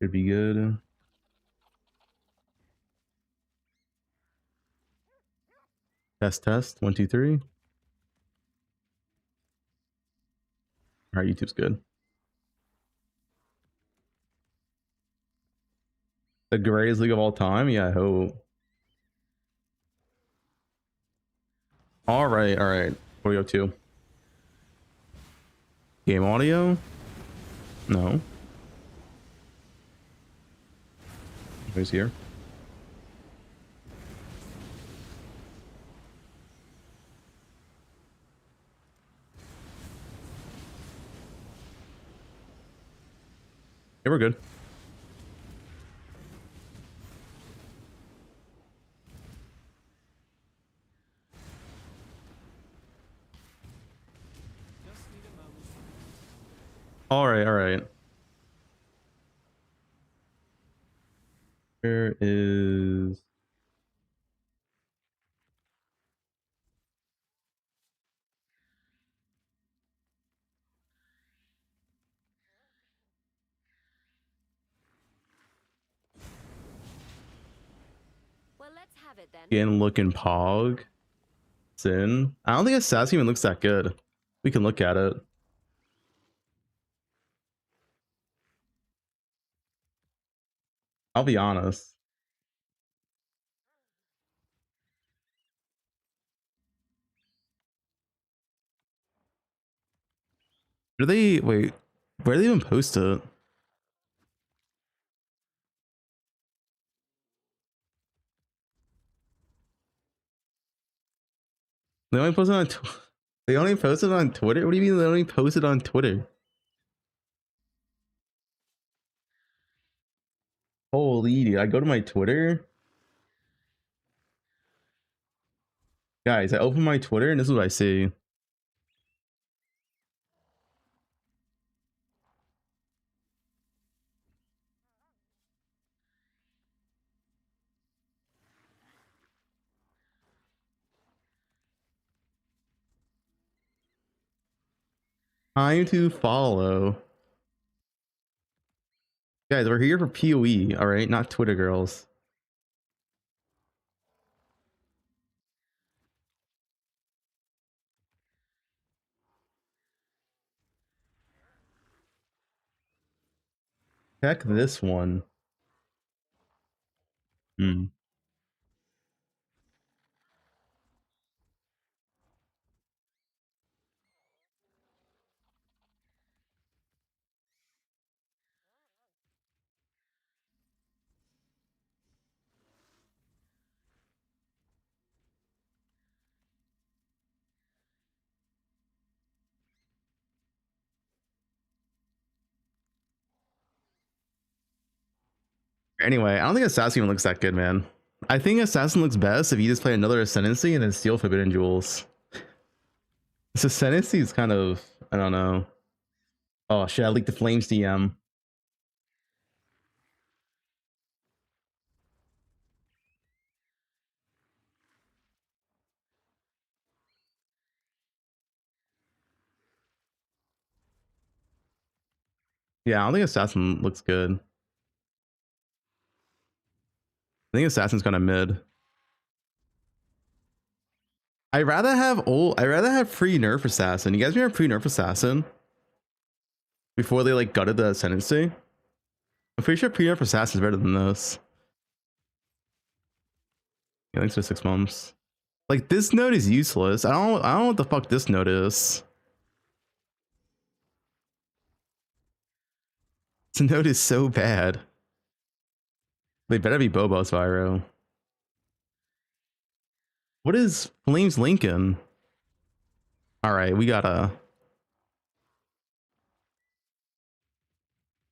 Should be good. Test. 1, 2, 3. All right, YouTube's good. The greatest league of all time? Yeah, I hope. All right. What are we up to? Game audio? No. Who's here? Yeah, we're good. All right. Where is... Well, let's have it then. Skin looking Pog. Sin. I don't think Assassin even looks that good. We can look at it. I'll be honest. Do they wait? Where do they even post it? They only post it on. They only post it on Twitter. What do you mean they only post it on Twitter? Holy, dude, I go to my Twitter. Guys, I open my Twitter and this is what I see. Time to follow. Guys, we're here for PoE, alright? Not Twitter girls. Check this one. Anyway, I don't think Assassin even looks that good, man. I think Assassin looks best if you just play another Ascendancy and then steal Forbidden Jewels. This Ascendancy is kind of, I don't know. Oh shit, I leaked the Flames DM. Yeah, I don't think Assassin looks good. I think Assassin's kind of mid. I'd rather have free nerf Assassin. You guys remember pre-nerf Assassin? Before they like gutted the Ascendancy? I'm pretty sure pre-nerf Assassin is better than this. Yeah, thanks for 6 months. Like this node is useless. I don't know what the fuck this node is. This node is so bad. They better be Bobo Spyro. What is Flames Lincoln? Alright, we got a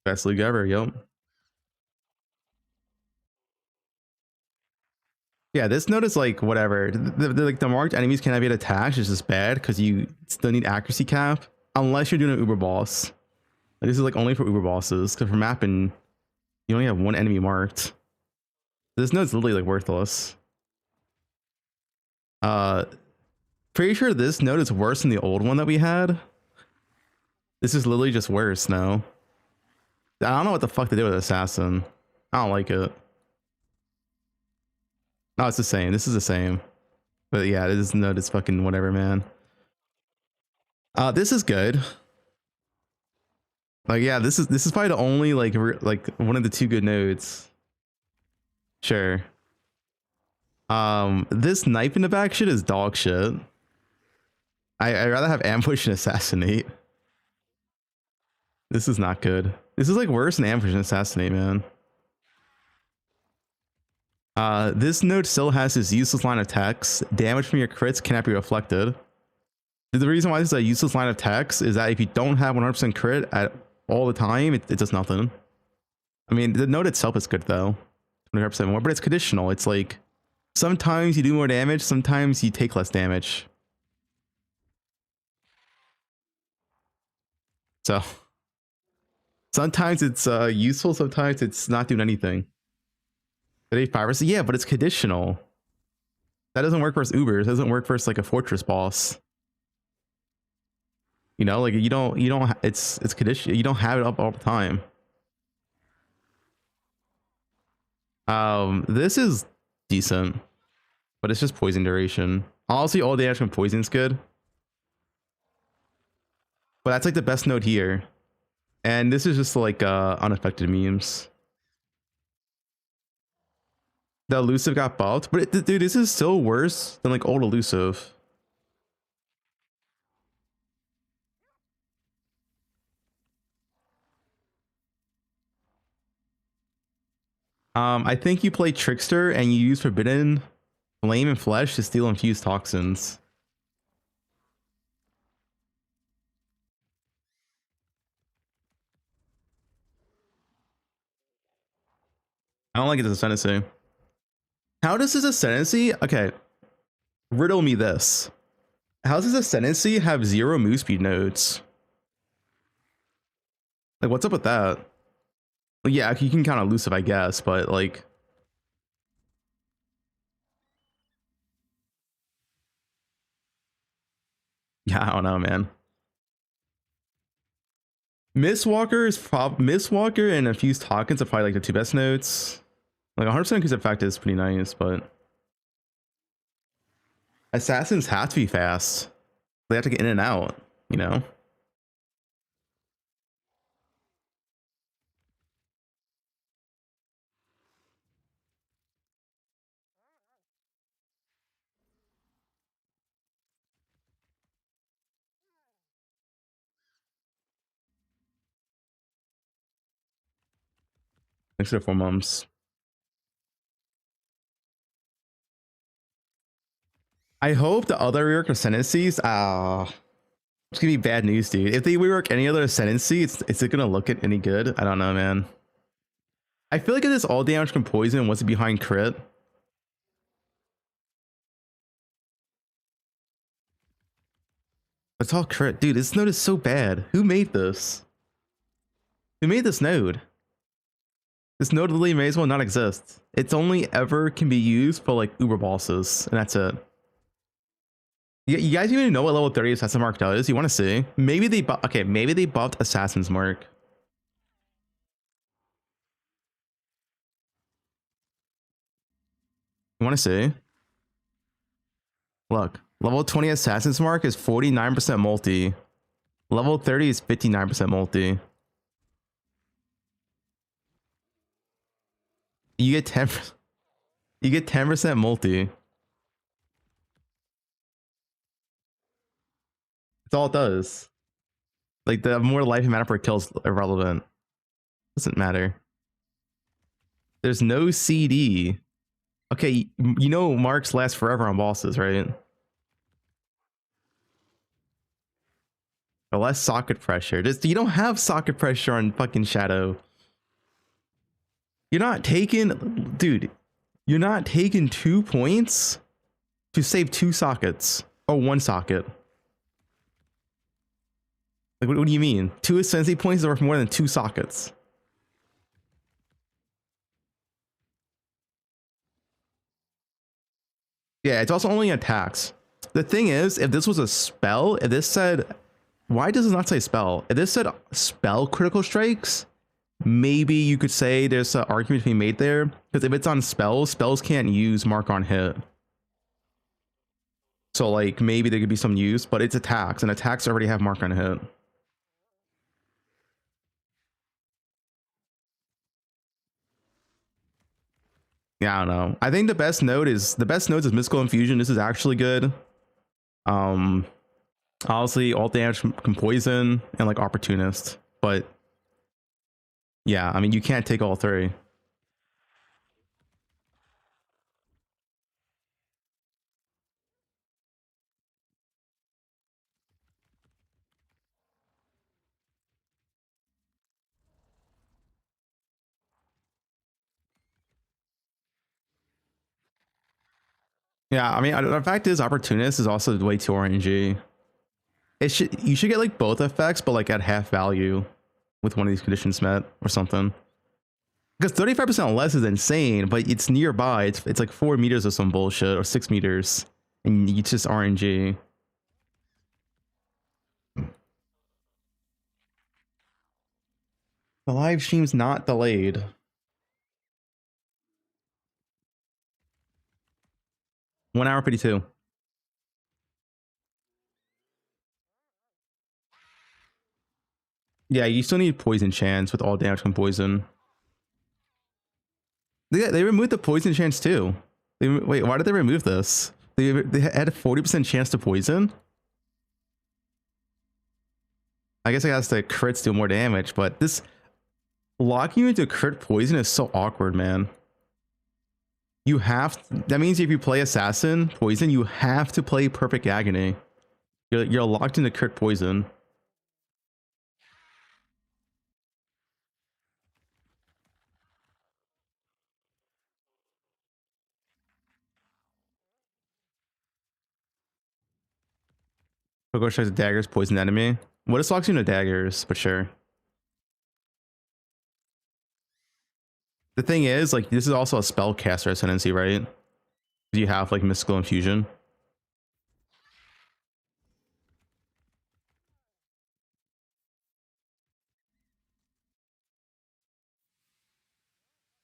best league ever, yep. Yeah, this node is like whatever. Like the marked enemies cannot get attacked. It's just bad because you still need accuracy cap unless you're doing an Uber boss. Like, this is like only for Uber bosses because for mapping you only have one enemy marked. This node's literally like worthless. Pretty sure this node is worse than the old one that we had. This is literally just worse now. I don't know what the fuck they did with Assassin. I don't like it. No, it's the same. This is the same. But yeah, it is no, it's fucking whatever, man. This is good. Like, yeah, this is probably the only like one of the two good nodes. Sure. This knife in the back shit is dog shit. I'd rather have ambush and assassinate. This is not good. This is like worse than ambush and assassinate, man. This node still has this useless line of text. Damage from your crits cannot be reflected. The reason why this is a useless line of text is that if you don't have 100% crit at all the time, it does nothing. I mean, the node itself is good though, 100% more, but it's conditional. It's like sometimes you do more damage, sometimes you take less damage. So sometimes it's useful, sometimes it's not doing anything. 85%, yeah, but it's conditional. That doesn't work versus Ubers. It doesn't work versus like a fortress boss. You know, like you don't it's conditional. You don't have it up all the time. This is decent, but it's just poison duration. Honestly, all damage from poison is good, but that's like the best node here. And this is just like unaffected memes. The elusive got buffed, but dude, this is still worse than like old elusive. I think you play Trickster and you use Forbidden Flame and Flesh to steal infused toxins. I don't like it as ascendancy. How does this ascendancy? Okay, riddle me this. How does this ascendancy have 0 move speed nodes? Like, what's up with that? Well, yeah, you can count elusive, I guess, but like, yeah, I don't know, man. Mistwalker is Mistwalker and infused toxins are probably like the 2 best nodes. Like 100% increase effect is pretty nice, but assassins have to be fast. They have to get in and out, you know. Thanks for the 4 months. I hope the other rework ascendancies, it's gonna be bad news, dude. If they rework any other ascendancy, is it gonna look any good? I don't know, man. I feel like if this all damage from poison was behind crit. It's all crit. Dude, this node is so bad. Who made this? Who made this node? This node literally may as well not exist. It's only ever can be used for like uber bosses, and that's it. You guys even know what level 30 Assassin Mark does? You want to see? Maybe they maybe they buffed Assassin's Mark. You want to see? Look, level 20 Assassin's Mark is 49% multi. Level 30 is 59% multi. You get 10%. You get 10% multi. That's all it does. Like the more life and mana per kill is irrelevant. Doesn't matter. There's no CD. Okay, you know marks last forever on bosses, right? Or less socket pressure. You don't have socket pressure on fucking Shadow. You're not taking, dude. You're not taking 2 points to save 2 sockets or 1 socket. Like, what do you mean? 2 ascendancy points is worth more than 2 sockets. Yeah, it's also only attacks. The thing is, if this was a spell, if this said, why does it not say spell? If this said spell critical strikes, maybe you could say there's an argument to be made there, because if it's on spells, spells can't use mark on hit. So like maybe there could be some use, but it's attacks, and attacks already have mark on hit. Yeah, I don't know. I think the best nodes is Mystical Infusion. This is actually good. Obviously all damage can poison and like Opportunist, but yeah, I mean you can't take all three. Yeah, I mean the fact is Opportunist is also way too RNG. You should get like both effects, but like at half value with one of these conditions met or something. Because 35% less is insane, but it's nearby. It's like 4 meters or some bullshit, or 6 meters, and it's just RNG. The live stream's not delayed. One hour 52. Yeah, you still need poison chance with all damage from poison. They removed the poison chance too. Wait, why did they remove this? They had a 40% chance to poison. I guess I guess the crits do more damage, but this locking you into crit poison is so awkward, man. You have that means if you play assassin poison, you have to play perfect agony. You're locked into crit poison. Go tries the daggers poison enemy. What is locks you into daggers? But sure. The thing is, like, this is also a spellcaster ascendancy, right? You have like mystical infusion.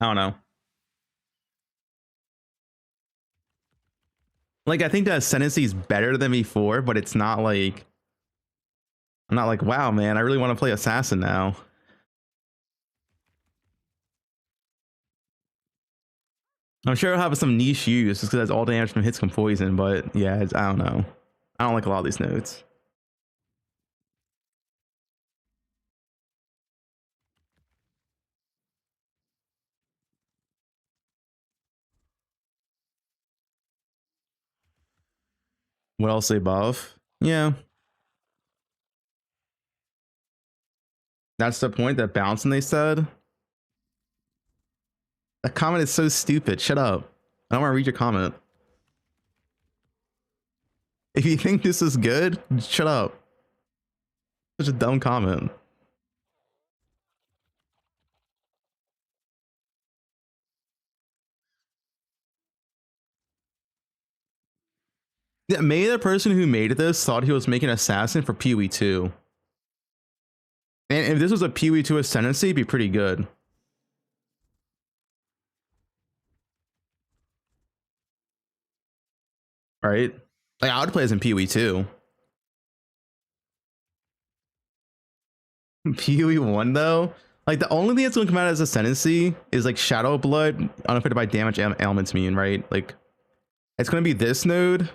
I don't know. Like, I think the ascendancy is better than before, but it's not like I'm not like, wow, man, I really want to play assassin now. I'm sure it'll have some niche use just because all damage from hits from poison, but yeah, I don't know. I don't like a lot of these nodes. What else they buff? Yeah. That's the point, that bouncing they said. That comment is so stupid. Shut up. I don't want to read your comment. If you think this is good, shut up. Such a dumb comment. Yeah, maybe the person who made this thought he was making assassin for PoE 2. And if this was a PoE 2 ascendancy, it'd be pretty good. Right? Like, I would play as in PoE 2. PoE 1 though, like the only thing that's going to come out as ascendancy is like Shadow Blood, unaffected by damage elements mean, right? Like it's going to be this node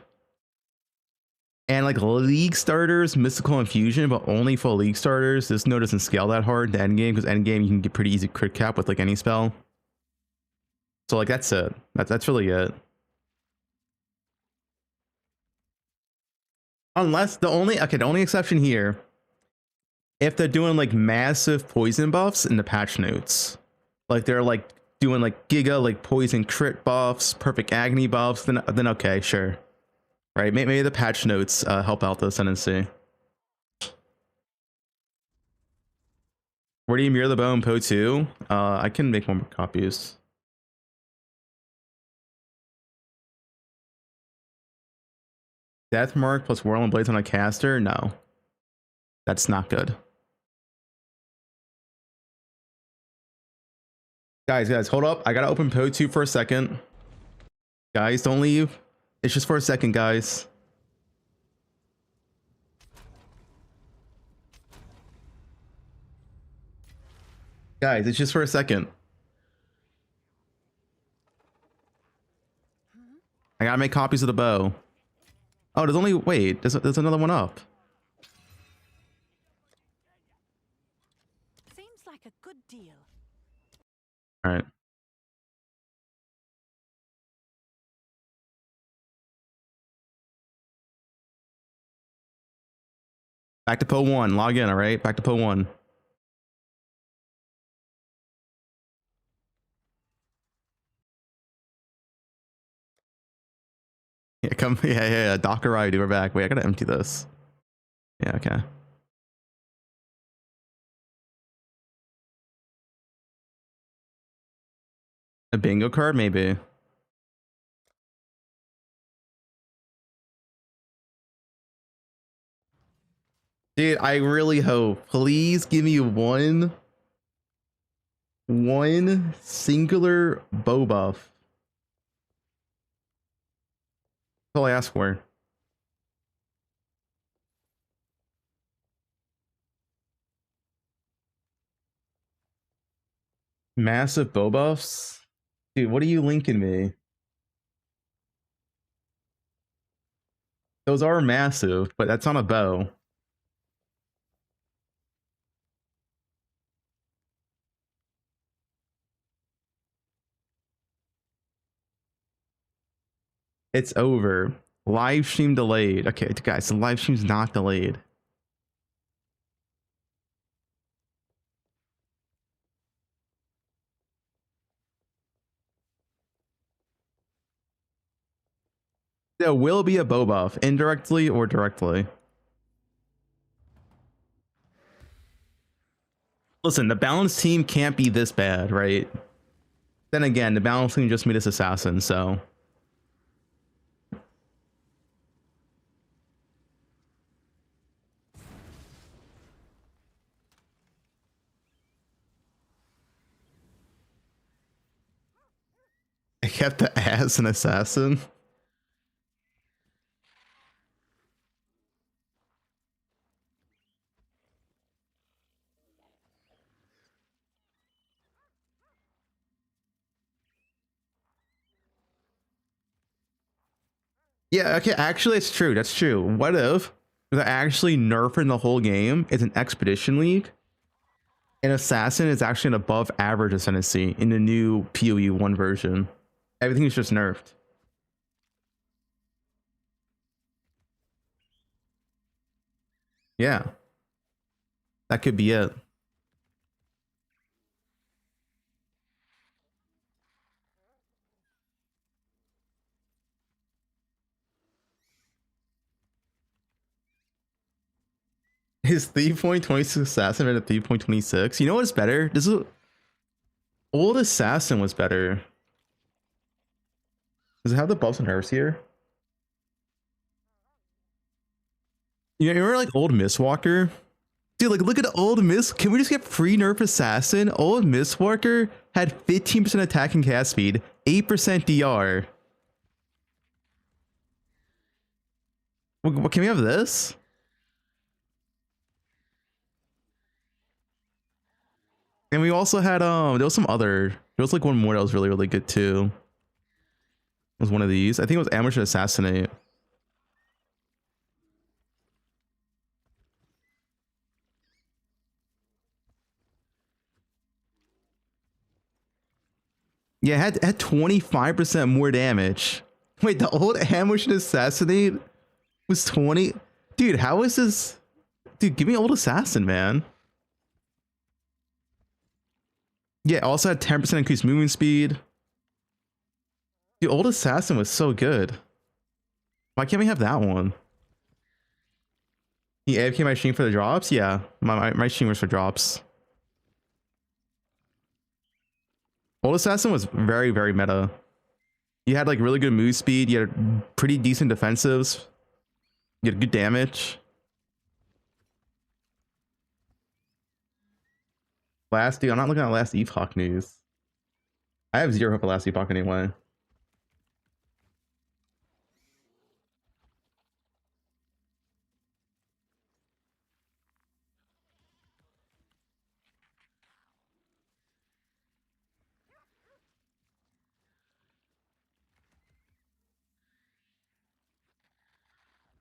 and like league starters, Mystical Infusion, but only for league starters. This node doesn't scale that hard to end game, because end game you can get pretty easy crit cap with like any spell. So like that's it. That's really it. Unless the only exception here, if they're doing like massive poison buffs in the patch notes, like they're like doing like giga like poison crit buffs, perfect agony buffs, then okay, sure. Right, maybe the patch notes help out the ascendancy. Where do you mirror the bow in Poe1? I can make more copies. Death Mark plus Whirling Blades on a caster? No. That's not good. Guys, hold up. I gotta open Poe1 for a second. Guys, don't leave. It's just for a second, guys. Guys, it's just for a second. I gotta make copies of the bow. Oh, there's only, wait, there's another one up. Seems like a good deal. All right. Back to Poe1. Log in, all right? Back to Poe1. Yeah, come. Yeah. Docker ID, we're back. Wait, I gotta empty this. Yeah, okay. A bingo card, maybe. Dude, I really hope. Please give me one singular bow buff. That's all I ask for. Massive bow buffs? Dude, what are you linking me? Those are massive, but that's not a bow. It's over. Live stream delayed. Okay, guys, the live stream's not delayed. There will be a bow buff, indirectly or directly. Listen, the balanced team can't be this bad, right? Then again, the balanced team just made this assassin, so. I kept the ass an assassin. Yeah, okay, actually, it's true. That's true. What if they're actually nerfing the whole game? It's an expedition league. An assassin is actually an above average ascendancy in the new PoE 1 version. Everything is just nerfed. Yeah. That could be it. His 3.26 assassin at a 3.26. You know what's better? This is old assassin was better. Does it have the buffs and nerfs here? You know, remember like old Mistwalker? Dude, like look at old Mist. Can we just get free nerf assassin? Old Mistwalker had 15% attack and cast speed, 8% DR. What can we have this? And we also had there was some other, there was like one more that was really good too. It was one of these. I think it was Ambush and Assassinate. Yeah, it had 25% more damage. Wait, the old Ambush and Assassinate was 20. Dude, how is this? Dude, give me old Assassin, man. Yeah, it also had 10% increased movement speed. The old Assassin was so good. Why can't we have that one? He AFK my stream for the drops? Yeah, my stream was for drops. Old Assassin was very meta. You had like really good move speed. You had pretty decent defensives. You had good damage. Last, dude, I'm not looking at last Epoch news. I have zero hope of last epoch anyway.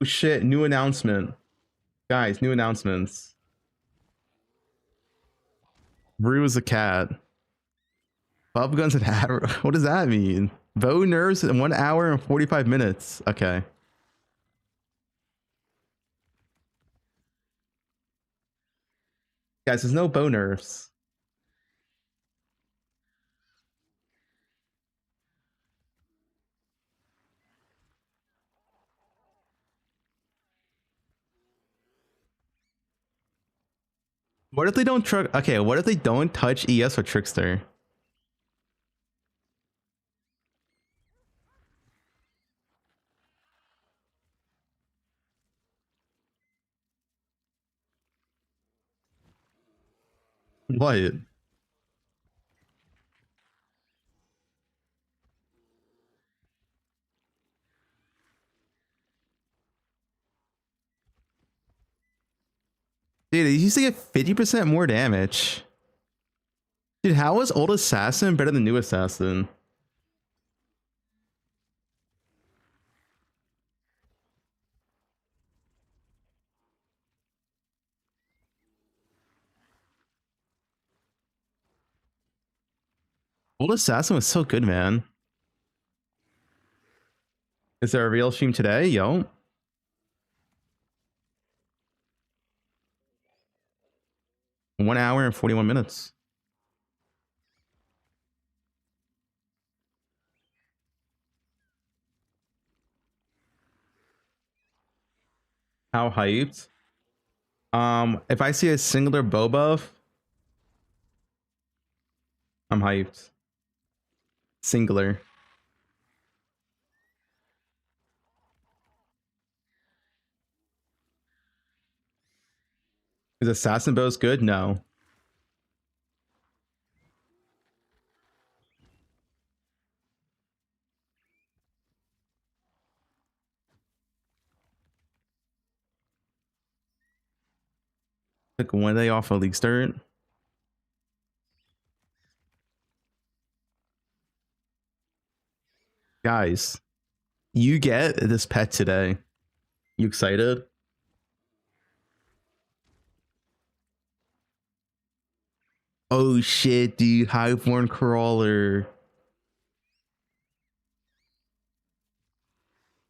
Oh shit, new announcement. Guys, new announcements. Brew is a cat. Fubgun's an arrow. What does that mean? Bow nerves in 1 hour and 45 minutes. Okay. Guys, there's no bow nerves. What if they don't okay, what if they don't touch ES or Trickster? What? Dude, he used to get 50% more damage. Dude, how is old assassin better than new assassin? Old assassin was so good, man. Is there a real stream today? Yo. One hour and 41 minutes. How hyped? If I see a singular bow buff, I'm hyped. Singular. Is assassin bows good? No. Like when they off a league start? Guys, you get this pet today. You excited? Oh shit, dude, Highborn Crawler.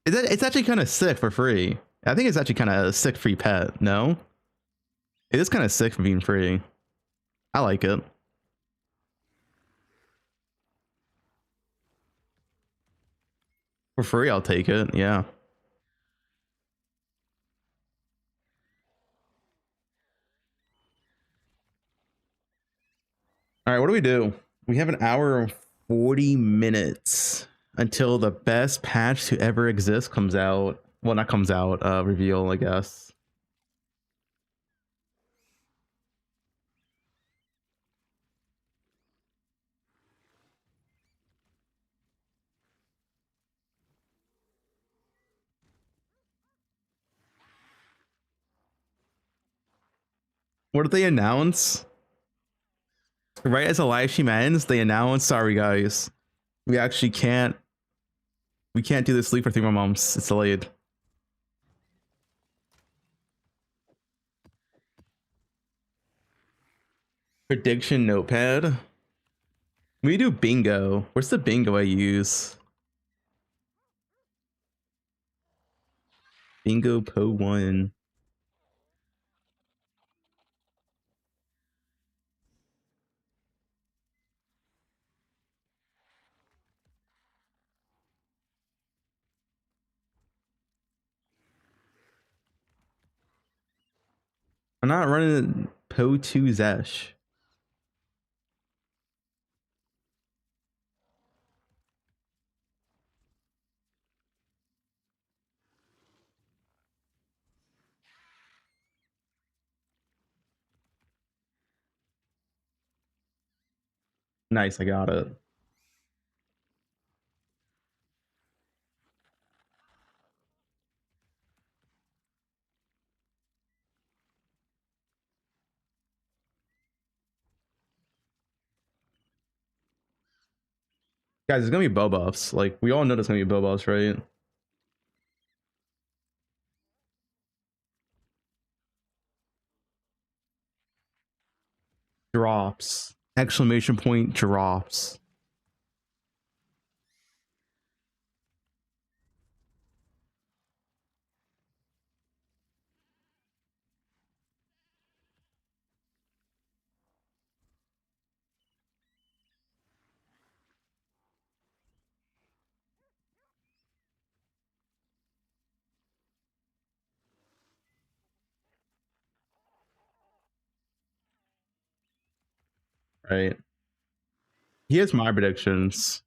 It's actually kind of sick for free. I think it's actually kind of a sick free pet, no? It is kind of sick for being free. I like it. For free, I'll take it, yeah. All right, what do we do? We have an hour and 40 minutes until the best patch to ever exist comes out. Well, not comes out, reveal, I guess. What did they announce? Right as the live stream ends, they announce, sorry guys, we actually we can't do this sleep for 3 more months. It's delayed. Prediction notepad. We do bingo. Where's the bingo I use? Bingo Poe1. I'm not running Poe2 Zesh. Nice, I got it. Guys, there's gonna be bow buffs. Like, we all know there's gonna be bow buffs, right? Drops. Exclamation point drops. Right. Here's my predictions.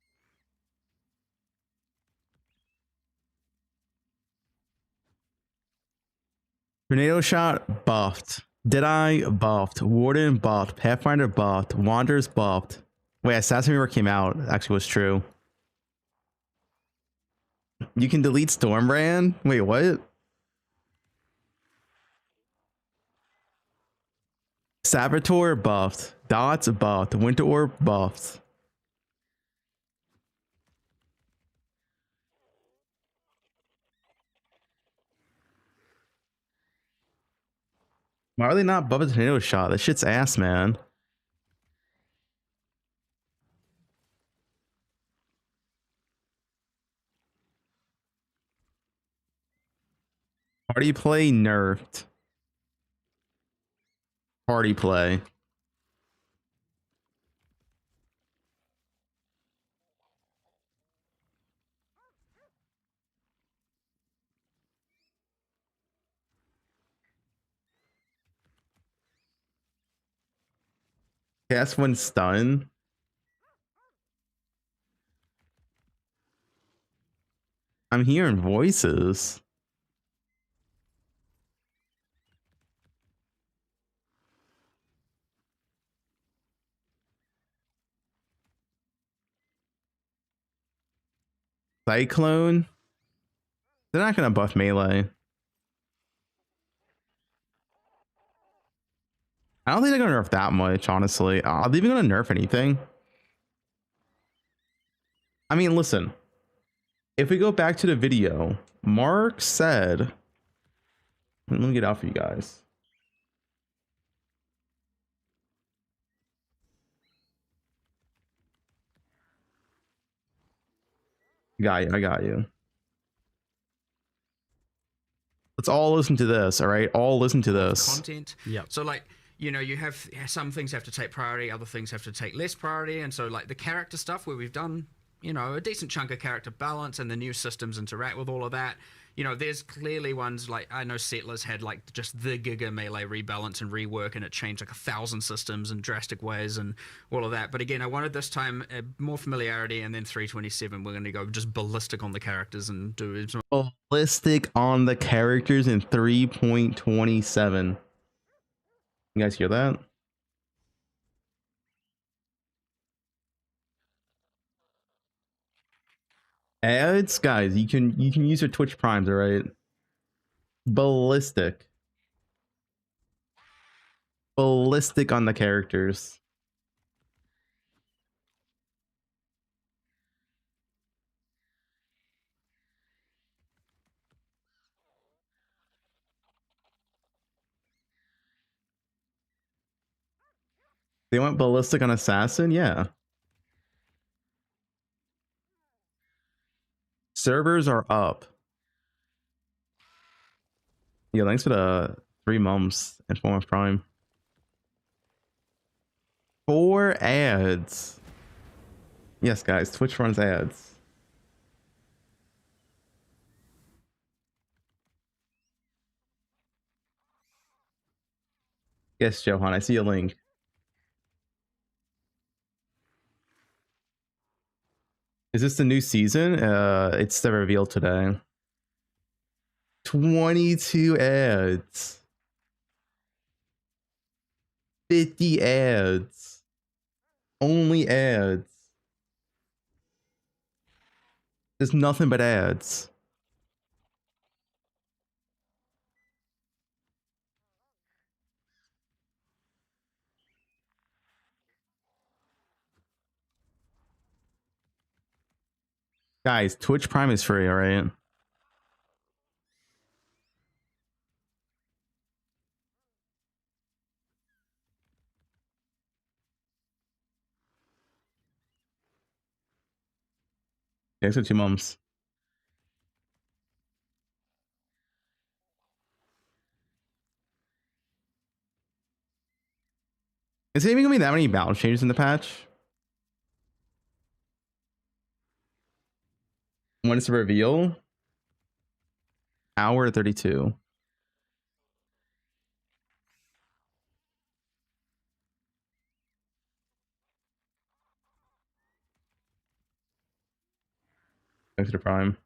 Tornado shot buffed. Deadeye buffed. Warden buffed. Pathfinder buffed. Wanderers buffed. Wait, Assassin Reaver came out. Actually was true. You can delete Stormbrand? Wait, what? Saboteur buffed. Dots buffed. Winter Orb buffed. Why are they not buffing Tornado shot? That shit's ass, man. Party play nerfed. Party play. Cast when stun. I'm hearing voices. Cyclone. They're not gonna buff melee. I don't think they're gonna nerf that much, honestly. Are they even gonna nerf anything? I mean, listen. If we go back to the video, Mark said, let me get out for you guys. Got you. I got you. Let's all listen to this. All right, all listen to this. Content. Yeah. So like, you know, you have some things have to take priority, other things have to take less priority, and so like the character stuff where we've done, you know, a decent chunk of character balance and the new systems interact with all of that. You know, there's clearly ones like, I know Settlers had like just the Giga melee rebalance and rework, and it changed like 1,000 systems in drastic ways and all of that. But again, I wanted this time more familiarity, and then 327 we're going to go just ballistic on the characters and do ballistic on the characters in 3.27. You guys hear that? Ads, guys, you can use your Twitch primes, all right? Ballistic on the characters. They went ballistic on Assassin, yeah. Servers are up. Yeah, thanks for the 3 months in form of Prime. 4 ads. Yes, guys, Twitch runs ads. Yes, Johan, I see a link. Is this the new season? It's the reveal today. 22 ads. 50 ads. Only ads. There's nothing but ads. Guys, Twitch Prime is free, all right? Thanks for 2 months. Is it even gonna be that many battle changes in the patch? When it's a reveal? Hour 32. Thanks to Prime.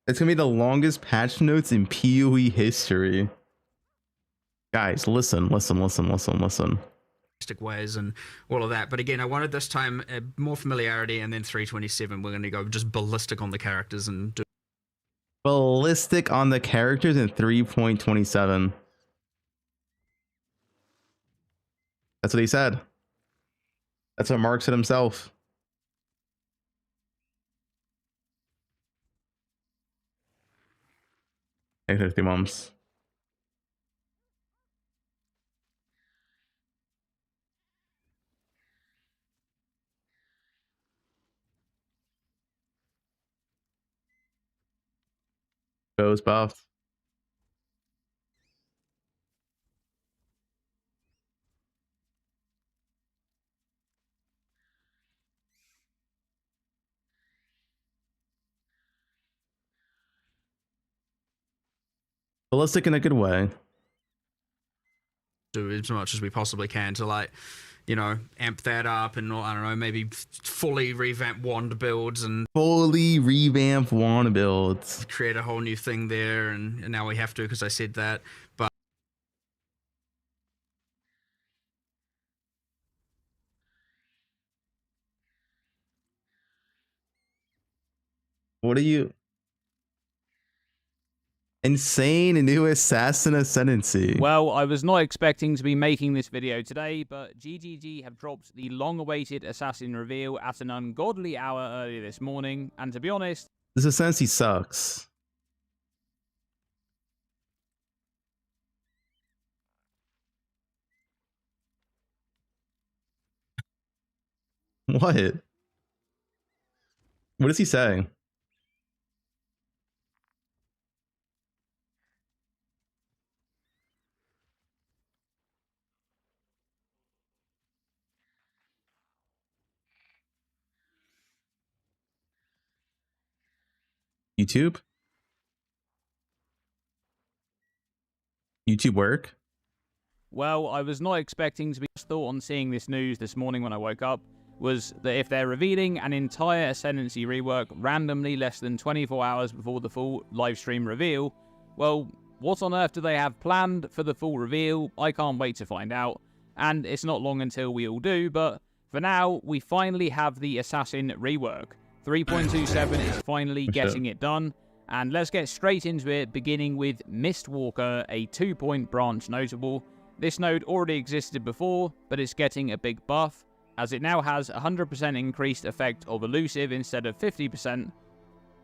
It's gonna be the longest patch notes in PoE history. Guys, listen. Ways and all of that. But again, I wanted this time more familiarity, and then 327 we're going to go just ballistic on the characters and do Ballistic on the characters in 3.27. That's what he said. That's what Mark said himself. Thanks for 2 months. Goes buff. Ballistic in a good way. do as much as we possibly can to, like, you know, amp that up, and I don't know, maybe fully revamp wand builds and Fully revamp wand builds. create a whole new thing there. And now we have to because I said that. But What are you? Insane new assassin ascendancy. Well, I was not expecting to be making this video today, but GGG have dropped the long-awaited assassin reveal at an ungodly hour earlier this morning, and to be honest, This ascendancy sucks. What? What is he saying? YouTube? YouTube work? well, I was not expecting to be thought on seeing this news this morning when I woke up, was that if they're revealing an entire Ascendancy rework randomly less than 24 hours before the full livestream reveal, well, what on earth do they have planned for the full reveal? I can't wait to find out, and it's not long until we all do, but for now, we finally have the Assassin rework. 3.27 is finally getting it done, and let's get straight into it, beginning with Mistwalker, a 2-point branch notable. This node already existed before, but it's getting a big buff, as it now has 100% increased effect of Elusive instead of 50%.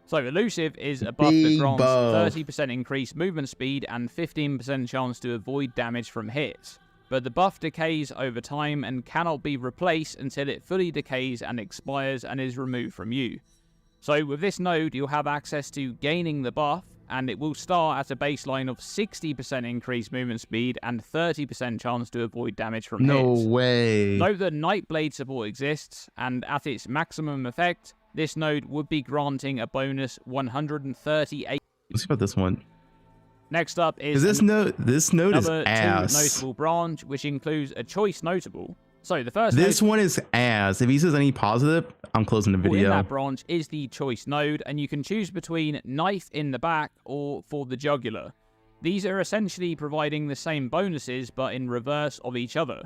So Elusive is a buff that grants 30% increased movement speed and 15% chance to avoid damage from hits. But the buff decays over time and cannot be replaced until it fully decays and expires and is removed from you. So with this node, you'll have access to gaining the buff, and it will start at a baseline of 60% increased movement speed and 30% chance to avoid damage from hits. No way. Note that Nightblade support exists, and at its maximum effect, this node would be granting a bonus 138. Let's see about this one. Next up is This node is another ass. two notable branch, which includes a choice notable. So the first This one is ass. If he says any positive, I'm closing the notable in video. that branch is the choice node, and you can choose between knife in the back or for the jugular. These are essentially providing the same bonuses, but in reverse of each other.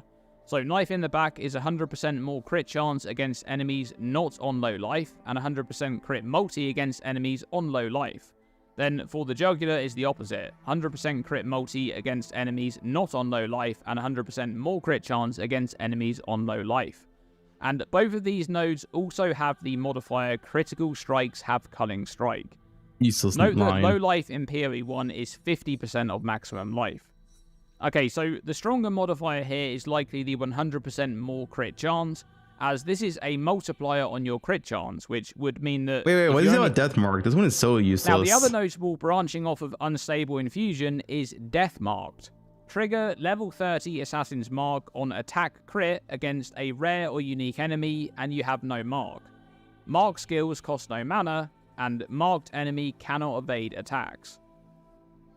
So knife in the back is 100% more crit chance against enemies not on low life, and 100% crit multi against enemies on low life. Then for the jugular is the opposite, 100% crit multi against enemies not on low life, and 100% more crit chance against enemies on low life. And both of these nodes also have the modifier critical strikes have culling strike. Useless Note that line. low life in PoE1 is 50% of maximum life. Okay, so the stronger modifier here is likely the 100% more crit chance, as this is a multiplier on your crit chance, which would mean that... Wait, if what you is it only... about Death Mark? This one is so useless. Now, the other notable branching off of Unstable Infusion is Death Marked. Trigger level 30 Assassin's Mark on attack crit against a rare or unique enemy, and you have no mark. Mark skills cost no mana, and marked enemy cannot evade attacks.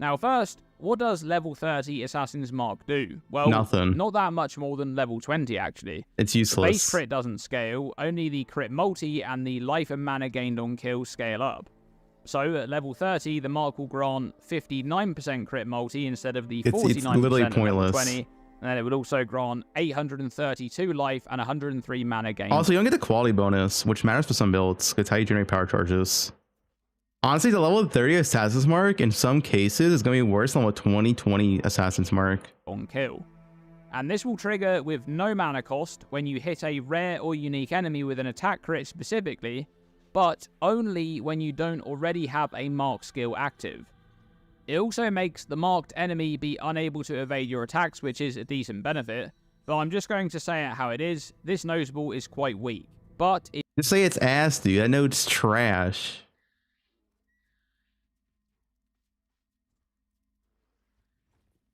Now first, what does level 30 Assassin's Mark do? Well, nothing. Not that much more than level 20 actually. It's The useless. base crit doesn't scale, only the crit multi and the life and mana gained on kill scale up. So at level 30, the mark will grant 59% crit multi instead of the 49% it's literally at level pointless. 20. And then it would also grant 832 life and 103 mana gain. Also, you don't get the quality bonus, which matters for some builds. It's how you generate power charges. Honestly, the level 30 Assassin's Mark in some cases is going to be worse than what 2020 Assassin's Mark. On kill. And this will trigger with no mana cost when you hit a rare or unique enemy with an attack crit specifically, but only when you don't already have a mark skill active. It also makes the marked enemy be unable to evade your attacks, which is a decent benefit, but I'm just going to say it how it is. This notable is quite weak, but it... Just say it's ass, dude. I know it's trash.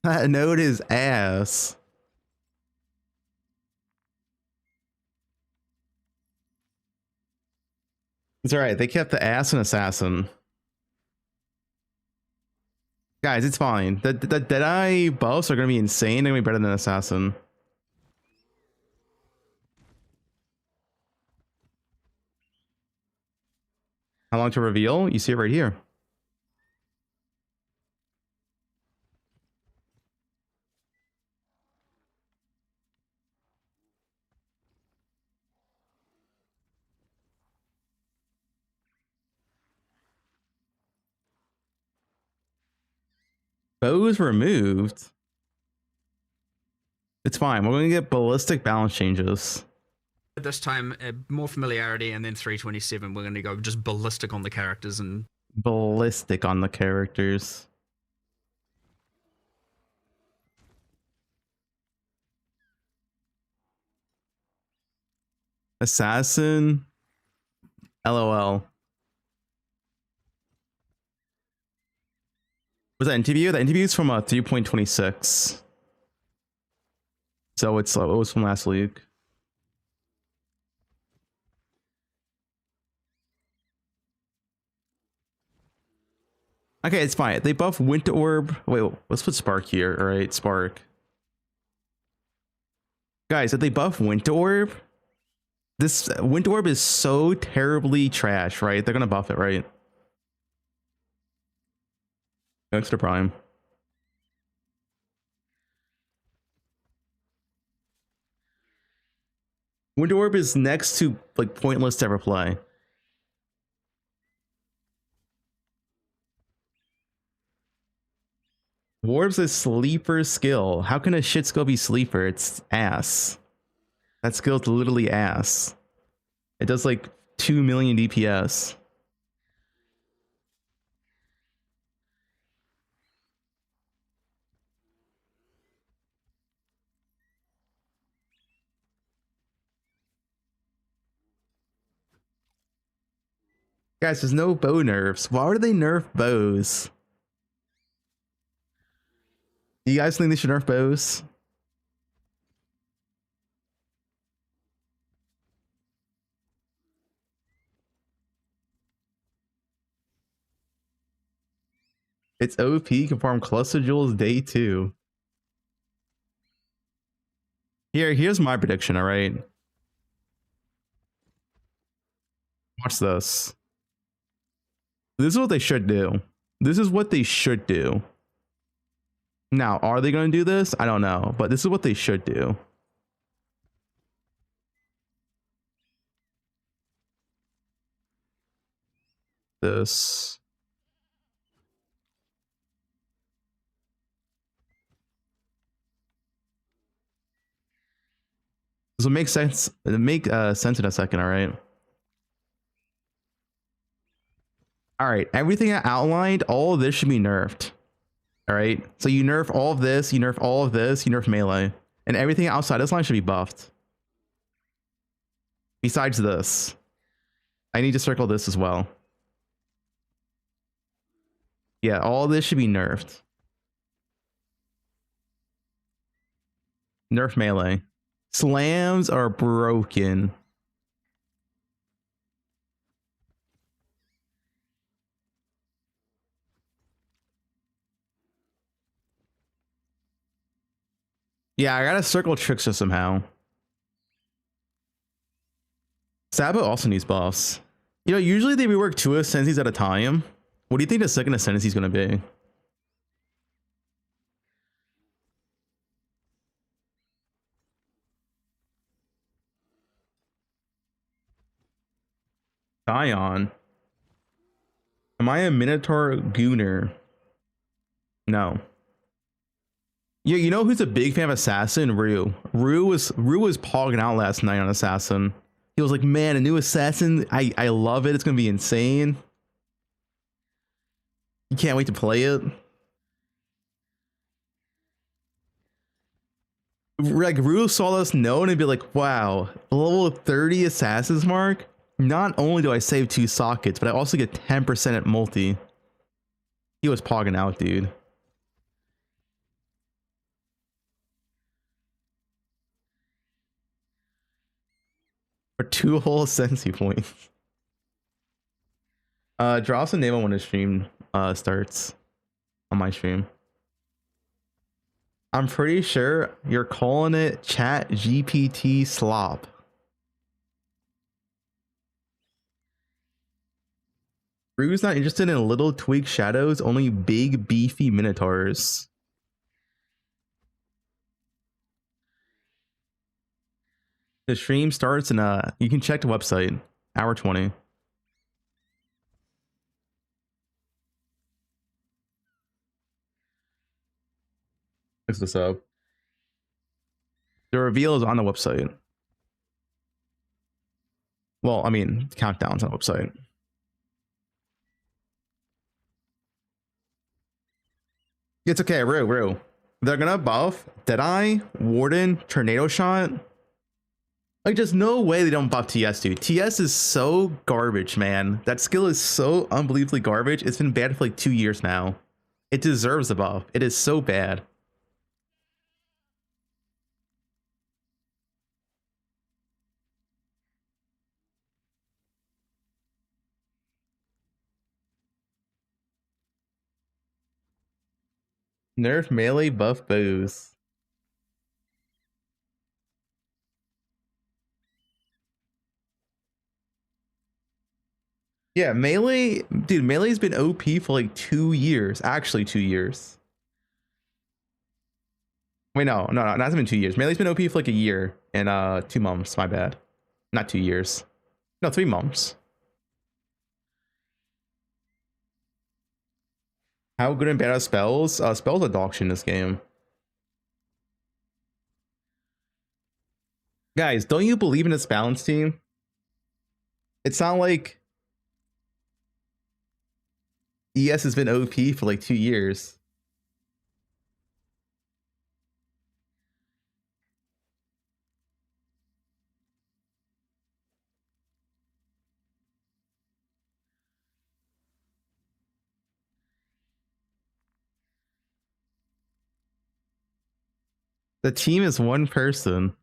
That node is ass. It's alright, they kept the ass and assassin. Guys, it's fine. The Deadeye buffs are gonna be insane. They're gonna be better than assassin. How long to reveal? You see it right here. Bows removed. It's fine. We're going to get ballistic balance changes. This time, more familiarity, and then 327, we're going to go just ballistic on the characters and... Ballistic on the characters. Assassin. LOL. Was that interview? The interview is from 3.26. So it was from last week. Okay, it's fine. They buff Winter Orb. Wait, let's put Spark here. All right, Spark. Guys, if they buff Winter Orb, this Winter Orb is so terribly trash, right? They're gonna buff it, right? Extra Prime. Winter Orb is next to like pointless to ever play. Warb's a sleeper skill. How can a shit skill be sleeper? It's ass. That skill's literally ass. It does like 2 million DPS. Guys, there's no bow nerfs. Why would they nerf bows? Do you guys think they should nerf bows? It's OP, can farm cluster jewels day 2. Here's my prediction, alright? Watch this. This is what they should do. This is what they should do. Now, are they going to do this? I don't know, but this is what they should do. This. This will make sense. It'll make sense in a second. All right. All right. Everything I outlined, all of this should be nerfed. All right. So you nerf all of this. You nerf all of this. You nerf melee, and everything outside this line should be buffed. Besides this, I need to circle this as well. Yeah, all this should be nerfed. Nerf melee. Slams are broken. Yeah, I gotta circle Trickster somehow. Sabo also needs buffs. You know, usually they rework 2 ascendancies at a time. What do you think the second ascendancy is gonna be? Dion. Am I a Minotaur Gooner? No. Yeah, you know who's a big fan of Assassin? Rue. Rue was pogging out last night on Assassin. He was like, man, a new Assassin. I love it. It's gonna be insane. You can't wait to play it. Like Rue saw us know and be like, wow, level 30 Assassins mark. Not only do I save 2 sockets, but I also get 10% at multi. He was pogging out, dude. For 2 whole Sensi points. Draw some name when the stream starts on my stream. I'm pretty sure you're calling it Chat GPT slop. Rue's not interested in little tweak shadows, only big beefy minotaurs. The stream starts in you can check the website, hour 20. Fix this up. The reveal is on the website. Well, I mean, countdown's on the website. It's okay, Rue. They're gonna buff Deadeye, Warden, Tornado Shot. Like, there's no way they don't buff TS, dude. TS is so garbage, man. That skill is so unbelievably garbage. It's been bad for like 2 years now. It deserves a buff. It is so bad. Nerf melee, buff bows. Yeah, melee, dude, melee's been OP for like 2 years. Actually, 2 years. Wait, no, it hasn't been 2 years. Melee's been OP for like a year and 2 months. My bad. Not 2 years. No, 3 months. How good and bad are spells? Spells are dog shit in this game. Guys, don't you believe in this balance team? It's not like ES has been OP for like 2 years. The team is 1 person.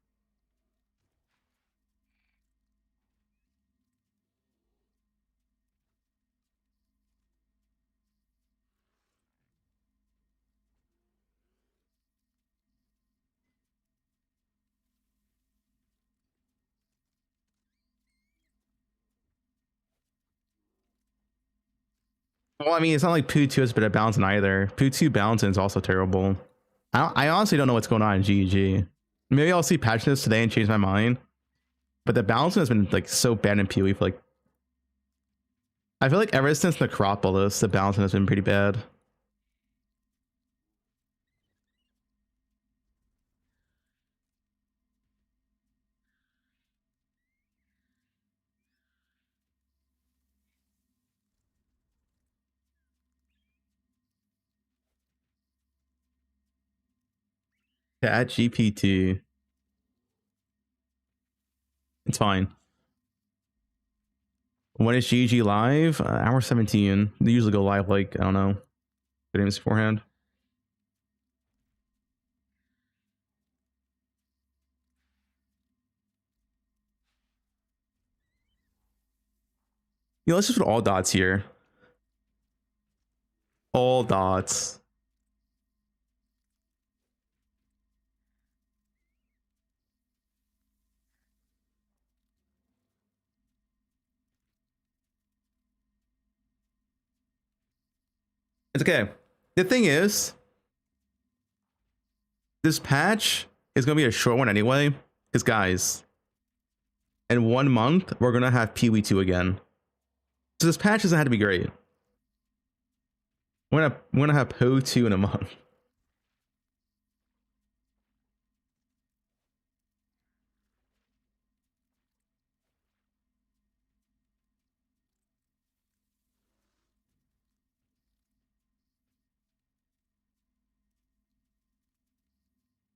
Well, I mean, it's not like Poo2 has been a balancing either. Poo2 balancing is also terrible. I honestly don't know what's going on in GEG. Maybe I'll see patch notes today and change my mind. But the balancing has been like so bad in PoE for like, I feel like ever since Necropolis, the balancing has been pretty bad. Chat GPT. It's fine. When is GG live? Hour 17. They usually go live like, I don't know, 30 minutes beforehand. You know, let's just put all dots here. All dots. It's okay. The thing is, this patch is going to be a short one anyway. Because, guys, in 1 month, we're going to have Pee-wee 2 again. So this patch doesn't have to be great. We're gonna have Poe2 in a month.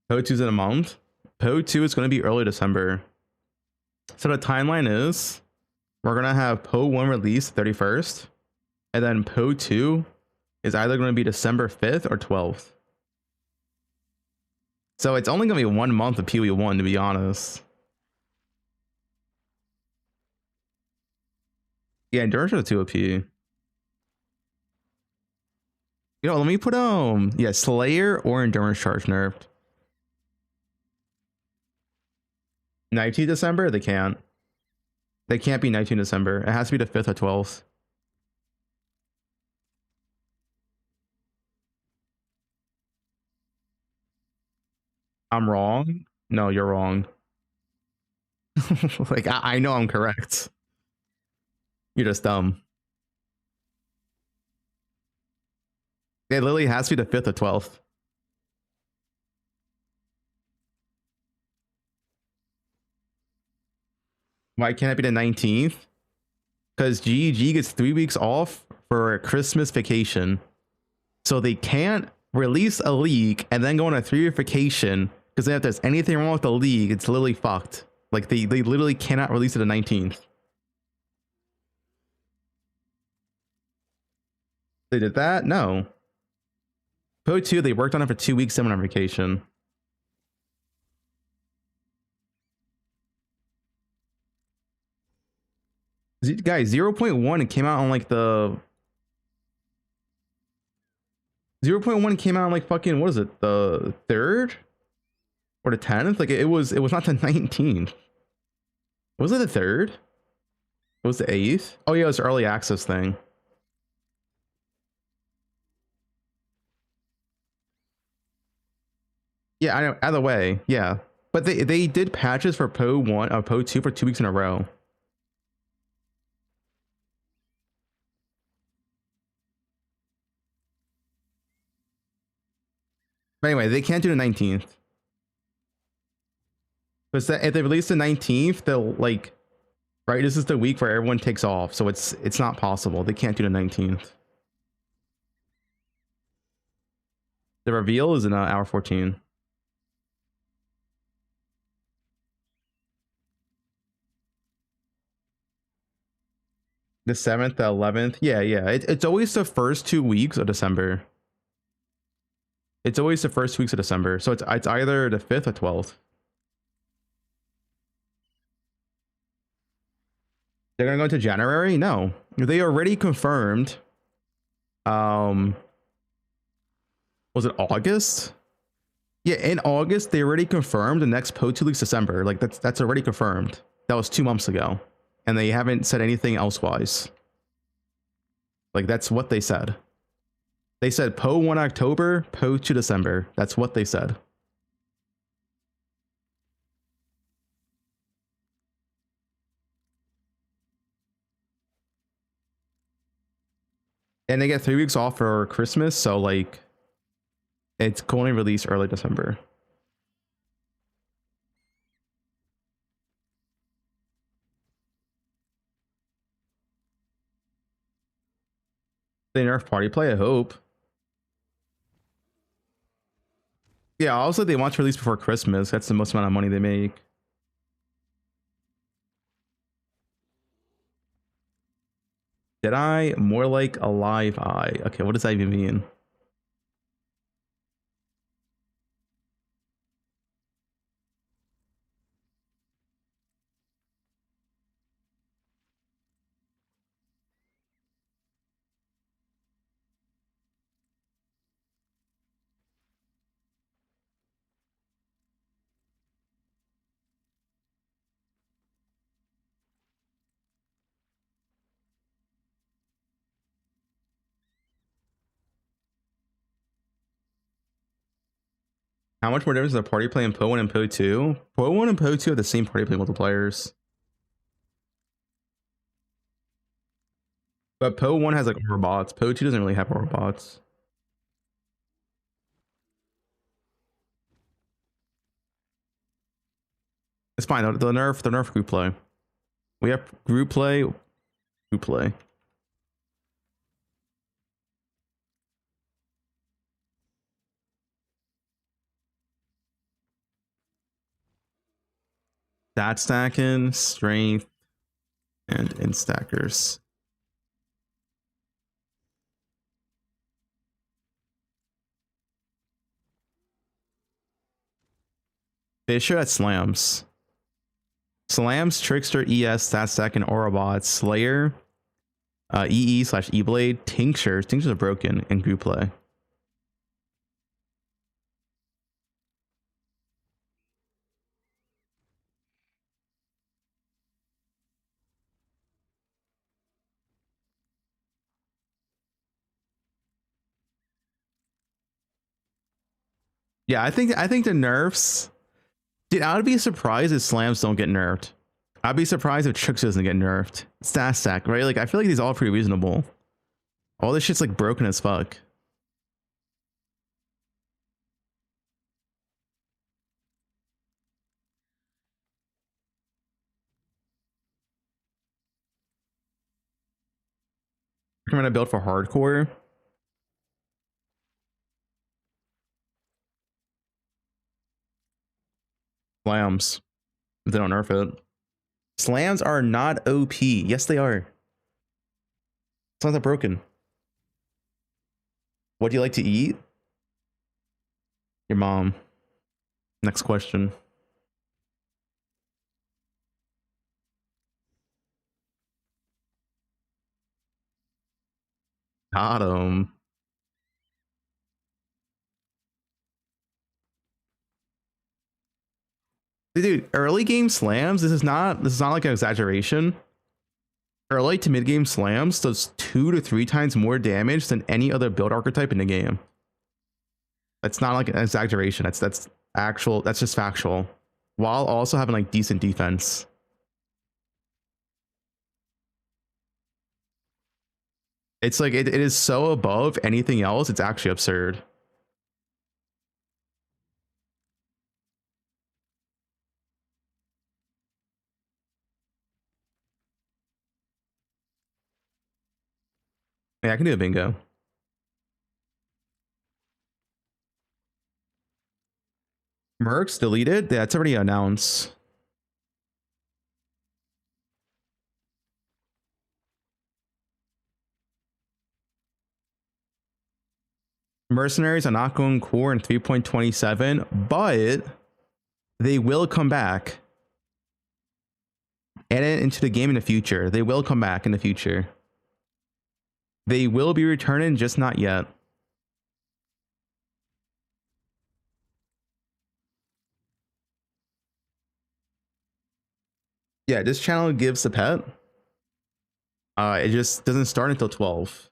Poe2's in a month. Poe2 is going to be early December. So the timeline is we're going to have Poe1 released 31st. And then Poe2 is either going to be December 5th or 12th. So it's only going to be 1 month of Pee-wee 1, to be honest. Yeah, endurance are 2 OP. You know, let me put yeah, Slayer or endurance charge nerfed. 19 December? They can't. They can't be 19 December. It has to be the 5th or 12th. I'm wrong? No, you're wrong. Like, I know I'm correct. You're just dumb. It literally has to be the 5th or 12th. Why can't it be the 19th? Because GEG gets 3 weeks off for a Christmas vacation. So they can't release a league and then go on a 3-week vacation, because if there's anything wrong with the league, it's literally fucked. Like, they literally cannot release it the 19th. They did that? No. Poe2, they worked on it for 2 weeks, then went on vacation. Guys, 0.1 came out on like the 0.1 came out on like fucking, what is it, the 3rd or the 10th? Like, it was not the 19th. Was it the 3rd? It was the 8th. Oh yeah, it was the early access thing. Yeah, I know. Either way, yeah, but they did patches for Poe1 Poe2 for 2 weeks in a row. But anyway, they can't do the 19th. Because if they release the 19th, they'll like, right, this is the week where everyone takes off, so it's not possible. They can't do the 19th. The reveal is in hour 14. The 7th, the 11th. Yeah. It's always the first 2 weeks of December. It's always the first 2 weeks of December. So it's either the 5th or 12th. They're gonna go into January? No. They already confirmed. Was it August? Yeah, in August, they already confirmed the next Poe2 leaks December. Like, that's already confirmed. That was 2 months ago. And they haven't said anything elsewise. Like, that's what they said. They said Poe1 October, Poe2 December. That's what they said. And they get 3 weeks off for Christmas, so like, it's going to release early December. They nerf party play, I hope. Yeah, also they want to release before Christmas. That's the most amount of money they make. Did I? More like a live eye. Okay, what does that even mean? How much more difference is a party play in Poe1 and Poe2? Poe1 and Poe2 have the same party play multipliers. But Poe1 has like robots. Poe2 doesn't really have robots. It's fine. The nerf group play. We have group play, group play. Stat stacking, strength, and in stackers. Fisher at slams. Slams, Trickster, ES, Stat Stack, and Aurobot, Slayer, EE/E-Blade, Tinctures. Tinctures are broken in group play. Yeah, I think the nerfs. Dude, I would be surprised if slams don't get nerfed. I'd be surprised if Trickster doesn't get nerfed. Stat Stack, right? Like I feel like these are all pretty reasonable. All this shit's like broken as fuck. Recommend a build for hardcore. Slams. If they don't nerf it. Slams are not OP. Yes, they are. Slams are broken. What do you like to eat? Your mom. Next question. Got him. Dude, early game slams, this is not like an exaggeration. Early to mid game slams does 2 to 3 times more damage than any other build archetype in the game. That's not like an exaggeration. That's actual, that's just factual. While also having like decent defense. It's like it is so above anything else, it's actually absurd. Yeah, I can do a bingo. Mercs deleted? Yeah, it's already announced. Mercenaries are not going core in 3.27, but they will come back. Add it into the game in the future. They will come back in the future. They will be returning, just not yet. Yeah, this channel gives the pet. It just doesn't start until 12.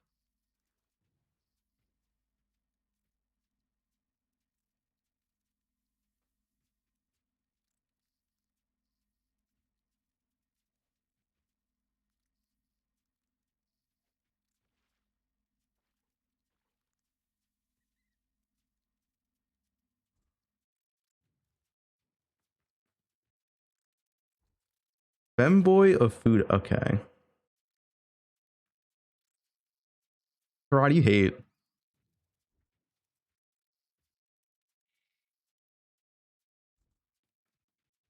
Femboy of food. Okay. Why do you hate?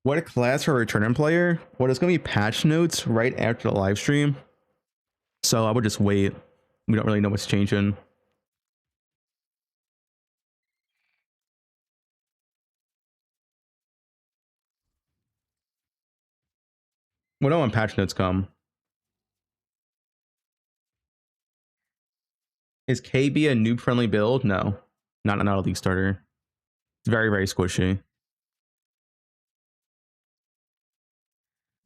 What class for a returning player? Well, it's gonna be patch notes right after the live stream. So I would just wait. We don't really know what's changing. We don't when patch notes come. Is KB a noob friendly build? No, not a league starter. It's very, very squishy.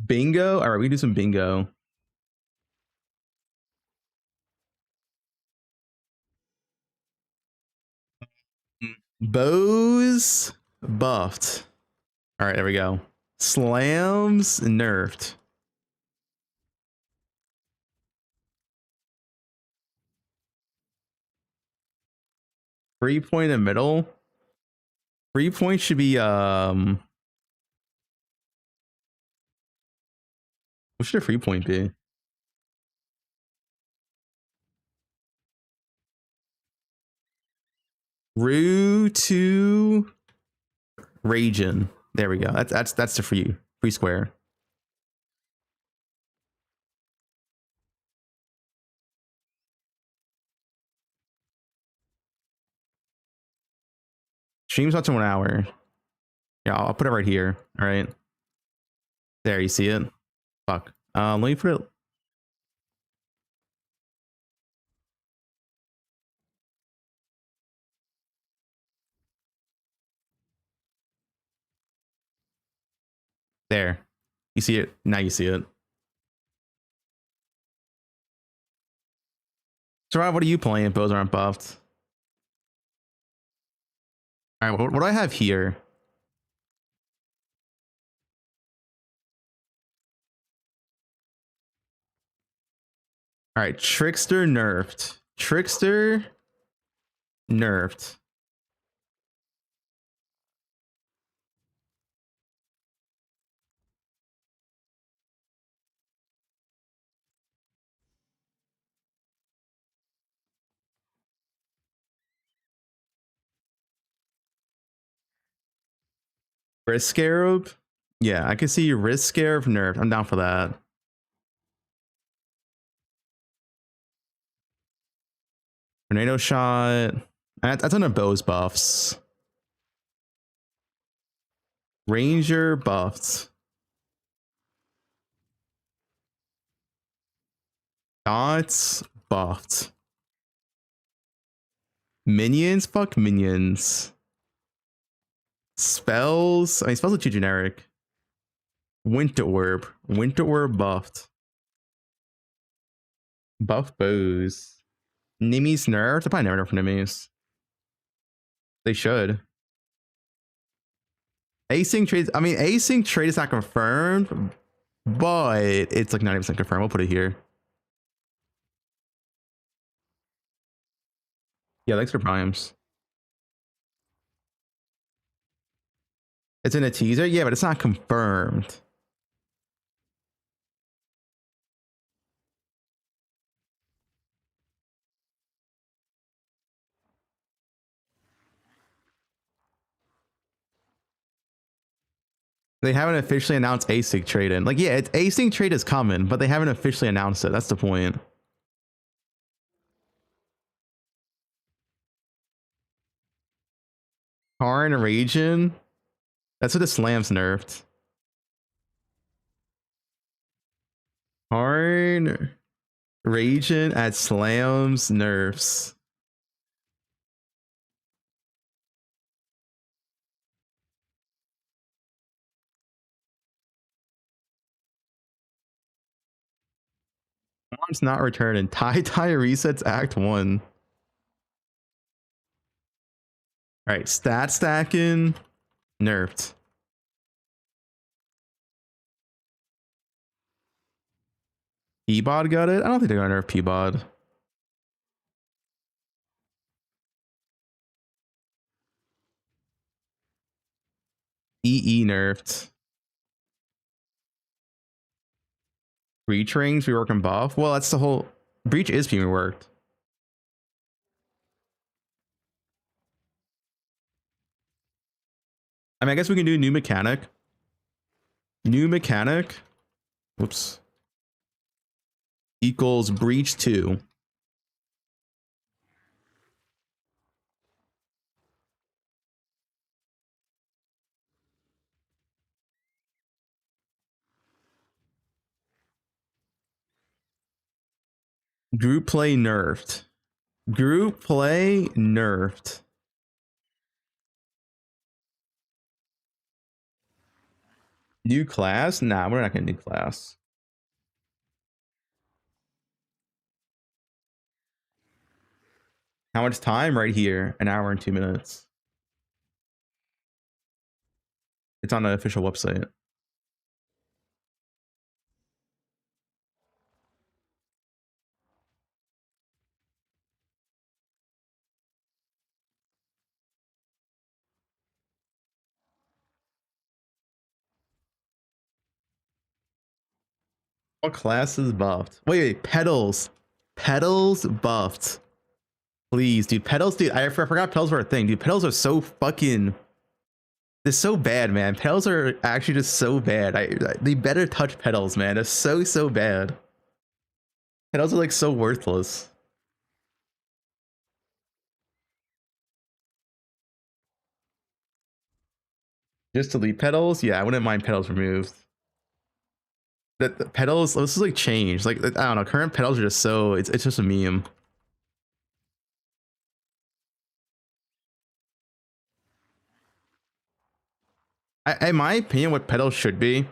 Bingo. All right, we do some bingo. Bows buffed. All right, there we go. Slams nerfed. Free point in the middle. Free point should be what should a free point be? Rue to Ragin. There we go. That's the free square. Stream's up to 1 hour. Yeah, I'll put it right here. All right. There, you see it? Fuck. Let me put it. There. You see it? Now you see it. So, Rob, what are you playing if bows aren't buffed? All right, what do I have here? All right, Trickster nerfed. Trickster nerfed. Risk Scarab? Yeah, I can see Risk Scarab nerfed. I'm down for that. Tornado Shot. That's on a bows buffs. Ranger buffed. Dots buffed. Minions? Fuck minions. Spells? I mean, spells are too generic. Winter Orb. Winter Orb buffed. Buff bows. Nimmy's nerfed? They probably never nerf Nimmy's. They should. Async trade. I mean, async trade is not confirmed, but it's like 90% confirmed. We'll put it here. Yeah, thanks for primes. It's in a teaser? Yeah, but it's not confirmed. They haven't officially announced async trade in. Like, yeah, it's async trade is coming, but they haven't officially announced it. That's the point. Karn Ragin. That's what the slams nerfed. Karn Ragin at slams nerfs. One's not returning. Tie resets Act 1. All right, stat stacking nerfed. Peabod got it? I don't think they're gonna nerf Peabod. EE nerfed. Breach rings rework and buff. Well, that's the whole breach is being reworked. I mean, I guess we can do a new mechanic. New mechanic. Whoops. Equals breach 2. Group play nerfed. Group play nerfed. New class? Nah, we're not gonna do class. How much time? Right here. An hour and 2 minutes. It's on the official website. What class is buffed? Wait, pedals. Pedals buffed. Please, dude. Pedals, dude. I forgot pedals were a thing, dude. Pedals are so fucking. They're so bad, man. Pedals are actually just so bad. They better touch pedals, man. They're so bad. Pedals are like so worthless. Just delete pedals? Yeah, I wouldn't mind pedals removed. The pedals, this is like change. Like, I don't know. Current pedals are just so. It's just a meme. In my opinion, what pedals should be,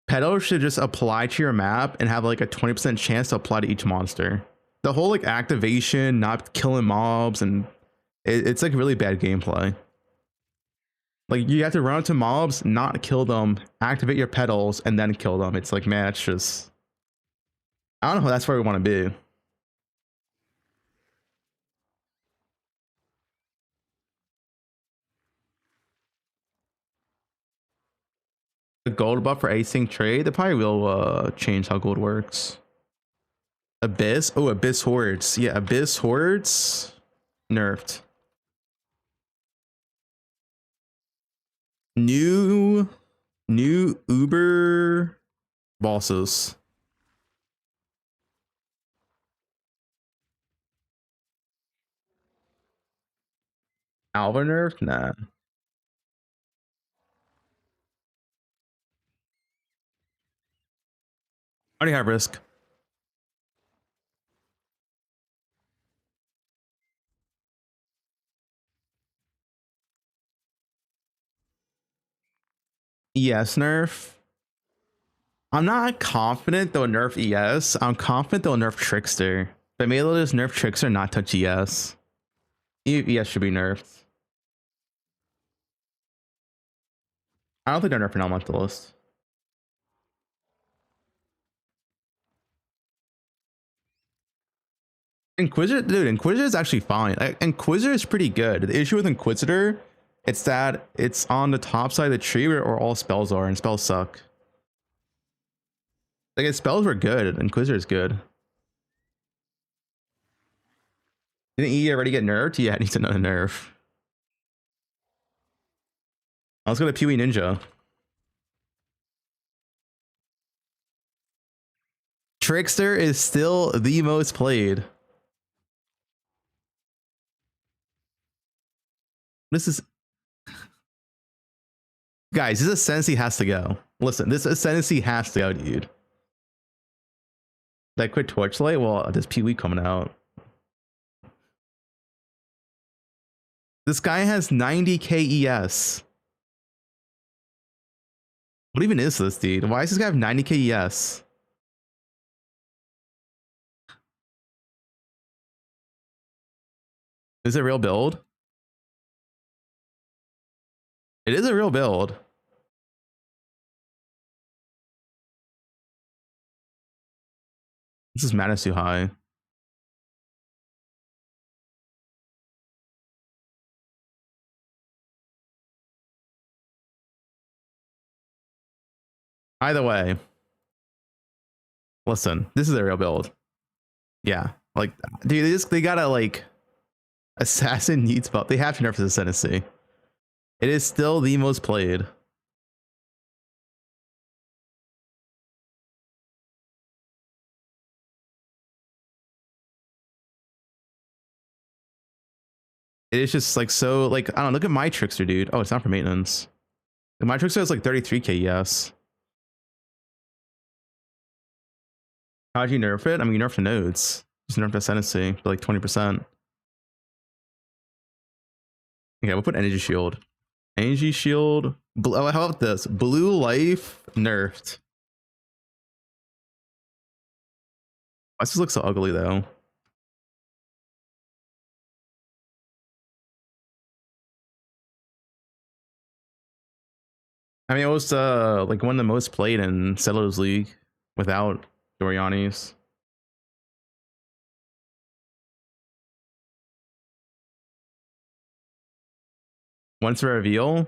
pedals should just apply to your map and have like a 20% chance to apply to each monster. The whole like activation, not killing mobs, and it's like really bad gameplay. Like you have to run into mobs, not kill them, activate your pedals, and then kill them. It's like, man, it's just, I don't know. That's where we want to be. The gold buff for async trade, they probably will change how gold works. Abyss? Oh, Abyss Hordes. Yeah, Abyss Hordes nerfed. New Uber bosses. Alva nerfed? Nah. Already have risk. ES nerf. I'm not confident they'll nerf ES. I'm confident they'll nerf Trickster. But maybe they'll just nerf Trickster, not touch ES. ES should be nerfed. I don't think they're nerfing Elementalist. Inquisitor, dude, Inquisitor is actually fine. Inquisitor is pretty good. The issue with Inquisitor, it's that it's on the top side of the tree where all spells are, and spells suck. Like, its spells were good. Inquisitor is good. Didn't E already get nerfed? Yeah, it needs another nerf. Let's go to Pewee Ninja. Trickster is still the most played. This is, guys, this ascendancy has to go. Listen, this ascendancy has to go, dude. Did I quit Torchlight? Well, there's Pewee coming out. This guy has 90k ES. What even is this, dude? Why does this guy have 90k ES? Is it a real build? It is a real build. This is madness too high. Either way, listen, this is a real build. Yeah, like, dude, they gotta, like, assassin needs buff. They have to nerf this ascendancy. It is still the most played. It's just like so like I don't know, look at my trickster, dude. Oh, it's not for maintenance. My trickster has like 33k, yes. How'd you nerf it? I mean, you nerfed the nodes. Just nerfed ascendancy for like 20%. Okay, we'll put energy shield. Energy shield. Oh, how about this? Blue life nerfed. Why does this look so ugly though? I mean, it was like one of the most played in Settlers League without Doriani's. Once a reveal,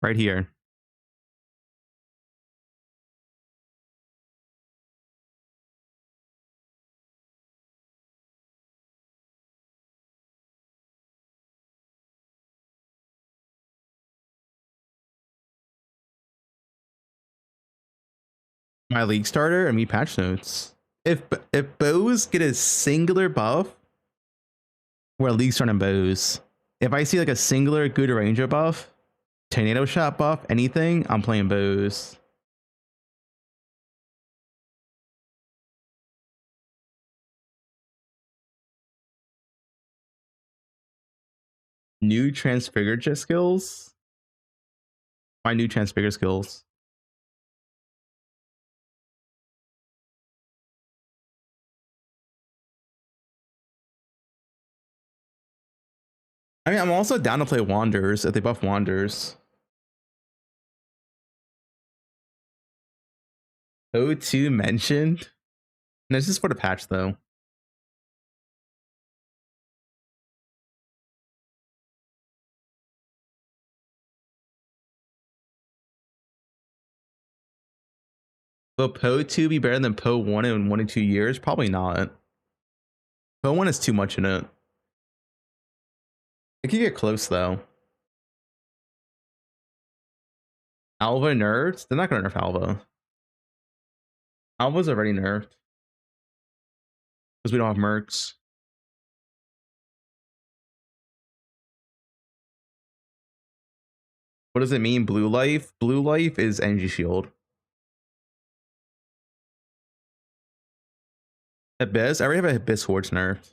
right here. My league starter and me patch notes. If bows get a singular buff, we're league starting bows. If I see like a singular good ranger buff, tornado shot buff, anything, I'm playing bows. New transfigure skills. My new transfigure skills. I mean, I'm also down to play Wanderers if they buff Wanderers. O2 mentioned. No, this is for the patch though. Will Poe2 be better than Poe1 in 1 to 2 years? Probably not. Poe1 is too much in it. It could get close though. Alva nerfed? They're not gonna nerf Alva. Alva's already nerfed. Because we don't have mercs. What does it mean, blue life? Blue life is energy shield. Abyss? I already have a Abyss Hordes nerfed.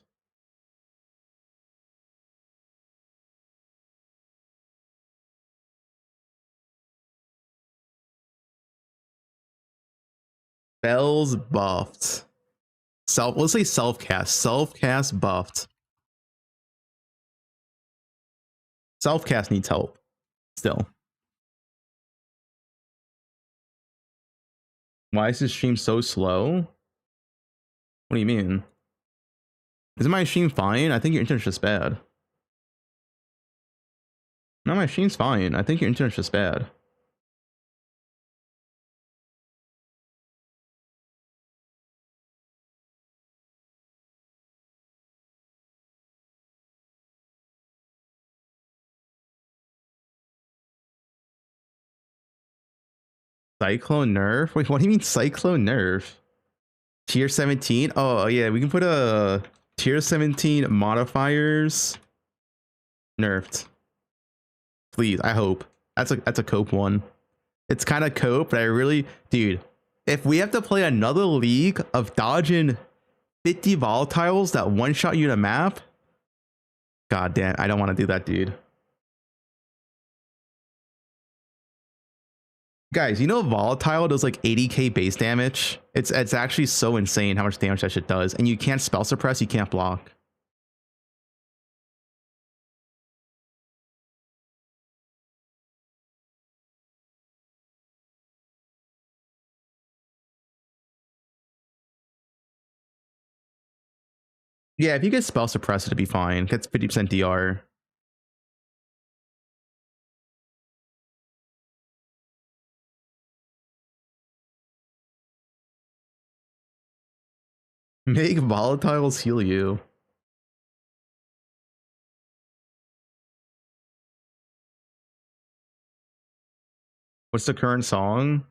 Spells buffed. Let's say self-cast. Self-cast buffed. Self-cast needs help. Still. Why is this stream so slow? What do you mean? Isn't my stream fine? I think your internet's just bad. No, my stream's fine. I think your internet's just bad. Cyclone nerf? Wait, what do you mean cyclone nerf? Tier 17? Oh yeah, we can put a tier 17 modifiers nerfed. Please, I hope. That's a cope one. It's kind of cope, but I really, dude, if we have to play another league of dodging 50 volatiles that one shot you in a map, god damn, I don't want to do that, dude. Guys, you know volatile does like 80k base damage. It's actually so insane how much damage that shit does, and you can't spell suppress, you can't block. Yeah, if you get spell suppress, it'd be fine. Gets 50% DR. Make volatiles heal you. What's the current song?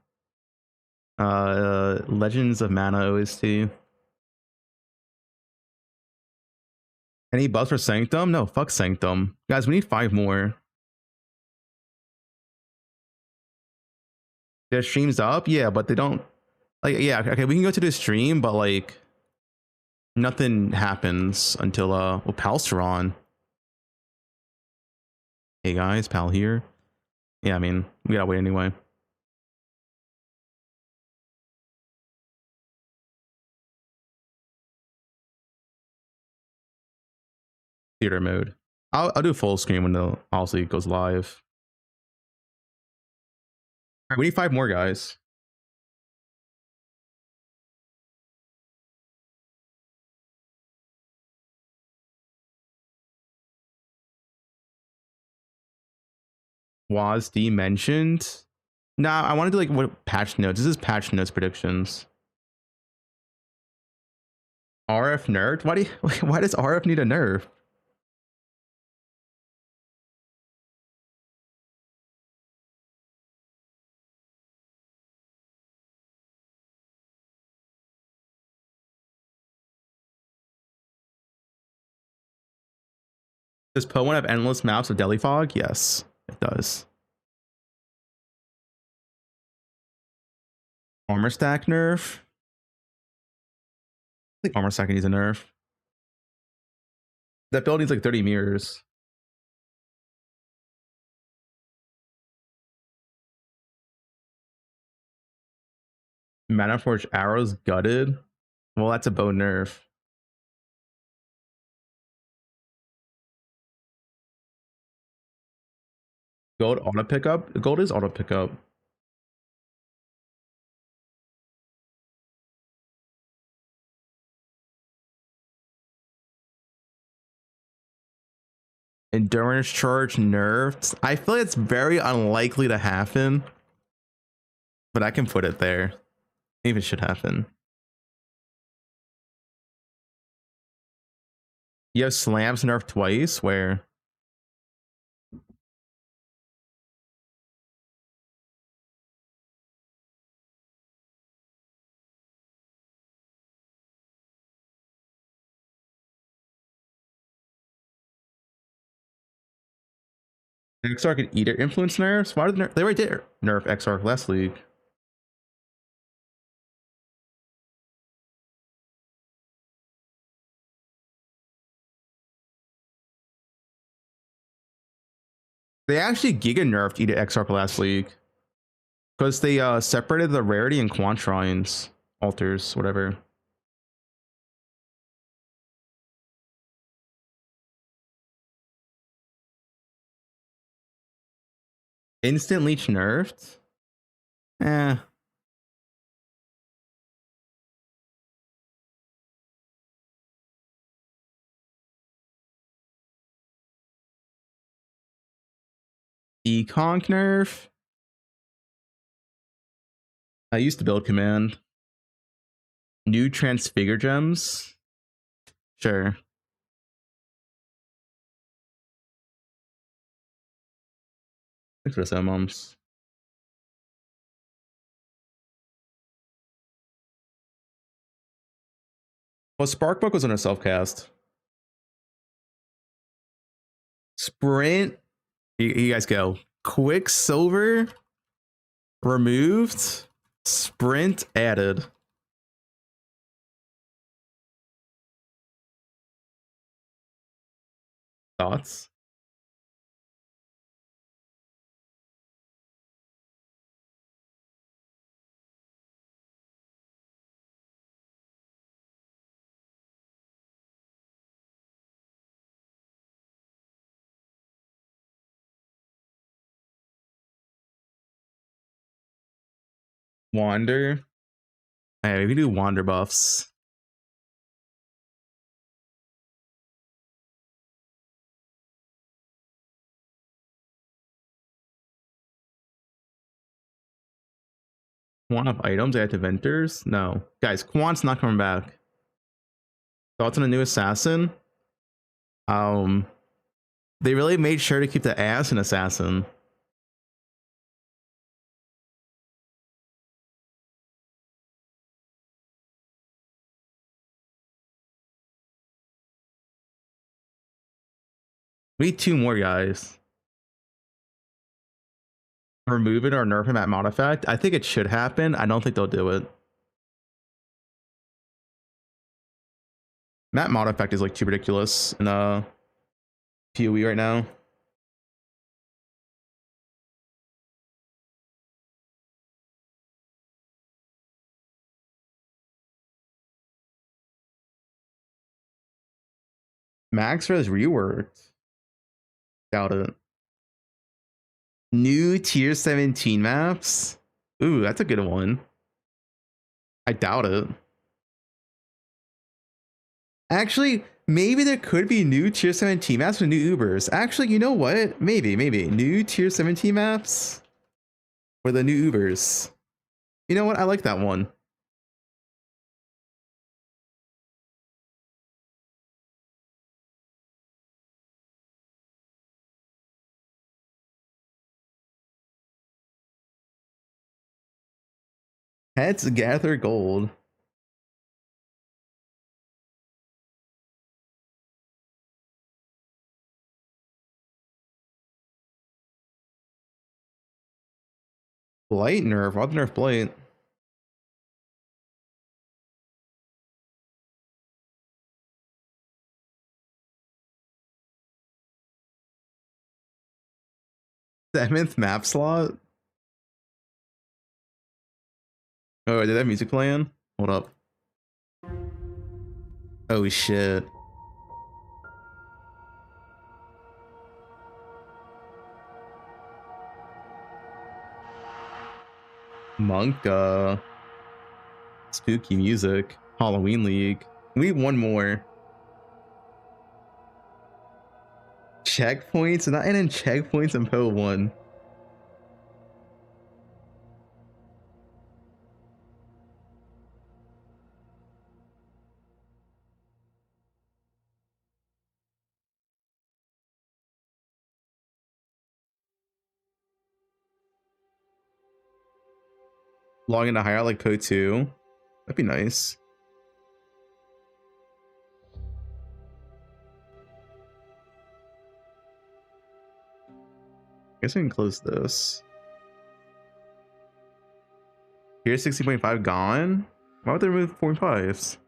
Legends of Mana OST. Any buffs for Sanctum? No, fuck Sanctum. Guys, we need 5 more. Their stream's up? Yeah, but they don't... Like, yeah, okay, we can go to the stream, but, like... Nothing happens until, well, Pal's on. Hey, guys, Pal here. Yeah, I mean, we gotta wait anyway. Theater mode. I'll do full screen when the policy goes live. All right, we need 5 more, guys. WASD mentioned. Nah, I want to do like what patch notes. This is patch notes predictions. RF nerfed? Why does RF need a nerf? Does Poe1 have endless maps of Deli Fog? Yes, it does. Armor stack nerf? I think armor stack needs a nerf. That build needs like 30 mirrors. Mana Forge arrows gutted. Well, that's a bow nerf. Gold auto pickup? Gold is auto pickup. Endurance charge nerfed. I feel like it's very unlikely to happen, but I can put it there. Maybe it should happen. You have slams nerfed twice, where Exarch and Eater influence nerfs. Why did they already did nerf Exarch last league? They actually giga nerfed Eater Exarch last league because they separated the rarity and quantrines, altars, whatever. Instant leech nerfed. Eh. Econk nerf. I used to build command. New transfigure gems. Sure. Thanks for the mums. Well, Sparkbook was on a self-cast. Sprint. You guys go. Quicksilver removed. Sprint added. Thoughts? Wander. Hey, we can do wander buffs. Quant of items add to Venters? No. Guys, Quant's not coming back. Thoughts on a new assassin? They really made sure to keep the ass in assassin. We need 2 more guys. Remove it or nerf him at mod effect. I think it should happen. I don't think they'll do it. Map mod effect is like too ridiculous in PoE right now. Max Res reworked. Doubt it. New tier 17 maps. Ooh, that's a good one. I doubt it. Actually, maybe there could be new tier 17 maps with new Ubers. Actually, you know what? Maybe. New tier 17 maps for the new Ubers. You know what? I like that one. Heads gather gold. Blight nerf. I'll nerf Blight. Seventh map slot. Oh, did that music playing? Hold up. Oh shit. Monk, spooky music. Halloween League. We need one more. Checkpoints? Not in checkpoints in Poe1. Log into higher like Poe2. That'd be nice. I guess we can close this. Here's 60.5 gone. Why would they remove 0.5s?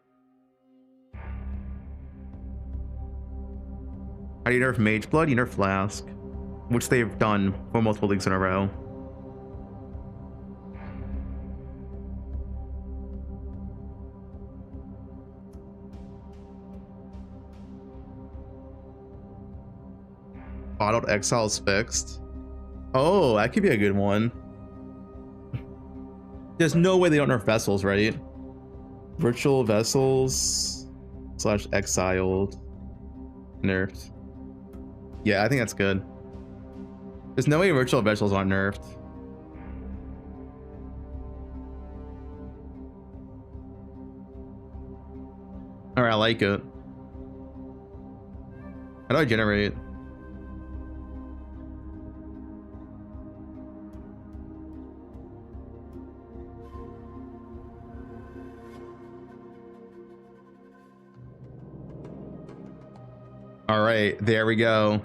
How do you nerf Mage Blood? You nerf Flask, which they've done for multiple leagues in a row. Bottled Exile is fixed. Oh, that could be a good one. There's no way they don't nerf Vessels, right? Virtual Vessels / Exiled nerfed. Yeah, I think that's good. There's no way Virtual Vessels aren't nerfed. Alright, I like it. How do I generate? All right, there we go.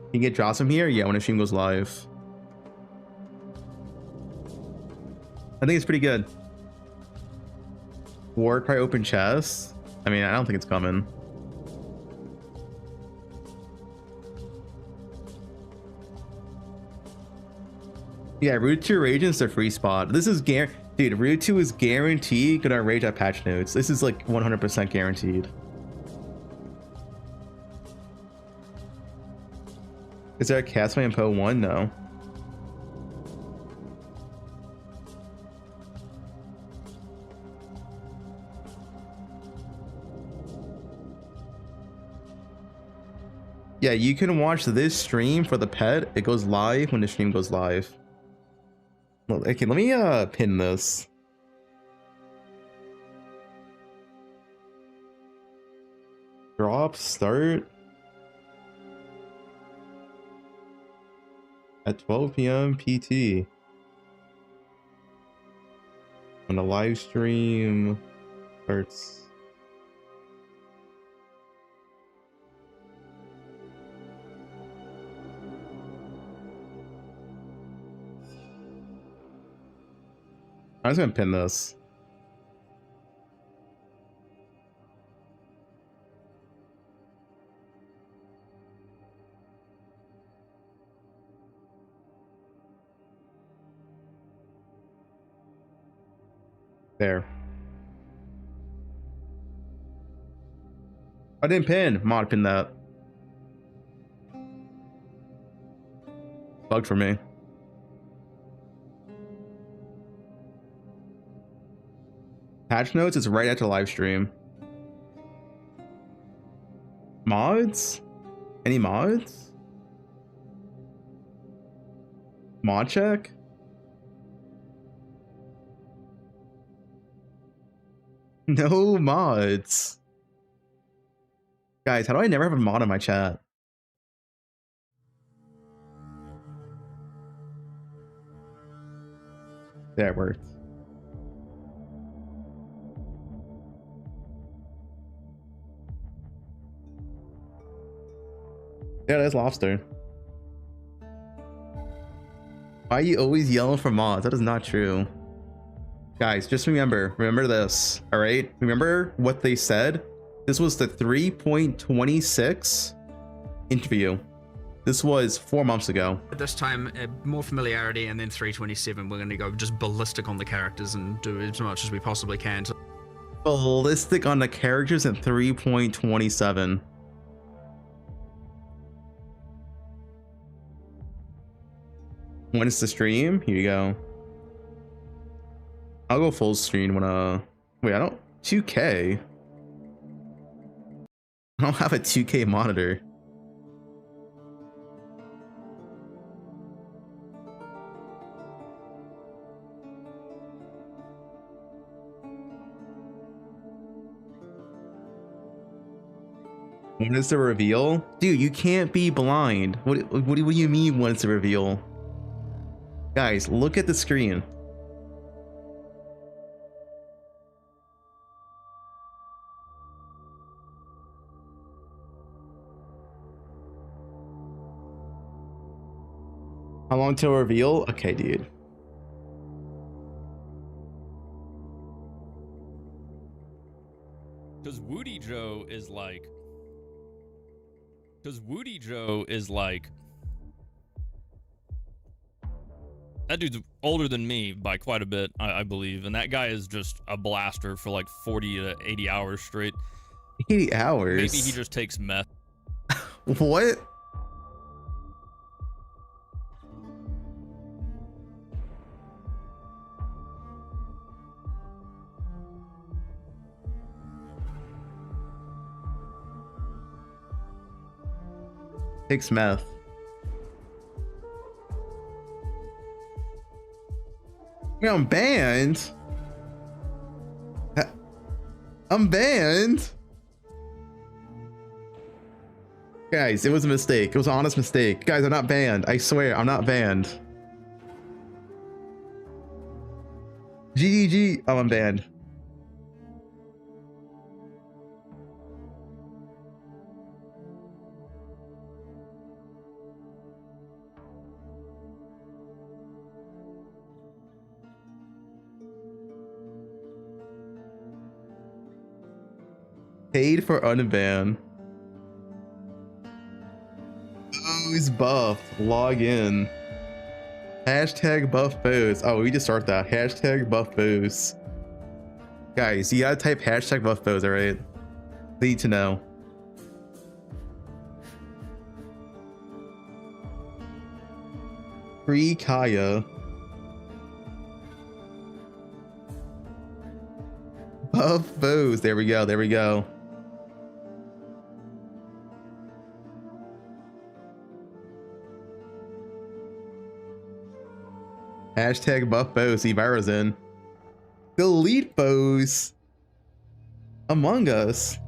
You can get drops from here? Yeah, when a stream goes live. I think it's pretty good. Ward probably open chest. I mean, I don't think it's coming. Yeah, Route 2 Radiant's a free spot. This is dude, Route 2 is guaranteed gonna rage at patch notes. This is like 100% guaranteed. Is there a castaway in Poe1? No. Yeah, you can watch this stream for the pet. It goes live when the stream goes live. Well, okay, let me pin this. Drop start at 12 p.m. PT on the live stream Hurts. I'm just gonna pin this. There. I didn't pin. Mod pin that. Bug for me. Patch notes is right after live stream. Mods? Any mods? Mod check? No mods. Guys, how do I never have a mod in my chat? Yeah, it worked. Yeah, that's lobster. Why are you always yelling for mods? That is not true. Guys, just remember this, all right? Remember what they said? This was the 3.26 interview. This was 4 months ago. At this time, more familiarity, and then 327, we're going to go just ballistic on the characters and do as much as we possibly can. Ballistic on the characters at 3.27. When it's the stream, here you go. I'll go full screen when wait, I don't 2K. I don't have a 2K monitor. When is the reveal? Dude, you can't be blind. What do you mean when it's a reveal? Guys, look at the screen. How long till reveal? Okay, dude. Because Woody Joe is like... Because Woody Joe is like... That dude's older than me by quite a bit, I believe. And that guy is just a blaster for like 40 to 80 hours straight. 80 hours? Maybe he just takes meth. What? Takes meth. I'm banned. I'm banned. Guys, it was a mistake. It was an honest mistake. Guys, I'm not banned. I swear, I'm not banned. GGG. Oh, I'm banned. Paid for unban. Who's buffed? Log in. Hashtag buff boost. Oh, we just start that. Hashtag buff boost. Guys, you gotta type hashtag buff boost, alright? Need to know. Free Kaya. Buff boost. There we go. There we go. Hashtag buff bows, Ibarra's in. Delete bows. Among Us.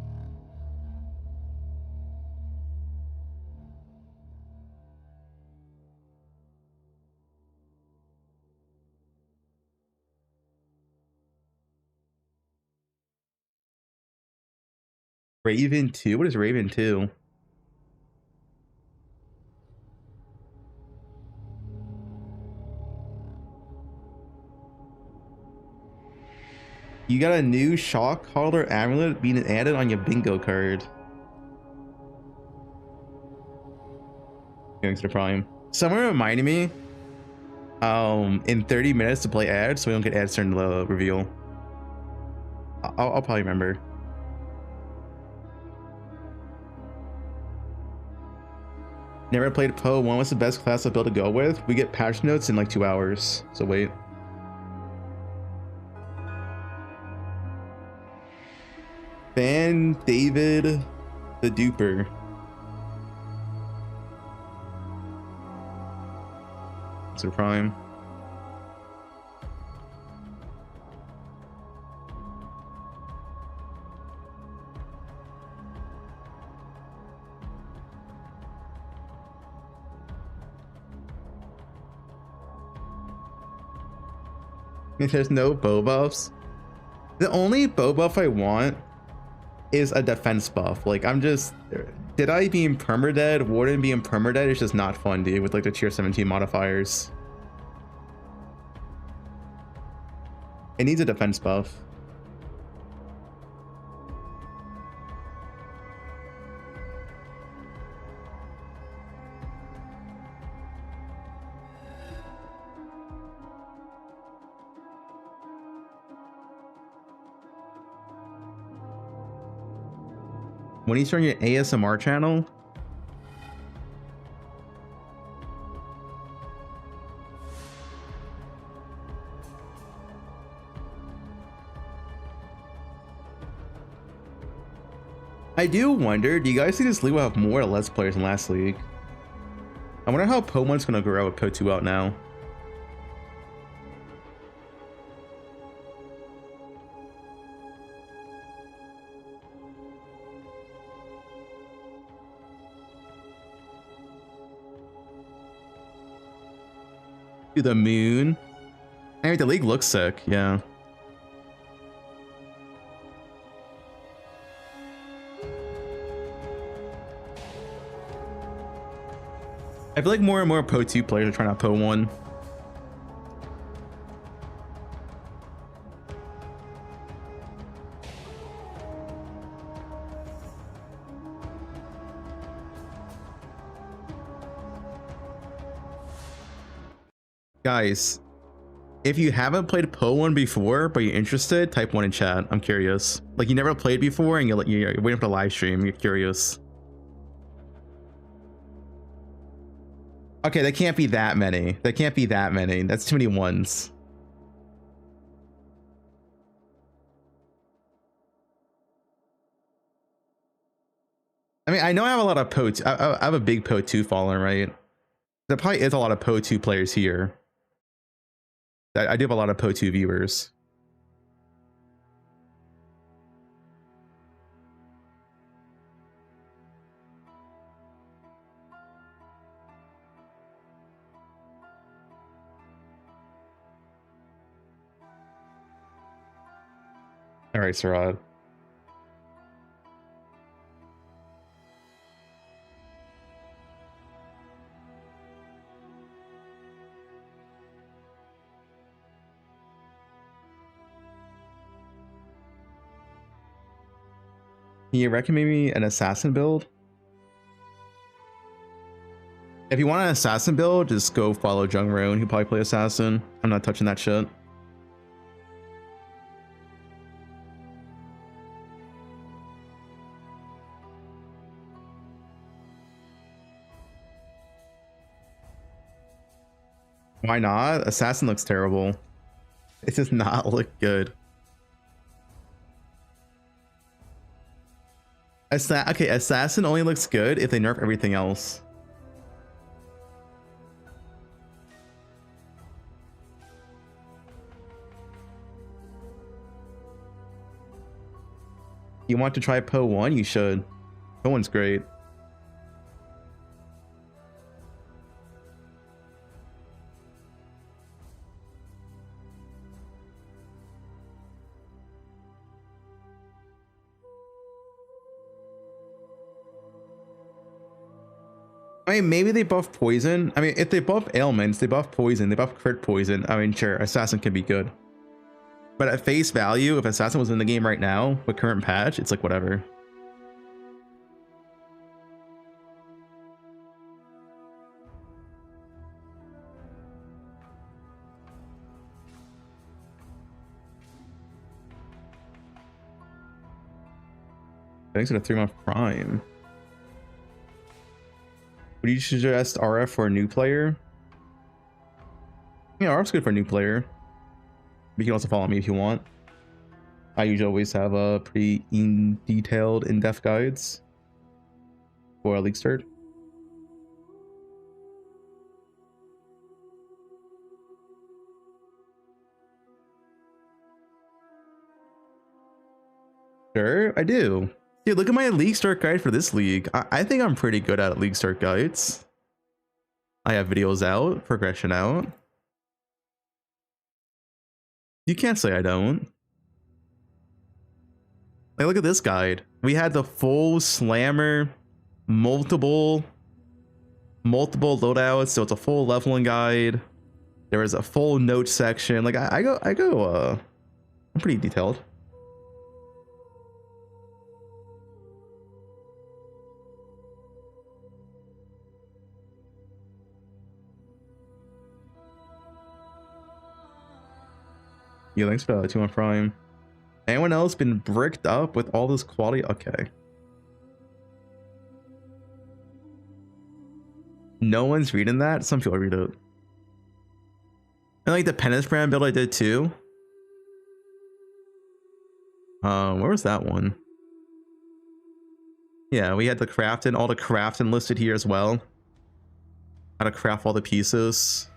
Raven 2? What is Raven 2? You got a new shock collar amulet being added on your bingo card. Going to the prime. Someone reminded me in 30 minutes to play ads so we don't get ads during the reveal. I'll probably remember. Never played Poe1. What's the best class to build to go with? We get patch notes in like 2 hours, so wait. Ban David the Duper. So prime. If there's no bow buffs, the only bow buff I want is a defense buff. Like, I'm just, did I being permadead, Warden being permadead is just not fun, dude, with like the tier 17 modifiers. It needs a defense buff. When you start your ASMR channel? I do wonder, do you guys think this league will have more or less players than last league? I wonder how Poe1's gonna grow with Poe2 out now. To the moon. I mean, the league looks sick, yeah. I feel like more and more Poe2 players are trying out Poe1. Guys, if you haven't played Poe1 before, but you're interested, type 1 in chat. I'm curious. Like, you never played before and you're waiting for the live stream. You're curious. Okay, there can't be that many. There can't be that many. That's too many ones. I mean, I know I have a lot of Poe2. I have a big Poe2 following, right? There probably is a lot of Poe2 players here. I do have a lot of Poe2 viewers. All right, Sarad. Can you recommend me an assassin build? If you want an assassin build, just go follow Jung Roan. He'll probably play assassin. I'm not touching that shit. Why not? Assassin looks terrible. It does not look good. Okay, assassin only looks good if they nerf everything else. You want to try Poe1? You should. Poe1's great. I mean, maybe they buff poison. I mean, if they buff ailments, they buff poison, they buff crit poison. I mean, sure, assassin can be good. But at face value, if assassin was in the game right now with current patch, it's like whatever. Thanks for the 3-month prime. Would you suggest RF for a new player? Yeah, RF's good for a new player. You can also follow me if you want. I usually always have a pretty detailed, in-depth guides for a league start. Sure, I do. Dude, look at my league start guide for this league. I think I'm pretty good at league start guides. I have videos out, progression out. You can't say I don't. Like, look at this guide. We had the full slammer, multiple loadouts, so it's a full leveling guide. There was a full note section. Like I'm pretty detailed. Yeah, thanks for 2 on Prime. Anyone else been bricked up with all this quality? Okay. No one's reading that? Some people read it. And like the penance brand build I did too. Where was that one? Yeah, we had the crafting, all the crafting listed here as well. How to craft all the pieces.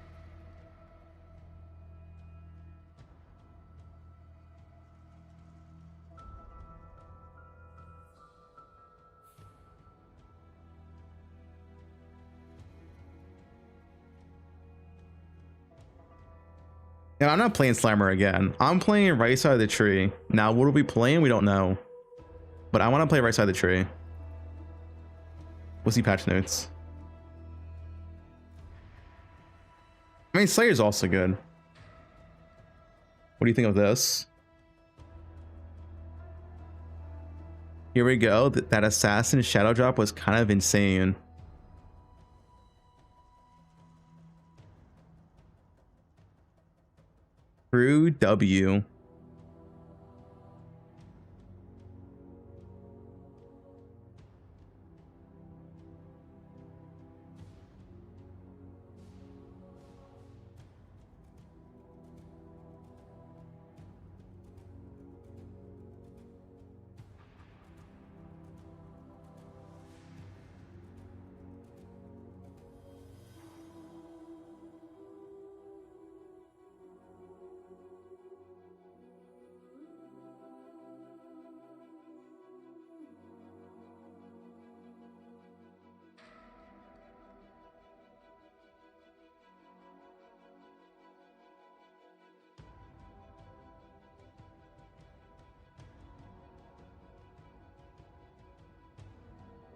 And I'm not playing Slammer again. I'm playing Right Side of the Tree. Now, what are we playing? We don't know. But I want to play Right Side of the Tree. We'll see patch notes. I mean, Slayer's also good. What do you think of this? Here we go. That Assassin Shadow Drop was kind of insane. True W.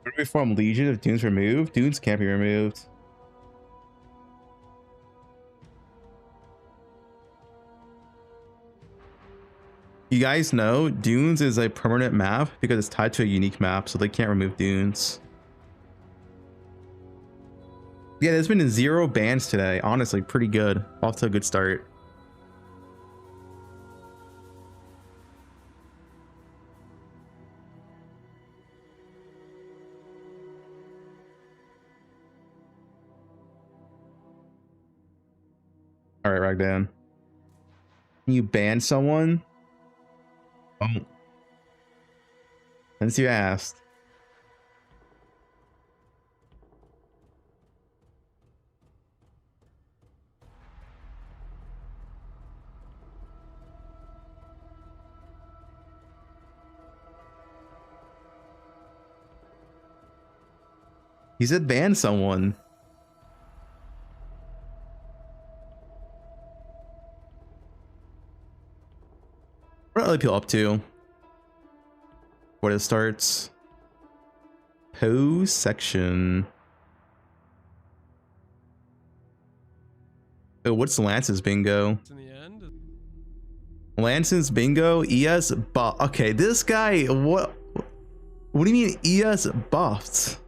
Where do we form Legion if Dune's removed? Dunes can't be removed. You guys know Dunes is a permanent map because it's tied to a unique map, so they can't remove Dunes. Yeah, there's been 0 bans today. Honestly, pretty good. Off to a good start. All right, Ragdan. Can you ban someone? Oh. Since you asked. He said ban someone. What are other people up to? What it starts? Poe section. Oh, what's Lance's bingo? In the end, Lance's bingo, ES buff. Okay, this guy, what do you mean ES buffed?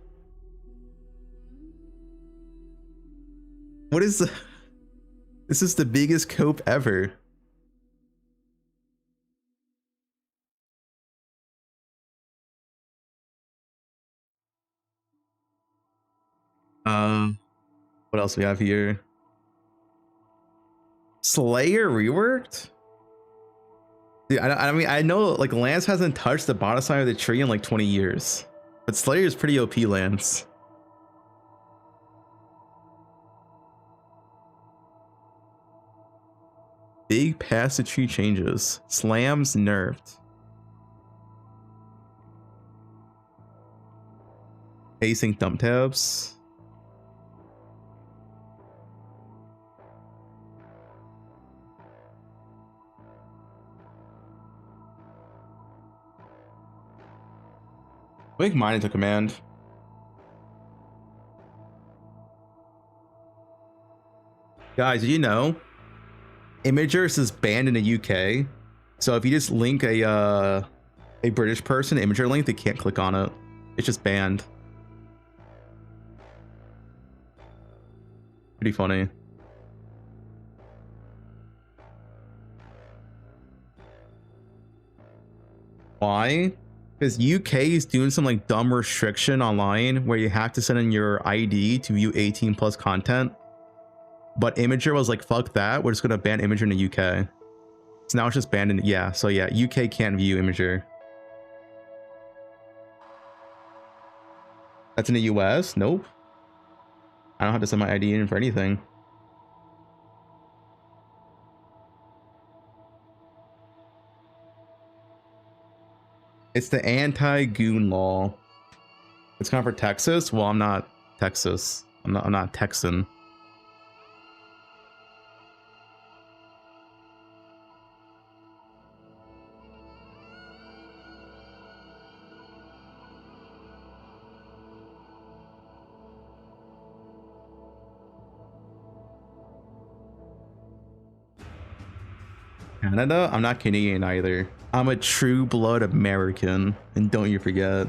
What is the, this is the biggest cope ever. What else we have here? Slayer reworked? Dude, I mean, I know like Lance hasn't touched the bottom side of the tree in like 20 years, but Slayer is pretty OP, Lance. Big past the tree changes. Slams nerfed. Async thumb tabs. Make mine into command. Guys, did you know Imagers is banned in the UK? So if you just link a British person Imager link, they can't click on it. It's just banned. Pretty funny. Why? Because UK is doing some like dumb restriction online where you have to send in your ID to view 18+ content. But Imager was like, fuck that, we're just gonna ban Imager in the UK. So now it's just banned in, yeah, so yeah, UK can't view Imager. That's in the US? Nope. I don't have to send my ID in for anything. It's the anti-goon law. It's kind of for Texas. Well, I'm not Texas. I'm not Texan. Canada? I'm not Canadian either. I'm a true blood American, and don't you forget.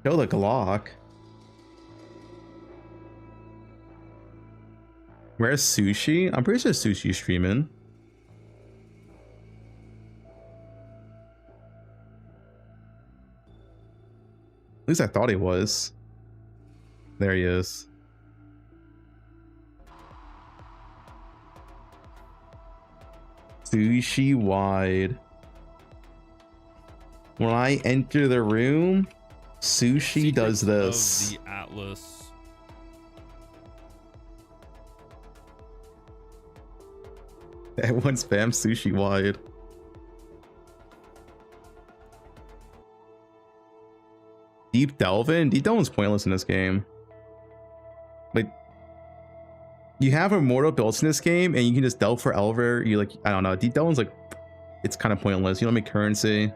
Kill the Glock. Where's Sushi? I'm pretty sure Sushi's streaming. At least I thought he was. There he is. Sushi wide. When I enter the room, Sushi does this. Of the Atlas. Everyone spam Sushi wide. Deep Delvin? Deep Delvin's pointless in this game. Like, you have immortal builds in this game and you can just delve for Elver. You like, I don't know. Deep Delvin's like, it's kind of pointless. You don't make currency.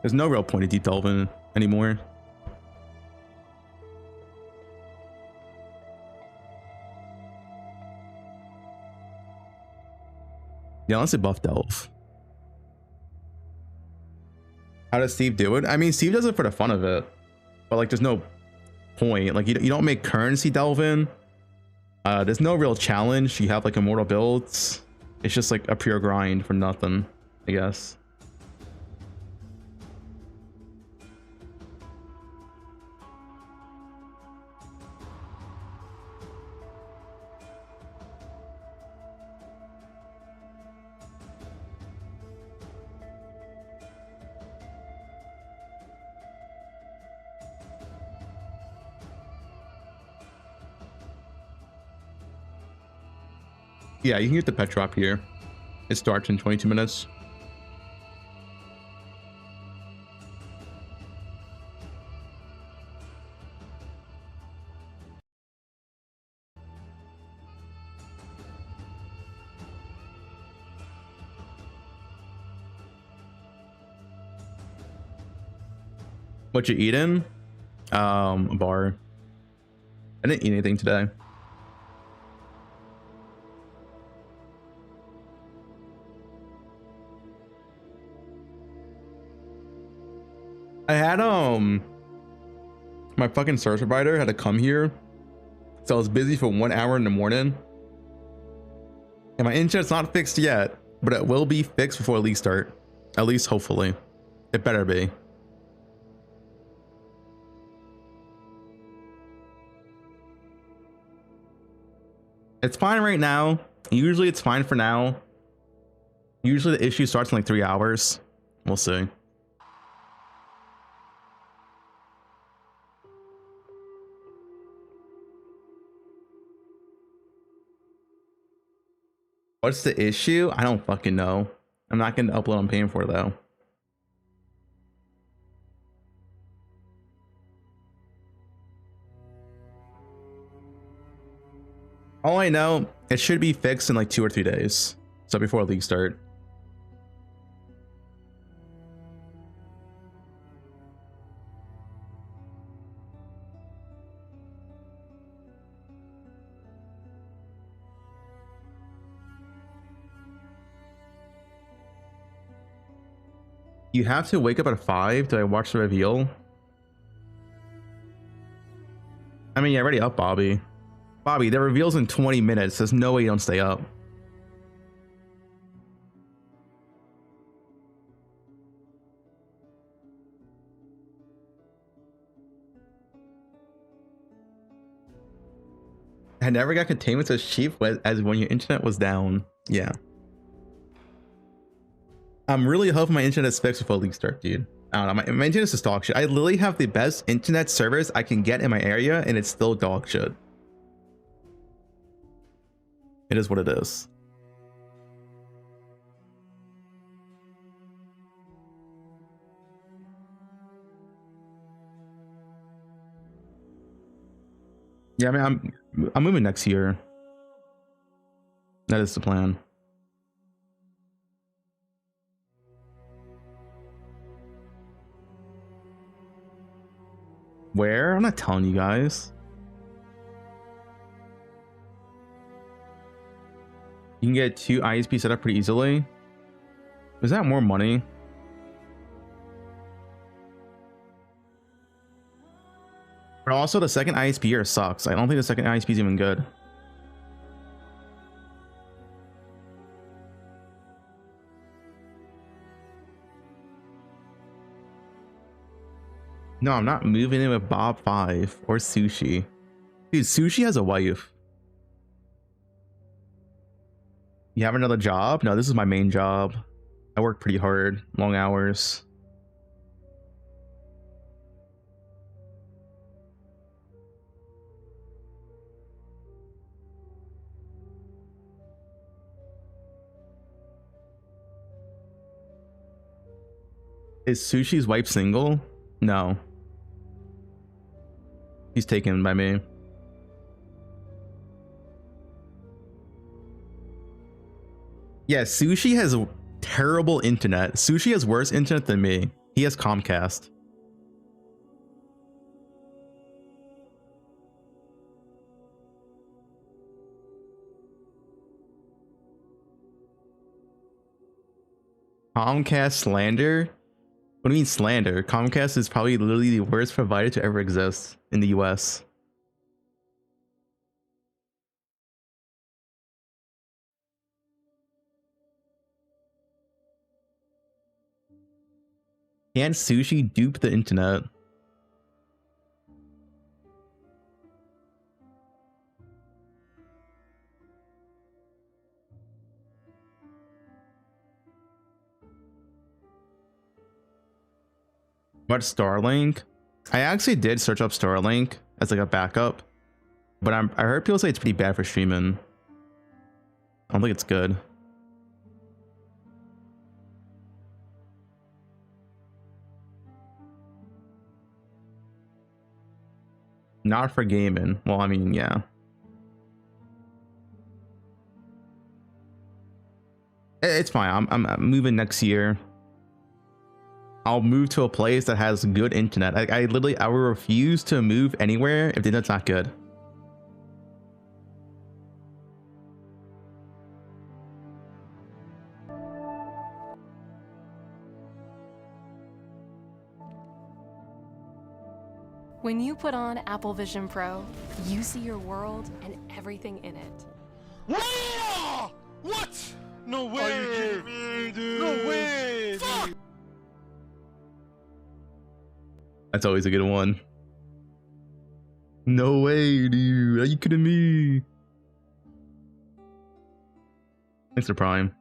There's no real point of Deep Delvin anymore. Yeah, let's say buff Delve. How does Steve do it? I mean, Steve does it for the fun of it, but like, there's no point. Like, you don't make currency Delvin. There's no real challenge. You have like immortal builds. It's just like a pure grind for nothing, I guess. Yeah, you can get the pet drop here. It starts in 22 minutes. What you eating? A bar. I didn't eat anything today. I had my fucking service provider had to come here, so I was busy for 1 hour in the morning, and my internet's not fixed yet, but it will be fixed before league start. At least hopefully. It better be. It's fine right now. Usually it's fine for now. Usually the issue starts in like 3 hours. We'll see. What's the issue? I don't fucking know. I'm not going to upload. I'm paying for it though. All I know, it should be fixed in like 2 or 3 days. So before league start. You have to wake up at 5 to watch the reveal. I mean, yeah, already up, Bobby. Bobby, the reveal's in 20 minutes. There's no way you don't stay up. I never got containment as cheap as when your internet was down. Yeah. I'm really hoping my internet is fixed before league start, dude. I don't know. My internet is dog shit. I literally have the best internet service I can get in my area, and it's still dog shit. It is what it is. Yeah, I mean, I'm moving next year. That is the plan. Where? I'm not telling you guys. You can get 2 ISP set up pretty easily. Is that more money? But also the second ISP here sucks. I don't think the second ISP is even good. No, I'm not moving in with Bob 5 or Sushi. Dude, Sushi has a wife. You have another job? No, this is my main job. I work pretty hard, long hours. Is Sushi's wife single? No. He's taken by me. Yeah, Sushi has terrible internet. Sushi has worse internet than me. He has Comcast. Comcast slander? What do you mean slander? Comcast is probably literally the worst provider to ever exist in the US. Can't Sushi dupe the internet? What, Starlink? I actually did search up Starlink as like a backup, but I heard people say it's pretty bad for streaming. I don't think it's good. Not for gaming. Well, I mean, yeah. It's fine. I'm moving next year. I'll move to a place that has good internet. I literally, I will refuse to move anywhere if the internet's not good. When you put on Apple Vision Pro, you see your world and everything in it. Whoa! What? No way! Are you kidding me, dude? No way! Fuck! That's always a good one. No way, dude. Are you kidding me? Thanks for Prime.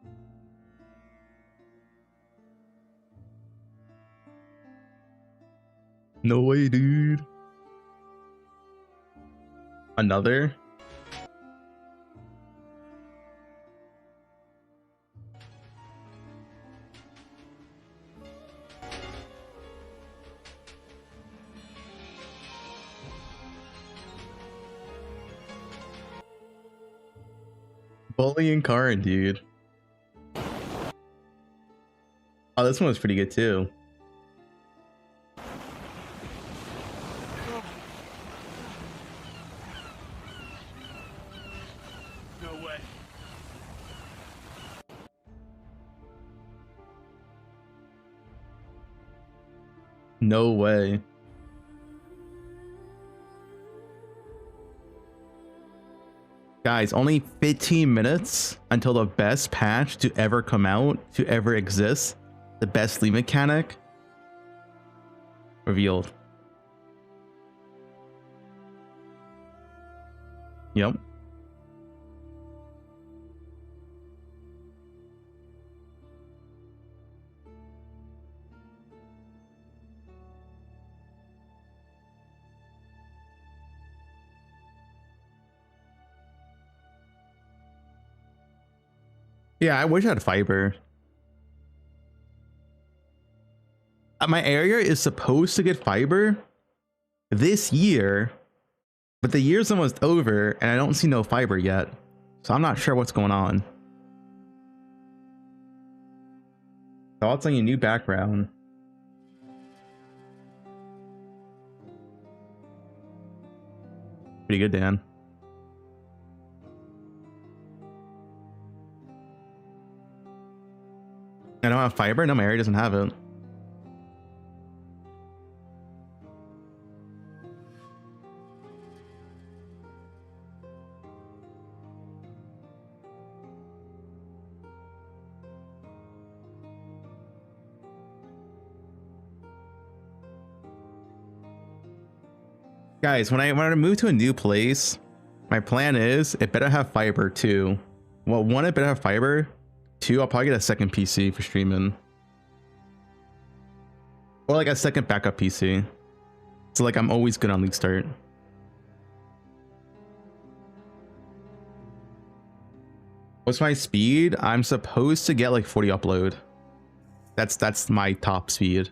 No way, dude. Another? Bullying card, dude. Oh, this one was pretty good too. No way. No way. Guys, only 15 minutes until the best patch to ever come out, to ever exist. The best lead mechanic revealed. Yep. Yeah, I wish I had fiber. My area is supposed to get fiber this year, but the year's almost over and I don't see no fiber yet. So I'm not sure what's going on. Thoughts on your new background? Pretty good, Dan. I don't have fiber. No, my area doesn't have it. Guys, when I move to a new place, my plan is it better have fiber too. Well, one, it better have fiber. Two, I'll probably get a second PC for streaming. Or like a second backup PC. So like I'm always good on League Start. What's my speed? I'm supposed to get like 40 upload. That's my top speed.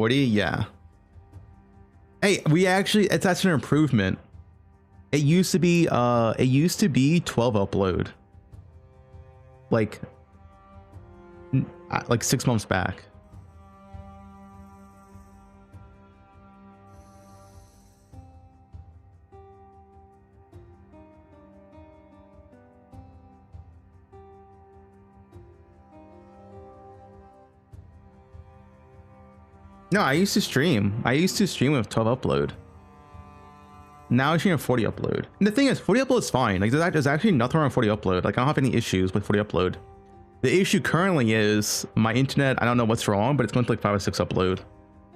Yeah. Hey, we actually, it's actually an improvement. It used to be 12 upload. Like 6 months back. No, I used to stream. I used to stream with 12 upload. Now I stream with 40 upload. And the thing is, 40 upload is fine. Like there's actually nothing wrong with 40 upload. Like I don't have any issues with 40 upload. The issue currently is my internet. I don't know what's wrong, but it's going to like 5 or 6 upload,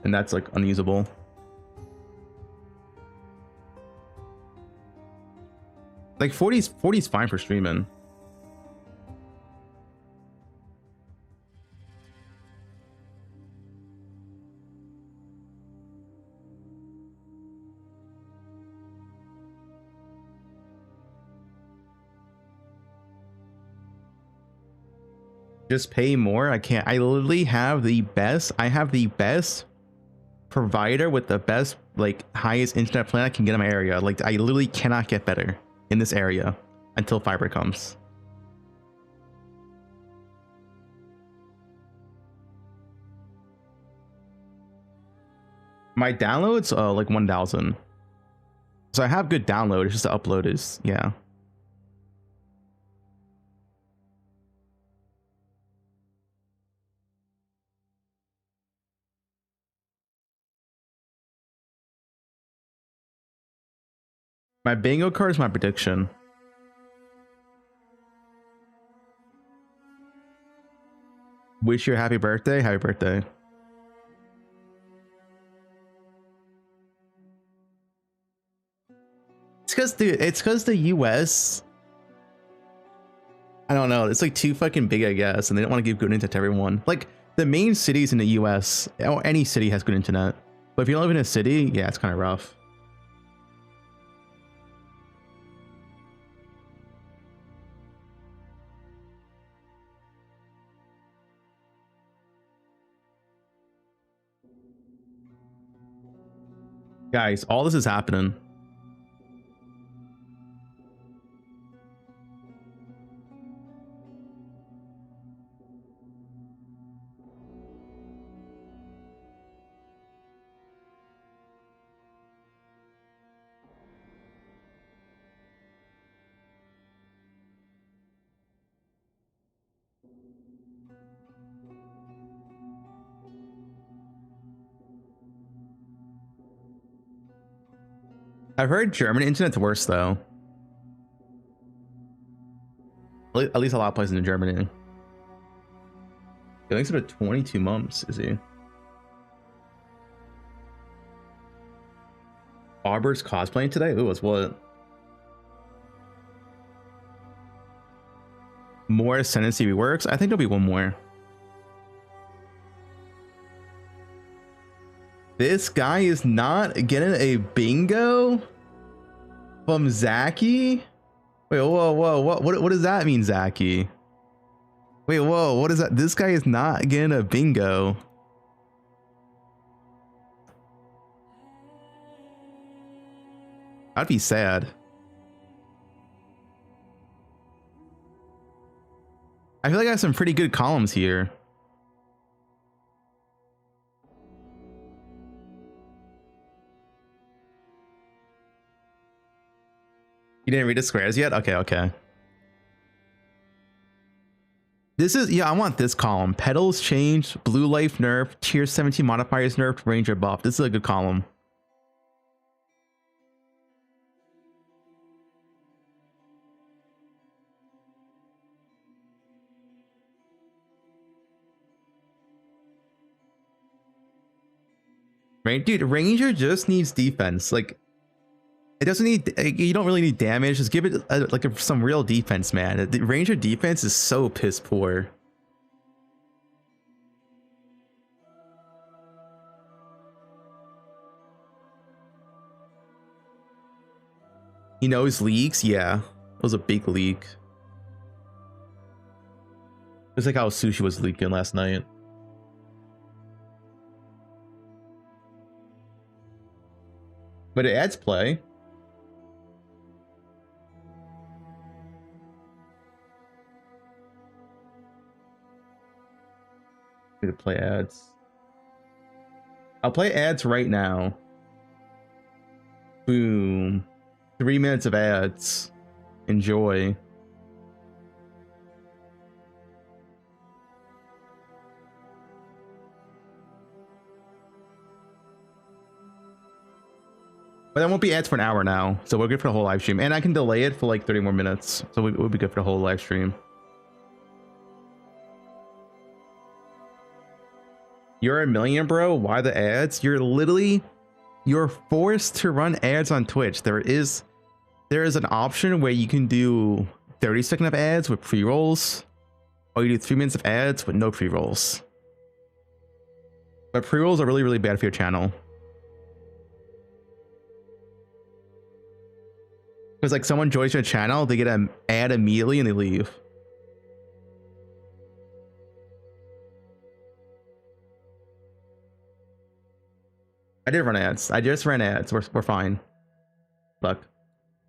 and that's like unusable. Like 40 is fine for streaming. Just pay more? I can't. I literally have the best. I have the best provider with the best, like, highest internet plan I can get in my area. Like, I literally cannot get better in this area until fiber comes. My downloads, like 1,000. So I have good download. It's just the upload is, yeah. My bingo card is my prediction. Wish you a happy birthday. Happy birthday. It's because the US, I don't know, it's like too fucking big, I guess, and they don't want to give good internet to everyone. Like, the main cities in the US, or any city has good internet, but if you don't live in a city, yeah, it's kind of rough. Guys, all this is happening. I've heard German internet's worse though. At least a lot of places in Germany. I think it's about 22 months, is he? Auber's cosplaying today? Ooh, what's what? More Ascendancy reworks? I think there'll be one more. This guy is not getting a bingo from Zaki? Wait, whoa, what does that mean, Zaki? Wait, whoa, what is that? This guy is not getting a bingo. I'd be sad. I feel like I have some pretty good columns here. You didn't read the squares yet? Okay, okay. This is, yeah, I want this column. Petals changed, blue life nerfed, tier 17 modifiers nerfed, ranger buff. This is a good column. Right, dude, ranger just needs defense. Like, it doesn't need, you don't really need damage. Just give it some real defense, man. The ranger defense is so piss poor. He knows leaks? Yeah, it was a big leak. It's like how Sushi was leaking last night. But it adds play. To play ads. I'll play ads right now. Boom. 3 minutes of ads. Enjoy. But that won't be ads for an hour now, so we're good for the whole live stream. And I can delay it for like 30 more minutes, so we'll be good for the whole live stream. You're a million, bro. Why the ads? You're forced to run ads on Twitch. There is an option where you can do 30-second of ads with pre-rolls, or you do 3 minutes of ads with no pre-rolls. But pre-rolls are really, really bad for your channel. Because like someone joins your channel, they get an ad immediately and they leave. I did run ads. I just ran ads. We're fine. Look,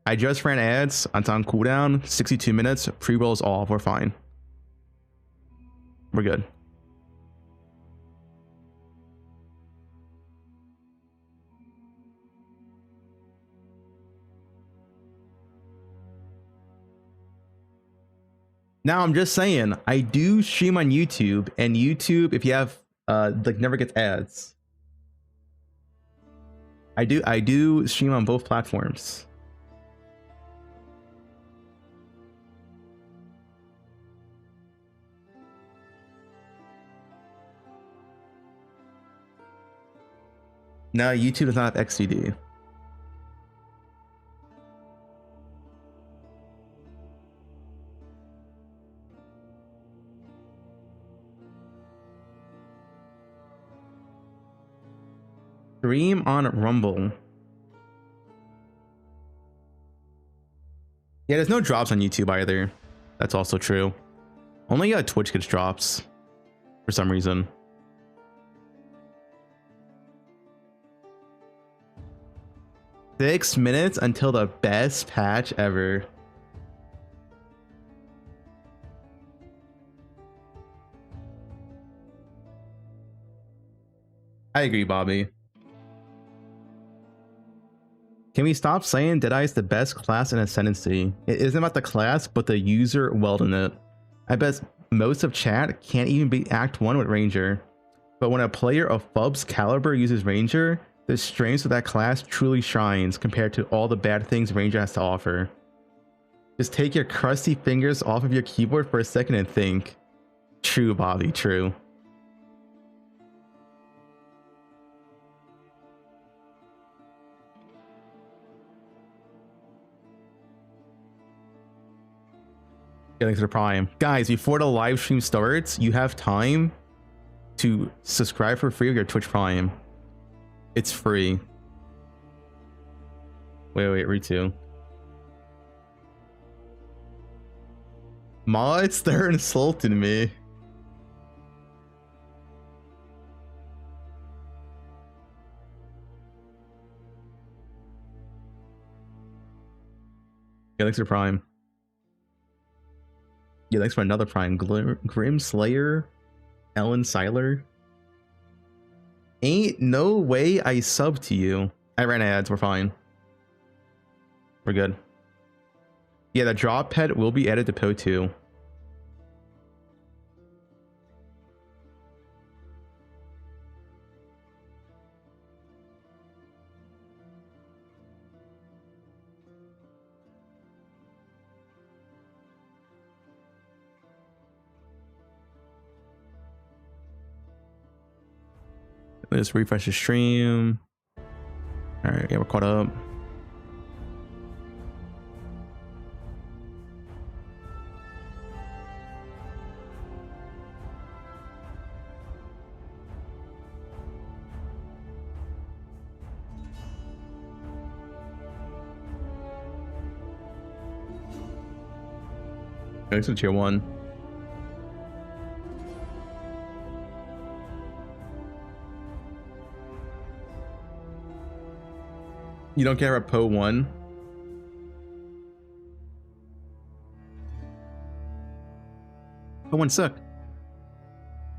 I just ran ads. It's on cooldown. 62 minutes. Pre-rolls off. We're fine. We're good. Now I'm just saying, I do stream on YouTube, and YouTube, if you have like, never gets ads. I do stream on both platforms. No, YouTube does not have XCD. Stream on Rumble. Yeah, there's no drops on YouTube either. That's also true. Only Twitch gets drops for some reason. Six minutes until the best patch ever. I agree, Bobby. Can we stop saying Deadeye is the best class in Ascendancy? It isn't about the class, but the user wielding it. I bet most of chat can't even beat Act 1 with Ranger. But when a player of Fub's caliber uses Ranger, the strength of that class truly shines compared to all the bad things Ranger has to offer. Just take your crusty fingers off of your keyboard for a second and think. True, Bobby, true. Getting to the Prime. Guys, before the live stream starts, you have time to subscribe for free with your Twitch Prime. It's free. Wait, read two. Mods, they're insulting me. Getting to the Prime. Yeah, thanks for another Prime. Grim Slayer, Ellen Seiler. Ain't no way I sub to you. I ran ads, we're fine. We're good. Yeah, the drop pet will be added to Poe1. Let's refresh the stream. All right, yeah, we're caught up. Thanks to tier 1. You don't care about Poe1? Poe1 suck.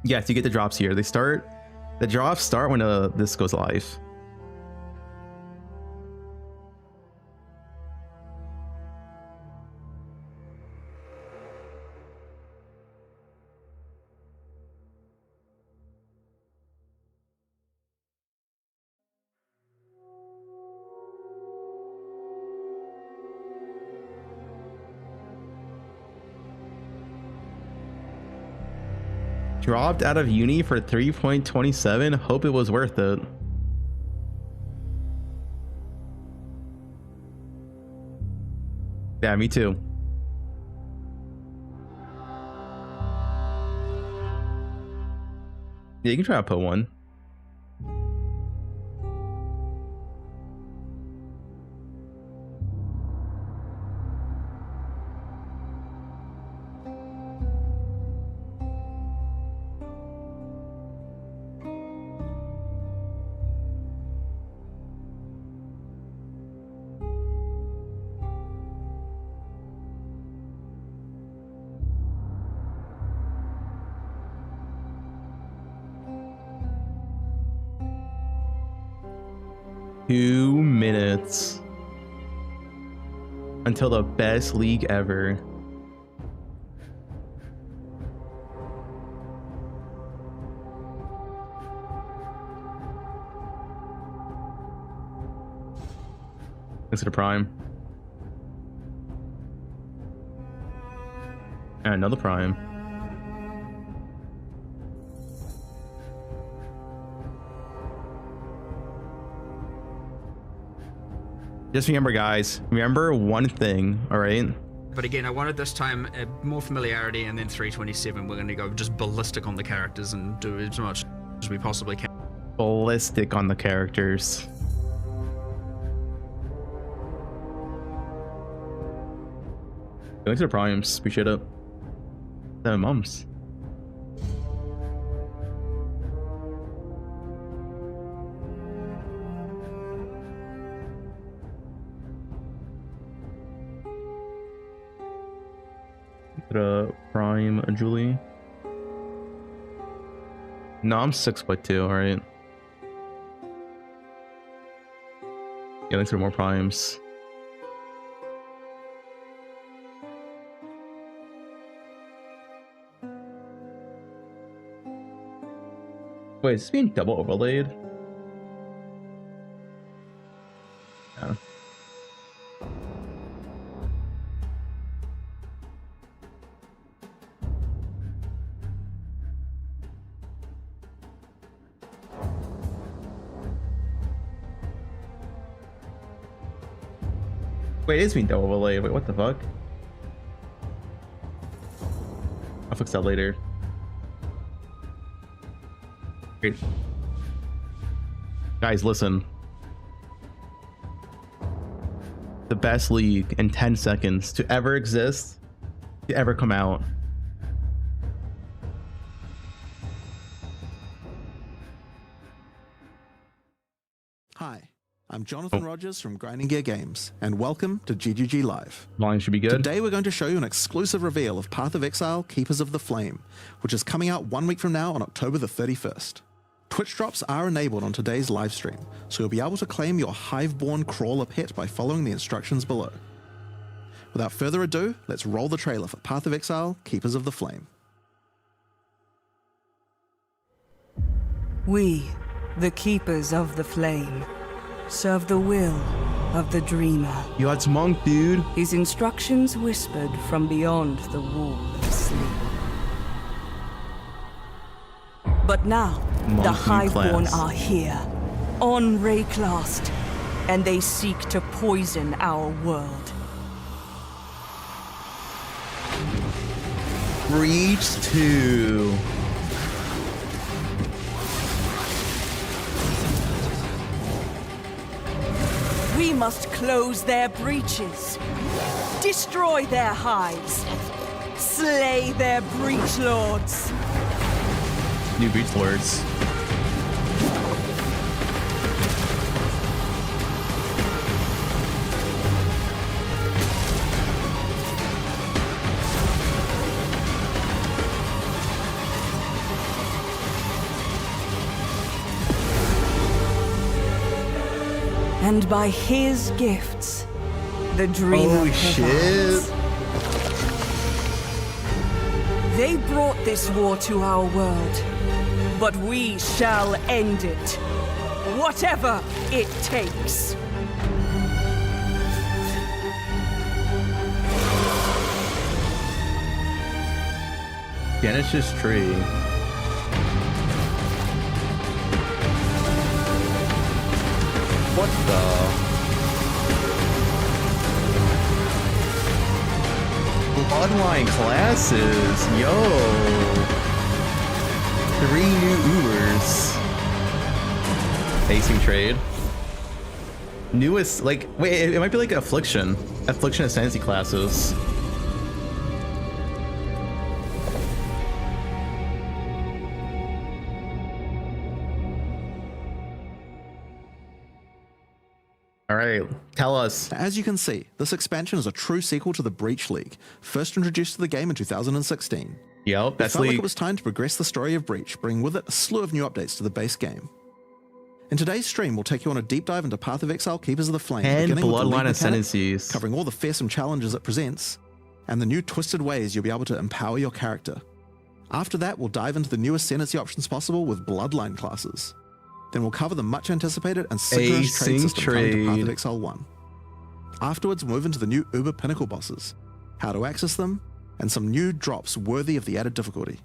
Yes, you get the drops here. The drops start when this goes live. Dropped out of uni for 3.27. Hope it was worth it. Yeah, me too. Yeah, you can try out Poe1. 2 minutes until the best league ever. Thanks to the Prime. And another Prime. Just remember, guys, remember one thing, all right? But again, I wanted this time more familiarity, and then 327, we're going to go just ballistic on the characters and do as much as we possibly can. Ballistic on the characters. Thanks to the Primes. Appreciate it. 7 months. The Prime Julie. No, I'm 6'2", alright. Yeah, thanks for more Primes. Wait, is this being double overlaid? Yeah. Wait, it is being double overlaid. Wait, what the fuck? I'll fix that later. Great. Guys, listen. The best league in 10 seconds to ever exist, to ever come out. Hi, I'm Jonathan Rogers from Grinding Gear Games, and welcome to GGG Live. Volume should be good. Today we're going to show you an exclusive reveal of Path of Exile: Keepers of the Flame, which is coming out 1 week from now on October the 31st. Twitch drops are enabled on today's live stream, so you'll be able to claim your Hiveborn Crawler pet by following the instructions below. Without further ado, let's roll the trailer for Path of Exile: Keepers of the Flame. We, the Keepers of the Flame, serve the will of the Dreamer. Yo, that's Monk, dude. His instructions whispered from beyond the wall of sleep. But now, the Hiveborn are here, on Rayclast, and they seek to poison our world. Breach 2. We must close their breaches, destroy their hives, slay their breach lords. New Breach Lords. And by his gifts, the Dreamer provides. They brought this war to our world, but we shall end it, whatever it takes. Ganish's tree. What the? Bloodline classes, yo. 3 new Ubers. Facing trade. Newest, like, wait, it might be like Affliction. Affliction Ascendancy classes. All right, tell us. As you can see, this expansion is a true sequel to the Breach League, first introduced to the game in 2016. Yep, that's it felt like League. it was time to progress the story of Breach, bringing with it a slew of new updates to the base game. In today's stream, we'll take you on a deep dive into Path of Exile, Keepers of the Flame, And beginning with the Bloodline league mechanic, Ascendancies. covering all the fearsome challenges it presents, and the new twisted ways you'll be able to empower your character. After that, we'll dive into the new Ascendancy options possible with Bloodline classes. Then we'll cover the much anticipated and synchronous trade system coming to Path of Exile 1. Afterwards, we'll move into the new Uber Pinnacle bosses, how to access them, and some new drops worthy of the added difficulty.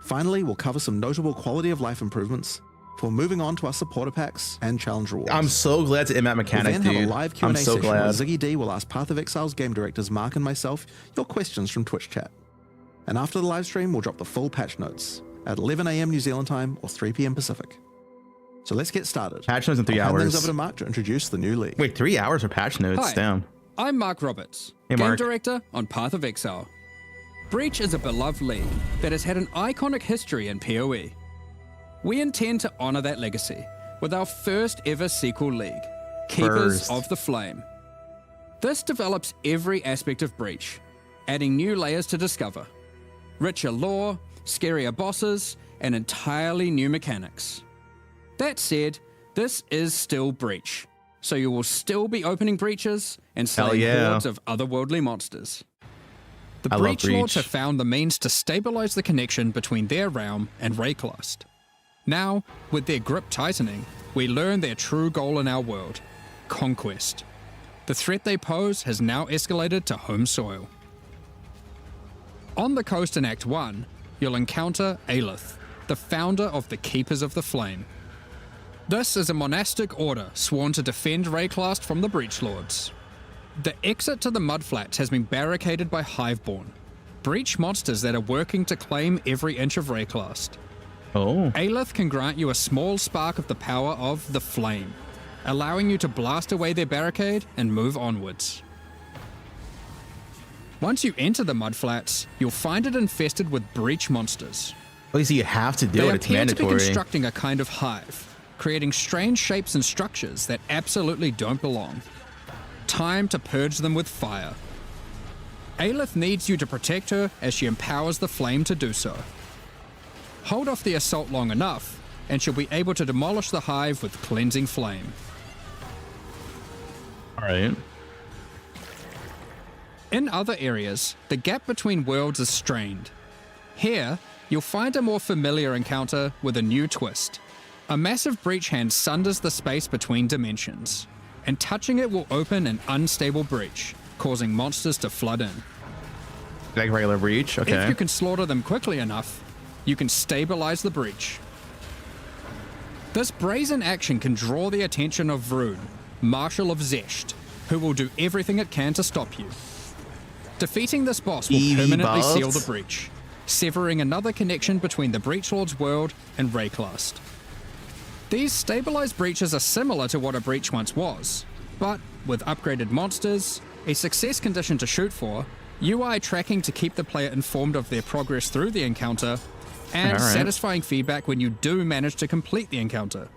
Finally, we'll cover some notable quality of life improvements before moving on to our supporter packs and challenge rewards. I'm so glad to in-map mechanic, We'll then dude. have a live Q&A I'm so session glad. where Ziggy D will ask Path of Exile's game directors Mark and myself your questions from Twitch chat. And after the live stream, we'll drop the full patch notes at 11 AM New Zealand time or 3 PM Pacific. So let's get started. Patch notes in 3 I'll hand things hours. over to Mark to introduce the new league. Wait, 3 hours for patch notes? Hi. Damn. I'm Mark Roberts, Hey, Game Mark. Director on Path of Exile. Breach is a beloved league that has had an iconic history in PoE. We intend to honour that legacy with our first ever sequel league, Keepers of the Flame. This develops every aspect of Breach, adding new layers to discover, richer lore, scarier bosses, and entirely new mechanics. That said, this is still Breach, so you will still be opening breaches and slaying yeah. hordes of otherworldly monsters. The I love Breach Lords Breach. have found the means to stabilize the connection between their realm and Rayclast. Now, with their grip tightening, we learn their true goal in our world, conquest. The threat they pose has now escalated to home soil. On the coast in Act 1, you'll encounter Aelith, the founder of the Keepers of the Flame. This is a monastic order sworn to defend Rayclast from the Breach Lords. The exit to the Mudflats has been barricaded by Hiveborn, Breach monsters that are working to claim every inch of Rayclast. Oh. Aelith can grant you a small spark of the power of the Flame, allowing you to blast away their barricade and move onwards. Once you enter the Mudflats, you'll find it infested with Breach monsters. Oh, so you have to do They it. It's appear to be mandatory. constructing a kind of hive, creating strange shapes and structures that absolutely don't belong. Time to purge them with fire. Aelith needs you to protect her as she empowers the flame to do so. Hold off the assault long enough, and she'll be able to demolish the hive with cleansing flame. All right. In other areas, the gap between worlds is strained. Here, you'll find a more familiar encounter with a new twist. A massive breach hand sunders the space between dimensions, and touching it will open an unstable breach, causing monsters to flood in. Like regular breach? Okay. If you can slaughter them quickly enough, you can stabilize the breach. This brazen action can draw the attention of Vroon, Marshal of Zesht, who will do everything it can to stop you. Defeating this boss will Eevee permanently buffed. seal the breach, severing another connection between the Breach Lord's world and Rayclast. These stabilized breaches are similar to what a breach once was, but with upgraded monsters, a success condition to shoot for, UI tracking to keep the player informed of their progress through the encounter, and Alright. satisfying feedback when you do manage to complete the encounter.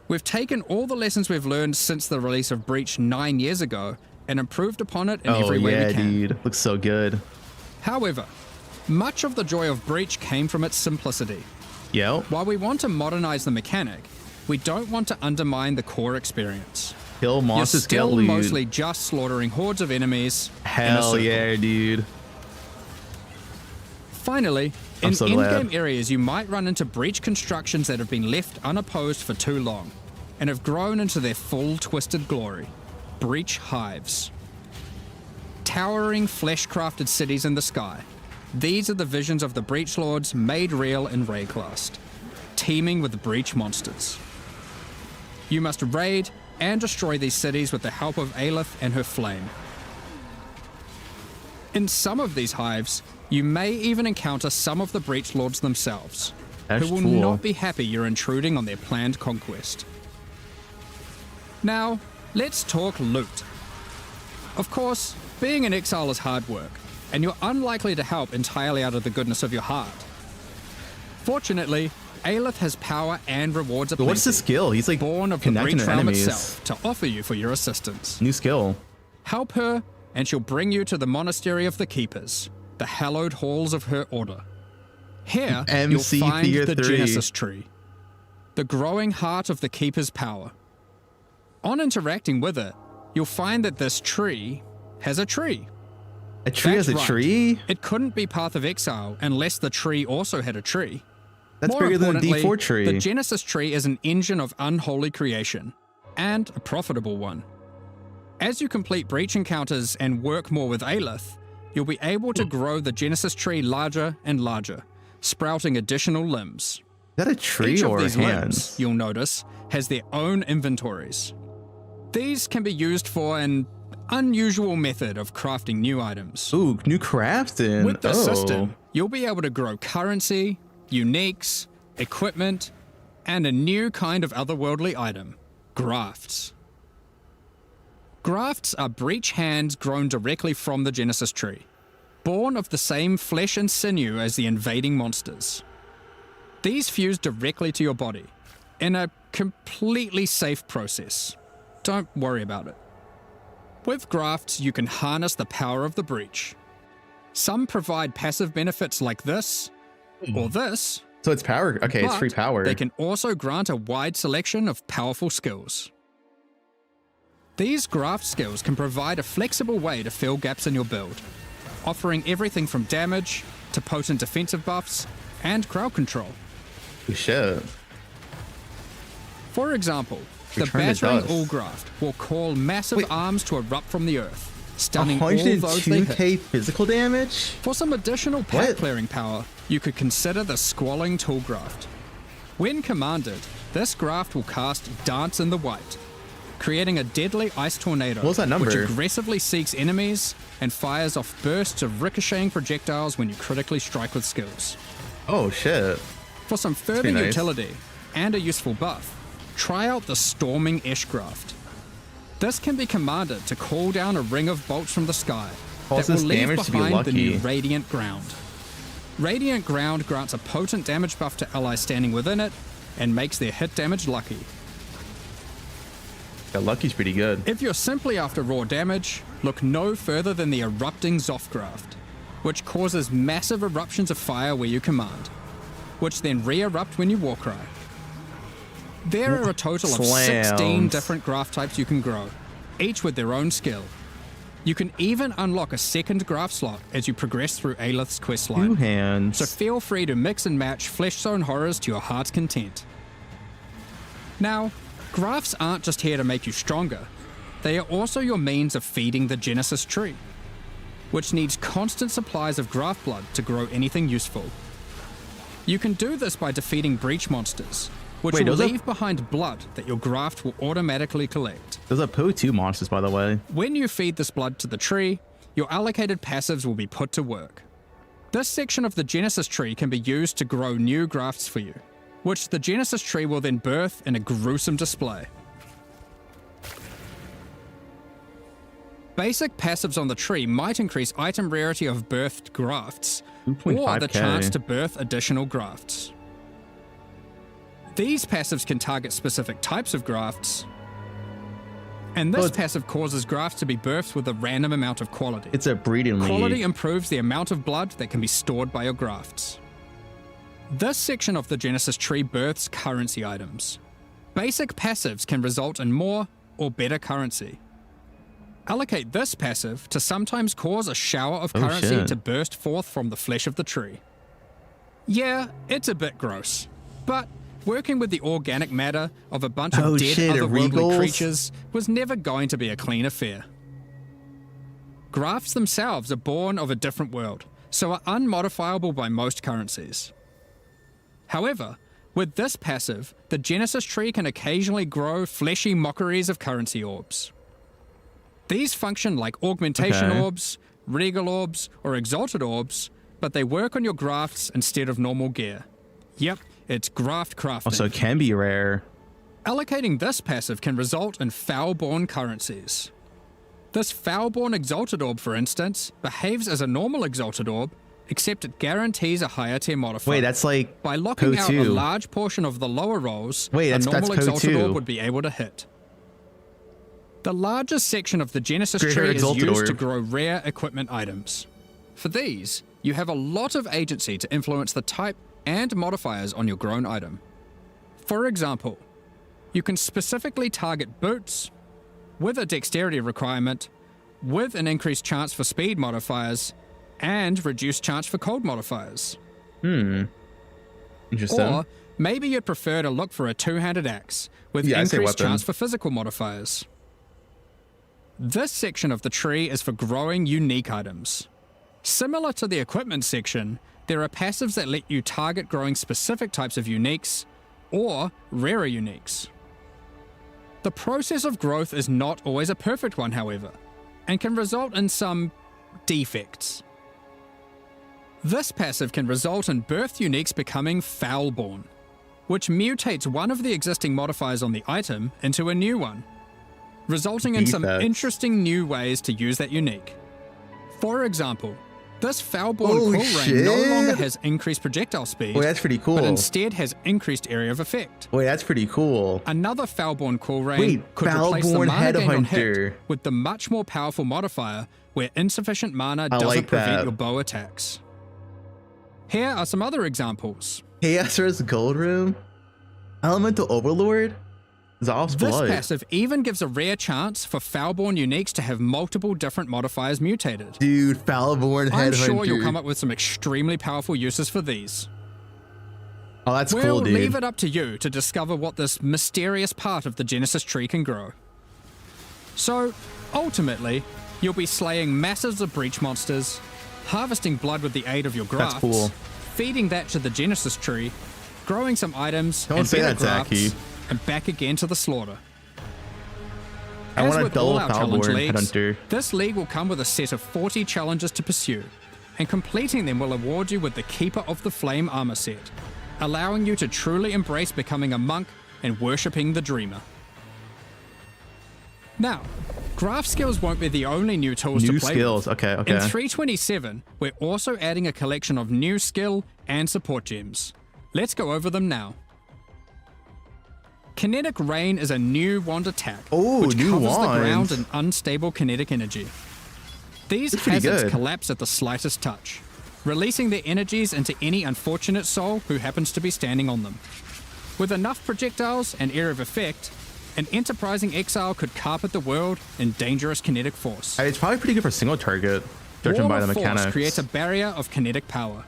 We've taken all the lessons we've learned since the release of Breach 9 years ago and improved upon it in Oh every way yeah, we can. dude. Looks so good. However, much of the joy of Breach came from its simplicity. Yo. While we want to modernize the mechanic, we don't want to undermine the core experience. Kill monsters, You're still get loot. mostly just slaughtering hordes of enemies. in a Hell circle. yeah, dude. Finally, I'm in so glad. in-game areas you might run into breach constructions that have been left unopposed for too long and have grown into their full twisted glory. Breach hives. Towering flesh-crafted cities in the sky. These are the visions of the Breach Lords made real in Rayclast, teeming with breach monsters. You must raid and destroy these cities with the help of Aelith and her flame. In some of these hives, you may even encounter some of the Breach Lords themselves, That's who will cool. not be happy you're intruding on their planned conquest. Now, let's talk loot. Of course, being an exile is hard work, and you're unlikely to help entirely out of the goodness of your heart. Fortunately, Aelith has power and rewards But what's the aplenty, skill? He's like born of the connecting Breach to realm enemies. itself, to offer you for your assistance. New skill. Help her, and she'll bring you to the Monastery of the Keepers, the hallowed halls of her order. Here, MC you'll find Tier the 3. Genesis Tree. the growing heart of the Keeper's power. On interacting with it, you'll find that this tree has a tree. A tree has a That's right. tree? It couldn't be Path of Exile unless the tree also had a tree. That's More bigger than a importantly, D4 tree. The Genesis tree is an engine of unholy creation, and a profitable one. As you complete breach encounters and work more with Aelith, you'll be able to grow the Genesis tree larger and larger, sprouting additional limbs. Is that a tree Each or of these hands? limbs, you'll notice, has their own inventories. These can be used for an unusual method of crafting new items. Ooh, new crafting. With this system, you'll be able to grow currency, uniques, equipment, and a new kind of otherworldly item, grafts. Grafts are breach hands grown directly from the Genesis tree, born of the same flesh and sinew as the invading monsters. These fuse directly to your body, in a completely safe process. Don't worry about it. With grafts, you can harness the power of the breach. Some provide passive benefits like this, or this. So it's power. Okay, it's but free power. They can also grant a wide selection of powerful skills. These graft skills can provide a flexible way to fill gaps in your build, offering everything from damage to potent defensive buffs and crowd control. Oh, shit. For example, the Return to battering dust. all graft will call massive Wait. arms to erupt from the earth, stunning all those they hit. 102k physical damage? For some additional pack What? clearing power, you could consider the Squalling Tool Graft. When commanded, this graft will cast Dance in the White, creating a deadly ice tornado What's that number? which aggressively seeks enemies and fires off bursts of ricocheting projectiles when you critically strike with skills. Oh, shit. For some further pretty nice. utility and a useful buff, try out the Storming Esh Graft. This can be commanded to call down a ring of bolts from the sky that Causes will leave damage to be behind the new lucky. Radiant Ground. Radiant Ground grants a potent damage buff to allies standing within it and makes their hit damage lucky. Yeah, lucky's pretty good. If you're simply after raw damage, look no further than the Erupting Zoth Graft, which causes massive eruptions of fire where you command, which then re-erupt when you Warcry. There are a total of 16 Slams. different graft types you can grow, each with their own skill. You can even unlock a second graft slot as you progress through Aelith's Two questline, hands. so feel free to mix and match Flesh Zone horrors to your heart's content. Now, grafts aren't just here to make you stronger, they are also your means of feeding the Genesis tree, which needs constant supplies of graft blood to grow anything useful. You can do this by defeating breach monsters, which Wait, will those are- leave behind blood that your graft will automatically collect. Those are Poe1 monsters, by the way. When you feed this blood to the tree, your allocated passives will be put to work. This section of the Genesis tree can be used to grow new grafts for you, which the Genesis tree will then birth in a gruesome display. Basic passives on the tree might increase item rarity of birthed grafts, or the 2.5K. chance to birth additional grafts. These passives can target specific types of grafts, and this Oh, it's- passive causes grafts to be birthed with a random amount of quality. It's a breeding lead. Quality improves the amount of blood that can be stored by your grafts. This section of the Genesis tree births currency items. Basic passives can result in more or better currency. Allocate this passive to sometimes cause a shower of Oh, currency shit. to burst forth from the flesh of the tree. Yeah, it's a bit gross, but working with the organic matter of a bunch Oh, of dead shit, otherworldly Regals? creatures was never going to be a clean affair. Grafts themselves are born of a different world, so are unmodifiable by most currencies. However, with this passive, the Genesis tree can occasionally grow fleshy mockeries of currency orbs. These function like augmentation Okay. orbs, regal orbs, or exalted orbs, but they work on your grafts instead of normal gear. Yep, it's graft crafting. Also, it can be rare. Allocating this passive can result in Foulborn currencies. This Foulborn Exalted Orb, for instance, behaves as a normal Exalted Orb, except it guarantees a higher tier modifier. Wait, that's like By locking out a Poe1. large portion of the lower rolls, Wait, a that's normal Exalted Poe1. Orb would be able to hit. The largest section of the Genesis Greater tree is Exalted used to Orb. grow rare equipment items. For these, you have a lot of agency to influence the type and modifiers on your grown item. For example, you can specifically target boots with a dexterity requirement, with an increased chance for speed modifiers, and reduced chance for cold modifiers. Interesting. Or maybe you'd prefer to look for a two-handed axe with increased chance for physical modifiers. This section of the tree is for growing unique items. Similar to the equipment section, there are passives that let you target growing specific types of uniques or rarer uniques. The process of growth is not always a perfect one, however, and can result in some defects. This passive can result in birth uniques becoming foulborn, which mutates one of the existing modifiers on the item into a new one, resulting in some interesting new ways to use that unique. For example, this foulborn cool rain no longer has increased projectile speed. Wait, that's pretty cool. But instead has increased area of effect. Wait, that's pretty cool. Another foulborn cool rain could replace the mana gain on hit with the much more powerful modifier where insufficient mana doesn't prevent your bow attacks. Here are some other examples. Chaos's Gold Room, Elemental Overlord, Zolf's Blood. This passive even gives a rare chance for foulborn uniques to have multiple different modifiers mutated. Dude, foulborn Headhunter. I'm sure you'll come up with some extremely powerful uses for these. Oh, that's cool, dude. We'll leave it up to you to discover what this mysterious part of the Genesis tree can grow. So, ultimately, you'll be slaying masses of breach monsters, harvesting blood with the aid of your grafts, feeding that to the Genesis tree, growing some items, and better grafts, and back again to the slaughter. I want a double challenge foulborn Headhunter. This league will come with a set of 40 challenges to pursue, and completing them will award you with the Keeper of the Flame armor set, allowing you to truly embrace becoming a monk and worshipping the Dreamer. Now, graph skills won't be the only new tools to play with. Okay. In 327, we're also adding a collection of new skill and support gems. Let's go over them now. Kinetic Rain is a new wand attack, which covers the ground in unstable kinetic energy. These hazards collapse at the slightest touch, releasing their energies into any unfortunate soul who happens to be standing on them. With enough projectiles and area of effect, an enterprising exile could carpet the world in dangerous kinetic force. It's probably pretty good for single target, judging by the mechanics. Force creates a barrier of kinetic power,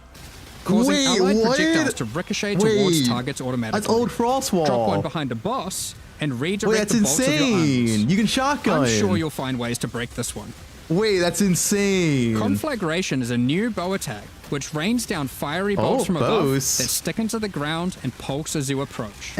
causing allied projectiles to ricochet towards targets automatically. That's old Frostwall. Drop one behind a boss and redirect that's the bolts of your arms. insane. You can shotgun. I'm sure you'll find ways to break this one. Wait, that's insane. Conflagration is a new bow attack, which rains down fiery bolts from above that stick into the ground and pulse as you approach.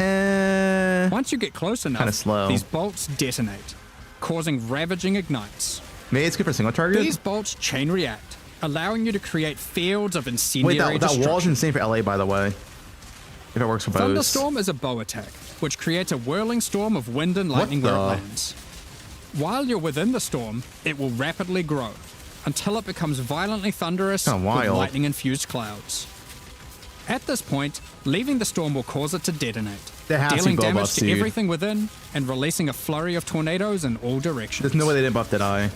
Once you get close enough, these bolts detonate, causing ravaging ignites. Maybe it's good for single target? These bolts chain react, allowing you to create fields of incendiary destruction. That wall's insane for LA, by the way. If it works for bows. Thunderstorm is a bow attack, which creates a whirling storm of wind and lightning where it lands. While you're within the storm, it will rapidly grow, until it becomes violently thunderous with lightning-infused clouds. At this point, leaving the storm will cause it to detonate, dealing damage to everything within and releasing a flurry of tornadoes in all directions. There's no way they didn't buff Deadeye.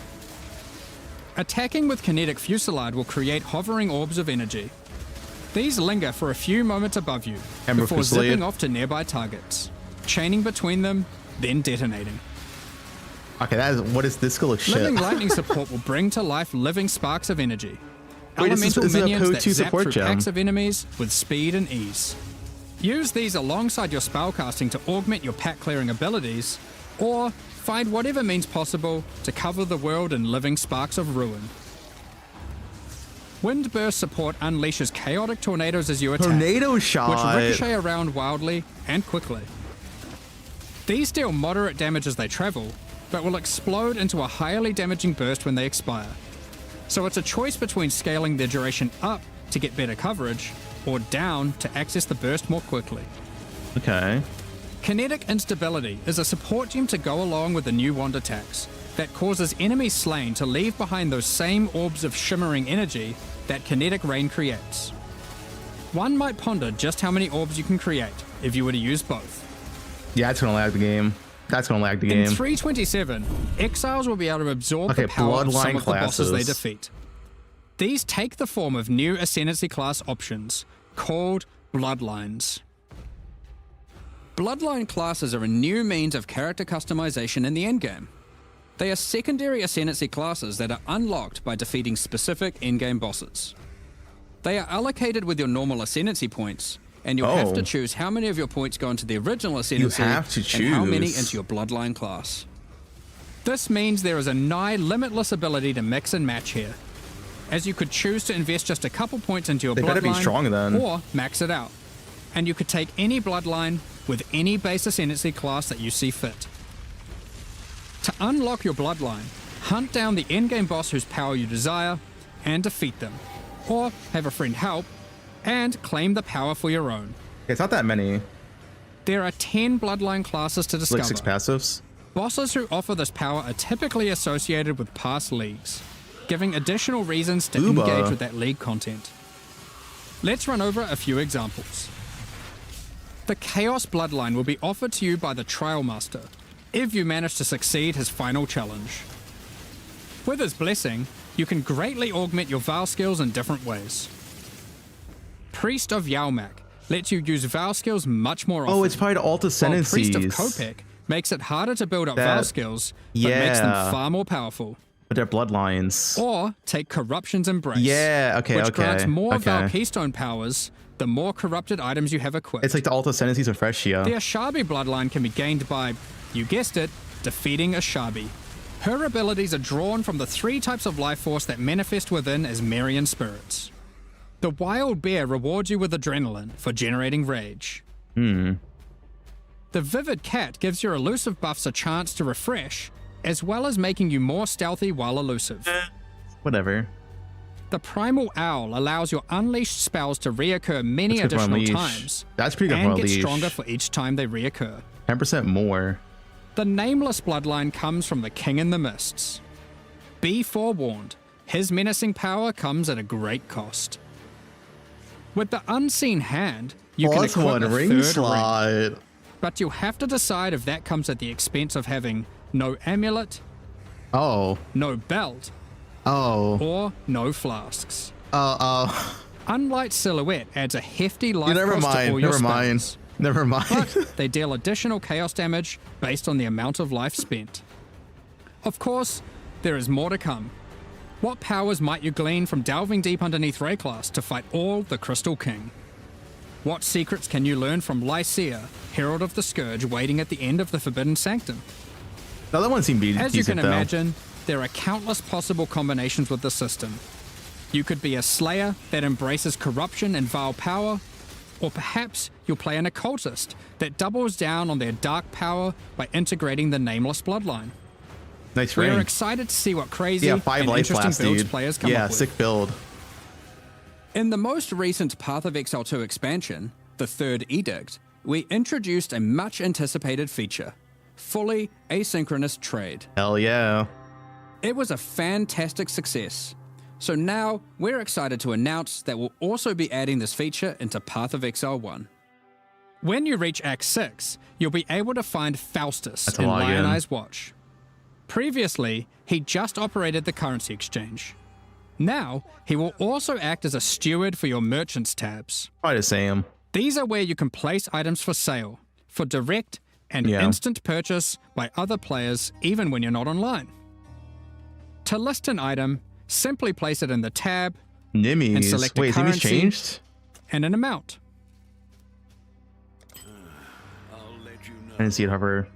Attacking with kinetic fusillade will create hovering orbs of energy. These linger for a few moments above you before zipping off to nearby targets, chaining between them, then detonating. Okay, what is this skill of shit? Living lightning support will bring to life living sparks of energy. Elemental minions that zap through packs of enemies with speed and ease. Use these alongside your spellcasting to augment your pack clearing abilities, or find whatever means possible to cover the world in living sparks of ruin. Windburst support unleashes chaotic tornadoes as you attack, tornado shot, which ricochet around wildly and quickly. These deal moderate damage as they travel, but will explode into a highly damaging burst when they expire. So it's a choice between scaling their duration up to get better coverage, or down to access the burst more quickly. Okay. Kinetic Instability is a support gem to go along with the new wand attacks that causes enemies slain to leave behind those same orbs of shimmering energy that Kinetic Rain creates. One might ponder just how many orbs you can create if you were to use both. Yeah, it's gonna lag the game. That's gonna lag the game. In 327, exiles will be able to absorb the power of some of the bosses they defeat. These take the form of new Ascendancy class options, called Bloodlines. Bloodline classes are a new means of character customization in the endgame. They are secondary ascendancy classes that are unlocked by defeating specific endgame bosses. They are allocated with your normal ascendancy points, and you'll have to choose how many of your points go into the original ascendancy and how many into your bloodline class. This means there is a nigh limitless ability to mix and match here, as you could choose to invest just a couple points into your bloodline, be strong then, or max it out. And you could take any bloodline with any base ascendancy class that you see fit. To unlock your bloodline, hunt down the endgame boss whose power you desire and defeat them, or have a friend help and claim the power for your own. It's not that many. There are 10 bloodline classes to discover. Like 6 passives. Bosses who offer this power are typically associated with past leagues, giving additional reasons to engage with that league content. Let's run over a few examples. The Chaos Bloodline will be offered to you by the Trial Master, if you manage to succeed his final challenge. With his blessing, you can greatly augment your Val skills in different ways. Priest of Yalmak lets you use Val skills much more often. Oh, it's probably the alt ascendancies. While Priest of Kopek makes it harder to build up Val skills, but makes them far more powerful. But their bloodlines. Or take Corruption's Embrace. Yeah, which grants more Val Keystone powers the more corrupted items you have equipped. It's like the alt ascendancies of Freshia. The Ashabi bloodline can be gained by, you guessed it, defeating Ashabi. Her abilities are drawn from the 3 types of life force that manifest within as Marian spirits. The Wild Bear rewards you with adrenaline for generating rage. The Vivid Cat gives your elusive buffs a chance to refresh, as well as making you more stealthy while elusive. Whatever. The Primal Owl allows your unleashed spells to reoccur many additional times. That's pretty good and for get Unleash. Stronger for each time they reoccur. 10% more. The Nameless bloodline comes from the King in the Mists. Be forewarned, his menacing power comes at a great cost. With the Unseen Hand, you can equip a ring third slot. ring. But you'll have to decide if that comes at the expense of having no amulet, no belt, or no flasks. Unlight Silhouette adds a hefty life cost to all your spells. Never mind. But they deal additional chaos damage based on the amount of life spent. Of course, there is more to come. What powers might you glean from delving deep underneath Rayclass to fight all the Crystal King? What secrets can you learn from Lycia, Herald of the Scourge, waiting at the end of the Forbidden Sanctum? The other one seemed decent, As you can though. imagine, there are countless possible combinations with the system. You could be a Slayer that embraces corruption and vile power, or perhaps you'll play an occultist that doubles down on their dark power by integrating the Nameless bloodline. Nice We're ring. excited to see what crazy 5 and life interesting blast, builds dude. players come up with. Sick build. In the most recent Path of Exile 2 expansion, the Third Edict, we introduced a much anticipated feature, fully asynchronous trade. Hell yeah. It was a fantastic success. So now we're excited to announce that we'll also be adding this feature into Path of Exile 1. When you reach Act 6, you'll be able to find Faustus in Lion Eye's Watch. Previously, he just operated the currency exchange. Now, he will also act as a steward for your merchants tabs. Probably the same. These are where you can place items for sale, for direct and instant purchase by other players even when you're not online. To list an item, simply place it in the tab Nimmies. and select a Wait, Nimmies currency changed? and an amount. I didn't see it hover.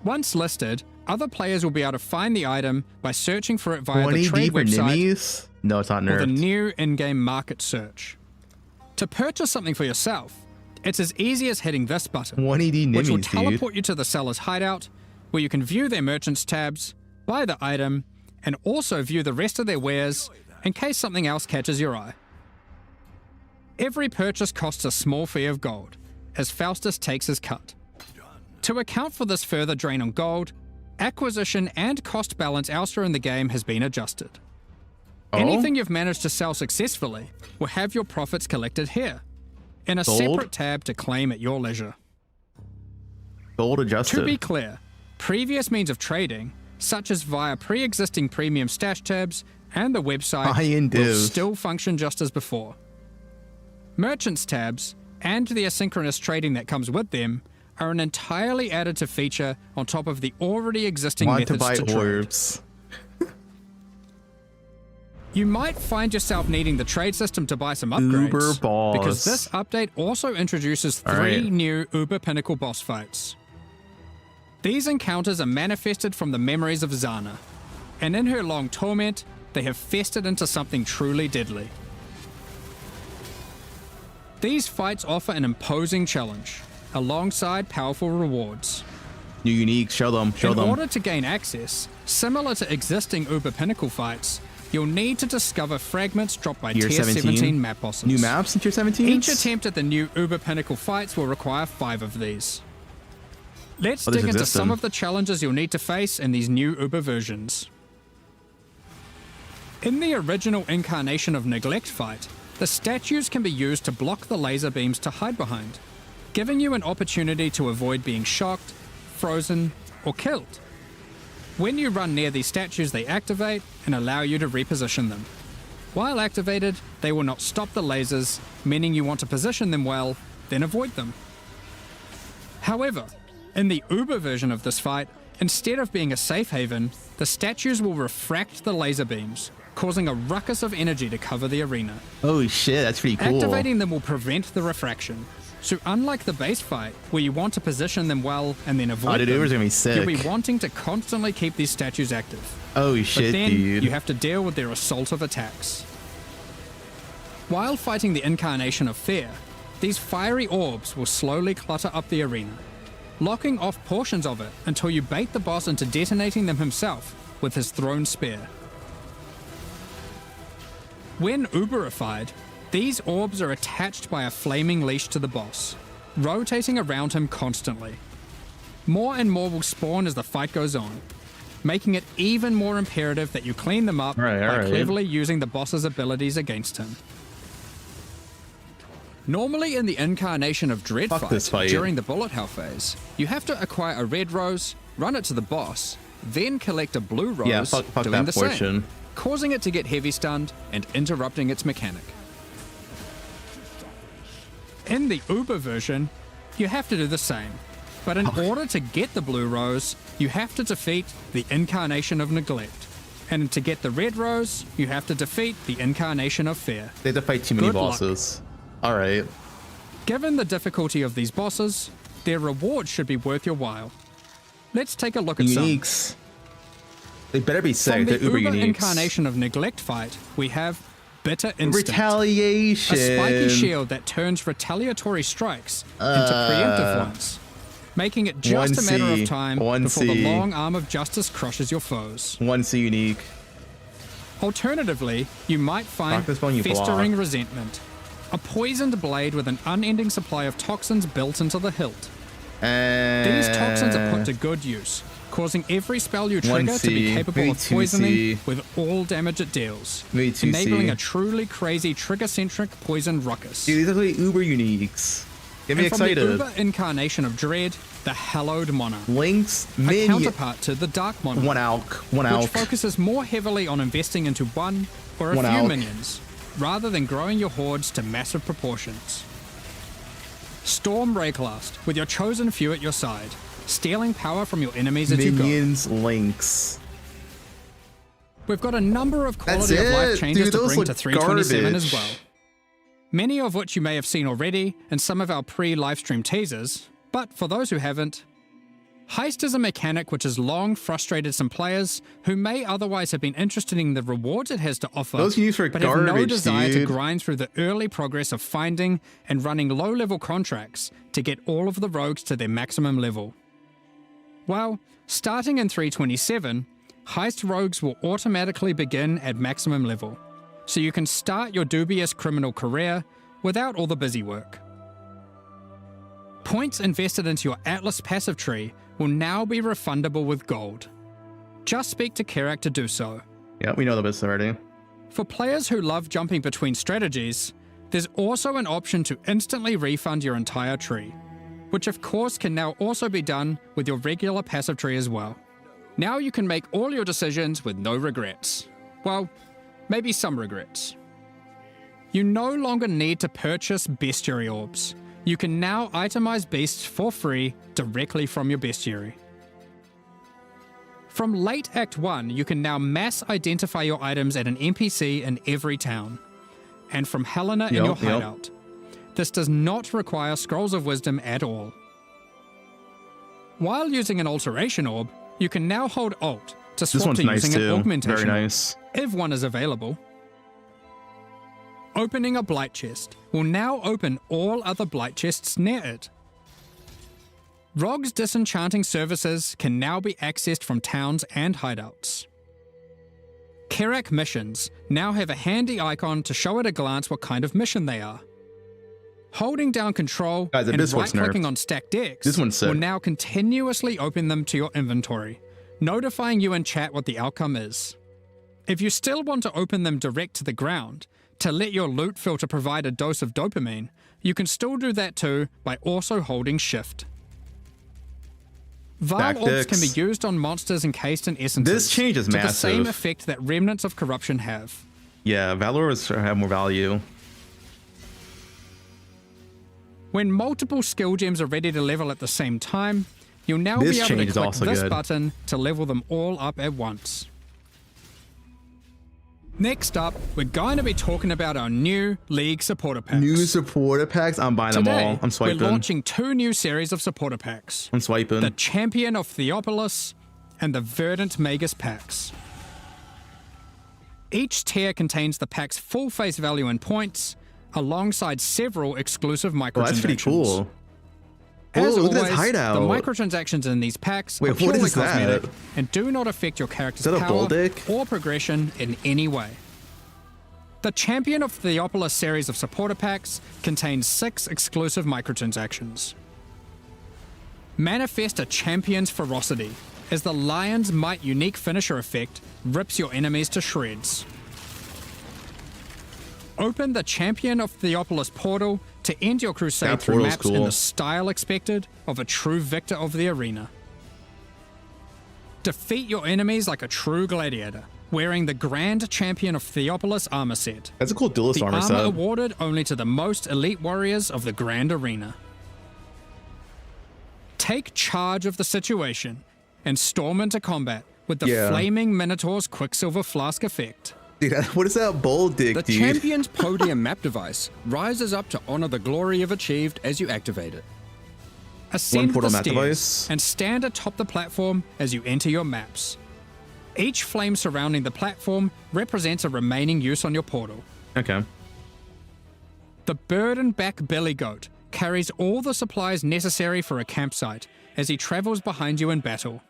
Once listed, other players will be able to find the item by searching for it via the 20 trade for website Nimmies? No, it's not or the nerfed. new in-game market search. To purchase something for yourself, it's as easy as hitting this button, 180 which will Nimmies, teleport you to the seller's hideout, where you can view their merchants tabs, buy the item, and also view the rest of their wares in case something else catches your eye. Every purchase costs a small fee of gold, as Faustus takes his cut. To account for this further drain on gold, acquisition and cost balance elsewhere in the game has been adjusted. Anything you've managed to sell successfully will have your profits collected here, in a separate tab to claim at your leisure. Gold adjusted. To be clear, previous means of trading, such as via pre-existing premium stash tabs and the website, will still function just as before. Merchants tabs, and the asynchronous trading that comes with them, are an entirely additive feature on top of the already existing Want to methods buy to trade. orbs. You might find yourself needing the trade system to buy some upgrades, Uber boss. because this update also introduces 3 new Uber Pinnacle boss fights. These encounters are manifested from the memories of Zana, and in her long torment, they have festered into something truly deadly. These fights offer an imposing challenge, alongside powerful rewards. New uniques, show them, show them. In order to gain access, similar to existing Uber Pinnacle fights, you'll need to discover fragments dropped by Tier Tier 17 17 map bosses. New maps in Tier 17? Each attempt at the new Uber Pinnacle fights will require 5 of these. Let's Oh, there's dig into existing. some of the challenges you'll need to face in these new Uber versions. In the original incarnation of Neglect fight, the statues can be used to block the laser beams to hide behind, giving you an opportunity to avoid being shocked, frozen, or killed. When you run near these statues, they activate and allow you to reposition them. While activated, they will not stop the lasers, meaning you want to position them well, then avoid them. However, in the Uber version of this fight, instead of being a safe haven, the statues will refract the laser beams, causing a ruckus of energy to cover the arena. Oh shit, that's pretty cool. Activating them will prevent the refraction. So unlike the base fight, where you want to position them well and then avoid dude, them, Uber's gonna be sick. you'll be wanting to constantly keep these statues active. Oh But shit, then dude. you have to deal with their assault of attacks. While fighting the incarnation of fear, these fiery orbs will slowly clutter up the arena, locking off portions of it until you bait the boss into detonating them himself with his thrown spear. When Uberified, these orbs are attached by a flaming leash to the boss, rotating around him constantly. More and more will spawn as the fight goes on, making it even more imperative that you clean them up by Alright. cleverly using the boss's abilities against him. Normally in the incarnation of Dread Fuck this fight. during the bullet hell phase, you have to acquire a red rose, run it to the boss, then collect a blue rose, Yeah, fuck doing that the portion. same, causing it to get heavy stunned and interrupting its mechanic. In the Uber version, you have to do the same, but in order to get the blue rose, you have to defeat the incarnation of Neglect. And to get the red rose, you have to defeat the incarnation of Fear. They have to fight too many Good luck. bosses. Alright. Given the difficulty of these bosses, their rewards should be worth your while. Let's take a look at some. Uniques. They better be From sick. the They're uber Uber uniques. incarnation of Neglect fight, we have Bitter Instinct. Retaliation. A spiky shield that turns retaliatory strikes into preemptive ones, making it just a matter of time before the long arm of justice crushes your foes. 1C unique. Alternatively, you might find Rock this one, you Festering block. Resentment, a poisoned blade with an unending supply of toxins built into the hilt. These toxins are put to good use, causing every spell you trigger to be 1C, capable maybe of poisoning 2C. with all damage it deals, Maybe 2C. enabling a truly crazy trigger-centric poison ruckus. Dude, these are like uber uniques. Get me And from excited. the Uber incarnation of Dread, the Hallowed Monarch, Link's a minion. counterpart to the Dark Monarch, One alk. One which alk. focuses more heavily on investing into one or a One few alk. minions, rather than growing your hordes to massive proportions. Storm Rayclast, with your chosen few at your side, stealing power from your enemies as you go. Minions Links. We've got a number of That's quality of life it. changes Dude, to those bring look to 327 as garbage. well. Many of which you may have seen already in some of our pre-livestream teasers, but for those who haven't, Heist is a mechanic which has long frustrated some players who may otherwise have been interested in the rewards it has to offer, Those used for but have no garbage, desire to dude. grind through the early progress of finding and running low-level contracts to get all of the rogues to their maximum level. Well, starting in 327, Heist rogues will automatically begin at maximum level, so you can start your dubious criminal career without all the busy work. Points invested into your Atlas passive tree will now be refundable with gold. Just speak to Kerak to do so. Yeah, we know the bits already. For players who love jumping between strategies, there's also an option to instantly refund your entire tree, which of course can now also be done with your regular passive tree as well. Now you can make all your decisions with no regrets. Well, maybe some regrets. You no longer need to purchase bestiary orbs. you can now itemize beasts for free directly from your bestiary. From late Act 1, you can now mass identify your items at an NPC in every town, and from Helena in your hideout. This does not require Scrolls of Wisdom at all. While using an Alteration Orb, you can now hold Alt to This swap one's to nice using an too. Augmentation Very Orb, nice. if one is available. Opening a Blight Chest will now open all other Blight Chests near it. Rogue's disenchanting services can now be accessed from towns and hideouts. Kerak missions now have a handy icon to show at a glance what kind of mission they are. Holding down Control Guys, and this one's right-clicking nerfed. on stacked decks This one's sick. will now continuously open them to your inventory, notifying you in chat what the outcome is. If you still want to open them direct to the ground, to let your loot filter provide a dose of dopamine, you can still do that too by also holding Shift. Vile Orbs can be used on monsters encased in essences. This change is to massive. the same effect that Remnants of Corruption have. Yeah, Valors have more value. When multiple skill gems are ready to level at the same time, you'll now This be able change to is click also this good. button to level them all up at once. Next up, we're going to be talking about our new League supporter packs. New supporter packs? I'm buying them Today, all. I'm swiping. we're launching 2 new series of supporter packs. I'm swiping. The Champion of Theopolis and the Verdant Magus packs. Each tier contains the pack's full face value in points, alongside several exclusive microtransactions. Oh, that's pretty cool. As Oh, look at always, this hideout. the microtransactions in these packs Wait, are what purely is that? cosmetic and do not affect your character's Is that a power bull dick? or progression in any way. The Champion of Theopolis series of supporter packs contains 6 exclusive microtransactions. Manifest a champion's ferocity, as the Lion's Might unique finisher effect rips your enemies to shreds. Open the Champion of Theopolis portal to end your crusade That through portal's maps in cool. the style expected of a true victor of the arena. Defeat your enemies like a true gladiator, wearing the Grand Champion of Theopolis armor set. That's a cool duelist The armor armor set. awarded only to the most elite warriors of the Grand Arena. Take charge of the situation and storm into combat with the Yeah. Flaming Minotaur's Quicksilver Flask effect. Dude, what is that bull dick, The dude? champion's Podium map device rises up to honor the glory you've achieved as you activate it. Ascend portal the map stairs device. and stand atop the platform as you enter your maps. Each flame surrounding the platform represents a remaining use on your portal. Okay. The burden-back billy goat carries all the supplies necessary for a campsite as he travels behind you in battle.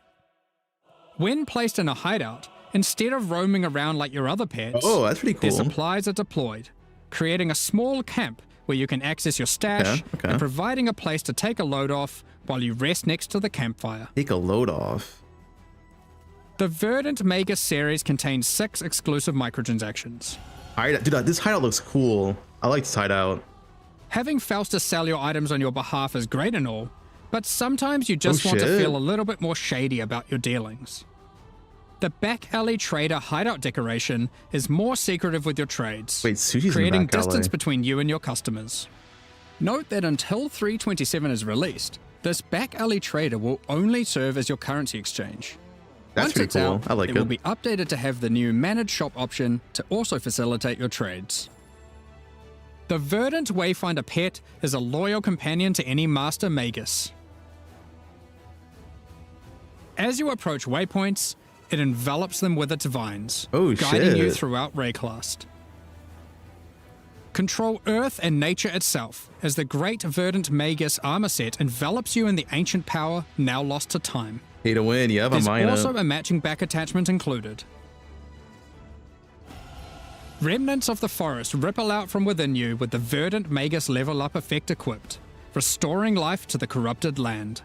When placed in a hideout, instead of roaming around like your other pets, Oh, that's pretty their cool. supplies are deployed, creating a small camp where you can access your stash Okay. and providing a place to take a load off while you rest next to the campfire. Take a load off. The Verdant Magus series contains 6 exclusive microtransactions. Dude, this hideout looks cool. I like this hideout. Having Faustus sell your items on your behalf is great and all, but sometimes you just Oh, want to shit. feel a little bit more shady about your dealings. The Back Alley Trader hideout decoration is more secretive with your trades, Wait, Sushi's in the creating back alley. distance between you and your customers. Note that until 327 is released, this back alley trader will only serve as your currency exchange. That's Once pretty it's cool. out, I like it will it. be updated to have the new managed shop option to also facilitate your trades. The Verdant Wayfinder pet is a loyal companion to any Master Magus. As you approach waypoints, it envelops them with its vines, Oh, guiding you shit. throughout Rayclast. Control Earth and nature itself, as the Great Verdant Magus armor set envelops you in the ancient power now lost to time. Pay to win. Yep, I'm There's buying also it. a matching back attachment included. Remnants of the forest ripple out from within you with the Verdant Magus level up effect equipped, restoring life to the corrupted land.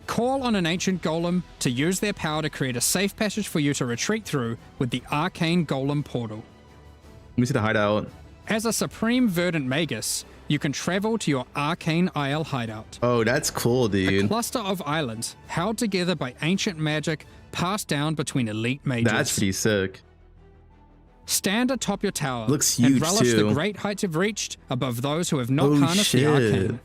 Call on an ancient golem to use their power to create a safe passage for you to retreat through with the Arcane Golem portal. Let me see the hideout. As a Supreme Verdant Magus, you can travel to your Arcane Isle hideout. Oh, that's cool, A dude. cluster of islands held together by ancient magic passed down between elite mages. That's pretty sick. Stand atop your tower Looks and huge, relish too. the great heights you've reached above those who have not Oh, harnessed the shit. arcane.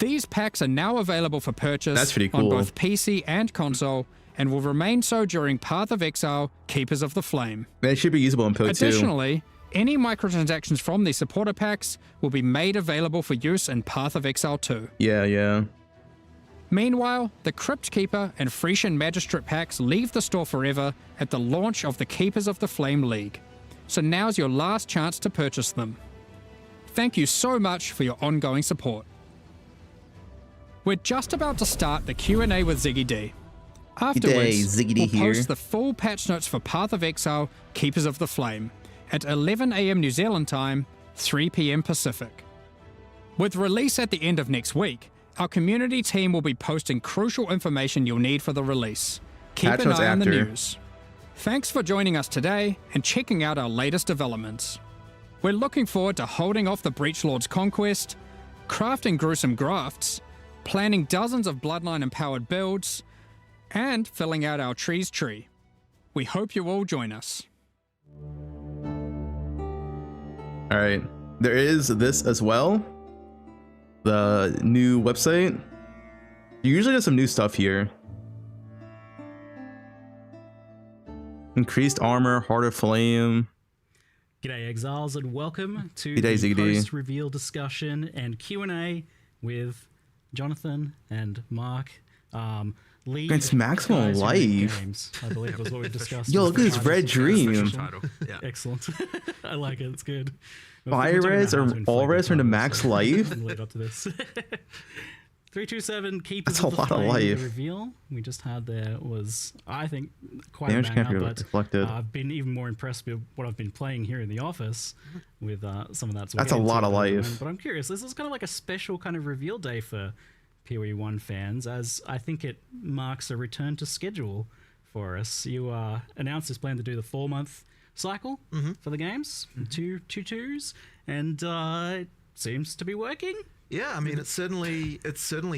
These packs are now available for purchase That's pretty on cool. both PC and console, and will remain so during Path of Exile, Keepers of the Flame. It should be usable in Poe 2. Additionally, any microtransactions from these supporter packs will be made available for use in Path of Exile 2. Yeah. Meanwhile, the Crypt Keeper and Frisian Magistrate packs leave the store forever at the launch of the Keepers of the Flame League. So now's your last chance to purchase them. Thank you so much for your ongoing support. We're just about to start the Q&A with Ziggy D. Afterwards, Ziggy D we'll here. post the full patch notes for Path of Exile, Keepers of the Flame at 11 AM New Zealand time, 3 PM Pacific. With release at the end of next week, our community team will be posting crucial information you'll need for the release. Keep Patch an notes eye on the after. news. Thanks for joining us today and checking out our latest developments. We're looking forward to holding off the Breach Lord's conquest, crafting gruesome grafts, planning dozens of Bloodline-empowered builds, and filling out our tree's tree. We hope you all join us. All right. There is this as well. The new website. You usually have some new stuff here. Increased armor, harder flame. G'day Exiles and welcome to G'day, the ZD. post-reveal discussion and Q&A with Jonathan and Mark. Lead It's maximum guys who make life. Games, I believe was what we discussed. Yo, look at this red dream. Yeah. Excellent. I like it. It's good. Fire res or all res are into max life. Lead up to this. 327 Keepers That's a of the lot of Flame, life. the reveal we just had there was, I think, quite Damage a can't banger, be but deflected. I've been even more impressed with what I've been playing here in the office with some of that. So we'll That's a get lot into of it in a life. moment. But I'm curious, this is kind of like a special kind of reveal day for PoE1 fans, as I think it marks a return to schedule for us. You announced this plan to do the 4-month cycle for the games, two twos, and it seems to be working. Yeah, I mean, it's certainly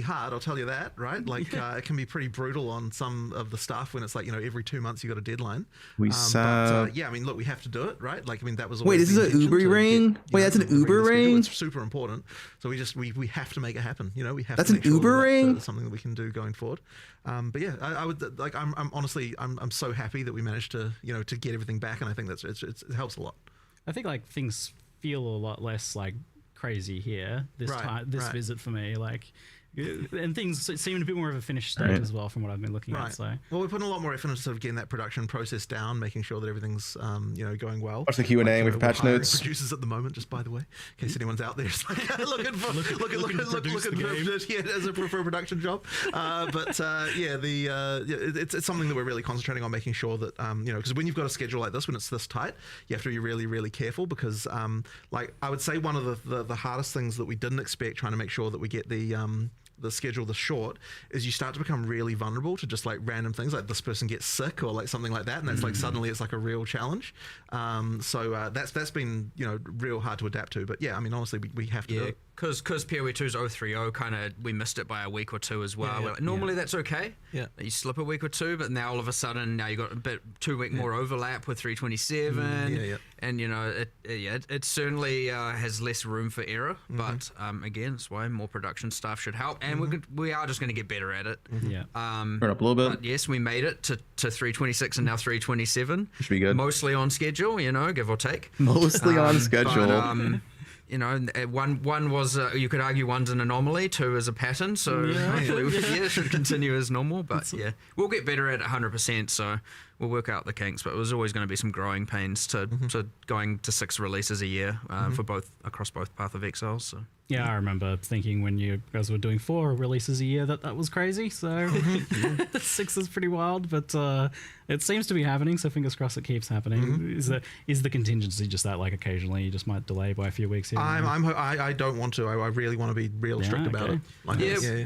hard. I'll tell you that, right? Like, it can be pretty brutal on some of the stuff when it's like, every 2 months you got a deadline. We but, yeah, I mean, look, we have to do it, right? Like, I mean, that was Wait, always this the is an intention Uber to ring? get, Wait, that's an bring Uber the schedule. ring? It's super important. So we have to make it happen. We have That's to an make sure Uber that ring? that's something that we can do going forward. But yeah, I would like. I'm honestly, I'm so happy that we managed to to get everything back, and I think it helps a lot. I think like things feel a lot less like crazy here this visit for me, like, and things seem a bit more of a finished state as well from what I've been looking at. So well, we're putting a lot more effort into sort of getting that production process down, making sure that everything's going well. Watch the Q&A with patch hiring notes. producers at the moment, just by the way, in case anyone's out there is like looking for a production job. It's something that we're really concentrating on, making sure that because when you've got a schedule like this, when it's this tight, you have to be really, really careful, because like I would say one of the hardest things that we didn't expect, trying to make sure that we get the schedule this short, is you start to become really vulnerable to just like random things, like this person gets sick or like something like that, and that's like suddenly it's like a real challenge. So that's been real hard to adapt to. But yeah, I mean, honestly, we have to do it. Because PoE2's 030 kind of, we missed it by a week or two as well. Like, normally that's okay. Yeah. You slip a week or two, but now all of a sudden, now you got a bit 2 week more overlap with 327. And it certainly has less room for error. But again, that's why more production staff should help. And we are just going to get better at it. Turn up a little bit. But yes, we made it to 326 and now 327. Should be good. Mostly on schedule, give or take. Mostly on schedule. But, one was, you could argue one's an anomaly, 2 is a pattern, so hopefully it should continue as normal, but we'll get better at it 100%, so we'll work out the kinks, but it was always going to be some growing pains to going to 6 releases a year for across both Path of Exiles. So. yeah, I remember thinking when you guys were doing 4 releases a year that was crazy, so 6 is pretty wild, but it seems to be happening, so fingers crossed it keeps happening. Is the contingency just that, like, occasionally you just might delay by a few weeks here? I don't want to. I really want to be real strict about it. Like,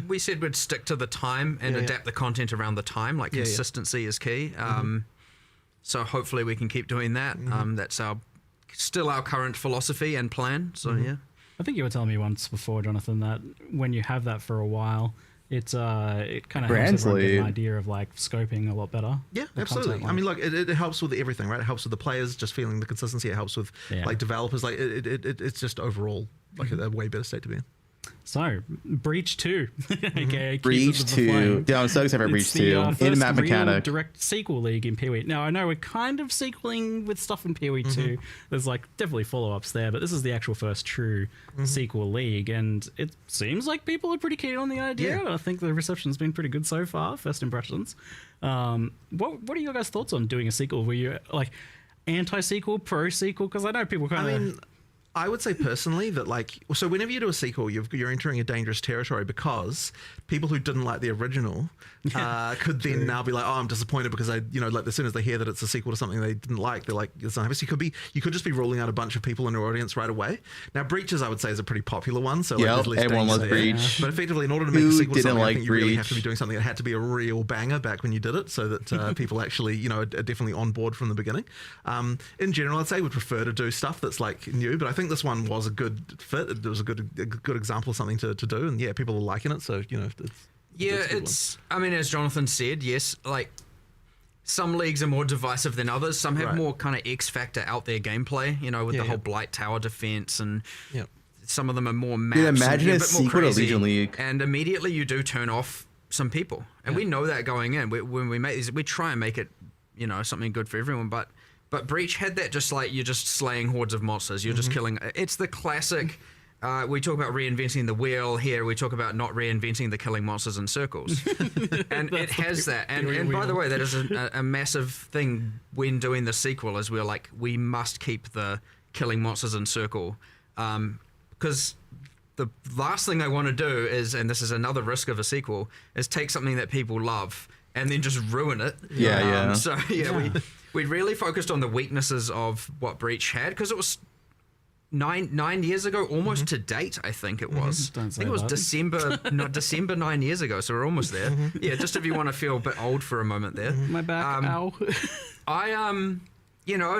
we said we'd stick to the time and adapt the content around the time. Like, consistency is key. So hopefully we can keep doing that. That's still our current philosophy and plan. So I think you were telling me once before, Jonathan, that when you have that for a while, it kind of helps everyone get an idea of like scoping a lot better. Yeah, absolutely. I mean, look, it helps with everything, right? It helps with the players just feeling the consistency. It helps with like developers. Like it's just overall like a way better state to be in. So, Breach 2, aka Breach 2. Yeah, I'm so excited for Breach 2. In-map mechanic. Direct sequel league in PoE. Now, I know we're kind of sequeling with stuff in PoE 2. There's like definitely follow-ups there, but this is the actual first true sequel league, and it seems like people are pretty keen on the idea. I think the reception's been pretty good so far, first impressions. What are your guys' thoughts on doing a sequel? Were you like anti-sequel, pro-sequel? Because I know people kind of... I would say personally that so whenever you do a sequel, you're entering a dangerous territory because people who didn't like the original could then now be like, oh, I'm disappointed because as soon as they hear that it's a sequel to something they didn't like, they're like, it's not happy. So you could just be ruling out a bunch of people in your audience right away. Now, Breaches, I would say, is a pretty popular one. So there's less everyone loves Breach. But effectively, in order to make a sequel to something, I think you really have to be doing something that had to be a real banger back when you did it, so that people actually, are definitely on board from the beginning. In general, I'd say we'd prefer to do stuff that's like new, but I think this one was a good fit. It was a good example of something to do, and people are liking it. So it's I mean, as Jonathan said, yes, like some leagues are more divisive than others. Some have more kind of X factor out there gameplay. With the whole Blight Tower defense, and some of them are more maps. Imagine and a sequel to Legion League, and immediately you do turn off some people, and we know that going in. When we make these, we try and make it something good for everyone, but Breach had that just like you're just slaying hordes of monsters. You're just killing. It's the classic. We talk about reinventing the wheel. Here we talk about not reinventing the killing monsters in circles. And it has that. And by the way, that is a massive thing when doing the sequel, is we're like, we must keep the killing monsters in circle. Because the last thing I want to do is, and this is another risk of a sequel, is take something that people love and then just ruin it. We really focused on the weaknesses of what Breach had, because it was nine years ago, almost to date. I think it was. I think it was December 9 years ago. So we're almost there. Yeah, just if you want to feel a bit old for a moment there. My back, ow. And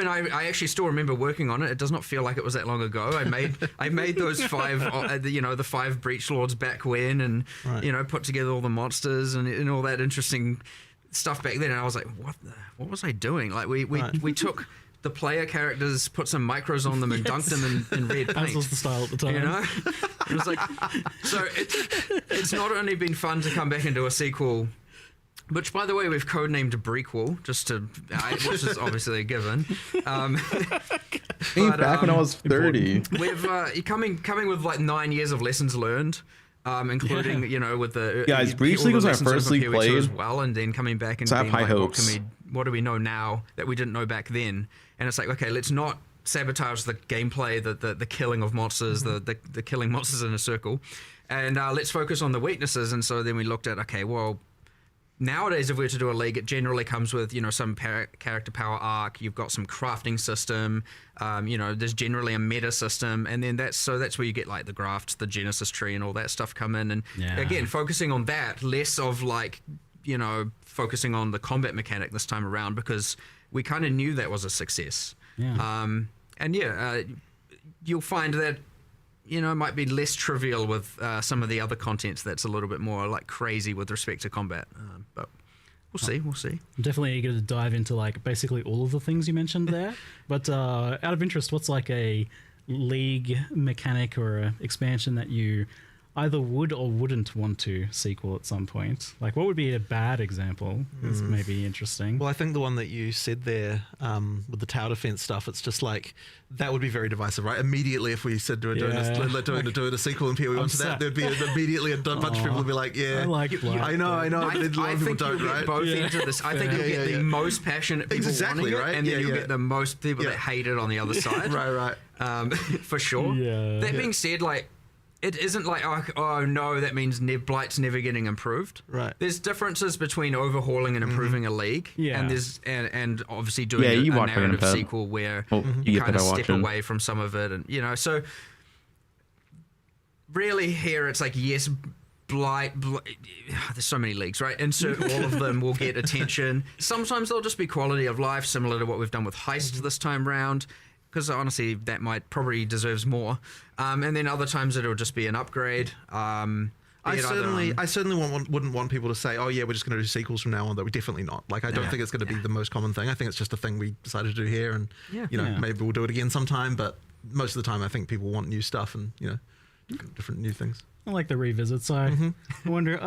I actually still remember working on it. It does not feel like it was that long ago. I made those 5, the 5 Breach Lords back when, and put together all the monsters and all that interesting stuff back then. And I was like, what was I doing? Like we took the player characters, put some micros on them, and dunked them in red paint. That was the style at the time. It was like, so it's not only been fun to come back and do a sequel, which, by the way, we've codenamed Breakwall, which is obviously a given. Back when I was 30. We've coming with like 9 years of lessons learned, including with the guys. Breach League was our first league played as well, and then coming back and so being high like, hopes. What do we know now that we didn't know back then? And it's like, okay, let's not sabotage the gameplay, the killing of monsters, the killing monsters in a circle, and let's focus on the weaknesses. And so then we looked at, okay, well, nowadays, if we were to do a league, it generally comes with, some character power arc. You've got some crafting system. There's generally a meta system, and then that's where you get like the grafts, the Genesis tree, and all that stuff come in. And again, focusing on that, less of like, focusing on the combat mechanic this time around, because we kind of knew that was a success. You'll find that it might be less trivial with some of the other contents that's a little bit more like crazy with respect to combat. But we'll see. I'm definitely eager to dive into like basically all of the things you mentioned there. But out of interest, what's like a league mechanic or a expansion that you either would or wouldn't want to sequel at some point? Like, what would be a bad example? Is maybe interesting. Well, I think the one that you said there with the tower defense stuff, it's just like that would be very divisive, right? Immediately, if we said doing a sequel and PoE1 to that, there'd be immediately a bunch of people would be like, I like Blight. I know, but a lot of people don't, right? Both ends of this. I think you'll get the most passionate people wanting it, and then you'll get the most people that hate it on the other side. right. For sure. That being said, like, it isn't like, oh no, that means Blight's never getting improved. Right. There's differences between overhauling and improving a league. And there's and obviously doing a narrative sequel where you kind of step away from some of it, and so really here it's like, yes, Blight, there's so many leagues, right? And so all of them will get attention. Sometimes they'll just be quality of life, similar to what we've done with Heist this time round, because honestly, that probably deserves more. And then other times it'll just be an upgrade. I certainly wouldn't want people to say, oh yeah, we're just going to do sequels from now on. Though we definitely not. Like, I don't think it's going to be the most common thing. I think it's just a thing we decided to do here, and maybe we'll do it again sometime. But most of the time, I think people want new stuff, and different new things. I like the revisits. I wonder.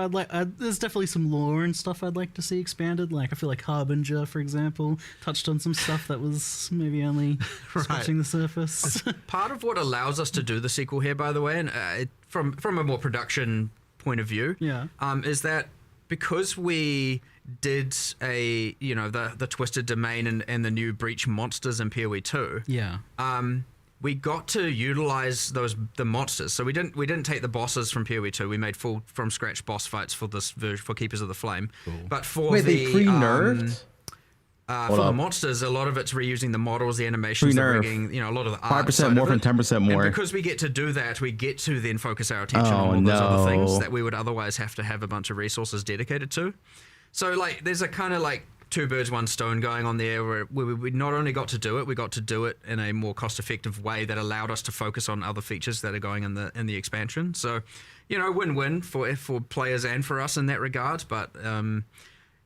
There's definitely some lore and stuff I'd like to see expanded. Like I feel like Harbinger, for example, touched on some stuff that was maybe only scratching the surface. Part of what allows us to do the sequel here, by the way, and from a more production point of view, is that because we did the Twisted Domain and the new Breach monsters in PoE 2. Yeah. We got to utilize the monsters. So we didn't take the bosses from PoE 2. We made full from scratch boss fights for this version for Keepers of the Flame. Cool. But for they pre-nerfed? For the monsters, a lot of it's reusing the models, the animations, the rigging, a lot of the art. 5% more from 10% more. And because we get to do that, we get to then focus our attention on all those other things that we would otherwise have to have a bunch of resources dedicated to. So like, there's a kind of like two birds, one stone going on there where we not only got to do it, we got to do it in a more cost-effective way that allowed us to focus on other features that are going in the expansion. So, win-win for players and for us in that regard. But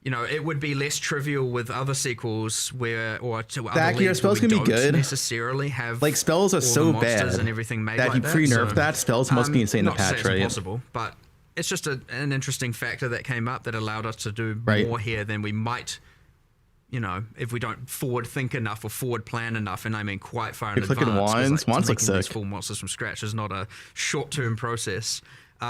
it would be less trivial with other sequels or to other leagues your spells where we can be don't good. necessarily have like spells are all so the monsters bad and everything made that like you pre-nerf so, that spells must be insane to not to say patch, it's right? impossible, but it's just an interesting factor that came up that allowed us to do more here than we might, if we don't forward think enough or forward plan enough, and I mean quite far in advance. Clicking wands look sick. These full monsters from scratch is not a short-term process. We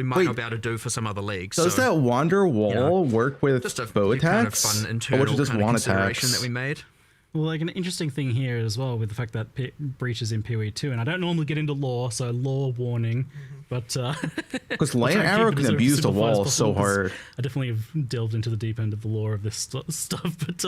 might not be able to do for some other leagues. Does that wander wall work with just a bow attacks? Kind of fun or internal was it just kind of wand consideration attacks? that we made. Well, like an interesting thing here as well with the fact that Breach is in PoE 2, and I don't normally get into lore, so lore warning, but because Lion Arrow can abuse the wall so hard. I definitely have delved into the deep end of the lore of this stuff, but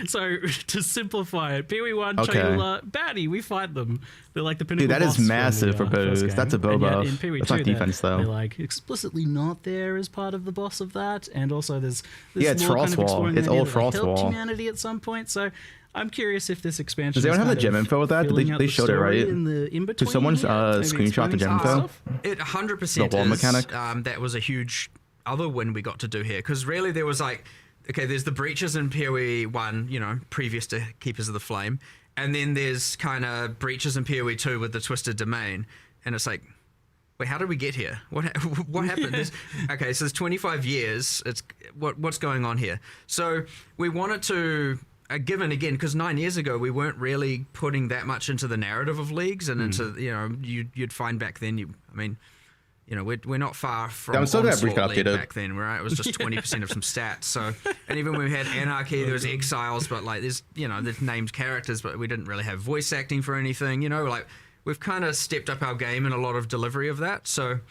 so to simplify it, PoE 1, Chayula, baddie, we fight them. They're like the pinnacle. Dude, that boss is massive from the, for bows. That's a bow and buff. yet in PoE That's 2, not defense though. They're like explicitly not there as part of the boss of that, and also there's it's lore Frost kind of Wall. exploring It's the idea old that Frost helped Wall. humanity at some point. So I'm curious if this expansion. Does anyone have the gem info with that? They showed it, right? Did someone screenshot the gem info? It 100% The wall is. mechanic? That was a huge other win we got to do here, because really there was like, okay, there's the breaches in PoE 1, previous to Keepers of the Flame, and then there's kind of breaches in PoE 2 with the Twisted Domain, and it's like, wait, how did we get here? What happened? Okay, so there's 25 years. It's what's going on here? So we wanted to. Given again, because 9 years ago we weren't really putting that much into the narrative of leagues and into you'd find back then we're not far from Onslaught League back then, right? It was just 20% of some stats. So, and even when we had Anarchy, there was Exiles, but like there's named characters, but we didn't really have voice acting for anything. Like we've kind of stepped up our game in a lot of delivery of that. So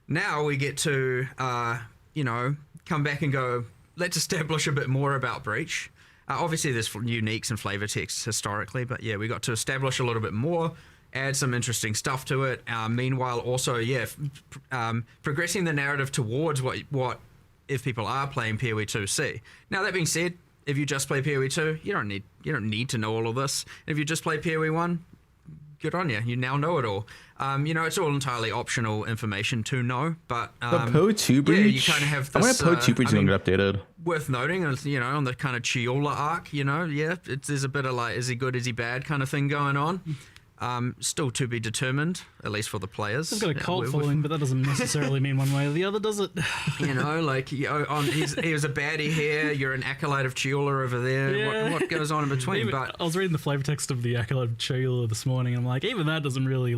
now we get to come back and go, let's establish a bit more about Breach. Obviously, there's uniques and flavor texts historically, but yeah, we got to establish a little bit more, add some interesting stuff to it. Meanwhile, also, progressing the narrative towards what if people are playing PoE 2 see. Now, that being said, if you just play PoE 2, you don't need to know all of this. If you just play PoE 1, good on you. You now know it all. It's all entirely optional information to know, but the Poe2 breach. You kind of have this. I wonder Poe2 breach is going to get updated. Worth noting, on the kind of Chiola arc, there's a bit of like, is he good, is he bad kind of thing going on. Still to be determined, at least for the players. He's got a cult following, but that doesn't necessarily mean one way or the other, does it? He was a baddie here. You're an acolyte of Chiola over there. Yeah. What goes on in between? But I was reading the flavor text of the acolyte of Chiola this morning. And I'm like, even that doesn't really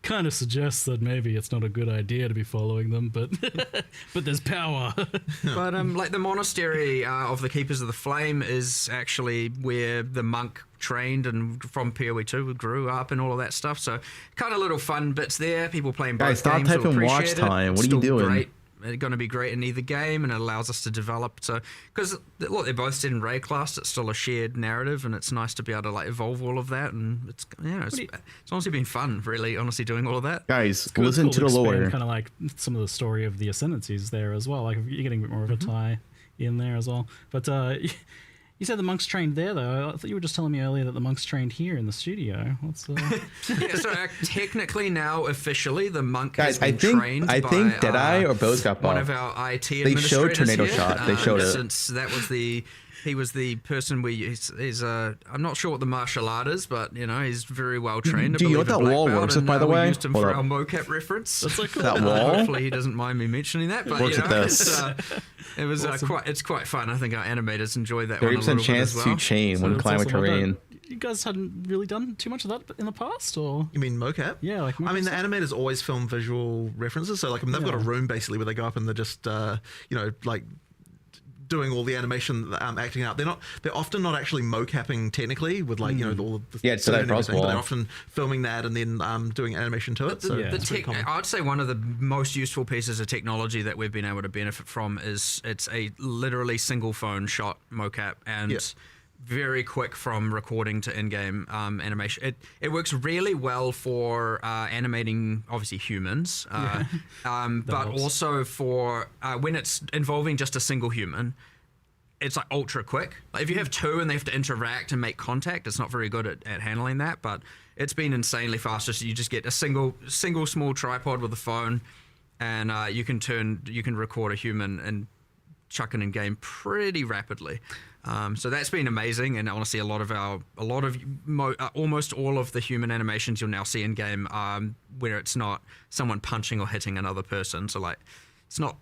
kind of suggests that maybe it's not a good idea to be following them. But but there's power. But the monastery of the Keepers of the Flame is actually where the monk trained and from PoE 2 grew up and all of that stuff. So kind of little fun bits there. People playing both Guys, stop games typing watch time. What are you doing? Great. It's going to be great in either game, and it allows us to develop. So because look, they're both set in Ray class, it's still a shared narrative, and it's nice to be able to evolve all of that. And it's honestly been fun, really, honestly doing all of that. Guys, listen to the lore. Kind of like some of the story of the Ascendancies there as well. Like you're getting a bit more of a tie in there as well. But you said the monks trained there, though. I thought you were just telling me earlier that the monks trained here in the studio. What's so technically now, officially, the monk Guys, has been trained I think by, Deadeye or both got buffed. one of our IT They showed administrators Tornado here, Shot. They showed it. Since that was the He was the person he's I'm not sure what the martial art is, but you know he's very well trained. Do you know what that wall works with, by the way? We used him for our mocap reference. That's like that wall. Hopefully he doesn't mind me mentioning that. But Works you know, with this. it was quite fun. I think our animators enjoyed that. 30% chance to chain when climbing terrain. You guys hadn't really done too much of that in the past, or You mean mocap? yeah, like I mean, the animators always film visual references. So, like, I mean, they've got a room basically where they go up and they're just, you know, like doing all the animation, acting out. They're often not actually mocapping technically with like, you know, all of the so that but they're wall. often filming that and then doing animation to it. So it's pretty common. I'd say one of the most useful pieces of technology that we've been able to benefit from is it's a literally single phone shot mocap and very quick from recording to in-game animation. It works really well for animating obviously humans, but also for when it's involving just a single human. It's like ultra quick. Like if you have two and they have to interact and make contact, it's not very good at handling that. But it's been insanely fast. So you just get a single small tripod with a phone, and you can record a human and chuck it in game pretty rapidly. So that's been amazing, and honestly, almost all of the human animations you'll now see in game, where it's not someone punching or hitting another person. So like, it's not,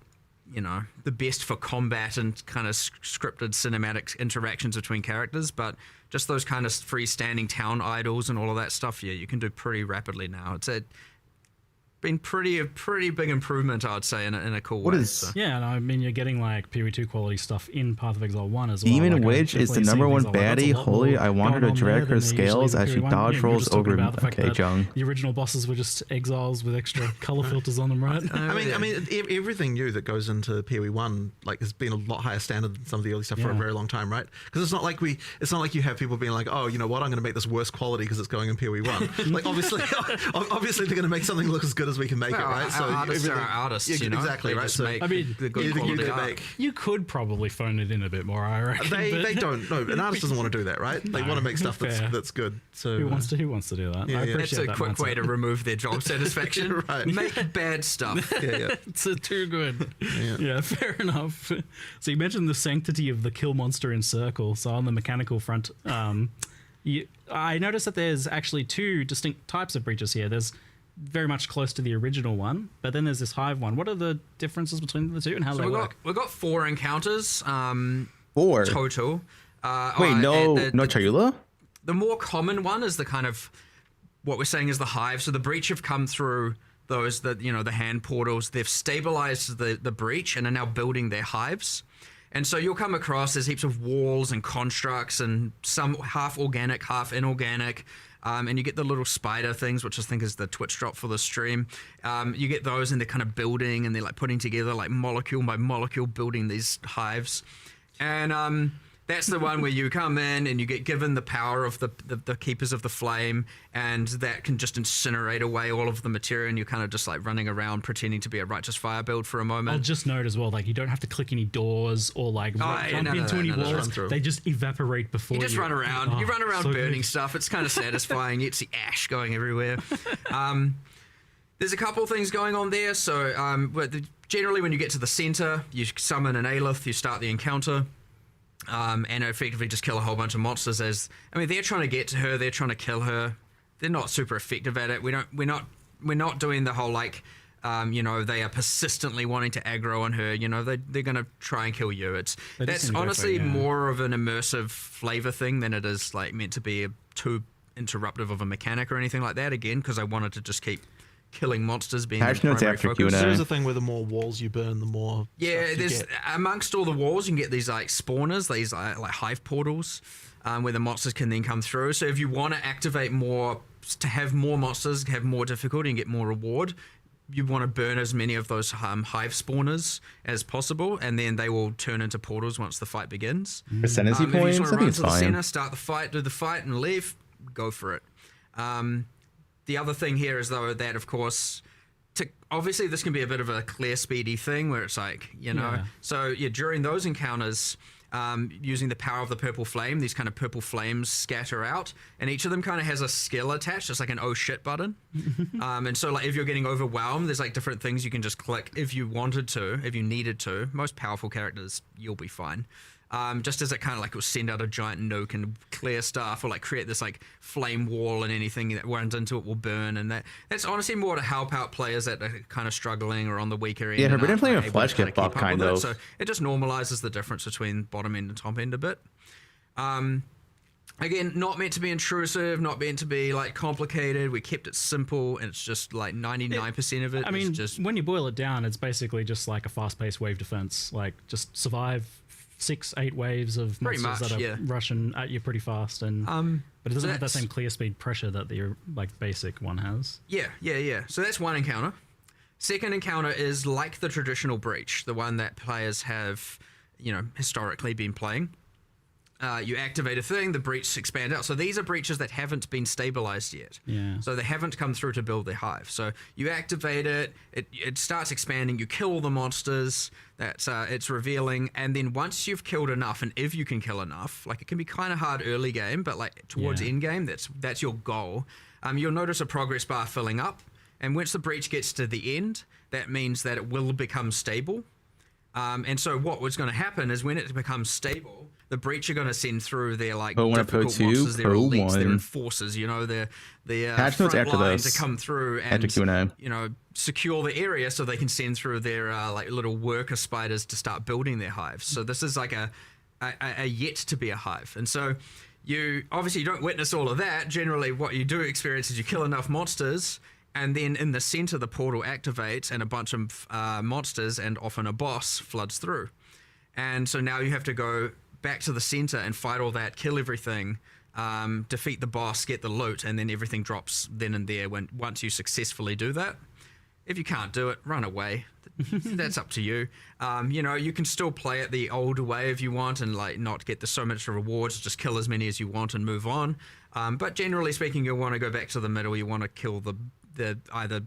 you know, the best for combat and kind of scripted cinematic interactions between characters, but just those kind of freestanding town idols and all of that stuff, yeah, you can do pretty rapidly now. It's been a pretty big improvement, I'd say, in a cool way. Yeah, and I mean, you're getting like PoE2 quality stuff in Path of Exile 1 as well. Demon like, Witch is the number one baddie. Holy, I want her to drag her scales as she dodge rolls over me. Okay, Jung. The original bosses were just exiles with extra color filters on them, right? I mean, everything new that goes into PoE1 like has been a lot higher standard than some of the early stuff for a very long time, right? Because it's not like you have people being like, oh, you know what, I'm going to make this worse quality because it's going in PoE1. Like obviously they're going to make something look as good as we can make it, right? So artists are artists, you know? Exactly, right? So I mean, the good quality art. You could probably phone it in a bit more, I reckon. They don't. No, an artist doesn't want to do that, right? They want to make stuff that's good. So who wants to do that? Yeah, It's a quick way to remove their job satisfaction. Right. Make bad stuff. Yeah. It's too good. Yeah, fair enough. So you mentioned the sanctity of the kill monster in Circle. So on the mechanical front, I noticed that there's actually two distinct types of breaches here. There's very much close to the original one, but then there's this hive one. What are the differences between the two, and how do they work? We've got 4 encounters. 4 total. Wait, no Chayula? The more common one is the kind of what we're saying is the hive. So the breach have come through those, the hand portals. They've stabilized the breach and are now building their hives. And so you'll come across there's heaps of walls and constructs and some half organic, half inorganic. And you get the little spider things, which I think is the Twitch drop for the stream. You get those and they're kind of building and they're like putting together like molecule by molecule building these hives. And that's the one where you come in and you get given the power of the Keepers of the Flame, and that can just incinerate away all of the material, and you're kind of just like running around pretending to be a Righteous Fire build for a moment. I'll just note as well, like you don't have to click any doors or like jump into any walls. They just evaporate before you. You just run around. You run around so burning stuff. It's kind of satisfying. It's the ash going everywhere. There's a couple of things going on there. So generally when you get to the center, you summon an Aelith, you start the encounter. And effectively just kill a whole bunch of monsters. They're trying to get to her. They're trying to kill her. They're not super effective at it. We're not doing the whole like, they are persistently wanting to aggro on her. You know, they're going to try and kill you. That's honestly more of an immersive flavor thing than it is like meant to be too interruptive of a mechanic or anything like that. Again, because I wanted to just keep killing monsters being the primary focus. There's a thing where the more walls you burn, the more there's amongst all the walls you can get these like spawners, these like hive portals, where the monsters can then come through. So if you want to activate more, to have more monsters, have more difficulty and get more reward, you want to burn as many of those hive spawners as possible, and then they will turn into portals once the fight begins. Ascendancy points, if you just want to I run think it's to the fine. center, start the fight, do the fight, and leave, go for it. The other thing here is, though, that, of course, obviously this can be a bit of a clear, speedy thing where it's like, So, during those encounters, using the power of the purple flame, these kind of purple flames scatter out, and each of them kind of has a skill attached, just like an oh shit button. And so, like, if you're getting overwhelmed, there's, like, different things you can just click if you wanted to, if you needed to. Most powerful characters, you'll be fine. just as it kind of like will send out a giant nuke and clear stuff, or like create this like flame wall, and anything that runs into it will burn. And that's honestly more to help out players that are kind of struggling or on the weaker end. Yeah, and Forbidden Flame aren't and able to Flesh kinda get keep buffed up kind with it. of. So it just normalizes the difference between bottom end and top end a bit. Again, not meant to be intrusive, not meant to be like complicated. We kept it simple, and it's just like 99% of it. I mean, just when you boil it down, it's basically just like a fast-paced wave defense. Like, just survive 6-8 waves of Pretty monsters much, that are rushing at you pretty fast, and but it doesn't have that same clear speed pressure that your like basic one has. Yeah. So that's one encounter. Second encounter is like the traditional breach, the one that players have, historically been playing. You activate a thing, the breach expands out. So these are breaches that haven't been stabilized yet. Yeah. So they haven't come through to build their hive. So you activate it, it starts expanding, you kill all the monsters, it's revealing, and then once you've killed enough, and if you can kill enough, like it can be kind of hard early game, but like towards end game, that's your goal. You'll notice a progress bar filling up, and once the breach gets to the end, that means that it will become stable. And so what was going to happen is when it becomes stable, the breach are going to send through their like Poe1 and difficult Poe2, monsters, their elites, their Poe1. enforcers, their Patch notes front after line this, to come through after and Q&A. secure the area so they can send through their like little worker spiders to start building their hives. So this is like a yet to be a hive, and so you don't witness all of that. Generally, what you do experience is you kill enough monsters, and then in the center the portal activates, and a bunch of monsters and often a boss floods through. And so now you have to go back to the center and fight all that, kill everything, defeat the boss, get the loot, and then everything drops then and there once you successfully do that. If you can't do it, run away. That's up to you. You can still play it the old way if you want, and like not get so much rewards, just kill as many as you want and move on. But generally speaking, you'll want to go back to the middle. You want to kill the either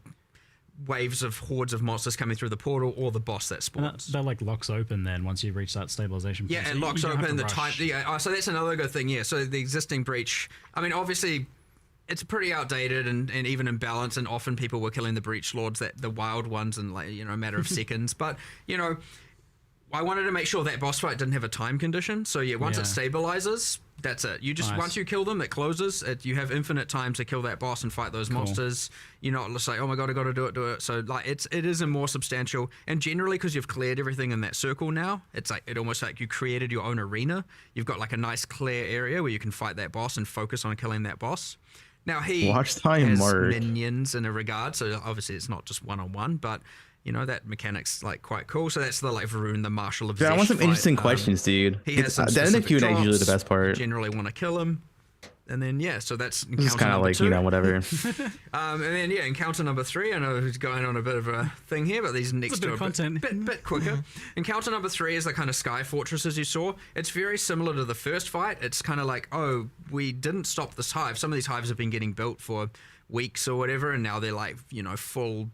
waves of hordes of monsters coming through the portal or the boss that spawns. That like locks open then once you reach that stabilization point. Yeah, So it you locks don't have open to the time. rush. Yeah, so that's another good thing. Yeah, so the existing breach. I mean, obviously, it's pretty outdated and even imbalanced, and often people were killing the breach lords, the wild ones, in like a matter of seconds. But I wanted to make sure that boss fight didn't have a time condition. So yeah, once it stabilizes, that's it. You just once you kill them, it closes. You have infinite time to kill that boss and fight those monsters. You're not just like, oh my god, I got to do it. So like it is a more substantial, and generally because you've cleared everything in that circle now, it's like almost like you created your own arena. You've got like a nice clear area where you can fight that boss and focus on killing that boss. Now he Watch time has mark. minions in a regard, so obviously it's not just one-on-one, but that mechanic's like quite cool. So that's the like Varun, the Marshal of Dude, I want Zesh some fight. interesting questions, dude. He has some The end of specific Q&A is usually the drops. best part. Generally want to kill him. And then, so that's This is encounter kind of number like, 2. whatever. And then, encounter number 3. I know who's going on a bit of a thing here, but these next a bit to of content. bit quicker. Encounter number 3 is the kind of sky fortresses you saw. It's very similar to the first fight. It's kind of like, oh, we didn't stop this hive. Some of these hives have been getting built for weeks or whatever, and now they're like, full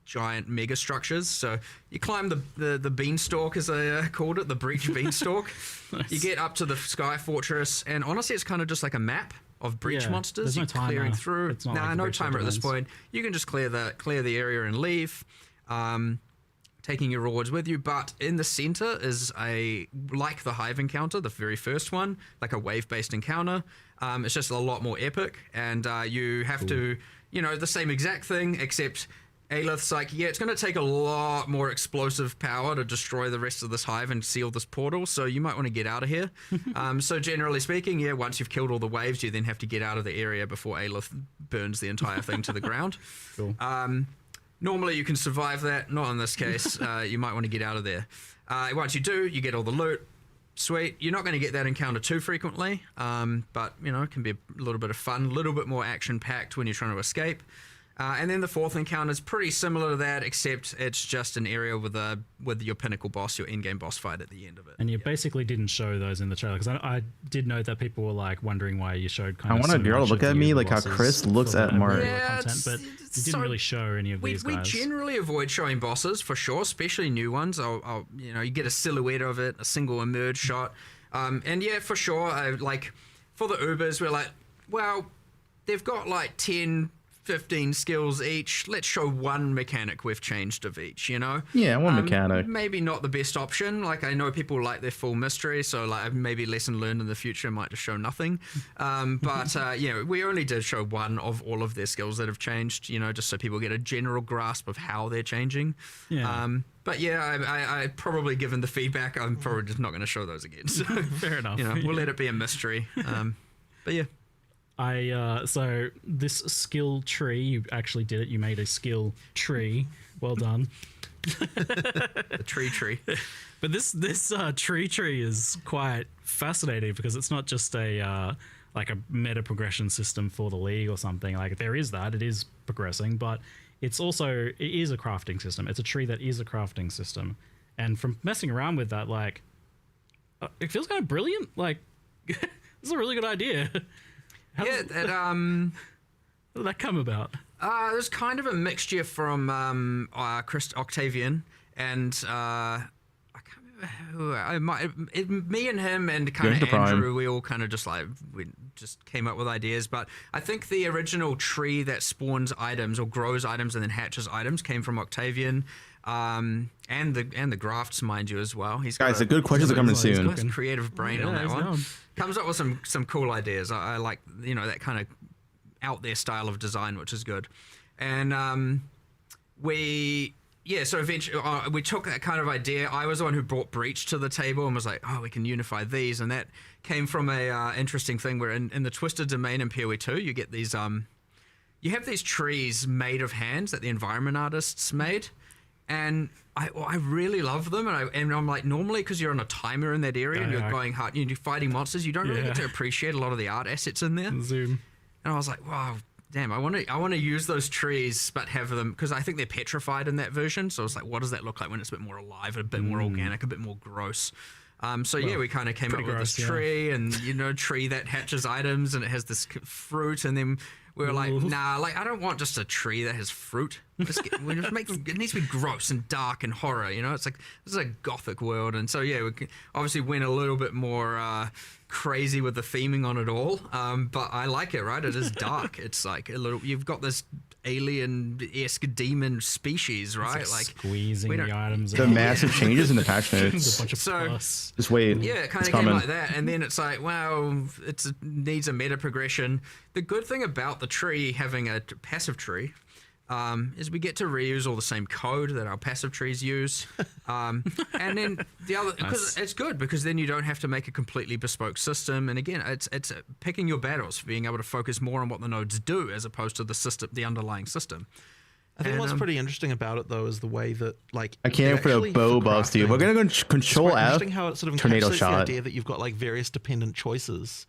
giant mega structures. So you climb the beanstalk, as I called it, the breach beanstalk. Nice. You get up to the sky fortress, and honestly, it's kind of just like a map of breach monsters. there's no You're timer. clearing through. It's not like No Breach timer at this Demands. point. You can just clear the area and leave, taking your rewards with you. But in the center is like the hive encounter, the very first one, like a wave-based encounter. It's just a lot more epic, and you have to, the same exact thing, except Aelith's like, it's going to take a lot more explosive power to destroy the rest of this hive and seal this portal, so you might want to get out of here. So generally speaking, once you've killed all the waves, you then have to get out of the area before Aelith burns the entire thing to the ground. Cool. Normally you can survive that, not in this case. You might want to get out of there. Once you do, you get all the loot. Sweet. You're not going to get that encounter too frequently, but, it can be a little bit of fun, a little bit more action-packed when you're trying to escape. And then the fourth encounter is pretty similar to that, except it's just an area with your pinnacle boss, your in-game boss fight at the end of it. And you basically didn't show those in the trailer, because I did note that people were like wondering why you showed kind I of want a so girl to much look of at the me other like how bosses Chris looks for at the Mark. overall Yeah, content, but you didn't really show any of these We guys. generally avoid showing bosses for sure, especially new ones. I'll you get a silhouette of it, a single emerge shot, and for sure, like for the Ubers, we're like, well, they've got like 10 15 skills each. Let's show one mechanic we've changed of each, you know? Yeah, one mechanic. Maybe not the best option. Like, I know people like their full mystery, so like maybe lesson learned in the future might just show nothing. But yeah, we only did show one of all of their skills that have changed, you know, just so people get a general grasp of how they're changing. Yeah. But yeah, I probably, given the feedback, I'm probably just not going to show those again. So, Fair enough. you know, we'll let it be a mystery. But yeah. So this skill tree, you actually did it. You made a skill tree. Well done. The tree. But this tree is quite fascinating because it's not just a like a meta progression system for the league or something. Like, there is that, it is progressing, but it is a crafting system. It's a tree that is a crafting system. And from messing around with that, like, it feels kind of brilliant. Like, this is a really good idea. How did that come about? There's kind of a mixture from Chris Octavian and I can't remember who. Me and him and kind of Andrew, we all kind of just came up with ideas. But I think the original tree that spawns items or grows items and then hatches items came from Octavian. And the grafts, mind you, as well. Guys, the good questions are coming soon. He's got a creative brain on that one. Comes up with some cool ideas. I like, you know, that kind of out there style of design, which is good. And so eventually we took that kind of idea. I was the one who brought Breach to the table and was like, oh, we can unify these. And that came from a interesting thing where in the Twisted Domain in PoE 2, you get these you have these trees made of hands that the environment artists made. And I really love them, and I'm like, normally because you're on a timer in that area and you're going hard, you're fighting monsters, you don't really get to appreciate a lot of the art assets in there. Zoom. And I was like, wow, damn, I want to use those trees, but have them, because I think they're petrified in that version. So it's like, what does that look like when it's a bit more alive, a bit more organic, a bit more gross? We kind of came up with this tree, and you know, tree that hatches items, and it has this fruit, and then we were like, nah, like, I don't want just a tree that has fruit. It needs to be gross and dark and horror, you know? It's like, this is a gothic world. And so, yeah, we obviously went a little bit more crazy with the theming on it all. But I like it, right? It is dark. It's like a little, you've got this alien-esque demon species, right? Like squeezing the items. The massive changes in the patch notes. Just wait. Yeah, it kind of came like that. And then it's like, wow, it needs a meta progression. The good thing about the tree having a passive tree is we get to reuse all the same code that our passive trees use. And then the other, because it's good, because then you don't have to make a completely bespoke system. And again, it's picking your battles, being able to focus more on what the nodes do as opposed to the underlying system. I think what's pretty interesting about it, though, is the way that, like, I can't wait for the bow buffs, dude. We're gonna go Control F. Interesting how it sort of tornado shot. The idea that you've got like various dependent choices.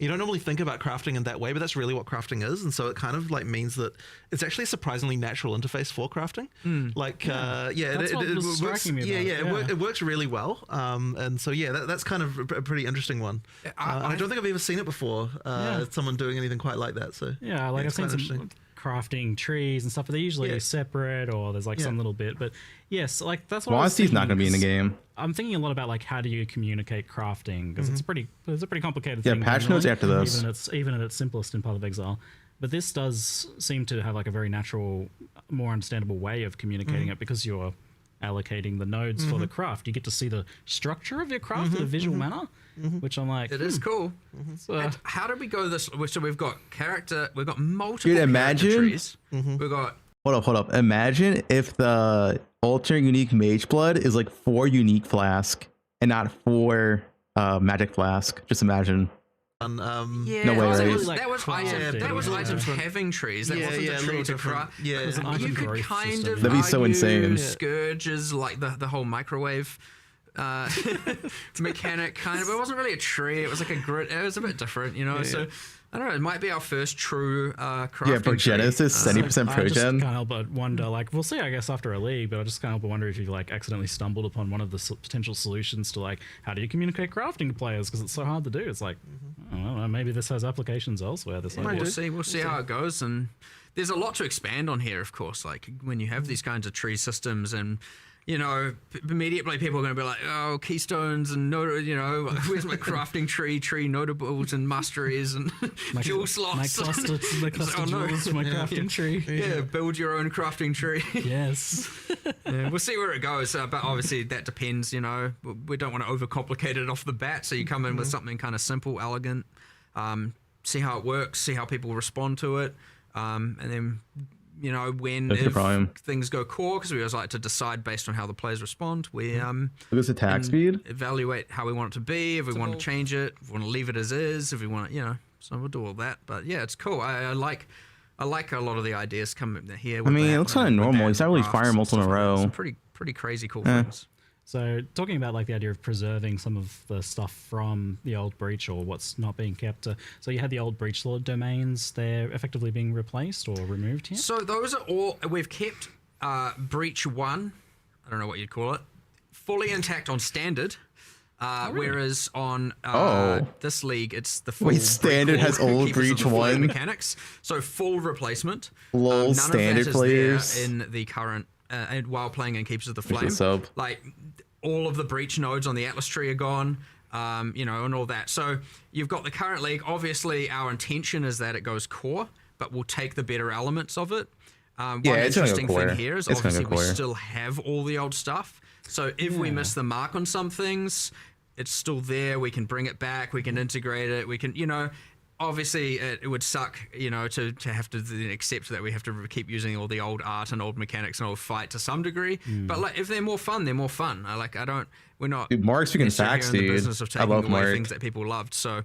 You don't normally think about crafting in that way, but that's really what crafting is, and so it kind of like means that it's actually a surprisingly natural interface for crafting. Like, it works really well, and so that's kind of a pretty interesting one. I don't think I've ever seen it before. Someone doing anything quite like that. So I've seen some crafting trees and stuff, but they're usually separate, or there's like some little bit. But yes, like that's what Wasty's not going to be in the game. I'm thinking a lot about like how do you communicate crafting, because it's a pretty complicated thing. Yeah, patch notes after this. Even at its simplest in Path of Exile. But this does seem to have like a very natural, more understandable way of communicating it, because you're allocating the nodes for the craft. You get to see the structure of your craft in a visual manner, which I'm like, it is cool. So, how did we go this? So we've got multiple character trees. We've got. Hold up. Imagine if the ultra unique mage blood is like 4 unique flask and not 4 magic flask. Just imagine. No way, right? That was items having trees. That wasn't a tree to craft. You could kind of that'd be so insane. Scourges, like the whole microwave mechanic, kind of. It wasn't really a tree. It was like a grid. It was a bit different, you know. So I don't know. It might be our first true crafting. Yeah, for Genesis, 70% pro gen. I just can't help but wonder. Like, we'll see, I guess, after a league. But I just can't help but wonder if you like accidentally stumbled upon one of the potential solutions to like how do you communicate crafting to players, because it's so hard to do. It's like, I don't know, maybe this has applications elsewhere. We'll see how it goes, and there's a lot to expand on here, of course. Like when you have these kinds of tree systems, and you know, immediately people are going to be like, oh, keystones and you know, where's my crafting tree notables and masteries and jewel slots. My cluster jewels for my crafting tree. Yeah, build your own crafting tree. Yes. Yeah, we'll see where it goes, but obviously that depends, you know. We don't want to overcomplicate it off the bat, so you come in with something kind of simple, elegant, see how it works, see how people respond to it, and then, you know, if things go core, because we always like to decide based on how the players respond. We What's attack speed? Evaluate how we want it to be, if we want to change it, if we want to leave it as is, if we want to, you know. So we'll do all that. But yeah, it's cool. I like a lot of the ideas coming here. I mean, it looks kind of normal. He's not really firing multiple in a row. Some pretty crazy cool things. So talking about like the idea of preserving some of the stuff from the old Breach or what's not being kept. So you had the old Breach Lord domains. They're effectively being replaced or removed here? So those are all, we've kept Breach 1, I don't know what you'd call it, fully intact on standard. Whereas on this league, it's the full. Wait, standard has old Breach 1 mechanics, so full replacement. Lol, none standard of that is players there in the current while playing in Keepers of the Flame. Like all of the Breach nodes on the Atlas tree are gone. You know, and all that. So you've got the current league. Obviously, our intention is that it goes core, but we'll take the better elements of it. One interesting thing here is obviously we still have all the old stuff. So if we miss the mark on some things, it's still there. We can bring it back. We can integrate it. We can, you know, obviously it would suck, you know, to have to then accept that we have to keep using all the old art and old mechanics and old fight to some degree. But like, if they're more fun, they're more fun. We're not. Dude, Mark's freaking facts, in the dude. business of I taking love away Mark. things that people loved. So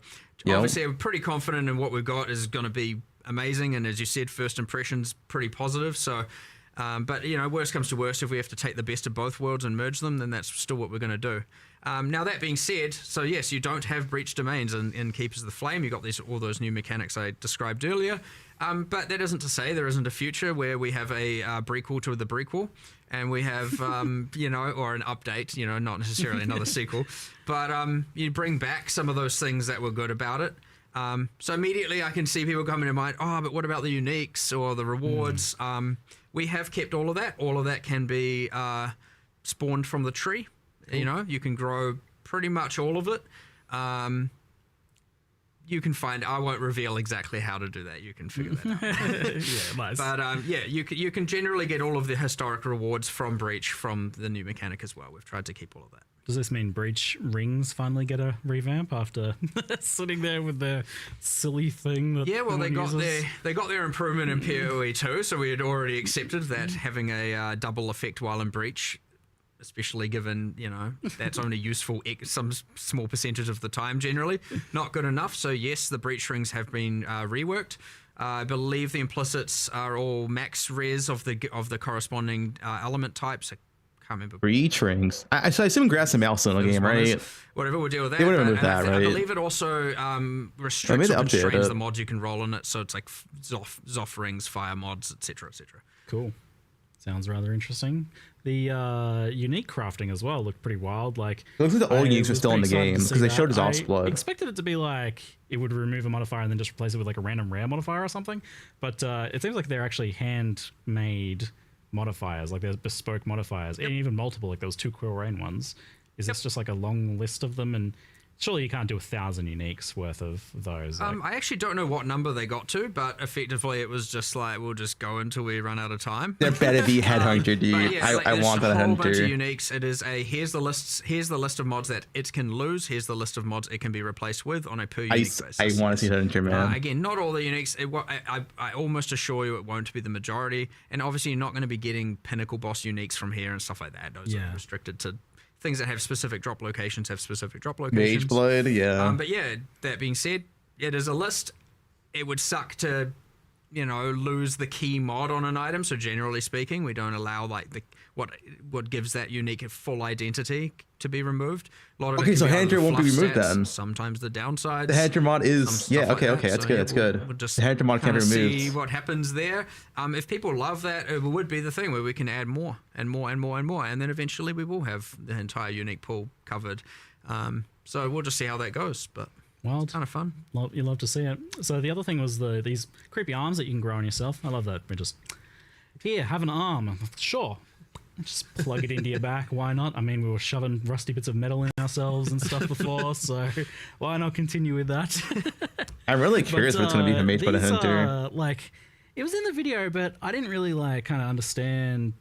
obviously, I'm pretty confident in what we've got is going to be amazing. And as you said, first impressions pretty positive. So. But, you know, worst comes to worst, if we have to take the best of both worlds and merge them, then that's still what we're going to do. Now, that being said, so yes, you don't have breach domains in Keepers of the Flame. You've got all those new mechanics I described earlier. But that isn't to say there isn't a future where we have a prequel to the prequel. And we have, you know, or an update, you know, not necessarily another sequel. But you bring back some of those things that were good about it. So immediately I can see people coming to mind, oh, but what about the uniques or the rewards? We have kept all of that. All of that can be spawned from the tree. You know, you can grow pretty much all of it. You can find, I won't reveal exactly how to do that. You can figure that out. Yeah, nice. But yeah, you can generally get all of the historic rewards from Breach from the new mechanic as well. We've tried to keep all of that. Does this mean Breach rings finally get a revamp after sitting there with the silly thing that well, no they got their improvement in PoE too, so we had already accepted that having a double effect while in Breach, especially given, you know, that's only useful some small percentage of the time generally, not good enough. So yes, the Breach rings have been reworked. I believe the implicits are all max res of the corresponding element types. Can't remember. Breach rings. I assume grass and mouse in the game, right? Whatever, we'll deal with that. They would have removed that, right? I believe it also restricts or constrains the mods you can roll in it. So it's like Zoff rings, fire mods, etc., etc. Cool. Sounds rather interesting. The unique crafting as well looked pretty wild. Like, it looks like the old uniques are still in the game because they showed his Offsblood. I expected it to be like it would remove a modifier and then just replace it with like a random rare modifier or something. But it seems like they're actually handmade modifiers, like there's bespoke modifiers, and even multiple, like those 2 Quill Rain ones. Is this just like a long list of them? And surely you can't do 1,000 uniques worth of those. I actually don't know what number they got to, but effectively it was just like, we'll just go until we run out of time. There better be Headhunter, dude. Yeah, I want that Headhunter. A whole Hunter. bunch of uniques. It is here's the list of mods that it can lose. Here's the list of mods it can be replaced with on a per unique basis. I want to see Headhunter, man. Again, not all the uniques. I almost assure you it won't be the majority. And obviously you're not going to be getting pinnacle boss uniques from here and stuff like that. Those are restricted to things that have specific drop locations, Mage Blood, yeah. But yeah, that being said, it is a list. It would suck to, you know, lose the key mod on an item. So generally speaking, we don't allow like what gives that unique full identity to be removed. A lot of so Headhunter won't be removed stats, then. Sometimes the downsides. The Headhunter mod is okay. That's good. That's good. We'll just the Headhunter mod can't be removed. See what happens there. If people love that, it would be the thing where we can add more and more and more and more, and then eventually we will have the entire unique pool covered. So we'll just see how that goes, but. Wild. It's kind of fun. You love to see it. So the other thing was these creepy arms that you can grow on yourself. I love that. We're just, here, have an arm. Sure. Just plug it into your back. Why not? I mean, we were shoving rusty bits of metal in ourselves and stuff before, so why not continue with that? I'm really curious what it's going to be for Mage Butter Hunter. Like, it was in the video, but I didn't really like kind of understand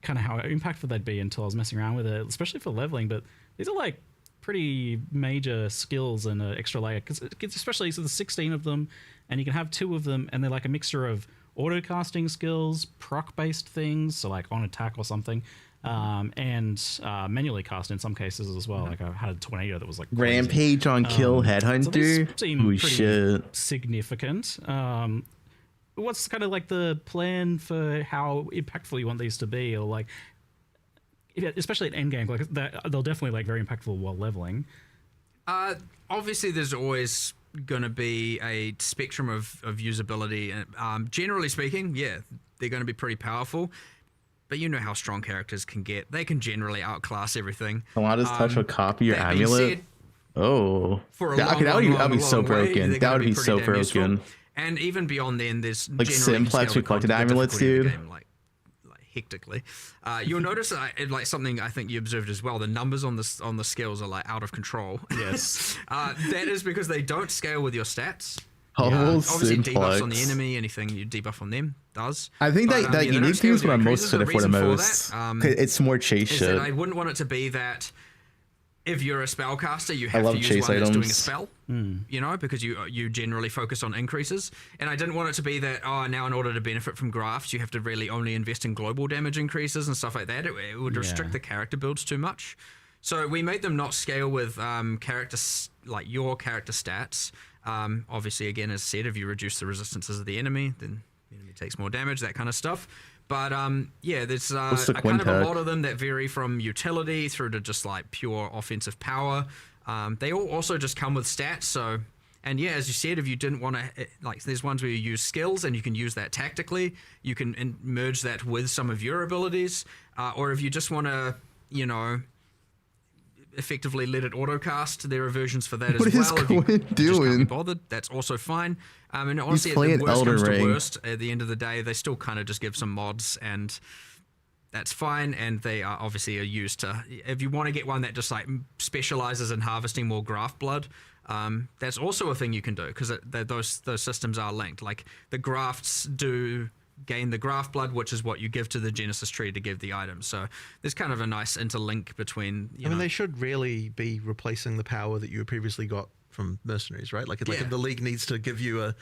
kind of how impactful they'd be until I was messing around with it, especially for leveling. But these are like pretty major skills and an extra layer, because especially so there's 16 of them, and you can have 2 of them, and they're like a mixture of auto casting skills, proc based things, so like on attack or something, and manually cast in some cases as well. Like I had a tornado that was like crazy. Rampage on Kill Headhunter. So these seem Ooh, pretty shit. significant. What's kind of like the plan for how impactful you want these to be, or like, especially at endgame, like they'll definitely like very impactful while leveling. Obviously, there's always going to be a spectrum of usability. Generally speaking, yeah, they're going to be pretty powerful. But you know how strong characters can get. They can generally outclass everything. Alana's touch will copy your amulet. Oh, that would be so broken. That would be so broken. And even beyond then, there's like Simplex reflected amulets, dude. Like hectically. You'll notice like something I think you observed as well. The numbers on the skills are like out of control. Yes. That is because they don't scale with your stats. Obviously, debuffs on the enemy, anything you debuff on them does. I think that unique thing is what I'm most excited for the most. It's more chase shit. I wouldn't want it to be that if you're a spellcaster, you have to use one that's doing a spell, you know, because you generally focus on increases. And I didn't want it to be that, now in order to benefit from grafts, you have to really only invest in global damage increases and stuff like that. It would restrict the character builds too much. So we made them not scale with like your character stats. Obviously, again, as said, if you reduce the resistances of the enemy, then the enemy takes more damage, that kind of stuff. But yeah, there's kind of a lot of them that vary from utility through to just like pure offensive power. They all also just come with stats. So, and yeah, as you said, if you didn't want to, like, there's ones where you use skills and you can use that tactically. You can merge that with some of your abilities, or if you just want to, you know, effectively let it autocast. There are versions for that as well. What is Quinn doing? Bothered, that's also fine. And honestly, at the worst comes to worst, at the end of the day, they still kind of just give some mods, and that's fine. And they are obviously used to, if you want to get one that just like specializes in harvesting more graft blood, that's also a thing you can do, because those systems are linked. Like the grafts do gain the graft blood, which is what you give to the Genesis tree to give the item. So there's kind of a nice interlink between, I mean, they should really be replacing the power that you previously got from mercenaries, right? Like if the league needs to give you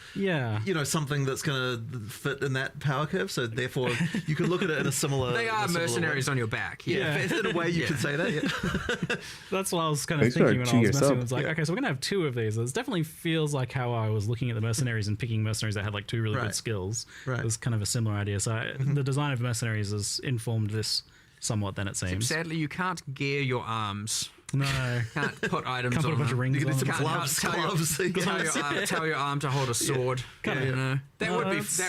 something that's going to fit in that power curve, so therefore you can look at it in a similar they are mercenaries on your back. In a way you could say that. That's what I was kind of thinking when I was messing. It was like, okay, so we're gonna have 2 of these. It definitely feels like how I was looking at the mercenaries and picking mercenaries that had like 2 really good skills. It was kind of a similar idea. So the design of mercenaries has informed this somewhat, then it seems. Sadly, you can't gear your arms. No. Can't put items can't put on a bunch of rings on them. Gloves. Tell your arm to hold a sword. You know, that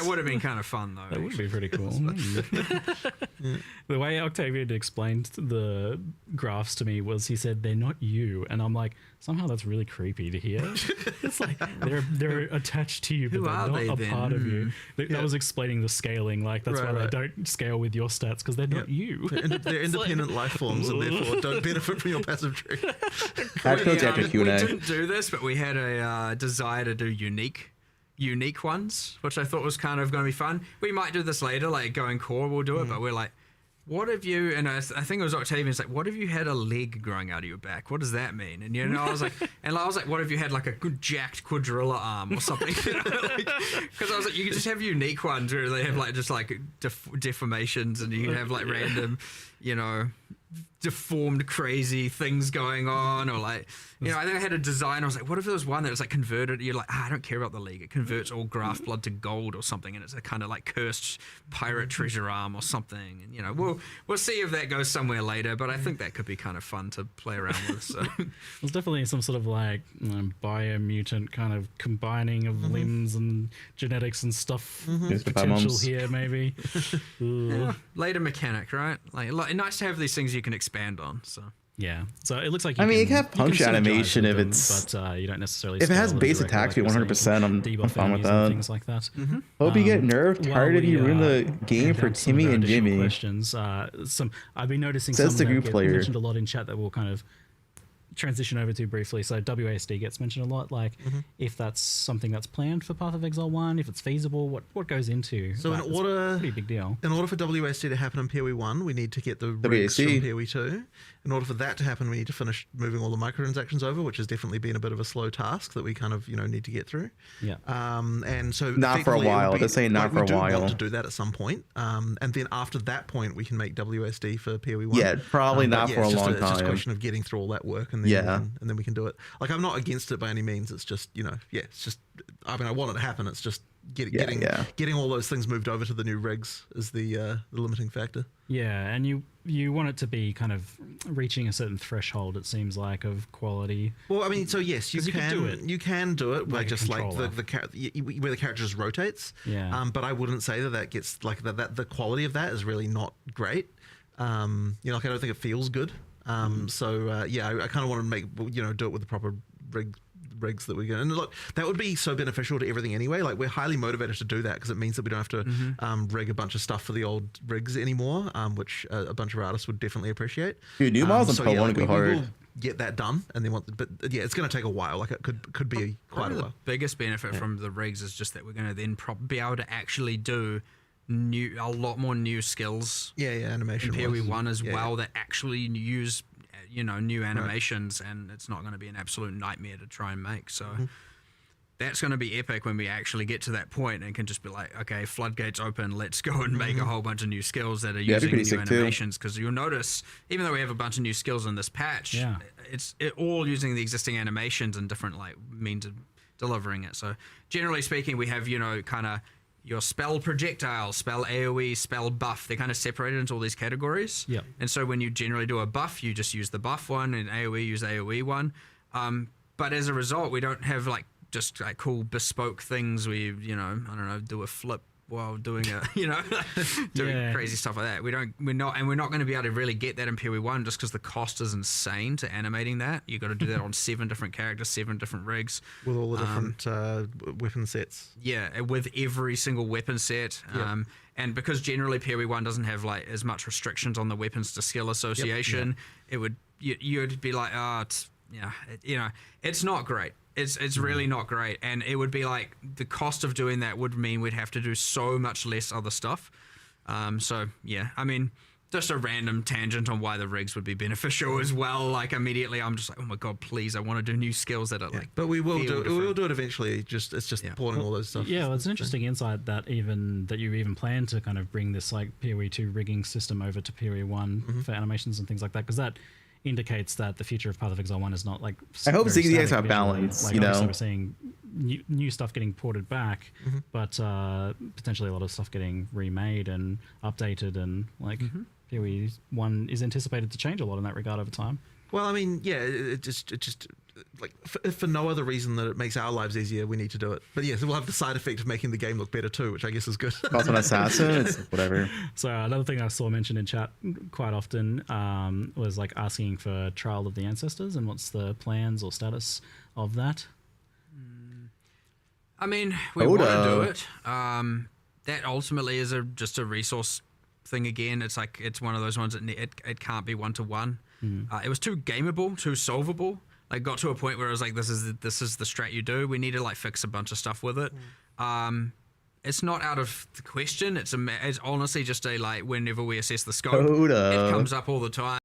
would have been kind of fun though. That would be pretty cool. The way Octavian explained the graphs to me was, he said, "They're not you," and I'm like, somehow that's really creepy to hear. It's like they're attached to you, but they're not a part of you. That was explaining the scaling. Like that's why they don't scale with your stats, because they're not you. They're independent life forms, and therefore don't benefit from your passive tree. We didn't do this, but we had a desire to do unique ones, which I thought was kind of going to be fun. We might do this later, like going core, we'll do it, but we're like, what if you, and I think it was Octavian's like, what if you had a leg growing out of your back? What does that mean? And you know, I was like, what if you had like a good jacked quadrilla arm or something? Because I was like, you could just have unique ones where they have like just like deformations, and you can have like random, you know, deformed crazy things going on, or like, you know, I think I had a design, I was like, what if there was one that was like converted, you're like, I don't care about the league, it converts all graft blood to gold or something, and it's a kind of like cursed pirate treasure arm or something, and you know, we'll see if that goes somewhere later, but I think that could be kind of fun to play around with. So there's definitely some sort of like biomutant kind of combining of limbs and genetics and stuff potential here, maybe. Later mechanic, right? Like nice to have these things you can expand on. So Yeah, so it looks like I mean, it can have punch animation if it's, but you don't necessarily. If it has scale them base directly, attack like speed you're 100%, saying, I'm debuff fine with enemies and that. things like that. Hope you get nerfed. While Tired of you we, ruin the game hand for out some of Timmy our and additional Jimmy. Questions. I've been noticing Says some the that group get player. mentioned a lot in chat that we'll kind of transition over to briefly. So WASD gets mentioned a lot. Like if that's something that's planned for Path of Exile 1, if it's feasible, what goes into. So that? in order, it's a pretty big deal. In order for WASD to happen in PoE 1, we need to get the rigs from WASD. PoE 2. In order for that to happen, we need to finish moving all the microtransactions over, which has definitely been a bit of a slow task that we kind of need to get through. Yeah. And so Not for a effectively it would while. be- They're saying not we for a do while. want to do that at some point. And then after that point, we can make WSD for PoE 1. Yeah, probably not for a long It's just a time. question of getting through all that work, and then Yeah. and then we can do it. Like, I'm not against it by any means. It's just it's just. I mean, I want it to happen. It's just getting all those things moved over to the new rigs is the limiting factor. Yeah, and you want it to be kind of reaching a certain threshold, it seems like, of quality. Well, I mean, so yes, you 'Cause can do it. You can do it by like a just like controller. where the character just rotates. Yeah. But I wouldn't say that gets like that. The quality of that is really not great. Like I don't think it feels good. So I kind of want to make do it with the proper rigs that we get. And look, that would be so beneficial to everything anyway. Like, we're highly motivated to do that because it means that we don't have to rig a bunch of stuff for the old rigs anymore, which a bunch of artists would definitely appreciate. Dude, new models on Poe1 go we hard. will get that done, and then but yeah, it's going to take a while. Like, it could be quite a Probably while. The biggest benefit from the rigs is just that we're going to then be able to actually do a lot more new skills. Animation in PoE wise. 1 as Yeah, well that actually use new animations, and it's not going to be an absolute nightmare to try and make. So that's going to be epic when we actually get to that point and can just be like, okay, floodgates open, let's go and make a whole bunch of new skills that are using pretty new sick too. animations. Because you'll notice, even though we have a bunch of new skills in this patch, it's all using the existing animations and different means of delivering it. So generally speaking, we have kind of your spell projectile, spell AoE, spell buff. They're kind of separated into all these categories. Yep. And so when you generally do a buff, you just use the buff one, and AoE use the AoE one. But as a result, we don't have just cool bespoke things where you I don't know, do a flip while doing doing crazy stuff like that. We're not going to be able to really get that in PoE 1 just because the cost is insane to animating that. You got to do that on 7 different characters, 7 different rigs with all the different weapon sets. Yeah, with every single weapon set. And because generally PoE 1 doesn't have as much restrictions on the weapons to skill association, it would you'd be like, it's not great. It's really not great, and it would be like the cost of doing that would mean we'd have to do so much less other stuff. So yeah, I mean, just a random tangent on why the rigs would be beneficial as well. Like, immediately, I'm just like, oh my god, please, I want to do new skills that are But we will feel do. We will do it eventually. It's just porting all those stuff. Yeah, well, it's an interesting insight that you even plan to kind of bring this PoE 2 rigging system over to PoE 1 for animations and things like that, because that indicates that the future of Path of Exile 1 is not I hope very ZDX static have visually. balance, Obviously we're seeing new stuff getting ported back, but potentially a lot of stuff getting remade and updated, and PoE 1 is anticipated to change a lot in that regard over time. Well, I mean, yeah, it just like for no other reason that it makes our lives easier, we need to do it. But yes, it will have the side effect of making the game look better too, which I guess is good. Also an assassin, it's whatever. So another thing I saw mentioned in chat quite often was asking for Trial of the Ancestors, and what's the plans or status of that? I mean, we want to do it. That ultimately is just a resource thing again. It's one of those ones that it can't be 1-to-1. It was too gameable, too solvable. Got to a point where it was like, this is the strat you do. We need to fix a bunch of stuff with it. It's not out of the question. It's honestly just whenever we assess the scope, it comes up all the time.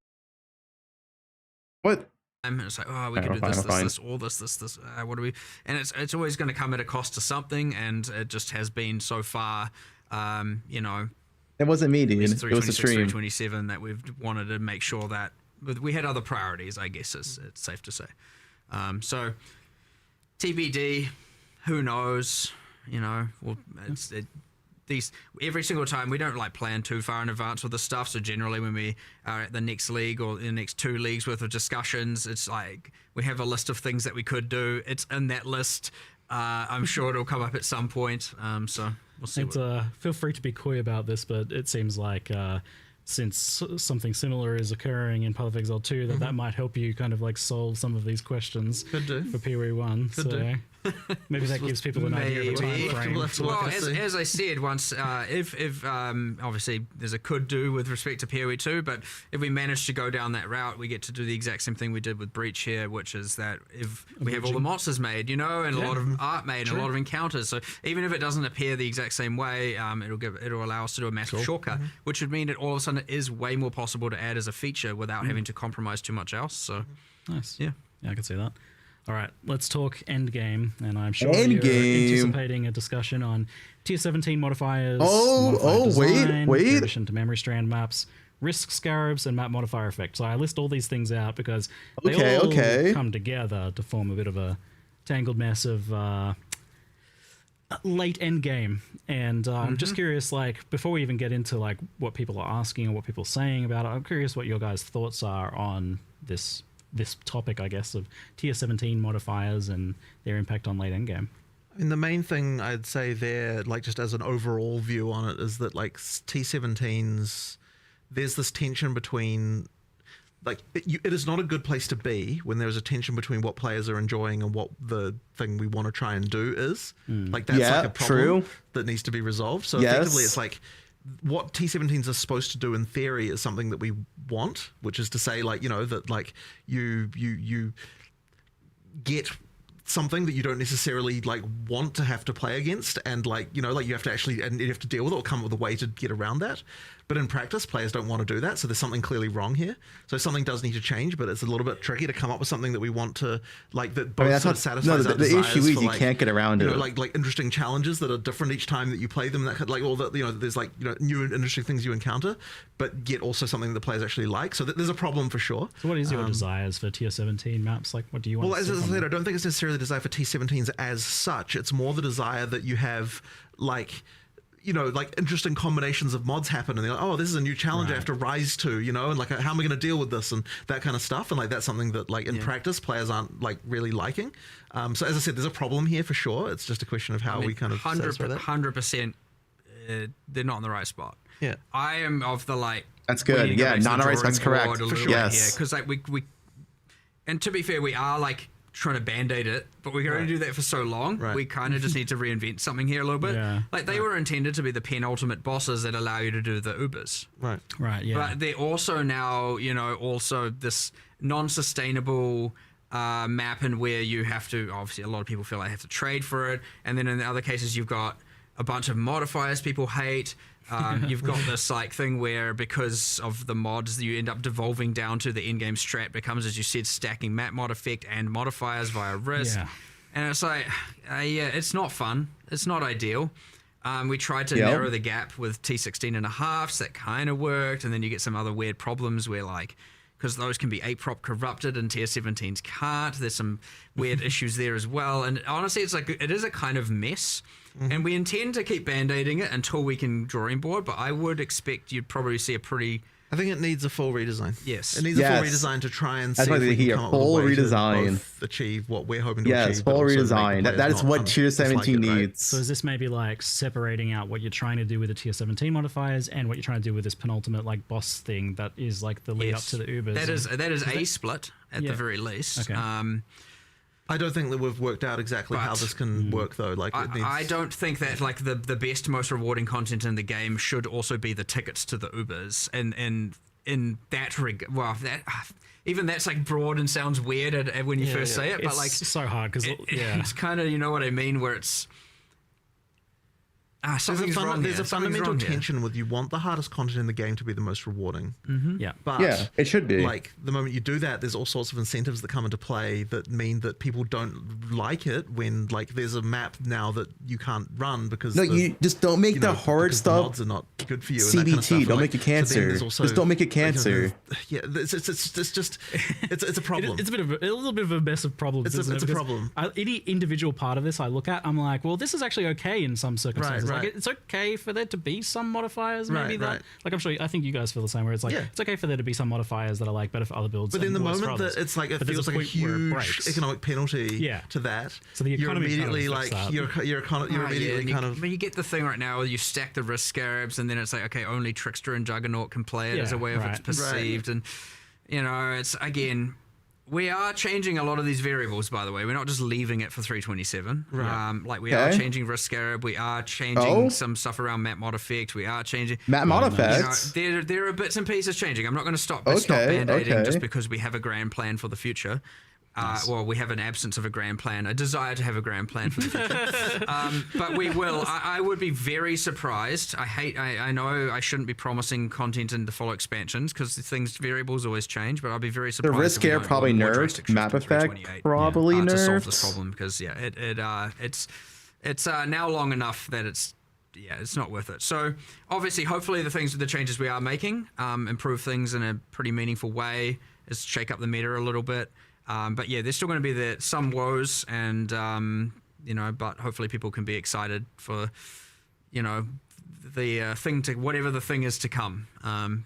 What? And it's like, oh, we can do this, all this. What do we? And it's always going to come at a cost to something, and it just has been so far. It wasn't me, dude. It was the stream. 327 that we've wanted to make sure that. But we had other priorities, I guess it's safe to say. So TBD, who knows? Every single time we don't plan too far in advance with the stuff. So generally, when we are at the next league or the next 2 leagues worth of discussions, it's we have a list of things that we could do. It's in that list. I'm sure it'll come up at some point. So we'll see. Feel free to be coy about this, but it seems like since something similar is occurring in Path of Exile 2, that might help you kind of like solve some of these questions for PoE 1. Could do. Maybe that gives people an idea of the time frame. Well, as I said once, if obviously there's a could do with respect to PoE 2, but if we manage to go down that route, we get to do the exact same thing we did with Breach here, which is that if we have all the monsters made, and a lot of art made, and a lot of encounters, so even if it doesn't appear the exact same way, it'll allow us to do a massive shortcut, which would mean that all of a sudden it is way more possible to add as a feature without having to compromise too much else. So nice. Yeah, I can see that. All right, let's talk endgame, and I'm sure you're anticipating a discussion on Tier 17 modifiers. Wait. In addition to memory strand maps, risk scarabs, and map modifier effect. So I list all these things out because they all come together to form a bit of a tangled mess of late endgame. And I'm just curious, like, before we even get into like what people are asking or what people are saying about it, I'm curious what your guys' thoughts are on this topic, I guess, of Tier 17 modifiers and their impact on late endgame. I mean, the main thing I'd say there, like just as an overall view on it, is that like T17s, there's this tension between, like, it is not a good place to be when there's a tension between what players are enjoying and what the thing we want to try and do is. Like, that's like a problem that needs to be resolved. So effectively, it's like, what T17s are supposed to do in theory is something that we want, which is to say, like, that like you get something that you don't necessarily like want to have to play against, and like like you have to actually, and you have to deal with it or come up with a way to get around that. But in practice, players don't want to do that, so there's something clearly wrong here. So something does need to change, but it's a little bit tricky to come up with something that we want to, like, that both satisfies our the issue is for, you like, can't get around it. Like interesting challenges that are different each time that you play them. That could, like, all that, there's like new and interesting things you encounter, but yet also something that players actually like. So there's a problem for sure. So what is your desires for Tier 17 maps? Like, what do you want? Well, as I said, I don't think it's necessarily the desire for T17s as such. It's more the desire that you have, like, like interesting combinations of mods happen, and they're like, oh, this is a new challenge I have to rise to, and like, how am I going to deal with this, and that kind of stuff. And like, that's something that, like, in practice, players aren't like really liking. So as I said, there's a problem here for sure. It's just a question of how we kind of 100%. They're not in the right spot. Yeah, I am of the like. That's good. Yeah, not in the right spot. That's correct. For sure. Yes, because like we, and to be fair, we are like trying to band-aid it, but we can only do that for so long. We kind of just need to reinvent something here a little bit. Like, they were intended to be the penultimate bosses that allow you to do the Ubers. But they're also now, also this non-sustainable map, and where you have to, obviously a lot of people feel like they have to trade for it, and then in the other cases you've got a bunch of modifiers people hate. You've got this like thing where, because of the mods, you end up devolving down to the in-game strat becomes, as you said, stacking map mod effect and modifiers via risk. And it's like, it's not fun. It's not ideal. We tried to narrow the gap with T16.5s. That kind of worked. And then you get some other weird problems where, like, because those can be APROP corrupted and Tier 17s can't. There's some weird issues there as well. And honestly, it's like, it is a kind of mess. And we intend to keep band-aiding it until we can drawing board, but I would expect you'd probably see a pretty... I think it needs a full redesign. Yes. It needs a full redesign to try and see if we can come up with a way to both achieve what we're hoping to achieve. Yes, full redesign. That is what Tier 17 needs. So is this maybe like separating out what you're trying to do with the Tier 17 modifiers and what you're trying to do with this penultimate like boss thing that is like the lead up to the Ubers? That is a split at the very least. Okay. I don't think that we've worked out exactly how this can work, though. Like, I don't think that like the best, most rewarding content in the game should also be the tickets to the Ubers, and in that even that's like broad and sounds weird when you first say it, but like it's so hard because it's kind of, you know what I mean, where it's there's a fundamental tension with, you want the hardest content in the game to be the most rewarding. But it should be. Like, the moment you do that, there's all sorts of incentives that come into play that mean that people don't like it when, like, there's a map now that you can't run because you just don't make the hard stuff. The mods are not good for you. CBT, and that kind of stuff. don't make it cancer. Just don't make it cancer. It's a problem. It's a little bit of a mess of problems. It's a problem. Any individual part of this I look at, I'm like, well, this is actually okay in some circumstances. Like, Right. it's okay for there to be some modifiers, maybe Right, right. like I'm sure I think you guys feel the same. Where it's like it's okay for there to be some modifiers that are like better for other builds. But in and the worse for moment that others. it's like it But there's feels like a point where it huge breaks. economic penalty to that, So the you're economy kind of immediately affects like that. you're immediately kind of. But you get the thing right now where you stack the risk scarabs, and then it's like, okay, only Trickster and Juggernaut can play it as a way of it's perceived, and you know, it's again. We are changing a lot of these variables, by the way. We're not just leaving it for 327. Right. Like we are changing Risk Scarab. We are changing some stuff around Map Mod Effect. We are changing Map Mod Effects. You know, there are bits and pieces changing. I'm not going to stop band-aiding just because we have a grand plan for the future. Well, we have an absence of a grand plan, a desire to have a grand plan for the future. But we will. I would be very surprised. I know I shouldn't be promising content in the follow expansions because variables always change, but I'll be very surprised. The risk scare probably nerfed. Map effect probably nerfed. To solve this problem because it's now long enough that it's not worth it. So obviously, hopefully the changes we are making improve things in a pretty meaningful way, is shake up the meta a little bit. But yeah, there's still going to be some woes, and but hopefully people can be excited for, the thing to whatever the thing is to come.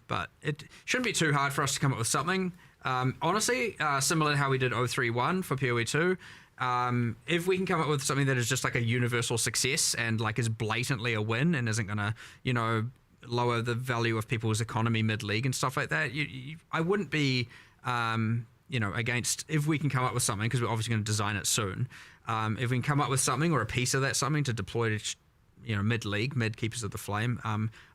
But it shouldn't be too hard for us to come up with something. Honestly, similar to how we did 031 for PoE2. If we can come up with something that is just like a universal success and like is blatantly a win and isn't going to, lower the value of people's economy mid-league and stuff like that, I wouldn't be. Against if we can come up with something, because we're obviously going to design it soon. If we can come up with something or a piece of that something to deploy to, mid-league, mid-Keepers of the Flame,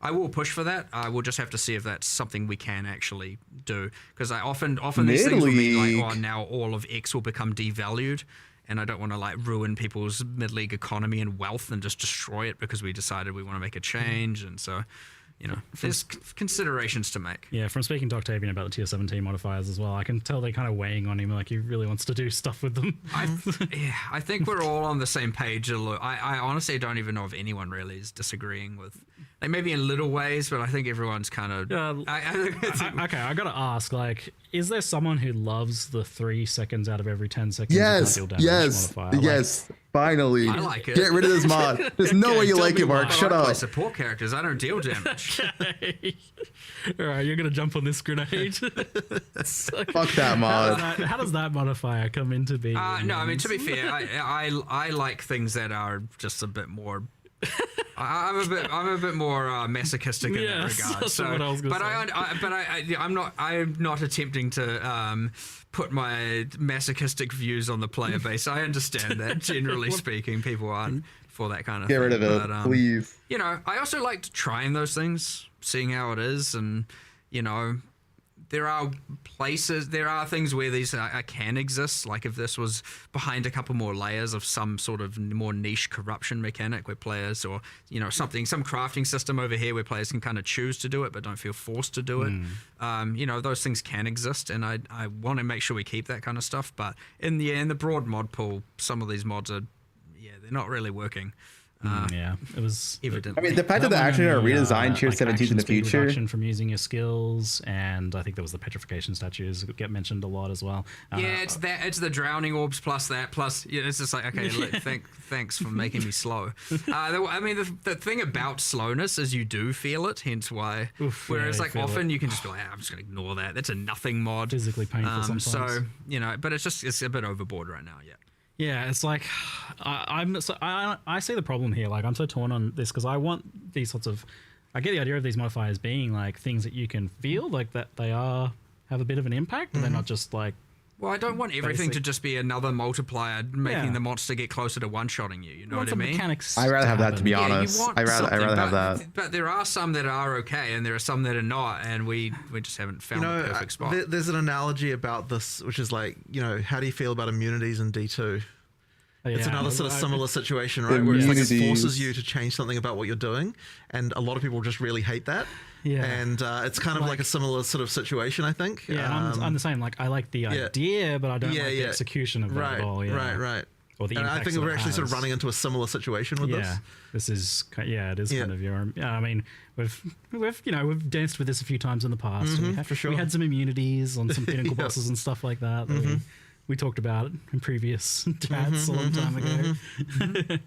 I will push for that. I will just have to see if that's something we can actually do. Because I often these things will mean like, now all of X will become devalued, and I don't want to like ruin people's mid-league economy and wealth and just destroy it because we decided we want to make a change, and so. There's considerations to make. Yeah, from speaking to Octavian about the tier 17 modifiers as well, I can tell they're kind of weighing on him, like he really wants to do stuff with them. I think we're all on the same page. I honestly don't even know if anyone really is disagreeing with, like maybe in little ways, but I think everyone's kind of. Okay, I gotta ask, like, is there someone who loves the 3 seconds out of every 10 seconds? Yes, yes. Finally, I like it. Get rid of this mod. There's no way you like it, Mark. Shut up. I play support characters. I don't deal damage. All right, you're gonna jump on this grenade. Fuck that mod. How does that modifier come into being? No, I mean, to be fair, I like things that are just a bit more. I'm a bit more masochistic in that regard. That's what I was gonna say. I'm not attempting to put my masochistic views on the player base. I understand that, generally speaking, people aren't for that kind of thing. Get rid of it, please. I also liked trying those things, seeing how it is, and there are things where these can exist. Like if this was behind a couple more layers of some sort of more niche corruption mechanic where players, or some crafting system over here where players can kind of choose to do it but don't feel forced to do it. Those things can exist, and I want to make sure we keep that kind of stuff. But in the broad mod pool, some of these mods are they're not really working. It was evident. I mean, the fact that they actually are redesigned tier 17 in the future. Reduction from using your skills, and I think there was the petrification statues that get mentioned a lot as well. It's the drowning orbs plus that plus. It's just like, okay, thanks for making me slow. I mean, the thing about slowness is you do feel it, hence why. Whereas like often you can just be like, I'm just gonna ignore that. That's a nothing mod. Physically painful sometimes. So but it's a bit overboard right now. Yeah, it's like I see the problem here. Like I'm so torn on this because I want these sorts of. I get the idea of these modifiers being like things that you can feel like that they have a bit of an impact, and they're not just like. Well, I don't want everything to just be another multiplier making the monster get closer to one-shotting you. You know what I mean? I'd rather have that, to be honest. I'd rather have that. But there are some that are okay, and there are some that are not, and we just haven't found the perfect spot. There's an analogy about this, which is like, how do you feel about immunities in D2? It's another sort of similar situation, right? Where it's like it forces you to change something about what you're doing, and a lot of people just really hate that. Yeah, and it's kind of like a similar sort of situation, I think. Yeah, I'm the same. Like I like the idea, but I don't like the execution of that at all. Yeah. Right. Or the and I think we're actually sort of running into a similar situation with this. This is it is kind of your. I mean, we've danced with this a few times in the past. For sure. We had some immunities on some pinnacle bosses and stuff like that. We talked about it in previous chats a long time ago.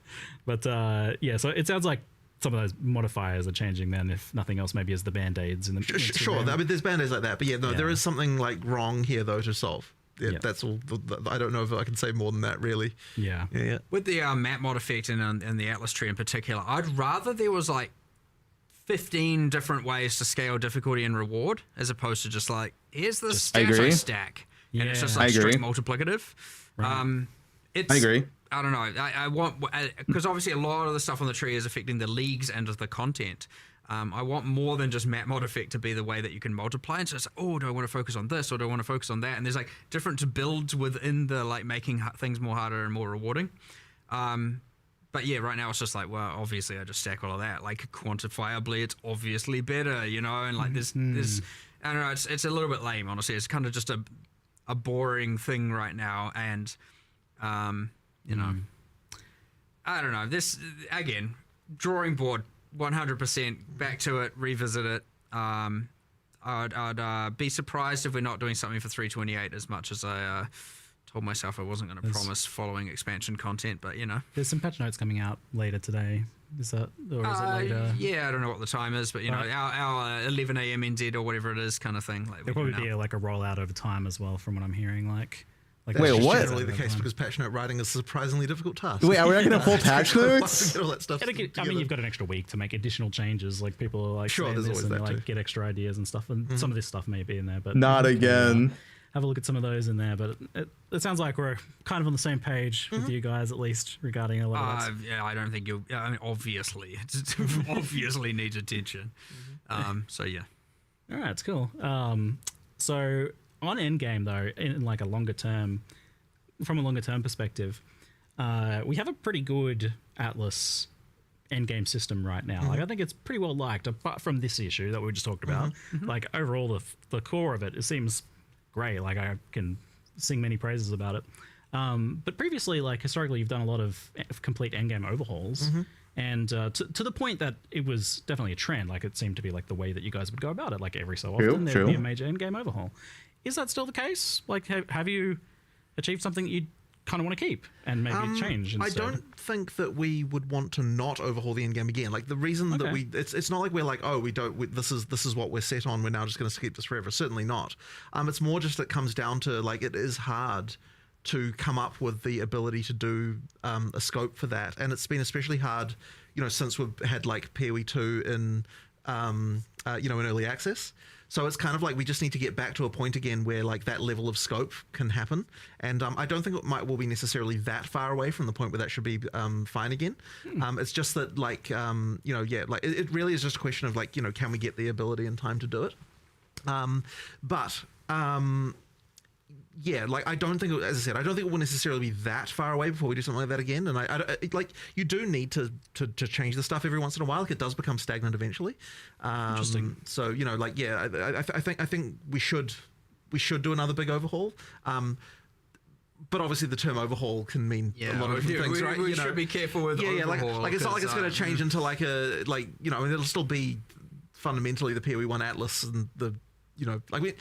But so it sounds like some of those modifiers are changing then, if nothing else, maybe as the band-aids in the Sure, I mean, there's band-aids like that, but there is something like wrong here though to solve. That's all. I don't know if I can say more than that, really. Yeah. With the map mod effect and the Atlas tree in particular, I'd rather there was like 15 different ways to scale difficulty and reward, as opposed to just like, here's the stat I stack, and it's just like strict multiplicative. Right. I agree. I don't know. I want, because obviously a lot of the stuff on the tree is affecting the leagues and the content. I want more than just map mod effect to be the way that you can multiply. And so it's like, oh, do I want to focus on this or do I want to focus on that? And there's like different builds within the like making things more harder and more rewarding. But yeah, right now it's just like, well, obviously I just stack all of that. Like quantifiably, it's obviously better, you know. And like there's I don't know. It's a little bit lame, honestly. It's kind of just a boring thing right now. And you know, I don't know. This again, drawing board. 100% back to it, revisit it. I'd be surprised if we're not doing something for 328 as much as I told myself I wasn't going to promise following expansion content, but you know. There's some patch notes coming out later today. Is that, or is it later? Yeah, I don't know what the time is, but you know, our 11 a.m. NZ or whatever it is kind of thing. Like there'll probably be like a rollout over time as well, from what I'm hearing. Like wait, what? That's generally the case because patch note writing is a surprisingly difficult task. Wait, are we not going to pull patch notes? All that stuff I mean, you've got an extra week to make additional changes. Like people are like, there's always that like get extra ideas and stuff, and some of this stuff may be in there, but not again. Have a look at some of those in there, but it sounds like we're kind of on the same page with you guys, at least regarding a lot of this. Yeah, I don't think you'll. I mean, obviously, it obviously needs attention. So yeah. All right, it's cool. So on Endgame though, in like a longer term, from a longer term perspective, we have a pretty good Atlas Endgame system right now. Like I think it's pretty well liked, apart from this issue that we just talked about. Like overall, the core of it seems great. Like I can sing many praises about it. But previously, like historically, you've done a lot of complete endgame overhauls. And to the point that it was definitely a trend. Like it seemed to be like the way that you guys would go about it. Like every so often, there'd be a major endgame overhaul. Is that still the case? Like, have you achieved something that you kind of want to keep and maybe change instead? I don't think that we would want to not overhaul the endgame again. Like the reason that it's not like we're like, oh, this is what we're set on, we're now just going to keep this forever. Certainly not. It's more just it comes down to like it is hard to come up with the ability to do a scope for that, and it's been especially hard, you know, since we've had like PoE 2 in in early access. So it's kind of like we just need to get back to a point again where like that level of scope can happen. And I don't think will be necessarily that far away from the point where that should be fine again. It's just that like, it really is just a question of like, you know, can we get the ability and time to do it? Yeah, like I don't think, as I said, I don't think it will necessarily be that far away before we do something like that again. And I like you do need to change the stuff every once in a while. Like it does become stagnant eventually. Interesting. So you know, like yeah, I think we should do another big overhaul. But obviously the term overhaul can mean a lot of different things, right? We should be careful with overhaul. Like it's not like it's going to change into like a it'll still be fundamentally the PoE1 Atlas and the. You know, like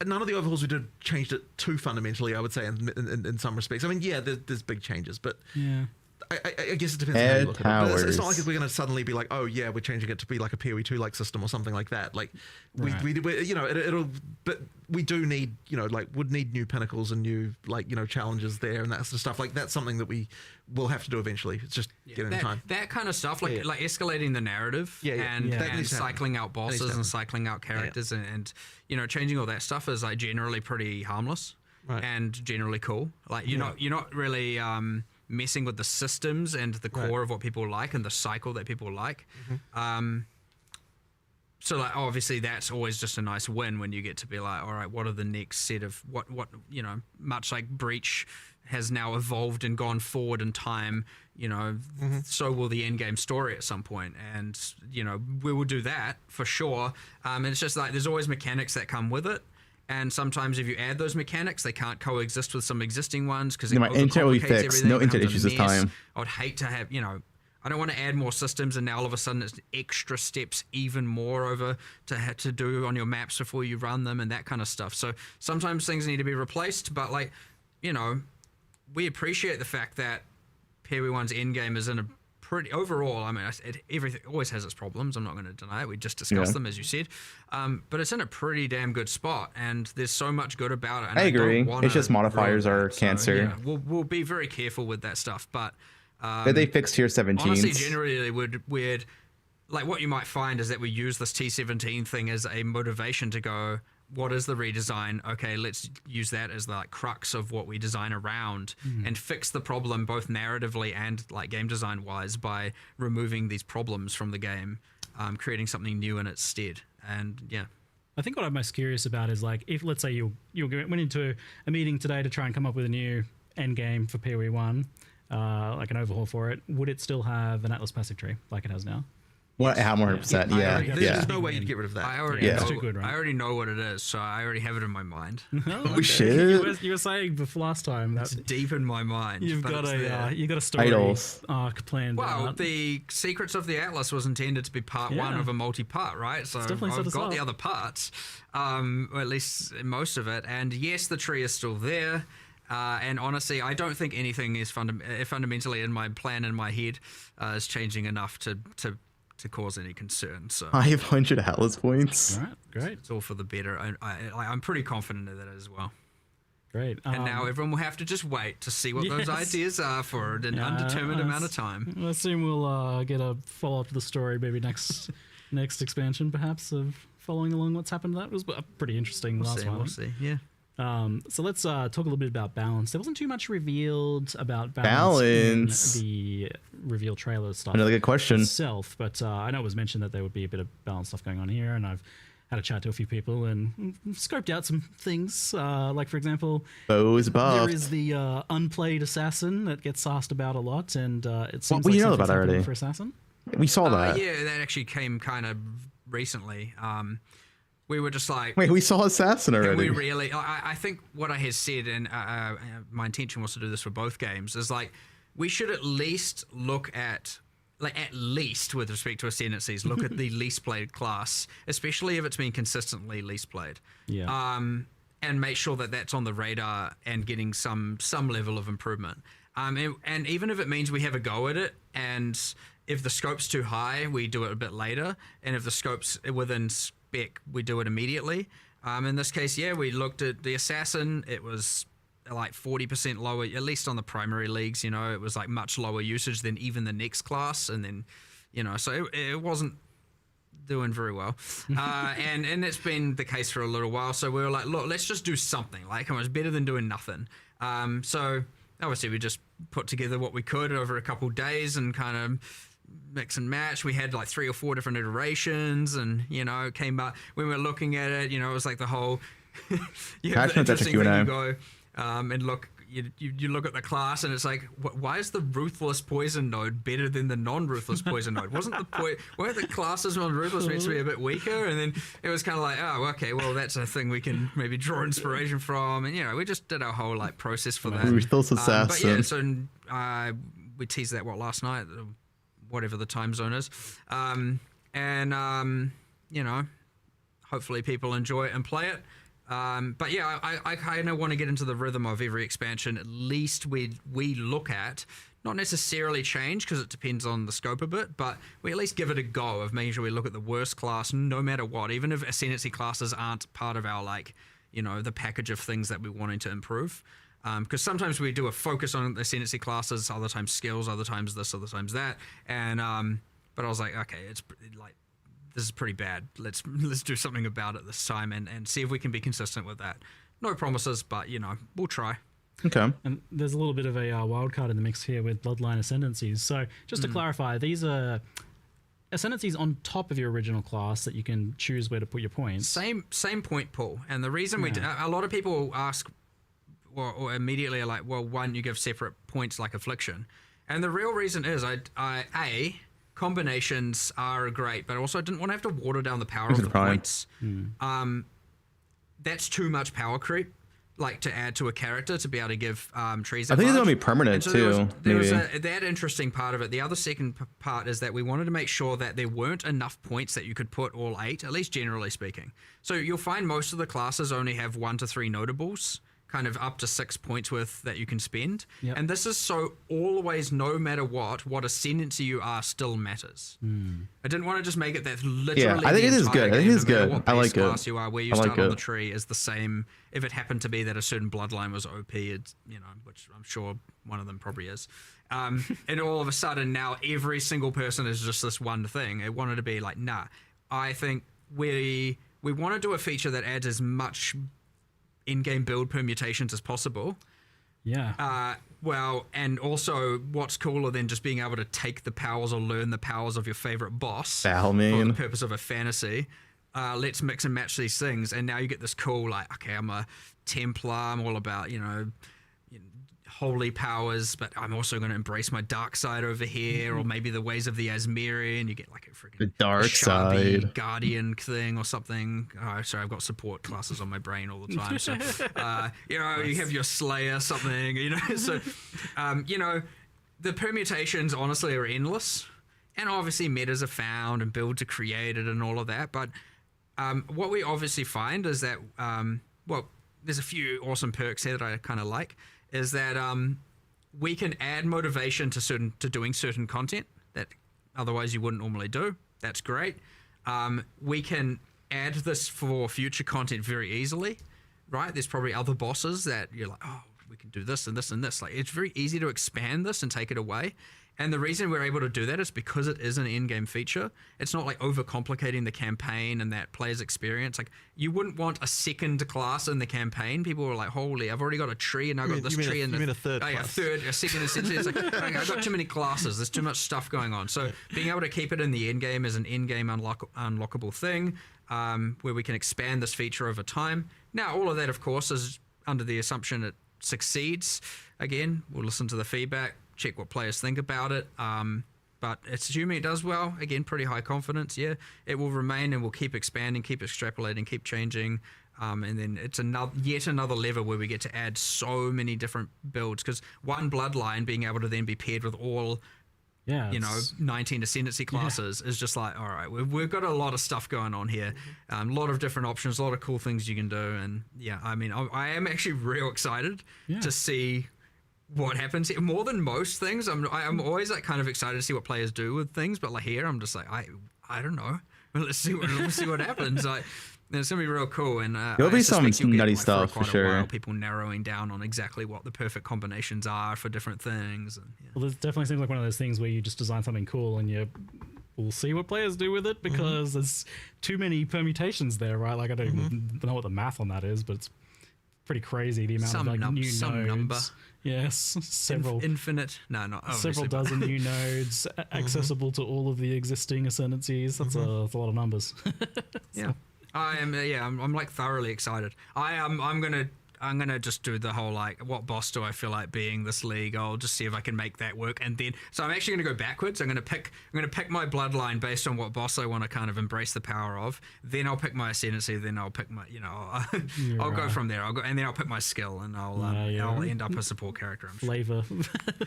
none of the overhauls we did changed it too fundamentally, I would say, in some respects. I mean, yeah, there's big changes, but yeah, I guess it depends on how you look at it. But it's not like we're going to suddenly be like, oh yeah, we're changing it to be like a PoE 2 like system or something like that. Like we you know, it'll, but we do need, you know, like would need new pinnacles and new like, you know, challenges there and that sort of stuff. Like that's something that we will have to do eventually. It's just getting time. That kind of stuff, like escalating the narrative and cycling out bosses and cycling out characters and you know, changing all that stuff is like generally pretty harmless and generally cool. Like you're not really messing with the systems and the core of what people like and the cycle that people like. So like obviously that's always just a nice win when you get to be like, all right, what are the next set of what you know, much like Breach has now evolved and gone forward in time, you know, so will the end game story at some point, and you know, we will do that for sure. And it's just like there's always mechanics that come with it. And sometimes if you add those mechanics, they can't coexist with some existing ones because my internet will be fixed. No internet issues this time. I would hate to have, you know, I don't want to add more systems and now all of a sudden it's extra steps even more over to have to do on your maps before you run them and that kind of stuff. So sometimes things need to be replaced, but like, you know, we appreciate the fact that PoE1's endgame is in a pretty overall. I mean, everything always has its problems. I'm not going to deny it. We just discussed them, as you said. But it's in a pretty damn good spot, and there's so much good about it. And I agree. It's just modifiers are cancer. So, we'll be very careful with that stuff. But they fixed tier 17. Honestly, generally, we'd like what you might find is that we use this T17 thing as a motivation to go, what is the redesign? Okay, let's use that as the like crux of what we design around and fix the problem both narratively and like game design wise by removing these problems from the game, creating something new in its stead. And yeah. I think what I'm most curious about is like, if let's say you went into a meeting today to try and come up with a new end game for PoE 1, like an overhaul for it, would it still have an Atlas Passive Tree like it has now? What? How 100%? Yeah. There's no way you'd get rid of that. I already know what it is, so I already have it in my mind. Oh shit! You were saying before last time that it's deep in my mind. You've got a story arc planned. Well, the Secrets of the Atlas was intended to be part one of a multi-part, right? So I've got the other parts, or at least most of it. And yes, the tree is still there. And honestly, I don't think anything is fundamentally in my plan in my head is changing enough to cause any concern. So 500 Atlas points. All right, great. It's all for the better. I'm pretty confident of that as well. Great. And now everyone will have to just wait to see what those ideas are for an undetermined amount of time. I assume we'll get a follow-up to the story maybe next expansion, perhaps, of following along what's happened to that. It was pretty interesting last one. We'll see, yeah. So let's talk a little bit about balance. There wasn't too much revealed about balance. In the reveal trailer stuff. Another good question. Itself, but I know it was mentioned that there would be a bit of balance stuff going on here, and I've had a chat to a few people and scoped out some things. Like, for example, Poe's buff. There is the unplayed assassin that gets asked about a lot, and it seems we like know about that already. For assassin. We saw that. Yeah, that actually came kind of recently. We were just like... Wait, we saw Assassin already. We really... I think what I had said, and my intention was to do this for both games, is like, we should at least look at... Like, at least, with respect to Ascendancies, look at the least played class, especially if it's been consistently least played. Yeah. And make sure that that's on the radar and getting some level of improvement. And even if it means we have a go at it, and if the scope's too high, we do it a bit later, and if the scope's within... we do it immediately. In this case, we looked at the Assassin. It was like 40% lower, at least on the primary leagues, it was like much lower usage than even the next class. And then, so it wasn't doing very well. And it's been the case for a little while. So we were like, look, let's just do something. Like, it was better than doing nothing. So obviously we just put together what we could over a couple days and kind of mix and match. We had like 3 or 4 different iterations, and it came up when we were looking at it. It was like the whole interesting thing. You go and look. You look at the class, and it's like, why is the ruthless poison node better than the non-ruthless poison node? Weren't the classes on ruthless meant to be a bit weaker? And then it was kind of like, oh, okay, well, that's a thing we can maybe draw inspiration from. And we just did our whole like process for that. Ruthless assassin. But yeah, so we teased that last night. Whatever the time zone is, hopefully people enjoy it and play it. But yeah, I kind of want to get into the rhythm of every expansion. At least we look at, not necessarily change because it depends on the scope a bit, but we at least give it a go of making sure we look at the worst class no matter what, even if ascendancy classes aren't part of our the package of things that we're wanting to improve. Because sometimes we do a focus on the ascendancy classes, other times skills, other times this, other times that, and but I was like, okay, it's like this is pretty bad. Let's do something about it this time and see if we can be consistent with that. No promises, but we'll try. Okay. And there's a little bit of a wild card in the mix here with Bloodline Ascendancies. So just to clarify, these are Ascendancies on top of your original class that you can choose where to put your points. Same point pool, and the reason a lot of people ask. Or immediately are like, well, why don't you give separate points like Affliction? And the real reason is, combinations are great, but also I didn't want to have to water down the power of the points. That's too much power creep, like to add to a character to be able to give trees. I think it's going to be permanent too. There was that interesting part of it. The other second part is that we wanted to make sure that there weren't enough points that you could put all 8, at least generally speaking. So you'll find most of the classes only have 1 to 3 notables, kind of up to 6 points worth that you can spend. Yep. And this is so always, no matter what ascendancy you are still matters. I didn't want to just make it that literally. Yeah, I think it is good. I think it's good. What I like it. class you are, where you start on the tree is the same. If it happened to be that a certain bloodline was OP, it's, you know, which I'm sure one of them probably is. And all of a sudden now every single person is just this one thing. It wanted to be like, nah, I think we want to do a feature that adds as much in-game build permutations as possible. Yeah. Well, and also what's cooler than just being able to take the powers or learn the powers of your favorite boss for the purpose of a fantasy. Let's mix and match these things, and now you get this cool, like, okay, I'm a Templar, I'm all about, you know, holy powers, but I'm also going to embrace my dark side over here, or maybe the ways of the Asmerian. You get like a freaking dark side guardian thing or something. Oh, sorry, I've got support classes on my brain all the time. So, you know, you have your Slayer something, you know. So, you know, the permutations honestly are endless, and obviously metas are found and builds are created and all of that. But what we obviously find is that, well, there's a few awesome perks here that I kind of like. Is that we can add motivation to doing certain content that otherwise you wouldn't normally do. That's great. We can add this for future content very easily, right? There's probably other bosses that you're like, oh, we can do this and this and this. Like, it's very easy to expand this and take it away. And the reason we're able to do that is because it is an in-game feature. It's not like overcomplicating the campaign and that player's experience. Like, you wouldn't want a second class in the campaign. People were like, holy, I've already got a tree and I've got this tree. You mean a third class? A second, essentially. It's like, okay, I've got too many classes. There's too much stuff going on. So being able to keep it in the end game is an in-game unlockable thing, where we can expand this feature over time. Now, all of that, of course, is under the assumption it succeeds. Again, we'll listen to the feedback, check what players think about it. But it's assuming it does well. Again, pretty high confidence. Yeah, it will remain and we'll keep expanding, keep extrapolating, keep changing. And then it's yet another lever where we get to add so many different builds, because one bloodline being able to then be paired with all, 19 ascendancy classes is just like, all right, we've got a lot of stuff going on here. A lot of different options, a lot of cool things you can do. And yeah, I mean, I am actually real excited to see what happens here. More than most things, I'm always like kind of excited to see what players do with things, but like here I'm just like, I don't know. Well, let's see what happens. Like, it's gonna be real cool, and there'll be some nutty stuff for sure. People narrowing down on exactly what the perfect combinations are for different things. And, Well, this definitely seems like one of those things where you just design something cool and we'll see what players do with it, because there's too many permutations there, right? Like, I don't even know what the math on that is, but it's pretty crazy, the amount of like new nodes. Number. Yes, several infinite. No, not several dozen new nodes accessible to all of the existing ascendancies. That's a lot of numbers. Yeah, I am. Yeah, I'm like thoroughly excited. I'm gonna just do the whole like, what boss do I feel like being this league? I'll just see if I can make that work, and then so I'm actually gonna go backwards. I'm gonna pick my bloodline based on what boss I want to kind of embrace the power of. Then I'll pick my ascendancy. Then I'll pick my, I'll go from there. And then I'll pick my skill, and I'll end up a support character. I'm sure.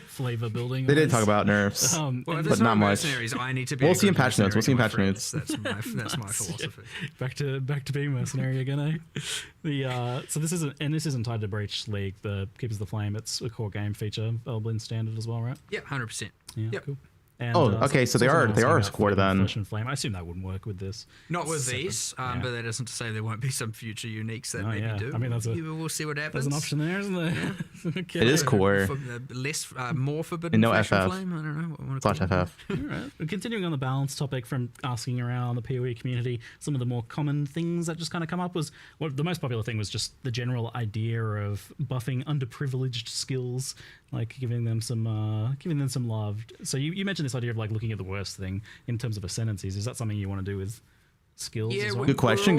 Flavor building. They did talk about nerfs, but not much. I need to be. We'll see in patch notes. We'll see in patch notes. That's my philosophy. Back to being mercenary again, eh? So this isn't tied to Breach League, the Keepers of the Flame. It's a core game feature, Elblin standard as well, right? Yeah, 100%. Yeah, yep. Cool. And, okay, so they are a score then. Flesh and Flame. I assume that wouldn't work with this. Not with these, but that isn't to say there won't be some future uniques that maybe do. I mean, we'll see what happens. There's an option there, isn't there? Yeah. Okay. It is core. More forbidden. And no Flesh FF. and Flame. I don't know. Slash FF. All right. Continuing on the balance topic, from asking around the PoE community, some of the more common things that just kind of come up was, the most popular thing was just the general idea of buffing underprivileged skills, like giving them some love. So you mentioned this idea of like looking at the worst thing in terms of ascendancies. Is that something you want to do with skills? Yeah, as well? Good question.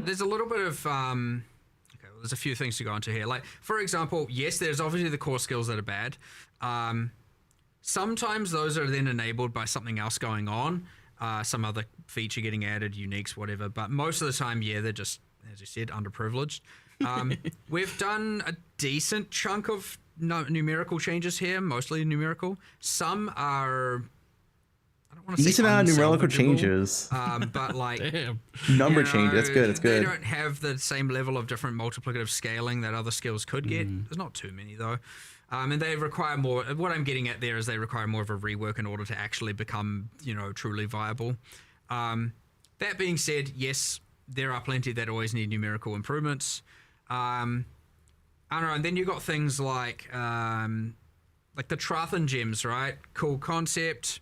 There's a little bit of there's a few things to go into here. Like, for example, yes, there's obviously the core skills that are bad. Sometimes those are then enabled by something else going on, some other feature getting added, uniques, whatever. But most of the time, yeah, they're just, as you said, underprivileged. We've done a decent chunk of numerical changes here, mostly numerical. Some are want to say decent amount of numerical unsalvageable, changes. but like Number change. That's good. That's good. They don't have the same level of different multiplicative scaling that other skills could get. There's not too many though. And they require more. What I'm getting at there is they require more of a rework in order to actually become, truly viable. That being said, yes, there are plenty that always need numerical improvements. I don't know. And then you got things like the Trathan gems, right? Cool concept.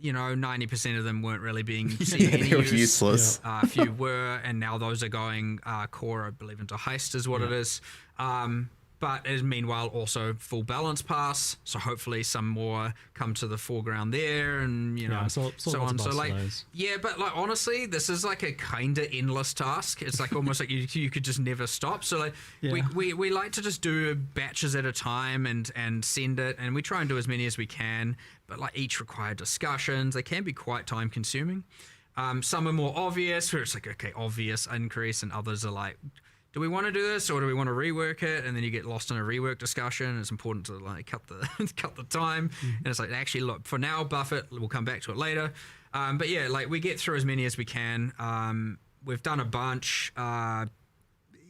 90% of them weren't really being seen in They were use. useless. A few were, and now those are going core, I believe, into heist is what it is. But is meanwhile also full balance pass, so hopefully some more come to the foreground there, and so on. So like, but like honestly, this is like a kind of endless task. It's like almost like you could just never stop. So like we like to just do batches at a time and send it, and we try and do as many as we can. But like each require discussions. They can be quite time consuming. Some are more obvious, where it's like okay, obvious increase, and others are like, do we want to do this or do we want to rework it? And then you get lost in a rework discussion. It's important to like cut the time. And it's like, actually, look, for now, buff it. We'll come back to it later. But yeah, like we get through as many as we can. We've done a bunch. I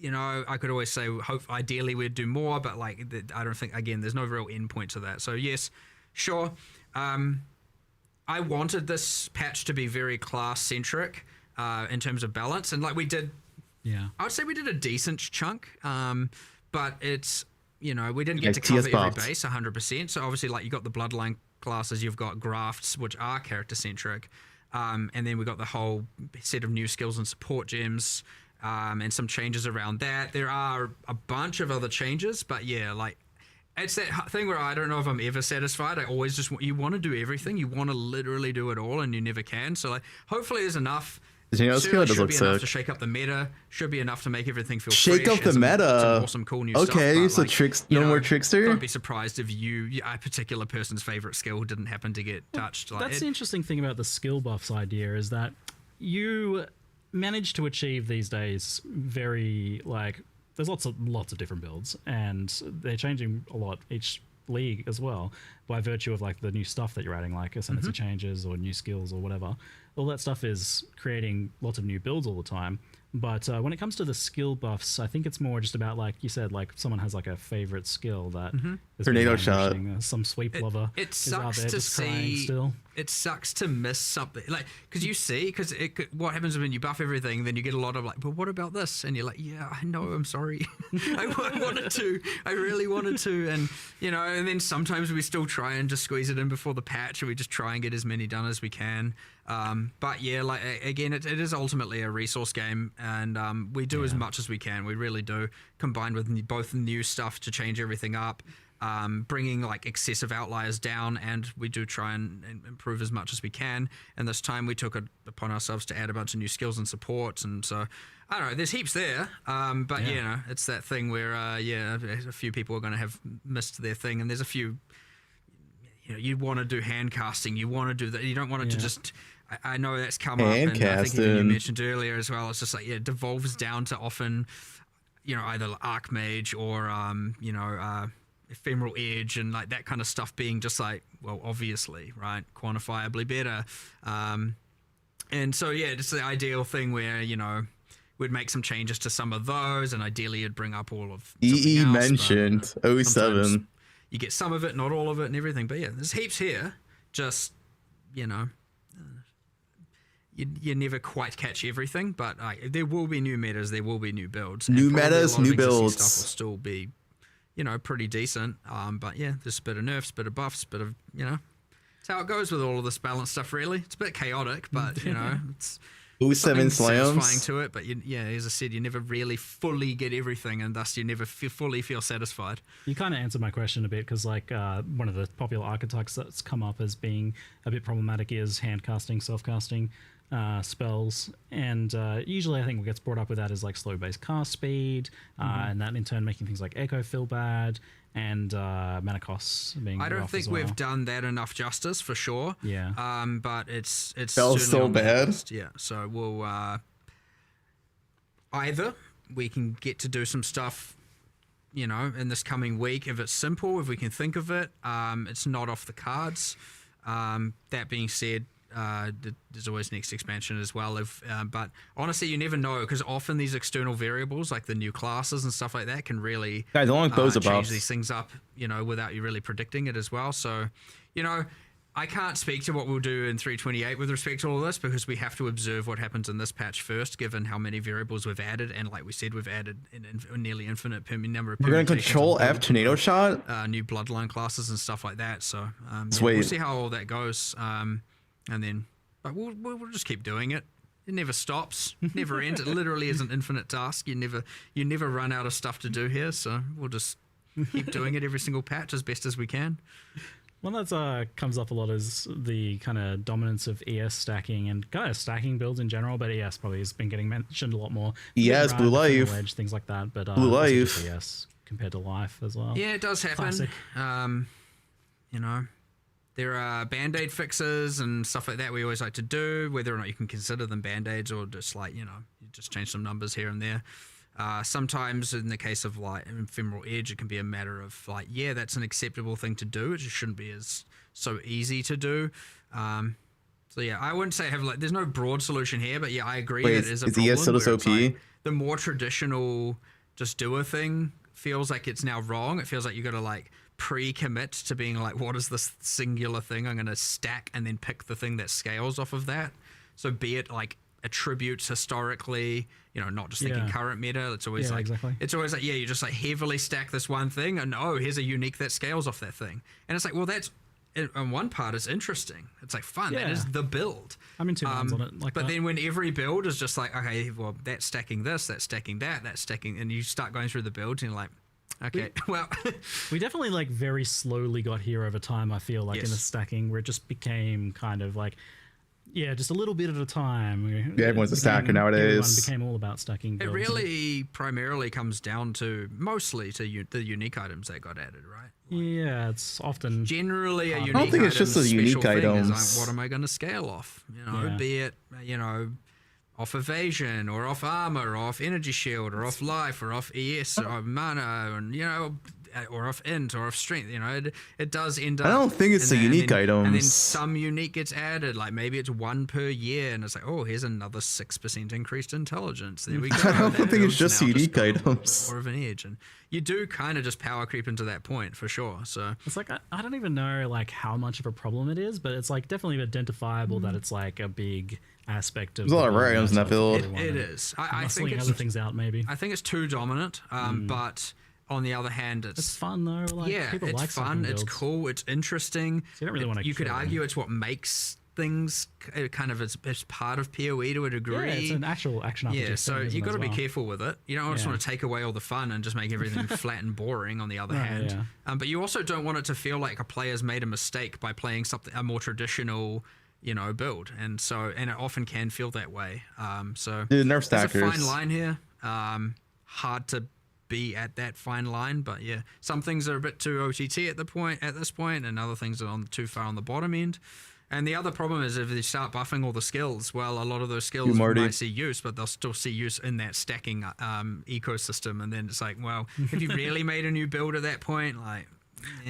could always say, ideally we'd do more, but like, I don't think, again, there's no real end point to that. So yes, sure. I wanted this patch to be very class centric in terms of balance. And like we did, I would say we did a decent chunk, but it's, we didn't get to cover every base 100%. So obviously, like you got the bloodline classes, you've got grafts, which are character centric, and then we got the whole set of new skills and support gems, and some changes around that. There are a bunch of other changes, but yeah, like it's that thing where I don't know if I'm ever satisfied. I always you want to do everything, you want to literally do it all, and you never can. So like, hopefully, there's enough. Should Be enough to shake up the meta. Should be enough to make everything feel shake fresh. up the meta. Some awesome, cool new stuff. Okay, so like, no more trickster. Don't be surprised if a particular person's favorite skill didn't happen to get touched. Like that's the interesting thing about the skill buffs idea is that you manage to achieve these days very there's lots of different builds, and they're changing a lot each league as well by virtue of like the new stuff that you're adding, like ascendancy changes or new skills or whatever. All that stuff is creating lots of new builds all the time. But when it comes to the skill buffs, I think it's more just about, like you said, like someone has like a favorite skill that is tornado shot. Some sweep lover. It sucks to see. Still. It sucks to miss something, like because you see, what happens when you buff everything, then you get a lot of like, but what about this? And you're like, yeah, I know, I'm sorry, I wanted to, I really wanted to, and and then sometimes we still try and just squeeze it in before the patch, and we just try and get as many done as we can. But yeah, like again, it is ultimately a resource game, and we do as much as we can. We really do, combined with both new stuff to change everything up, bringing like excessive outliers down, and we do try and improve as much as we can. And this time we took it upon ourselves to add a bunch of new skills and supports, and so I don't know, there's heaps there, but it's that thing where a few people are going to have missed their thing, and there's a few, you want to do hand casting, you want to do that, you don't want it to just, I know that's come up, and I think even you mentioned earlier as well, it's just like, it devolves down to often, either Archmage or, Ephemeral Edge and like that kind of stuff being just like, well, obviously, right, quantifiably better. And so, yeah, it's the ideal thing where, we'd make some changes to some of those, and ideally you'd bring up all of EE mentioned 07. You get some of it, not all of it, and everything. But yeah, there's heaps here. Just, you never quite catch everything. But there will be new metas. There will be new builds. New metas, new builds. Stuff will still be, pretty decent. But yeah, there's a bit of nerfs, bit of buffs, bit of, it's how it goes with all of this balanced stuff. Really, it's a bit chaotic, but it's. 07 slams. Satisfying to it, but as I said, you never really fully get everything, and thus you never fully feel satisfied. You kind of answered my question a bit, because like one of the popular archetypes that's come up as being a bit problematic is hand casting, self casting spells, and usually I think what gets brought up with that is like slow base cast speed, and that in turn making things like echo feel bad, and mana costs being. I don't think we've done that enough justice, for sure. Yeah. But it's felt so bad. Yeah. So we'll either we can get to do some stuff, in this coming week if it's simple, if we can think of it. It's not off the cards. That being said, there's always next expansion as well. But honestly, you never know, because often these external variables, like the new classes and stuff like that, can really Guys, don't like those change these things up, without you really predicting it as well. So, I can't speak to what we'll do in 3.28 with respect to all this, because we have to observe what happens in this patch first, given how many variables we've added. And like we said, we've added a nearly infinite number of We're going to control F tornado shot? New bloodline classes and stuff like that. So Sweet. We'll see how all that goes. And then we'll just keep doing it. It never stops, never ends. It literally is an infinite task. You never run out of stuff to do here. So we'll just keep doing it every single patch as best as we can. One that comes up a lot is the kind of dominance of ES stacking and kind of stacking builds in general, but ES probably has been getting mentioned a lot more. ES, Blue Life. Edge, things like that, but Blue Life. ES compared to Life as well. Yeah, it does happen. Classic. There are Band-Aid fixes and stuff like that we always like to do, whether or not you can consider them Band-Aids or just like, you just change some numbers here and there. Sometimes in the case of like Ephemeral Edge, it can be a matter of like, yeah, that's an acceptable thing to do. It just shouldn't be so easy to do. So yeah, I wouldn't say there's no broad solution here, but yeah, I agree that it is a problem. Is ES still where OP? it's like the more traditional just do a thing feels like it's now wrong. It feels like you got to like pre-commit to being like, what is this singular thing I'm going to stack and then pick the thing that scales off of that. So be it like attributes historically, not just thinking current meta. It's always it's always like, you just like heavily stack this one thing and here's a unique that scales off that thing. And it's like, well, that's on one part it's interesting. It's like fun. That is the build. I'm in two minds on it. But then when every build is just like, okay, well, that's stacking this, that's stacking that, that's stacking, and you start going through the builds and you're like, okay, we definitely like very slowly got here over time. I feel like in the stacking where it just became kind of like, just a little bit at a time. Yeah, everyone's a stacker nowadays. Everyone became all about stacking builds. It really primarily comes down to mostly to the unique items that got added, right? Yeah, it's often generally a unique. I don't think it's just the unique items. Like, what am I going to scale off? Be it off evasion or off armor or off energy shield or off life or off ES or mana and or off int or off strength. It does end up. I don't think it's the unique items. And then some unique gets added, like maybe it's one per year, and it's like, oh, here's another 6% increased intelligence. There we go. I don't think it's just unique items. More of an edge, and you do kind of just power creep into that point for sure. So it's like I don't even know like how much of a problem it is, but it's like definitely identifiable that it's like a big aspect of. There's a lot of rare items in that build. It is. I think it's other things out maybe. I think it's too dominant, but. On the other hand, it's fun though. Like, it's like fun. It's cool. It's interesting. So you don't really want to. You could argue it's what makes things kind of it's part of PoE to a degree. Yeah, it's an actual action RPG. Yeah, so you got to be careful with it. You don't just want to take away all the fun and just make everything flat and boring. On the other hand, but you also don't want it to feel like a player's made a mistake by playing a more traditional. Build, and it often can feel that way. So nerf stackers. There's a fine line here. Hard to be at that fine line, but yeah, some things are a bit too OTT at this point, and other things are too far on the bottom end. And the other problem is if they start buffing all the skills, well, a lot of those skills might see use, but they'll still see use in that stacking ecosystem. And then it's like, well, have you really made a new build at that point? Like,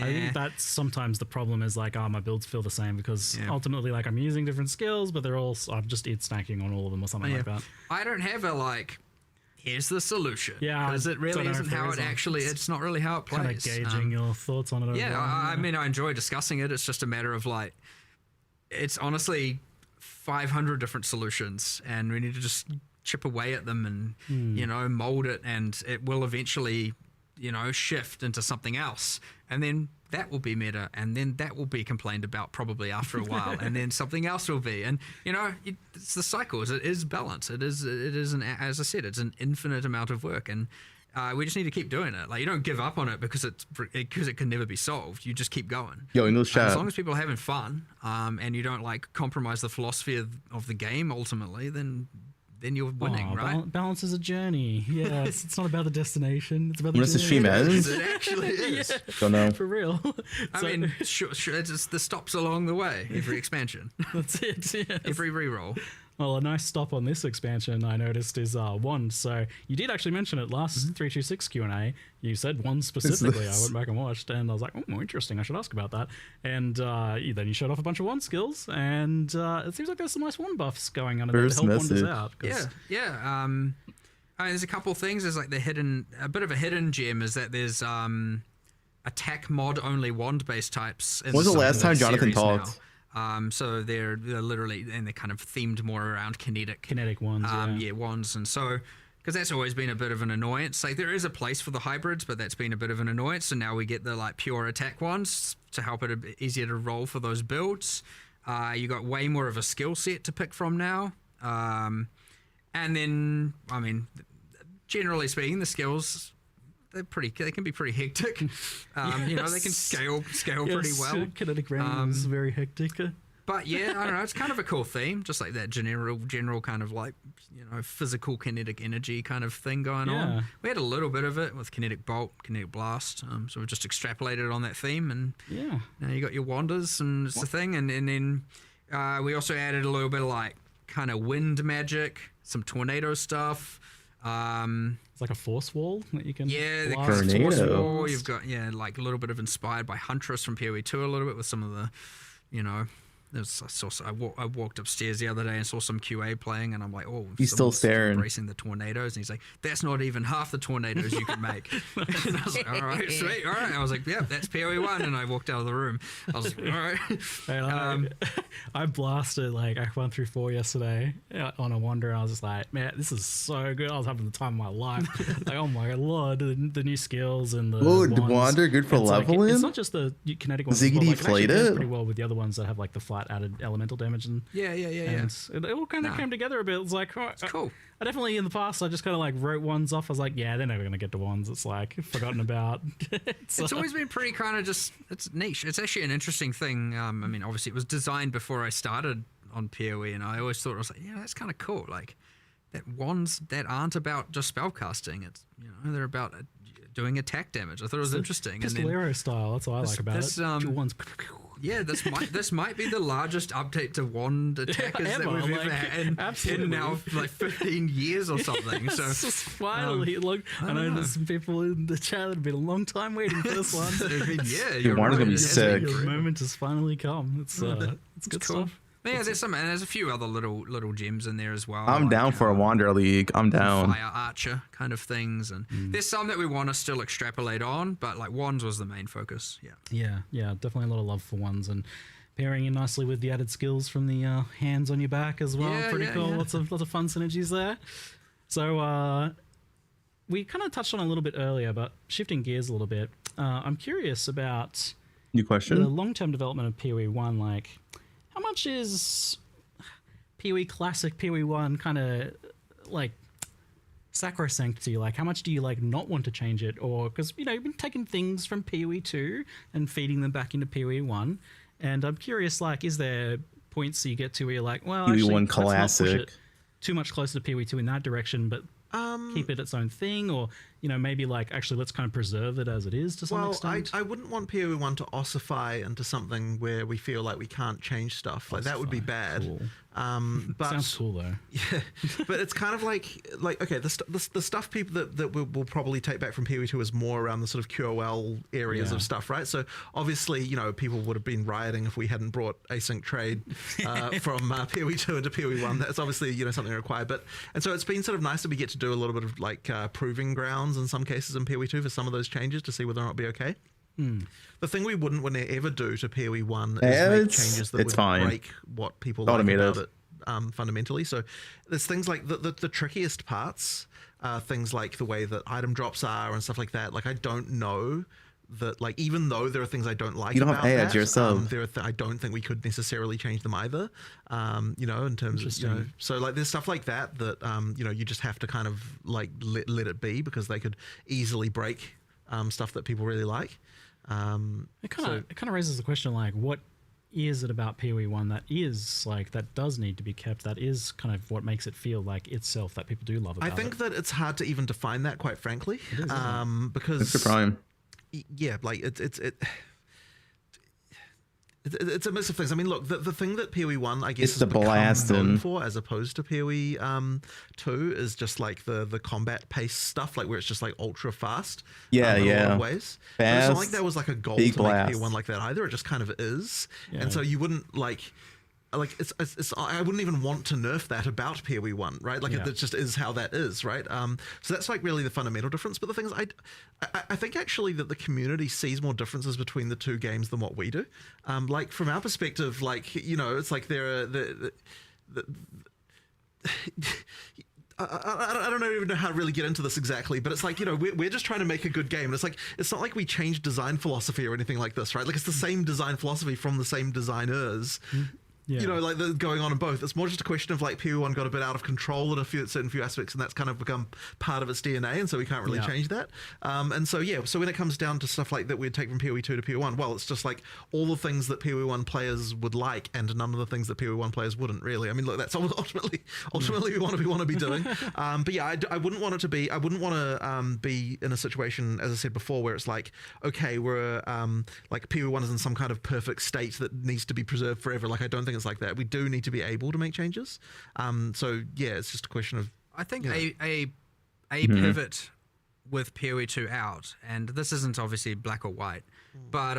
I think that's sometimes the problem is like, my builds feel the same because ultimately, like, I'm using different skills, but I'm just stacking on all of them or something like that. I don't have a here's the solution. Yeah, because it really isn't how it actually. It's not really how it plays. Kind of gauging your thoughts on it. Yeah, I mean, I enjoy discussing it. It's just a matter of it's honestly 500 different solutions, and we need to just chip away at them and mold it, and it will eventually shift into something else, and then that will be meta, and then that will be complained about probably after a while, and then something else will be, and it's the cycles. It is balance. It is as I said, it's an infinite amount of work, and we just need to keep doing it. Like, you don't give up on it because it can never be solved. You just keep going. Yo, in those chat, as long as people are having fun, and you don't compromise the philosophy of the game ultimately, then you're winning, right? Balance is a journey. Yeah, it's not about the destination. It's about the journey. The stream ends? It actually is. Don't know. For real. I mean, sure, it's just the stops along the way. Every expansion. That's it. Yes. Every reroll. Well, a nice stop on this expansion I noticed is wands. So you did actually mention it last 326 Q&A. You said wands specifically. I went back and watched, and I was like, oh, interesting. I should ask about that. And then you showed off a bunch of wand skills, and it seems like there's some nice wand buffs going on to help wanders out. Yeah. I mean, there's a couple things. There's like a bit of a hidden gem is that there's attack mod only wand based types. When was the last time Jonathan talked? So they're literally, and they're kind of themed more around kinetic wands. Wands, and so because that's always been a bit of an annoyance. Like there is a place for the hybrids, but that's been a bit of an annoyance. So now we get the like pure attack ones to help it a bit easier to roll for those builds. You got way more of a skill set to pick from now, and then I mean, generally speaking, the skills. They can be pretty hectic. You know, they can scale pretty well. Kinetic round is very hectic. But yeah, I don't know. It's kind of a cool theme, just like that general kind of like, you know, physical kinetic energy kind of thing going on. We had a little bit of it with kinetic bolt, kinetic blast. So we just extrapolated on that theme, and now you got your wanders, and it's the thing. And then we also added a little bit of like kind of wind magic, some tornado stuff. It's like a force wall that you can the force wall. You've got like a little bit of inspired by Huntress from PoE2 a little bit with some of the, you know, I walked upstairs the other day and saw some QA playing, and I'm like, oh, he's still staring, embracing the tornadoes, and he's like, that's not even half the tornadoes you can make. And I was like, all right, sweet, all right. I was like, yeah, that's PoE1, and I walked out of the room. I was like, all right. I blasted I went through 4 yesterday on a wander, and I was just like, man, this is so good. I was having the time of my life. Like, oh my lord, the new skills and the wander good for leveling. It's not just the kinetic ones. Ziggity played it pretty well with the other ones that have like the flat added elemental damage and it all kind of came together a bit. It was like, oh, it's cool. I definitely in the past I just kind of like wrote ones off. I was like, yeah, they're never gonna get to wands. It's like forgotten about. It's always been pretty kind of just it's niche. It's actually an interesting thing. I mean, obviously it was designed before I started on PoE, and I always thought I was like, yeah, that's kind of cool. Like that wands that aren't about just spellcasting. It's, you know, they're about doing attack damage. I thought it was interesting. Pistolero style. That's what I like about it. Wands. Yeah, this might be the largest update to wand attackers that we've ever had in now like 15 years or something. So it's just finally, I know there's some people in the chat that have been a long time waiting for this one. Your wand is gonna be sick. Your moment has finally come. It's good cool stuff. Yeah, there's a few other little gems in there as well. I'm down for a Wander League. I'm down. Fire Archer kind of things, and there's some that we want to still extrapolate on, but like wands was the main focus. Yeah, definitely a lot of love for wands, and pairing in nicely with the added skills from the hands on your back as well. Pretty cool. Yeah. Lots of fun synergies there. So we kind of touched on it a little bit earlier, but shifting gears a little bit, I'm curious about new question. The long-term development of PoE1, like. How much is PoE Classic, PoE1 kind of like sacrosanct to you? Like, how much do you like not want to change it? Or because, you know, you've been taking things from PoE2 and feeding them back into PoE1. And I'm curious, like, is there points you get to where you're like, well, PoE1 actually, let's not push Classic it too much closer to PoE2 in that direction, but keep it its own thing, or, you know, maybe like actually let's kind of preserve it as it is to some extent? I wouldn't want PoE1 to ossify into something where we feel like we can't change stuff. Like that would be bad. Cool. But sounds cool though. Yeah, but it's kind of like okay, the stuff people that we'll probably take back from PoE2 is more around the sort of QOL areas of stuff, right? So obviously, you know, people would have been rioting if we hadn't brought async trade from PoE2 into PoE1. That's obviously, you know, something required. And so it's been sort of nice that we get to do a little bit of like proving grounds in some cases in PoE2 for some of those changes to see whether or not it'll be okay. The thing we wouldn't ever do to PoE1 is make changes that would break what people like about it fundamentally. So there's things like the trickiest parts, things like the way that item drops are and stuff like that. Like I don't know that, like, even though there are things I don't like, you don't about have ads yourself. There are I don't think we could necessarily change them either. You know, in terms of, you know, so like there's stuff like that you know, you just have to kind of like let it be, because they could easily break stuff that people really like. It kind of raises the question, like, what is it about PoE1 that is like that does need to be kept? That is kind of what makes it feel like itself that people do love about it. I think that it's hard to even define that, quite frankly, because it's the prime. Yeah, like it It's a mix of things. I mean, look, the thing that PoE 1, I guess, It's has the become blasting. known for, as opposed to PoE 2, is just like the combat pace stuff, like where it's just like ultra fast. Yeah, in a lot yeah. of ways. But it's not like Fast, there was like a goal big to make blast. PoE 1 like that either. It just kind of is, Yeah. and so you wouldn't like it's I wouldn't even want to nerf that about PoE 1, right? Like Yeah. it just is how that is, right? So that's like really the fundamental difference. But the thing is, I think actually that the community sees more differences between the two games than what we do. Like from our perspective, like, you know, it's like there are I don't even know how to really get into this exactly, but it's like, you know, we're just trying to make a good game. And it's like, it's not like we changed design philosophy or anything like this, right? Like it's the same design philosophy from the same designers. Yeah. You know, like going on in both. It's more just a question of like PoE 1 got a bit out of control in certain few aspects, and that's kind of become part of its DNA, and so we can't really change that. And so so when it comes down to stuff like that we'd take from PoE 2 to PoE 1, well, it's just like all the things that PoE 1 players would like, and none of the things that PoE 1 players wouldn't really. I mean, look, that's ultimately we want to be doing. But yeah, I wouldn't want it to be. I wouldn't want to be in a situation, as I said before, where it's like, okay, we're like PoE 1 is in some kind of perfect state that needs to be preserved forever. Like I don't think it's like that. We do need to be able to make changes. So yeah, it's just a question of. I think a pivot with PoE 2 out, and this isn't obviously black or white, but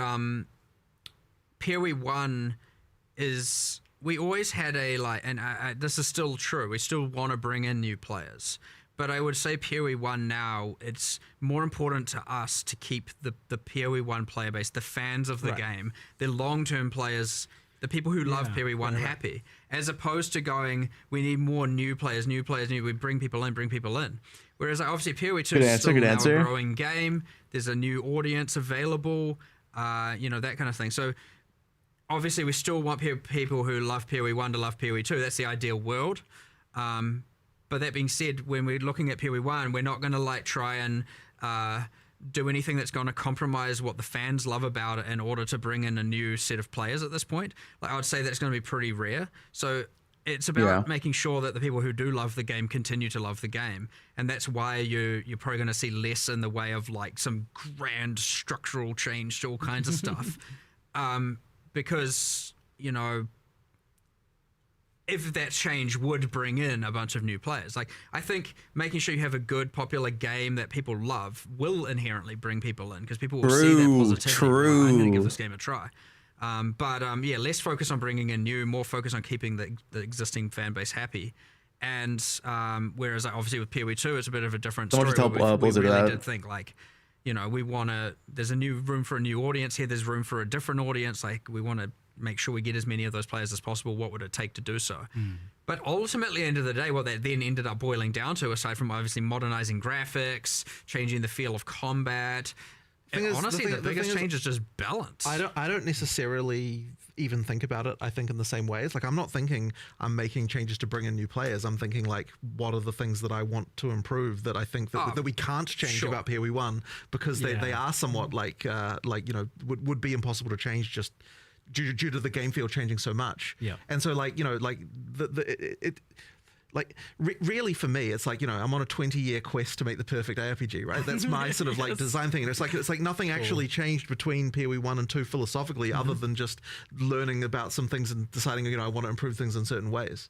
PoE 1 is, we always had a and this is still true. We still want to bring in new players. But I would say PoE 1 now, it's more important to us to keep the PoE 1 player base, the fans of the game, the long-term players, the people who love PoE 1 happy, as opposed to going, we need more new players, we bring people in. Whereas obviously PoE 2 is still now a growing game. There's a new audience available, you know, that kind of thing. So obviously we still want people who love PoE 1 to love PoE 2. That's the ideal world. But that being said, when we're looking at PoE 1, we're not going to like try and do anything that's going to compromise what the fans love about it in order to bring in a new set of players at this point. Like I would say that's going to be pretty rare. So it's about making sure that the people who do love the game continue to love the game. And that's why you're probably going to see less in the way of like some grand structural change to all kinds of stuff. Because, you know, if that change would bring in a bunch of new players. Like, I think making sure you have a good, popular game that people love will inherently bring people in, because people will see that positivity. I'm going to give this game a try. Yeah, less focus on bringing in new, more focus on keeping the existing fan base happy. And whereas obviously with PoE 2, it's a bit of a different story. We really did think like, you know, there's a new room for a new audience here. There's room for a different audience. Like, we want to make sure we get as many of those players as possible. What would it take to do so? But ultimately, at the end of the day, what that then ended up boiling down to, aside from obviously modernizing graphics, changing the feel of combat, honestly, the biggest change is just balance. I don't necessarily even think about it, I think, in the same ways. Like, I'm not thinking I'm making changes to bring in new players. I'm thinking, like, what are the things that I want to improve that I think that we can't change about PoE 1, because they are somewhat like you know, would be impossible to change just due to the game field changing so much. And so, like, you know, like really for me, it's like, you know, I'm on a 20-year quest to make the perfect ARPG, right? That's my sort of like design thing. And it's like nothing actually changed between PoE 1 and 2 philosophically, other than just learning about some things and deciding, you know, I want to improve things in certain ways.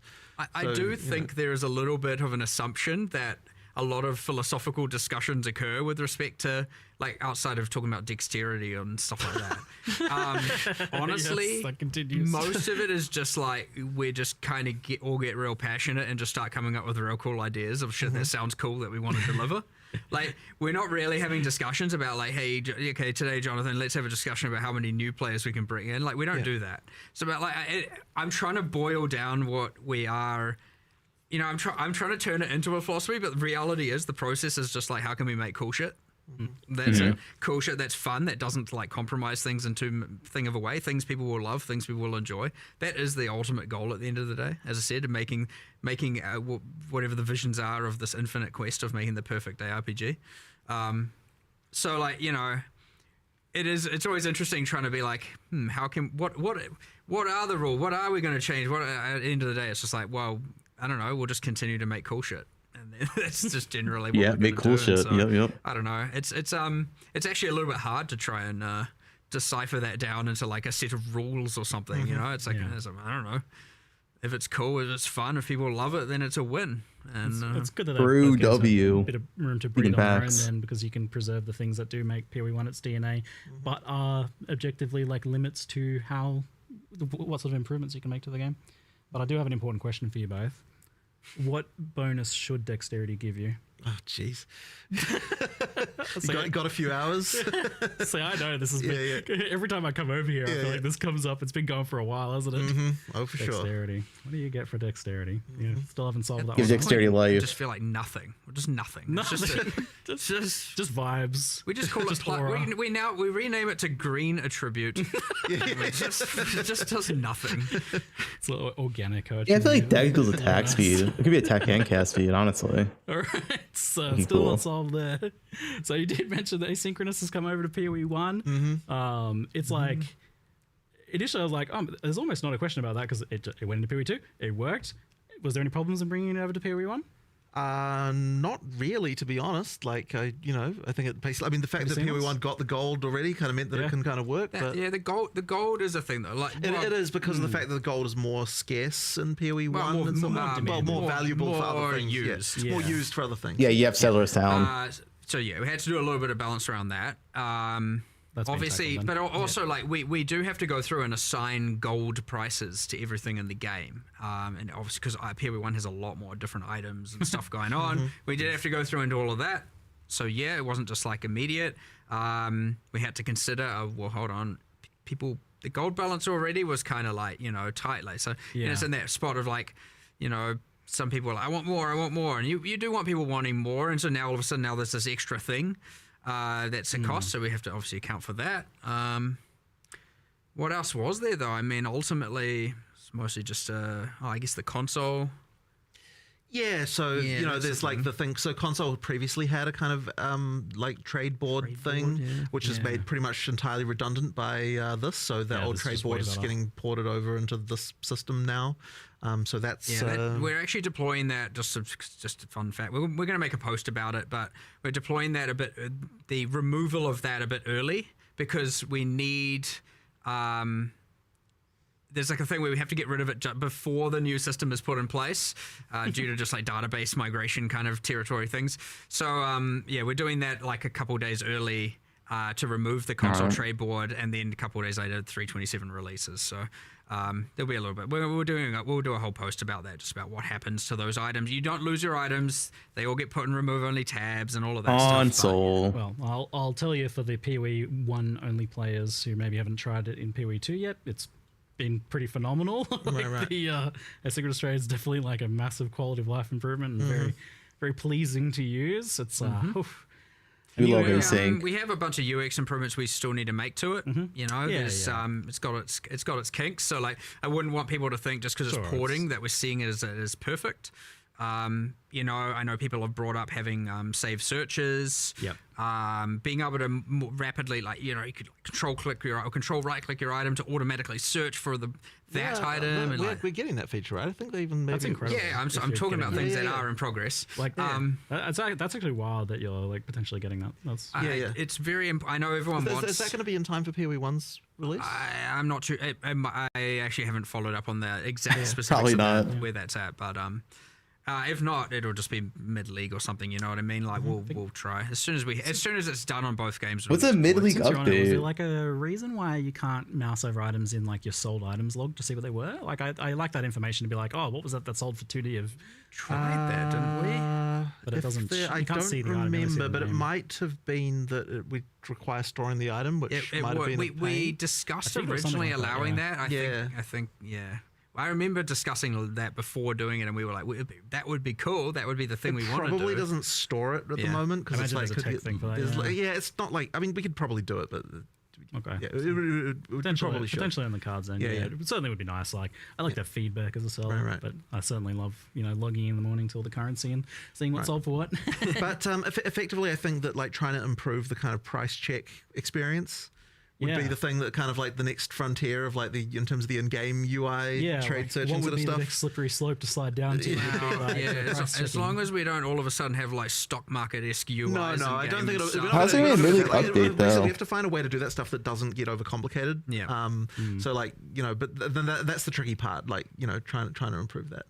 I do think there is a little bit of an assumption that a lot of philosophical discussions occur with respect to, like, outside of talking about dexterity and stuff like that. Honestly, most of it is just like, we're just kind of get real passionate and just start coming up with real cool ideas of shit that sounds cool that we want to deliver. Like, we're not really having discussions about like, hey, okay, today, Jonathan, let's have a discussion about how many new players we can bring in. Like, we don't do that. So, about like, I'm trying to boil down what we are. You know, I'm trying to turn it into a philosophy, but the reality is the process is just like, how can we make cool shit? That's it. Cool shit that's fun, that doesn't like compromise things in too thing of a way. Things people will love, things people will enjoy. That is the ultimate goal at the end of the day. As I said, making whatever the visions are of this infinite quest of making the perfect ARPG. So, like, you know, it's always interesting trying to be like, how can what are the rules? What are we going to change? What at the end of the day, it's just like, well, I don't know. We'll just continue to make cool shit, and that's just generally what we're make cool do. shit. So, yep. I don't know. It's actually a little bit hard to try and decipher that down into like a set of rules or something. You know, it's like I don't know. If it's cool, if it's fun, if people love it, then it's a win. And it's good that Brew that gives W. a bit of room to breathe on their own then, because you can preserve the things that do make PoE1 its DNA, but are objectively like limits to what sort of improvements you can make to the game. But I do have an important question for you both. What bonus should dexterity give you? Oh, jeez. got a few hours. See, I know this is every time I come over here, I feel like this comes up. It's been going for a while, hasn't it? Oh, for dexterity. sure. What do you get for dexterity? Yeah, still haven't solved that Gives one. dexterity I life. just feel like nothing. Just nothing. It's just vibes. We just call it. We rename it to green attribute. It just does nothing. It's a little organic. Yeah, I feel like dex equals attack speed. It could be attack and cast speed, honestly. All right, so Pretty still cool. not solved there. So you did mention that asynchronous has come over to PoE1. It's like initially I was like, there's almost not a question about that because it went into PoE2. It worked. Was there any problems in bringing it over to PoE1? Not really, to be honest. Like, I think it basically. I mean, the fact that PoE1 got the gold already kind of meant that it can kind of work. But the gold is a thing though. Like it is because of the fact that the gold is more scarce in PoE1 more valuable for other things. Used. It's more used for other things. Yeah, you have Settler's Town. So yeah, we had to do a little bit of balance around that. That's obviously, but also like we do have to go through and assign gold prices to everything in the game, and obviously because PoE1 has a lot more different items and stuff going on, we did have to go through into all of that. So yeah, it wasn't just like immediate. We had to consider, well, hold on, the gold balance already was kind of like tight, like so. And it's in that spot of like, some people are like, I want more, and you do want people wanting more, and so now all of a sudden there's this extra thing. That's a cost, so we have to obviously account for that. What else was there though? I mean, ultimately, it's mostly just, I guess the console. Yeah, so there's like the thing. So console previously had a kind of like trade board thing, which is made pretty much entirely redundant by this. So that old trade board is getting ported over into this system now. So that's we're actually deploying that. Just a fun fact. We're going to make a post about it, but we're deploying that a bit. The removal of that a bit early because we need. There's like a thing where we have to get rid of it before the new system is put in place due to just like database migration kind of territory things. So we're doing that like a couple days early to remove the console trade board, and then a couple days later 327 releases. So there'll be a little bit. We'll do a whole post about that, just about what happens to those items. You don't lose your items; they all get put in remove only tabs and all of that Console. stuff. Well, I'll tell you, for the PoE1 only players who maybe haven't tried it in PoE2 yet, it's been pretty phenomenal. The asynchronous trade is definitely like a massive quality of life improvement and very, very pleasing to use. It's we love async. We have a bunch of UX improvements we still need to make to it. It's got its kinks. So like, I wouldn't want people to think just because it's porting that we're seeing it as perfect. I know people have brought up having save searches. Being able to more rapidly, you could control right click your item to automatically search for that item. We're getting that feature, right? I think they even that's incredible. Yeah, I'm talking about things that are in progress. That's actually wild that you're like potentially getting that. That's It's very. I know everyone wants. Is that going to be in time for PoE1's release? I'm not sure. I actually haven't folled up on the exact specifics probably not. where that's at, but if not, it'll just be mid-league or something. You know what I mean? Like we'll try as soon as it's done on both games. What's a mid-league update? Was there like a reason why you can't mouse over items in like your sold items log to see what they were? Like I like that information to be like, oh, what was that sold for 2D? Of tried that, didn't we? But it doesn't. I don't remember, but it might have been that it would require storing the item, which might have been. We discussed originally allowing that. I think. I remember discussing that before doing it, and we were like, "That would be cool. That would be the thing we want to do." Probably doesn't store it at the moment because it's like a tech thing for that. It's not like. I mean, we could probably do it, but okay. Yeah, it potentially on the cards then. It certainly would be nice. Like I like that feedback as a seller, but I certainly love logging in the morning to all the currency and seeing what's sold for what. But effectively, I think that like trying to improve the kind of price check experience. would be the thing that kind of like the next frontier of like in terms of the in-game UI trade search and sort of stuff. The next slippery slope to slide down to? As long as we don't all of a sudden have like stock market-esque UIs. No, I don't think it'll. How's it going to really update though? We have to find a way to do that stuff that doesn't get overcomplicated. Yeah. So like but then that's the tricky part. Like trying to improve that.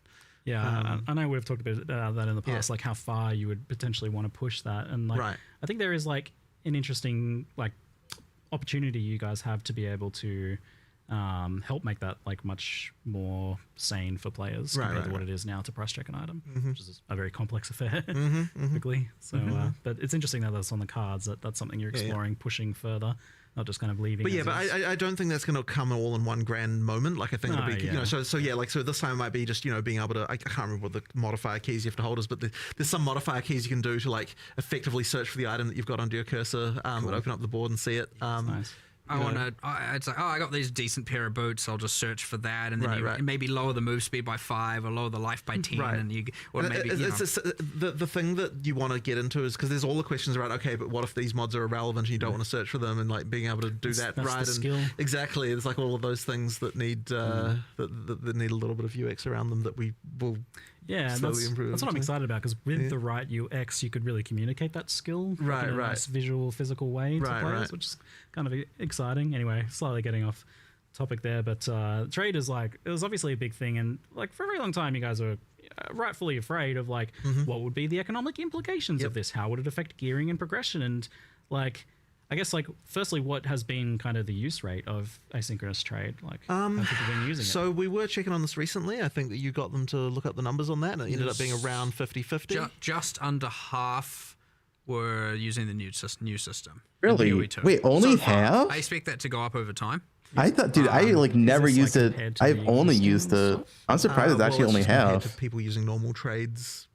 Yeah, I know we've talked about that in the past, like how far you would potentially want to push that, and like I think there is like an interesting like opportunity you guys have to be able to help make that like much more sane for players compared to what it is now to price check an item, which is a very complex affair typically. So, but it's interesting that that's on the cards. That's something you're exploring, pushing further. Not just kind of leaving. But I don't think that's going to come all in one grand moment. Like I think it'll be, so this time it might be just being able to. I can't remember what the modifier keys you have to hold is, but there's some modifier keys you can do to like effectively search for the item that you've got under your cursor, and open up the board and see it. Nice. It's like, I got these decent pair of boots. I'll just search for that, and then you maybe lower the move speed by 5 or lower the life by 10, and the thing that you want to get into is because there's all the questions around. Okay, but what if these mods are irrelevant and you don't want to search for them, and like being able to do that right and skill. Exactly. It's like all of those things that need that need a little bit of UX around them that we will. Yeah, that's what I'm excited about, because with the right UX, you could really communicate that skill in a nice visual, physical way to players, which is kind of exciting. Anyway, slightly getting off topic there, but trade is like, it was obviously a big thing, and like for a very long time, you guys were rightfully afraid of like what would be the economic implications of this? How would it affect gearing and progression? And like, I guess like firstly, what has been kind of the use rate of asynchronous trade? Like, how have people been using it? So we were checking on this recently. I think that you got them to look up the numbers on that, and it ended up being around 50-50. Just under half were using the new system. Really? Wait, only half? I expect that to go up over time. I thought, dude, I like never used it. I've only used it. I'm surprised it's actually only half. People using normal trades.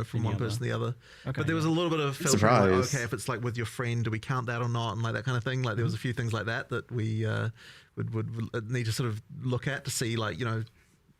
From one person to the other. Okay, but there was a little bit of filtering, like, okay, if it's like with your friend, do we count that or not, and like that kind of thing. Like there was a few things like that we would need to sort of look at to see, like,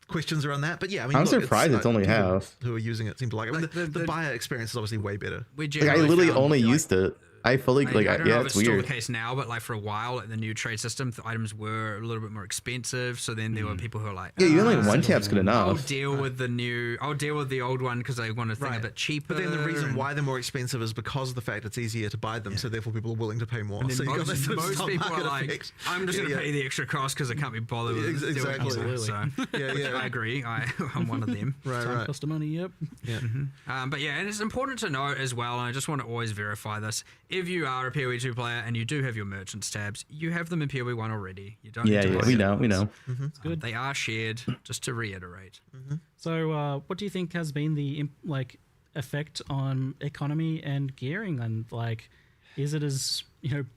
questions around that. But yeah, I mean, I'm surprised it's only half who are using it. Seem to like it. I mean, the buyer experience is obviously way better. I literally only used it. I fully I don't know if it's it's still weird. the case now, but like for a while, like the new trade system, the items were a little bit more expensive. So then there were people who were like, even like one tap's good enough. I'll deal with the old one because I want a thing a bit cheaper. But then the reason why they're more expensive is because of the fact it's easier to buy them. So therefore people are willing to pay more. So most people are like, I'm just going to pay the extra cost because I can't be bothered with doing it. So I agree. I'm one of them. Time cost of money. Yep. But yeah, and it's important to note as well, and I just want to always verify this. If you are a PoE 2 player and you do have your merchants tabs, you have them in PoE 1 already. You don't need to we know. It's good. They are shared, just to reiterate. So what do you think has been the effect on economy and gearing, and like, is it as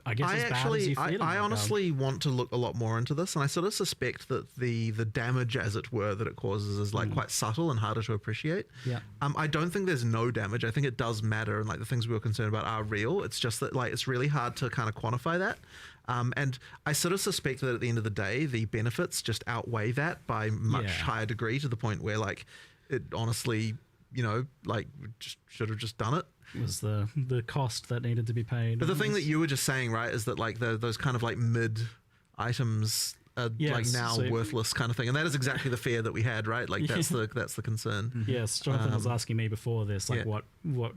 I guess as bad as you feel? I honestly want to look a lot more into this, and I sort of suspect that the damage, as it were, that it causes is like quite subtle and harder to appreciate. Yeah. I don't think there's no damage. I think it does matter, and like the things we were concerned about are real. It's just that like it's really hard to kind of quantify that. And I sort of suspect that at the end of the day, the benefits just outweigh that by much higher degree, to the point where like it honestly, like just should have just done it. Was the cost that needed to be paid. But the thing that you were just saying, right, is that like those kind of like mid items are like now worthless kind of thing, and that is exactly the fear that we had, right? Like that's the concern. Yes, Jonathan was asking me before this, like what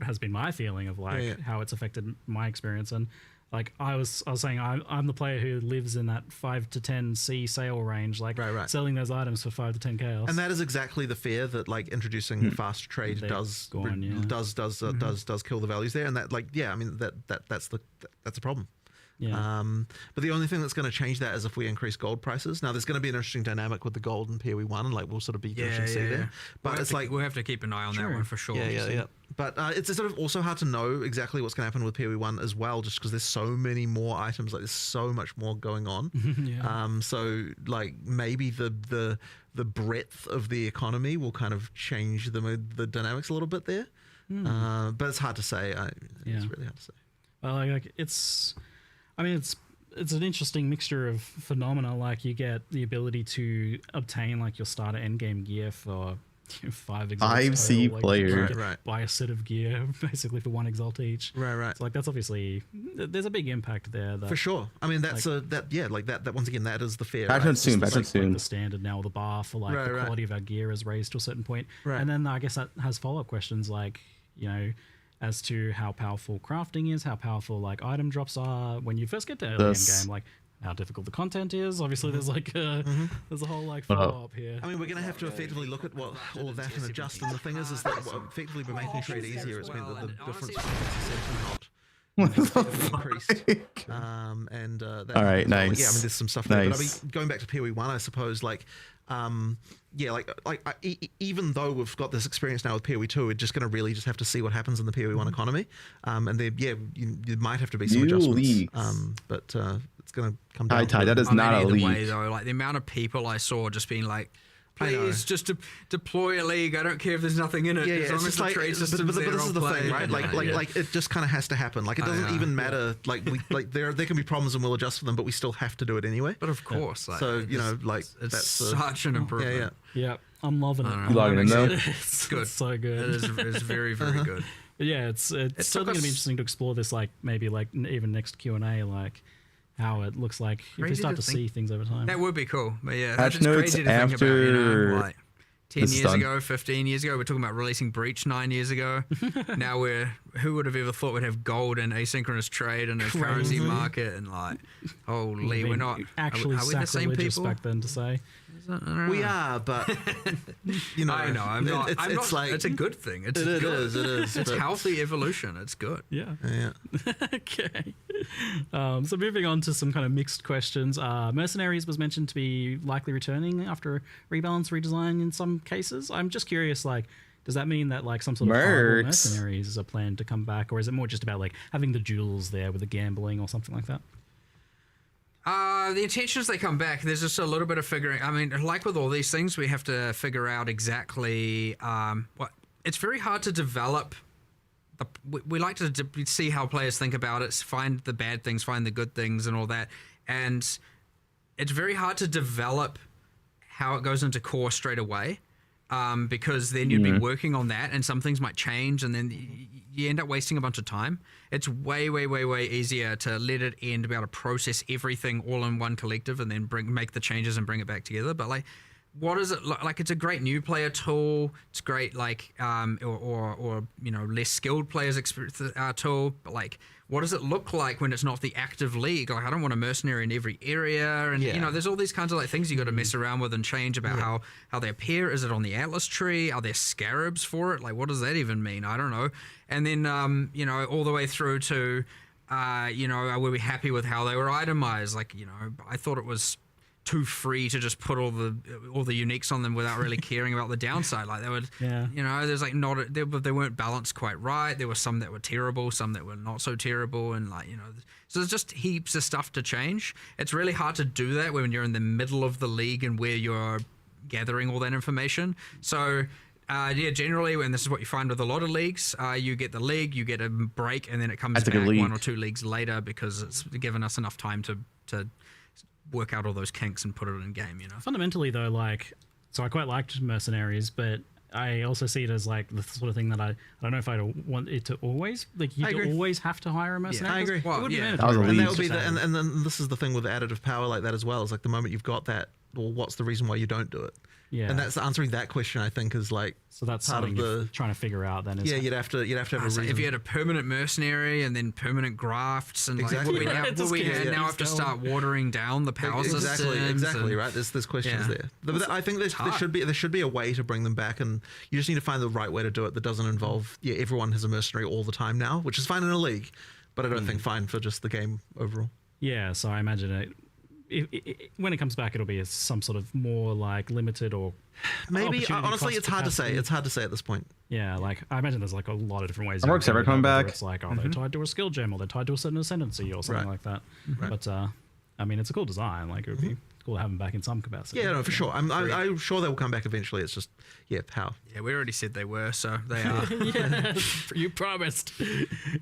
has been my feeling of like how it's affected my experience, and like I was saying, I'm the player who lives in that 5 to 10 C sale range, like selling those items for 5 to 10 chaos. And that is exactly the fear that like introducing fast trade does kill the values there. And that I mean that's a problem. Yeah. But the only thing that's going to change that is if we increase gold prices. Now, there's going to be an interesting dynamic with the gold and PoE 1, and like we'll sort of be interested to see there. But we'll have to keep an eye on that one for sure. Yeah. But it's sort of also hard to know exactly what's going to happen with PoE 1 as well, just because there's so many more items. Like there's so much more going on. So like maybe the breadth of the economy will kind of change the dynamics a little bit there. But it's hard to say. It's really hard to say. Well, like it's an interesting mixture of phenomena. Like you get the ability to obtain like your starter endgame gear for 5 exalts 5C total, players. Right. Buy a set of gear basically for 1 exalt each. Right. So like that's obviously there's a big impact there. That, for sure. I mean, that's that once again, that is the fear. Patch right? notes soon. Patch notes soon. Like the standard now, the bar for like the quality of our gear is raised to a certain point. Right. And then I guess that has follow-up questions like, you know, as to how powerful crafting is, how powerful like item drops are when you first get to early in game, like how difficult the content is. Obviously, there's like there's a whole like follow-up here. I mean, we're going to have to effectively look at what all of that and adjust. And the thing is that effectively we're making sure it easier. It's meant that the difference between increased. All right, nice. Yeah, I mean, there's some stuff there. But I mean, going back to PoE 1, I suppose, like, even though we've got this experience now with PoE 2, we're just going to really just have to see what happens in the PoE 1 economy. And there, you might have to be some adjustments. But it's going to come down. That is not a league. Way, though, like the amount of people I saw just being like, please just deploy a league. I don't care if there's nothing in it. Yeah, as long as the trade system's but this is the thing, right? Yeah. Like it just kind of has to happen. Like it doesn't even matter. Like there can be problems and we'll adjust for them, but we still have to do it anyway. But of course, like, so you know, like it's that's such an improvement. Yeah, I'm loving it. You logging in though? It's good. It's so good. It's very very good. But yeah, it's certainly going to be interesting to explore this, like maybe like even next Q&A, like how it looks like if we start to see things over time. That would be cool. But yeah, Patch that's notes crazy to think about, you know, like 10 this is years done. ago, 15 years ago, we're talking about releasing Breach 9 years ago. Now who would have ever thought we'd have gold and asynchronous trade and a currency market and like, holy, we're not actually are we the same people back then to say. We are, but you know, I know. I'm not. It's like it's a good thing. It's it good. is. It is. It's healthy evolution. It's good. Yeah. Yeah. Okay. So moving on to some kind of mixed questions. Mercenaries was mentioned to be likely returning after rebalance redesign in some cases. I'm just curious, like, does that mean that like some sort of horrible mercenaries are planned to come back, or is it more just about like having the jewels there with the gambling or something like that? The intentions they come back. There's just a little bit of figuring. I mean, like with all these things, we have to figure out exactly what. It's very hard to develop. We like to see how players think about it, find the bad things, find the good things, and all that. And it's very hard to develop how it goes into core straight away, because then you'd be working on that, and some things might change, and then you end up wasting a bunch of time. It's way, way, way, way easier to let it end, be able to process everything all in one collective, and then make the changes and bring it back together. But like, what does it look like? It's a great new player tool. It's great, like, or you know, less skilled players experience tool. But like, what does it look like when it's not the active league? Like, I don't want a mercenary in every area, and you know, there's all these kinds of like things you got to mess around with and change about how they appear. Is it on the Atlas tree? Are there scarabs for it? Like, what does that even mean? I don't know. And then you know, all the way through to you know, were we happy with how they were itemized? Like, you know, I thought it was too free to just put all the uniques on them without really caring about the downside. Like, they would, you know, there's like they weren't balanced quite right. There were some that were terrible, some that were not so terrible, and like, you know, so there's just heaps of stuff to change. It's really hard to do that when you're in the middle of the league and where you're gathering all that information. So yeah, generally, when this is what you find with a lot of leagues, you get the league, you get a break, and then it comes back 1 or 2 leagues later because it's given us enough time to work out all those kinks and put it in game, you know. Fundamentally, though, like, so I quite liked Mercenaries, but I also see it as like the sort of thing that I don't know if I want it to always, like, you always have to hire a mercenary. I agree. Well, And that would be and then this is the thing with additive power like that as well. Is like the moment you've got that, well, what's the reason why you don't do it? Yeah. And that's answering that question, I think, is like, so that's part something of you're trying to figure out then. Yeah, you'd have to have a reason. If you had a permanent mercenary and then permanent grafts, and exactly. like, will we now have to start watering down the power systems? Exactly, right. There's questions there. But I think there should be a way to bring them back, and you just need to find the right way to do it that doesn't involve everyone has a mercenary all the time now, which is fine in a league, but I don't think fine for just the game overall. Yeah, so I imagine when it comes back, it'll be some sort of more like limited or maybe. Honestly, it's hard to say. It's hard to say at this point. Yeah, like I imagine there's like a lot of different ways. Are orcs ever coming back? It's like, they're tied to a skill gem, or they're tied to a certain ascendancy, or something like that. But I mean, it's a cool design. Like, it would be cool to have them back in some capacity. Yeah, no, for sure. I'm sure they will come back eventually. It's just, how. Yeah, we already said they were, so they are. Yeah, you promised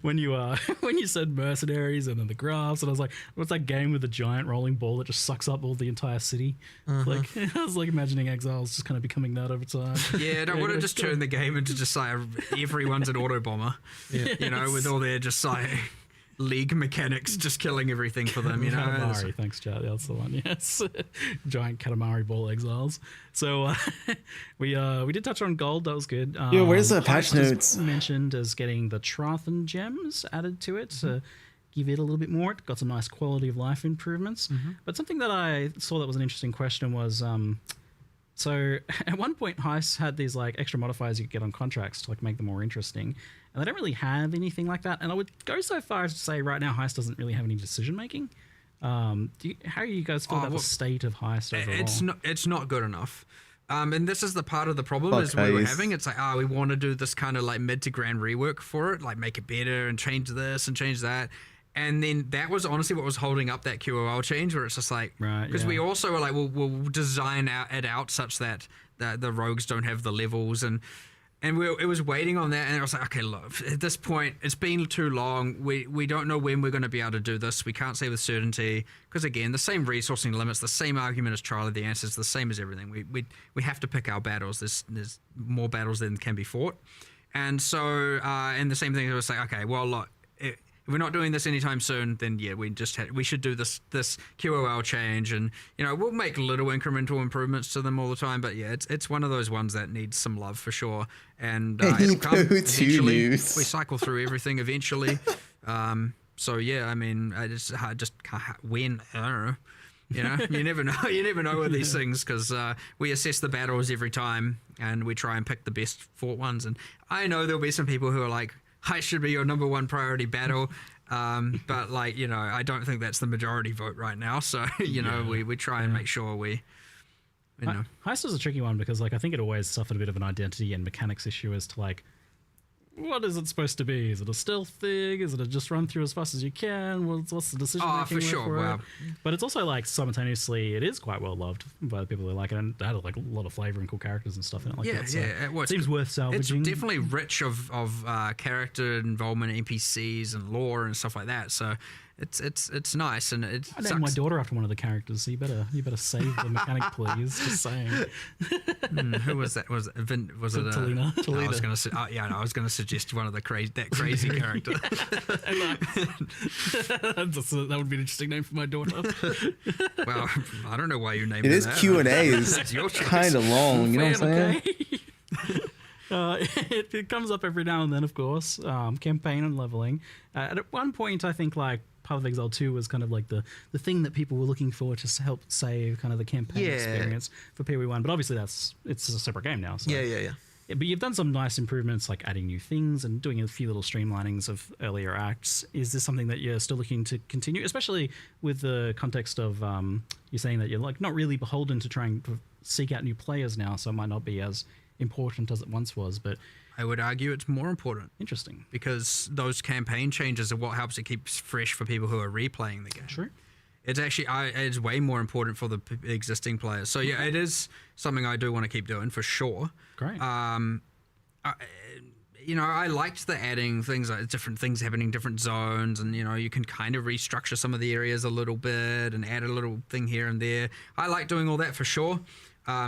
when you said mercenaries and then the graphs, and I was like, what's that game with the giant rolling ball that just sucks up all the entire city? Like I was like imagining Exiles just kind of becoming that over time. Yeah, don't want to just turn the game into just like everyone's an auto bomber. Yeah. You know, with all their just like league mechanics just killing everything for them, you know. Katamari, thanks, Charlie. That's the one. Yes, giant Katamari ball exiles. So we did touch on gold. That was good. Yo, where's the patch Heist is notes? Mentioned as getting the Trathan gems added to it to give it a little bit more. It got some nice quality of life improvements. But something that I saw that was an interesting question was. So at one point, Heist had these like extra modifiers you could get on contracts to like make them more interesting, and they don't really have anything like that. And I would go so far as to say right now Heist doesn't really have any decision making. How do you guys feel about the state of Heist overall? It's not good enough. And this is the part of the problem is we were having. It's like, we want to do this kind of like mid to grand rework for it, like make it better and change this and change that. And then that was honestly what was holding up that QOL change, where it's just like, because we also were like, we'll design it out such that the rogues don't have the levels, and it was waiting on that, and I was like, okay, look, at this point, it's been too long. We don't know when we're going to be able to do this. We can't say with certainty, because again, the same resourcing limits, the same argument as Charlie. The answer is the same as everything. We have to pick our battles. There's more battles than can be fought, and so and the same thing. I was like, okay, well, look. If we're not doing this anytime soon, then yeah, we should do this QOL change, and you know we'll make little incremental improvements to them all the time. But yeah, it's one of those ones that needs some love for sure. And it'll come eventually. We cycle through everything eventually. So yeah, I mean, I just can't win. I don't know. You know, you never know. You never know with these things because we assess the battles every time, and we try and pick the best fought ones. And I know there'll be some people who are like, Heist should be your #1 priority battle, but like I don't think that's the majority vote right now. So we try and make sure we. Heist is a tricky one because like I think it always suffered a bit of an identity and mechanics issue as to like, what is it supposed to be? Is it a stealth thing? Is it a just run through as fast as you can? What's the decision making? For sure. Wow. But it's also like simultaneously, it is quite well loved by the people who like it, and it had like a lot of flavor and cool characters and stuff in it. Like that. So it seems worth salvaging. It's definitely rich of character involvement, NPCs and lore and stuff like that. So it's nice, and it. I named my daughter after one of the characters. So you better save the mechanic, please. Just saying. Who was that? Was it Talina? I was going to say. I was going to suggest one of the crazy character. That would be an interesting name for my daughter. Well, I don't know why you named it. It is Q&A is kind of long. You know what I'm saying? It comes up every now and then, of course. Campaign and leveling. At one point, I think like Path of Exile 2 was kind of like the thing that people were looking for to help save kind of the campaign experience for PoE1. But obviously it's a separate game now. So. Yeah. But you've done some nice improvements like adding new things and doing a few little streamlinings of earlier acts. Is this something that you're still looking to continue, especially with the context of you're saying that you're like not really beholden to trying to seek out new players now, so it might not be as important as it once was, but I would argue it's more important. Interesting. Because those campaign changes are what helps it keep fresh for people who are replaying the game. True. It's actually it's way more important for the existing players. So yeah, it is something I do want to keep doing for sure. Great. I liked the adding things, like different things happening in different zones, and you can kind of restructure some of the areas a little bit and add a little thing here and there. I like doing all that for sure.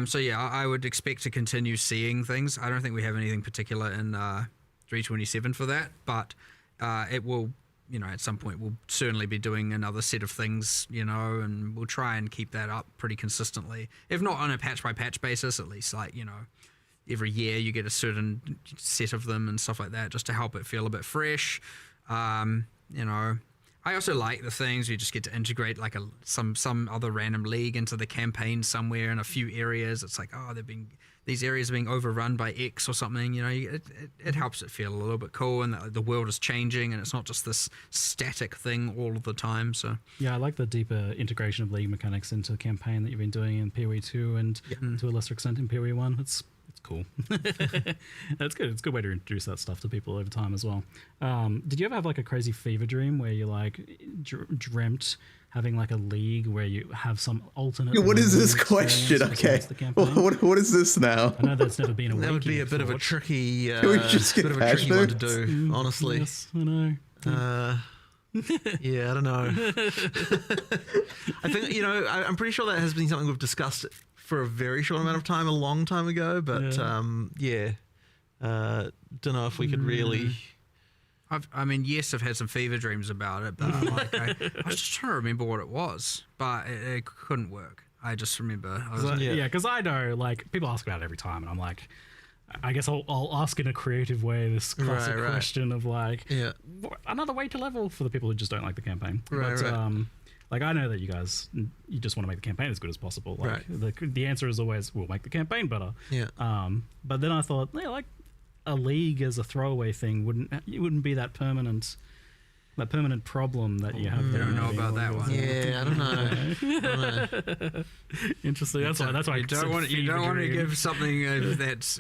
So yeah, I would expect to continue seeing things. I don't think we have anything particular in 327 for that, but it will, at some point we'll certainly be doing another set of things, and we'll try and keep that up pretty consistently. If not on a patch by patch basis, at least like, every year you get a certain set of them and stuff like that, just to help it feel a bit fresh. I also like the things you just get to integrate like some other random league into the campaign somewhere in a few areas. It's like, these areas are being overrun by X or something. It helps it feel a little bit cool, and the world is changing, and it's not just this static thing all of the time. So yeah, I like the deeper integration of league mechanics into the campaign that you've been doing in PoE 2 and to a lesser extent in PoE 1. It's It's cool. That's good. It's a good way to introduce that stuff to people over time as well. Did you ever have like a crazy fever dream where you like dreamt having like a league where you have some alternate? What is this question? Okay, what is this now? I know that's never been a. That would be a bit of a tricky, Can we just get bit of a tricky one to passionate? do, honestly. Yes, I know. Yeah, I don't know. I think, you know, I'm pretty sure that has been something we've discussed for a very short amount of time, a long time ago, but don't know if we could really. I mean, yes, I've had some fever dreams about it, but like, I was just trying to remember what it was, but it couldn't work. I just remember. Because I know, like, people ask about it every time, and I'm like, I guess I'll ask in a creative way this classic question of like, another way to level for the people who just don't like the campaign. Like, I know that you guys, you just want to make the campaign as good as possible. Like, the answer is always, we'll make the campaign better. Yeah. But then I thought, yeah, like, a league as a throwaway thing wouldn't be that permanent problem that you have. I don't know about that one. Yeah, I don't know. Interesting. That's why you don't want to give something that's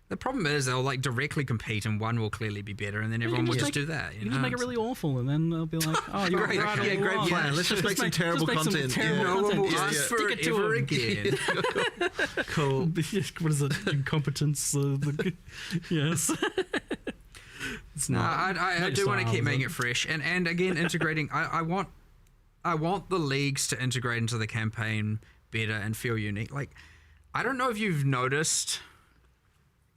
The problem is they'll like directly compete, and one will clearly be better, and then everyone will just do that. You know? Just make it really awful, and then they'll be like, "Oh, you're great, right, great plan. Let's just make some terrible content. No one will ask for it ever again." Cool. What is it? Incompetence. Yes. It's not. I do want to keep making it fresh, and again integrating. I want the leagues to integrate into the campaign better and feel unique. Like, I don't know if you've noticed.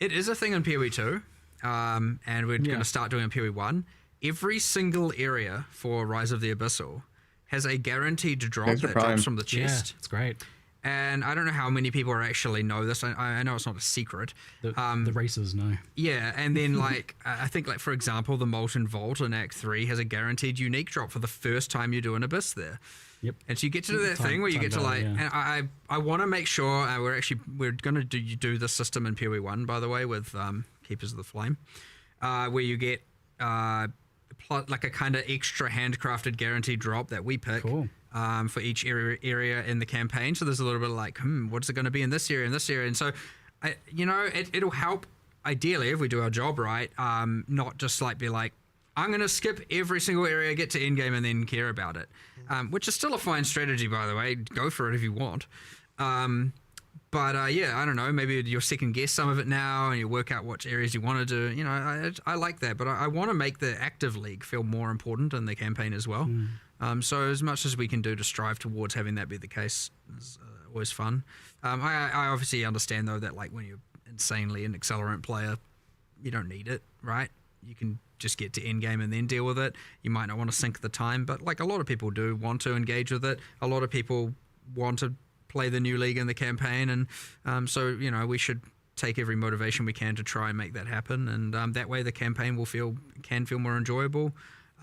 It is a thing in PoE 2, and we're going to start doing it in PoE 1. Every single area for Rise of the Abyssal has a guaranteed drop that drops from the chest. Yeah, it's great. And I don't know how many people actually know this. I know it's not a secret. The racers know. Yeah, and then like I think like for example, the Molten Vault in Act 3 has a guaranteed unique drop for the first time you do an Abyss there. Yep. And so you get to do that thing where you get to like, and I want to make sure we're going to do this system in PoE 1, by the way, with Keepers of the Flame, where you get like a kind of extra handcrafted guaranteed drop that we pick for each area in the campaign. So there's a little bit of like, what's it going to be in this area, and so, it'll help ideally if we do our job right, not just like be like, I'm going to skip every single area, get to endgame, and then care about it. Which is still a fine strategy, by the way. Go for it if you want. But I don't know. Maybe you'll second guess some of it now, and you work out what areas you want to do. You know, I like that, but I want to make the active league feel more important in the campaign as well. So as much as we can do to strive towards having that be the case is always fun. I obviously understand though that like when you're insanely an accelerant player, you don't need it, right? You can just get to end game and then deal with it. You might not want to sink the time, but like a lot of people do want to engage with it. A lot of people want to play the new league in the campaign, and so you know we should take every motivation we can to try and make that happen. And that way the campaign can feel more enjoyable,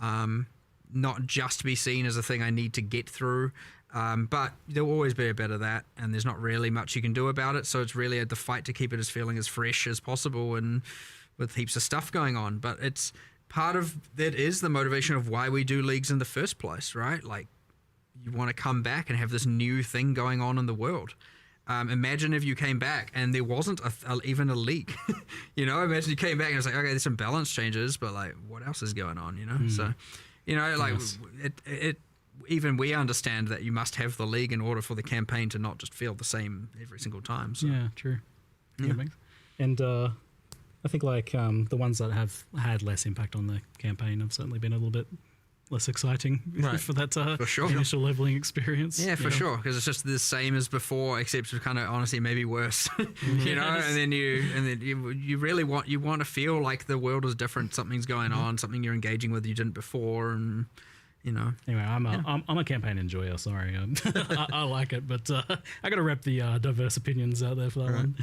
not just be seen as a thing I need to get through. But there'll always be a bit of that, and there's not really much you can do about it. So it's really the fight to keep it as feeling as fresh as possible, and with heaps of stuff going on. But it's part of that is the motivation of why we do leagues in the first place, right? Like, you want to come back and have this new thing going on in the world. Imagine if you came back and there wasn't even a league. You know, imagine you came back and it's like, okay, there's some balance changes, but like, what else is going on? You know, so you know, like it even we understand that you must have the league in order for the campaign to not just feel the same every single time. So. Yeah, true. Yeah. And I think like the ones that have had less impact on the campaign have certainly been a little bit less exciting for that for sure. initial leveling experience. Yeah, for sure, because it's just the same as before, except kind of honestly maybe worse. You know, and then you really want to feel like the world is different, something's going on, something you're engaging with you didn't before, and you know. Anyway, I'm a campaign enjoyer. Sorry, I like it, but I got to rep the diverse opinions out there for that one.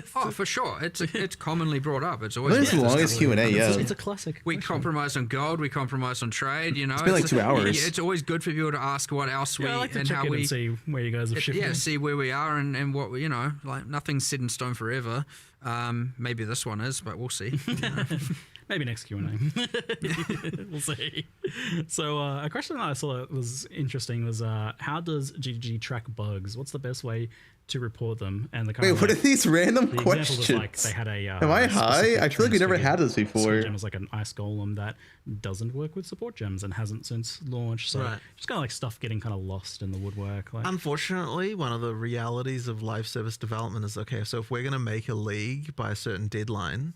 For sure, it's commonly brought up. It's always the longest Q&A. Yeah, it's a classic. We compromise on gold. We compromise on trade. You know, it's been like 2 hours. It's always good for people to ask what else I like to and check how in we and see where you guys have shifted. Yeah, see where we are and what we, you know, like nothing's set in stone forever. Maybe this one is, but we'll see. Maybe next Q&A. We'll see. So a question that I saw that was interesting was how does GGG track bugs? What's the best way to report them? And the kind Wait, of what are these random the questions? example was like they had a Am I high? I feel like we never had this before. Gem was like an ice golem that doesn't work with support gems and hasn't since launched. So just kind of like stuff getting kind of lost in the woodwork. Like, unfortunately, one of the realities of live service development is, okay, so if we're going to make a league by a certain deadline,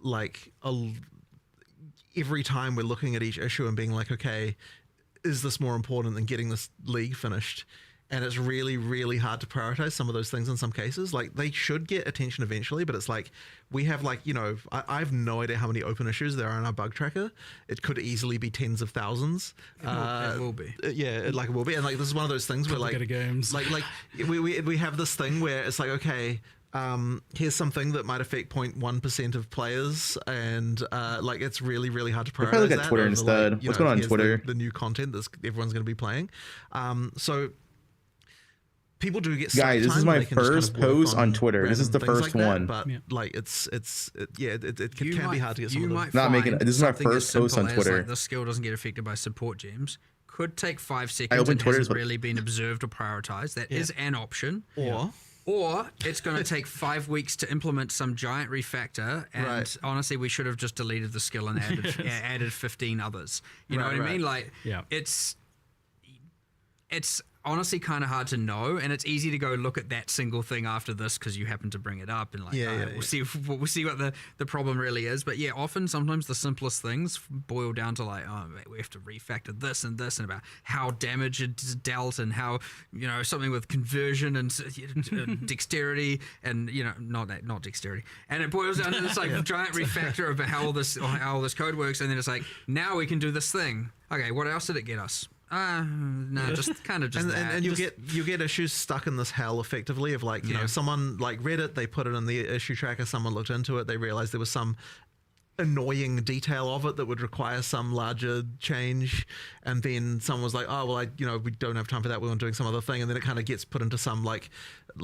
like every time we're looking at each issue and being like, okay, is this more important than getting this league finished? And it's really, really hard to prioritize some of those things in some cases. Like, they should get attention eventually, but it's like, we have like, you know, I have no idea how many open issues there are in our bug tracker. It could easily be tens of thousands. It will be. Yeah, it will be. And like, this is one of those things where like we have this thing where it's like, okay, here's something that might affect 0.1% of players, and like, it's really, really hard to prioritize. Probably look at Twitter instead. Like, what's going on Twitter? The new content that everyone's going to be playing. So people do get guys. This is my first post on Twitter. This is the first one. But like, it can be hard to get some of them. Not making it. This is my first post on Twitter. Like, the skill doesn't get affected by support gems. Could take 5 seconds and hasn't really been observed or prioritized. That is an option. Or it's going to take 5 weeks to implement some giant refactor, and honestly, we should have just deleted the skill and added 15 others. You know what I mean? Like, it's honestly kind of hard to know, and it's easy to go look at that single thing after this because you happen to bring it up, and like, we'll see what the problem really is. But sometimes the simplest things boil down to like, oh, we have to refactor this and this, and about how damage is dealt, and how, you know, something with conversion and dexterity, and, you know, not dexterity, and it boils down to this like giant refactor of how all this code works, and then it's like, now we can do this thing. Okay, what else did it get us? No, just kind of just that. And you get issues stuck in this hell effectively of like, you know, someone like read it, they put it in the issue tracker, someone looked into it, they realized there was some annoying detail of it that would require some larger change, and then someone was like, oh well, we don't have time for that, we want doing some other thing, and then it kind of gets put into some like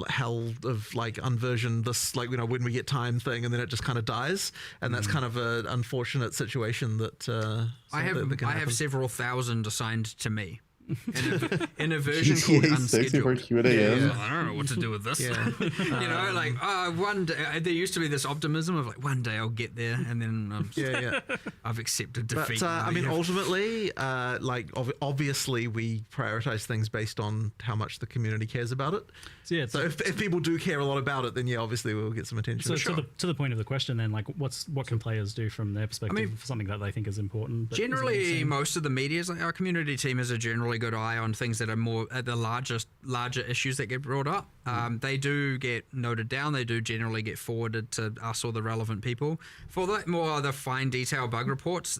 hell of like unversion this, like, you know, when we get time thing, and then it just kind of dies, and that's kind of an unfortunate situation that I have several thousand assigned to me. In a version called Unscheduled. I don't know what to do with this. You know, like, one day, there used to be this optimism of like, one day I'll get there, and then I've accepted defeat. But I mean, ultimately, like, obviously we prioritize things based on how much the community cares about it. So if people do care a lot about it, then obviously we'll get some attention. So to the point of the question, then, like, what can players do from their perspective for something that they think is important? Generally, most of the media, like, our community team has a generally good eye on things that are more the larger issues that get brought up. They do get noted down. They do generally get forwarded to us or the relevant people. For the fine detail bug reports,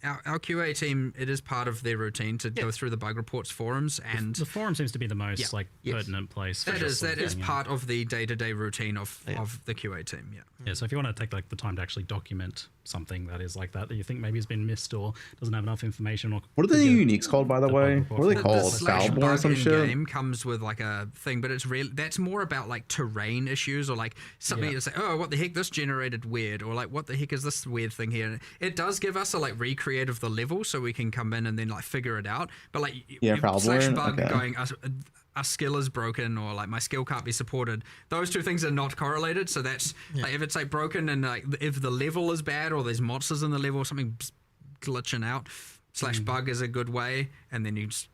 our QA team, it is part of their routine to go through the bug reports forums, and the forum seems to be the most pertinent place. That is part of the day-to-day routine of the QA team. Yeah. So if you want to take like the time to actually document something that is like that you think maybe has been missed or doesn't have enough information, or what are the new uniques called, by the way? What are they called? Foulborn or some shit? Game comes with like a thing, but that's more about like terrain issues, or like something to say, oh, what the heck, this generated weird, or like, what the heck is this weird thing here? And it does give us a like recreate of the level, so we can come in and then like figure it out. But like, slash bug going, a skill is broken, or like my skill can't be supported. Those two things are not correlated. So that's like, if it's like broken, and like if the level is bad, or there's monsters in the level, or something glitching out, slash bug is a good way. And then there's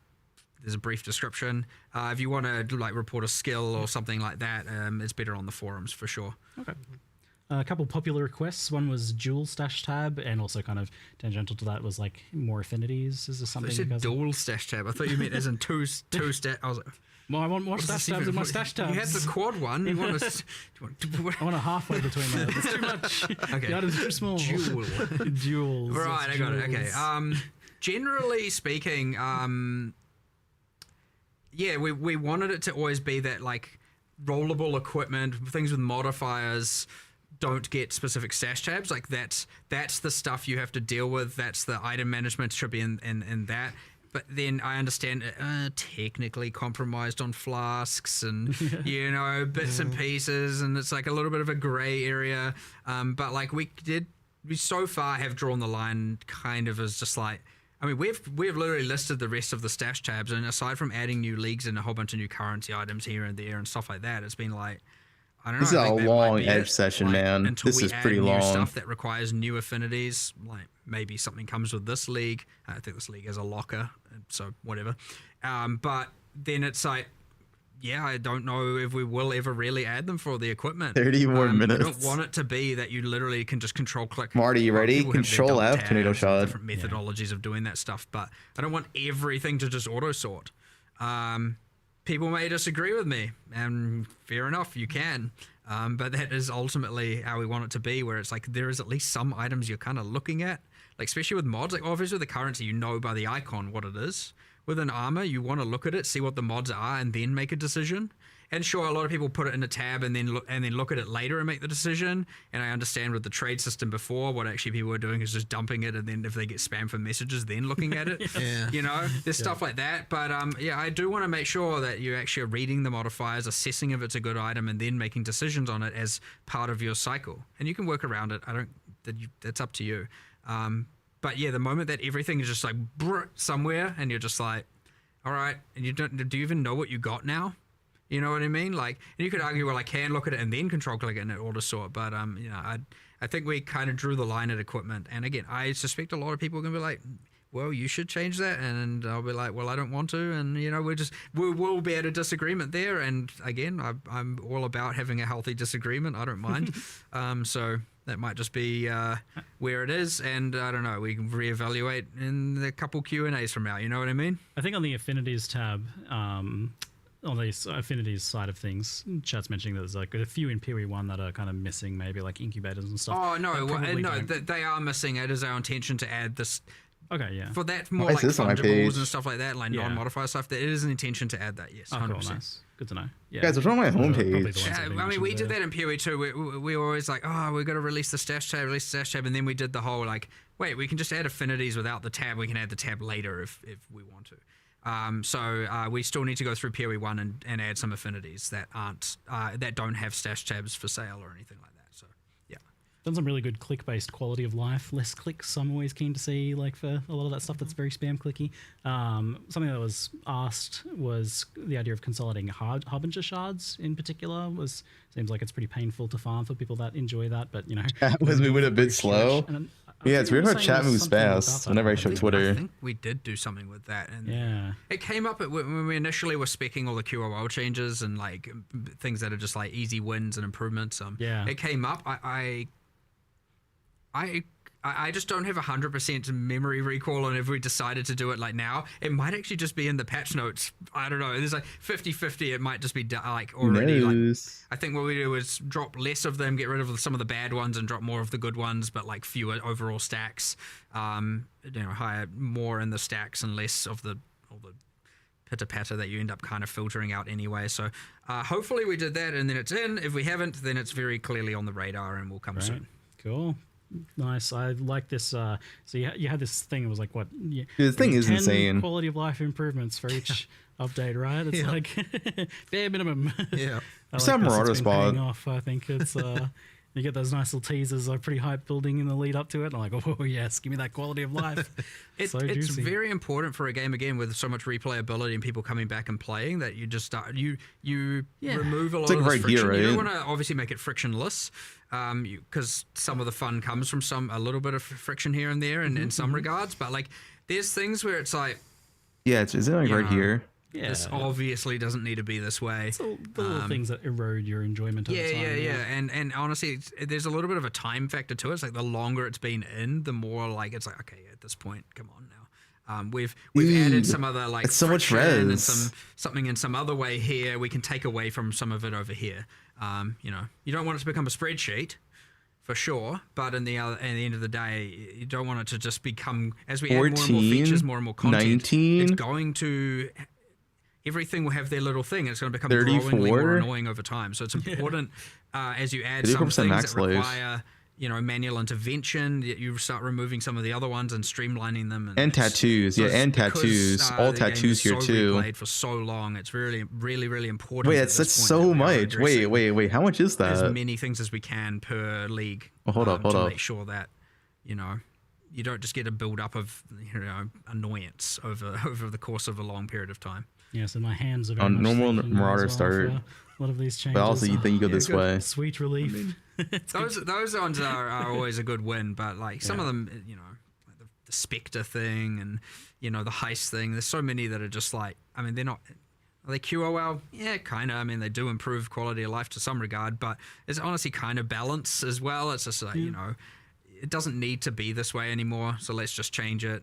a brief description. If you want to like report a skill or something like that, it's better on the forums for sure. Okay. A couple popular requests. One was dual stash tab, and also kind of tangential to that was like more affinities. Is this something? You said dual stash tab. I thought you meant as in two stash. I was like, well, I want more stash tabs in my stash tabs. You had the quad one. You want I want a halfway between them. It's too much. Okay. The items are too small. Dual. Right, I got it. Okay. Generally speaking, we wanted it to always be that like rollable equipment, things with modifiers don't get specific stash tabs. Like that's the stuff you have to deal with. That's the item management should be in that. But then I understand technically compromised on flasks and, you know, bits and pieces, and it's like a little bit of a gray area. But like we did so far have drawn the line kind of as just like, I mean, we've literally listed the rest of the stash tabs, and aside from adding new leagues and a whole bunch of new currency items here and there and stuff like that, it's been like, I don't know. This is a long Edge session, man. Until this we is add pretty new long. stuff that requires new affinities, like maybe something comes with this league. I think this league has a locker, so whatever. But then it's like, yeah, I don't know if we will ever really add them for the equipment. 30 more minutes. I don't want it to be that you literally can just control click. Marty, you ready? People have their Control double F, tornado tabs and shot. different methodologies of doing that stuff, but I don't want everything to just auto sort. People may disagree with me, and fair enough, you can. But that is ultimately how we want it to be, where it's like there is at least some items you're kind of looking at, like especially with mods. Like obviously with the currency, you know by the icon what it is. With an armor, you want to look at it, see what the mods are, and then make a decision. And sure, a lot of people put it in a tab and then look at it later and make the decision. And I understand with the trade system before, what actually people were doing is just dumping it, and then if they get spam for messages, then looking at it. Yeah. You know, there's stuff like that. But yeah, I do want to make sure that you actually are reading the modifiers, assessing if it's a good item, and then making decisions on it as part of your cycle. And you can work around it. That's up to you. But yeah, the moment that everything is just like somewhere, and you're just like, all right, and do you even know what you got now? You know what I mean? Like, and you could argue, well, I can look at it and then control click it and it auto sort. But you know, I think we kind of drew the line at equipment. And again, I suspect a lot of people are gonna be like, well, you should change that, and I'll be like, well, I don't want to, and you know, we'll be at a disagreement there. And again, I'm all about having a healthy disagreement. I don't mind. So that might just be where it is, and I don't know. We can reevaluate in a couple Q&As from now. You know what I mean? I think on the affinities tab, on the affinities side of things, chat's mentioning that there's like a few in PoE 1 that are kind of missing, maybe like incubators and stuff. Oh no, they are missing. It is our intention to add this. Okay, yeah. For that more like fungibles and stuff like that, like non-modifier stuff, it is an intention to add that, yes, 100%. Cool, nice. Good to know. Yeah. Guys, what's on my homepage? I mean, we did that in PoE 2. We were always like, oh, we've got to release the stash tab, and then we did the whole like, wait, we can just add affinities without the tab. We can add the tab later if we want to. So we still need to go through PoE 1 and add some affinities that aren't that don't have stash tabs for sale or anything like that. So yeah, done some really good click-based quality of life, less clicks. I'm always keen to see, like, for a lot of that stuff that's very spam clicky. Something that was asked was the idea of consolidating harbinger shards in particular. Seems like it's pretty painful to farm for people that enjoy that, but you know, was moving a bit slow. Yeah, it's weird how chat moves fast whenever I show Twitter. I think we did do something with that. And yeah. It came up when we initially were speccing all the QOL changes and like things that are just like easy wins and improvements. Yeah. It came up. I just don't have 100% memory recall on if we decided to do it like now. It might actually just be in the patch notes. I don't know. There's like 50-50. It might just be like already. Like, I think what we do is drop less of them, get rid of some of the bad ones, and drop more of the good ones, but like fewer overall stacks. Higher more in the stacks and less of all the pitter patter that you end up kind of filtering out anyway. So hopefully we did that, and then it's in. If we haven't, then it's very clearly on the radar and will come soon. Cool. Nice. I like this. So you had this thing. It was like what? The thing is 10 insane. Quality of life improvements for each update, right? It's like bare minimum. Yeah. Some Marauder spot. Paying off. I think it's. You get those nice little teasers, like pretty hype building in the lead up to it. And I'm like, oh yes, give me that quality of life. It's very important for a game again with so much replayability and people coming back and playing that you just start you remove a lot of this friction. You don't want to obviously make it frictionless, because some of the fun comes from a little bit of friction here and there, and in some regards. But like, there's things where it's like, is it like right here? Yeah. This obviously doesn't need to be this way. It's the little things that erode your enjoyment over time. Yeah. And honestly, there's a little bit of a time factor to it. It's like the longer it's been in, the more like it's like, okay, at this point, come on now. We've added some other like it's so much res and something in some other way here. We can take away from some of it over here. You don't want it to become a spreadsheet. For sure, but at the end of the day, you don't want it to just become, as we 14, add more and more features, more and more content, 19, it's going to... Everything will have their little thing. It's going to become 34? growingly more annoying over time. So it's important as you add some things that require, manual intervention. You start removing some of the other ones and streamlining them. And tattoos, and tattoos. All tattoos here too. Replayed for so long, it's really, really, really important. Wait, that's so much. Wait. How much is that? As many things as we can per league. Hold up. To make sure that you know, you don't just get a build up of, you know, annoyance over the course of a long period of time. Yeah, so my hands are very much normal thinking as Marauder well start. for a lot of these changes. But also, you think you go this way. Sweet relief. I mean, those ones are always a good win, but like some of them, you know, like the Spectre thing and, you know, the heist thing. There's so many that are just like, I mean, they're not. Are they QOL? Yeah, kind of. I mean, they do improve quality of life to some regard, but it's honestly kind of balance as well. It's just like, you know, it doesn't need to be this way anymore, so let's just change it.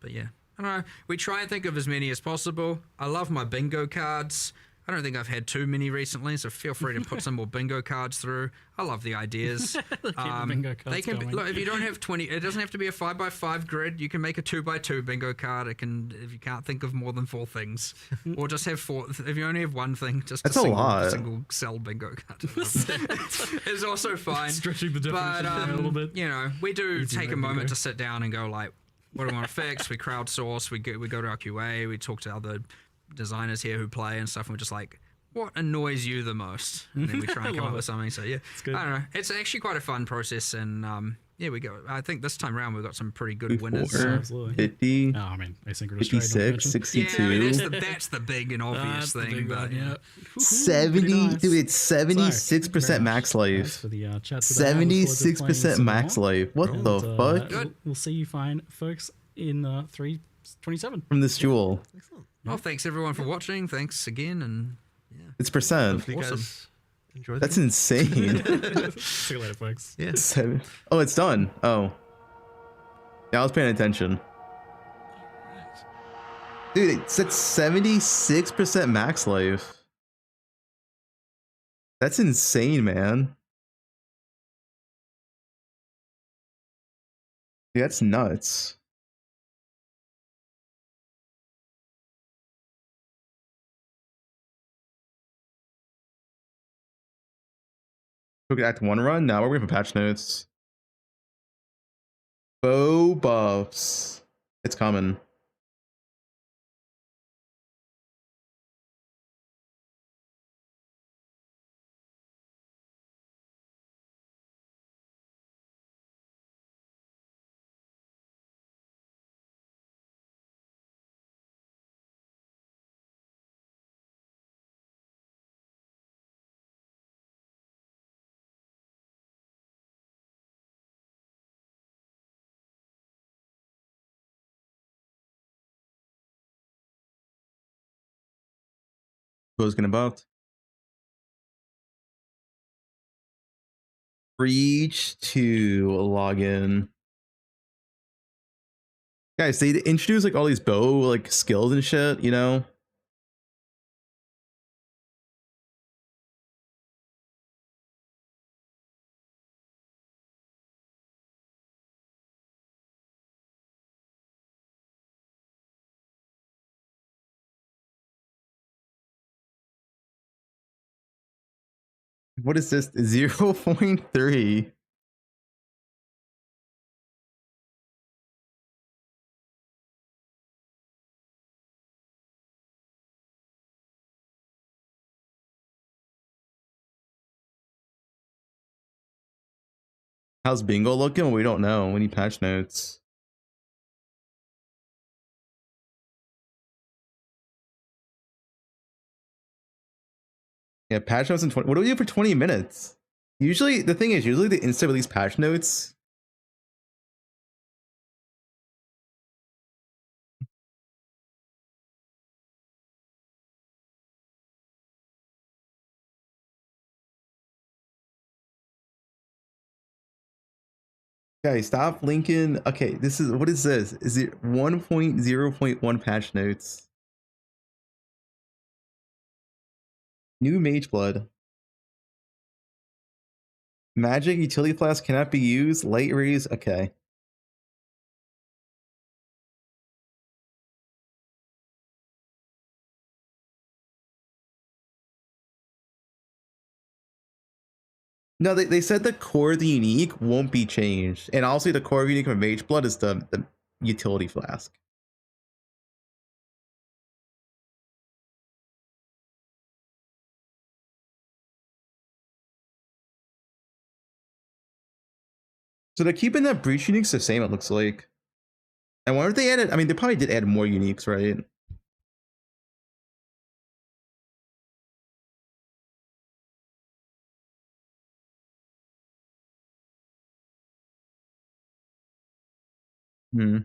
But yeah, I don't know. We try and think of as many as possible. I love my bingo cards. I don't think I've had too many recently, so feel free to put some more bingo cards through. I love the ideas. Bingo cards they can going. look, if you don't have 20, it doesn't have to be a 5x5 grid. You can make a 2x2 bingo card. It can, if you can't think of more than 4 things, or just have 4. If you only have one thing, just That's a a single, lot. single cell bingo card. It's also fine. Stretching the definition But a little bit. you know, we do Easy take a mode moment bingo. to sit down and go like, what do we want to fix? We crowdsource. We go to our QA. We talk to other designers here who play and stuff. And we're just like, what annoys you the most? And then we try and come up with something. So yeah, good. I don't know. It's actually quite a fun process, and yeah, we go. I think this time around we've got some pretty good winners. 54, Absolutely. 50, Oh, I mean, asynchronous 56, 62. Yeah, I mean, that's the big and obvious That's the thing. big But one, yeah. yeah. 70, nice. dude, it's 76% max Thanks life. for the chat today. I look forward to playing 76% some max more. life. What And, the fuck? We'll see you fine, folks, in 327. From this jewel. Well, thanks everyone for watching. Thanks again, and It's percent. Hopefully you guys enjoy That's insane. See you later, folks. Yeah. Oh, it's done. Oh. Yeah, I was paying attention. Dude, it's at 76% max life. That's insane, man. Dude, that's nuts. Look at Act 1 run. Now we're waiting for patch notes. Bow buffs. It's coming. Who's gonna buff? Reach to login. Guys, they introduce like all these bow like skills and shit, you know? What is this? 0.3. How's bingo looking? We don't know. We need patch notes. Yeah, patch notes in 20. What do we do for 20 minutes? Usually, the thing is, usually the instant release patch notes. Guys, stop linking. Okay, this is what is this? Is it 1.0.1 patch notes? New Mage Blood. Magic utility flask cannot be used. Light rays. Okay. No, they said the core of the unique won't be changed. And also the core of unique of Mage Blood is the utility flask. So they're keeping that breach uniques the same, it looks like. I wonder if they added, I mean, they probably did add more uniques, right? Hmm.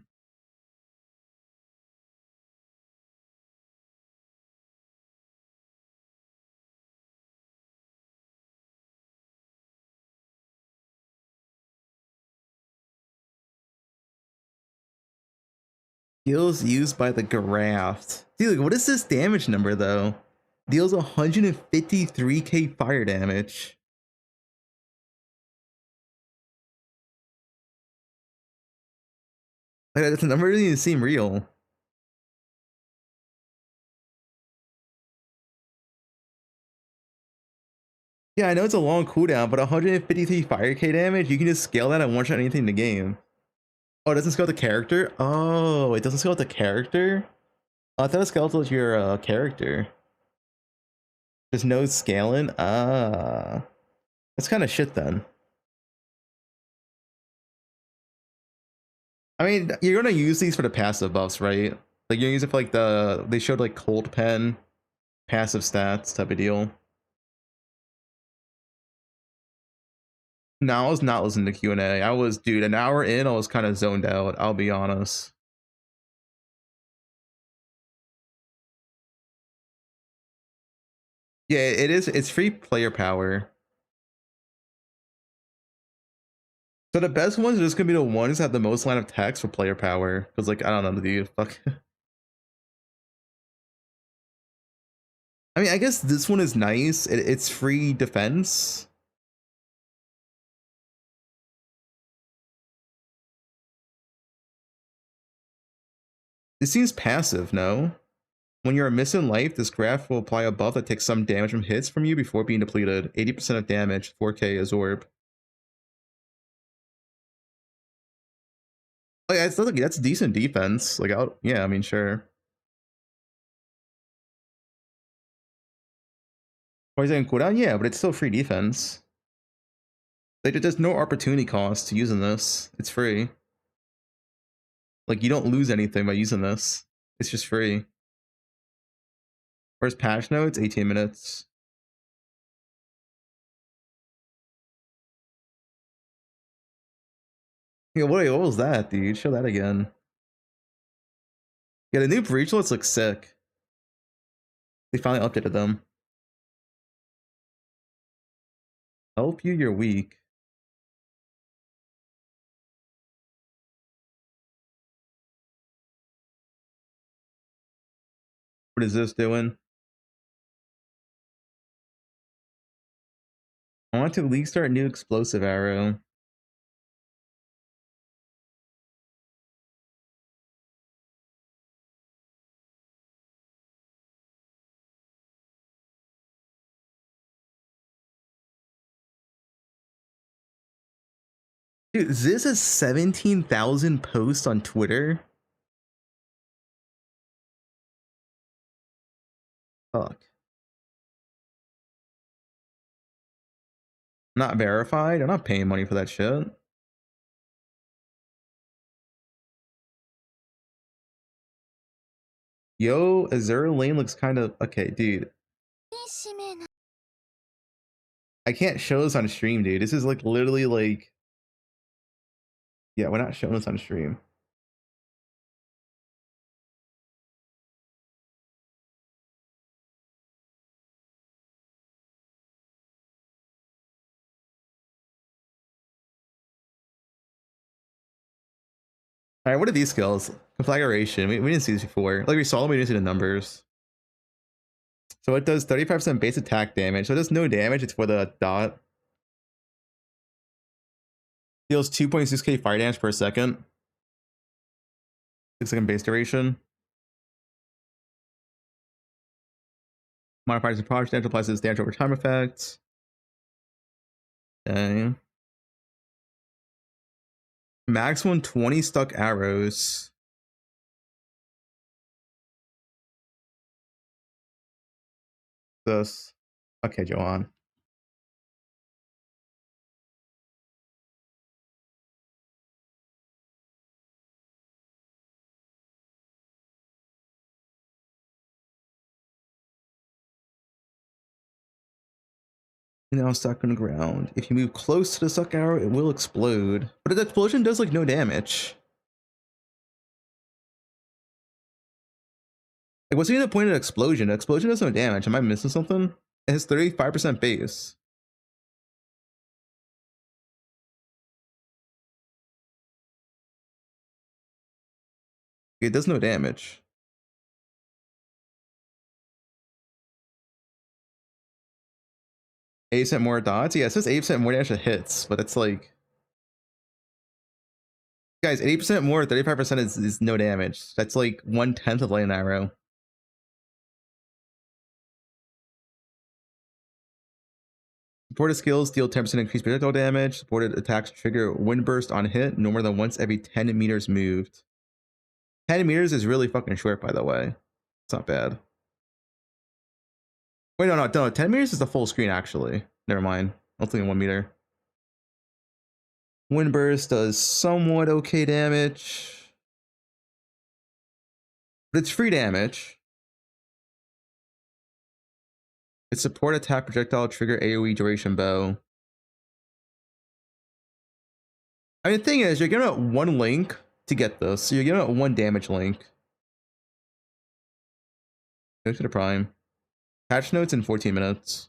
Skills used by the graft. Dude, what is this damage number though? Deals 153k fire damage. Like, that number doesn't even seem real. Yeah, I know it's a long cooldown, but 153 fire K damage, you can just scale that and one-shot anything in the game. Oh, it doesn't scale with the character? Oh, it doesn't scale with the character? Oh, I thought it scaled with your character. There's no scaling? Ah. That's kind of shit then. I mean, you're gonna use these for the passive buffs, right? Like you're using for like they showed like cold pen, passive stats type of deal. No, I was not listening to Q&A. I was, dude, an hour in, I was kind of zoned out, I'll be honest. Yeah, it is, it's free player power. So the best ones are just gonna be the ones that have the most line of text for player power. Cause like, I don't know, dude, fuck. I mean, I guess this one is nice. It's free defense. This seems passive, no? When you're missing life, this graph will apply a buff that takes some damage from hits from you before being depleted. 80% of damage, 4k absorb. Like, that's decent defense. Like, yeah, I mean, sure. Poison cooldown, yeah, but it's still free defense. Like, there's no opportunity cost to using this. It's free. Like, you don't lose anything by using this. It's just free. Where's patch notes? 18 minutes. Yeah, what was that, dude? Show that again. Yeah, the new breachlets look sick. They finally updated them. Help you, you're weak. What is this doing? I want to league start new explosive arrow. Dude, this is 17,000 posts on Twitter. Fuck. Not verified? I'm not paying money for that shit. Yo, Azure Lane looks kind of okay, dude. I can't show this on stream, dude. This is like literally like, yeah, we're not showing this on stream. All right, what are these skills? Conflagration. We didn't see this before. Like we saw them, we didn't see the numbers. So it does 35% base attack damage. So it does no damage. It's for the dot. Deals 2.6k fire damage per second. 6-second base duration. Modifiers and project damage applies to this damage over time effect. Okay. Maximum 20 stuck arrows. This. Okay, Joanne. Now stuck on the ground. If you move close to the suck arrow, it will explode. But the explosion does like no damage. Like, what's even the point of an explosion? An explosion does no damage. Am I missing something? It has 35% base. It does no damage. %8 more dots? Yeah, it says 8% more damage to hits, but it's like... Guys, 80% more, 35% is no damage. That's like 1/10 of lightning arrow. Supported skills deal 10% increased projectile damage. Supported attacks trigger wind burst on hit no more than once every 10 meters moved. 10 meters is really fucking short, by the way. It's not bad. Wait, no. 10 meters is the full screen, actually. Never mind. Only 1 meter. Wind burst does somewhat okay damage. But it's free damage. It's support attack projectile trigger AoE duration bow. I mean, the thing is, you're giving out 1 link to get this. So you're giving out 1 damage link. Go to the prime. Patch notes in 14 minutes.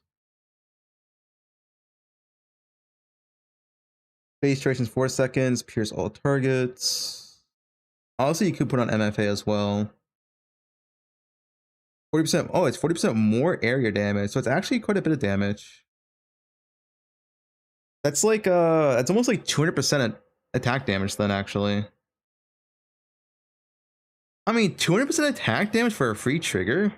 Base durations 4 seconds. Pierce all targets. Also, you could put on MFA as well. 40%. Oh, it's 40% more area damage. So it's actually quite a bit of damage. That's like that's almost like 200% attack damage then, actually. I mean, 200% attack damage for a free trigger?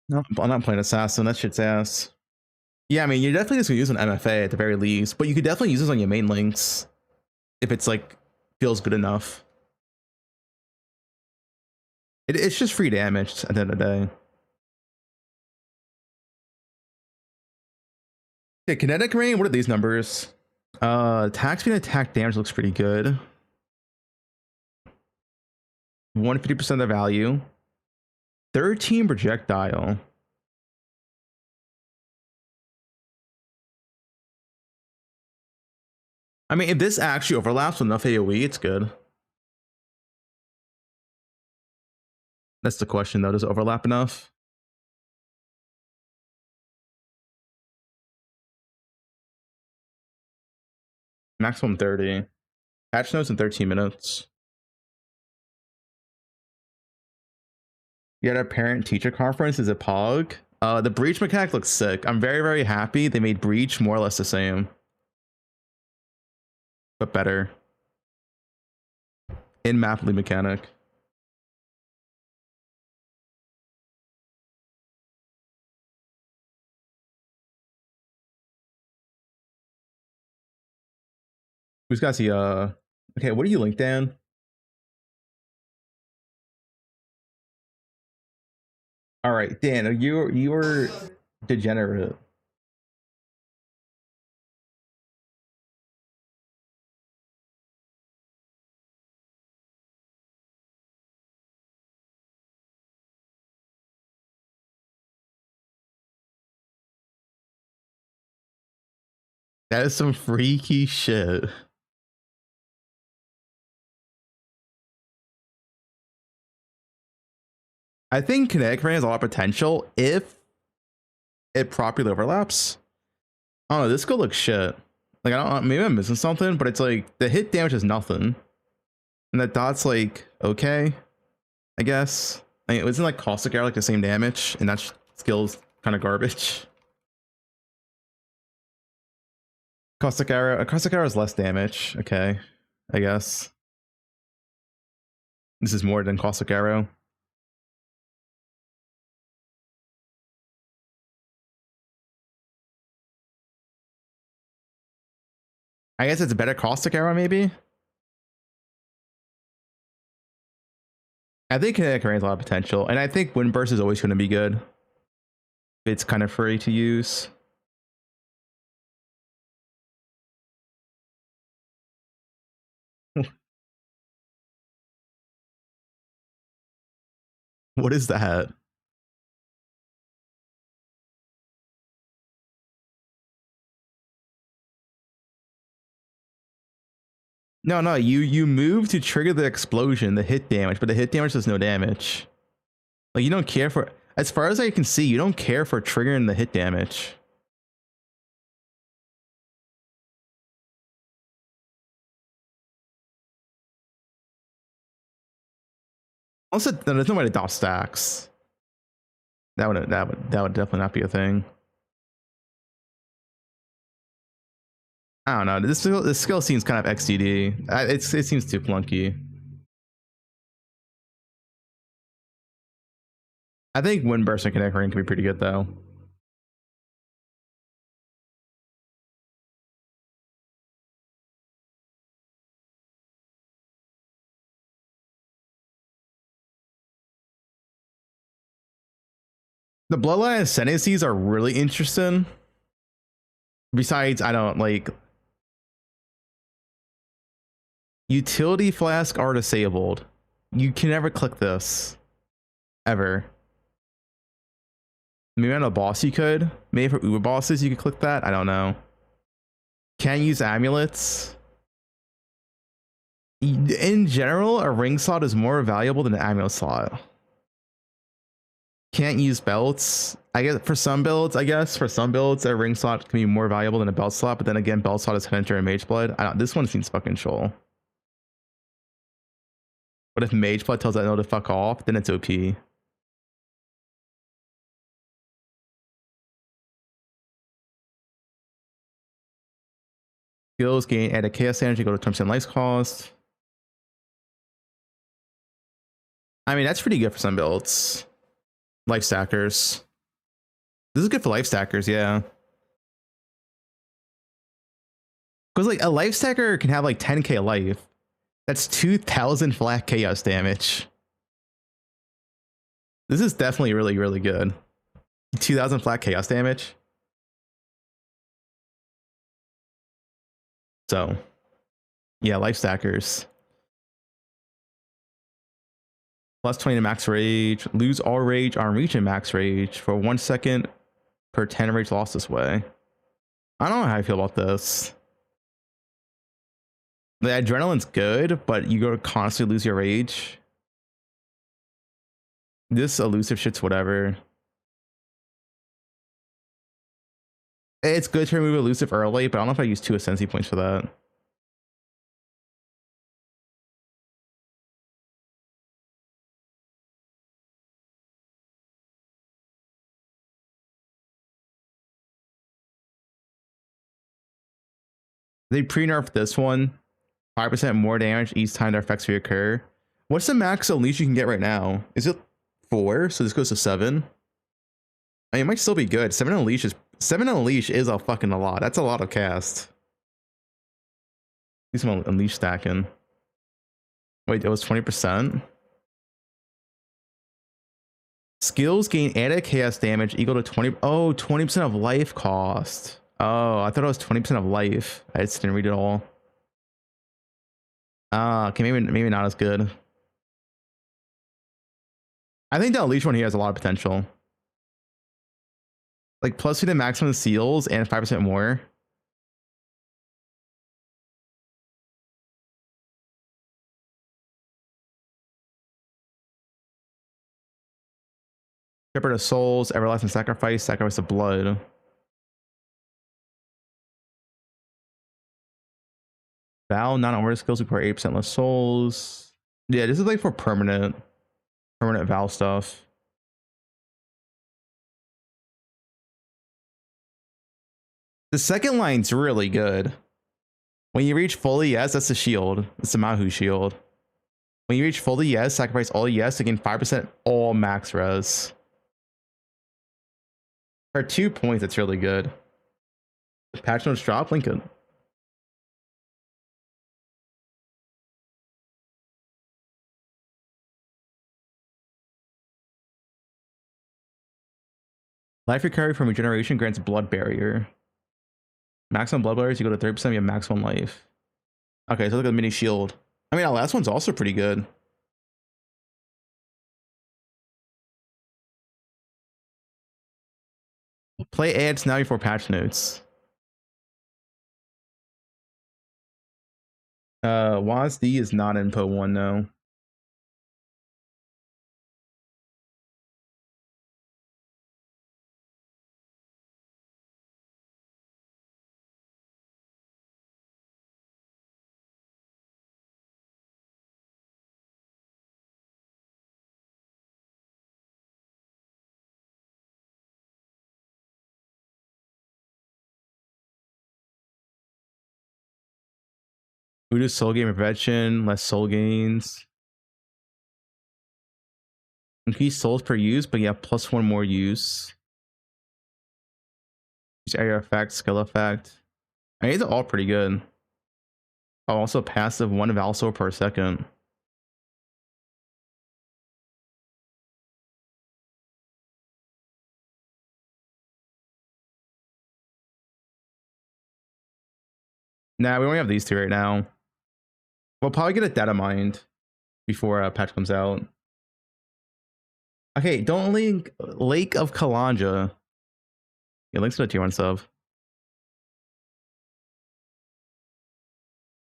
No, I'm not playing Assassin. That shit's ass. Yeah, I mean, you're definitely just gonna use an MFA at the very least, but you could definitely use this on your main links if it's like feels good enough. It's just free damage at the end of the day. Yeah, kinetic rain. What are these numbers? Attack speed and attack damage looks pretty good. 150% of the value. 13 projectile. I mean, if this actually overlaps with enough AoE, it's good. That's the question, though. Does it overlap enough? Maximum 30. Patch notes in 13 minutes. You had a parent-teacher conference. Is it POG? The breach mechanic looks sick. I'm very, very happy they made breach more or less the same, but better. In-map lead mechanic. Who's got the okay, what are you linked, Dan? All right, Dan, you were degenerate. That is some freaky shit. I think kinetic rain has a lot of potential if it properly overlaps. I don't know, this could look shit. Like, I don't know, maybe I'm missing something, but it's like the hit damage is nothing. And the dot's like, okay, I guess. I mean, isn't like caustic arrow like the same damage? And that skill's kind of garbage. Caustic arrow is less damage. Okay, I guess. This is more than caustic arrow. I guess it's a better caustic arrow, maybe. I think kinetic rain has a lot of potential, and I think wind burst is always going to be good. It's kind of free to use. What is that? No, you move to trigger the explosion, the hit damage, but the hit damage does no damage. Like, you don't care for, as far as I can see, you don't care for triggering the hit damage. Also, there's no way to dodge stacks. That would definitely not be a thing. I don't know. This skill seems kind of XDD. It seems too clunky. I think Windburst and Connect Ring can be pretty good though. The Bloodline Ascendancies are really interesting. Besides, I don't like. Utility flask are disabled. You can never click this. Ever. Maybe on a boss you could. Maybe for Uber bosses you could click that. I don't know. Can't use amulets. In general, a ring slot is more valuable than an amulet slot. Can't use belts. I guess for some builds, a ring slot can be more valuable than a belt slot, but then again, belt slot is Hunter and Mage Blood. This one seems fucking shoal. But if Mage Blood tells that no to fuck off, then it's OP. Skills gain added chaos energy, go to 20% life cost. I mean, that's pretty good for some builds. Life stackers. This is good for life stackers, yeah. Because like a life stacker can have like 10k life. That's 2,000 flat chaos damage. This is definitely really, really good. 2,000 flat chaos damage. So, yeah, life stackers. Plus 20 to max rage. Lose all rage on reach and max rage for 1 second per 10 rage lost this way. I don't know how I feel about this. The adrenaline's good, but you go to constantly lose your rage. This elusive shit's whatever. It's good to remove elusive early, but I don't know if I use 2 ascendancy points for that. They pre-nerfed this one. 5% more damage each time their effects reoccur. What's the max unleash you can get right now? Is it 4? So this goes to 7. I mean, it might still be good. 7 unleash is a fucking a lot. That's a lot of cast. Need some unleash stacking. Wait, it was 20%. Skills gain added chaos damage equal to 20. Oh, 20% of life cost. Oh, I thought it was 20% of life. I just didn't read it all. Okay, maybe not as good. I think the unleash one here has a lot of potential. Like plus 2 to maximum seals and 5% more. Shepherd of Souls, Everlasting Sacrifice, Sacrifice of Blood. Vow, non-order skills require 8% less souls. Yeah, this is like for permanent Vow stuff. The second line's really good. When you reach fully yes, that's the shield. It's the Mahu shield. When you reach fully yes, sacrifice all yes to gain 5% all max res. For 2 points, that's really good. Patch notes drop, Lincoln. Life recovery from regeneration grants blood barrier. Maximum blood barriers, you go to 30% of your maximum life. Okay, so look at the mini shield. I mean, that last one's also pretty good. Play ads now before patch notes. WASD is not in Poe1 no. We do soul gain prevention, less soul gains. Increase souls per use, but yeah, +1 more use. Use area effect, skill effect. I mean, these are all pretty good. Oh, also passive 1 Valsor per second. Nah, we only have these two right now. We'll probably get a data mined before a patch comes out. Okay, don't link Lake of Kalanja. Yeah, links to the tier 1 sub.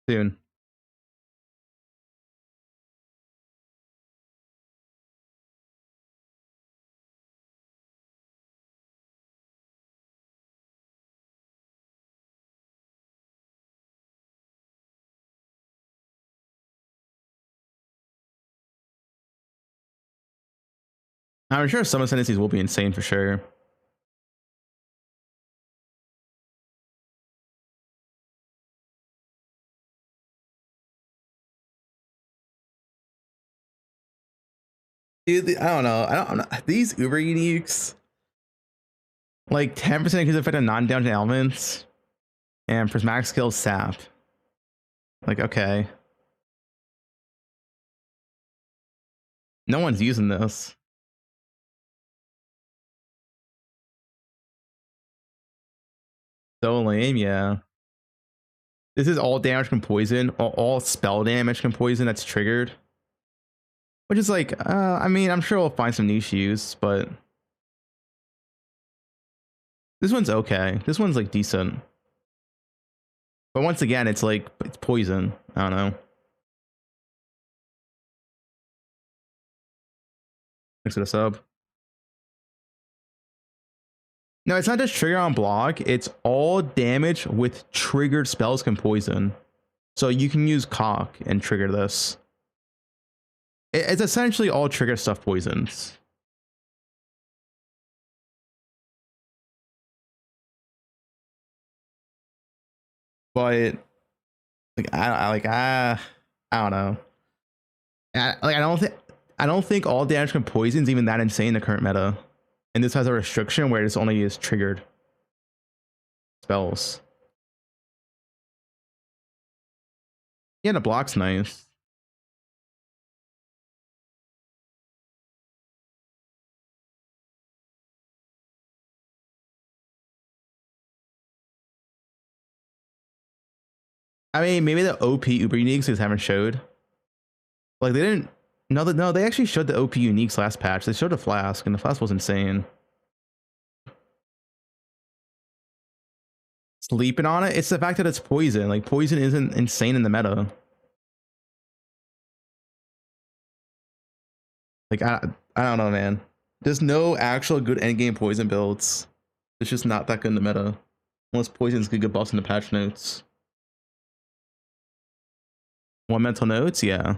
Soon. I'm sure some ascendancies will be insane for sure. Dude, I don't know. These Uber uniques, like 10% increase effect on non-damaging elements, and prismatic skill sap. Like, okay. No one's using this. So lame, yeah. This is all damage from poison, all spell damage from poison that's triggered. Which is like, I mean, I'm sure we'll find some niche use, but this one's okay. This one's like decent. But once again, it's like, it's poison. I don't know. Thanks for the sub. No, it's not just trigger on block. It's all damage with triggered spells can poison. So you can use cock and trigger this. It's essentially all trigger stuff poisons. But like I don't know. I don't think all damage from poison's even that insane in the current meta. And this has a restriction where it's only is triggered spells. Yeah, the block's nice. I mean, maybe the OP Uber uniques just haven't showed. Like they didn't. No, they actually showed the OP uniques last patch. They showed a flask, and the flask was insane. Sleeping on it. It's the fact that it's poison. Like poison isn't insane in the meta. Like I don't know, man. There's no actual good endgame poison builds. It's just not that good in the meta. Unless poison's good buffs in the patch notes. 1 mental notes, yeah.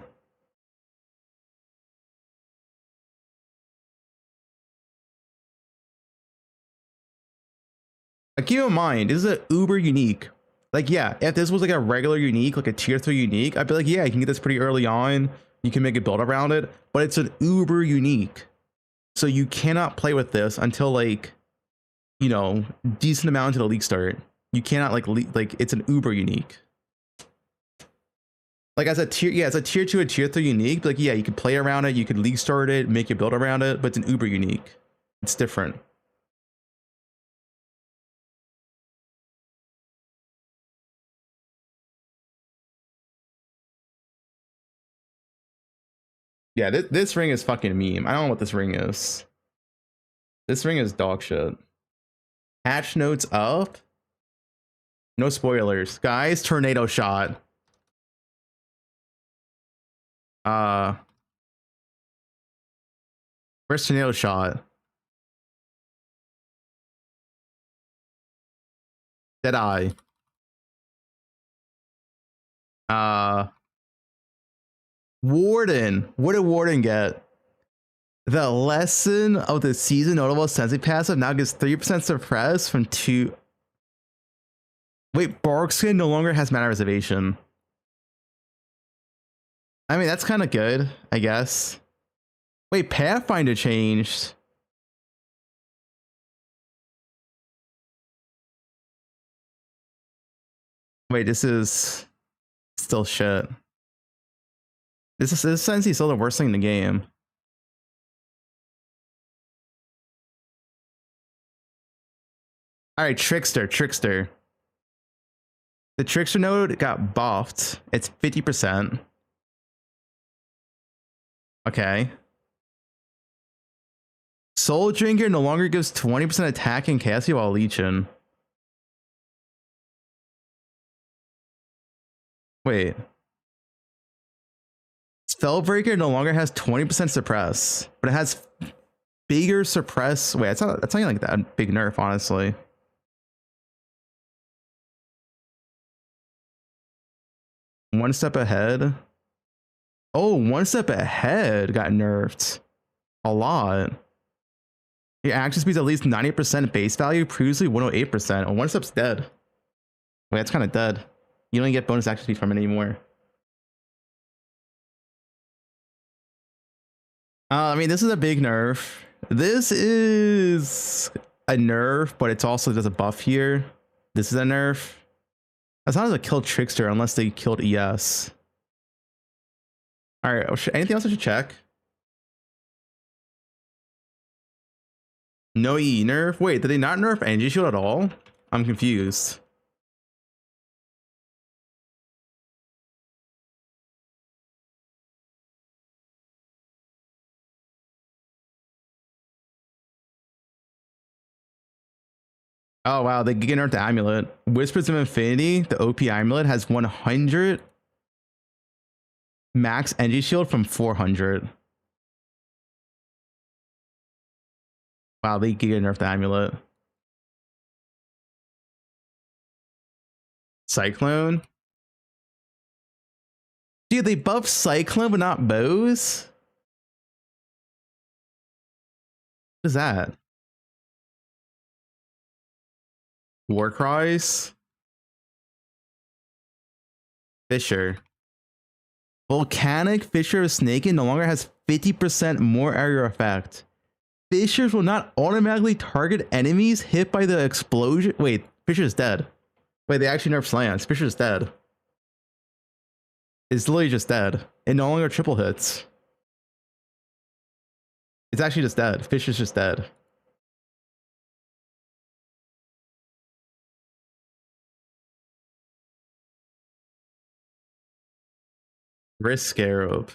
Keep in mind, this is an Uber unique. Like, yeah, if this was like a regular unique, like a tier 3 unique, I'd be like, yeah, you can get this pretty early on. You can make a build around it, but it's an Uber unique. So you cannot play with this until like, you know, decent amount into the league start. You cannot like it's an Uber unique. Like as a tier, yeah, it's a tier 2 or tier 3 unique. Like, yeah, you could play around it, you could league start it, make your build around it, but it's an Uber unique. It's different. Yeah, this ring is fucking meme. I don't know what this ring is. This ring is dog shit. Patch notes up. No spoilers, guys. Tornado shot. Where's tornado shot? Deadeye. Warden. What did Warden get? The lesson of the season notable sensing passive now gives 3% suppress from 2. Wait, Barkskin no longer has mana reservation. I mean, that's kind of good, I guess. Wait, Pathfinder changed. Wait, this is still shit. This Sensei still the worst thing in the game. All right, Trickster. The Trickster node got buffed. It's 50%. Okay. Soul Drinker no longer gives 20% attack and Cassie while leeching. Wait. Spellbreaker no longer has 20% suppress, but it has bigger suppress. Wait, that's not even like that big nerf, honestly. One step ahead. Oh, one step ahead got nerfed a lot. Your action speed's at least 90% base value, previously 108%. Oh, one step's dead. Wait, that's kind of dead. You don't get bonus action speed from it anymore. I mean, this is a big nerf. This is a nerf, but it's also there's a buff here. This is a nerf. As long as it killed Trickster, unless they killed ES. All right, anything else I should check? No E nerf? Wait, did they not nerf Energy Shield at all? I'm confused. Oh wow, they get nerfed the amulet. Whispers of Infinity, the OP amulet has 100 max energy shield from 400. Wow, they get nerfed the amulet. Cyclone. Dude, they buffed Cyclone but not bows? What is that? Warcries. Fisher. Volcanic Fissure of Snaking no longer has 50% more area effect. Fissures will not automatically target enemies hit by the explosion. Wait, Fissure's dead. Wait, they actually nerfed Slants. Fissure's dead. It's literally just dead. It no longer triple hits. It's actually just dead. Fissure's just dead. Risk Scarab.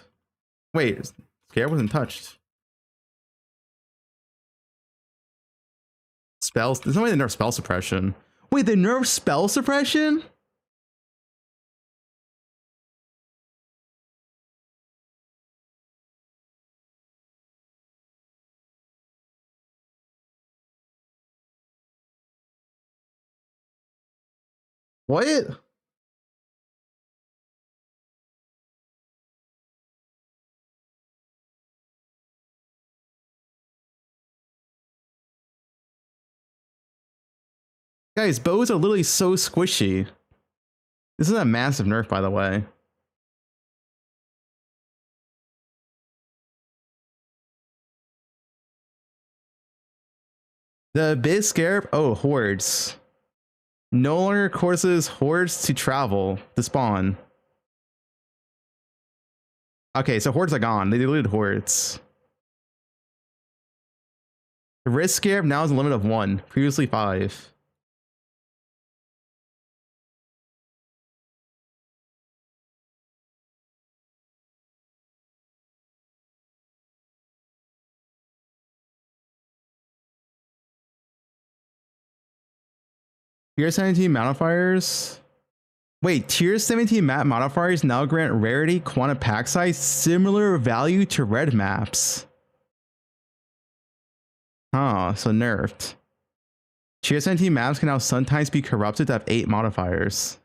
Wait, Scarab wasn't touched. Spells. There's no way they nerf spell suppression. Wait, they nerf spell suppression? What? Guys, bows are literally so squishy. This is a massive nerf, by the way. The Abyss Scarab. Oh, hordes. No longer causes hordes to travel, to spawn. Okay, so hordes are gone. They deleted hordes. The Risk Scarab now has a limit of 1, previously 5. Tier 17 modifiers. Wait, tier 17 map modifiers now grant rarity, quantity, pack size, similar value to red maps. Huh, so nerfed. Tier 17 maps can now sometimes be corrupted to have 8 modifiers.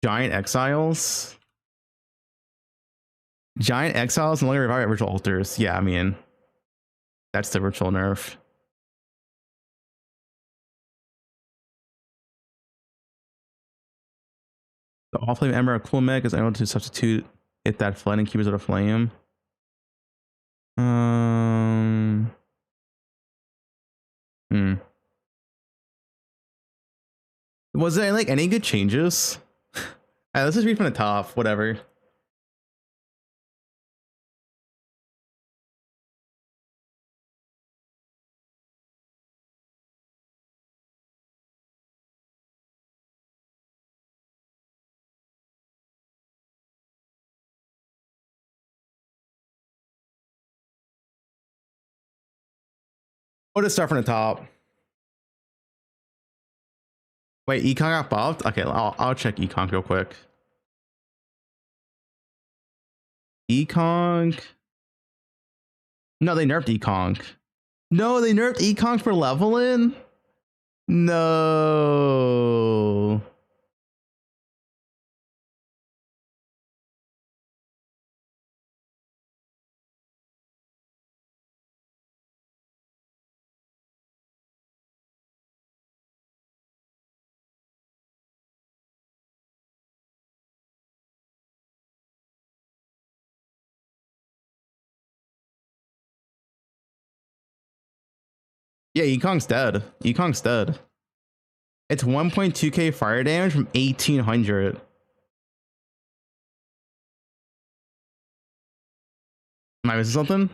Giant Exiles. Giant Exiles and only revive at ritual altars. Yeah, I mean, that's the ritual nerf. The All Flame Emerald Cool Mech is able to substitute it that flooding keepers of the flame. Was there like any good changes? Alright, let's just read from the top. Whatever. We'll just start from the top. Wait, Econ got buffed? Okay, I'll check Econ real quick. Econ. No, they nerfed Econ. No, they nerfed Econ for leveling? No. Yeah, Ekong's dead. Ekong's dead. It's 1.2k fire damage from 1800. Am I missing something?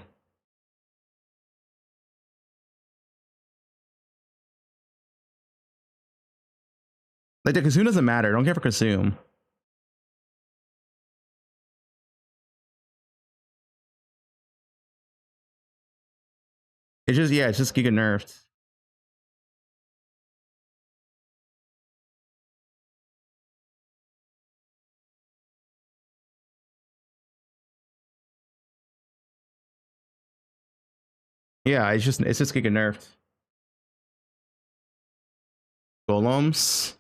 Like, the consume doesn't matter. Don't care for consume. It's just, yeah, it's just Giga nerfed. Yeah, it's just Giga nerfed. Golems.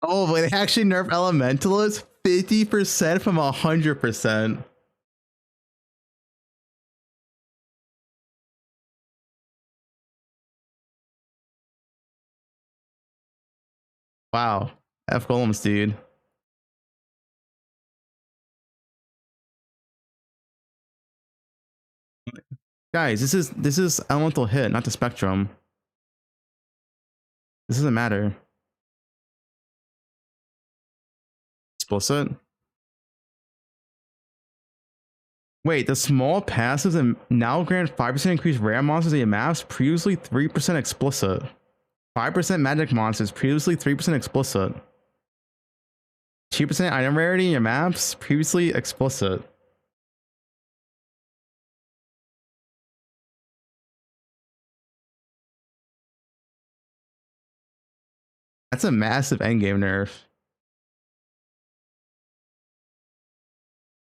Oh, but they actually nerf Elementalists 50% from 100%. Wow. F Golems, dude. Guys, this is elemental hit, not the spectrum. This doesn't matter. Explicit. Wait, the small passives and now grant 5% increased rare monsters in maps, previously 3% explicit. 5% magic monsters, previously 3% explicit. 2% item rarity in your maps, previously explicit. That's a massive endgame nerf.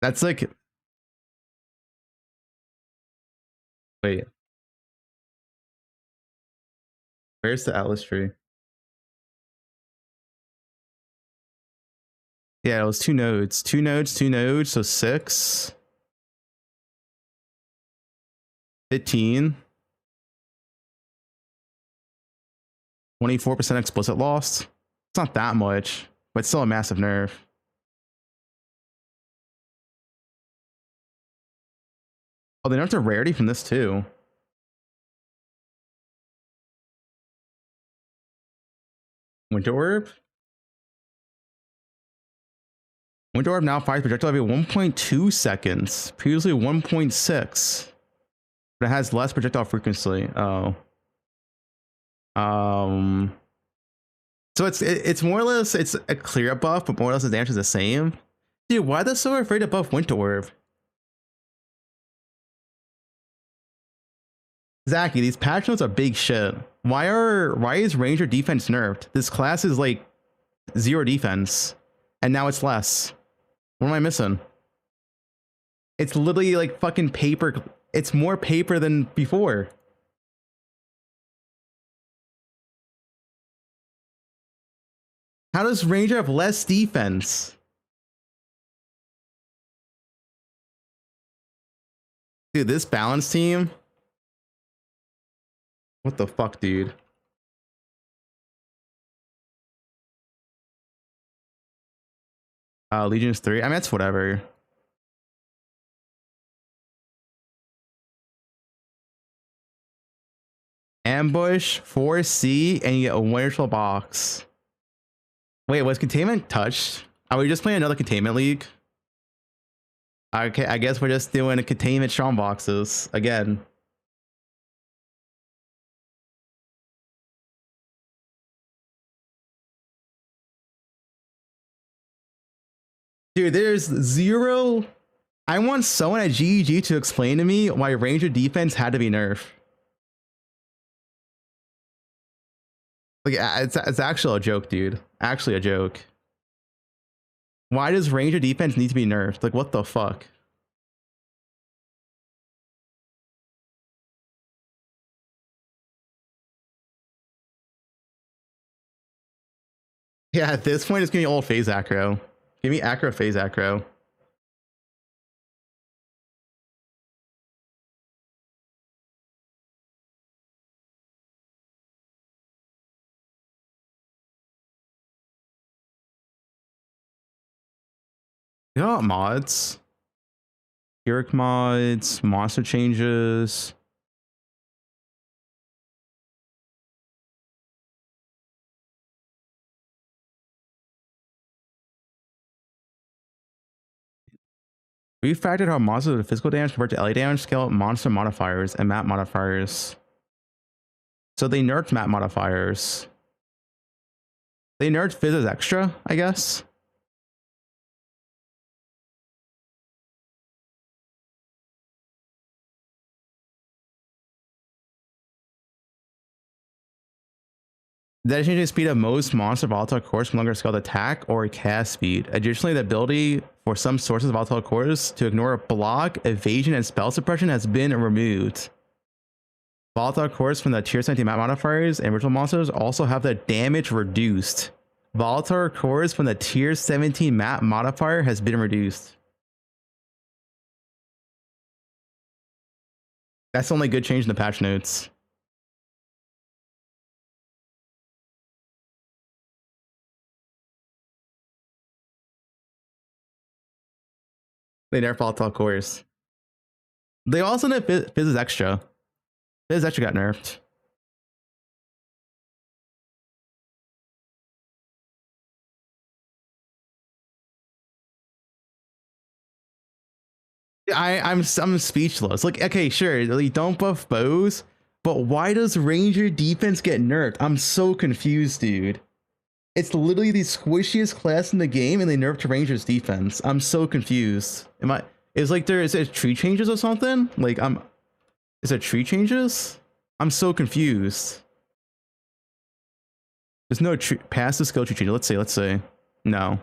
That's like... Wait. Where's the Atlas tree? Yeah, it was 2 nodes. 2 nodes, 2 nodes, so 6. 15. 24% explicit lost. It's not that much, but it's still a massive nerf. Oh, they nerfed a rarity from this too. Winter Orb? Winter Orb now fires projectile every 1.2 seconds. Previously 1.6. But it has less projectile frequency. Oh. So it's more or less it's a clear buff, but more or less the damage is the same. Dude, why are they so afraid to buff Winter Orb? Zachy, these patch notes are big shit. Why is Ranger defense nerfed? This class is like 0 defense, and now it's less. What am I missing? It's literally like fucking paper. It's more paper than before. How does Ranger have less defense? Dude, this balance team. What the fuck, dude? Legion's 3. I mean, that's whatever. Ambush, 4C, and you get a wonderful box. Wait, was containment touched? Are we just playing another containment league? Okay, I guess we're just doing a containment strong boxes again. Dude, there's 0. I want someone at GEG to explain to me why Ranger defense had to be nerfed. Like, it's actually a joke, dude. Actually a joke. Why does Ranger defense need to be nerfed? Like, what the fuck? Yeah, at this point, it's gonna be old phase acro. Give me acro phase acro. You know what mods? Heric mods, monster changes. We factored how monsters with physical damage compared to LA damage scale, monster modifiers, and map modifiers. So they nerfed map modifiers. They nerfed Fizz extra, I guess. That changes the speed of most monster volatile cores from longer scaled attack or cast speed. Additionally, the ability for some sources of volatile cores to ignore block, evasion, and spell suppression has been removed. Volatile cores from the tier 17 map modifiers and ritual monsters also have the damage reduced. Volatile cores from the tier 17 map modifier has been reduced. That's the only good change in the patch notes. They nerfed volatile cores. They also nerfed Fizz extra. Fizz extra got nerfed. I'm speechless. Like, okay, sure, like, don't buff bows, but why does Ranger defense get nerfed? I'm so confused, dude. It's literally the squishiest class in the game, and they nerfed Ranger's defense. I'm so confused. Is it tree changes or something? Like, is it tree changes? I'm so confused. There's no passive skill tree change. Let's say. No.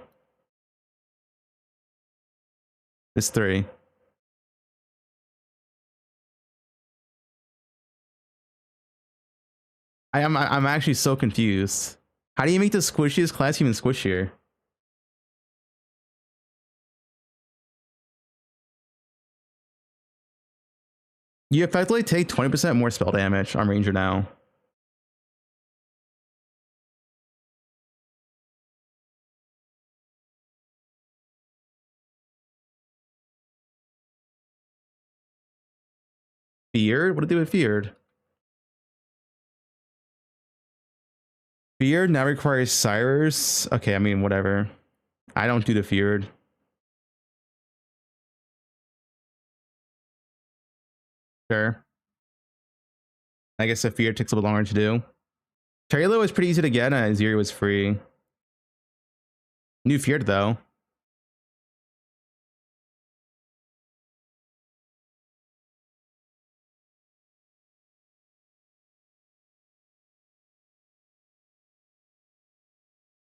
It's 3. I'm actually so confused. How do you make the squishiest class even squishier? You effectively take 20% more spell damage on Ranger now. Feared? What did they do with Feared? Feared now requires Cyrus. Okay, I mean, whatever. I don't do the Feared. Sure. I guess the Feared takes a little longer to do. Trailer was pretty easy to get, and Aziri was free. New feared though.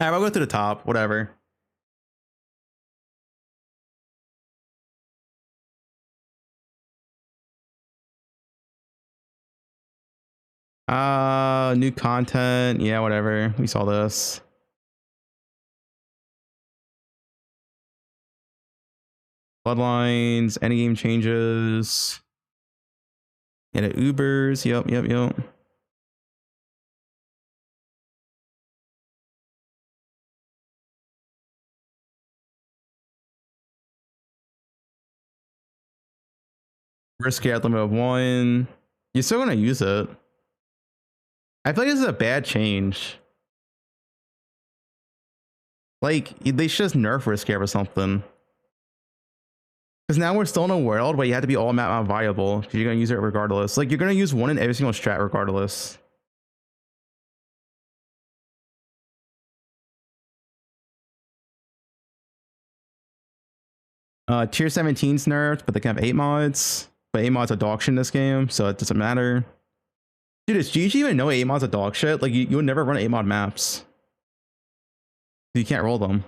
Alright, I'll go to the top. Whatever. New content. Yeah, whatever. We saw this. Bloodlines, any game changes. And it Ubers. Yep. Risk at limit of 1. You're still gonna use it. I feel like this is a bad change. Like, they should just nerf risk or something. Because now we're still in a world where you have to be all map viable. You're going to use it regardless. Like, you're going to use one in every single strat regardless. Tier 17's nerfed, but they can have 8 mods. But 8 mods are dog shit in this game, so it doesn't matter. Dude, does GG even know 8 mods are dog shit? Like, you would never run 8 mod maps. You can't roll them.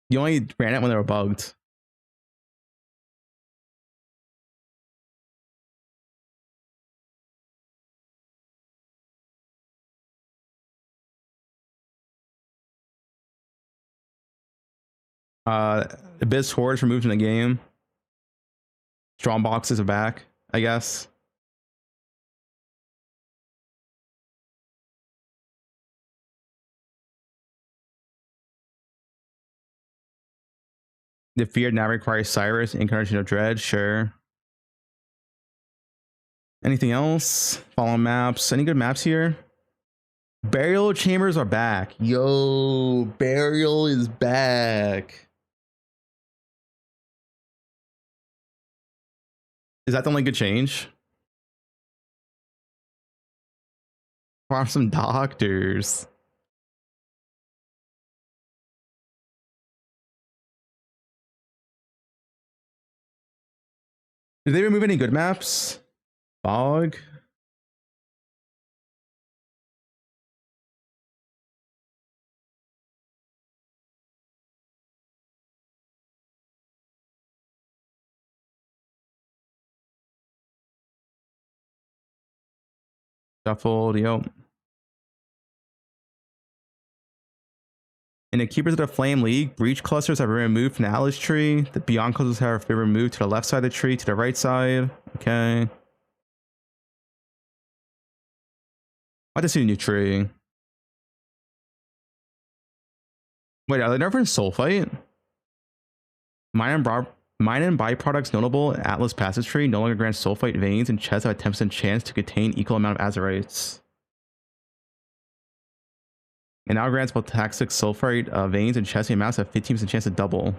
You only ran it when they were bugged. Abyss Hordes removed in the game. Strong boxes are back, I guess. The fear now requires Cyrus, Incarnation of Dread, sure. Anything else? Fallen maps. Any good maps here? Burial chambers are back. Yo, burial is back. Is that the only good change? Farm some doctors. Did they remove any good maps? Fog. Shuffled, yep. In the Keepers of the Flame League, breach clusters have been removed from the Atlas tree. The Beyond clusters have been removed to the left side of the tree, to the right side. Okay. I just see a new tree. Wait, are they nerfing Sulfite? Mine and byproducts notable Atlas Passage Tree no longer grants Sulfite veins and chests have a 10% chance to contain equal amount of Azerites. It now grants both toxic sulfite veins and chest amounts have 15% chance to double.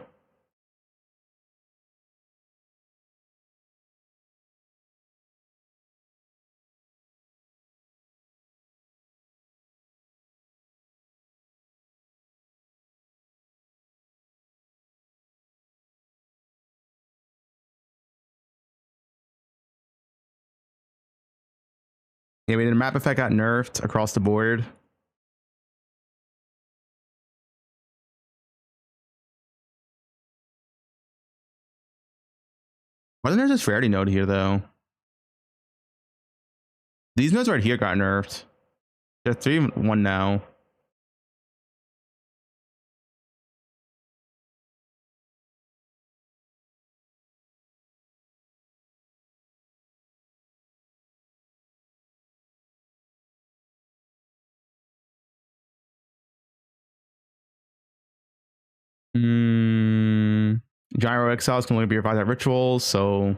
Yeah, I mean, the map effect got nerfed across the board. Wasn't there this rarity node here though? These nodes right here got nerfed. They're 3-1 now. Gyro Exiles can only be revived at rituals, so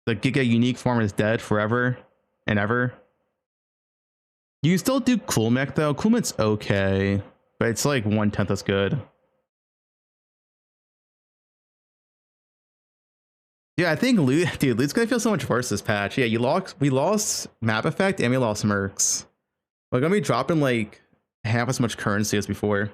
the Giga unique form is dead forever and ever. You can still do Cool Mech though. Cool Mech's okay, but it's like 1/10 as good. Dude, I think Loot's gonna feel so much worse this patch. Yeah, we lost map effect and we lost mercs. We're gonna be dropping like half as much currency as before.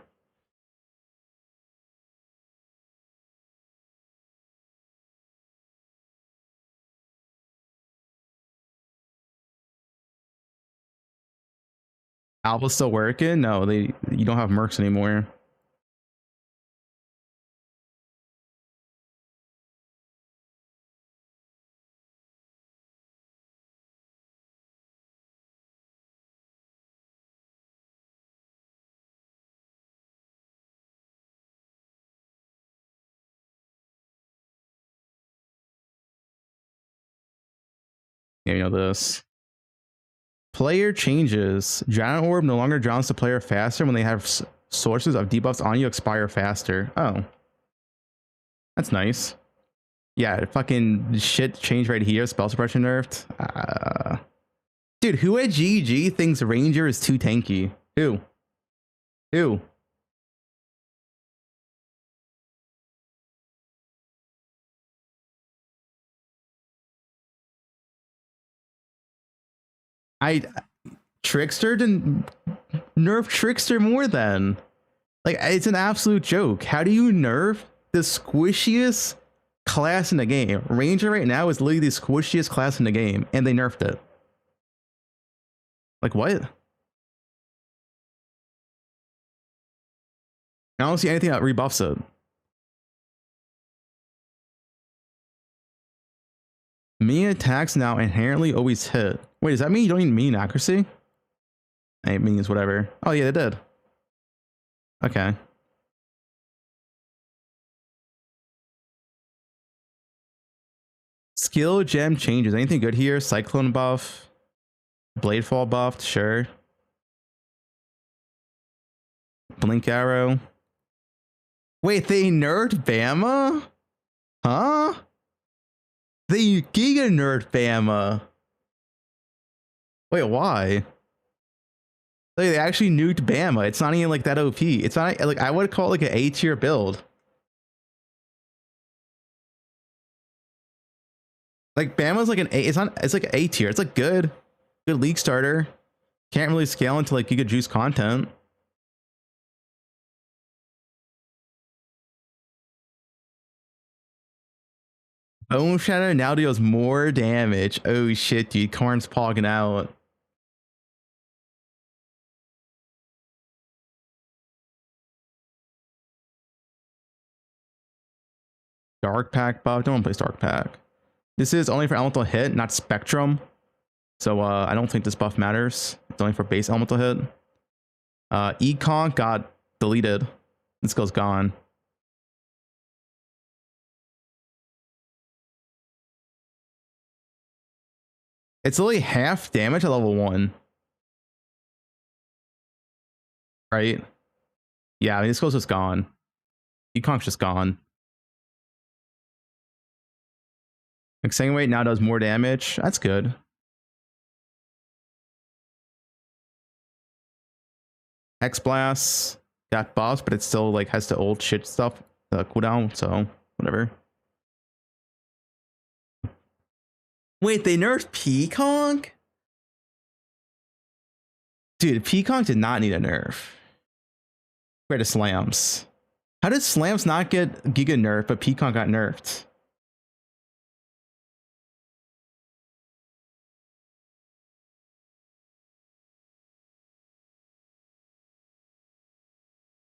Alpha's still working? No, you don't have mercs anymore. Yeah, you know this. Player changes. Drown Orb no longer drowns the player faster when they have sources of debuffs on you expire faster. Oh. That's nice. Yeah, fucking shit changed right here. Spell suppression nerfed. Dude, who at GG thinks Ranger is too tanky? Who? Who? Trickster didn't nerf Trickster more than. Like, it's an absolute joke. How do you nerf the squishiest class in the game? Ranger right now is literally the squishiest class in the game, and they nerfed it. Like, what? I don't see anything that rebuffs it. Mean attacks now inherently always hit. Wait, does that mean you don't need mean accuracy? It means whatever. Oh yeah, it did. Okay. Skill gem changes. Anything good here? Cyclone buff. Bladefall buffed, sure. Blink arrow. Wait, they nerfed Bama? Huh? They giga nerfed Bama. Wait, why? Like, they actually nuked Bama. It's not even like that OP. It's not like, I would call it like an A tier build. Like Bama's like an A. It's like an A tier. It's like good league starter. Can't really scale into like giga juice content. Bone Shatter now deals more damage. Oh shit, dude. Karn's pogging out. Dark Pack buff. Don't play Dark Pack. This is only for elemental hit, not spectrum. So I don't think this buff matters. It's only for base elemental hit. Econ got deleted. This skill's gone. It's only half damage at level 1. Right? Yeah, I mean, this skill's just gone. Econ's just gone. Extenuate now does more damage. That's good. Hex Blast got buffs, but it still like has the old shit stuff cooldown, so whatever. Wait, they nerfed Peacock? Dude, Peacock did not need a nerf. Where to Slams? How did Slams not get Giga nerfed, but Peacock got nerfed?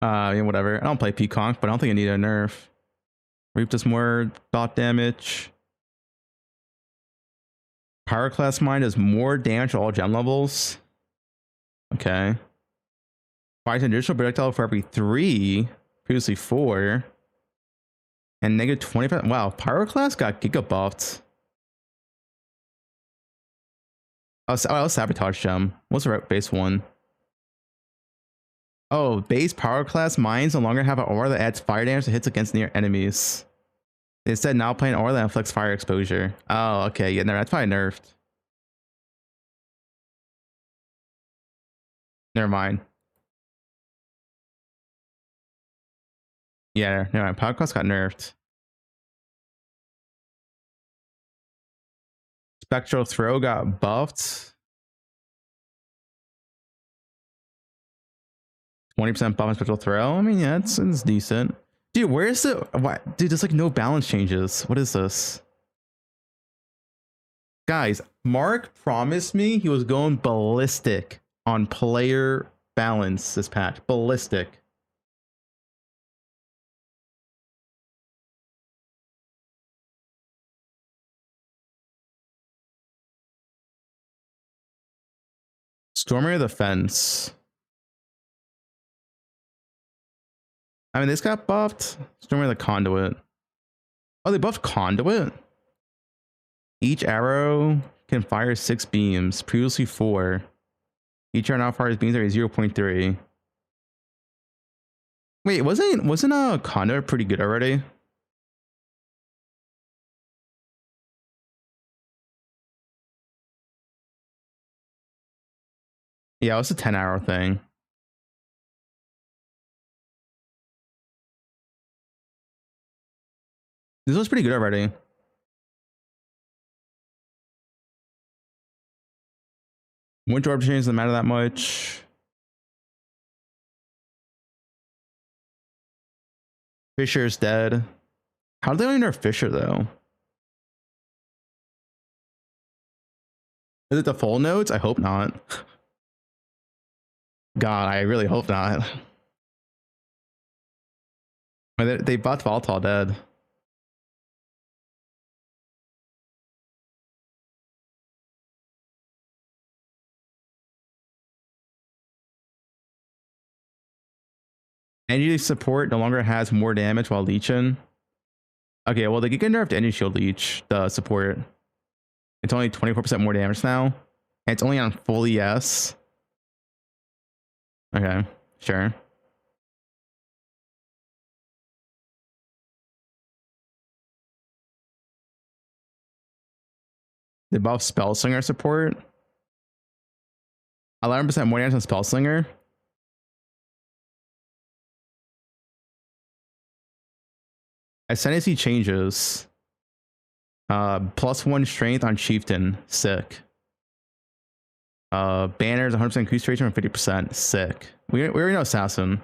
Yeah, whatever. I don't play Peacock, but I don't think I need a nerf. Reap does more dot damage. Power Class Mine does more damage to all gem levels. Okay. Fires an additional projectile for every 3, previously 4. And negative 25. Wow, Pyro Class got Giga buffed. Oh, Sabotage Gem. What's the base one? Oh, base Power Class Mines no longer have an aura that adds fire damage to hits against near enemies. Instead, now playing aura that inflicts fire exposure. Oh, okay. Yeah, no, that's probably nerfed. Never mind. Yeah, never mind. Power Class got nerfed. Spectral Throw got buffed. 20% buff on Spectral Throw. I mean, yeah, it's decent. Dude, where is the... What? Dude, there's like no balance changes. What is this? Guys, Mark promised me he was going ballistic on player balance this patch. Ballistic. Stormer of the Fence. I mean, this got buffed. Stormer of the Conduit. Oh, they buffed Conduit? Each arrow can fire 6 beams, previously 4. Each arrow now fires beams are 0.3. Wait, wasn't a Conduit pretty good already? Yeah, it was a 10 arrow thing. This was pretty good already. Winter orb change doesn't matter that much. Fisher's dead. How do they only nerf Fisher though? Is it the full nodes? I hope not. God, I really hope not. They buffed Voltol dead. Energy support no longer has more damage while leeching. Okay, well, they get nerfed energy shield leech, the support. It's only 24% more damage now. And it's only on full ES. Okay, sure. They buff Spellslinger support. 11% more damage on Spellslinger. Ascendancy changes. +1 strength on Chieftain. Sick. Banners 100% increase duration and 50%. Sick. We already know Assassin.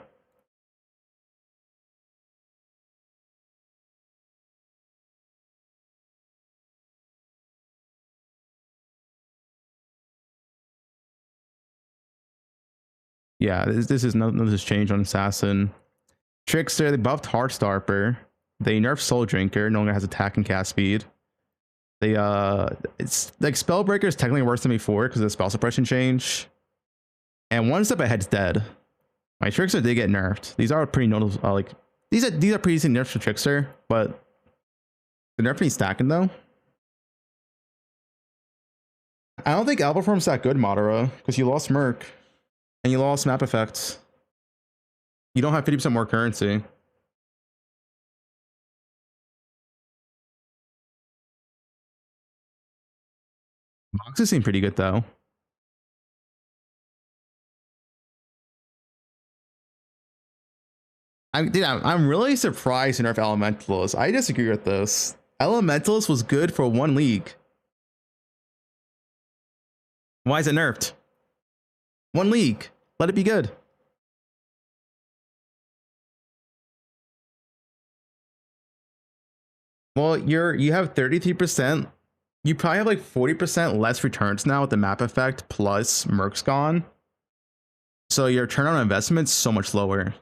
Yeah, this is nothing has changed on Assassin. Trickster, they buffed Heartstarper. They nerfed Soul Drinker, no longer has attack and cast speed. They it's like Spellbreaker is technically worse than before because of the spell suppression change. And one step ahead's dead. My Trickster did get nerfed. These are pretty notable. Like these are pretty decent nerfs for Trickster, but the nerf needs stacking though. I don't think Alpha Form's that good, Madara, because you lost Merc and you lost map effects. You don't have 50% more currency. Boxes seem pretty good though. I'm really surprised to nerf Elementalist. I disagree with this. Elementalist was good for 1 league. Why is it nerfed? 1 league. Let it be good. Well, you have 33%. You probably have like 40% less returns now with the map effect plus Merc's gone. So your return on investment's so much lower.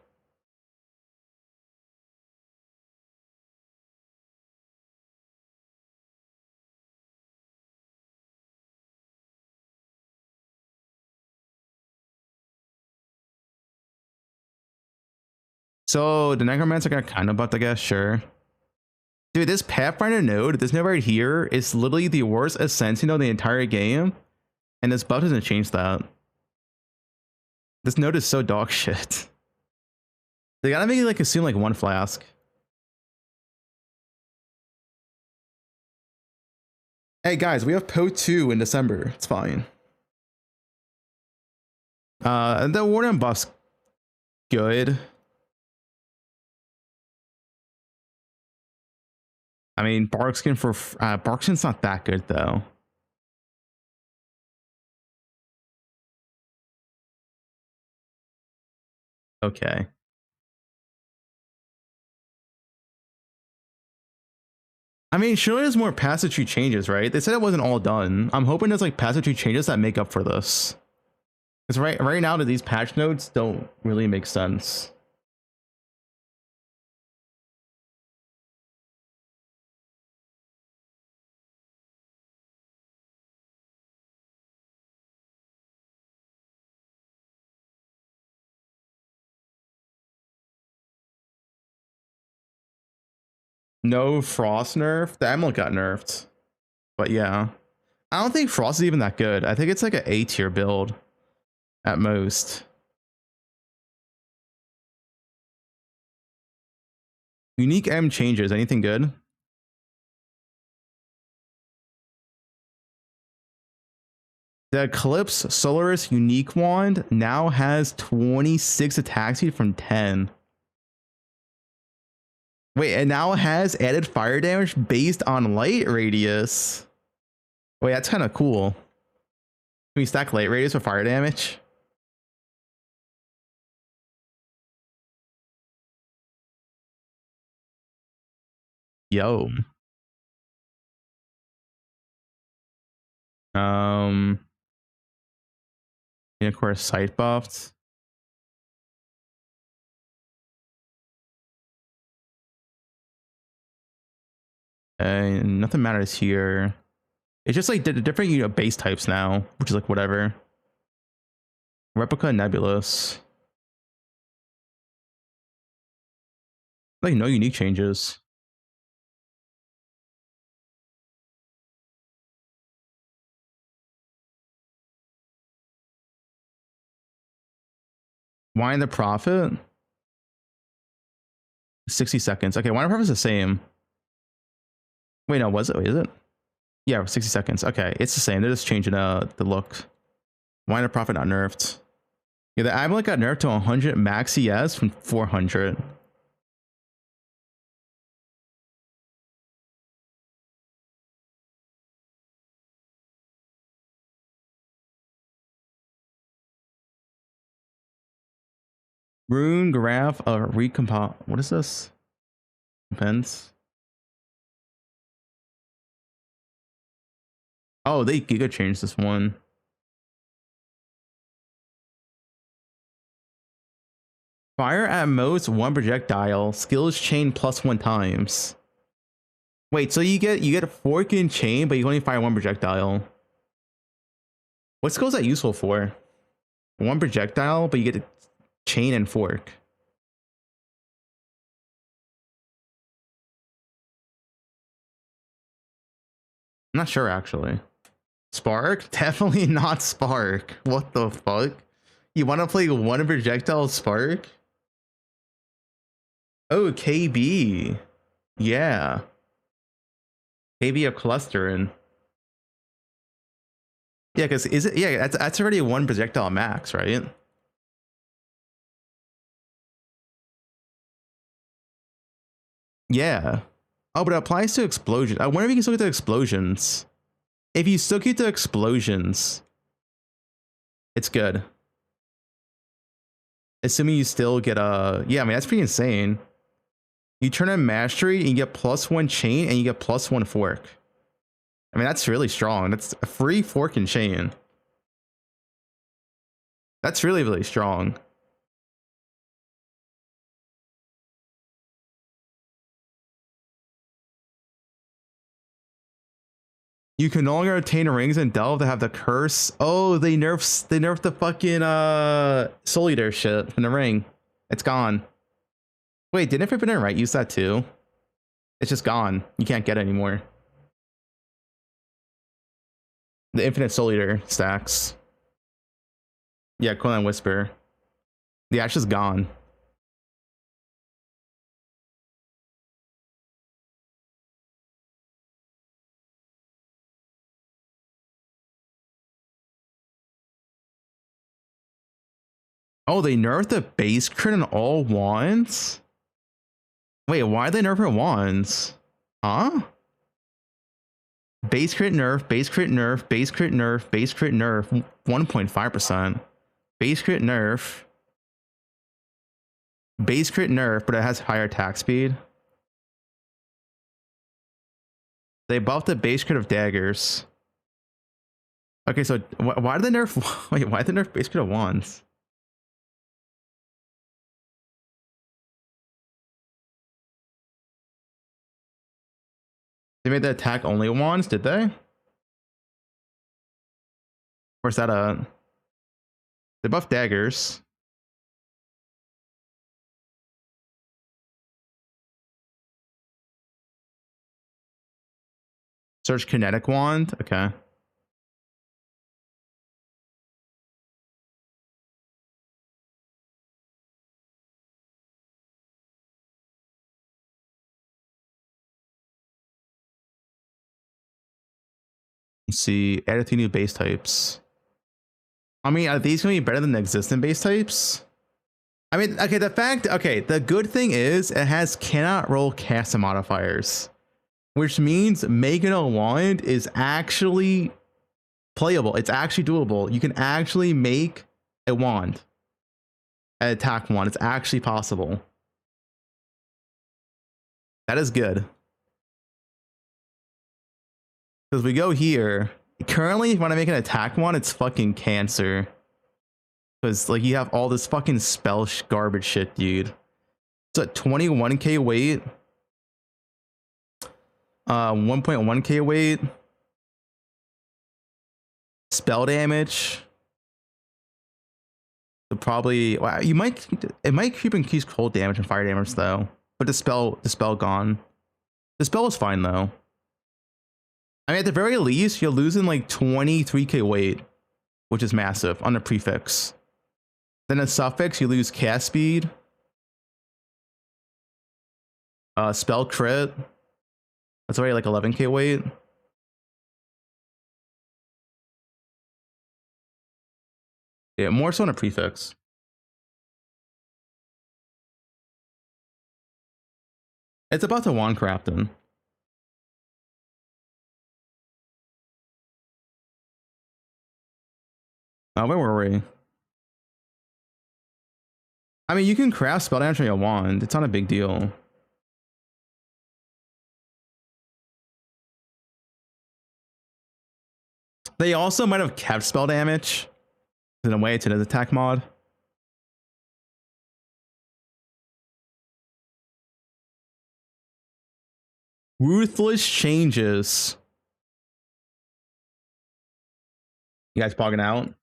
So the Necromancer got kind of buffed, I guess, sure. Dude, this Pathfinder node, this node right here, is literally the worst Ascension node in the entire game. And this buff doesn't change that. This node is so dog shit. They gotta make it like consume like 1 flask. Hey guys, we have Poe1 in December. It's fine. The Warden buff's good. I mean, Barkskin for Barkskin's not that good though. Okay. I mean, surely there's more passage tree changes, right? They said it wasn't all done. I'm hoping there's like passage tree changes that make up for this. Because right now, these patch notes don't really make sense. No Frost nerf. The Emerald got nerfed. But yeah. I don't think Frost is even that good. I think it's like an A tier build at most. Unique M changes. Anything good? The Eclipse Solaris Unique Wand now has 26 attack speed from 10. Wait, it now has added fire damage based on light radius. Wait, that's kind of cool. Can we stack light radius with fire damage? Yo. And of course, sight buffed. And nothing matters here. It's just like the different, you know, base types now, which is like whatever. Replica Nebulous. Like no unique changes. Wine the Prophet? 60 seconds. Okay, Wine the Prophet is the same. Wait, no, was it? Wait, is it? Yeah, 60 seconds. Okay, it's the same. They're just changing the look. Wine the Prophet not nerfed. Yeah, the Amulet got nerfed to 100 max CS from 400. Rune graph of recompile. What is this? Depends. Oh, they giga changed this one. Fire at most 1 projectile. Skills chain +1 times. Wait, so you get a fork and chain, but you only fire 1 projectile. What skill is that useful for? 1 projectile, but you get a chain and fork. I'm not sure actually. Spark? Definitely not Spark. What the fuck? You want to play 1 projectile Spark? Oh, KB. Yeah. KB of clustering. Yeah, because is it? Yeah, that's already 1 projectile max, right? Yeah. Oh, but it applies to explosions. I wonder if you can still get the explosions. If you still get the explosions, it's good. Assuming you still get a... Yeah, I mean, that's pretty insane. You turn on Mastery and you get +1 chain and you get +1 fork. I mean, that's really strong. That's a free fork and chain. That's really, really strong. You can no longer obtain rings and delve that have the curse. Oh, they nerfed the fucking Soul Eater shit in the ring. It's gone. Wait, didn't Forbidden Right use that too? It's just gone. You can't get it anymore. The Infinite Soul Eater stacks. Yeah, Conan Whisper. The ash is gone. Oh, they nerfed the base crit on all wands? Wait, why they nerf wands? Huh? Base crit nerf, base crit nerf, base crit nerf, base crit nerf, 1.5%. Base crit nerf. Base crit nerf, but it has higher attack speed. They buffed the base crit of daggers. Okay, so why did they nerf? Wait, why did they nerf base crit of wands? They made the attack only wands, did they? Or is that a... They buffed daggers. Search kinetic wand. Okay. Let's see. Add a few new base types. I mean, are these going to be better than the existing base types? I mean, okay, the good thing is it has cannot roll cast modifiers, which means making a wand is actually playable. It's actually doable. You can actually make a wand, an attack wand. It's actually possible. That is good. Because we go here. Currently, when I make an attack wand, it's fucking cancer. Because like you have all this fucking spell garbage shit, dude. It's at 21k weight. 1.1k weight. Spell damage. So probably well, it might keep increase cold damage and fire damage though. But the spell gone. The spell is fine though. I mean, at the very least, you're losing like 23k weight, which is massive on the prefix. Then in suffix, you lose cast speed, spell crit. That's already like 11k weight. Yeah, more so on a prefix. It's about the wand crafting. Where were we? I mean, you can craft spell damage on your wand. It's not a big deal. They also might have kept spell damage. In a way, it's an attack mod. Ruthless changes. You guys pogging out?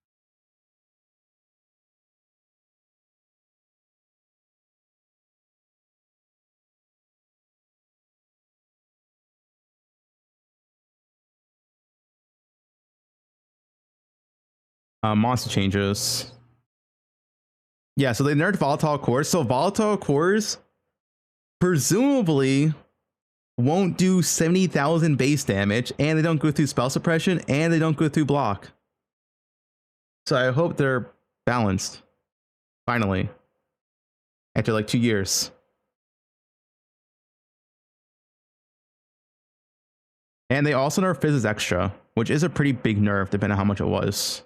Monster changes. Yeah, so they nerfed volatile cores. So volatile cores presumably won't do 70,000 base damage, and they don't go through spell suppression, and they don't go through block. So I hope they're balanced. Finally. After like 2 years. And they also nerfed Physics Extra, which is a pretty big nerf depending on how much it was.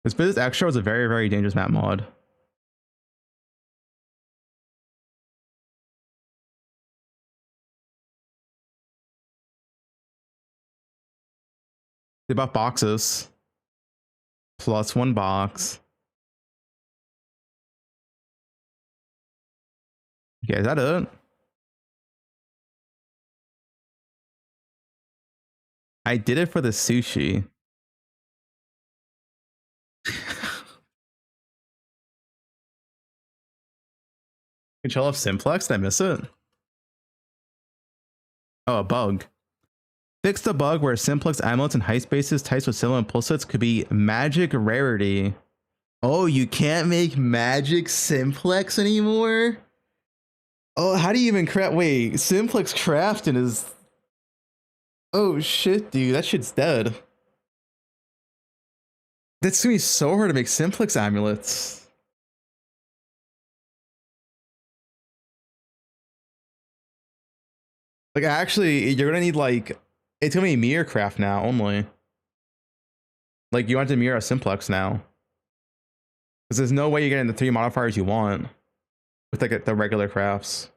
Because Physics Extra was a very, very dangerous map mod. They buff boxes. +1 box. Okay, is that it? I did it for the sushi. Control of Simplex? Did I miss it? Oh, a bug. Fix the bug where Simplex amulets and heist bases types with similar impulse sets could be magic rarity. Oh, you can't make magic Simplex anymore? Oh, how do you even craft? Wait, Simplex crafting is... Oh shit, dude, that shit's dead. That's gonna be so hard to make Simplex amulets. Like, actually, you're gonna need, like, it's gonna be mirror craft now only. Like, you want to mirror a Simplex now. Because there's no way you're getting the 3 modifiers you want with like the regular crafts.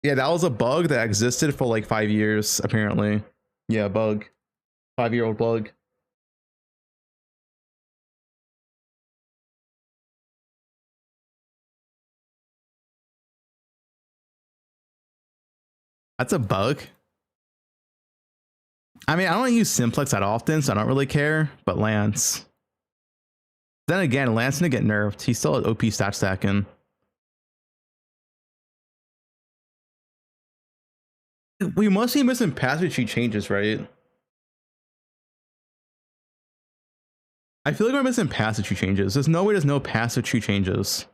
Yeah, that was a bug that existed for like 5 years, apparently. Yeah, bug. 5-year-old bug. That's a bug. I mean, I don't use Simplex that often, so I don't really care, but Lance. Then again, Lance didn't get nerfed. He's still at OP stat stacking. We must be missing passive tree changes, right? I feel like we're missing passive tree changes. There's no way there's no passive tree changes.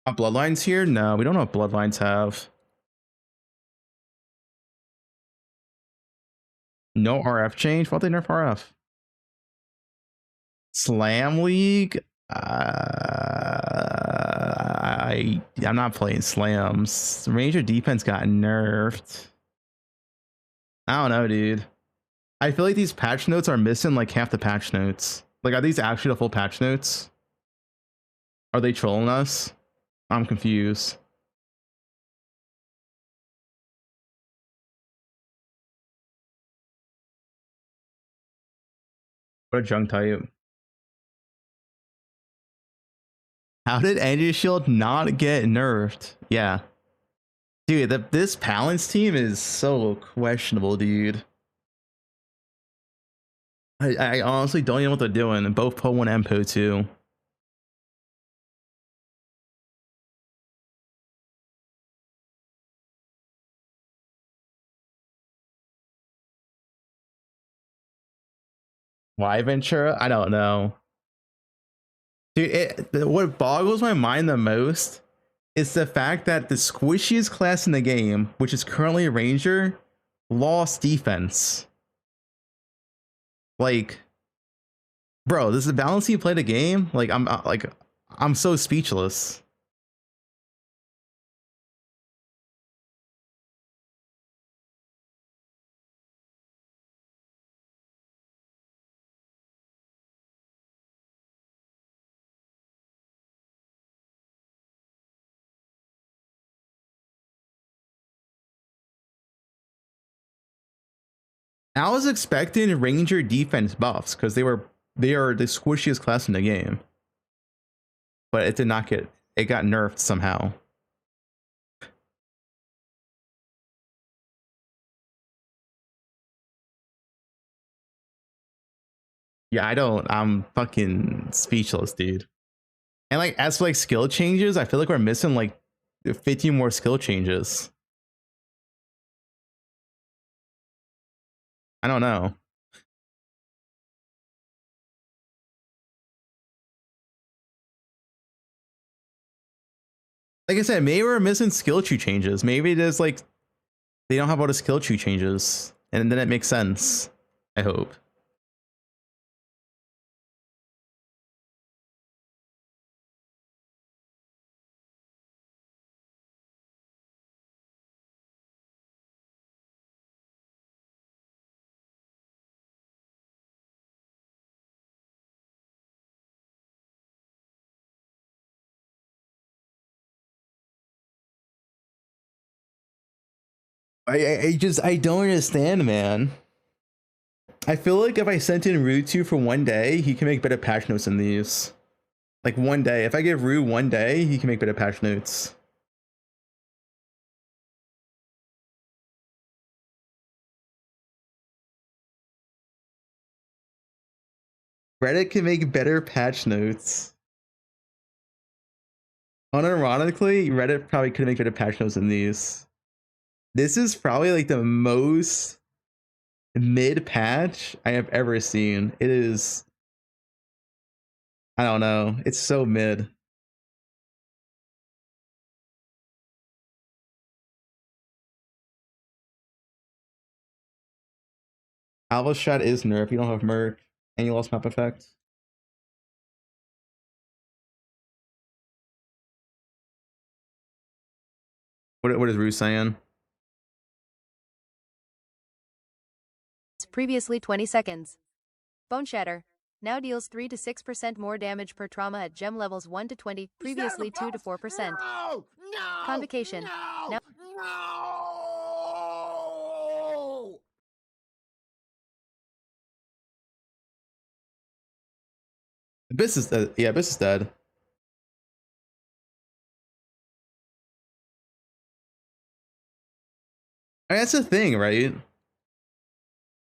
Bloodlines here? No, we don't know what bloodlines have. No RF change? Why'd they nerf RF? Slam League? I'm not playing slams. Ranger defense got nerfed. I don't know, dude. I feel like these patch notes are missing like half the patch notes. Like, are these actually the full patch notes? Are they trolling us? I'm confused. What a junk type. How did Energy Shield not get nerfed? Yeah. Dude, this Palance team is so questionable, dude. I honestly don't even know what they're doing. Both Poe1 and Poe2. Why Ventura? I don't know. Dude, what boggles my mind the most is the fact that the squishiest class in the game, which is currently a Ranger, lost defense. Like, bro, this is the balance you play the game. Like, I'm so speechless. I was expecting Ranger defense buffs because they are the squishiest class in the game, but it did not get. It got nerfed somehow. Yeah, I'm fucking speechless, dude. And like, as for like skill changes, I feel like we're missing like 50 more skill changes. I don't know. Like I said, maybe we're missing skill tree changes. Maybe there's like, they don't have all the skill tree changes, and then it makes sense. I hope. I don't understand, man. I feel like if I sent in Rue 2 for 1 day, he can make better patch notes than these. Like 1 day. If I give Rue 1 day, he can make better patch notes. Reddit can make better patch notes. Unironically, Reddit probably could make better patch notes than these. This is probably like the most mid patch I have ever seen. It is, I don't know, it's so mid. Alpha Shot is nerf. You don't have merc, and you lost map effect. What is Rue saying? Previously 20 seconds. Bone Shatter. Now deals 3 to 6% more damage per trauma at gem levels 1 to 20, previously 2 to 4%. No! No! Convocation. No! Now No! Abyss is dead. Yeah, Abyss is dead. I mean, that's the thing, right?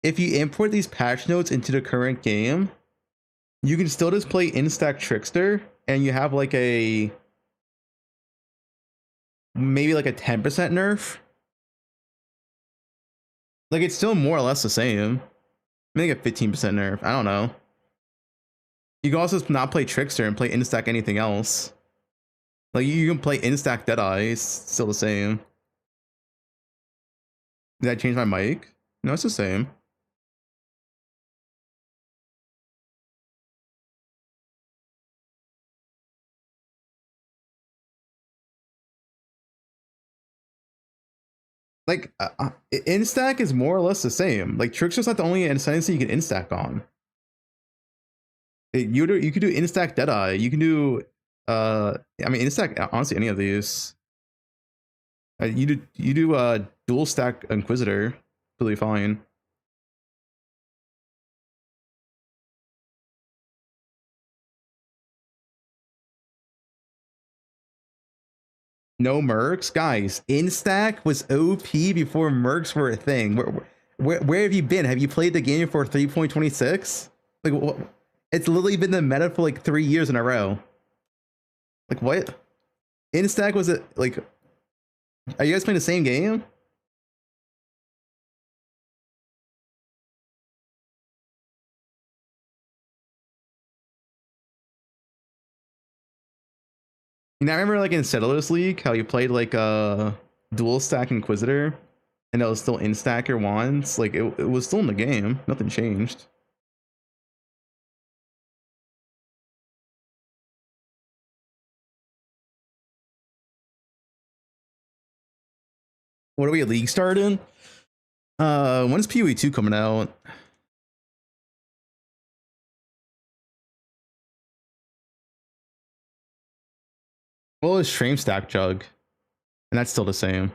If you import these patch notes into the current game, you can still just play Instack Trickster, and you have like maybe like a 10% nerf. Like it's still more or less the same. Maybe a 15% nerf. I don't know. You can also not play Trickster and play Instack anything else. Like you can play Instack Deadeye, it's still the same. Did I change my mic? No, it's the same. Like Instack is more or less the same. Like Trickster's not the only ascendancy you can Instack on. You could do Instack Deadeye. You can do I mean Instack honestly any of these. You do dual stack Inquisitor, really fine. No mercs, guys. Instack was OP before mercs were a thing. Where have you been? Have you played the game for 3.26? Like, it's literally been the meta for like 3 years in a row. Like, what? Instack was it like? Are you guys playing the same game? You know, I remember like in Settlers League how you played like a dual stack Inquisitor and it was still in stack your wands. Like it was still in the game. Nothing changed. What are we at league starting? When's PoE 2 coming out? Well, it's stream stack jug, and that's still the same.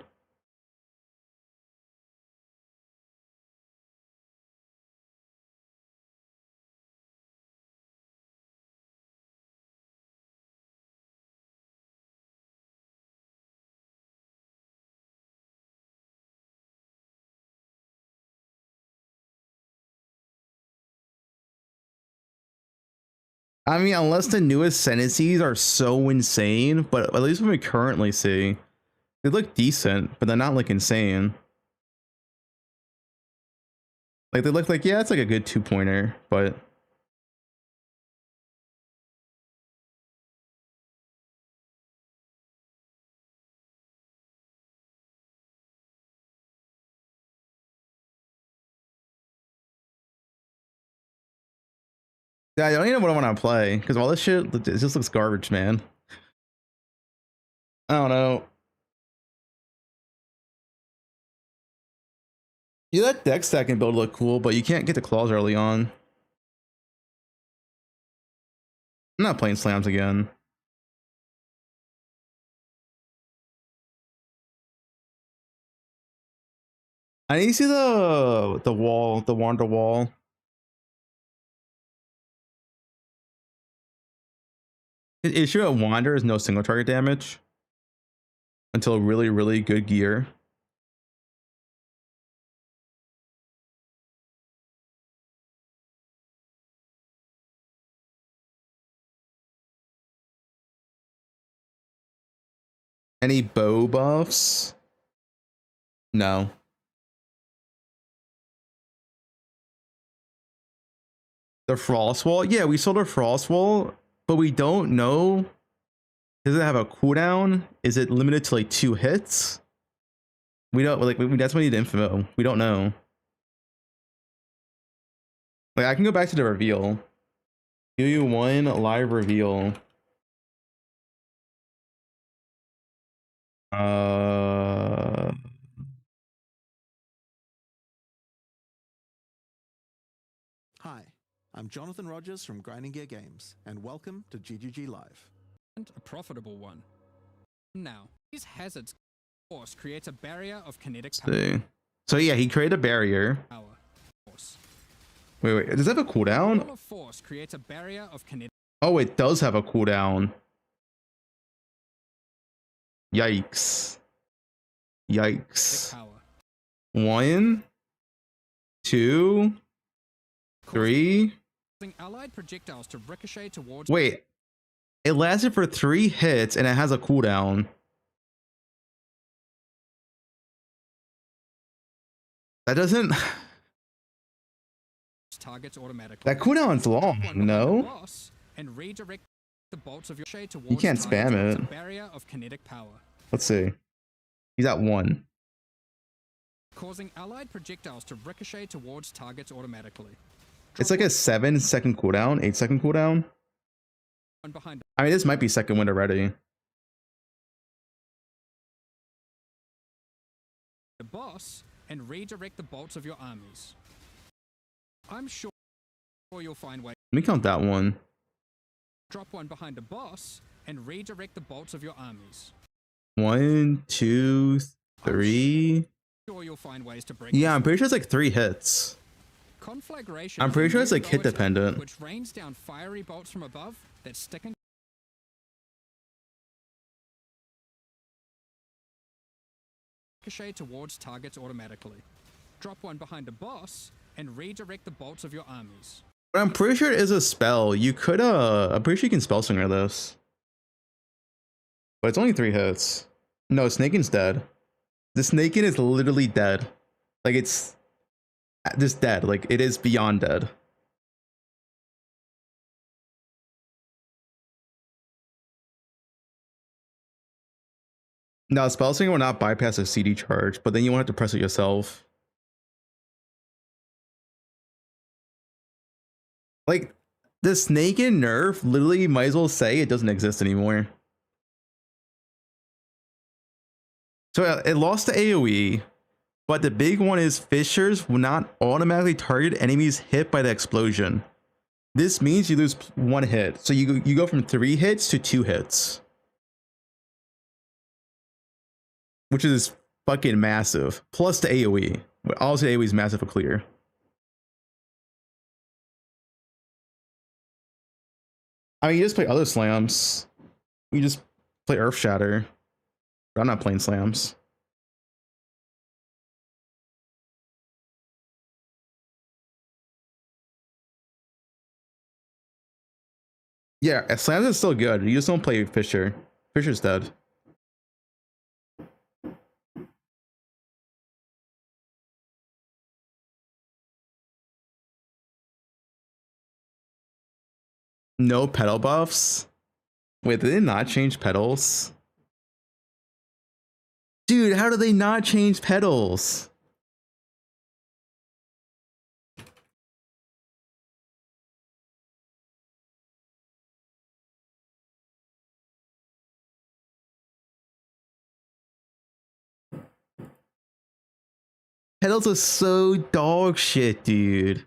I mean, unless the newest sentences are so insane, but at least what we currently see, they look decent, but they're not like insane. Like they look like, yeah, it's like a good 2-pointer, but yeah, I don't even know what I want to play because all this shit, it just looks garbage, man. I don't know. Yeah, that deck stack and build look cool, but you can't get the claws early on. I'm not playing slams again. I need to see the wall, the wander wall. Issue at wander is no single target damage until really, really good gear. Any bow buffs? No. The frost wall? Yeah, we sold a frost wall, but we don't know. Does it have a cooldown? Is it limited to like 2 hits? We don't like. That's what we need info. We don't know. Like I can go back to the reveal. PoE1 live reveal. Hi, I'm Jonathan Rogers from Grinding Gear Games, and welcome to GGG Live. And a profitable one. Now, these hazards force creates a barrier of kinetic power. see. So yeah, he created a barrier. Wait, does it have a cooldown? Wall of force creates a barrier of kinetic. Oh, it does have a cooldown. Yikes. Yikes. 1, 2, 3. Allied projectiles to ricochet towards. Wait, it lasted for 3 hits and it has a cooldown. That doesn't. Targets automatically. That cooldown's long. No, and redirect the bolts of your shade towards. you can't spam it. Barrier of kinetic power. Let's see. He's at 1. Causing allied projectiles to ricochet towards targets automatically. It's like a 7-second cooldown, 8-second cooldown. I mean, this might be second wind already. The boss and redirect the bolts of your armies. I'm sure you'll find ways. Let me count that one. Drop one behind the boss and redirect the bolts of your armies. 1, 2, 3. Sure you'll find ways to break. Yeah, I'm pretty sure it's like 3 hits. Conflagration. I'm pretty sure it's like hit dependent. Which rains down fiery bolts from above that stick in. Ricochet towards targets automatically. Drop one behind the boss and redirect the bolts of your armies. But I'm pretty sure it is a spell. You could I'm pretty sure you can spell slinger this. But it's only 3 hits. No, Snakin's dead. The Snakin is literally dead. Like it's just dead. Like it is beyond dead. No, spell slinger will not bypass a CD charge, but then you won't have to press it yourself. Like the Snakin nerf literally might as well say it doesn't exist anymore. So it lost to AoE, but the big one is Fissures will not automatically target enemies hit by the explosion. This means you lose 1 hit. So you go from 3 hits to 2 hits. Which is fucking massive. Plus the AoE. Also AoE is massive for clear. I mean, you just play other slams. You just play Earth Shatter. But I'm not playing slams. Yeah, slams is still good. You just don't play Fissure. Fissure's dead. No pedal buffs? Wait, did they not change pedals? Dude, how do they not change pedals? Pedals are so dog shit, dude.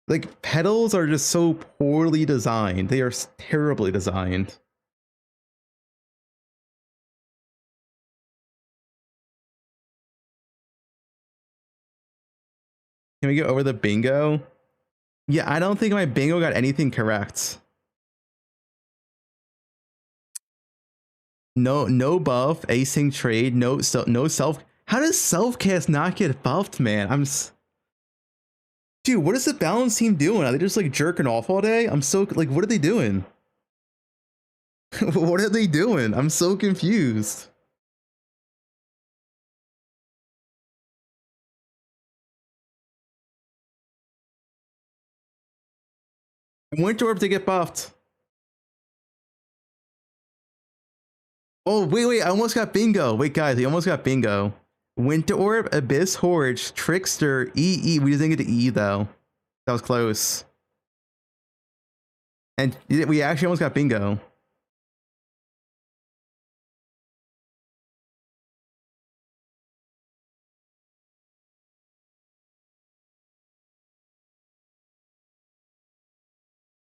Like pedals are just so poorly designed. They are terribly designed. Can we go over the bingo? Yeah, I don't think my bingo got anything correct. No buff, async trade, no self. How does self-cast not get buffed, man? Dude, what is the balance team doing? Are they just like jerking off all day? I'm so like, what are they doing? What are they doing? I'm so confused. Winter Orb to get buffed. Oh, wait, I almost got bingo. Wait, guys, we almost got bingo. Winter Orb, Abyss Horde, Trickster, EE. We didn't get to EE, though. That was close. And we actually almost got bingo.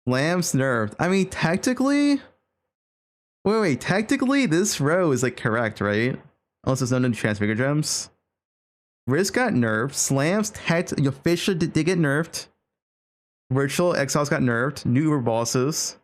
Lamb's nerfed. I mean, technically... Wait, technically, this row is, like, correct, right? Unless there's no new Transfigure Gems. Risk got nerfed. Slams, officially did get nerfed. Virtual Exiles got nerfed. New Uber bosses.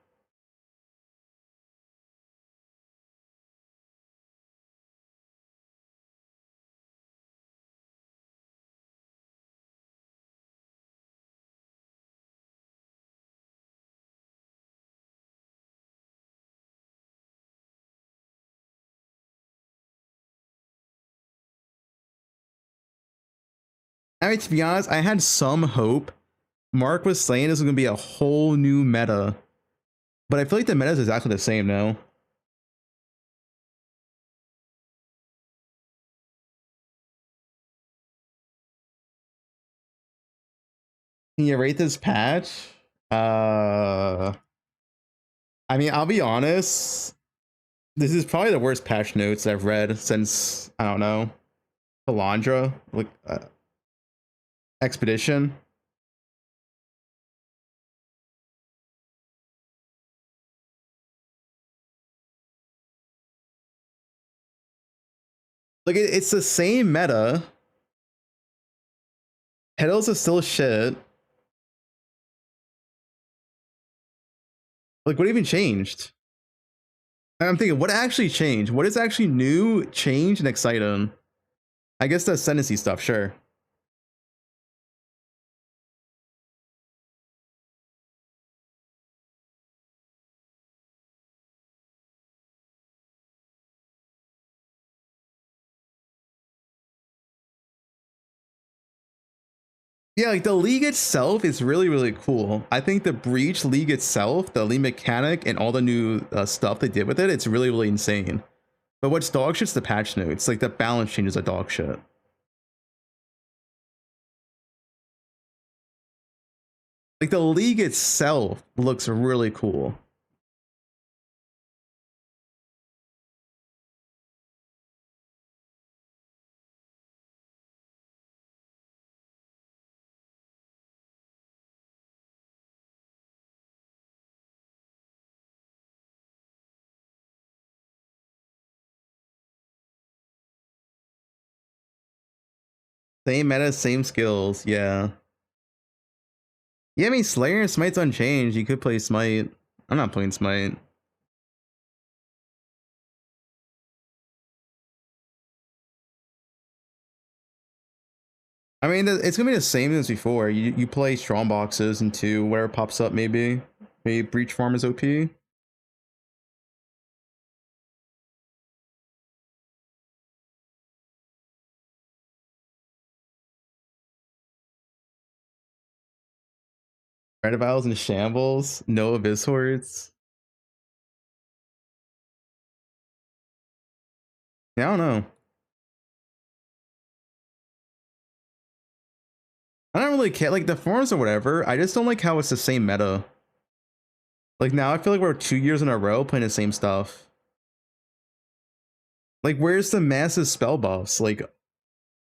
I mean, to be honest, I had some hope. Mark was saying this was going to be a whole new meta. But I feel like the meta is exactly the same now. Can you rate this patch? I mean, I'll be honest. This is probably the worst patch notes I've read since, I don't know, Palandra, like Expedition. Like, it's the same meta. Petals is still shit. Like, what even changed? I'm thinking, what actually changed? What is actually new, changed, and exciting? I guess the ascendancy stuff, sure. Yeah, like the league itself is really, really cool. I think the Breach League itself, the league mechanic, and all the new stuff they did with it, it's really, really insane. But what's dog shit's the patch notes. Like the balance changes are dog shit. Like the league itself looks really cool. Same meta, same skills, yeah. Yeah, I mean, Slayer and Smite's unchanged. You could play Smite. I'm not playing Smite. I mean, it's gonna be the same as before. You play strong boxes into where it pops up, maybe. Maybe Breach Farm is OP. Red Vials and Shambles, no Abyss Hordes. Yeah, I don't know. I don't really care, like the forms or whatever. I just don't like how it's the same meta. Like now I feel like we're 2 years in a row playing the same stuff. Like where's the massive spell buffs? Like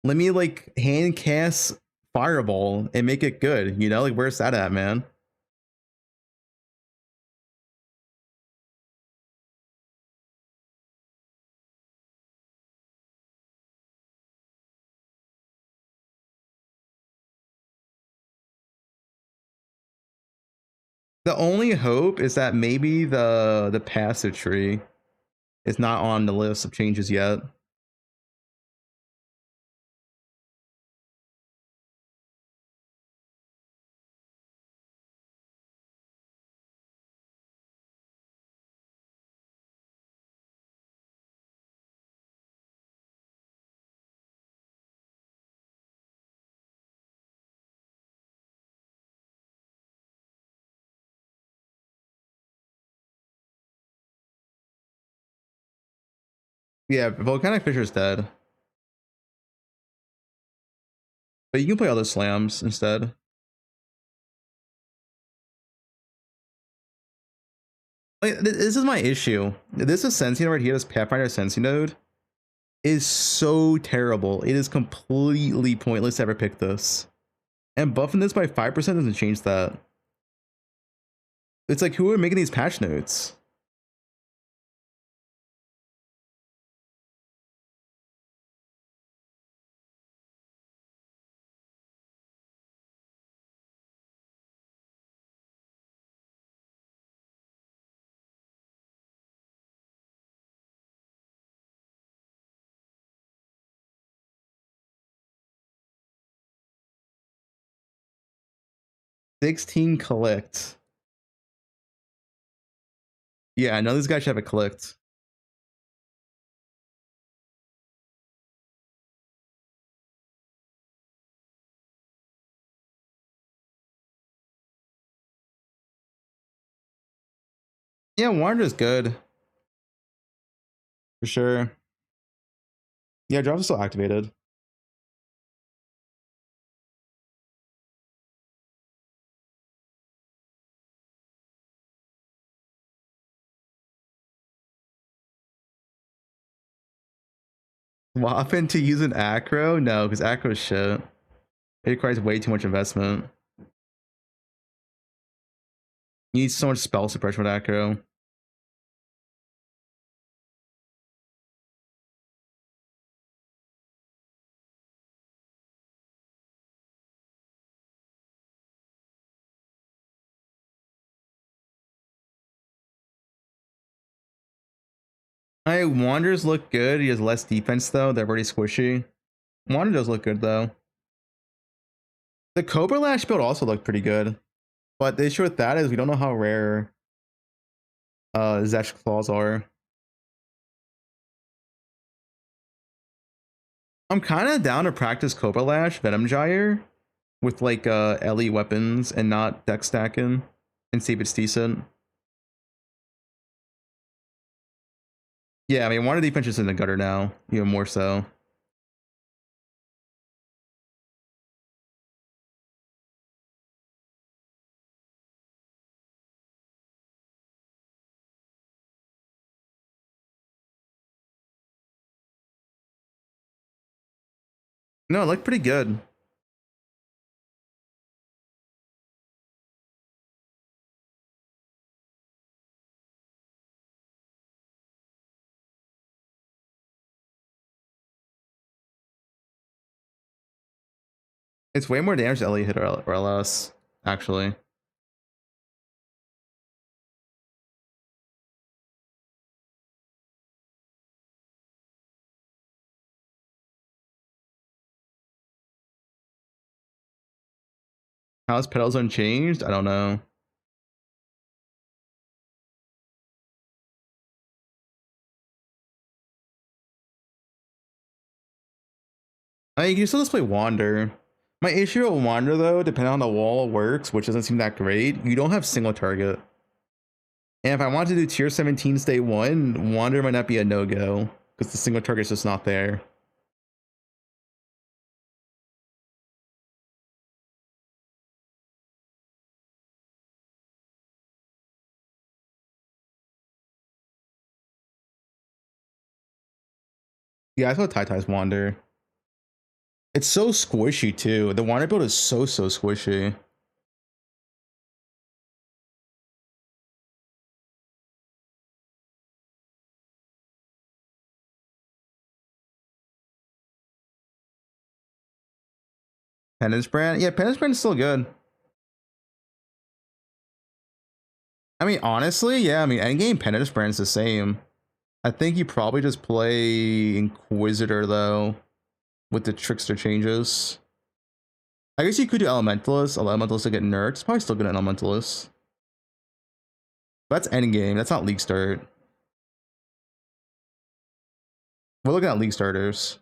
let me like hand cast Fireball and make it good, you know? Like where's that at, man? The only hope is that maybe the passive tree is not on the list of changes yet. Yeah, Volcanic Fisher's dead. But you can play other slams instead. Like, this is my issue. This Ascension right here, this Pathfinder Ascension node, is so terrible. It is completely pointless to ever pick this. And buffing this by 5% doesn't change that. It's like, who are making these patch notes? $16 collect. Yeah, I know this guy should have it clicked. Yeah, Wander's good. For sure. Yeah, drops are still activated. Swap into using Acro? No, because Acro's shit. It requires way too much investment. You need so much spell suppression with Acro. Wanderers look good. He has less defense though. They're pretty squishy. Wander does look good though. The Cobra Lash build also looked pretty good. But the issue with that is we don't know how rare Zesh Claws are. I'm kind of down to practice Cobra Lash Venom Gyre with like LE weapons and not deck stacking and see if it's decent. Yeah, I mean, Wander defense is in the gutter now, even more so. No, it looked pretty good. It's way more damage to LE hit or LS, actually. How's Pedals Unchanged? I don't know. You can still just play Wander. My issue with Wander though, depending on the wall works, which doesn't seem that great, you don't have single target. And if I want to do tier 17's day 1, Wander might not be a no-go, because the single target's just not there. Yeah, I thought Tai-Tai's Wander. It's so squishy too. The Wander build is so squishy. Penance Brand? Yeah, Penance Brand is still good. I mean, honestly, yeah, I mean, endgame Penance Brand is the same. I think you probably just play Inquisitor though, with the Trickster changes. I guess you could do Elementalist. Elementalist to get nerfed. It's probably still good at Elementalist. That's endgame. That's not League start. We're looking at League starters.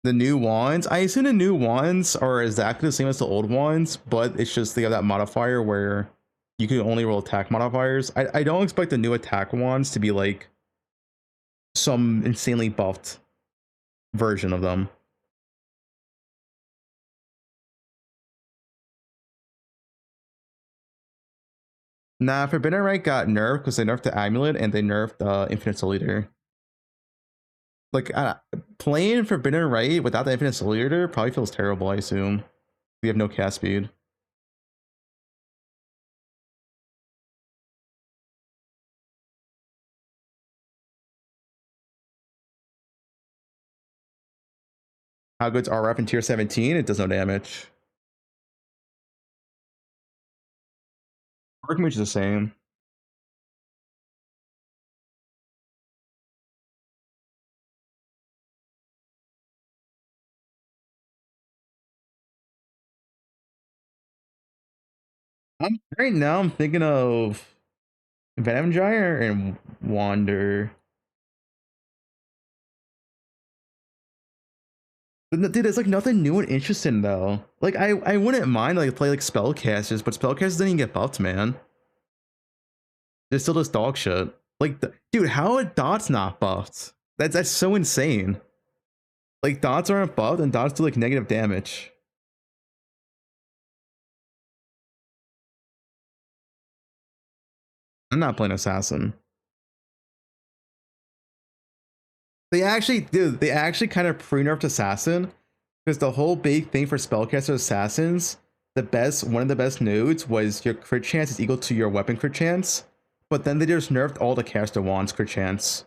The new wands, I assume the new wands are exactly the same as the old ones, but it's just they have that modifier where you can only roll attack modifiers. I don't expect the new attack wands to be like some insanely buffed version of them. Nah, Forbidden Right got nerfed because they nerfed the amulet and they nerfed Infinite Soul Eater. Like playing Forbidden Right without the Infinite Soul Eater probably feels terrible, I assume. We have no cast speed. How good's RF in tier 17? It does no damage. Archmage is the same. Right now I'm thinking of Venom Gyre and Wander. But dude, there's like nothing new and interesting though. Like I wouldn't mind like play like spellcasters, but spellcasters didn't even get buffed, man. They're still just dog shit. Like dude, how are dots not buffed? That's so insane. Like dots aren't buffed and dots do like negative damage. I'm not playing assassin. They actually kind of pre-nerfed assassin because the whole big thing for spellcaster assassins, one of the best nodes was your crit chance is equal to your weapon crit chance, but then they just nerfed all the caster wands crit chance.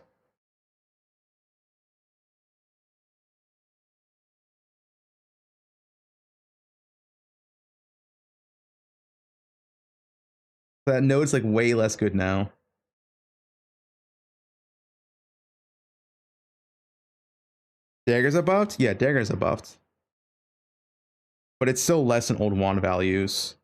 That node's like way less good now. Daggers are buffed? Yeah, daggers are buffed. But it's still less than old wand values.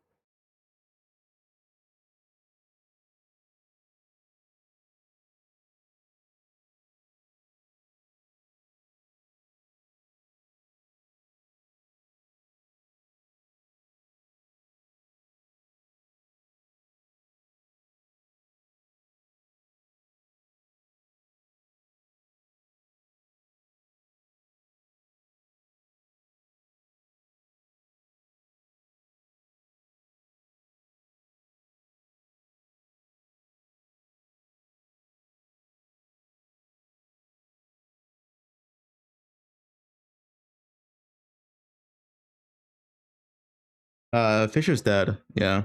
Fisher's dead. Yeah.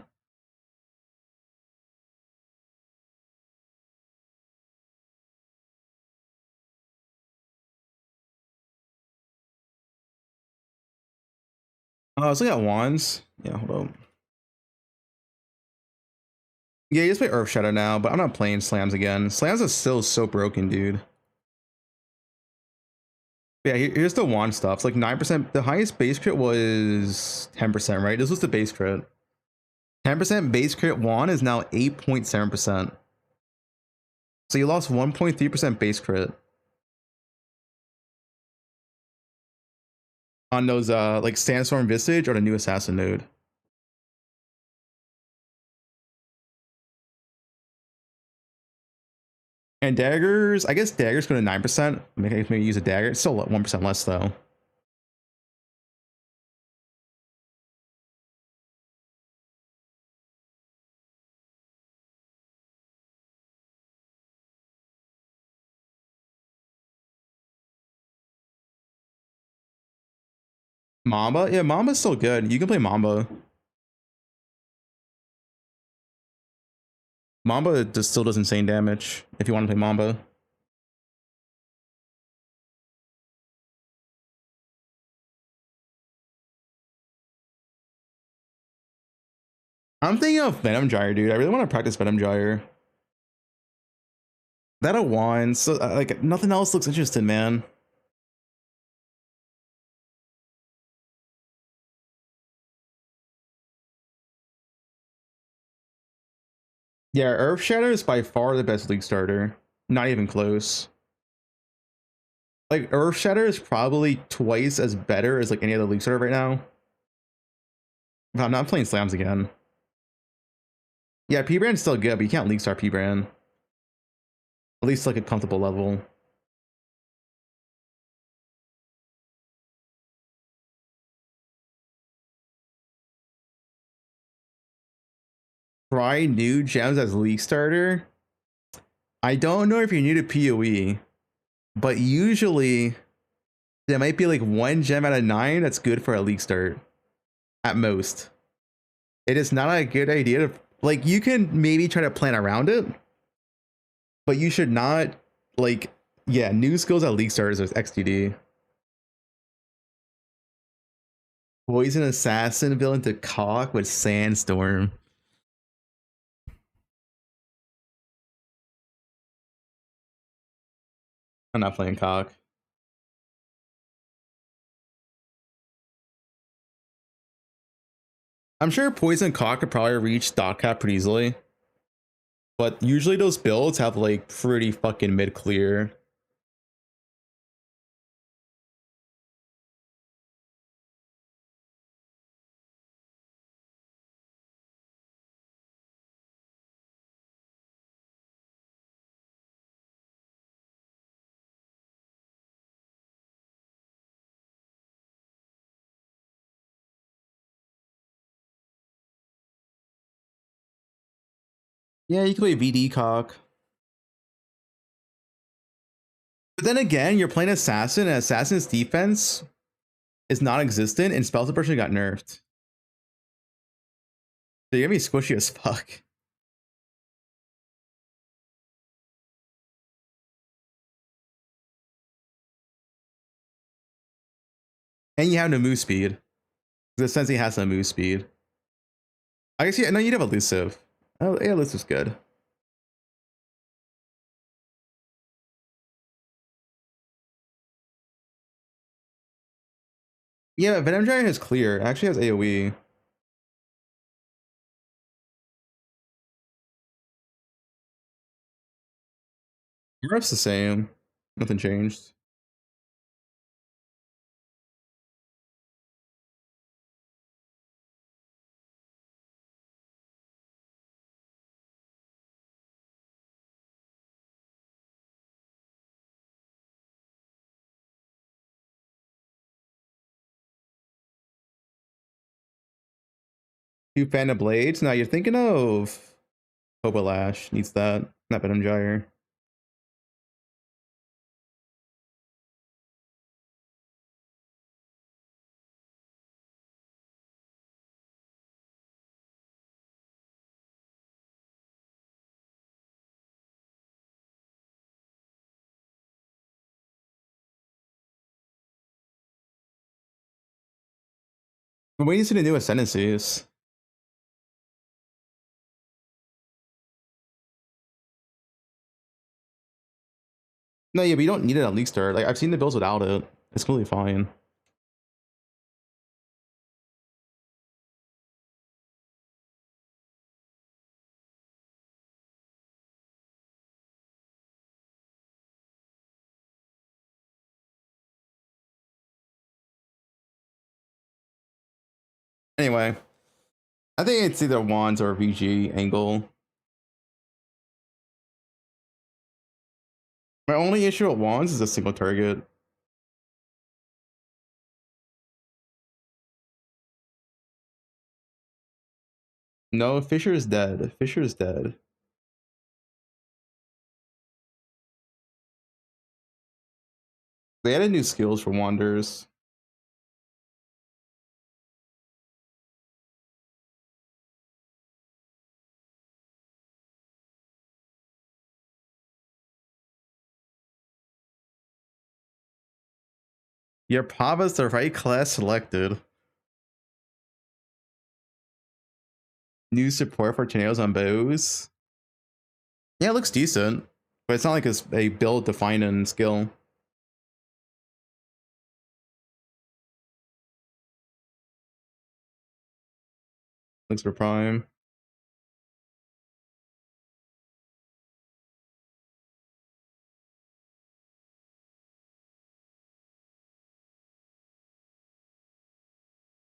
Oh, I was looking at wands. Yeah, hold on. Yeah, you just play Earth Shadow now, but I'm not playing slams again. Slams are still so broken, dude. Yeah, here's the wand stuff. It's like 9%. The highest base crit was 10%, right? This was the base crit. 10% base crit wand is now 8.7%. So you lost 1.3% base crit. On those like Sandstorm Visage or the new Assassin node. And daggers, I guess daggers go to 9%. Maybe use a dagger. It's still 1% less though. Mamba? Yeah, Mamba's still good. You can play Mamba. Mamba just still does insane damage if you want to play Mamba. I'm thinking of Venom Gyre, dude. I really want to practice Venom Gyre. That a wand, so like nothing else looks interesting, man. Yeah, Earth Shadow is by far the best league starter. Not even close. Like Earth Shadow is probably twice as better as like any other league starter right now. I'm not playing slams again. Yeah, P brand's still good, but you can't league start P brand. At least like a comfortable level. Try new gems as league starter. I don't know if you're new to PoE, but usually there might be like 1 gem out of 9 that's good for a league start at most. It is not a good idea to, like, you can maybe try to plan around it, but you should not, like, yeah, new skills at league starters is XTD. Poison assassin villain to cock with sandstorm. I'm not playing cock. I'm sure poison cock could probably reach stock cap pretty easily, but usually those builds have like pretty fucking mid clear. Yeah, you can play VD cock. But then again, you're playing assassin, and assassin's defense is non-existent, and spell suppression got nerfed. So you're gonna be squishy as fuck. And you have no move speed. The Sensei has no move speed. I guess, yeah, no, you'd have elusive. Oh, yeah, elusive's good. Yeah, Venom Giant is clear. It actually has AoE. Europe's the same. Nothing changed. Two Phantom Blades. Now you're thinking of Hobo Lash. Needs that. Not Venom Gyre. We're waiting to see the new ascendancies. No, yeah, but you don't need it at league start. Like, I've seen the builds without it. It's completely fine. Anyway, I think it's either wands or VG angle. My only issue with wands is a single target. No, Fisher is dead. Fisher is dead. They added new skills for wanders. Your Pava's the right class selected. New support for tornadoes on bows. Yeah, it looks decent, but it's not like it's a build defining skill. Looks for prime.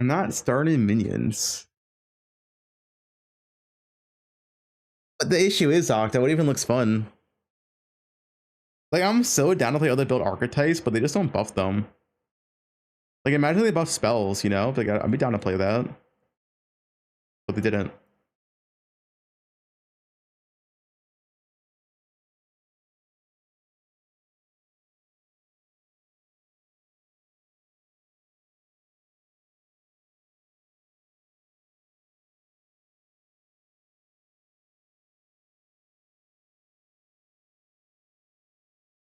I'm not starting minions. But the issue is, Octa, what even looks fun? Like, I'm so down to play other build archetypes, but they just don't buff them. Like, imagine they buff spells, you know? Like, I'd be down to play that. But they didn't.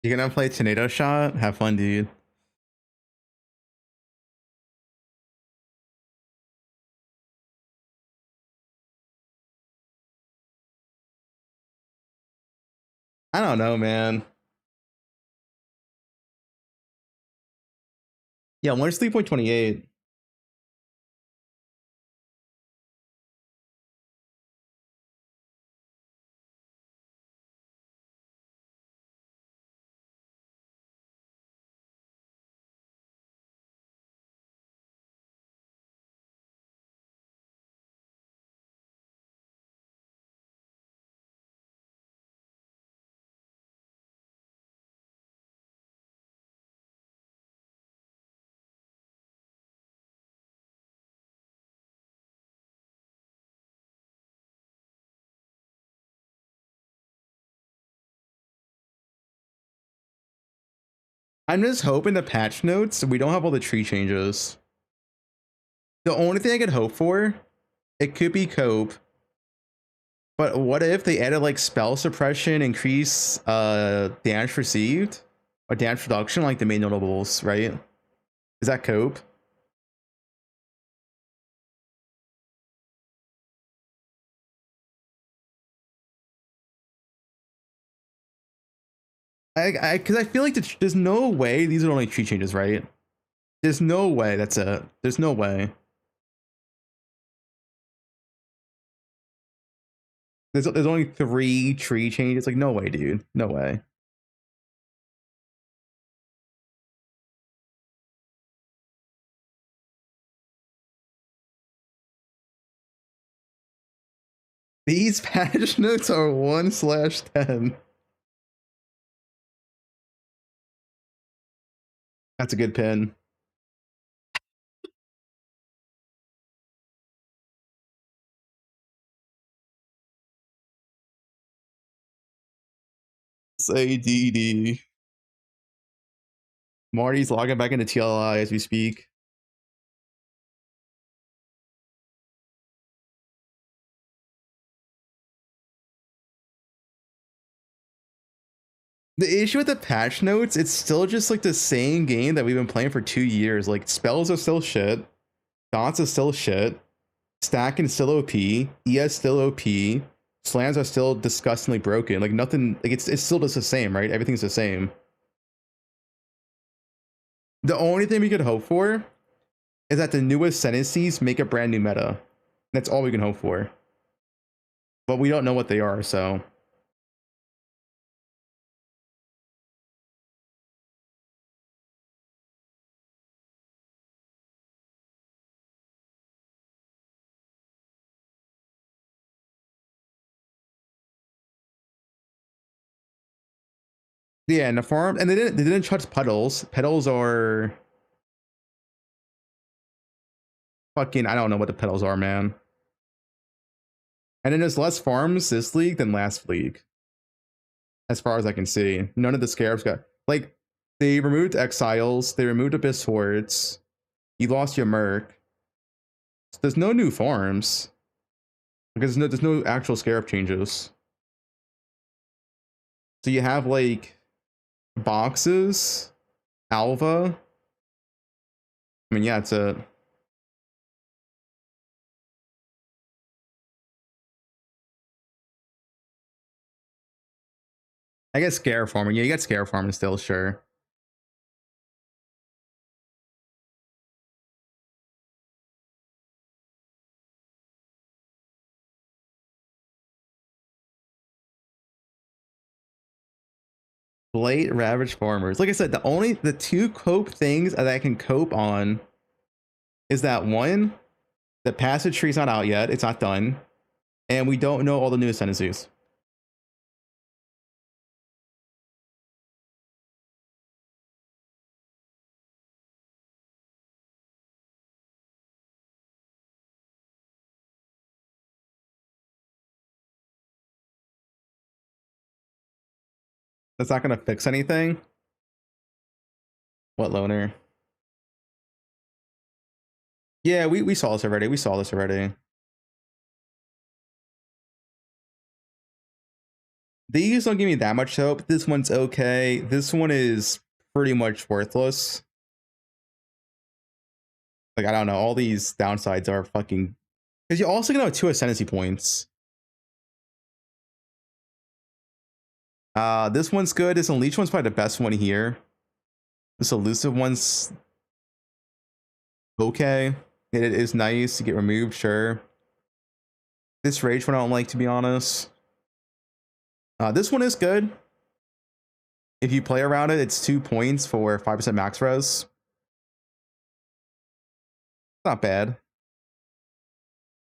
You're gonna play Tornado Shot? Have fun, dude. I don't know, man. Yeah, where's 3.28? I'm just hoping the patch notes, we don't have all the tree changes. The only thing I could hope for, it could be cope. But what if they added like spell suppression, increase damage received, or damage reduction, like the main notables, right? Is that cope? Because I feel like there's no way these are only tree changes, right? There's no way that's it. There's no way. There's only 3 tree changes. Like, no way, dude. No way. These patch notes are 1/10. That's a good pin. ADD. Marty's logging back into TLI as we speak. The issue with the patch notes, it's still just like the same game that we've been playing for 2 years. Like, spells are still shit. Dots are still shit. Stacking is still OP. ES still OP. Slams are still disgustingly broken. Like, nothing, like, it's still just the same, right? Everything's the same. The only thing we could hope for is that the newest sentences make a brand new meta. That's all we can hope for. But we don't know what they are, so. Yeah, and the farm, and they didn't touch puddles. Pedals are fucking, I don't know what the pedals are, man. And then there's less farms this league than last league, as far as I can see. None of the scarabs got, like, they removed exiles, they removed abyss hordes, you lost your merc. So there's no new farms because there's no actual scarab changes. So you have like boxes, Alva. I mean, yeah, it's a. I guess scare farming. Yeah, you got scare farming still, sure. Late ravaged farmers. Like I said, the 2 cope things that I can cope on is that one, the passage tree's not out yet. It's not done. And we don't know all the new ascendancies. That's not gonna fix anything. What loner? Yeah, we saw this already. We saw this already. These don't give me that much hope. This one's okay. This one is pretty much worthless. Like, I don't know. All these downsides are fucking... Because you're also gonna have 2 ascendancy points. This one's good. This Unleash one's probably the best one here. This Elusive one's okay. It is nice to get removed, sure. This Rage one I don't like, to be honest. This one is good. If you play around it, it's 2 points for 5% max res. Not bad.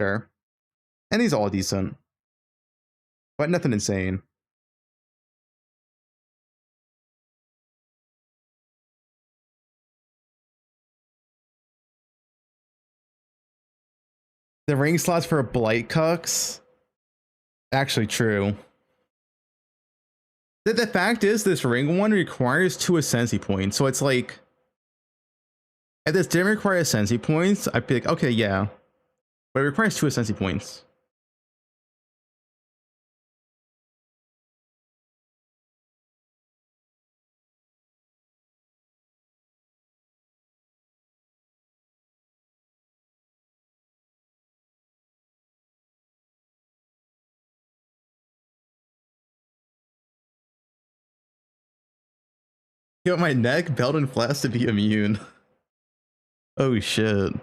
Sure. And these are all decent. But nothing insane. The ring slots for Blight Cucks? Actually true. The fact is, this ring one requires 2 ascendancy points. So it's like, if this didn't require ascendancy points, I'd be like, okay, yeah. But it requires 2 ascendancy points. Yo, my neck, belt, and flask to be immune. Oh shit.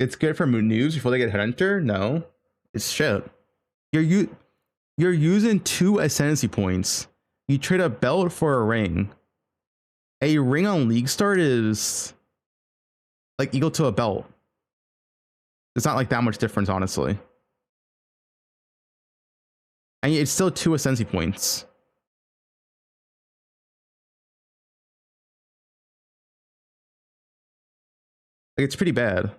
It's good for noobs before they get Headhunter? No. It's shit. You're using 2 ascendancy points. You trade a belt for a ring. A ring on League Start is like equal to a belt. It's not like that much difference, honestly. And it's still 2 ascendancy points. Like, it's pretty bad.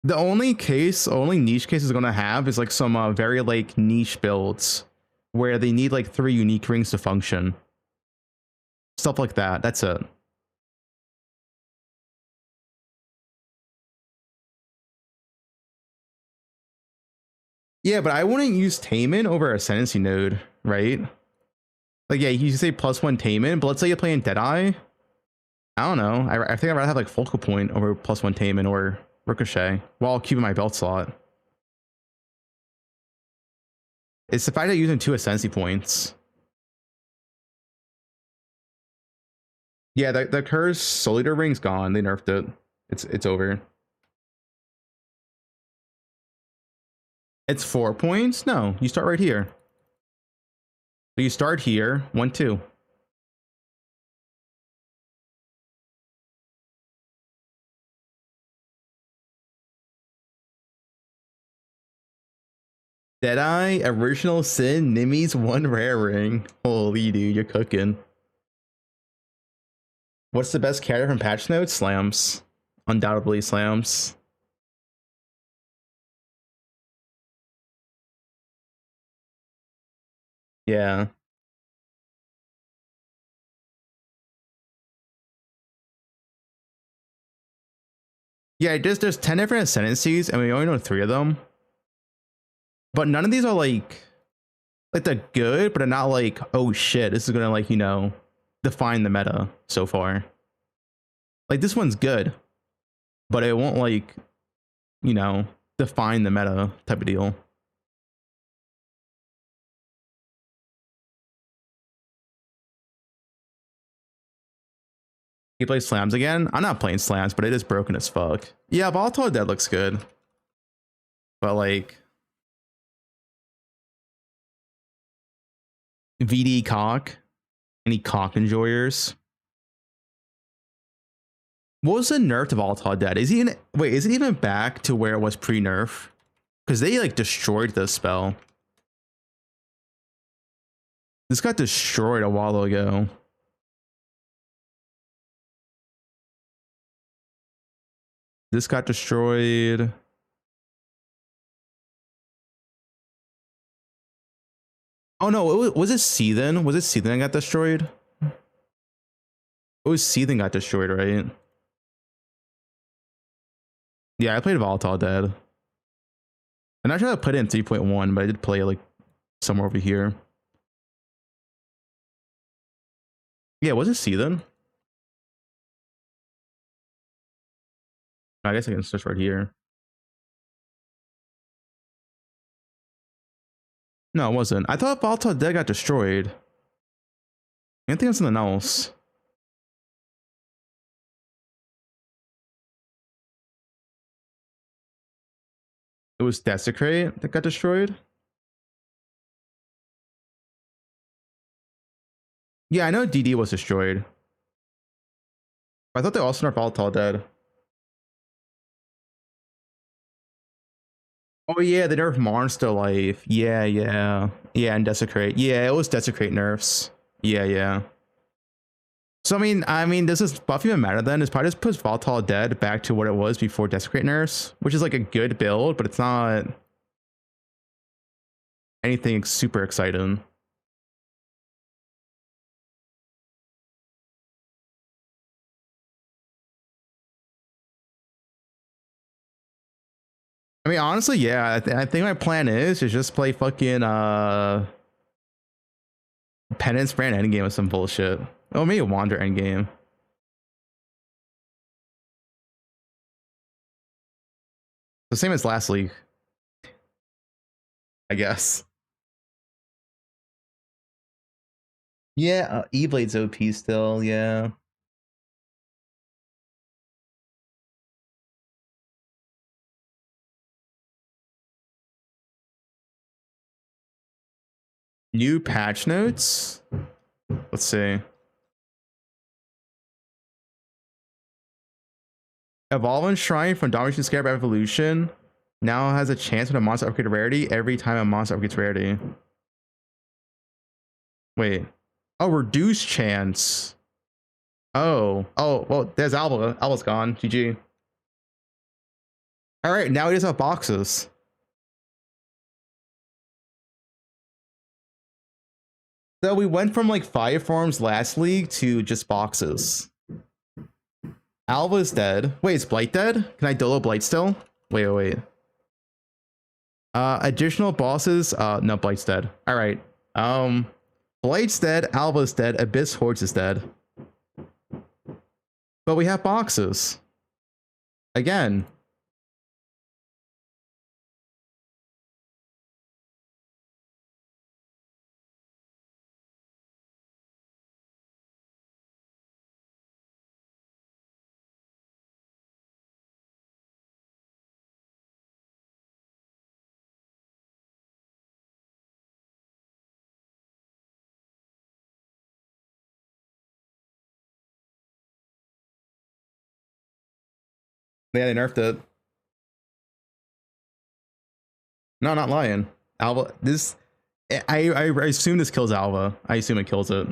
The only niche case is gonna have is like some very like niche builds where they need like 3 unique rings to function. Stuff like that. That's it. Yeah, but I wouldn't use Taman over Ascendancy Node, right? Like, yeah, you say +1 Taman, but let's say you're playing Deadeye. I don't know. I think I'd rather have like Focal Point over +1 Taman or Ricochet while keeping my belt slot. It's the fact that you're using 2 Ascendancy points. Yeah, the Curse Soul Eater ring's gone. They nerfed it. It's over. It's 4 points? No, you start right here. So you start here, 1, 2. Deadeye, Original Sin, Nimmy's 1 rare ring. Holy dude, you're cooking. What's the best character from patch notes? Slams. Undoubtedly Slams. Yeah. Yeah, there's 10 different ascendancies and we only know 3 of them. But none of these are like they're good, but they're not like, oh shit, this is gonna like, you know, define the meta so far. Like this one's good, but it won't like, you know, define the meta type of deal. You play Slams again? I'm not playing Slams, but it is broken as fuck. Yeah, Volatile Dead looks good. But like VD cock? Any cock enjoyers? What was the nerf to Volatile Dead? Is he in, wait, is it even back to where it was pre-nerf? Because they like destroyed the spell. This got destroyed a while ago. This got destroyed. Oh no, was it Seethan? Was it Seethan that got destroyed? It was Seethan got destroyed, right? Yeah, I played Volatile Dead. I'm not sure I put it in 3.1, but I did play it like somewhere over here. Yeah, was it Seethan? I guess I can search right here. No, it wasn't. I thought Volatile Dead got destroyed. I think it was something else. It was Desecrate that got destroyed. Yeah, I know DD was destroyed. I thought they also nerfed Volatile Dead. Oh yeah, they nerfed Monster Life. Yeah, and Desecrate. Yeah, it was Desecrate nerfs. Yeah. So I mean, does this buff even matter then? It's probably just puts Volatile Dead back to what it was before Desecrate nerfs, which is like a good build, but it's not anything super exciting. I mean, honestly, yeah. I think my plan is to just play fucking Penance Brand endgame with some bullshit. Oh, maybe Wander endgame. The same as last league, I guess. Yeah, E-Blade's OP still, yeah. New patch notes? Let's see. Evolve Shrine from Domination Scarab Evolution now has a chance when a monster upgrades rarity every time a monster upgrades rarity. Wait. Oh, reduced chance. Oh, well, there's Alba. Alba's gone. GG. All right, now we just have boxes. So we went from like 5 forms last league to just boxes. Alba's dead. Wait, is Blight dead? Can I Dolo Blight still? Wait. Additional bosses. No, Blight's dead. All right. Blight's dead. Alba's dead. Abyss Hordes is dead. But we have boxes. Again. Yeah, they nerfed it. No, not lying. Alba, this... I assume this kills Alba. I assume it kills it.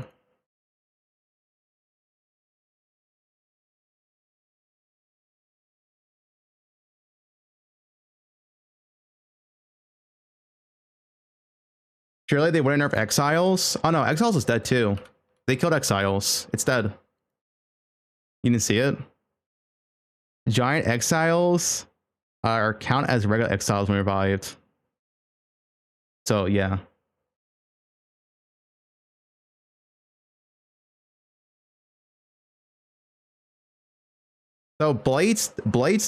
Surely they wouldn't nerf Exiles? Oh no, Exiles is dead too. They killed Exiles. It's dead. You didn't see it? Giant Exiles are count as regular Exiles when revived. So yeah. So Blade's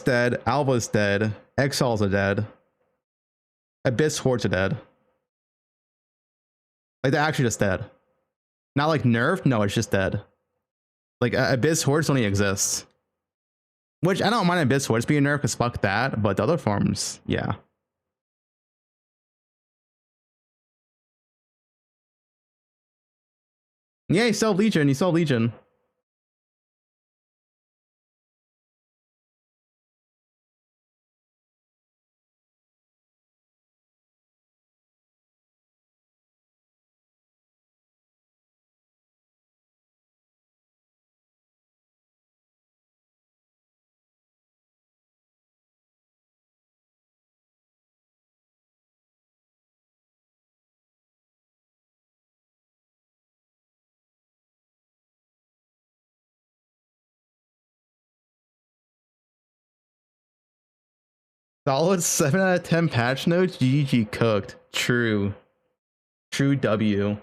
dead, Alba's dead, Exiles are dead, Abyss Hordes are dead. Like they're actually just dead. Not like nerfed, no, it's just dead. Like Abyss Hordes only exists. Which I don't mind Abyss Hordes being nerfed because fuck that, but the other forms, yeah. Yeah, you saw Legion. Solid 7 out of 10 patch notes. GG cooked. True. True W.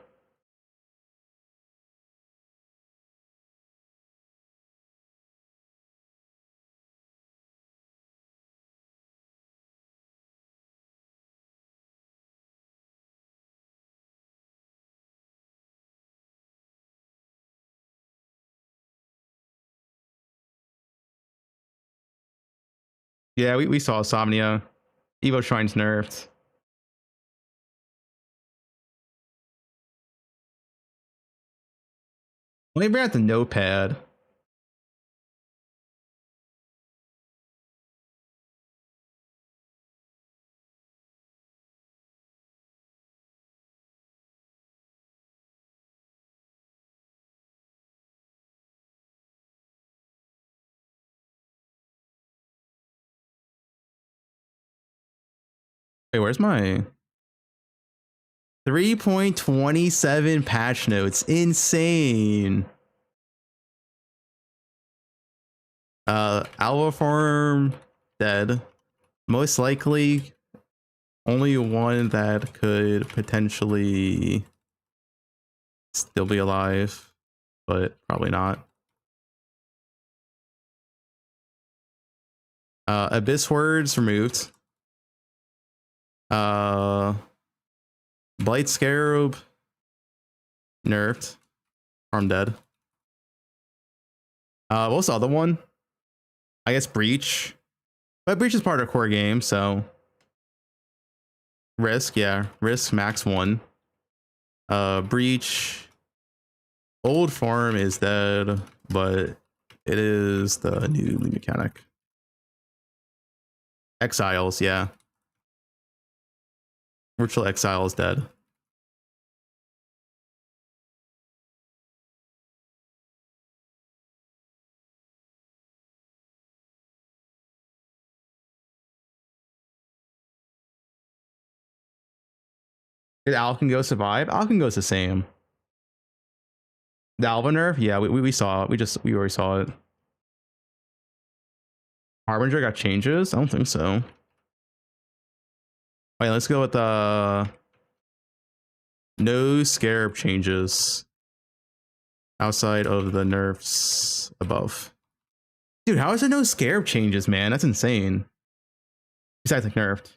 Yeah, we saw Somnia. Evo Shrine's nerfed. Let me bring out the notepad. Wait, where's my 3.27 patch notes? Insane. Alpha form dead. Most likely only one that could potentially still be alive, but probably not. Abyss words removed. Blight Scarab nerfed. Arm dead. What was the other one? I guess Breach. But Breach is part of the core game, so Risk, yeah. Risk max 1. Breach. Old form is dead, but it is the new mechanic. Exiles, yeah. Virtual Exile is dead. Did Alkengo survive? Alkengo's the same. The Alva nerf? Yeah, we saw it. We already saw it. Harbinger got changes? I don't think so. Wait, let's go with the no Scarab changes outside of the nerfs above. Dude, how is there no Scarab changes, man? That's insane. Besides, like, nerfed.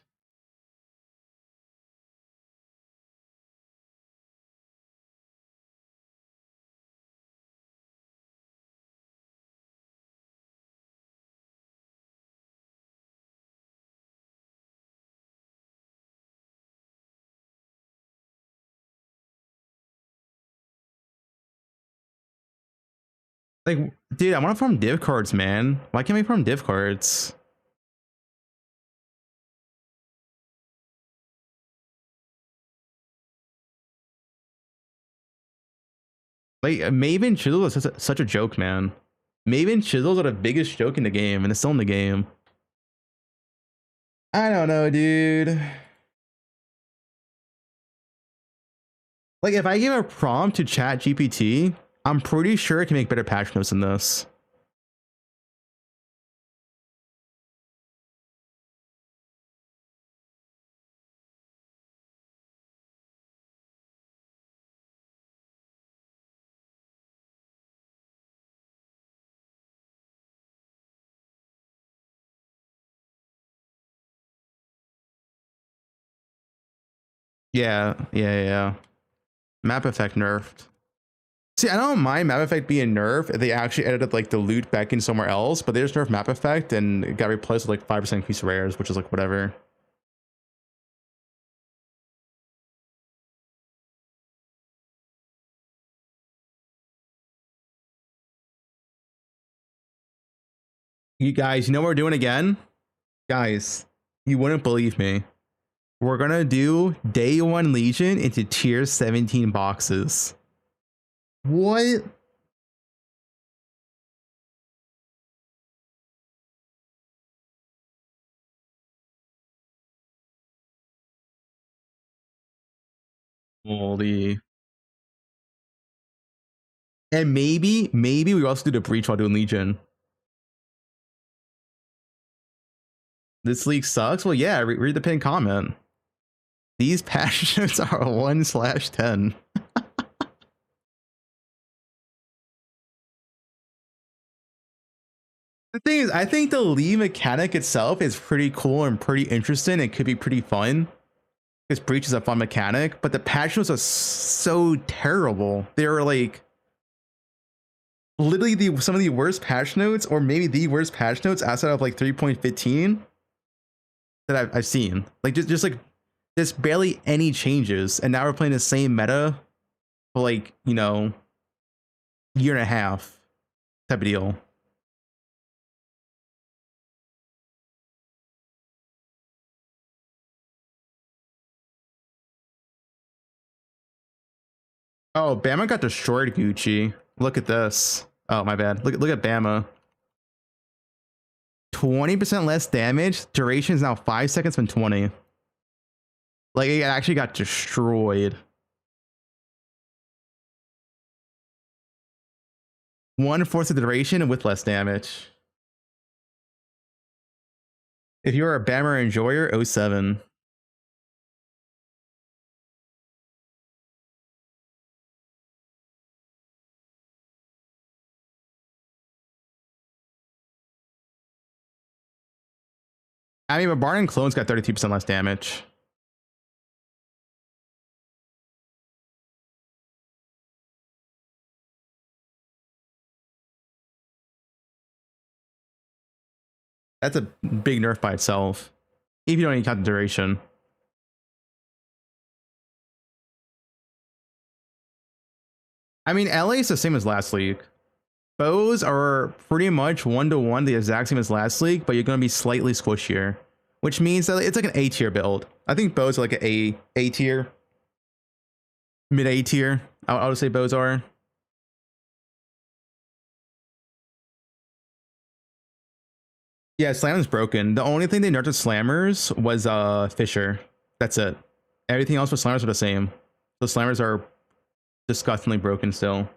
Like, dude, I want to farm div cards, man. Why can't we farm div cards? Like, Maven Chisel is such a joke, man. Maven Chisels are the biggest joke in the game, and it's still in the game. I don't know, dude. Like, if I give a prompt to Chat GPT, I'm pretty sure it can make better patch notes than this. Yeah. Map effect nerfed. See, I don't mind map effect being nerfed if they actually edited like the loot back in somewhere else, but they just nerfed map effect and it got replaced with like 5% increase rares, which is like whatever. You guys, you know what we're doing again? Guys, you wouldn't believe me. We're gonna do day 1 Legion into tier 17 boxes. What? Holy. And maybe we also do the Breach while doing Legion. this league sucks. Well, yeah, read the pinned comment. These patch notes are 1/10. The thing is, I think the league mechanic itself is pretty cool and pretty interesting. It could be pretty fun because Breach is a fun mechanic, but the patch notes are so terrible. They were like literally some of the worst patch notes, or maybe the worst patch notes outside of like 3.15 that I've seen. Like just like there's barely any changes, and now we're playing the same meta for like, you know, year and a half type of deal. Oh, Bama got destroyed, Gucci. Look at this. Oh, my bad. Look at Bama. 20% less damage. Duration is now 5 seconds from 20. Like, it actually got destroyed. 1/4 of the duration with less damage. If you're a Bama enjoyer, 07. I mean, but Barn and Clone's got 32% less damage. That's a big nerf by itself, if you don't even count the duration. I mean, LA is the same as last league. Bows are pretty much 1-to-1, the exact same as last league, but you're going to be slightly squishier, which means that it's like an A tier build. I think bows are like an A tier, mid A tier. I would say bows are. Yeah, Slammer's broken. The only thing they nerfed with Slammers was Fisher. That's it. Everything else with Slammers are the same. So Slammers are disgustingly broken still.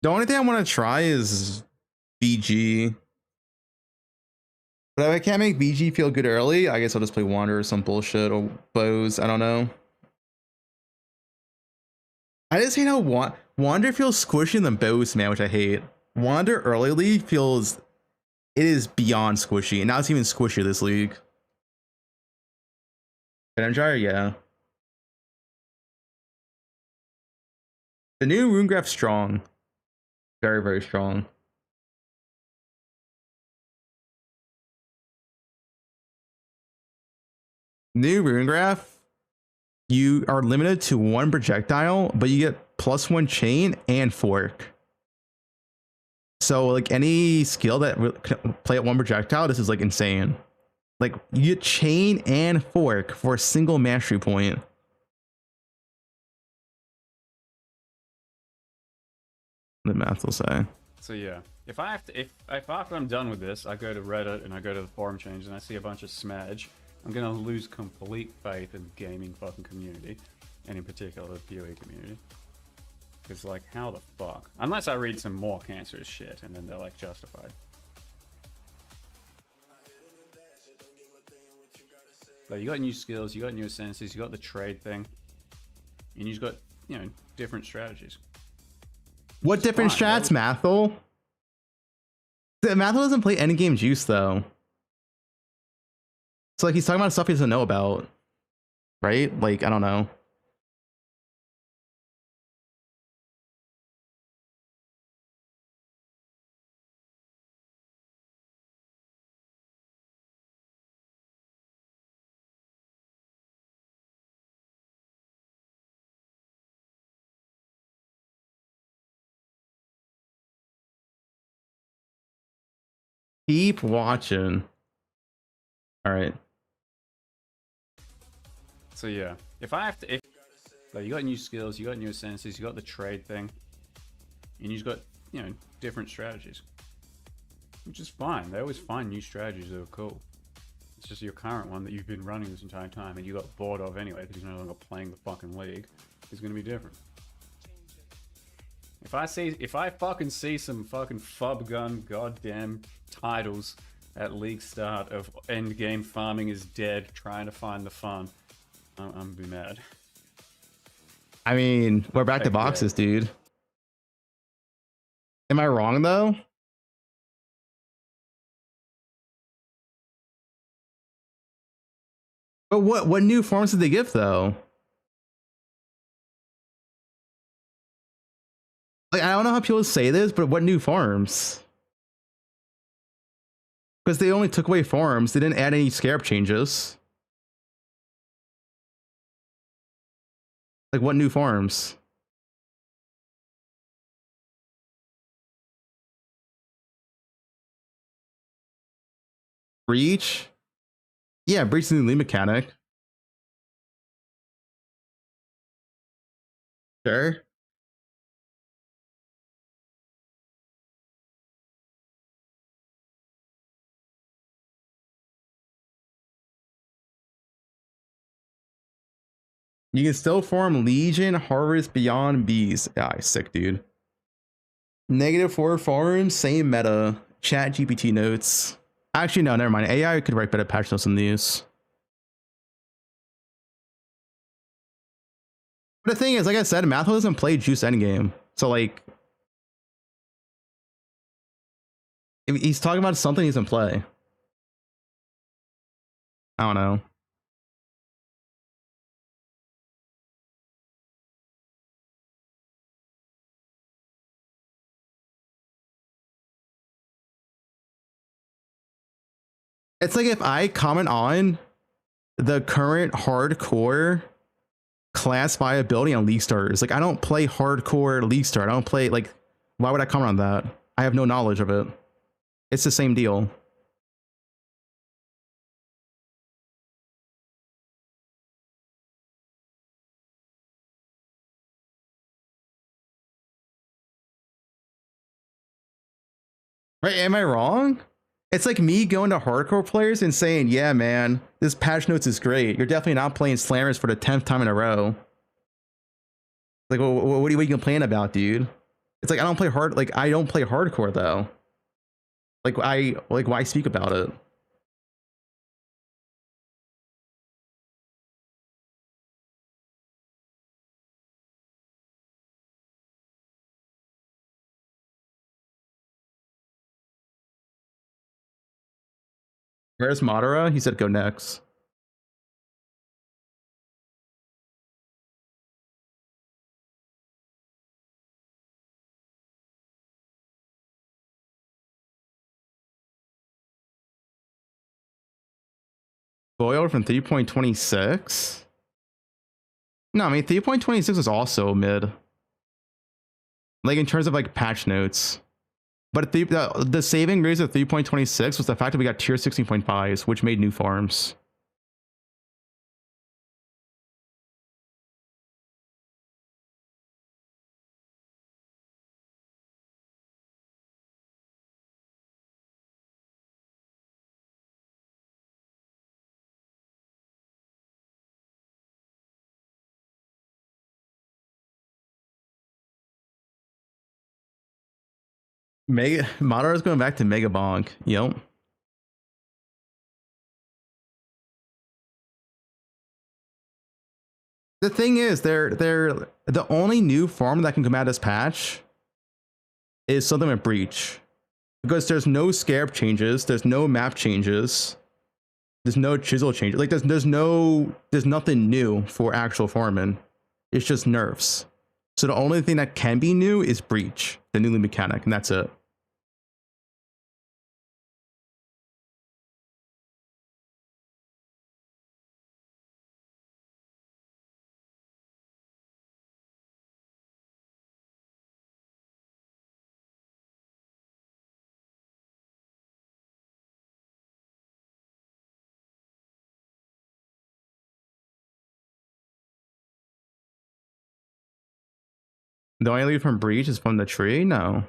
The only thing I want to try is BG. But if I can't make BG feel good early, I guess I'll just play Wander or some bullshit, or Bows. I don't know. I just hate how Wander feels squishy than Bows, man, which I hate. Wander early league feels... It is beyond squishy. And now it's even squishier this league. Venom Gyre, yeah. The new rune graph's strong. Very, very strong. New rune graph, you are limited to 1 projectile, but you get +1 chain and fork. So like any skill that can play at 1 projectile, this is like insane. Like you get chain and fork for a single mastery point. The math will say. So yeah, if after I'm done with this, I go to Reddit and I go to the forum change and I see a bunch of smedge, I'm gonna lose complete faith in the gaming fucking community, and in particular the PoE community. Because like, how the fuck? Unless I read some more cancerous shit and then they're like justified. Like, you got new skills, you got new ascendancies, you got the trade thing, and you just got, you know, different strategies. What different strats, Mathel? Mathel doesn't play endgame juice though. So like he's talking about stuff he doesn't know about, right? Like, I don't know. Keep watching. All right. So yeah, if like, you got new skills, you got new ascendancies, you got the trade thing, and you just got, you know, different strategies. which is fine. They always find new strategies that are cool. It's just your current one that you've been running this entire time and you got bored of anyway because you're no longer playing the fucking league is going to be different. If I fucking see some fucking Fubgun goddamn titles at league start of end game farming is dead, trying to find the fun, I'm gonna be mad. I mean, we're back to boxes, dude. Am I wrong though? But what new forms did they give though? Like, I don't know how people say this, but what new forms? Because they only took away forms, they didn't add any scarab changes. Like, what new forms? Breach? Yeah, Breach is the new mechanic. Sure. You can still form Legion, Harvest, Beyond, Bees. Ah, sick, dude. -4 forms, same meta. Chat GPT notes. Actually, no, never mind. AI could write better patch notes than these. But the thing is, like I said, Matho doesn't play Juice Endgame. So, like, he's talking about something he doesn't play. I don't know. It's like if I comment on the current hardcore class viability on League Stars. Like, I don't play hardcore League Star. I don't play, like, why would I comment on that? I have no knowledge of it. It's the same deal. Right? Am I wrong? It's like me going to hardcore players and saying, yeah, man, this patch notes is great. You're definitely not playing Slammers for the 10th time in a row. Like, what are you complaining about, dude? It's like, I don't play hardcore though. Like, why speak about it? Where's Madara? He said go next. Boiled from 3.26? No, I mean 3.26 is also mid. Like, in terms of like patch notes. But the saving grace of 3.26 was the fact that we got tier 16.5s, which made new farms. Madara's going back to Mega Bonk. Yep. The thing is, they're the only new form that can come out of this patch is something with Breach, because there's no scarab changes, there's no map changes, there's no chisel changes. Like, there's nothing new for actual Foreman. It's just nerfs. So the only thing that can be new is Breach, the new mechanic, and that's it. The only lead from Breach is from the tree? No.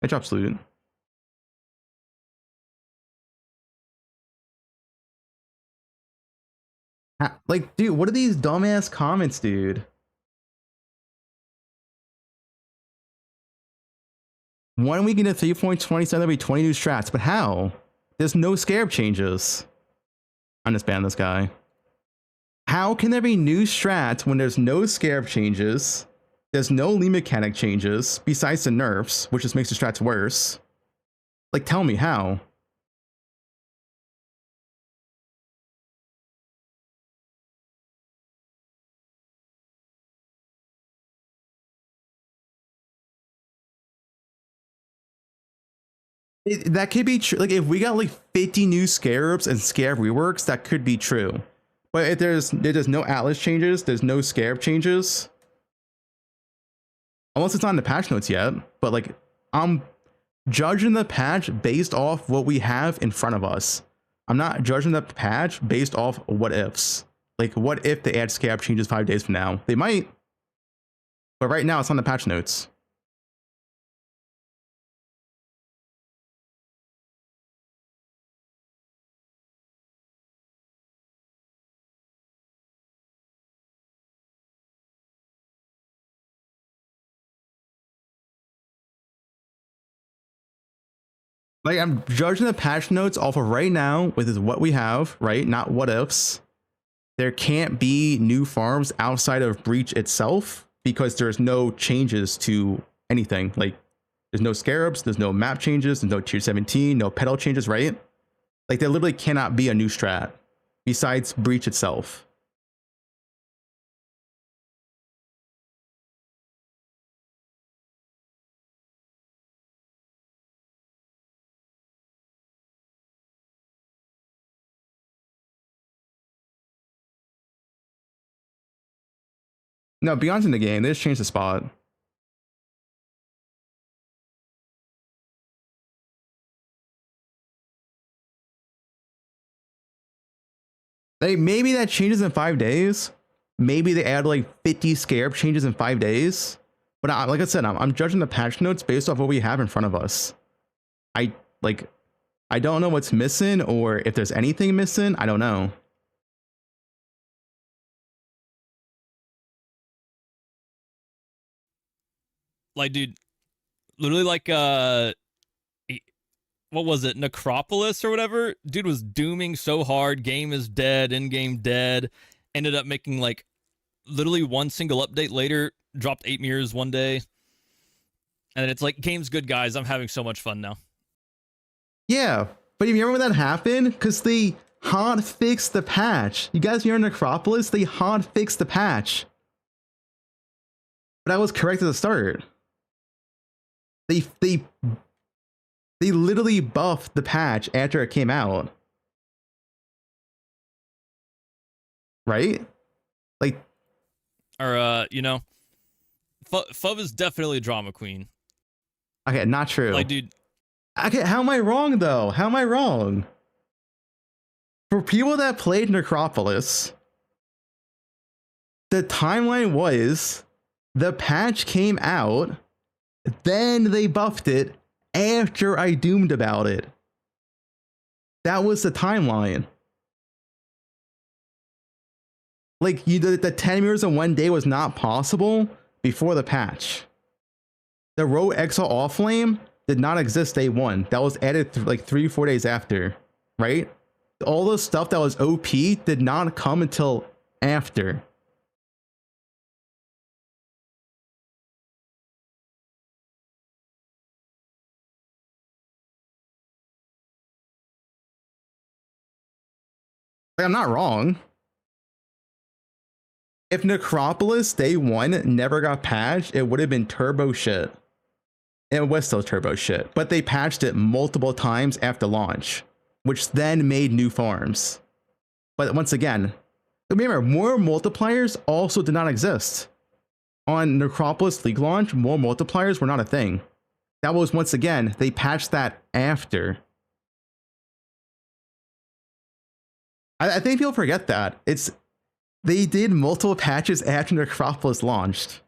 It drops loot. Like, dude, what are these dumbass comments, dude? 1 week into 3.27, there'll be 20 new strats, but how? There's no scarab changes. I'm just banning this guy. How can there be new strats when there's no scarab changes? There's no lead mechanic changes besides the nerfs, which just makes the strats worse. Like, tell me how. That could be true. Like, if we got like 50 new scarabs and scarab reworks, that could be true. But if there's no atlas changes, there's no scarab changes. Unless it's not in the patch notes yet. But like, I'm judging the patch based off what we have in front of us. I'm not judging the patch based off what ifs. Like, what if they add scarab changes 5 days from now? They might. But right now, it's on the patch notes. Like, I'm judging the patch notes off of right now with what we have, right? Not what ifs. There can't be new farms outside of Breach itself because there's no changes to anything. Like, there's no scarabs, there's no map changes, there's no tier 17, no pedal changes, right? Like, there literally cannot be a new strat besides Breach itself. No, Beyond's in the game. They just changed the spot. Maybe that changes in 5 days. Maybe they add like 50 scarab changes in 5 days. But like I said, I'm judging the patch notes based off what we have in front of us. I don't know what's missing or if there's anything missing. I don't know. Like, dude, literally, like, what was it, Necropolis or whatever? Dude was dooming so hard, game is dead, in-game dead. Ended up making, like, literally one single update later, dropped 8 mirrors one day. And it's like, game's good, guys. I'm having so much fun now. Yeah, but you remember when that happened? Because they hard fixed the patch. You guys remember Necropolis? They hard fixed the patch. But I was correct at the start. They literally buffed the patch after it came out. Right? Like, or you know, Fub is definitely a drama queen. Okay, not true. Like, dude. Okay, how am I wrong though? How am I wrong? For people that played Necropolis, the timeline was the patch came out, then they buffed it after I doomed about it. That was the timeline. Like, the 10 mirrors in 1 day was not possible before the patch. The Row Exile Off Flame did not exist day one. That was added like 3-4 days after, right? All the stuff that was OP did not come until after. Like, I'm not wrong. If Necropolis day one never got patched, it would have been turbo shit. It was still turbo shit, but they patched it multiple times after launch, which then made new farms. But once again, remember, more multipliers also did not exist. On Necropolis League launch, more multipliers were not a thing. That was, once again, they patched that after. I think people forget that. They did multiple patches after Necropolis launched.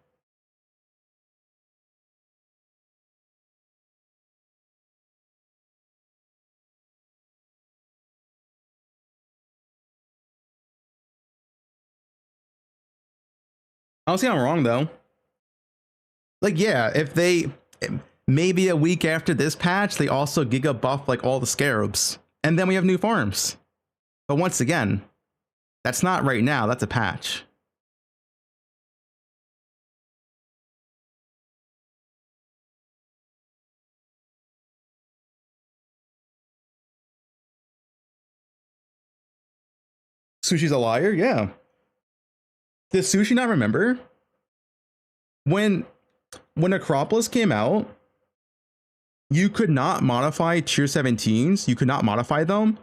I don't see I'm wrong though. Like, yeah, if they maybe a week after this patch, they also giga buff like all the scarabs, and then we have new farms. But once again, that's not right now. That's a patch. Sushi's a liar? Yeah. Does Sushi not remember? When Acropolis came out, you could not modify tier 17s. You could not modify them.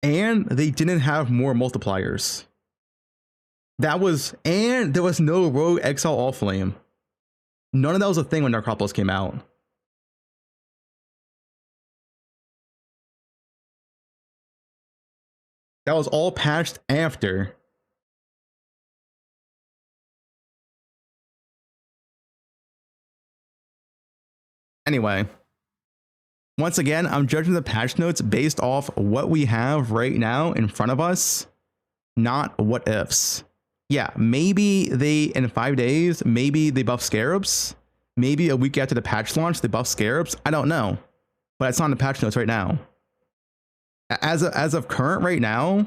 And they didn't have more multipliers. And there was no Rogue Exile All Flame. None of that was a thing when Acropolis came out. That was all patched after. Anyway, once again, I'm judging the patch notes based off what we have right now in front of us, not what ifs. Yeah, maybe they, in 5 days, maybe they buff scarabs. Maybe a week after the patch launch, they buff scarabs. I don't know, but it's not in the patch notes right now. As of current right now,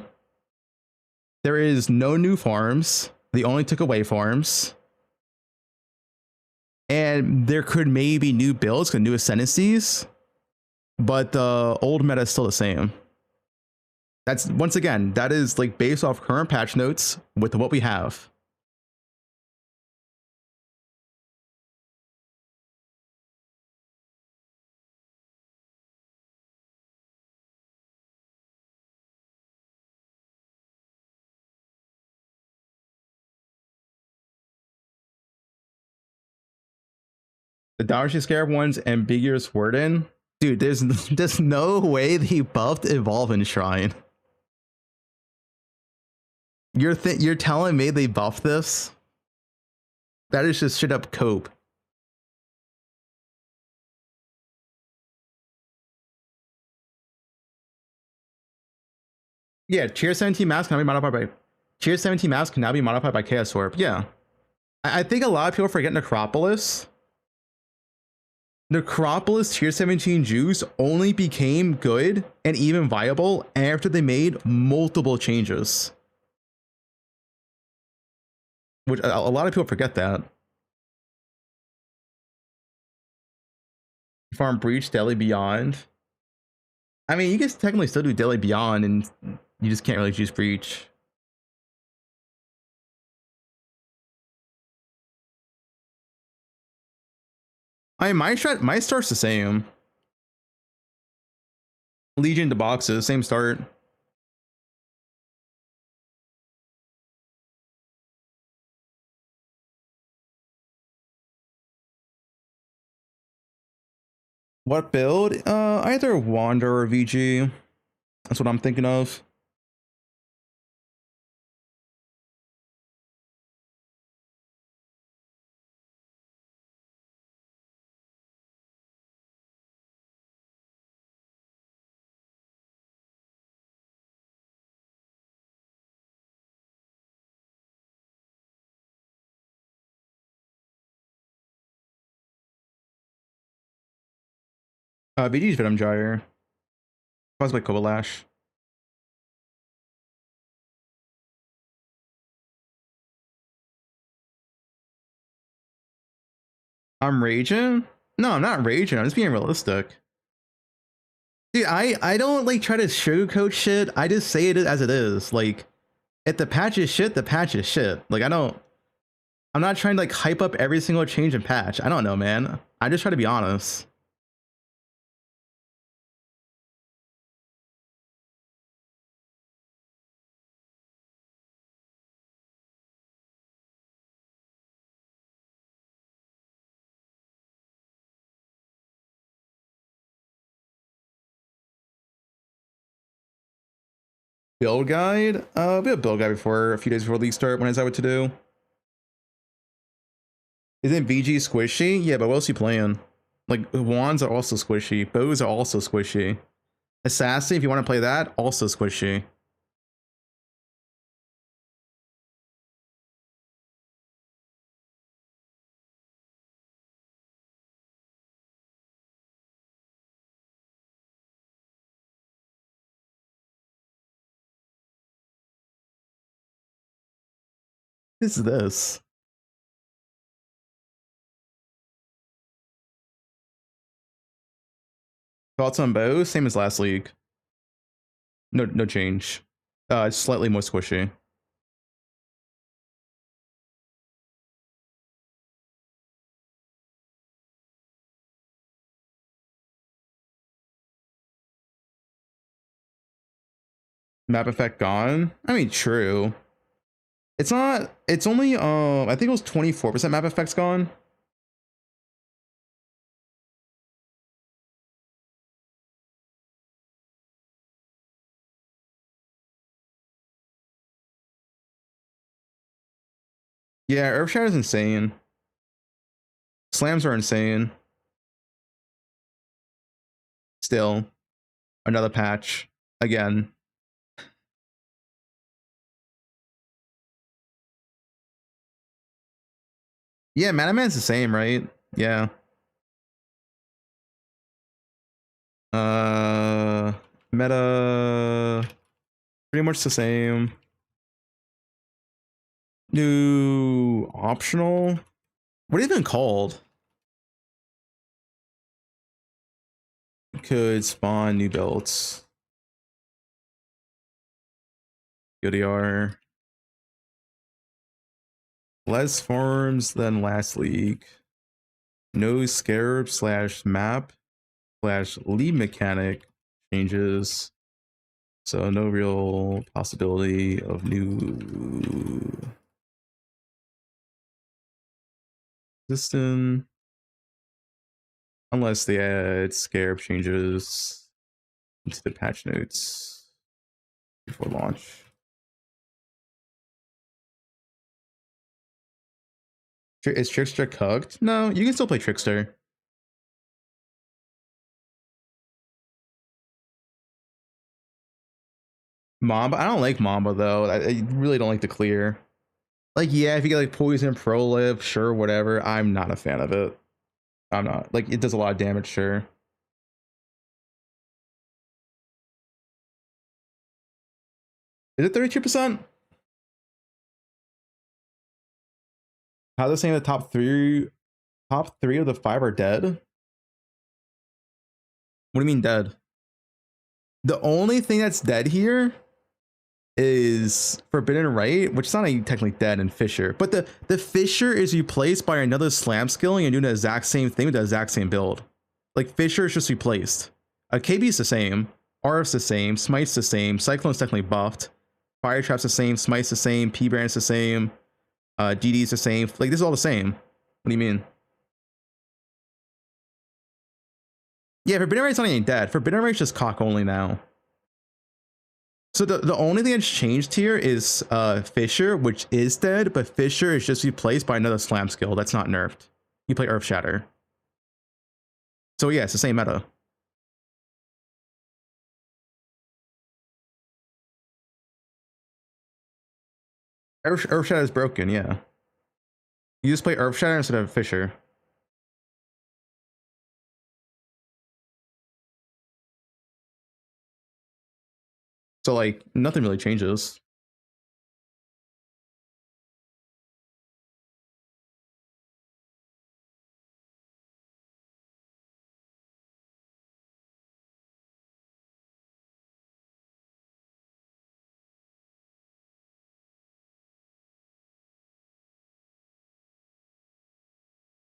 there is no new farms. They only took away farms. And there could maybe new builds, new ascendancies, but the old meta is still the same. That's, once again, that is like based off current patch notes with what we have. The Dynasty Scarab one's ambiguous wording. Dude, there's no way they buffed Evolve and Shrine. You're telling me they buffed this? That is just straight up cope. Yeah, Tier 17 maps can now be modified by Tier 17 maps can now be modified by Chaos Orb. Yeah. I think a lot of people forget Necropolis. Necropolis Tier 17 juice only became good and even viable after they made multiple changes. Which a lot of people forget that. Farm Breach, Daily Beyond. I mean, you can technically still do Daily Beyond and you just can't really choose Breach. I mean, my start's the same. Legion to boxes, same start. What build? Either Wander or VG. That's what I'm thinking of. VG's Venom Gyre. Possibly Kobalash. I'm raging? No, I'm not raging. I'm just being realistic. Dude, I don't like try to sugarcoat shit. I just say it as it is. Like, if the patch is shit, the patch is shit. Like, I'm not trying to like hype up every single change and patch. I don't know, man. I just try to be honest. Build guide? We had a build guide before, a few days before league start when I decided what to do. Isn't VG squishy? Yeah, but what else are you playing? Like, wands are also squishy. Bows are also squishy. Assassin, if you want to play that, also squishy. What is this? Thoughts on Bow? Same as last league. No change. Slightly more squishy. Map effect gone? I mean, true. It's not, it's only, I think it was 24% map effects gone. Yeah, Earthshatter is insane. Slams are insane. Still, another patch again. Yeah, Mana Man's the same, right? Yeah. Meta pretty much the same. New optional. What is it even called? Could spawn new builds. GDR. Less forms than last league. No scarab / map / lead mechanic changes. So no real possibility of new system. Unless they add scarab changes into the patch notes before launch. Is Trickster cooked? No, you can still play Trickster. Mamba? I don't like Mamba though. I really don't like the clear. Like, yeah, if you get like Poison, Prolip, sure, whatever. I'm not a fan of it. I'm not. Like, it does a lot of damage, sure. Is it 32%? How they're saying the top three of the 5 are dead? What do you mean dead? The only thing that's dead here is Forbidden Right, which is not even technically dead in Fissure, but the Fissure is replaced by another slam skill and you're doing the exact same thing with the exact same build. Like, Fissure is just replaced. KB is the same, RF's the same, Smite's the same, Cyclone's technically buffed, Fire Trap's the same, Smite's the same, P-Brand's the same, DD's the same. Like, this is all the same. What do you mean? Yeah, Forbidden Right's not even dead. Forbidden Right's just cock only now. So the only thing that's changed here is Fissure, which is dead, but Fissure is just replaced by another slam skill that's not nerfed. You play Earth Shatter. So yeah, it's the same meta. Earth Shatter is broken, yeah. You just play Earth Shatter instead of Fissure. So like nothing really changes.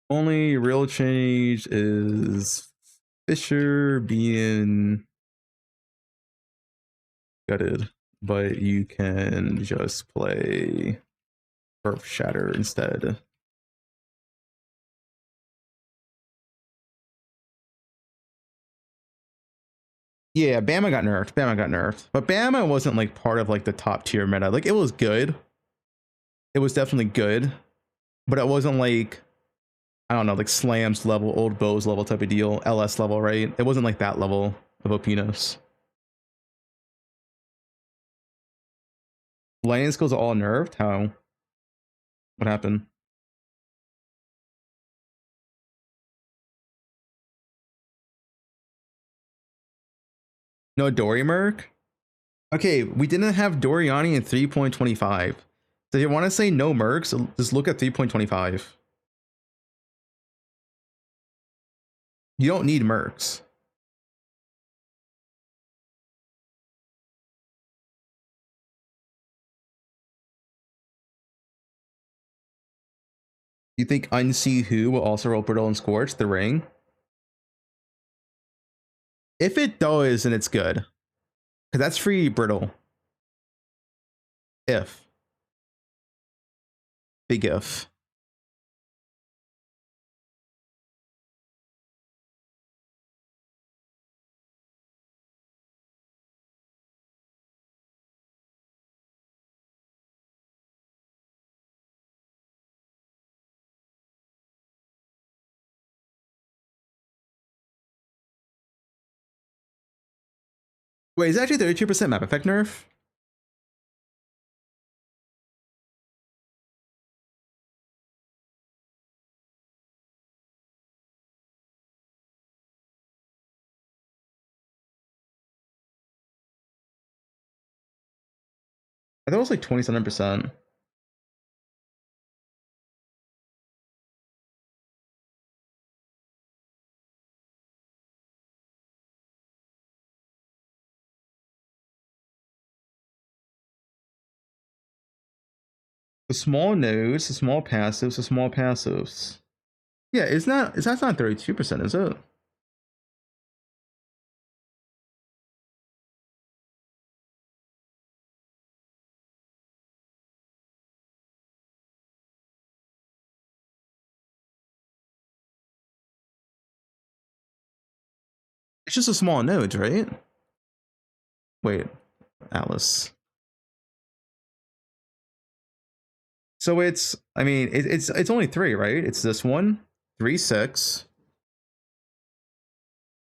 Only real change is Fissure being gutted, but you can just play Earth Shatter instead. Yeah, Bama got nerfed. Bama got nerfed. But Bama wasn't like part of like the top tier meta. Like, it was good. It was definitely good. But it wasn't like, I don't know, like Slams level, Old Bows level type of deal. LS level, right? It wasn't like that level of OPness. Lightning skills are all nerfed? How? What happened? No Dory Merc? Okay, we didn't have Doriani in 3.25. So you want to say no mercs? Just look at 3.25. You don't need mercs. You think Unsee Who will also roll Brittle and Scorch the ring? If it does, then it's good. Because that's free Brittle. If. Big if. Wait, is it actually 32% map effect nerf? I thought it was like 27%. The small nodes, the small passives, the small passives. Yeah, it's not 32%, is it? It's just a small nodes, right? Wait, Alice. So it's, I mean, it's only 3, right? It's this one, 3, 6,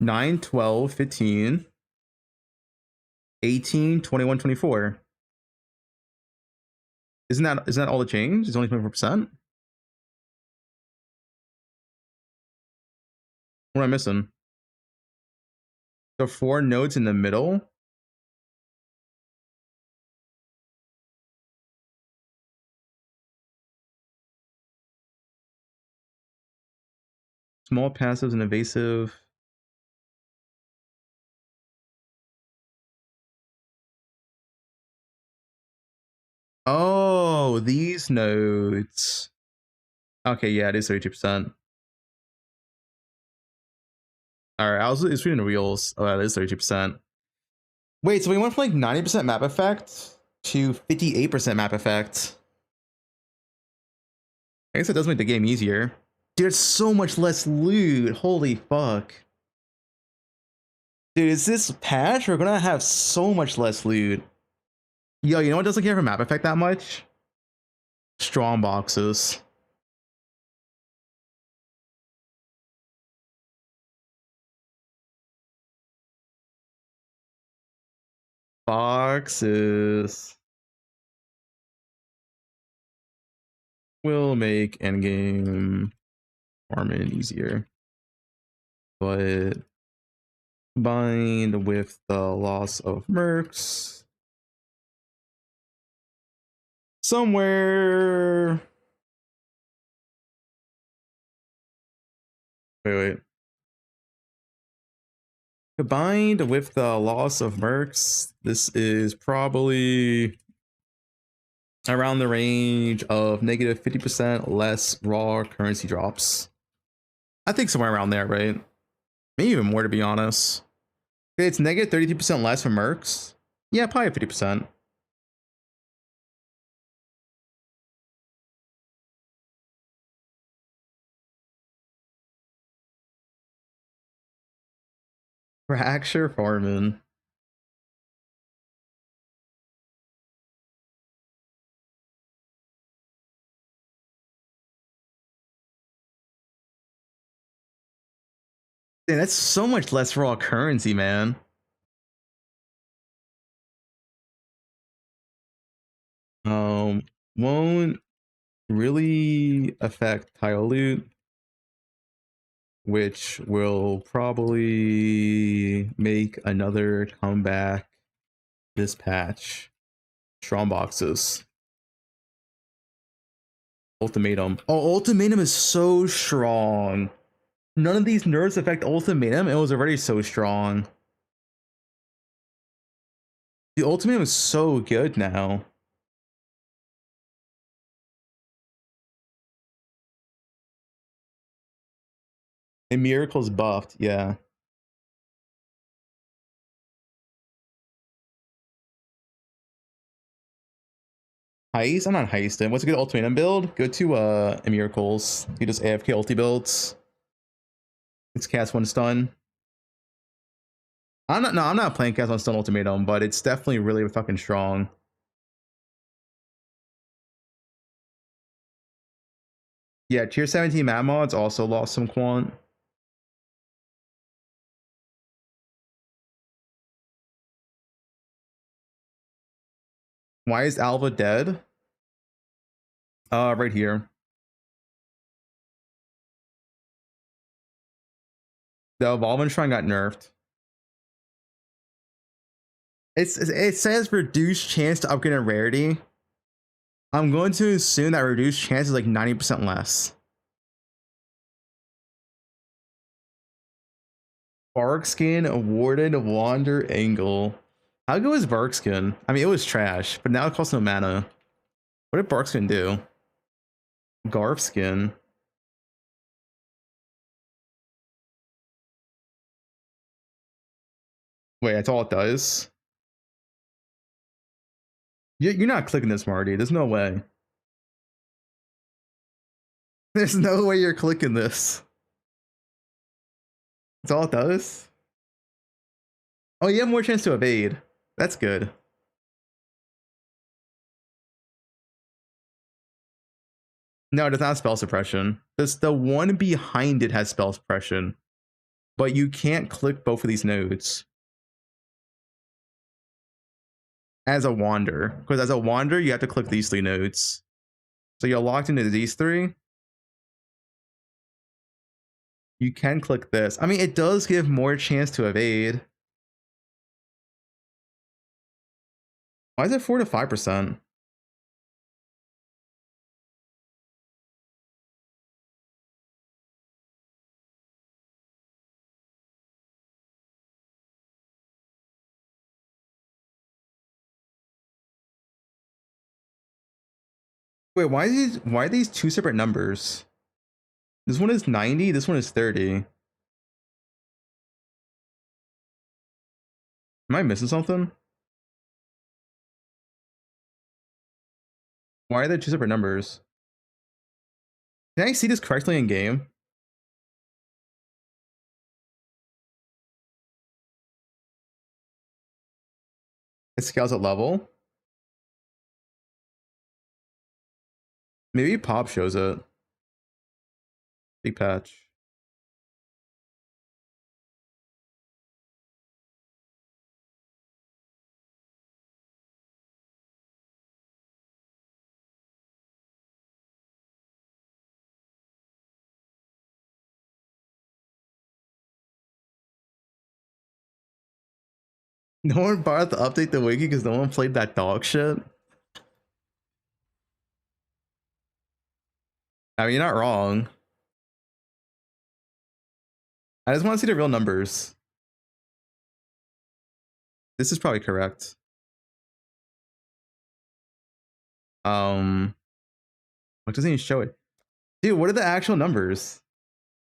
9, 12, 15, 18, 21, 24. Isn't that all the change? It's only 24%? What am I missing? So 4 nodes in the middle. Small passives and evasive. Oh, these nodes. Okay, yeah, it is 32%. Alright, I was reading the reels. Oh, that is 32%. Wait, so we went from like 90% map effect to 58% map effect. I guess it does make the game easier. Dude, it's so much less loot. Holy fuck. Dude, is this patch? We're gonna have so much less loot. Yo, you know what doesn't care for map effect that much? Strong boxes. Boxes will make endgame farming easier, but combined with the loss of mercs, somewhere. Wait. Combined with the loss of mercs, this is probably around the range of negative 50% less raw currency drops. I think somewhere around there, right? Maybe even more, to be honest. Okay, it's negative 32% less for mercs. Yeah, probably 50%. Fracture farming. Damn, that's so much less raw currency, man. Won't really affect tile loot, which will probably make another comeback this patch. Strong boxes. Ultimatum. Oh, ultimatum is so strong. None of these nerfs affect ultimatum. It was already so strong. The ultimatum is so good now. And miracles buffed, yeah. Heist? I'm not heisting. What's a good ultimatum build? Go to miracles. You just AFK ulti builds. It's cast 1 stun. I'm not playing cast 1 stun ultimatum, but it's definitely really fucking strong. Yeah, tier 17 map mods also lost some quant. Why is Alva dead? Right here. The Evolving Shrine got nerfed. It says reduced chance to upgrade in rarity. I'm going to assume that reduced chance is like 90% less. Bark skin, Warden, Wander, Angle. How good was Bark skin? I mean, it was trash, but now it costs no mana. What did Bark skin do? Garf skin. Wait, that's all it does? You're not clicking this, Marty. There's no way. There's no way you're clicking this. That's all it does? Oh, you have more chance to evade. That's good. No, it does not have spell suppression. The one behind it has spell suppression. But you can't click both of these nodes. As a wander. Because as a wander, you have to click these 3 nodes. So you're locked into these 3. You can click this. I mean, it does give more chance to evade. Why is it 4 to 5%? Wait, why are these 2 separate numbers? This one is 90, this one is 30. Am I missing something? Why are there 2 separate numbers? Can I see this correctly in game? It scales at level. Maybe Pop shows it. Big patch. No one bothered to update the wiki because no one played that dog shit. I mean, you're not wrong. I just want to see the real numbers. This is probably correct. What doesn't even show it? Dude, what are the actual numbers?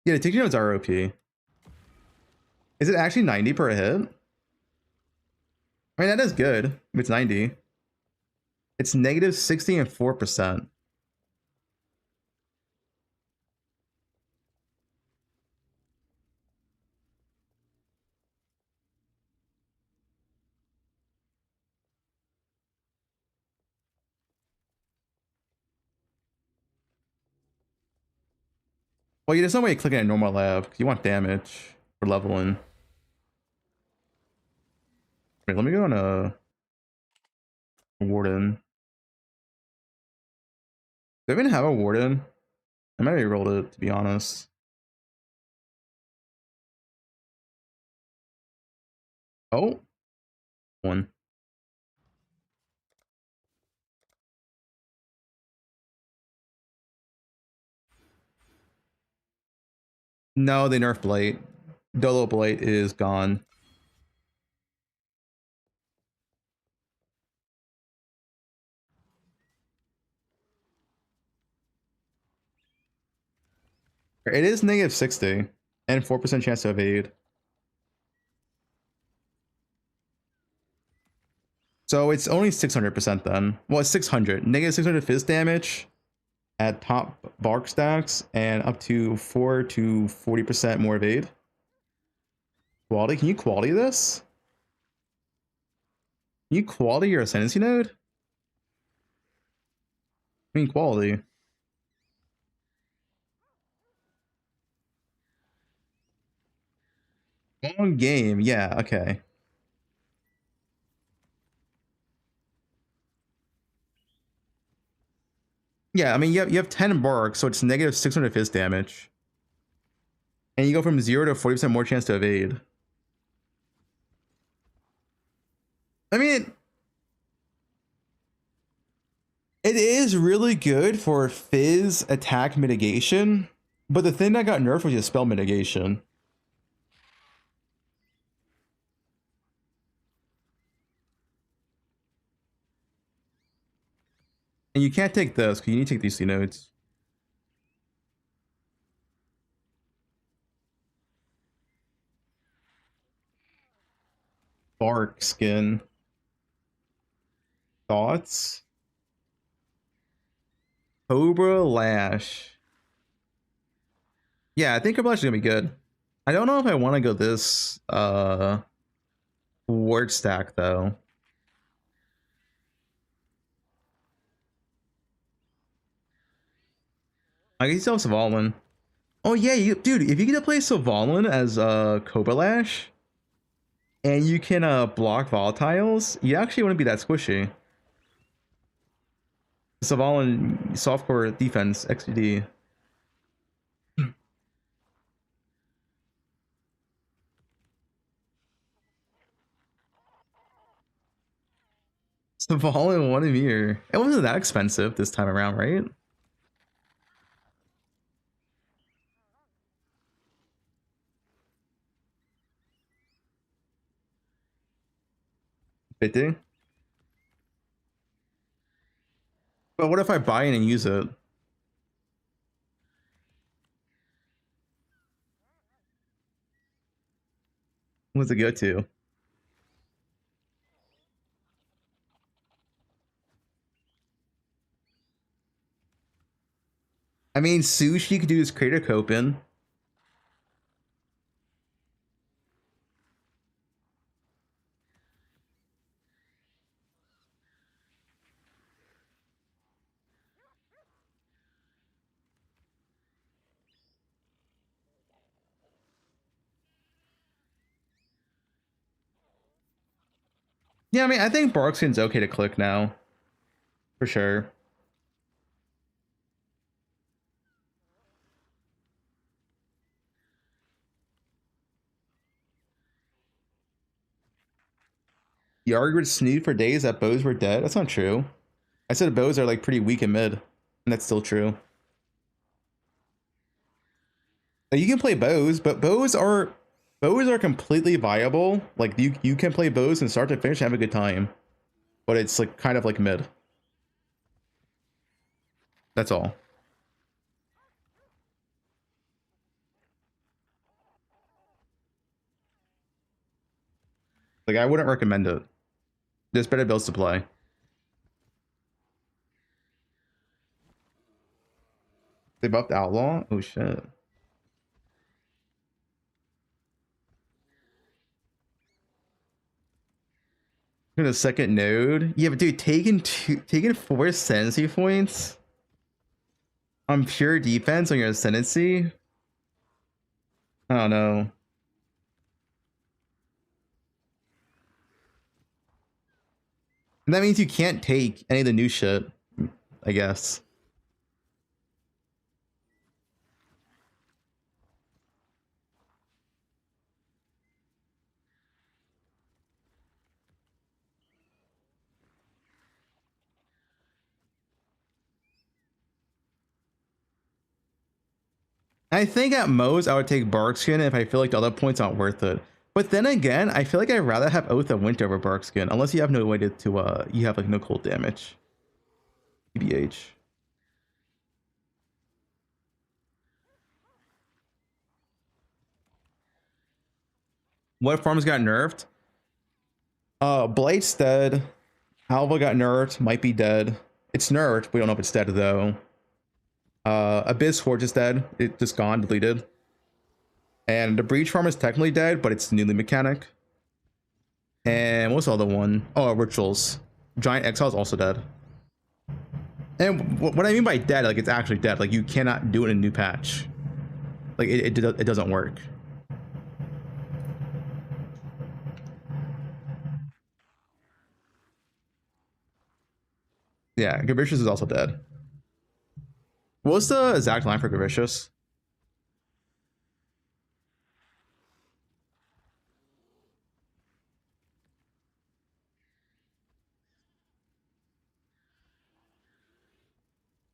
Yeah, the ticket notes are OP. Is it actually 90 per hit? I mean, that is good if it's 90. It's negative 60 and 4%. Well, there's no way you're clicking at normal lab. You want damage for leveling. Wait, let me go on a warden. Do I even have a warden? I might have rolled it, to be honest. Oh, 1. No, they nerfed Blight. Dolo Blight is gone. It is negative 60 and 4% chance to evade. So it's only 600% then. Well, it's 600. Negative 600 fizz damage at top bark stacks and up to 4 to 40% more evade. Quality? Can you quality this? Can you quality your ascendancy node? I mean, quality. Long game, yeah, okay. Yeah, I mean, you have 10 bark, so it's negative 600 fizz damage. And you go from 0 to 40% more chance to evade. I mean, it is really good for fizz attack mitigation, but the thing that got nerfed was just spell mitigation. And you can't take this, because you need to take these 2 nodes. Bark skin. Thoughts? Cobra Lash. Yeah, I think Cobra Lash is gonna be good. I don't know if I want to go this word stack though. I guess still have Svalin. Oh yeah, dude, if you get to play Svalin as Cobra Lash and you can block volatiles, you actually wouldn't be that squishy. Svalin softcore defense, XD. Svalin 1 Emir. It wasn't that expensive this time around, right? $50. But what if I buy it and use it? What's it go to? I mean, Sushi could do his Crater Copen. Yeah, I mean, I think Barkskin's okay to click now. For sure. You argued with Snood for days that bows were dead? That's not true. I said bows are like pretty weak in mid. And that's still true. Like, you can play bows, but bows are completely viable. Like you can play bows and start to finish and have a good time. But it's like kind of like mid. That's all. Like, I wouldn't recommend it. There's better builds to play. They buffed Outlaw? Oh shit. In a second node? Yeah, but dude, taking 4 ascendancy points on pure defense on your ascendancy? I don't know. And that means you can't take any of the new shit, I guess. I think at most I would take Barkskin if I feel like the other points aren't worth it. But then again, I feel like I'd rather have Oath of Winter over Barkskin, unless you have no way to you have like no cold damage. TBH. What farms got nerfed? Blade's dead. Alva got nerfed, might be dead. It's nerfed, we don't know if it's dead though. Abyss Forge is dead. It's just gone, deleted. And the Breach Farm is technically dead, but it's the newly mechanic. And what's the other one? Oh, Rituals. Giant Exile is also dead. And what I mean by dead, like it's actually dead. Like you cannot do it in a new patch. Like it doesn't work. Yeah, Gravicious is also dead. What's the exact line for Gravicious?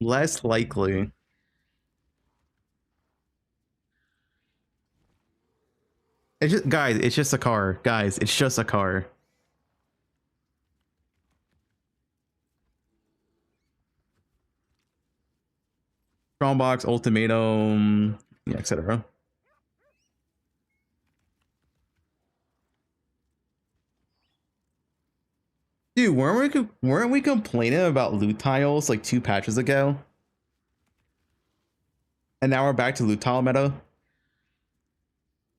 Less likely. It's just, guys, it's just a car. Guys, it's just a car. Strongbox, Ultimatum, yeah, etc. Dude, weren't we complaining about loot tiles like 2 patches ago? And now we're back to loot tile meta?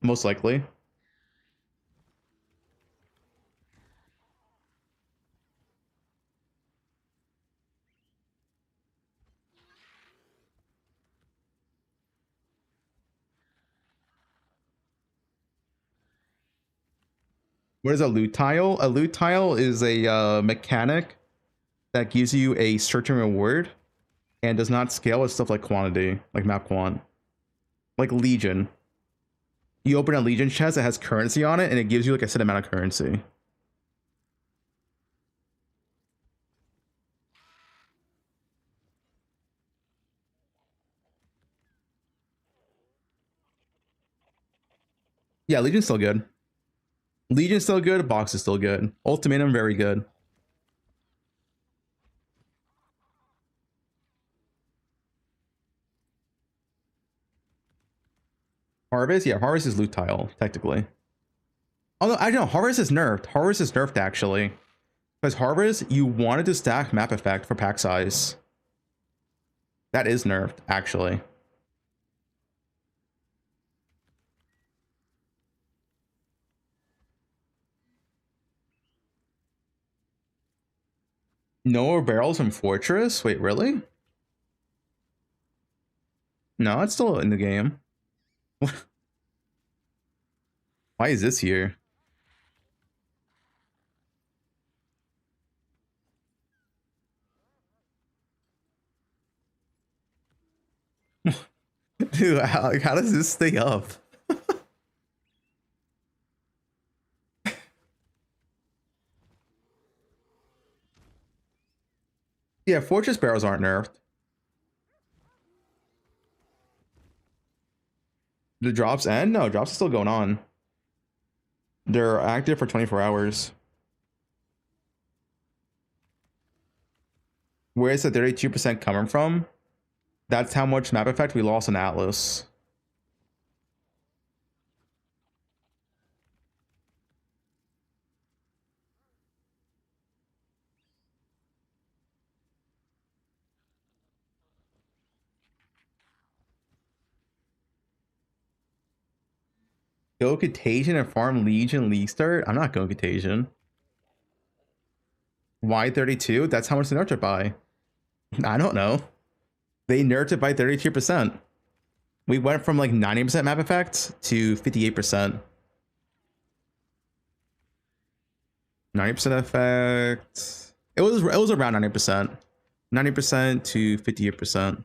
Most likely. What is a loot tile? A loot tile is a mechanic that gives you a certain reward and does not scale with stuff like quantity, like map quant. Like Legion. You open a Legion chest that has currency on it and it gives you like a set amount of currency. Yeah, Legion's still good. Legion's still good, Box is still good. Ultimatum, very good. Harvest? Yeah, Harvest is loot tile, technically. Although, I don't know, Harvest is nerfed. Harvest is nerfed, actually. Because Harvest, you wanted to stack map effect for pack size. That is nerfed, actually. No more barrels from Fortress? Wait, really? No, it's still in the game. Why is this here? Dude, how does this stay up? Yeah, Fortress barrels aren't nerfed. The drops end? No, drops are still going on. They're active for 24 hours. Where's the 32% coming from? That's how much map effect we lost in Atlas. Go Contagion and farm Legion League start? I'm not going Contagion. Why 32? That's how much they nerfed it by. I don't know. They nerfed it by 32%. We went from like 90% map effect to 58%. 90% effect. It was around 90%. 90% to 58%.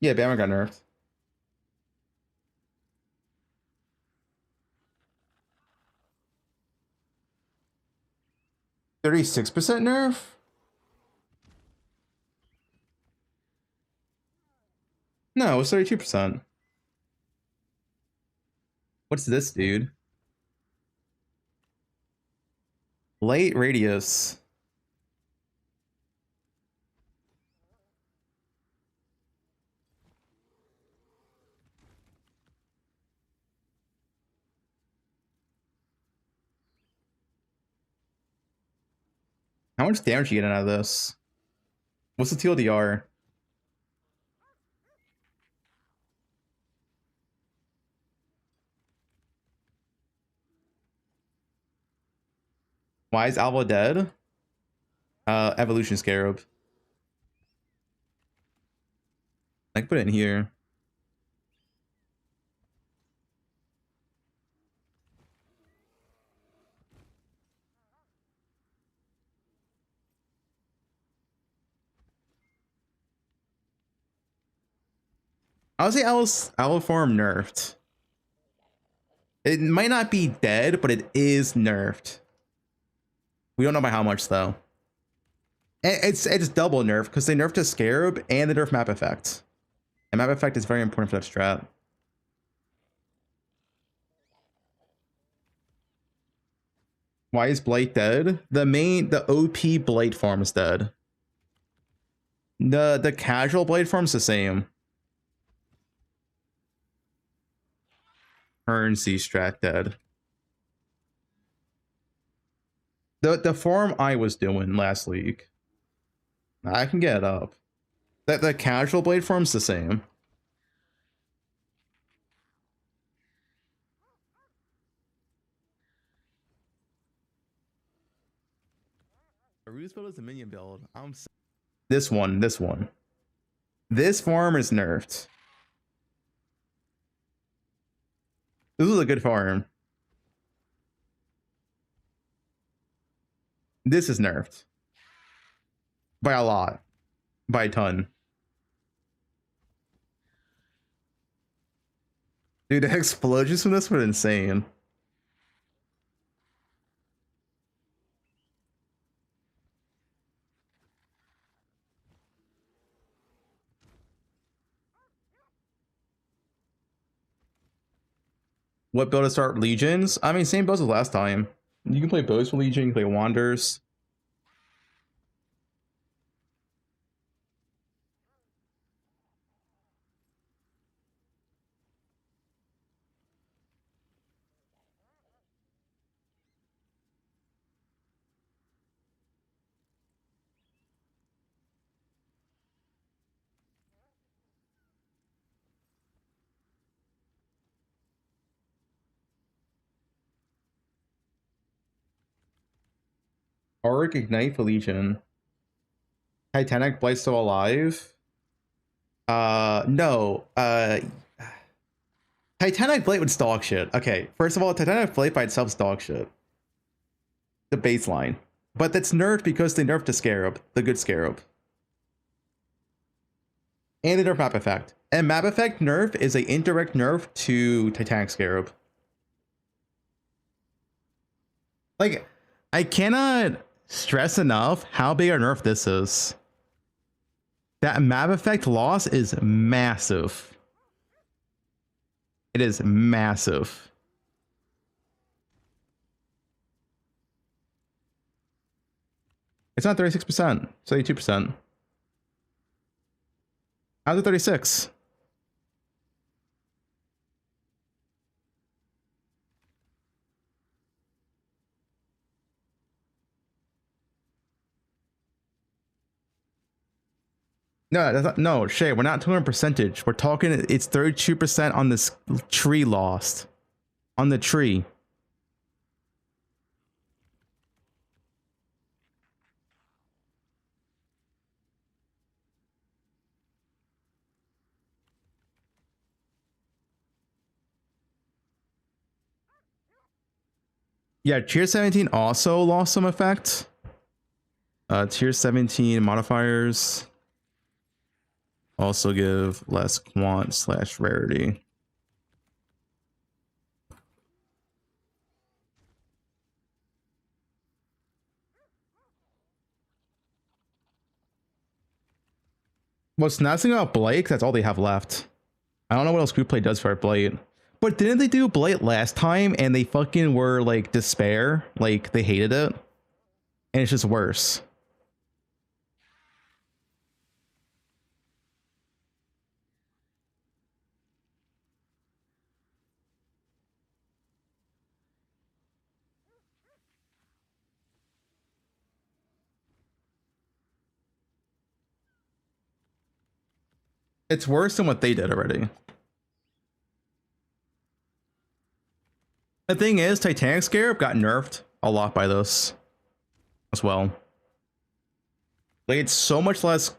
Yeah, Bama got nerfed. 36% nerf? No, it's 32%. What's this, dude? Light radius. How much damage are you getting out of this? What's the TLDR? Why is Alva dead? Evolution Scarab. I can put it in here. I would say Alva form nerfed. It might not be dead, but it is nerfed. We don't know by how much though. It's double nerf because they nerfed the Scarab and they nerf map effect. And map effect is very important for that strat. Why is Blight dead? The OP Blight form is dead. The casual Blight form is the same. Currency strat dead. The form I was doing last week. I can get it up. The casual blade form's the same. A Ruse build is a minion build. This one. This farm is nerfed. This is a good farm. This is nerfed. By a lot. By a ton. Dude, the explosions from this were insane. What build to start Legions? I mean, same builds as last time. You can play bows for Legion, you can play Wanders. Auric Ignite for Legion. Titanic Blight still alive? No. Titanic Blight would dog shit. Okay, first of all, Titanic Blight by itself is dog shit. The baseline. But that's nerfed because they nerfed the Scarab, the good Scarab. And they nerf Map Effect. And Map Effect nerf is an indirect nerf to Titanic Scarab. Like, I cannot stress enough how big a nerf this is. That map effect loss is massive. It is massive. It's not 36%, it's 32%. How's it 36? No, that's not, no, Shay, we're not talking percentage. We're talking, it's 32% on this tree lost. On the tree. Yeah, tier 17 also lost some effect. Tier 17 modifiers also give less quant / rarity. What's nice thing about Blade, that's all they have left. I don't know what else group play does for Blade. But didn't they do Blade last time and they fucking were like despair? Like they hated it. And it's just worse. It's worse than what they did already. The thing is, Titanic Scarab got nerfed a lot by this as well. Like it's so much less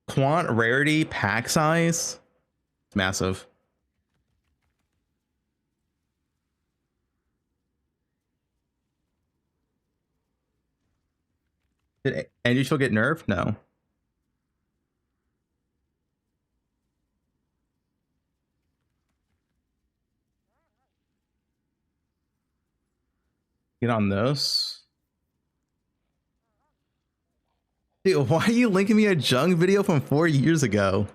quant rarity pack size. It's massive. Did Andrew still get nerfed? No. Get on this. Dude, why are you linking me a Jung video from 4 years ago?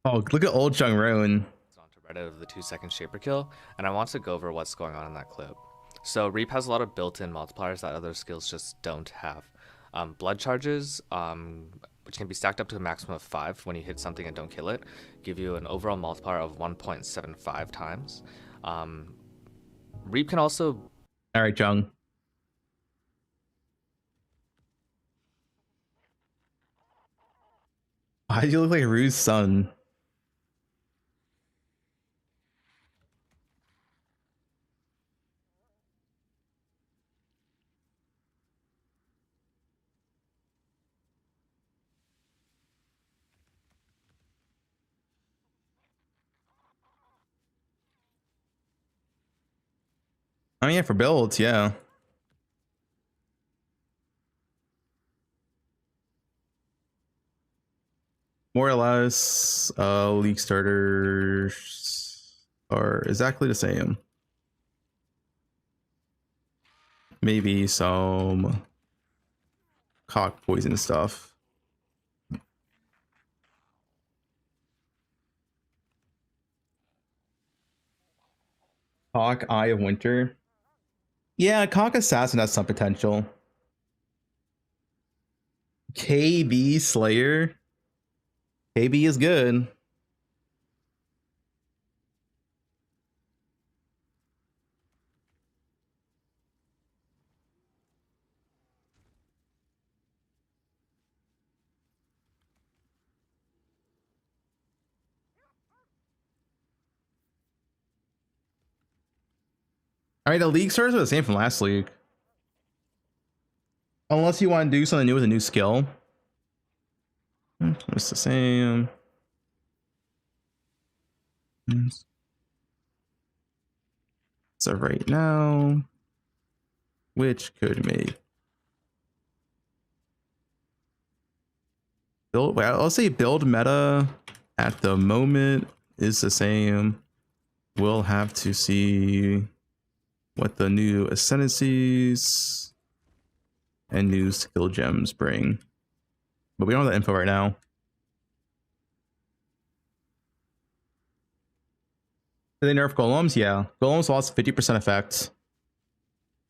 Oh, look at old Jung Roan. Onto Reddit of the 2-second Shaper kill, and I want to go over what's going on in that clip. So Reap has a lot of built-in multipliers that other skills just don't have. Blood charges, which can be stacked up to a maximum of 5 when you hit something and don't kill it, give you an overall multiplier of 1.75 times. Reap can also... Alright, Jung. Why do you look like Rue's son? I mean, yeah, for builds, yeah. More or less, league starters are exactly the same. Maybe some cock poison stuff. Cock Eye of Winter. Yeah, Cock Assassin has some potential. KB Slayer. KB is good. All right, the league starters are the same from last league. Unless you want to do something new with a new skill. It's the same. So right now, which could make build, well, I'll say build meta at the moment is the same. We'll have to see what the new ascendancies and new skill gems bring. But we don't have that info right now. Did they nerf golems? Yeah. Golems lost 50% effect.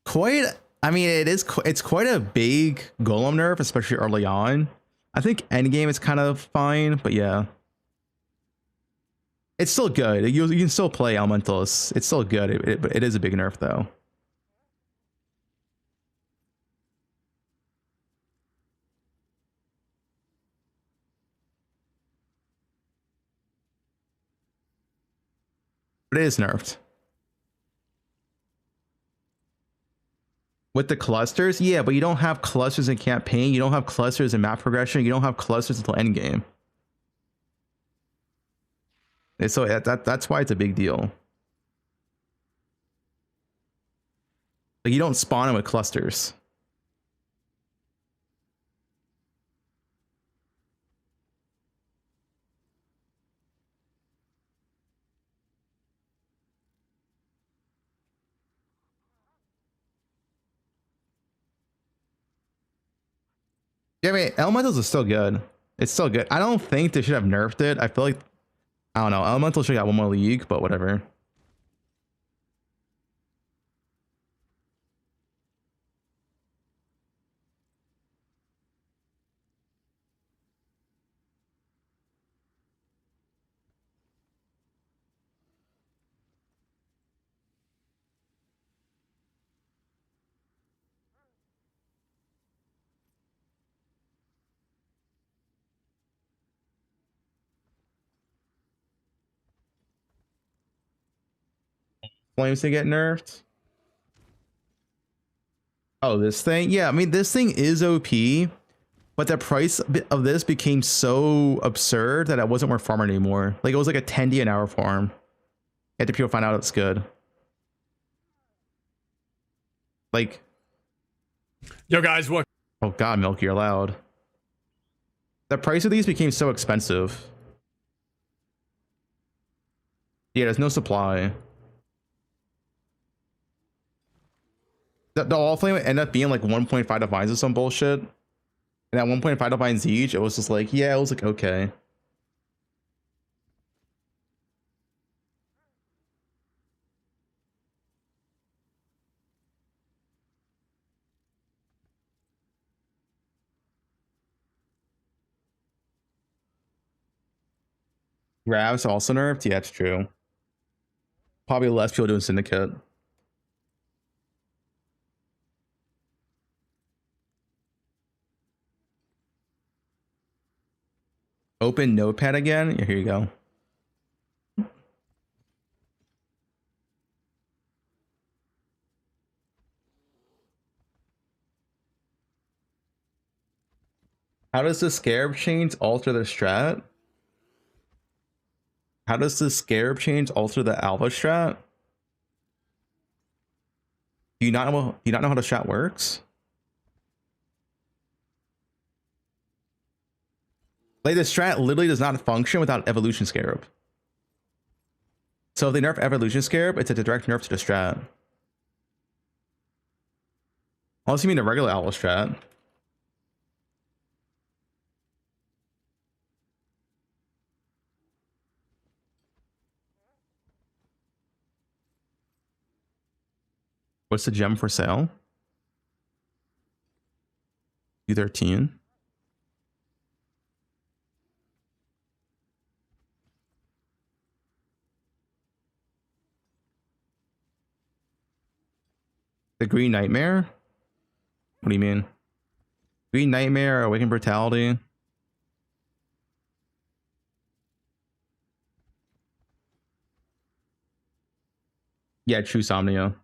Quite, I mean, it's quite a big golem nerf, especially early on. I think endgame is kind of fine, but yeah. It's still good. You can still play Elementalists. It's still good, but it is a big nerf though. But it is nerfed. With the clusters? Yeah, but you don't have clusters in campaign. You don't have clusters in map progression. You don't have clusters until endgame. And so that's why it's a big deal. Like you don't spawn them with clusters. Yeah, I mean, elementals is still good. It's still good. I don't think they should have nerfed it. I feel like, I don't know, elemental should have got one more league, but whatever. Flames to get nerfed. Oh, this thing? Yeah, I mean, this thing is OP, but the price of this became so absurd that it wasn't worth farming anymore. Like, it was like a 10D an hour farm. After people find out it's good. Like, yo guys, what? Oh god, Milk, you're loud. The price of these became so expensive. Yeah, there's no supply. The all flame would end up being like 1.5 divines or some bullshit. And at 1.5 divines each, it was just like, yeah, it was like, okay. Ravs also nerfed? Yeah, it's true. Probably less people doing Syndicate. Open Notepad again? Yeah, here you go. How does the Scarab change alter the strat? How does the Scarab change alter the Alpha strat? Do you not know how the strat works? Like, the strat literally does not function without Evolution Scarab. So if they nerf Evolution Scarab, it's a direct nerf to the strat. Unless you mean a regular Owl strat. What's the gem for sale? U13. The Green Nightmare? What do you mean? Green Nightmare, Awakened Brutality? Yeah, True Somnia.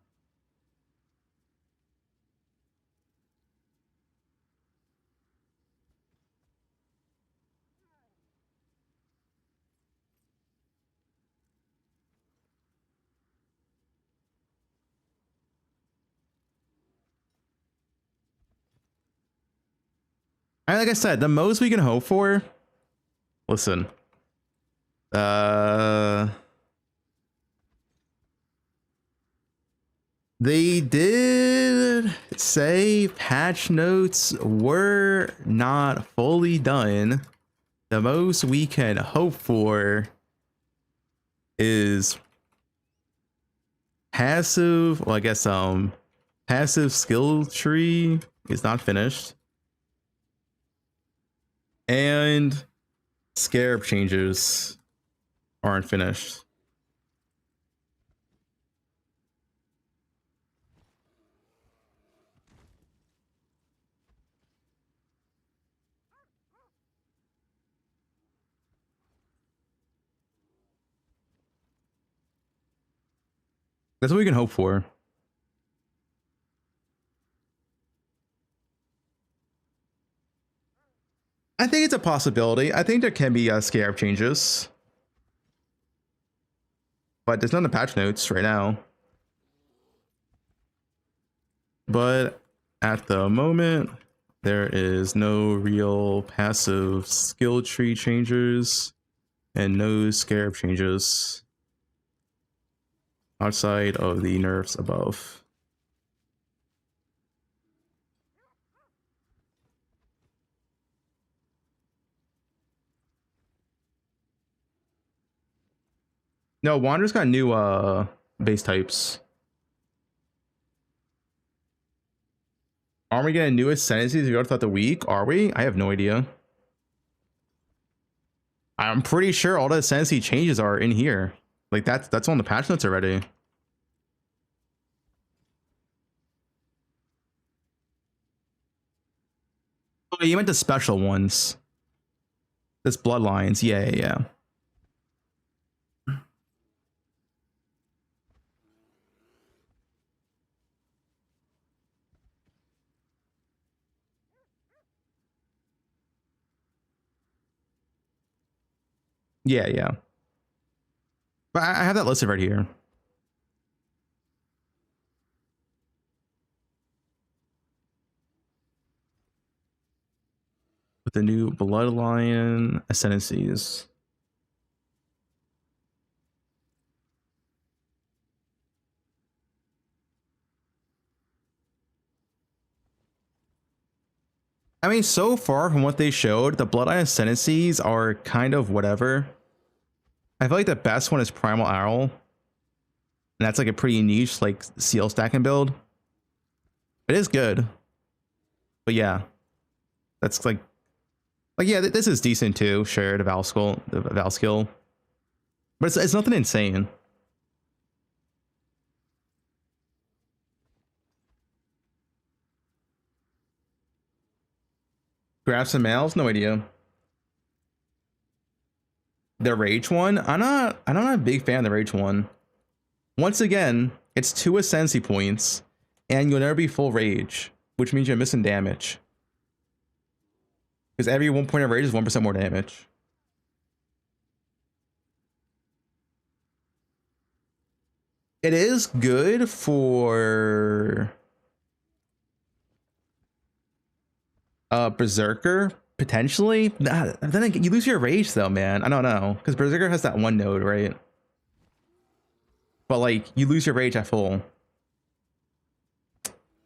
Like I said, the most we can hope for. Listen. They did say patch notes were not fully done. The most we can hope for is passive, well, I guess passive skill tree is not finished. And Scarab changes aren't finished. That's what we can hope for. I think it's a possibility. I think there can be Scarab changes. But there's none in the patch notes right now. But at the moment, there is no real passive skill tree changes and no Scarab changes outside of the nerfs above. No, Wander's got new base types. Are we getting new ascendancies if you go throughout the week? Are we? I have no idea. I'm pretty sure all the ascendancy changes are in here. Like that's on the patch notes already. Oh, you meant the special ones. This bloodlines. Yeah. Yeah. But I have that listed right here. With the new bloodline ascendancies. I mean, so far from what they showed, the bloodline ascendancies are kind of whatever. I feel like the best one is Primal Owl. And that's like a pretty niche, like, seal stacking build. It is good. But yeah. That's like yeah, this is decent too. Sure, the Val skill. But it's nothing insane. Grab some males? No idea. The Rage one? I'm not a big fan of the Rage one. Once again, it's 2 ascendancy points, and you'll never be full Rage, which means you're missing damage. Because every 1 point of Rage is 1% more damage. It is good for Berserker, potentially. Then again, you lose your Rage though, man. I don't know, because Berserker has that 1 node, right? But like, you lose your Rage at full.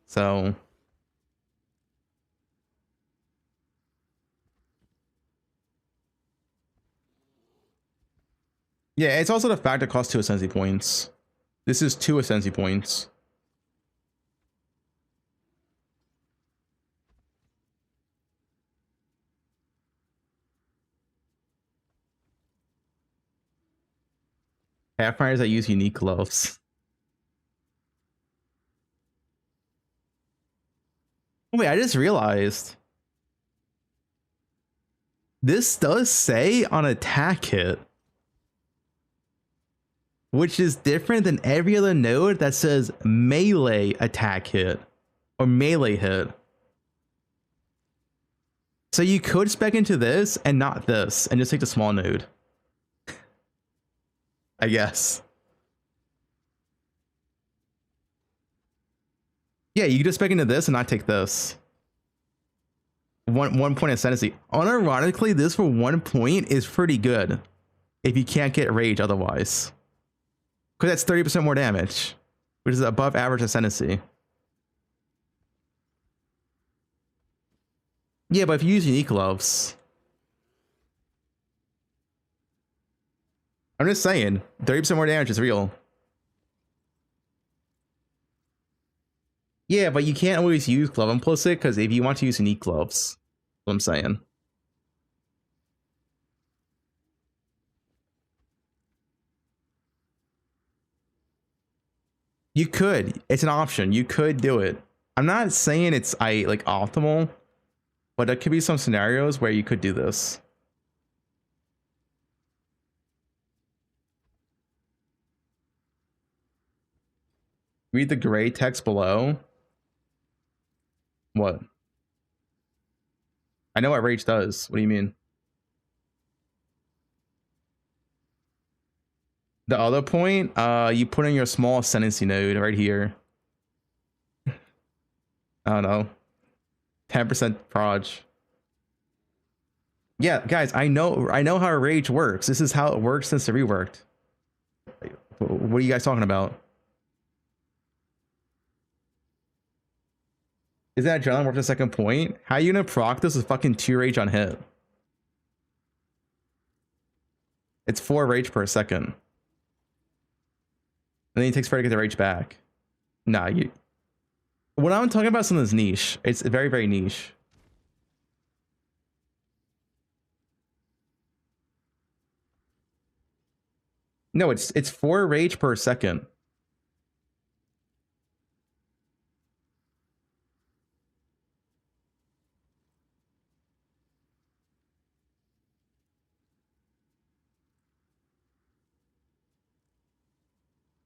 So yeah, it's also the fact it costs 2 ascendancy points. This is 2 ascendancy points. Pathfinders that use unique gloves. Wait, I just realized. This does say on attack hit. Which is different than every other node that says melee attack hit. Or melee hit. So you could spec into this and not this, and just take the small node. I guess. Yeah, you could just spec into this and not take this. One point ascendancy. Unironically, this for 1 point is pretty good. If you can't get Rage otherwise. Because that's 30% more damage. Which is above average ascendancy. Yeah, but if you use unique gloves. I'm just saying, 30% more damage is real. Yeah, but you can't always use glove implicit, because if you want to use unique gloves, that's what I'm saying. You could. It's an option. You could do it. I'm not saying it's like optimal, but there could be some scenarios where you could do this. Read the gray text below. What? I know what Rage does. What do you mean? The other point, you put in your small ascendancy node right here. I don't know. 10% proj. Yeah, guys, I know how Rage works. This is how it works since it reworked. What are you guys talking about? Is that adrenaline worth the second point? How are you gonna proc this with fucking 2 Rage on hit? It's 4 Rage per second. then it takes forever to get the rage back. Nah, you. When I'm talking about something that's niche, it's very, very niche. No, it's 4 rage per second.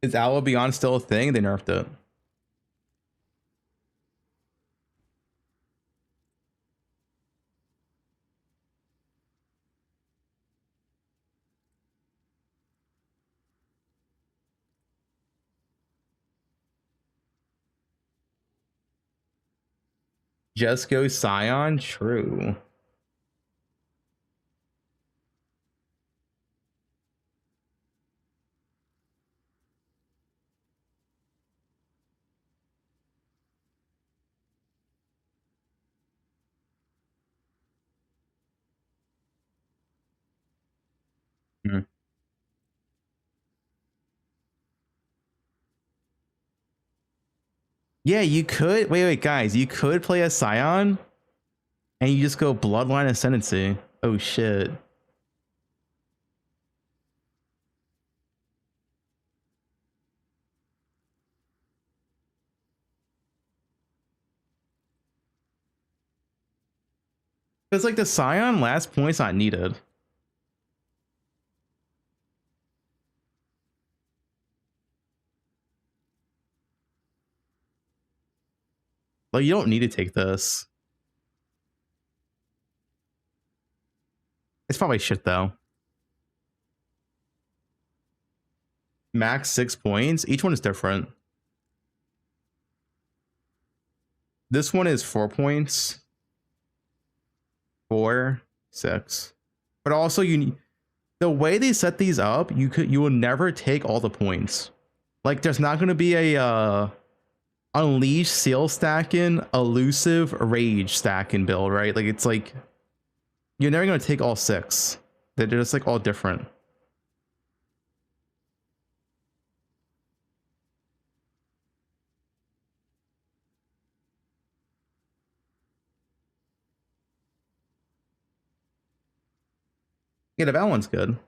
Is Aloe Beyond still a thing? They nerfed it. Just go Scion? True. Hmm. Yeah, you could. Wait, guys. You could play a Scion and you just go Bloodline Ascendancy. Oh, shit. Because, like, the Scion last point's not needed. Like, you don't need to take this. It's probably shit, though. Max 6 points. Each one is different. This one is 4 points. 4, 6. But also, the way they set these up, you will never take all the points. Like, there's not going to be a Unleash Seal stacking, Elusive Rage stacking build, right? Like, it's like you're never going to take all 6. They're just like all different. Yeah, the balance good.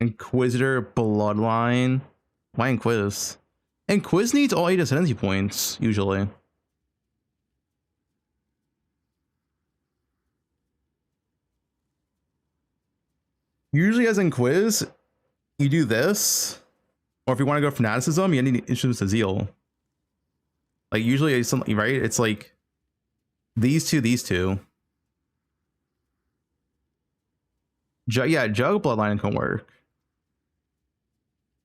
Inquisitor Bloodline. Why Inquis? Inquis needs all 8 ascendancy points, usually. Usually as Inquis, you do this. Or if you want to go Fanaticism, you need Instruments of Zeal. Like, usually it's something, right? It's like these two. Yeah, Jug Bloodline can work.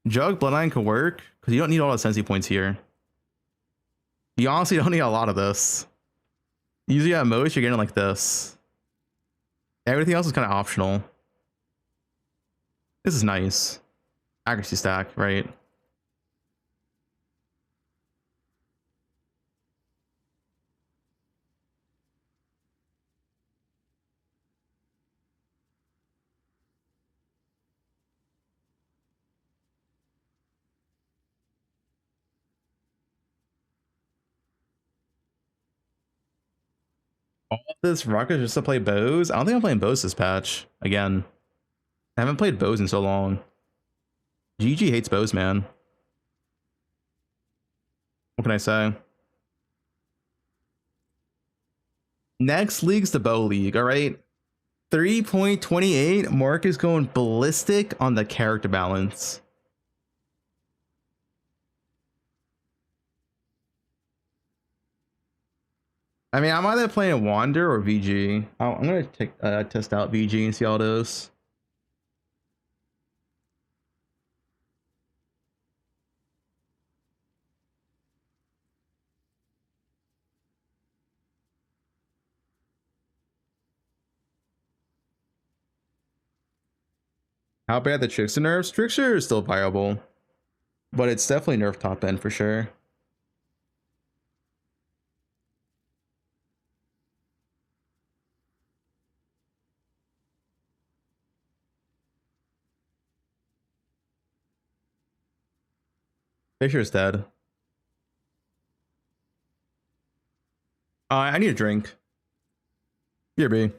Jug Bloodline can work because you don't need all the Sensi points here. You honestly don't need a lot of this. Usually at most, you're getting like this. Everything else is kind of optional. This is nice. Accuracy stack, right? All this ruckus just to play bows? I don't think I'm playing bows this patch. Again. I haven't played bows in so long. GG hates bows, man. What can I say? Next league's the bow league, alright? 3.28. Mark is going ballistic on the character balance. I mean, I'm either playing Wander or VG. I'm gonna test out VG and see how it is. How bad the Trickster nerfs? Trickster is still viable, but it's definitely nerf top end for sure. Fisher's dead. I need a drink. Here, B.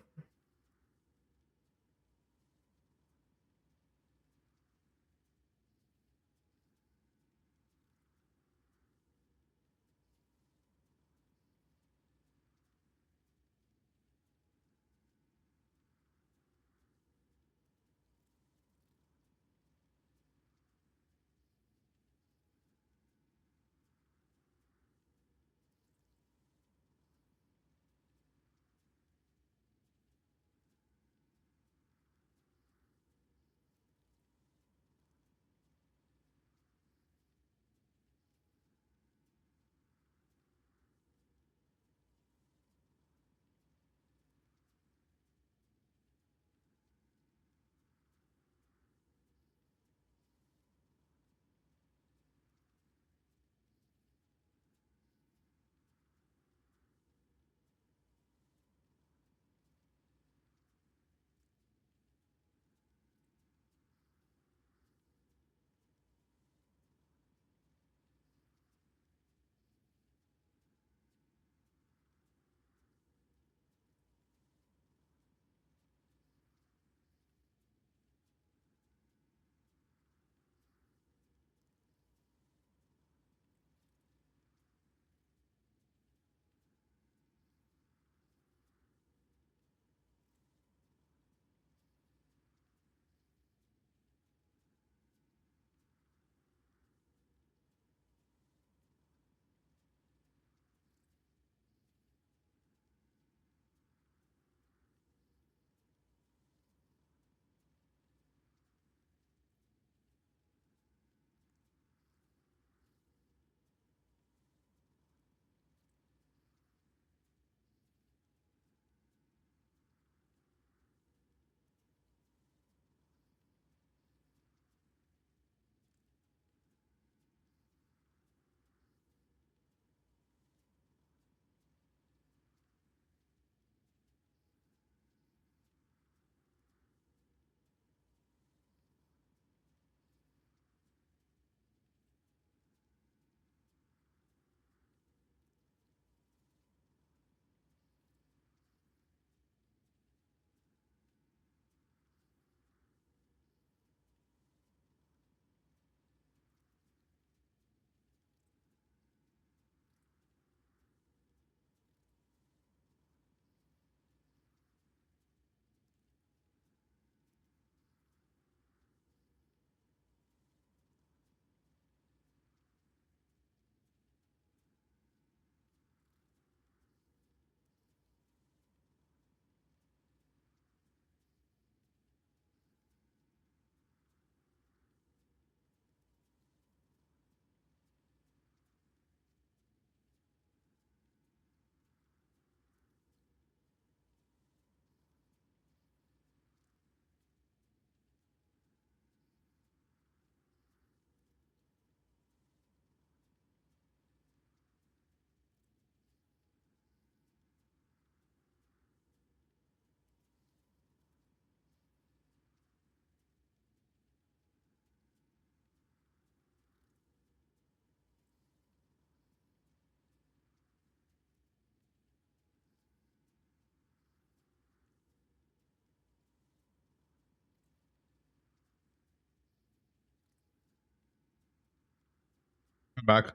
I'm back.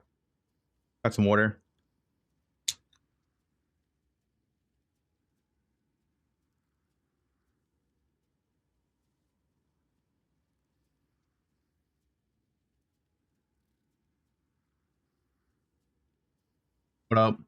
Got some water. What up?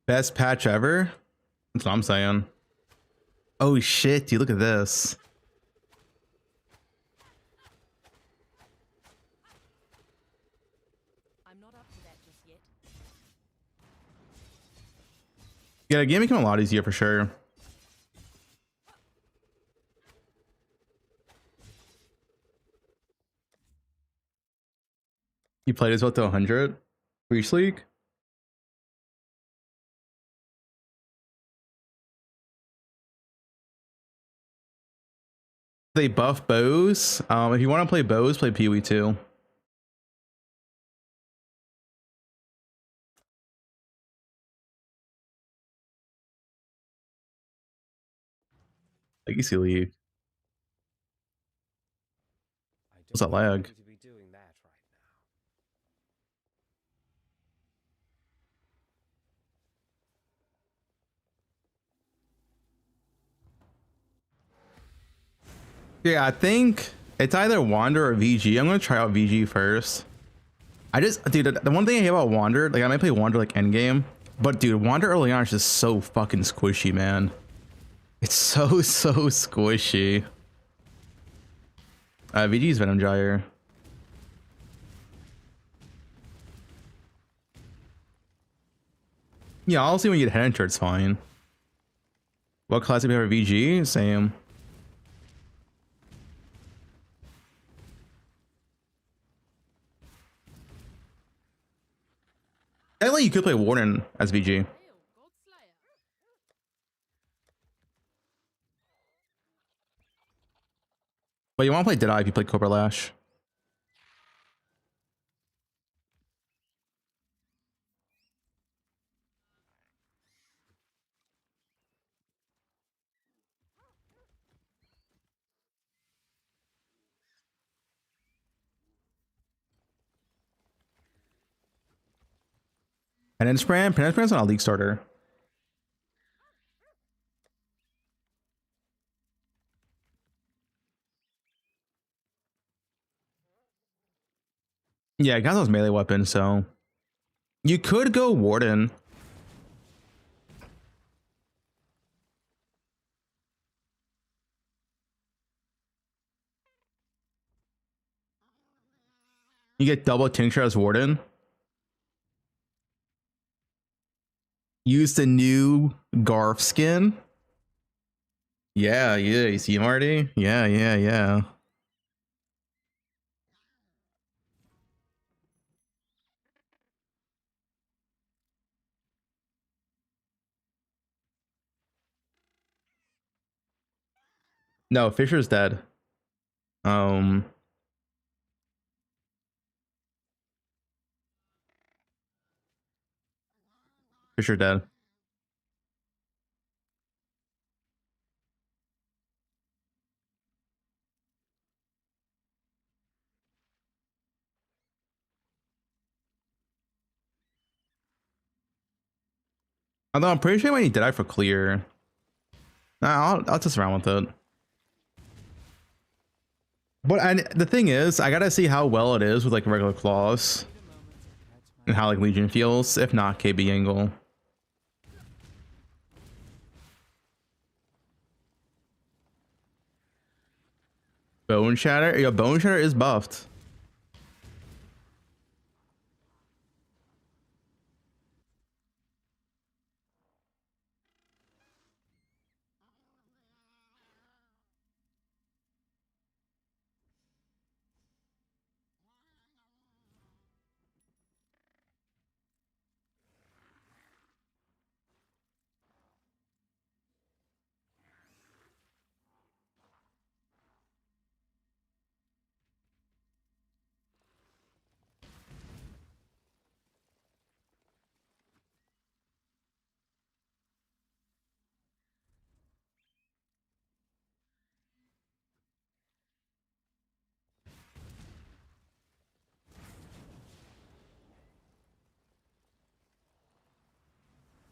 Best patch ever? That's what I'm saying. Oh shit, dude, look at this. I'm not up to that just yet. Yeah, the game became a lot easier for sure. You played as well to 100? Reach League? They buff bows. If you want to play bows, play PoE 2. Legacy League. What's that lag? Yeah, I think it's either Wander or VG. I'm gonna try out VG first. Dude, the one thing I hate about Wander, like I might play Wander like endgame, but dude, Wander early on is just so fucking squishy, man. It's so squishy. VG's Venom Gyre. Yeah, honestly, when you get head enter, it's fine. What class do you have for VG? Same. Technically, you could play Warden as VG. But you want to play Deadeye if you play Cobra Lash. Penance not a league starter. Yeah, Gonzo's melee weapon, so you could go Warden. You get double tincture as Warden. Use the new Garf skin. Yeah, you see Marty? Yeah. No, Fisher's dead. Fisher dead. Although I'm pretty sure when he did I for clear. Nah, I'll test around with it. But the thing is, I gotta see how well it is with like regular claws and how like Legion feels. If not, KB angle. Bone Shatter? Yeah, Bone Shatter is buffed.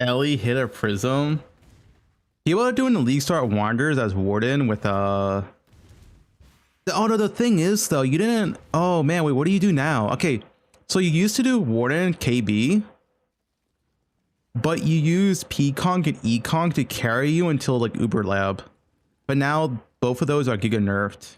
Ellie hit a prism. People are doing the League Start Wanderers as Warden with Oh no, the thing is though, you didn't. Oh man, wait, what do you do now? Okay, so you used to do Warden KB. but you use Pconk and Econk to carry you until like Uber Lab. But now both of those are giga nerfed.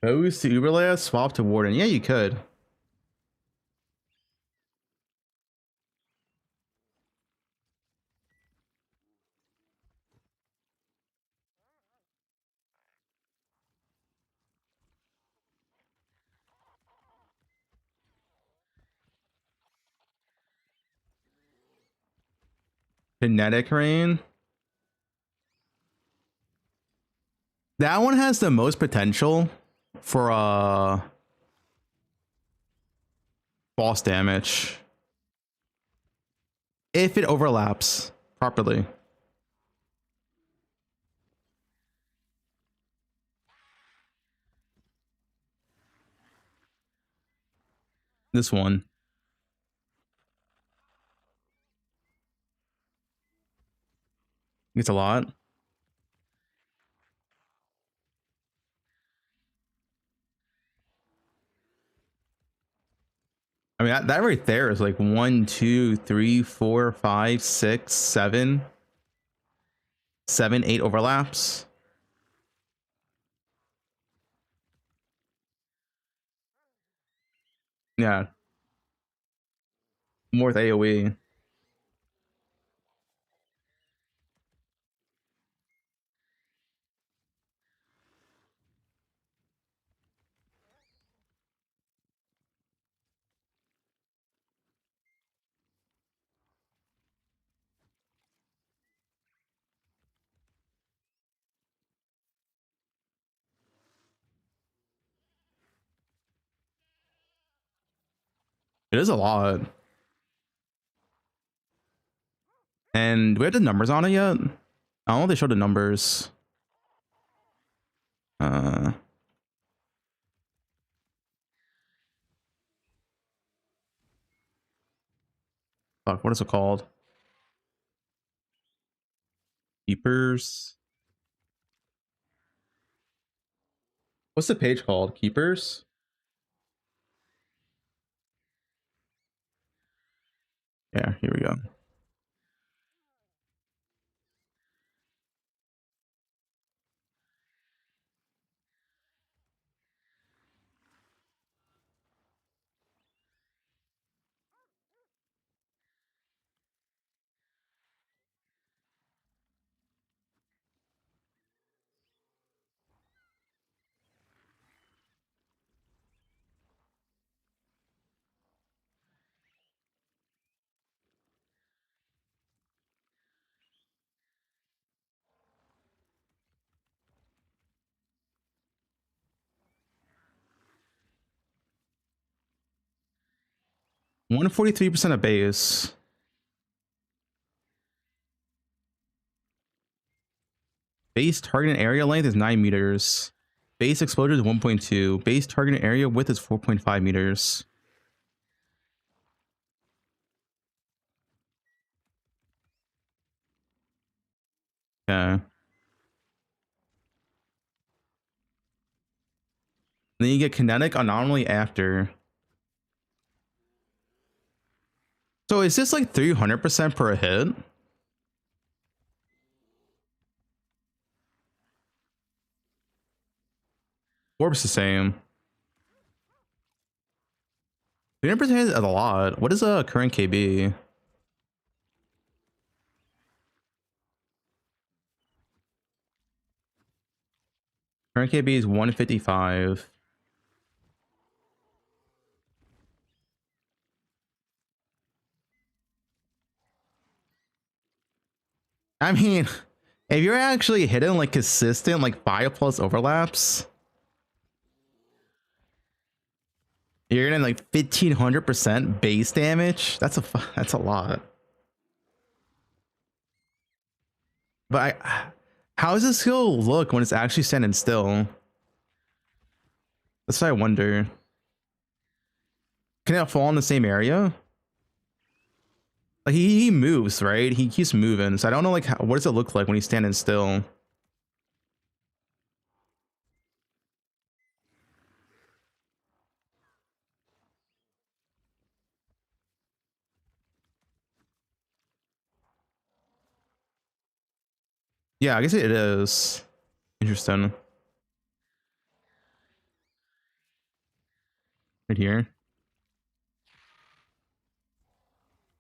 Goes to Uber Lab, swap to Warden. Yeah, you could. Kinetic Rain. That one has the most potential for boss damage if it overlaps properly. This one. It's a lot. I mean, that right there is like 1, 2, 3, 4, 5, 6, 7, 7, 8 overlaps. Yeah. More with AoE. It is a lot. And do we have the numbers on it yet? I don't know if they showed the numbers. Fuck, what is it called? Keepers. What's the page called? Keepers? Yeah, here we go. One 43% of base. Base target area length is 9 meters. Base exposure is 1.2. Base target area width is 4.5 meters. Okay. Then you get kinetic anomaly after. So is this like 300% per hit? Orb's the same. 300% is a lot. What is a current KB? Current KB is 155. I mean, If you're actually hitting like consistent like 5+ overlaps, you're getting like 1500% base damage. That's a lot. But how does this skill look when it's actually standing still? That's what I wonder. Can it fall in the same area? Like he moves, right? He keeps moving, so I don't know like what does it look like when he's standing still. Yeah, I guess it is. Interesting. Right here.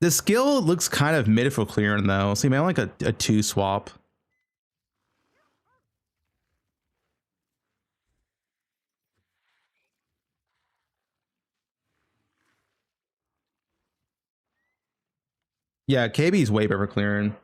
The skill looks kind of mid for clearing though, so you might like a 2 swap. Yeah, KB's way better for clearing.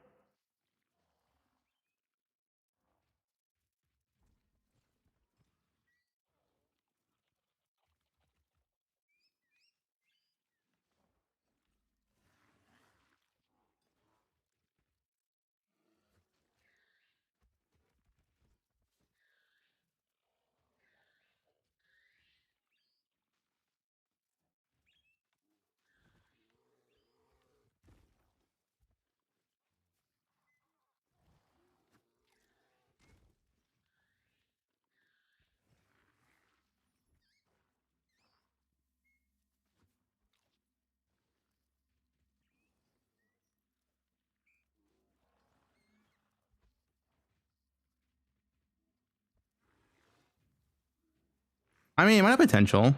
I mean, it might have potential.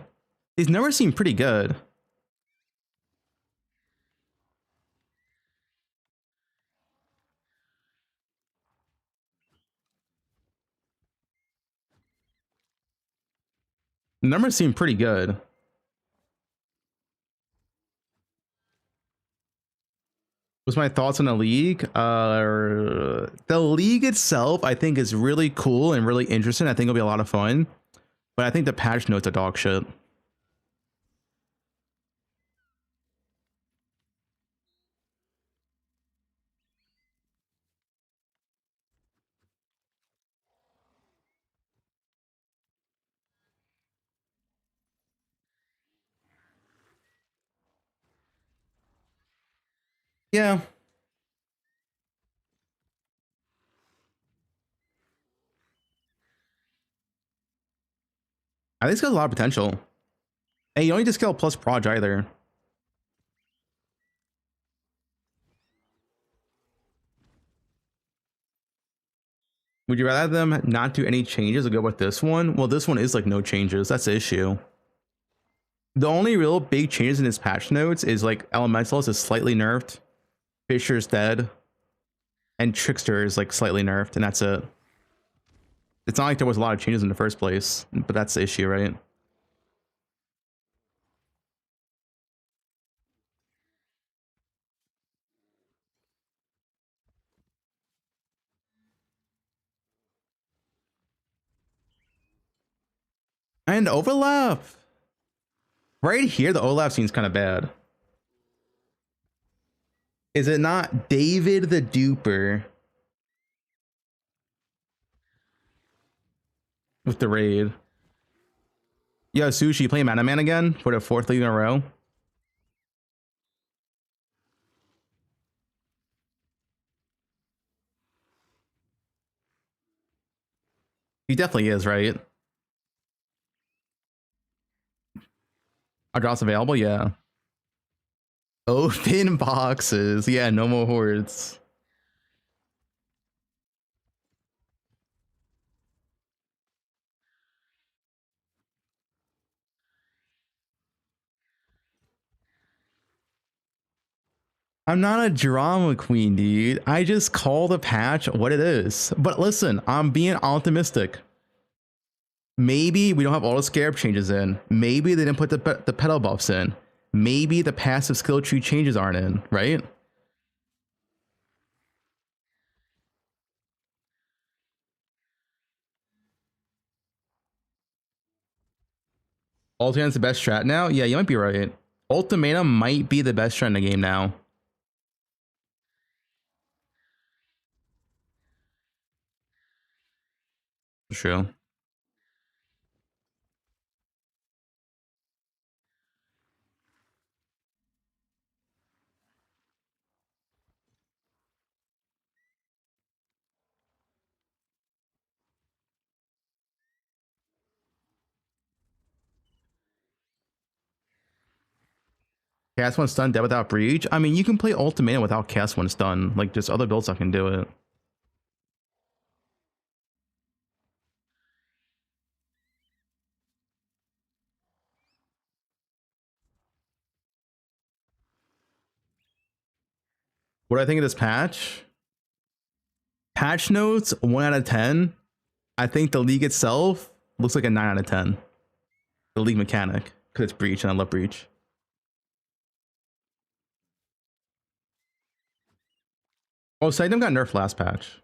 These numbers seem pretty good. The numbers seem pretty good. What's my thoughts on the league? The league itself, I think, is really cool and really interesting. I think it'll be a lot of fun. But I think the patch notes are dog shit. Yeah. I think it's got a lot of potential. And you don't need to scale plus proj either. Would you rather them not do any changes or go with this one? Well, this one is like no changes. That's the issue. The only real big changes in his patch notes is like Elementalist is slightly nerfed, Fisher's dead, and Trickster is like slightly nerfed, and that's it. It's not like there was a lot of changes in the first place, but that's the issue, right? And overlap. Right here, the overlap seems kind of bad. Is it not David the Duper with the raid? Yo, Sushi, playing Mana Man again for the 4th league in a row? He definitely is, right? Are drops available? Yeah. Open boxes. Yeah, no more hordes. I'm not a drama queen, dude. I just call the patch what it is. But listen, I'm being optimistic. Maybe we don't have all the scarab changes in. Maybe they didn't put the pedal buffs in. Maybe the passive skill tree changes aren't in, right? Ultimate's the best strat now? Yeah, you might be right. Ultimatum might be the best strat in the game now. True. Cast one stun, dead without breach. I mean, you can play Ultimatum without cast one stun. Like, just other builds that can do it. What do I think of this patch? Patch notes, 1 out of 10. I think the league itself looks like a 9 out of 10. The league mechanic, because it's breach and I love breach. Oh, Signum got nerfed last patch.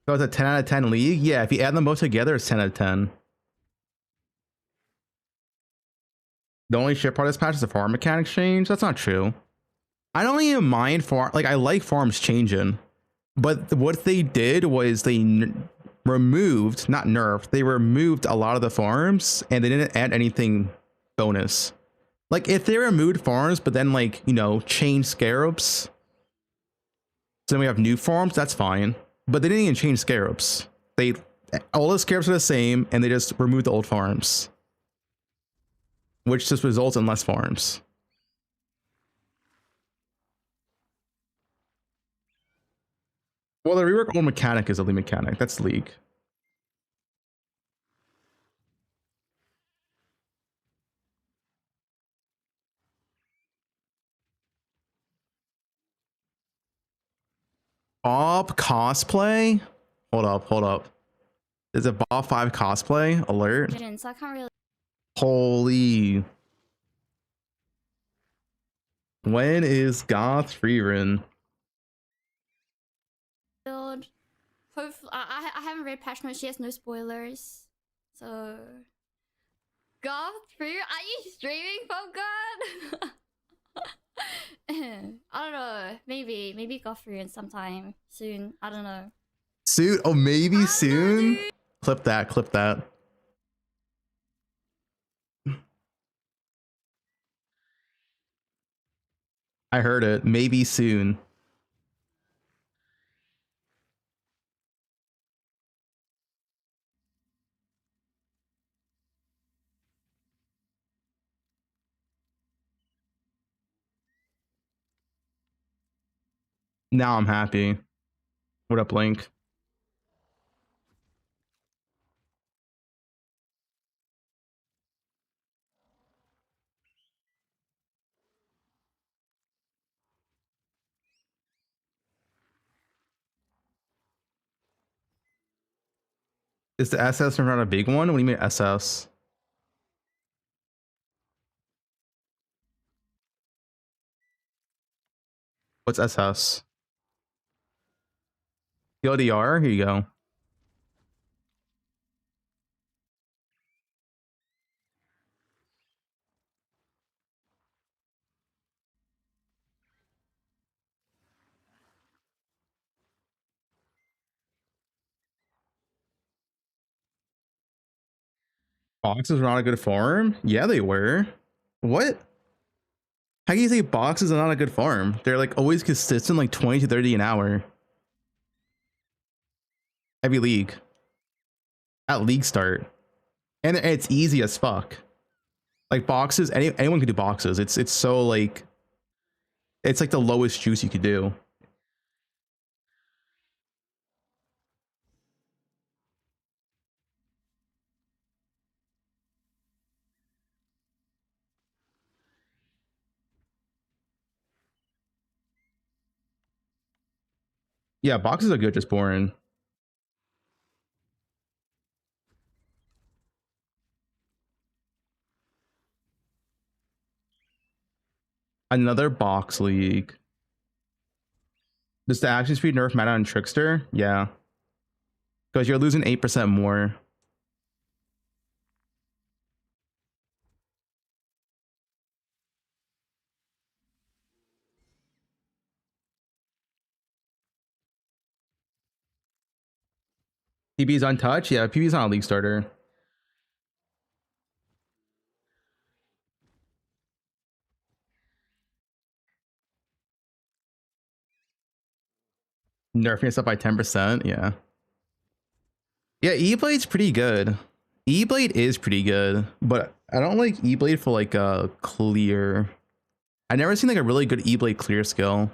So it's a 10 out of 10 league? Yeah, if you add them both together, it's 10 out of 10. The only shit part of this patch is the farm mechanics change. That's not true. I don't even mind farm. Like, I like farms changing. But what they did was they removed, not nerfed, they removed a lot of the farms and they didn't add anything bonus. Like, if they removed farms, but then, like, you know, change scarabs, so then we have new farms, that's fine. But they didn't even change scarabs. All the scarabs are the same, and they just removed the old farms, which just results in less farms. Well, the rework old mechanic is a league mechanic. That's league. Bob cosplay? Hold up. There's a Bob 5 cosplay alert. So I can't really. Holy. When is Goth freerun? Build. Hopefully, I haven't read patch notes yet. No spoilers. So. Goth free? Are you streaming, Fubgun? I don't know. Maybe Goth free sometime soon. I don't know. Soon? Oh, maybe soon? Clip that. I heard it. Maybe soon. Now I'm happy. What up, Link? Is the SS not a big one? What do you mean SS? What's SS? TLDR? Here you go. Boxes were not a good farm? Yeah, they were. What? How can you say boxes are not a good farm? They're like always consistent, like 20 to 30 an hour. Every league. At league start. And it's easy as fuck. Like boxes, anyone can do boxes. It's so like, it's like the lowest juice you could do. Yeah, boxes are good, just boring. Another box league. Does the action speed nerf matter on Trickster? Yeah. Because you're losing 8% more. PB's untouched? Yeah, PB's not a league starter. Nerfing stuff by 10%, yeah. Yeah, E-Blade's pretty good. E-Blade is pretty good, but I don't like E-Blade for like a clear. I never seen like a really good E-Blade clear skill.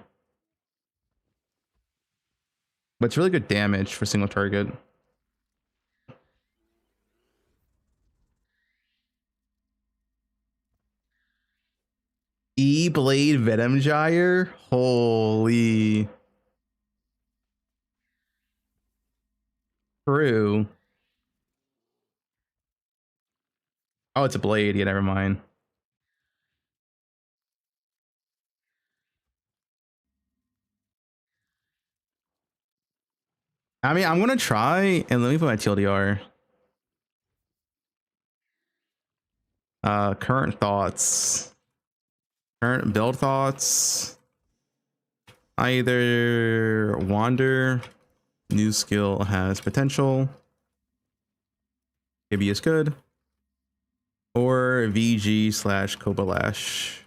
But it's really good damage for single target. E-Blade Venom Gyre? Holy. True. Oh, it's a blade. Yeah, never mind. I mean, I'm gonna try and let me put my TLDR. Current thoughts. Current build thoughts. Either Wander, new skill has potential. Maybe it's good. Or VG / Kobalash.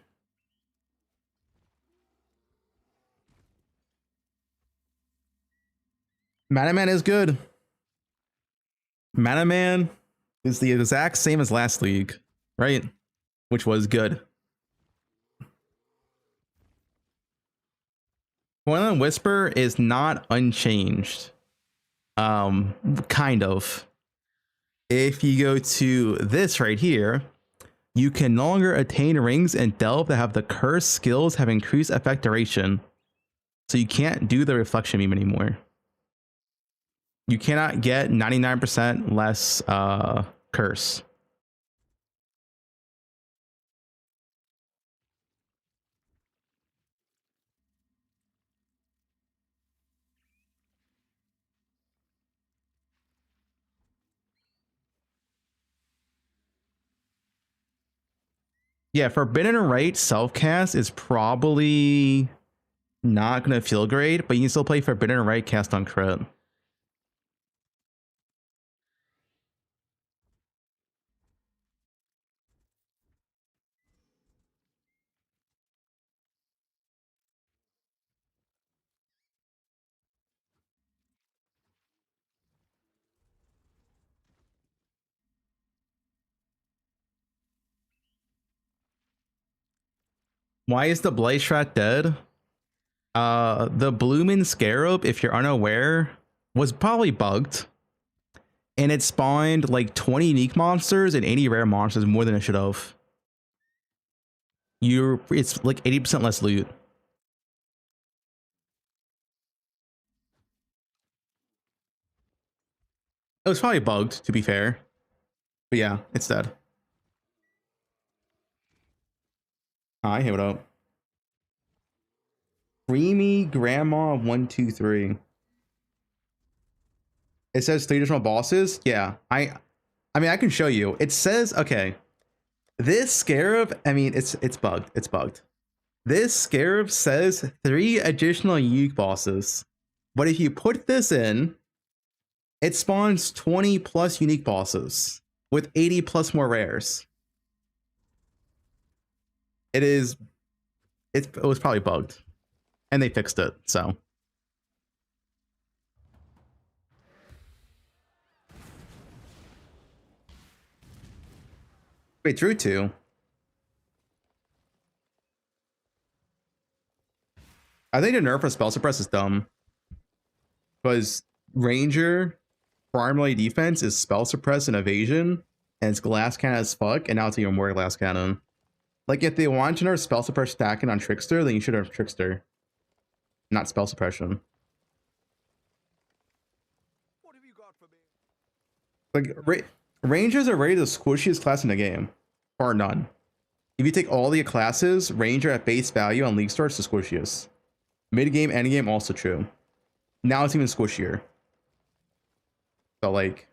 Manaman is good. Manaman is the exact same as last league, right? Which was good. Poe1 Whisper is not unchanged. Kind of. If you go to this right here, you can no longer attain rings and delve that have the curse skills have increased effect duration. So you can't do the reflection beam anymore. You cannot get 99% less curse. Yeah, Forbidden Right self-cast is probably not going to feel great, but you can still play Forbidden Right cast on crit. Why is the Blight Strat dead? The Bloomin' Scarab, if you're unaware, was probably bugged. And it spawned like 20 unique monsters and 80 rare monsters more than it should have. It's like 80% less loot. It was probably bugged, to be fair. But yeah, it's dead. Hi, hey, what up? Creamy Grandma 123. It says 3 additional bosses. Yeah, I mean, I can show you. It says, okay, this scarab, I mean, it's bugged. It's bugged. This scarab says 3 additional unique bosses. But if you put this in, it spawns 20 plus unique bosses with 80 plus more rares. It was probably bugged. And they fixed it, so. Wait, Drew 2. I think the nerf for spell suppress is dumb. Because Ranger primary defense is spell suppress and evasion, and it's glass cannon as fuck, and now it's even more glass cannon. Like, if they want to nerf spell suppress stacking on Trickster, then you should have Trickster, not spell suppression. What have you got for me? Like, Rangers are rated the squishiest class in the game, or none. If you take all the classes, Ranger at base value on League starts the squishiest. Mid game, end game, also true. Now it's even squishier. So like,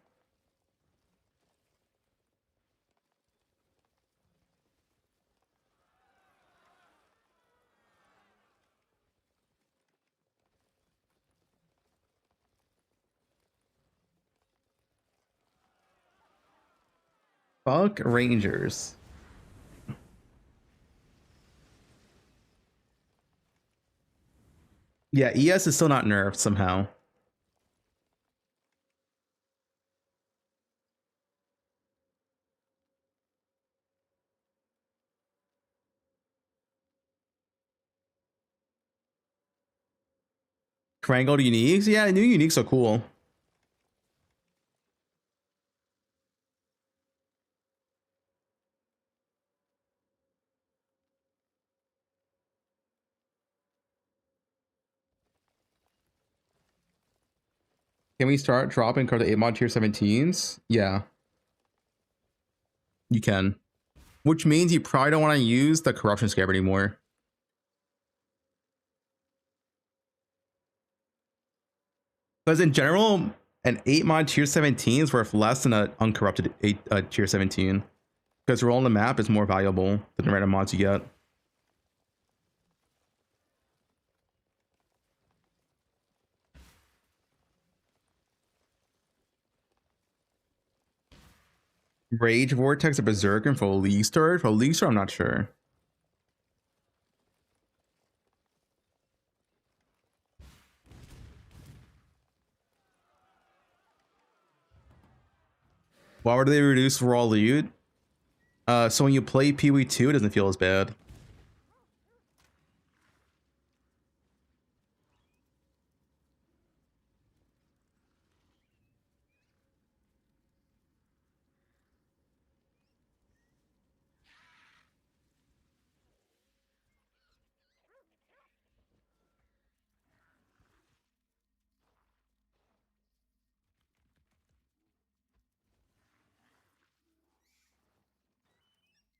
fuck Rangers. Yeah, ES is still not nerfed somehow. Krangled uniques? Yeah, new uniques are cool. Can we start dropping card to 8 mod tier 17s? Yeah. You can. Which means you probably don't want to use the corruption scab anymore. Because in general, an 8 mod tier 17 is worth less than an uncorrupted tier 17. Because rolling the map is more valuable than the random mods you get. Rage Vortex or Berserker for League Star? For League Star, I'm not sure. Why would they reduce raw loot? So when you play PoE2, it doesn't feel as bad.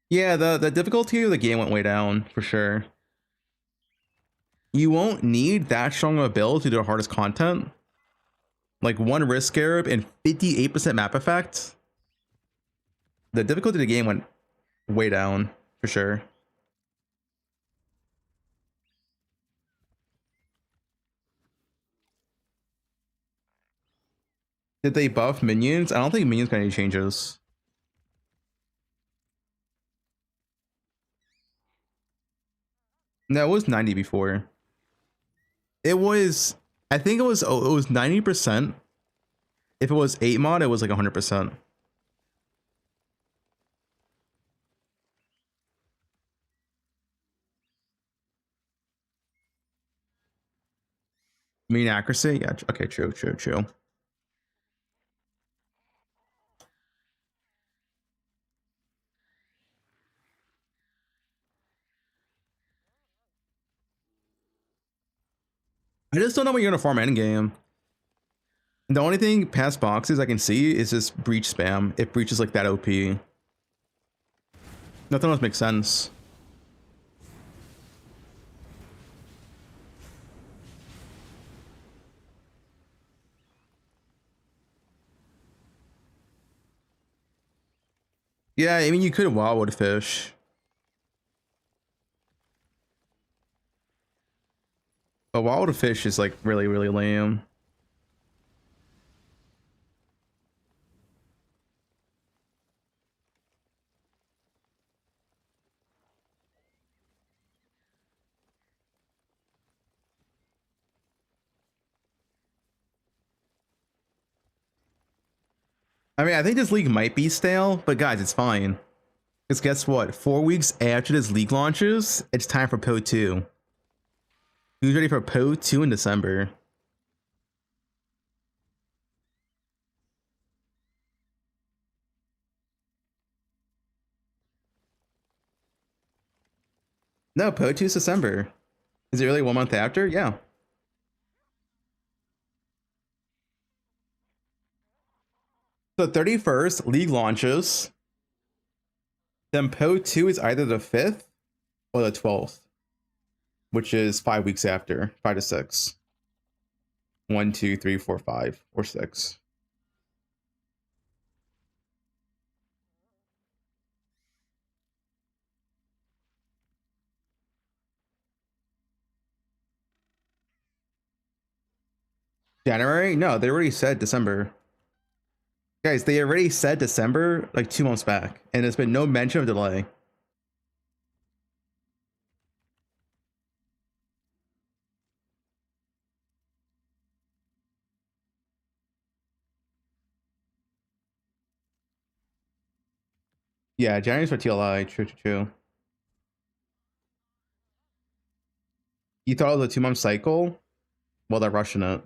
Yeah, the difficulty of the game went way down, for sure. You won't need that strong of a build to do the hardest content. Like 1 Risk Scarab and 58% map effect. The difficulty of the game went way down, for sure. Did they buff minions? I don't think minions got any changes. No, it was 90 before. It was, I think it was 90%. If it was 8 mod, it was like 100%. Mean accuracy? Yeah, okay, true. I just don't know what you're gonna farm endgame. The only thing past boxes I can see is just breach spam. If breach is like that OP. Nothing else makes sense. Yeah, I mean you could wildwood fish. But wildwood fish is like really lame. I mean, I think this league might be stale, but guys, it's fine. Because guess what? 4 weeks after this league launches, it's time for Poe1. Who's ready for Poe1 in December? No, Poe1 is December. Is it really 1 month after? Yeah. So 31st, league launches. Then Poe 2 is either the 5th or the 12th, which is 5 weeks after, 5 to 6. 1, 2, 3, 4, 5, or 6. January? No, they already said December. Guys, they already said December like 2 months back, and there's been no mention of delay. Yeah, January's for TLI. True. You thought it was a 2-month cycle? Well, they're rushing it.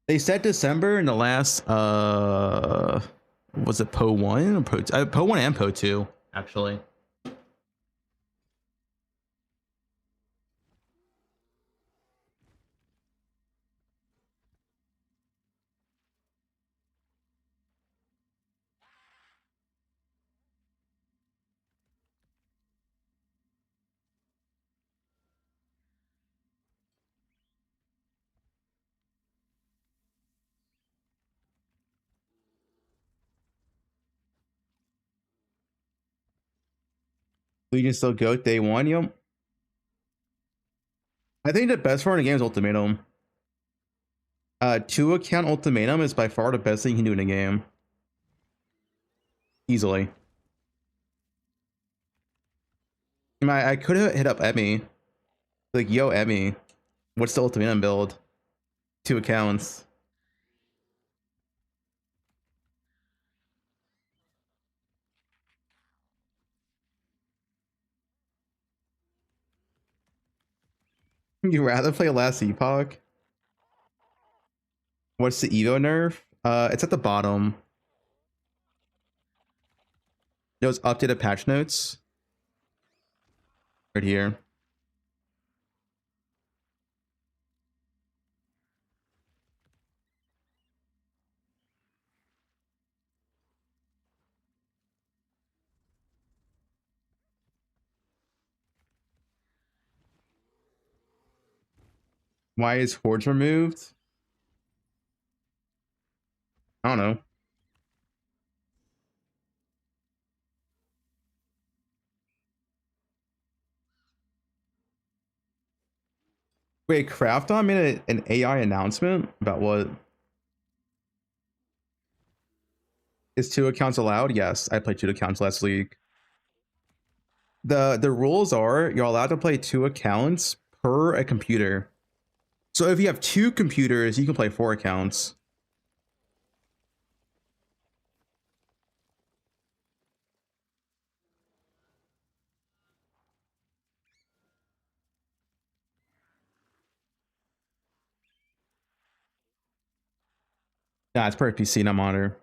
They said December in the last was it Poe1 or Poe2? Poe1 and Poe2, actually. Legion still go day 1, yep. I think the best part in the game is Ultimatum. 2-account Ultimatum is by far the best thing you can do in a game. Easily. I could have hit up Emmy. Like, yo, Emmy, what's the Ultimatum build? 2 accounts. You rather play Last Epoch? What's the Evo nerf? It's at the bottom. Those updated patch notes. Right here. Why is Hordes removed? I don't know. Wait, Krafton made an AI announcement about what? Is 2 accounts allowed? Yes, I played 2 accounts last week. The rules are you're allowed to play 2 accounts per a computer. So if you have 2 computers, you can play 4 accounts. Yeah, it's per PC, not monitor.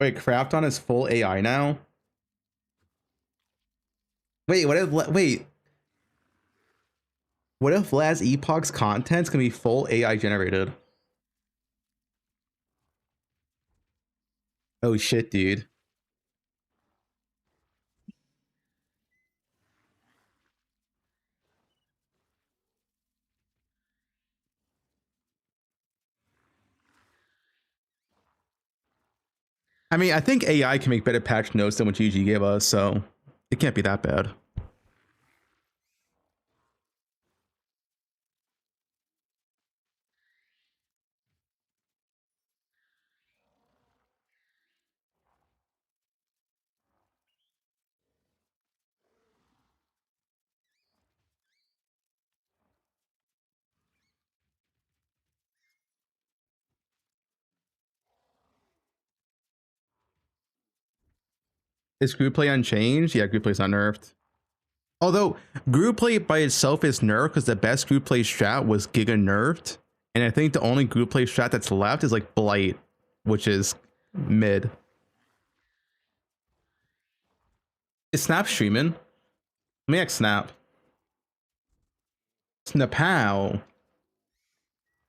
Wait, Krafton is full AI now? Wait, what if Last Epoch's content's gonna be full AI generated? Oh shit, dude. I mean, I think AI can make better patch notes than what GG gave us, so it can't be that bad. Is group play unchanged? Yeah, group play's not nerfed. Although group play by itself is nerfed because the best group play strat was giga nerfed And I think the only group play strat that's left is like Blight, which is mid. Is Snap streaming? Let me ask Snap. Snapow.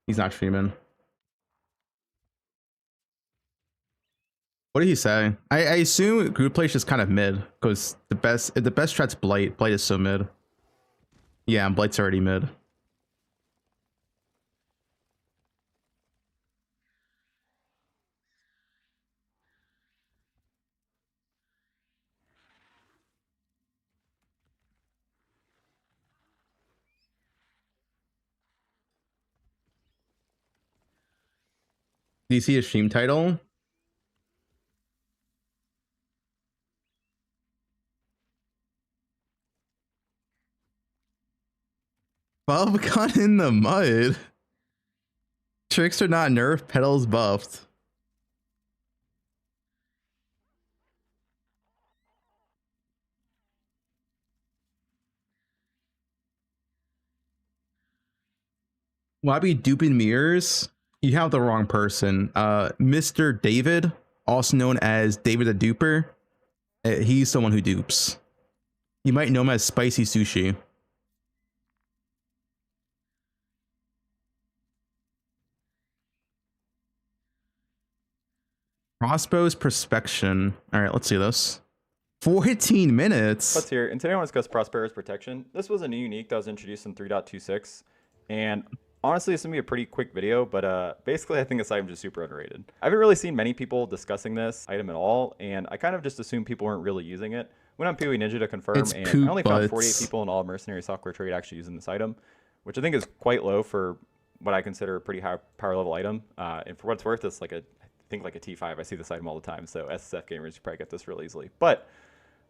He's not streaming. What did he say? I assume group play is just kind of mid because the best strat's Blight. Blight is so mid. Yeah, and Blight's already mid. Do you see a stream title? Fubgun in the mud. Tricks are not nerfed, pedals buffed. Will I be duping mirrors? You have the wrong person. Mr. David, also known as David the Duper, he's someone who dupes. You might know him as Spicy Sushi. Crossbow's Perspection. All right, let's see this. 14 minutes. Let's hear. And today I want to discuss Prospero's Protection. This was a new unique that was introduced in 3.26. And honestly, it's going to be a pretty quick video, but basically I think this item is just super underrated. I haven't really seen many people discussing this item at all, and I kind of just assumed people weren't really using it. Went on PoE Ninja to confirm, and I only found 48 people in all Mercenary Software Trade actually using this item, which I think is quite low for what I consider a pretty high power level item. And for what it's worth, it's like I think like a T5. I see this item all the time, so SSF gamers you probably get this really easily. But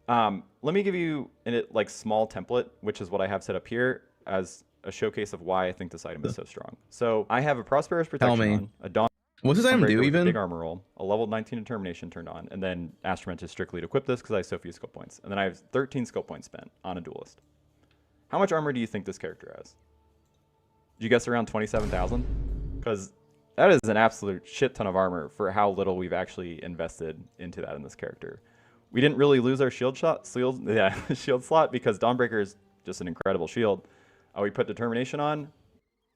let me give you a like small template, which is what I have set up here as a showcase of why I think this item is so strong. So I have a Prosperous Protection on, a Dawn. What's this item do even? Big armor roll, a level 19 Determination turned on, and then Astrament is strictly to equip this because I have so few skill points. And then I have 13 skill points spent on a duelist. How much armor do you think this character has? Did you guess around 27,000? Because that is an absolute shit ton of armor for how little we've actually invested into that in this character. We didn't really lose our shield slot because Dawnbreaker is just an incredible shield. We put Determination on.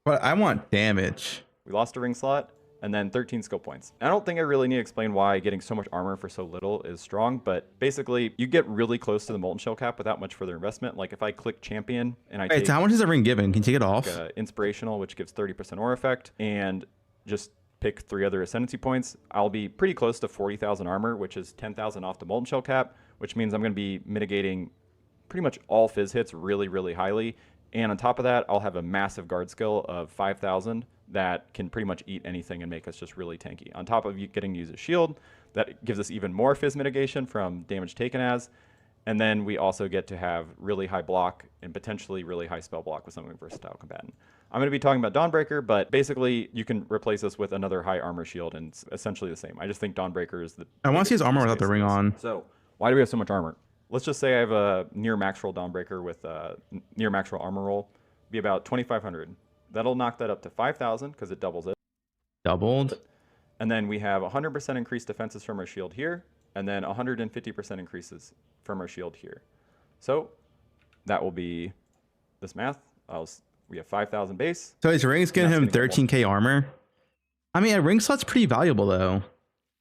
But I want damage. We lost a ring slot, and then 13 skill points. I don't think I really need to explain why getting so much armor for so little is strong, but basically you get really close to the Molten Shell cap without much further investment. Like if I click Champion and I take... how much is that ring given? Can you take it off? Inspirational, which gives 30% aura effect, and just pick 3 other Ascendancy points, I'll be pretty close to 40,000 armor, which is 10,000 off the Molten Shell cap, which means I'm going to be mitigating pretty much all Fizz hits really, really highly. And on top of that, I'll have a massive guard skill of 5,000 that can pretty much eat anything and make us just really tanky. On top of getting to use a shield, that gives us even more Fizz mitigation from damage taken as. And then we also get to have really high block and potentially really high spell block with something versatile combatant. I'm going to be talking about Dawnbreaker, but basically you can replace this with another high armor shield and it's essentially the same. I just think Dawnbreaker is the... I want to see his armor without the ring on. So why do we have so much armor? Let's just say I have a near max roll Dawnbreaker with near max roll armor roll. Be about 2,500. That'll knock that up to 5,000 because it doubles it. Doubled. And then we have 100% increased defenses from our shield here, and then 150% increases from our shield here. So that will be this math. We have 5,000 base. So his ring's getting him 13k armor. I mean, a ring slot's pretty valuable though.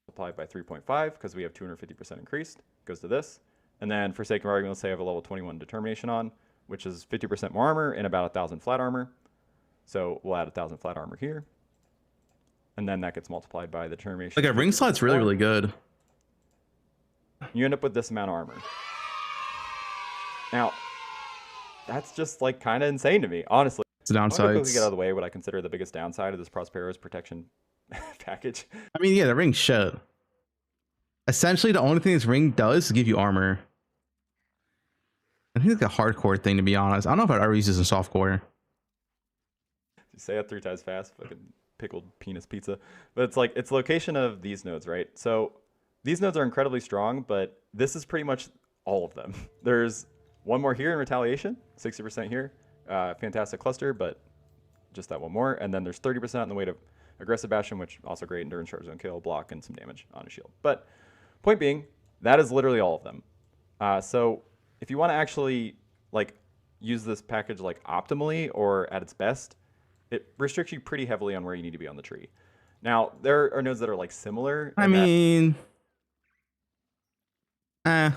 Multiplied by 3.5 because we have 250% increased. Goes to this. And then for sake of argument, let's say I have a level 21 Determination on, which is 50% more armor and about 1,000 flat armor. So we'll add 1,000 flat armor here. And then that gets multiplied by the Determination. Like a ring slot's really, really good. You end up with this amount of armor. Now, that's just like kind of insane to me, honestly. It's a downside. I'm going to quickly get out of the way what I consider the biggest downside of this Prospero's Protection package. I mean, yeah, the ring's shit. Essentially, the only thing this ring does is give you armor. I think it's like a hardcore thing, to be honest. I don't know if I'd ever use this in softcore. You say it 3 times fast, fucking pickled penis pizza. But it's like, it's location of these nodes, right? So these nodes are incredibly strong, but this is pretty much all of them. There's one more here in retaliation, 60% here. Fantastic cluster, but just that one more. And then there's 30% in the weight of aggressive bastion, which also great endurance, charge zone kill, block, and some damage on a shield. But point being, that is literally all of them. So if you want to actually like use this package like optimally or at its best, it restricts you pretty heavily on where you need to be on the tree. Now, there are nodes that are like similar. I mean, okay.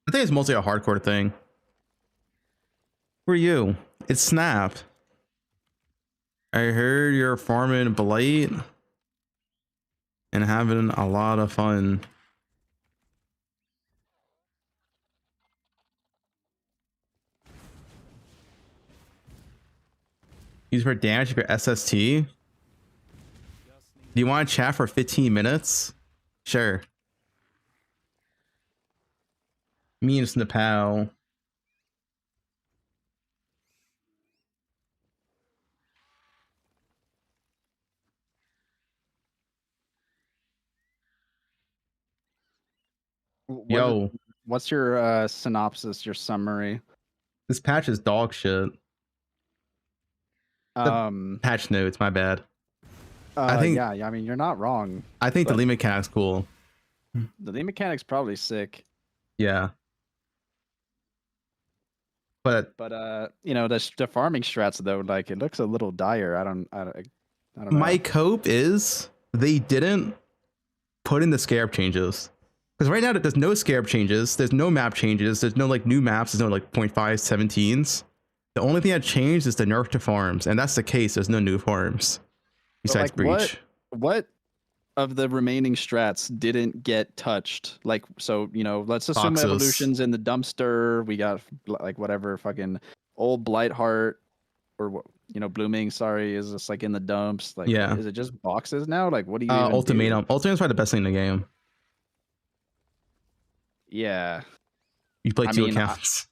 I think it's mostly a hardcore thing. Who are you? It's Snap. I heard you're farming Blight and having a lot of fun. Use for damage if you're SST. Do you want to chat for 15 minutes? Sure. Me and Snapal. Yo. What's your synopsis, your summary? This patch is dog shit. The patch notes, my bad. I think yeah, I mean, you're not wrong. I think the lead mechanic's cool. The lead mechanic's probably sick. Yeah. But you know, the farming strats though, like it looks a little dire. I don't know. My cope is they didn't put in the scarab changes. Because right now there's no scarab changes, there's no map changes, there's no like new maps, there's no like 0.5 17s. The only thing that changed is the nerf to farms, and that's the case. There's no new farms besides like, Breach. What of the remaining strats didn't get touched? Like, so you know, let's assume Boxes. Evolution's in the dumpster. We got like whatever fucking old Blightheart or what, you know, Blooming. Sorry, is just like in the dumps. Like, Yeah. is it just boxes now? Like, what do you? Even Ultimatum. do? Ultimatum's probably the best thing in the game. Yeah. You play I two mean, accounts.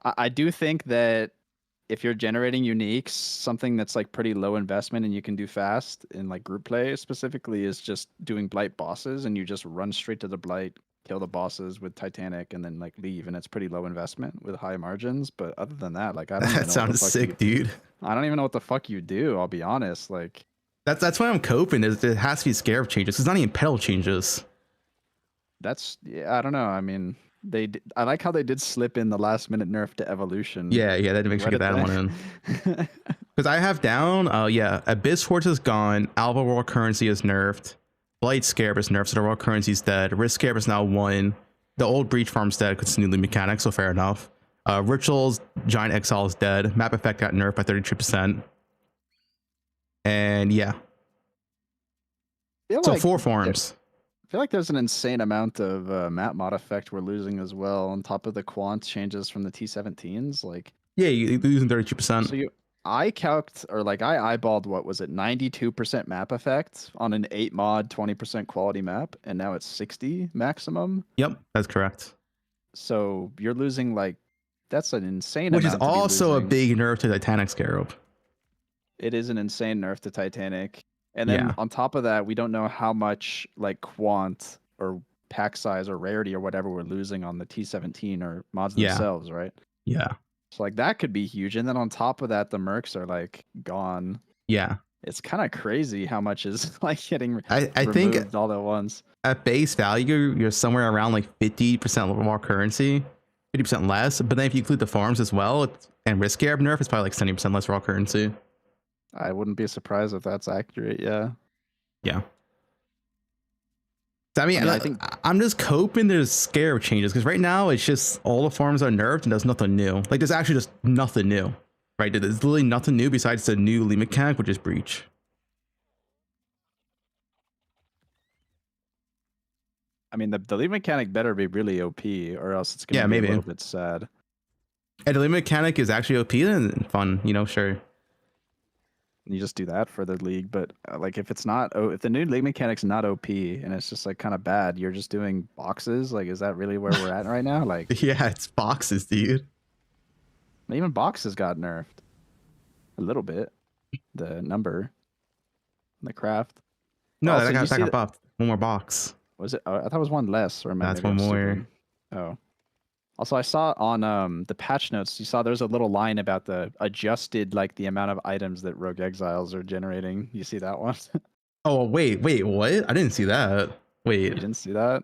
I do think that if you're generating uniques, something that's like pretty low investment and you can do fast in like group play specifically is just doing Blight bosses, and you just run straight to the Blight, kill the bosses with Titanic, and then like leave, and it's pretty low investment with high margins. But other than that, like I don't even know That what sounds the fuck sick, dude. I don't even know what the fuck you do. I'll be honest. Like That's why I'm coping. Is it has to be scarab changes. It's not even pedal changes. that's I don't know. I mean, I like how they did slip in the last minute nerf to Evolution. Yeah, they had to make sure to get that one in. Because I have down, Abyss Force is gone. Alpha World Currency is nerfed. Blight Scarab is nerfed, so the World Currency's dead. Risk Scarab is now 1. The old Breach Farm's dead because it's new mechanics, so fair enough. Ritual's Giant Exile is dead. Map Effect got nerfed by 32%. And yeah. So 4 forms. I feel like there's an insane amount of map mod effect we're losing as well, on top of the quant changes from the T17s. Like, yeah, you're losing 32%. So I eyeballed, what was it, 92% map effect on an 8 mod 20% quality map, and now it's 60 maximum. Yep, that's correct. So you're losing like, that's an insane Which is amount to be also a losing. big nerf to Titanic Scarab. It is an insane nerf to Titanic. And then on top of that, we don't know how much like quant or pack size or rarity or whatever we're losing on the T17 or mods themselves, right? Yeah. So like that could be huge. And then on top of that, the mercs are like gone. Yeah. It's kind of crazy how much is like getting I removed think all at once. At base value, you're somewhere around like 50% more currency, 50% less. But then if you include the farms as well and risk scarab nerf, it's probably like 70% less raw currency. I wouldn't be surprised if that's accurate. Yeah. Yeah. I mean, I think I'm just coping there's scarab changes because right now it's just all the farms are nerfed and there's nothing new. Like there's actually just nothing new, right? There's literally nothing new besides the new lead mechanic, which is Breach. I mean, the lead mechanic better be really OP, or else it's gonna be a little bit sad. And the lead mechanic is actually OP and fun, you know, sure. You just do that for the league, but like if it's not, if the new league mechanic's not OP and it's just like kind of bad, you're just doing boxes. Like, is that really where we're at right now? Like, yeah, it's boxes, dude. Even boxes got nerfed a little bit. The number, the craft. No, that got buffed. One more box. Was it? I thought it was one less. Or that's one more. Oh. Also, I saw on the patch notes, you saw there's a little line about the adjusted, like, the amount of items that Rogue Exiles are generating. You see that one? Oh, wait, what? I didn't see that. Wait. You didn't see that?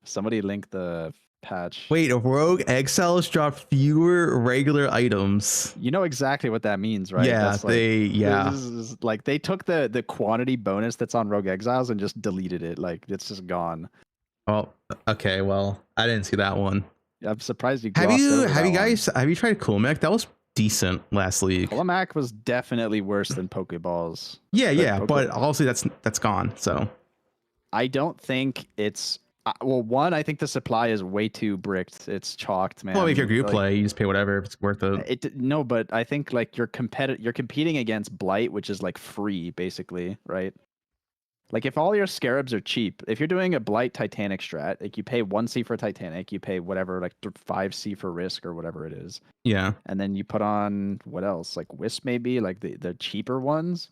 Somebody linked the patch. Wait, Rogue Exiles drop fewer regular items. You know exactly what that means, right? Yeah, That's like, yeah. This is, like, they took the quantity bonus that's on Rogue Exiles and just deleted it. Like, it's just gone. Oh, okay, well, I didn't see that one. I'm surprised you have you tried Coolmech? That was decent last league. Coolmech was definitely worse than Pokeballs. Yeah, but obviously that's gone. So I don't think it's well. One, I think the supply is way too bricked. It's chalked, man. Well, if you're group play, you just pay whatever if it's worth it. No, but I think like you're competing against Blight, which is like free basically, right? Like, if all your scarabs are cheap, if you're doing a Blight Titanic strat, like, you pay 1C for Titanic, you pay whatever, like 5C for Risk or whatever it is. Yeah. And then you put on, what else? Like, Wisp maybe, like the cheaper ones.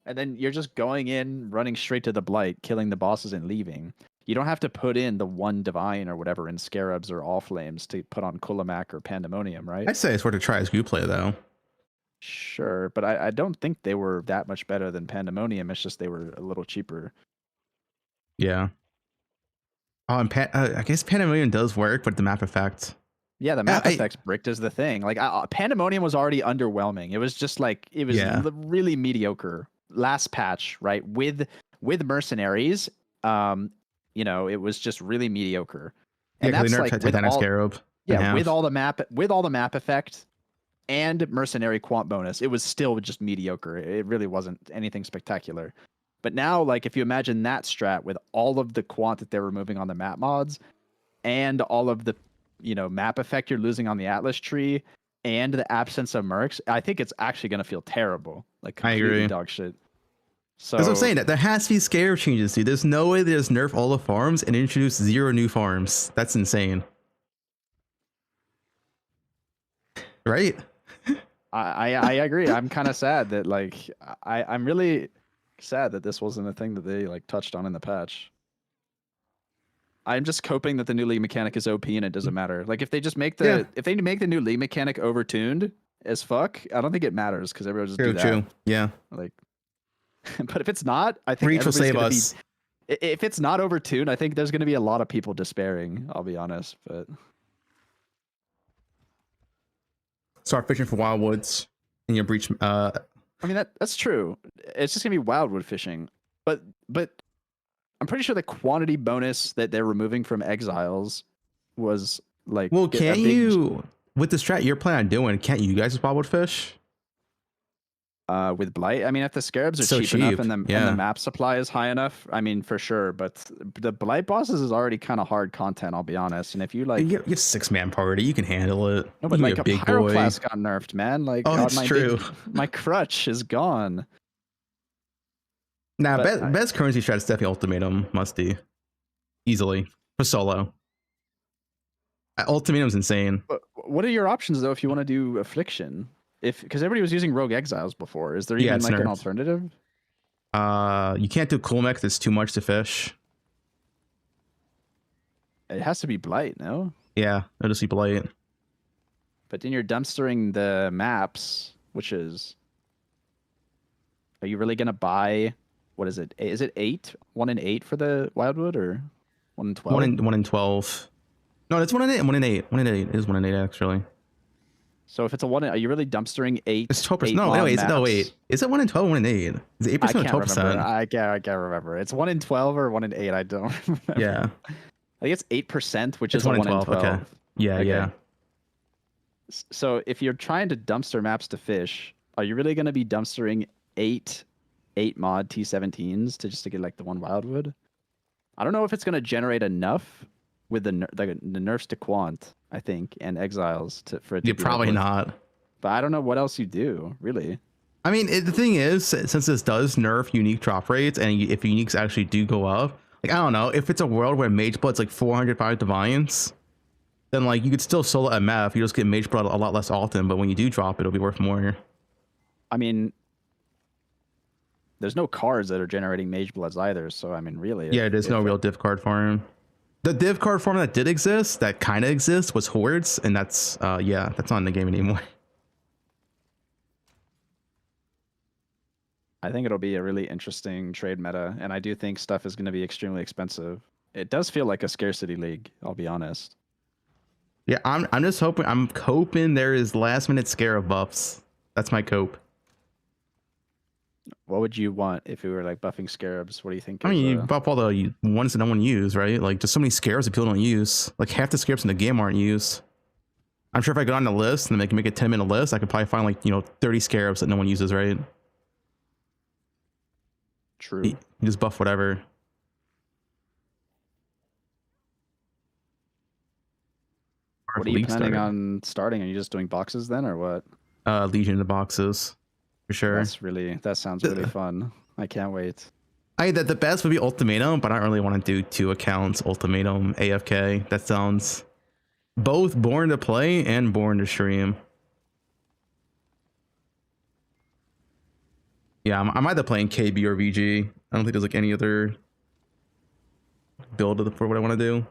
And then you're just going in, running straight to the Blight, killing the bosses and leaving. You don't have to put in the one Divine or whatever in Scarabs or All Flames to put on Kulimak or Pandemonium, right? I'd say it's worth a try as group play, though. Sure, but I don't think they were that much better than Pandemonium. It's just they were a little cheaper. Yeah. Oh, and I guess Pandemonium does work, but the map effect. Yeah, the map effects bricked is the thing. Like, Pandemonium was already underwhelming. It was just like, it was really mediocre. Last patch, right? With Mercenaries, you know, it was just really mediocre. And yeah, that's like Titanic Scarab. Yeah, with all the map effect and Mercenary quant bonus, it was still just mediocre. It really wasn't anything spectacular. But now, like, if you imagine that strat with all of the quant that they're removing on the map mods and all of the, you know, map effect you're losing on the Atlas tree and the absence of mercs, I think it's actually going to feel terrible. Like, completely dog shit. So that's what I'm saying. That there has to be scarab changes, dude. There's no way they just nerf all the farms and introduce 0 new farms. That's insane. Right? I agree. I'm kind of sad that, like, I'm really sad that this wasn't a thing that they, like, touched on in the patch. I'm just hoping that the new league mechanic is OP and it doesn't matter. Like, if they just make if they make the new league mechanic overtuned as fuck, I don't think it matters because everyone just do that. True. Yeah. Like, but if it's not, I think Reach will save us. If it's not overtuned, I think there's going to be a lot of people despairing. I'll be honest, but. Start fishing for wildwoods in your breach. I mean, that's true. It's just gonna be wildwood fishing, but I'm pretty sure the quantity bonus that they're removing from exiles was like. Well, can't you with the strat you're planning on doing? Can't you guys just wildwood fish? With Blight, I mean, if the scarabs are so cheap enough and the map supply is high enough, I mean, for sure. But the Blight bosses is already kind of hard content, I'll be honest. And if you like, you have 6-man party, you can handle it. No, but like a big Pyroclast got nerfed, man. Like, oh, that's true. My crutch is gone. Nah, best currency strat is definitely Ultimatum, musty, easily for solo. Ultimatum's insane. But what are your options though if you want to do Affliction? Because everybody was using Rogue Exiles before. Is there even like an alternative? You can't do Coolmech. It's too much to fish. It has to be Blight, no? Yeah, it'll just be Blight. But then you're dumpstering the maps, which is. Are you really gonna buy? What is it? Is it 8? 1 in 8 for the Wildwood or 1 in 12? 1 in 12. No, it's 1 in 8. 1 in 8. 1 in 8. It is 1 in 8 actually. So if it's a 1 in, are you really dumpstering 8? It's 12%. No, wait. Is it 1 in 12 or 1 in 8? Is it 8% or 12%? I can't remember. It's 1 in 12 or 1 in 8. I don't remember. Yeah. I think it's 8%, which it's is 1 in 12. Okay. Yeah. So if you're trying to dumpster maps to fish, are you really going to be dumpstering 8 mod T17s to get like the 1 Wildwood? I don't know if it's going to generate enough with the nerfs to Quant, I think, and Exiles for it to be probably not. But I don't know what else you do, really. I mean, the thing is, since this does nerf unique drop rates, and if uniques actually do go up, like, I don't know, if it's a world where Mage Blood's like 405 Divines, then like you could still solo MF, you just get Mage Blood a lot less often, but when you do drop it, it'll be worth more. I mean, there's no cards that are generating Mage Bloods either, so I mean, really. Yeah, there's no real diff card for him. The div card form that did exist, that kind of exists, was Hordes, and that's yeah, that's not in the game anymore. I think it'll be a really interesting trade meta, and I do think stuff is going to be extremely expensive. It does feel like a scarcity league, I'll be honest. Yeah, I'm just hoping, I'm coping there is last minute scarab buffs. That's my cope. What would you want if we were like buffing scarabs? What do you think? I mean, you buff all the ones that no one use, right? Like, just so many scarabs that people don't use. Like, half the scarabs in the game aren't used. I'm sure if I go on the list and make a 10-minute list, I could probably find like, 30 scarabs that no one uses, right? True. You just buff whatever. What are you planning on starting? Are you just doing boxes then, or what? Legion in the boxes, for sure. That sounds really fun. I can't wait. The best would be Ultimatum, but I don't really want to do 2 accounts, Ultimatum, AFK. That sounds both boring to play and boring to stream. Yeah, I'm either playing KB or VG. I don't think there's like any other build for what I want to do.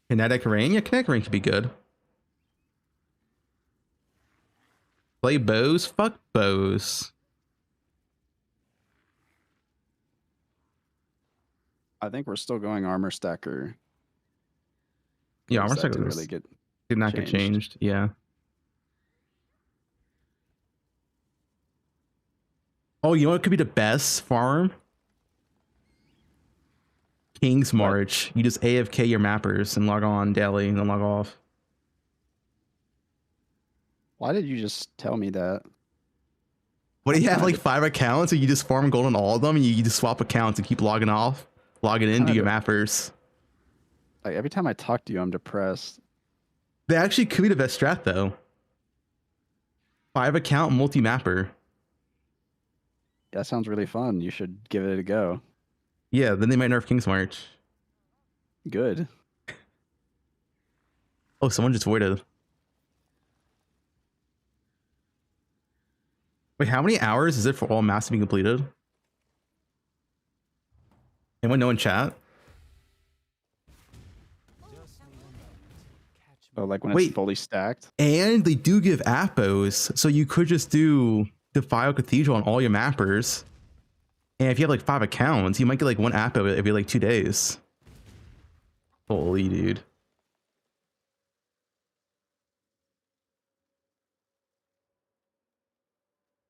Kinetic Rain? Yeah, Kinetic Rain could be good. Play bows? Fuck bows. I think we're still going armor stacker. Yeah, armor stacker didn't really did not get changed. Yeah. Oh, you know what could be the best farm? King's March. You just AFK your mappers and log on daily and then log off. Why did you just tell me that? What do you have, like 5 accounts and you just farm gold on all of them and you just swap accounts and keep logging off, logging in, do your mappers? Like every time I talk to you, I'm depressed. They actually could be the best strat though. 5 account multi-mapper. That sounds really fun. You should give it a go. Yeah, then they might nerf King's March. Good. Oh, someone just voided. Wait, how many hours is it for all maps to be completed? Anyone know in chat? Oh, like when it's fully stacked? And they do give appos, so you could just do Defile Cathedral on all your mappers. And if you have like 5 accounts, you might get like 1 appo every like 2 days. Holy dude.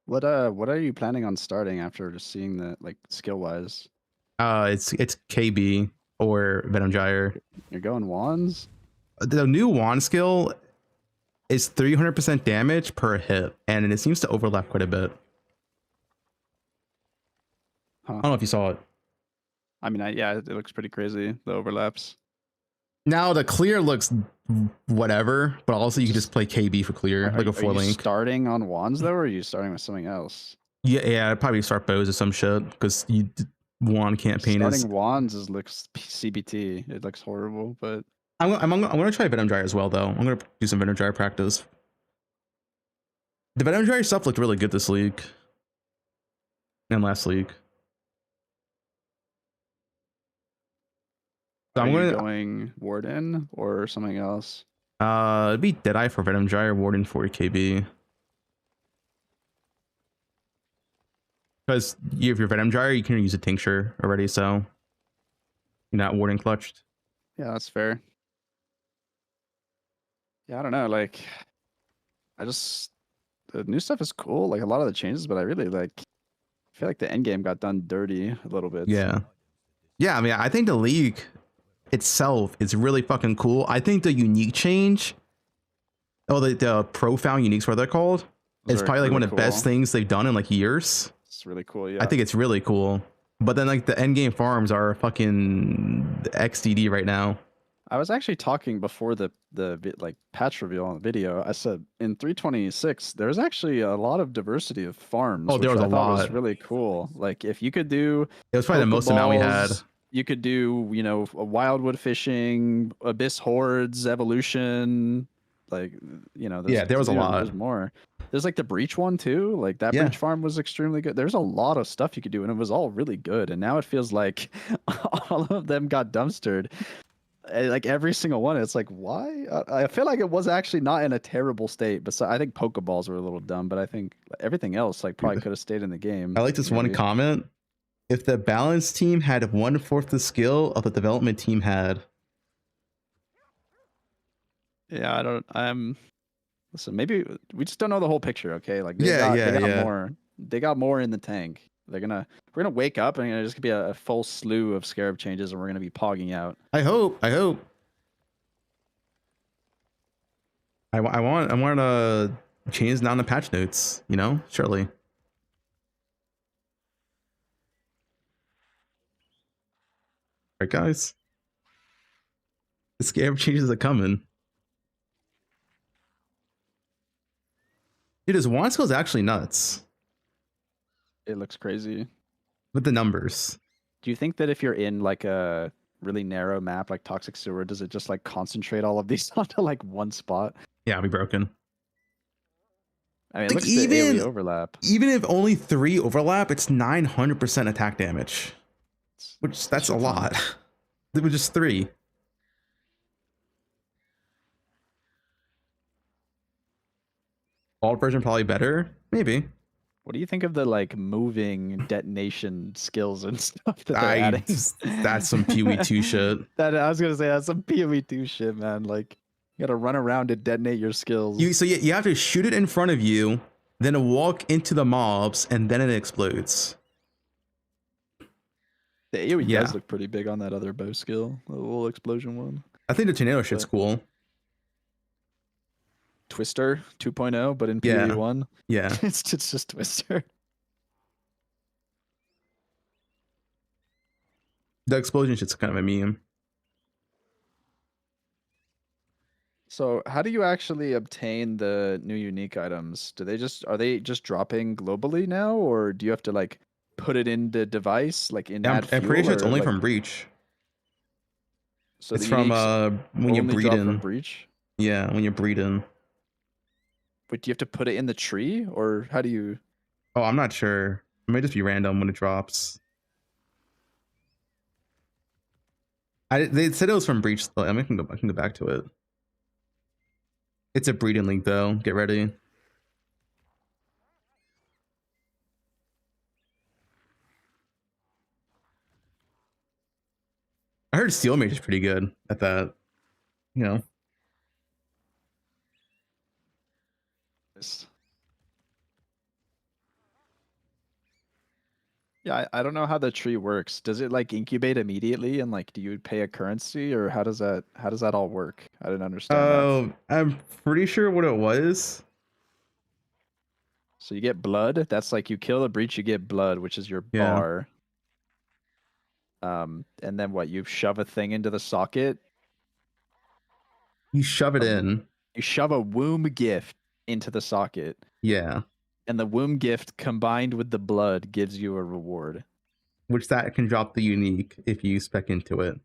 What are you planning on starting after just seeing that, like, skill wise? It's KB or Venom Gyre. You're going wands? The new wand skill is 300% damage per hit, and it seems to overlap quite a bit. Huh. I don't know if you saw it. I mean, yeah, it looks pretty crazy, the overlaps. Now the clear looks whatever, but also you can just play KB for clear, like a 4 Are you link. starting on wands though, or are you starting with something else? Yeah, I'd probably start bows or some shit because wand campaign Starting wands looks CBT. It looks horrible, but I'm gonna try Venom Gyre as well though. I'm gonna do some Venom Gyre practice. The Venom Gyre stuff looked really good this league and last league. So I'm going Warden or something else. It'd be Deadeye for Venom Gyre, Warden for KB. Because if you're Venom Gyre, you can use a tincture already, so you're not Warden clutched. Yeah, that's fair. Yeah, I don't know. Like, the new stuff is cool. Like a lot of the changes, but I really I feel like the end game got done dirty a little bit. Yeah. Yeah, I mean, I think the league itself is really fucking cool. I think the unique change, the profound uniques, what they're called, is probably like one of the best things they've done in like years. It's really cool. Yeah, I think it's really cool. But then like the end game farms are fucking XDD right now. I was actually talking before the like patch reveal on the video. I said in 326 there's actually a lot of diversity of farms. Oh, there was a lot. Was really cool. Like if you could do, it was probably the most amount we had. You could do, a wildwood fishing, abyss hordes, evolution, like, yeah, there was a lot. There's more. There's like the breach one too. Like that breach farm was extremely good. There's a lot of stuff you could do, and it was all really good. And now it feels like all of them got dumpstered. Like every single one, it's like, why? I feel like it was actually not in a terrible state. But I think Pokeballs were a little dumb, but I think everything else like probably could have stayed in the game. I like this one comment. If the balance team had 1/4 the skill of the development team had. Yeah, listen, maybe we just don't know the whole picture, okay? Like they got more in the tank. We're gonna wake up and there's gonna be a full slew of Scarab changes, and we're gonna be pogging out. I hope. I want to change down the patch notes. You know, surely. All right, guys. The Scarab changes are coming. Dude, his wand skill is actually nuts. It looks crazy. With the numbers. Do you think that if you're in like a really narrow map like Toxic Sewer, does it just like concentrate all of these onto like one spot? Yeah, it'll be broken. I mean, like, look at the AoE overlap. Even if only 3 overlap, it's 900% attack damage. Which, that's a lot. It was just 3. Alt version probably better? Maybe. What do you think of the like moving detonation skills and stuff that they're adding? That's some PoE2 shit. I was gonna say that's some PoE2 shit, man. Like you gotta run around to detonate your skills. You have to shoot it in front of you, then walk into the mobs, and then it explodes. The AoE does look pretty big on that other bow skill, the little explosion one. I think the tornado shit's cool. Twister 2.0, but in PoE 1. Yeah. it's just Twister. The explosion shit's kind of a meme. So how do you actually obtain the new unique items? Are they just dropping globally now, or do you have to like put it in the device like in I'm pretty sure it's only from Breach. So it's from when you breed in. Breach? Yeah, when you breed in. But do you have to put it in the tree, or how do you? Oh, I'm not sure. It might just be random when it drops. They said it was from Breach though. I mean, I can go back to it. It's a breeding link though. Get ready. I heard Steel Mage is pretty good at that. You know. Yeah, I don't know how the tree works. Does it like incubate immediately, and like do you pay a currency, or how does that all work? I didn't understand. Oh, I'm pretty sure what it was. So you get blood. That's like you kill a breach, you get blood, which is your bar. And then what? You shove a thing into the socket. You shove it in. You shove a womb gift into the socket. Yeah. And the womb gift combined with the blood gives you a reward. Which that can drop the unique if you spec into it.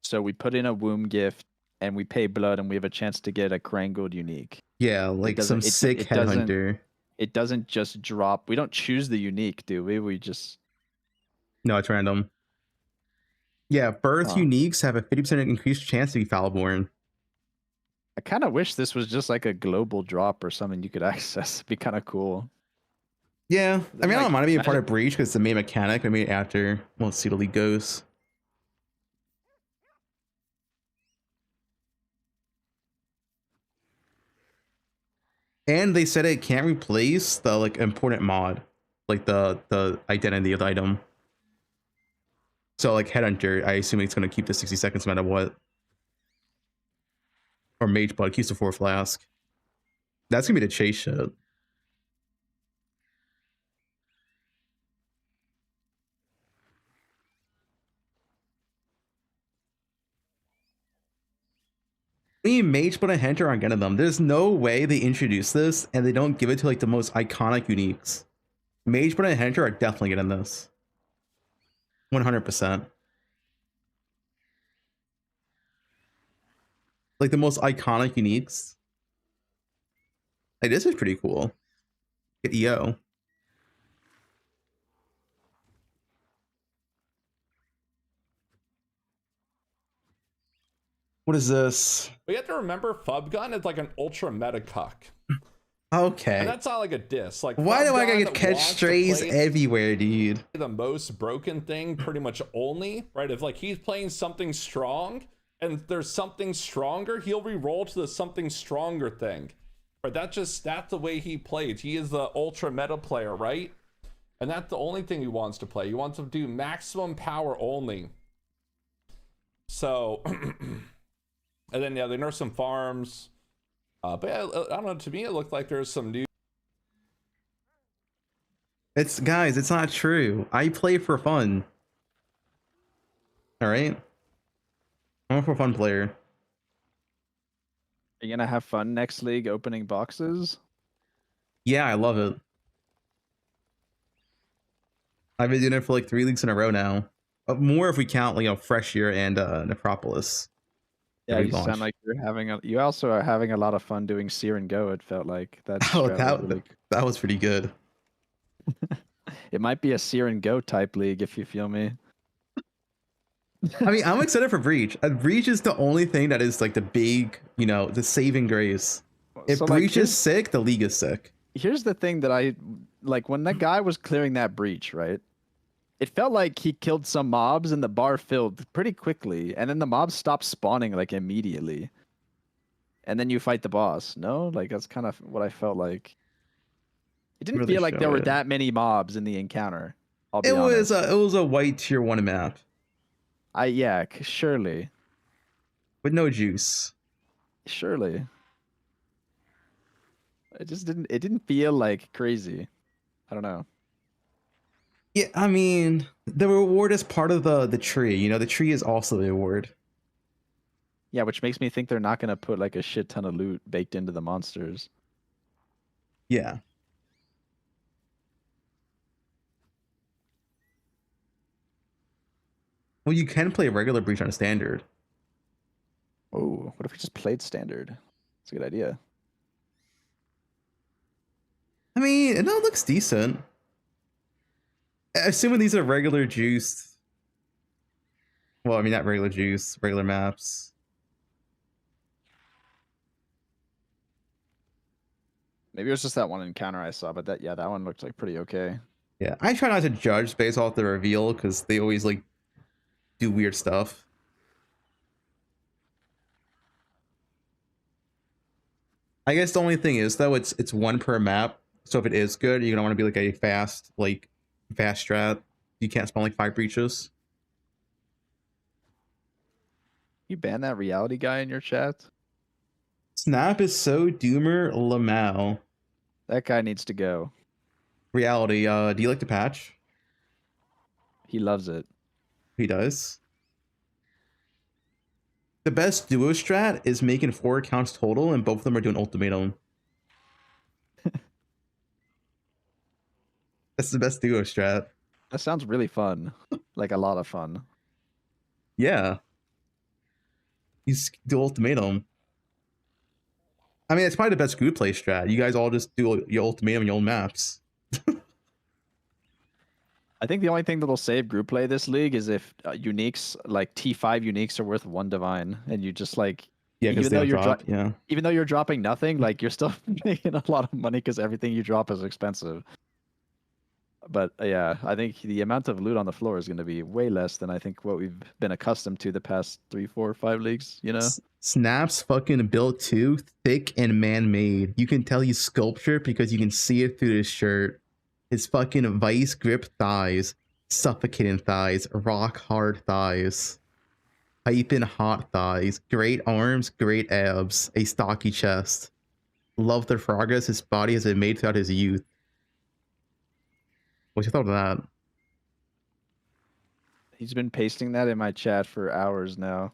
So we put in a womb gift and we pay blood and we have a chance to get a Krangled unique. Yeah, like some sick headhunter. It doesn't just drop. We don't choose the unique, do we? We just... No, it's random. Yeah, birth uniques have a 50% increased chance to be Foulborn. I kind of wish this was just like a global drop or something you could access. It'd be kind of cool. Yeah, I mean, I don't mind it being part of Breach because it's the main mechanic. I mean, after, we'll see the league goes. And they said it can't replace the like important mod, like the identity of the item. So like Headhunter, I assume it's going to keep the 60 seconds no matter what. Or Mage Blood keeps the 4 flask. That's going to be the chase shit. We Mage Blood and Hunter aren't getting them. There's no way they introduce this and they don't give it to like the most iconic uniques. Mage Blood and Hunter are definitely getting this. 100%. Like the most iconic uniques. Hey, this is pretty cool. Get EO. What is this? We have to remember Fubgun is like an ultra meta cuck. Okay. And that's not like a diss. Like, Why do I Fubgun get catch wants to strays play everywhere, dude? the most broken thing pretty much only, right? If like he's playing something strong and there's something stronger, he'll re-roll to the something stronger thing. Right? That's the way he plays. He is the ultra meta player, right? And that's the only thing he wants to play. He wants to do maximum power only. So, and then yeah, they nerfed some farms. But yeah, I don't know, to me it looked like there's some new. Guys, it's not true. I play for fun. All right? I'm a for fun player. Are you gonna have fun next league opening boxes? Yeah, I love it. I've been doing it for like 3 leagues in a row now. More if we count, you know, Fresh Year and Necropolis. Yeah, you sound like you're having you also are having a lot of fun doing Sear and Go, it felt like. That was pretty good. It might be a Sear and Go type league if you feel me. I mean, I'm excited for Breach. Breach is the only thing that is like the big, you know, the saving grace. If So, Breach is sick, the league is sick. Here's the thing that I like when that guy was clearing that breach, right? It felt like he killed some mobs and the bar filled pretty quickly, and then the mobs stopped spawning like immediately. And then you fight the boss. No, like that's kind of what I felt like. It didn't Really feel like there were show it. that many mobs in the encounter. I'll be It honest. was a white tier 1 map Yeah, surely. with no juice. Surely. It didn't feel like crazy. I don't know. Yeah, I mean, the reward is part of the tree. You know, the tree is also the reward. Yeah, which makes me think they're not gonna put like a shit ton of loot baked into the monsters. Yeah. Well, you can play regular Breach on a standard. Oh, what if we just played standard? It's a good idea. I mean, it looks decent. Assuming these are regular juiced. Well, I mean, not regular juice, regular maps. Maybe it was just that one encounter I saw, but that one looked like pretty okay. Yeah, I try not to judge based off the reveal because they always like do weird stuff. I guess the only thing is though, it's 1 per map. So if it is good, you're gonna want to be like a fast strat. You can't spawn like 5 breaches. You ban that reality guy in your chat? Snap is so doomer Lamau. That guy needs to go. Reality, do you like the patch? He loves it. He does. The best duo strat is making 4 accounts total, and both of them are doing ultimatum. That's the best duo strat. That sounds really fun. Like a lot of fun. Yeah. You do ultimatum. I mean, it's probably the best group play strat. You guys all just do your ultimatum in your own maps. I think the only thing that'll save group play this league is if uniques, like T5 uniques, are worth 1 divine, and you just like because even though you're drop, yeah. even though you're dropping nothing, like you're still making a lot of money because everything you drop is expensive. But yeah, I think the amount of loot on the floor is going to be way less than I think what we've been accustomed to the past 3, 4, 5 leagues. You know, Snap's fucking built too thick and man-made. You can tell he's sculptured because you can see it through his shirt. His fucking vice grip thighs, suffocating thighs, rock hard thighs, piping hot thighs, great arms, great abs, a stocky chest. Love the progress his body has been made throughout his youth. What you thought of that? he's been pasting that in my chat for hours now.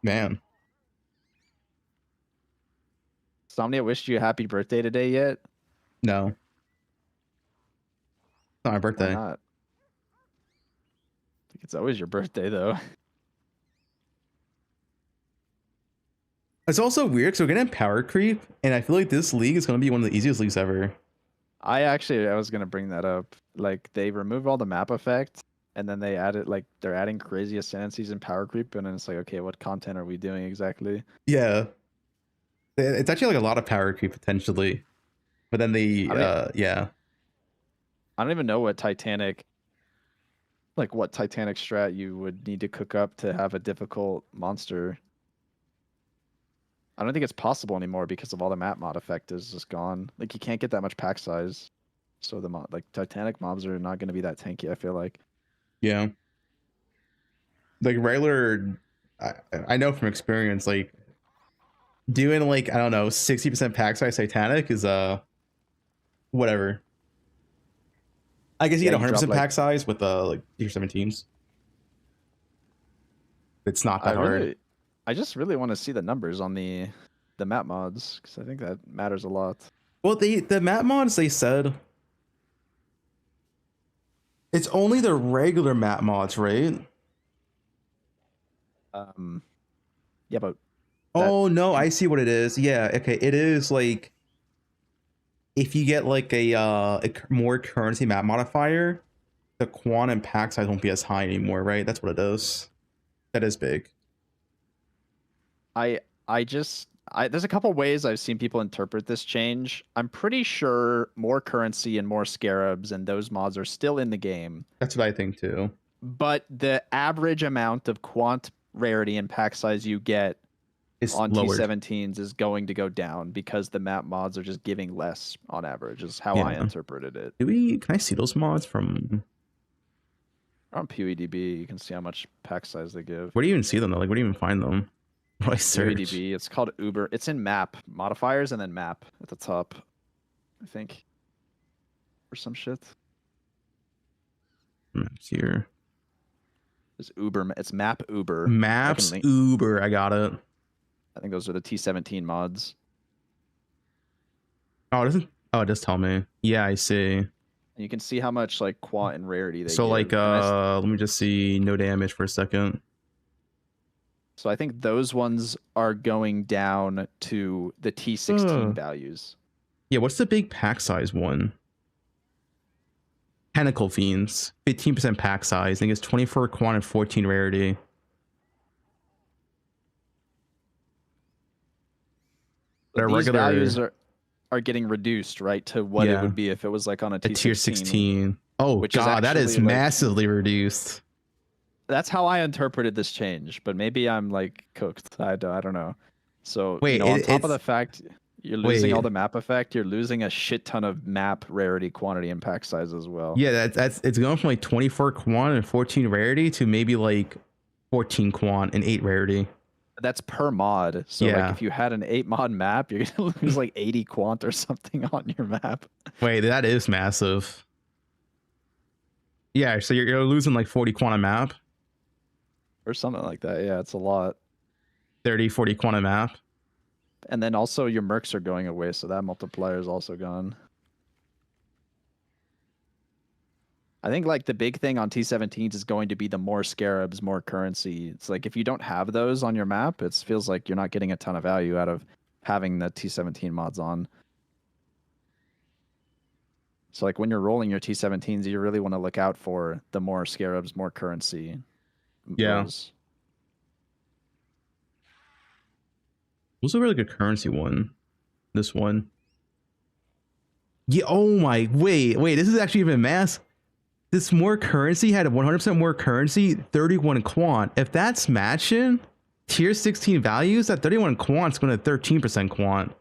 Man. Somnia wished you a happy birthday today yet? No. It's not my birthday. Why not? I think it's always your birthday though. It's also weird because we're getting power creep, and I feel like this league is going to be one of the easiest leagues ever. I was gonna bring that up. Like they removed all the map effect, and then they added like they're adding crazy ascendancies and power creep, and then it's like, okay, what content are we doing exactly? Yeah, it's actually like a lot of power creep potentially, but then yeah. I don't even know what Titanic strat you would need to cook up to have a difficult monster. I don't think it's possible anymore because of all the map mod effect is just gone. Like you can't get that much pack size, so the Titanic mobs are not going to be that tanky. I feel like. Yeah. Like regular, I know from experience, like doing like I don't know 60% pack size Titanic is whatever. I guess you get 100% pack size with like tier 17s. It's not that hard. I just really want to see the numbers on the map mods because I think that matters a lot. Well, the map mods, they said it's only the regular map mods, right? Yeah, but oh no, I see what it is. Yeah, okay, it is like if you get like a more currency map modifier, the quant and pack size won't be as high anymore, right? That's what it is. That is big. There's a couple ways I've seen people interpret this change. I'm pretty sure more currency and more scarabs and those mods are still in the game. That's what I think too. But the average amount of quant rarity and pack size you get on lowered. T17s is going to go down because the map mods are just giving less on average, is how I interpreted it. Can I see those mods from on PewDB? You can see how much pack size they give. Where do you even see them though? Like, where do you even find them? What do I search? PewDB, it's called Uber. It's in map modifiers and then map at the top, I think, or some shit. Maps here. It's Uber. It's map Uber. Maps Uber. I got it. I think those are the T17 mods. Oh, it doesn't. Oh, it does tell me. Yeah, I see. And you can see how much like quant and rarity they. So give. like, let me just see no damage for a second. So I think those ones are going down to the T16 values. Yeah, what's the big pack size one? Tentacle Fiends, 15% pack size. I think it's 24 quant and 14 rarity. These values are getting reduced, right, to what it would be if it was like on a T16. Tier 16. Oh god, that is massively reduced. That's how I interpreted this change, but maybe I'm like cooked. I don't know. So wait, on top of the fact you're losing all the map effect, you're losing a shit ton of map rarity, quantity, and pack size as well. Yeah, it's going from like 24 quant and 14 rarity to maybe like 14 quant and 8 rarity. That's per mod. So like if you had an 8 mod map, you're gonna lose like 80 quant or something on your map. Wait, that is massive. Yeah, so you're losing like 40 quant a map. Or something like that. Yeah, it's a lot. 30, 40 quant a map. And then also your mercs are going away, so that multiplier is also gone. I think like the big thing on T17s is going to be the more scarabs, more currency. It's like if you don't have those on your map, it feels like you're not getting a ton of value out of having the T17 mods on. So like when you're rolling your T17s, you really want to look out for the more scarabs, more currency. Yeah. What's a really good currency one? This one. Yeah. Oh my. Wait. This is actually even mass. This more currency had 100% more currency, 31 quant. If that's matching tier 16 values, that 31 quant's going to 13% quant.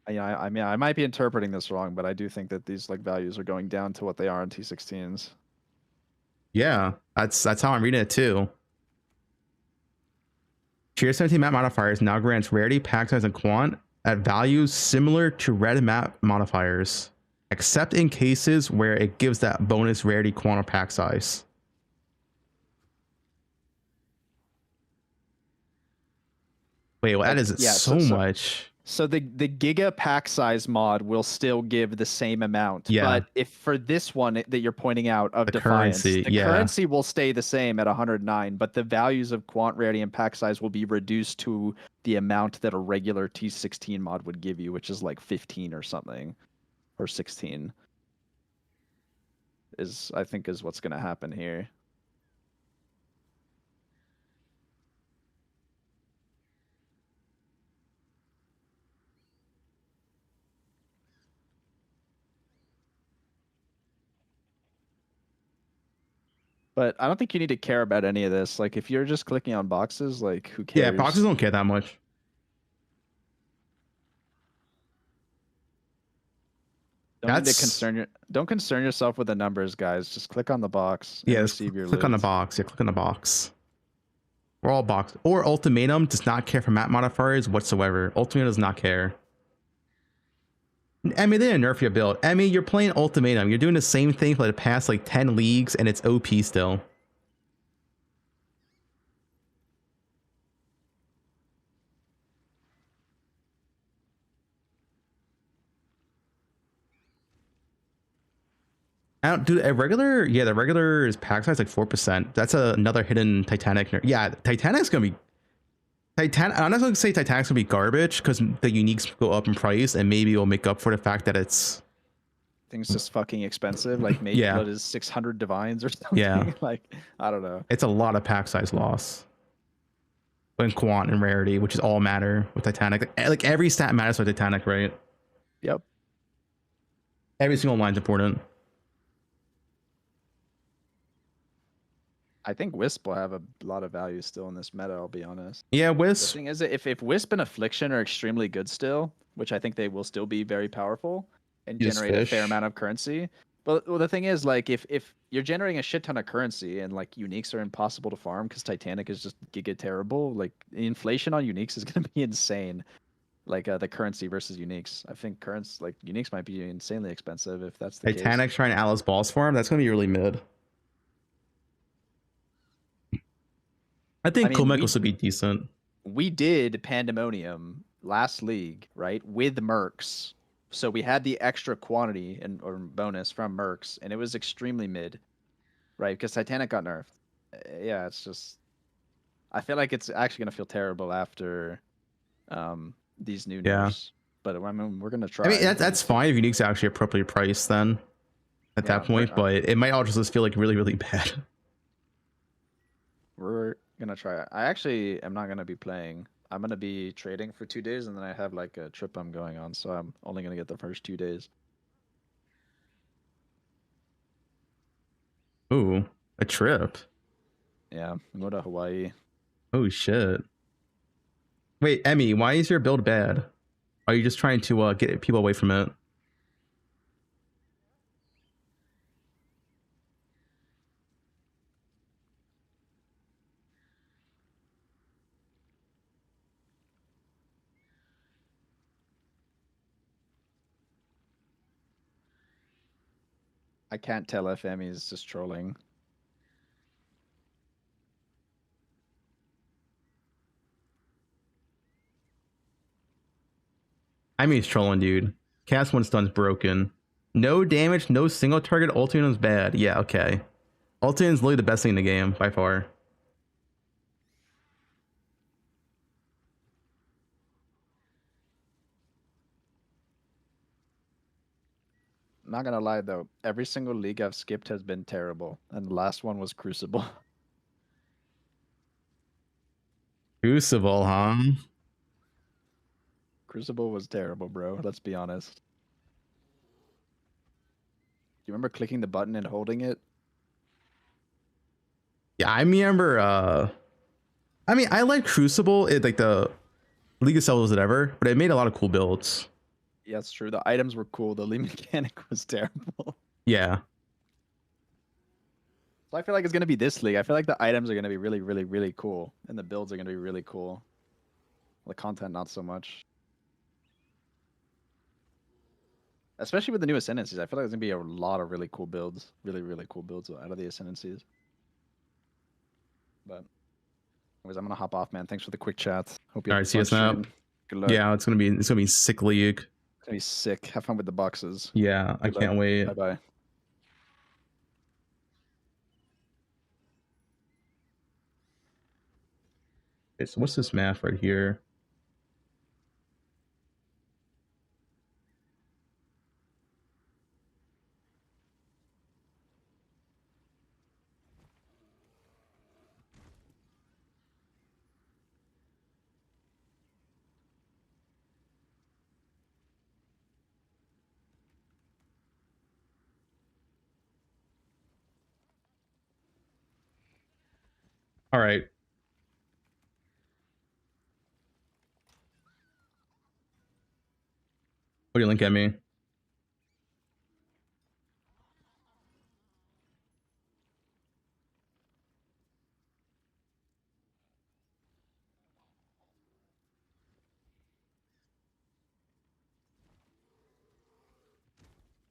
Yeah, I mean, I might be interpreting this wrong, but I do think that these like values are going down to what they are in T16s. Yeah, that's how I'm reading it too. Tier 17 map modifiers now grants rarity, pack size, and quant at values similar to red map modifiers, except in cases where it gives that bonus rarity, quant, or pack size. Wait, well, that is so much. So the Giga pack size mod will still give the same amount. Yeah. But if for this one that you're pointing out of The Defiance, currency, the yeah. currency will stay the same at 109, but the values of quant rarity and pack size will be reduced to the amount that a regular T16 mod would give you, which is like 15 or something, or 16. I think is what's going to happen here. But I don't think you need to care about any of this. Like, if you're just clicking on boxes, like, who cares? Yeah, boxes don't care that much. Don't concern yourself with the numbers, guys. Just click on the box and Yeah, receive your click on the loot. box. Yeah, click on the box. We're all box. Or Ultimatum does not care for map modifiers whatsoever. Ultimatum does not care. Emmy, they didn't nerf your build. Emmy, you're playing Ultimatum. You're doing the same thing for the past like 10 leagues, and it's OP still. I don't do a regular. Yeah, the regular is pack size like 4%. That's another hidden Titanic nerf. Yeah, Titanic's gonna be. I'm not going to say Titanic's gonna be garbage because the uniques go up in price, and maybe it'll make up for the fact that it's. Things just fucking expensive. Like maybe blood is 600 divines or something. Yeah. Like I don't know. It's a lot of pack size loss. And quant and rarity, which is all matter with Titanic. Like every stat matters for Titanic, right? Yep. Every single line's important. I think Wisp will have a lot of value still in this meta, I'll be honest. Yeah, Wisp. The thing is, if Wisp and Affliction are extremely good still, which I think they will still be very powerful and generate a fair amount of currency. But well, the thing is, like, if you're generating a shit ton of currency and like uniques are impossible to farm because Titanic is just giga terrible, like the inflation on uniques is going to be insane. Like the currency versus uniques. I think uniques might be insanely expensive if that's the case. Titanic trying Alice Balls farm, that's going to be really mid. I think Komekos would be decent. We did Pandemonium last league, right, with Mercs. So we had the extra quantity or bonus from Mercs, and it was extremely mid, right? Because Titanic got nerfed. Yeah, it's just... I feel like it's actually going to feel terrible after these new nerfs. But I mean, we're going to try. I mean, that's fine if unique's actually appropriately priced then at that point, but it might all just feel like really, really bad. We're going to try. I actually am not going to be playing. I'm going to be trading for 2 days, and then I have like a trip I'm going on, so I'm only going to get the first 2 days. Ooh, a trip. Yeah, I'm going to Hawaii. Oh, shit. Wait, Emmy, why is your build bad? Are you just trying to get people away from it? I can't tell if Emmy's just trolling. I mean, he's trolling, dude. Cast one stun's broken. No damage, no single target. Ultimatum's bad. Yeah, okay. Ultimatum's literally the best thing in the game by far. I'm not gonna lie though, every single league I've skipped has been terrible, and the last one was Crucible. Crucible, huh? Crucible was terrible, bro. Let's be honest. Do you remember clicking the button and holding it? Yeah, I remember. I mean, I like Crucible. It like the League of Cells, whatever, but it made a lot of cool builds. Yeah, it's true. The items were cool. The league mechanic was terrible. Yeah. So I feel like it's gonna be this league. I feel like the items are gonna be really, really, really cool, and the builds are gonna be really cool. The content, not so much. Especially with the new Ascendancies, I feel like there's gonna be a lot of really cool builds, really, really cool builds out of the Ascendancies. But anyways, I'm gonna hop off, man. Thanks for the quick chat. Hope you. All right, see you, Snap. Good luck. Yeah, it's gonna be sick league. It's gonna be sick. Have fun with the boxes. Yeah, I can't wait. Bye bye. Okay, so what's this math right here? All right. What do you link at me?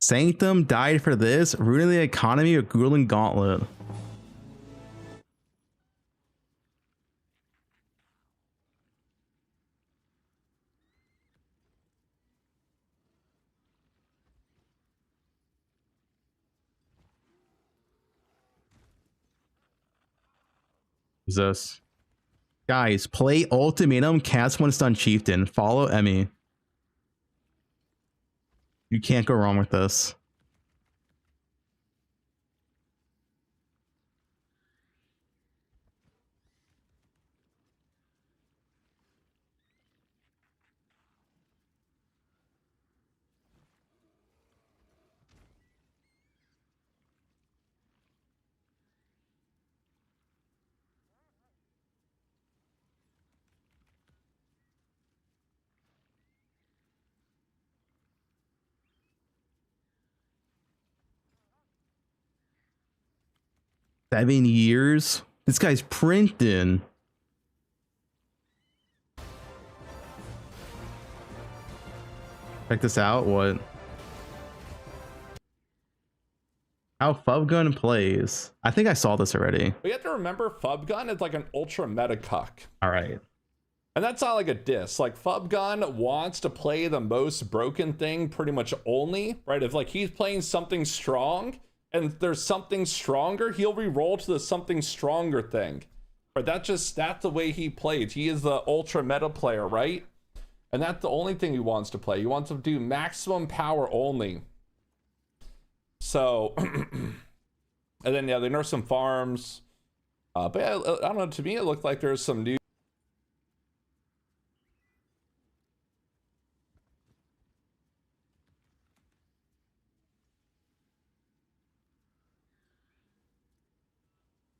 Sanctum died for this, ruining the economy of Grueling Gauntlet. Who's this? Guys, play Ultimatum, cast one stun chieftain. Follow Emmy. You can't go wrong with this. Seven years? This guy's printing. Check this out. What? How Fubgun plays. I think I saw this already. But you have to remember, Fubgun is like an ultra meta cuck. All right. And that's not like a diss. Like, Fubgun wants to play the most broken thing pretty much only, right? If like he's playing something strong and there's something stronger, he'll re-roll to the something stronger thing. Right? That's the way he plays. He is the ultra meta player, right? And that's the only thing he wants to play. He wants to do maximum power only. So, and then yeah, they nerfed some farms. But yeah, I don't know, to me it looked like there's some new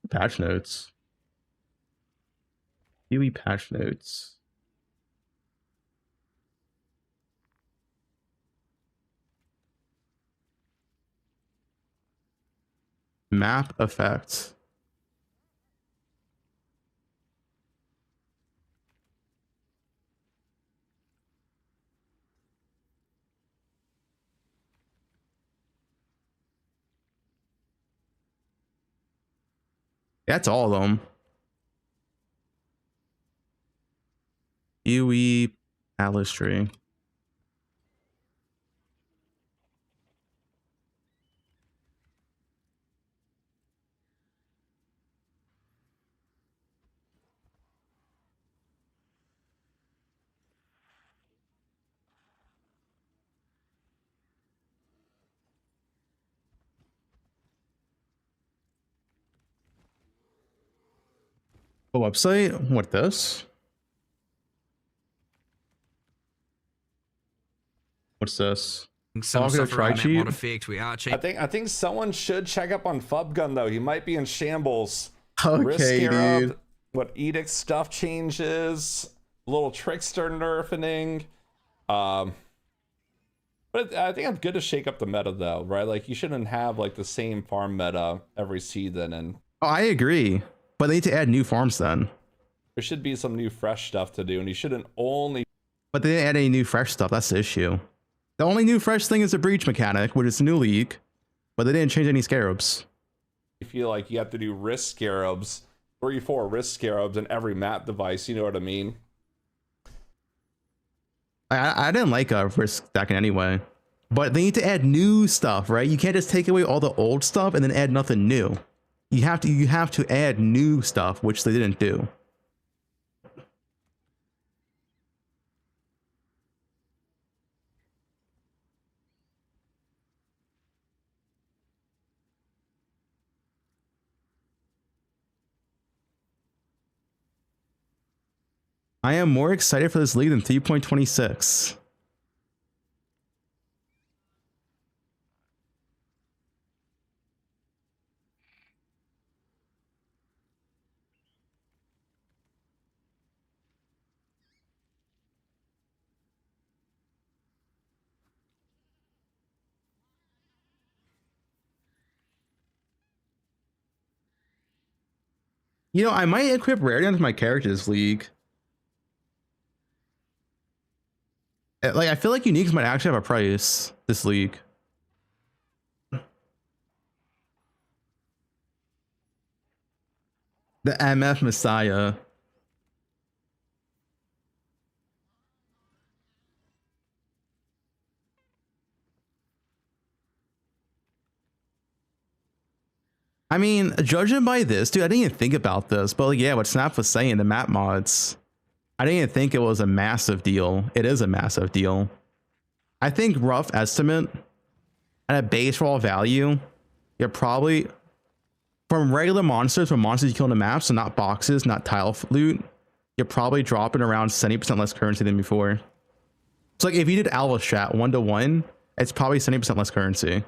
patch notes. Kiwi patch notes. Map effects. That's all of them. UE Atlas tree. A website? What this? What's this? Some stuff around that mod effect, we are cheap. I think someone should check up on Fubgun though. He might be in shambles. Okay, dude. What edict stuff changes, little trickster nerfing. But I think it's good to shake up the meta though, right? Like you shouldn't have like the same farm meta every season, and Oh, I agree. But they need to add new farms then. there should be some new fresh stuff to do, and you shouldn't only. But they didn't add any new fresh stuff. That's the issue. The only new fresh thing is the breach mechanic, which is a new league. But they didn't change any scarabs. You feel like you have to do risk scarabs, 3-4 risk scarabs in every map device. You know what I mean? I didn't like risk stacking anyway, but they need to add new stuff, right? You can't just take away all the old stuff and then add nothing new. You have to add new stuff, which they didn't do. I am more excited for this league than 3.26. You know, I might equip rarity onto my characters league. Like, I feel like uniques might actually have a price this league. The MF Messiah. I mean, judging by this, dude, I didn't even think about this, but like, yeah, what Snap was saying, the map mods, I didn't even think it was a massive deal. It is a massive deal. I think rough estimate at a base raw value, you're probably from regular monsters, from monsters you kill in the map, so not boxes, not tile loot, you're probably dropping around 70% less currency than before. So like if you did Alva strat 1-to-1, it's probably 70% less currency.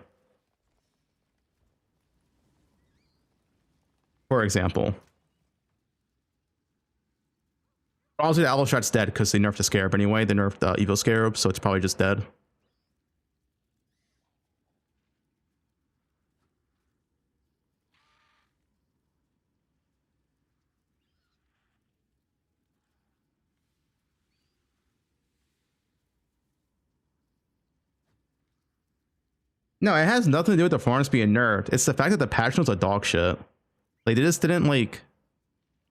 For example. Also, the Alva strat's dead because they nerfed the Scarab anyway. They nerfed Evil Scarab, so it's probably just dead. No, it has nothing to do with the farms being nerfed. It's the fact that the patch notes are dog shit. Like, they just didn't, like,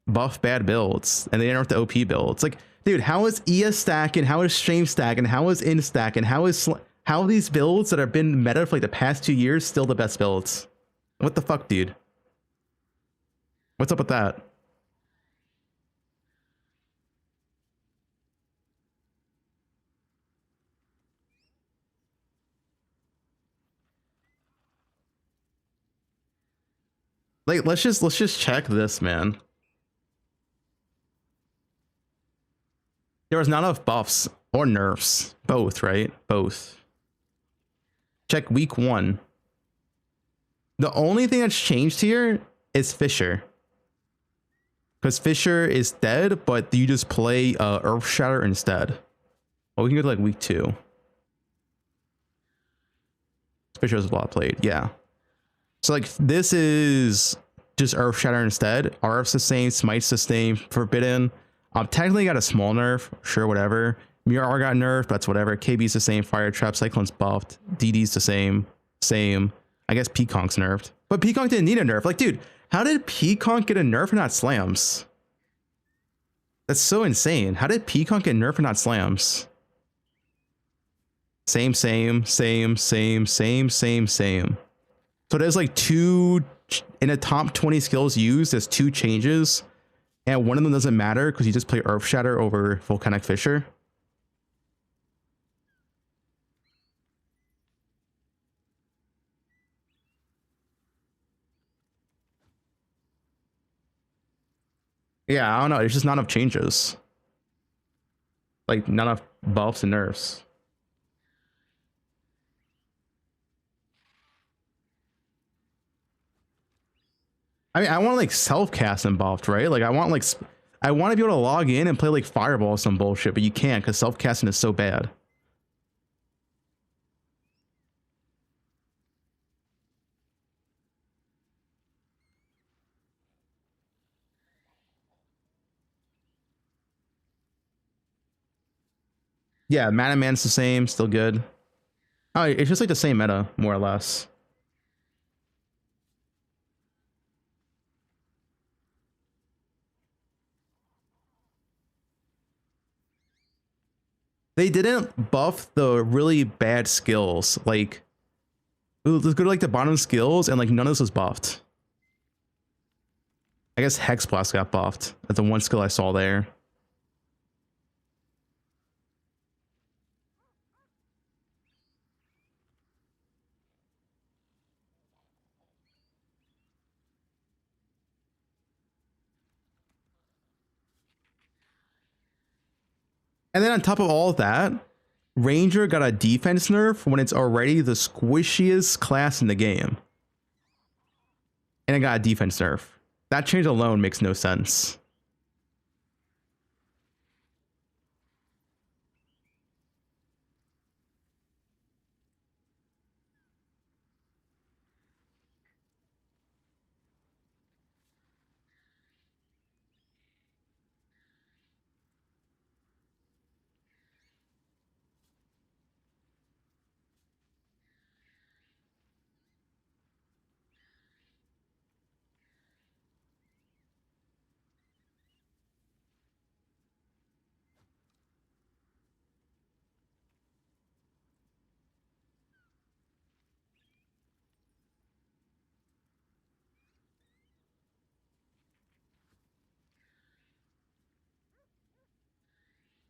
buff bad builds, and they didn't nerf the OP builds. Like, dude, how is ES stacking, how is Stream stacking, how is In stacking, how are these builds that have been meta for, like, the past 2 years still the best builds? What the fuck, dude? What's up with that? Like, let's just check this, man. There was not enough buffs or nerfs. Both, right? Both. Check week 1. The only thing that's changed here is Fisher. Because Fisher is dead, but you just play Earth Shatter instead. Oh, we can go to like week 2. Fisher is a lot played, yeah. So like this is just Earth Shatter instead. RF's the same, Smite's the same, Forbidden. Technically got a small nerf, sure, whatever. Mirror got nerfed, that's whatever. KB's the same, Fire Trap, Cyclone's buffed, DD's the same. I guess Peacock's nerfed. But Peacock didn't need a nerf. Like, dude, how did Peacock get a nerf and not slams? That's so insane. How did Peacock get nerf and not slams? Same. So there's like 2 in the top 20 skills used. There's 2 changes, and one of them doesn't matter because you just play Earth Shatter over Volcanic Fissure. Yeah, I don't know. There's just not enough changes. Like, not enough buffs and nerfs. I mean, I want like self-cast and buffed, right? Like, I want to be able to log in and play like Fireball or some bullshit, but you can't because self-casting is so bad. Yeah, Mana Man's the same, still good. Oh, it's just like the same meta, more or less. They didn't buff the really bad skills. Like, let's go to like the bottom skills, and like none of this was buffed. I guess Hex Blast got buffed. That's the one skill I saw there. And then on top of all of that, Ranger got a defense nerf when it's already the squishiest class in the game. And it got a defense nerf. That change alone makes no sense.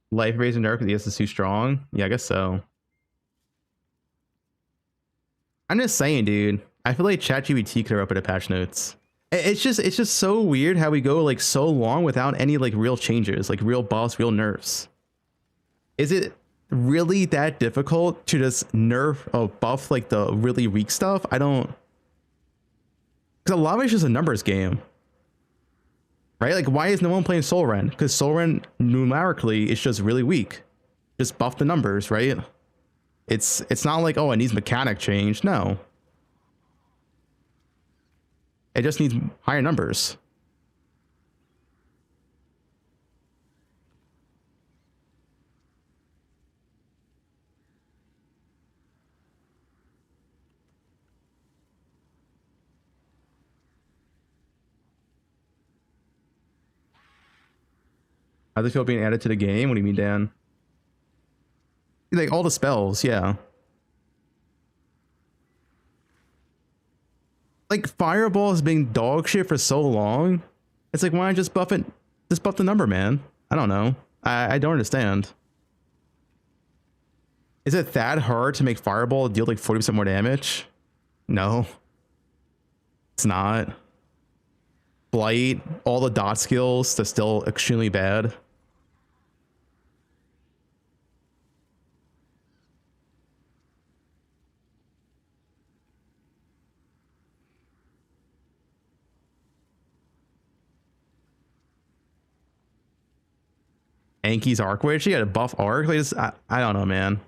Life raising nerf because ES is too strong? Yeah, I guess so. I'm just saying, dude. I feel like ChatGPT could have opened a patch notes. It's just so weird how we go like so long without any like real changes, like real buffs, real nerfs. Is it really that difficult to just nerf or buff like the really weak stuff? I don't, because a lot of it's just a numbers game, right? Like, why is no one playing Soul Ren? Because Soul Ren numerically is just really weak. Just buff the numbers, right? It's not like, oh, it needs mechanic change. No. It just needs higher numbers. How does it feel being added to the game? What do you mean, Dan? Like all the spells, yeah. Like Fireball has been dog shit for so long. It's like, why not just buff it? Just buff the number, man. I don't know. I don't understand. Is it that hard to make Fireball deal like 40% more damage? No. It's not. Blight, all the dot skills, they're still extremely bad. Anki's Arc Witch, she had a buff Arc. Like, I don't know, man.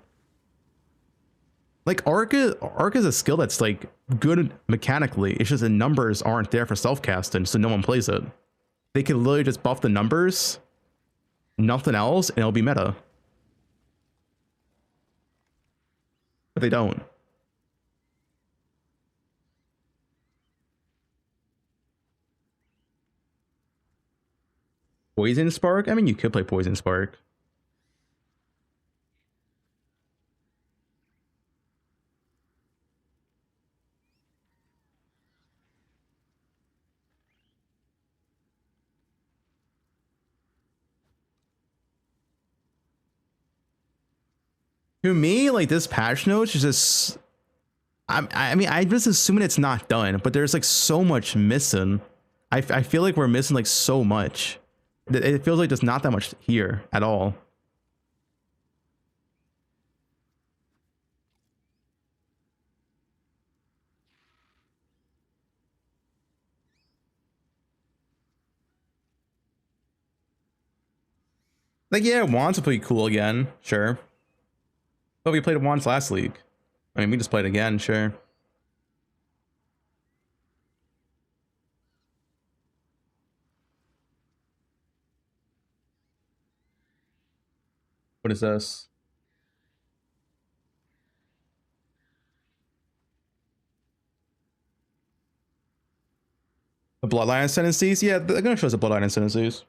Like Arc is a skill that's like good mechanically. It's just the numbers aren't there for self-casting, so no one plays it. They can literally just buff the numbers, nothing else, and it'll be meta. But they don't. Poison Spark? I mean, you could play Poison Spark. To me, like this patch notes is just, I mean, I'm just assuming it's not done, but there's like so much missing. I feel like we're missing like so much. It feels like there's not that much here at all. Like, yeah, Wands will be cool again, sure. But we played Wands last league. I mean, we just played again, sure. What is this? The Bloodline Ascendancies? Yeah, they're gonna show us the Bloodline Ascendancies.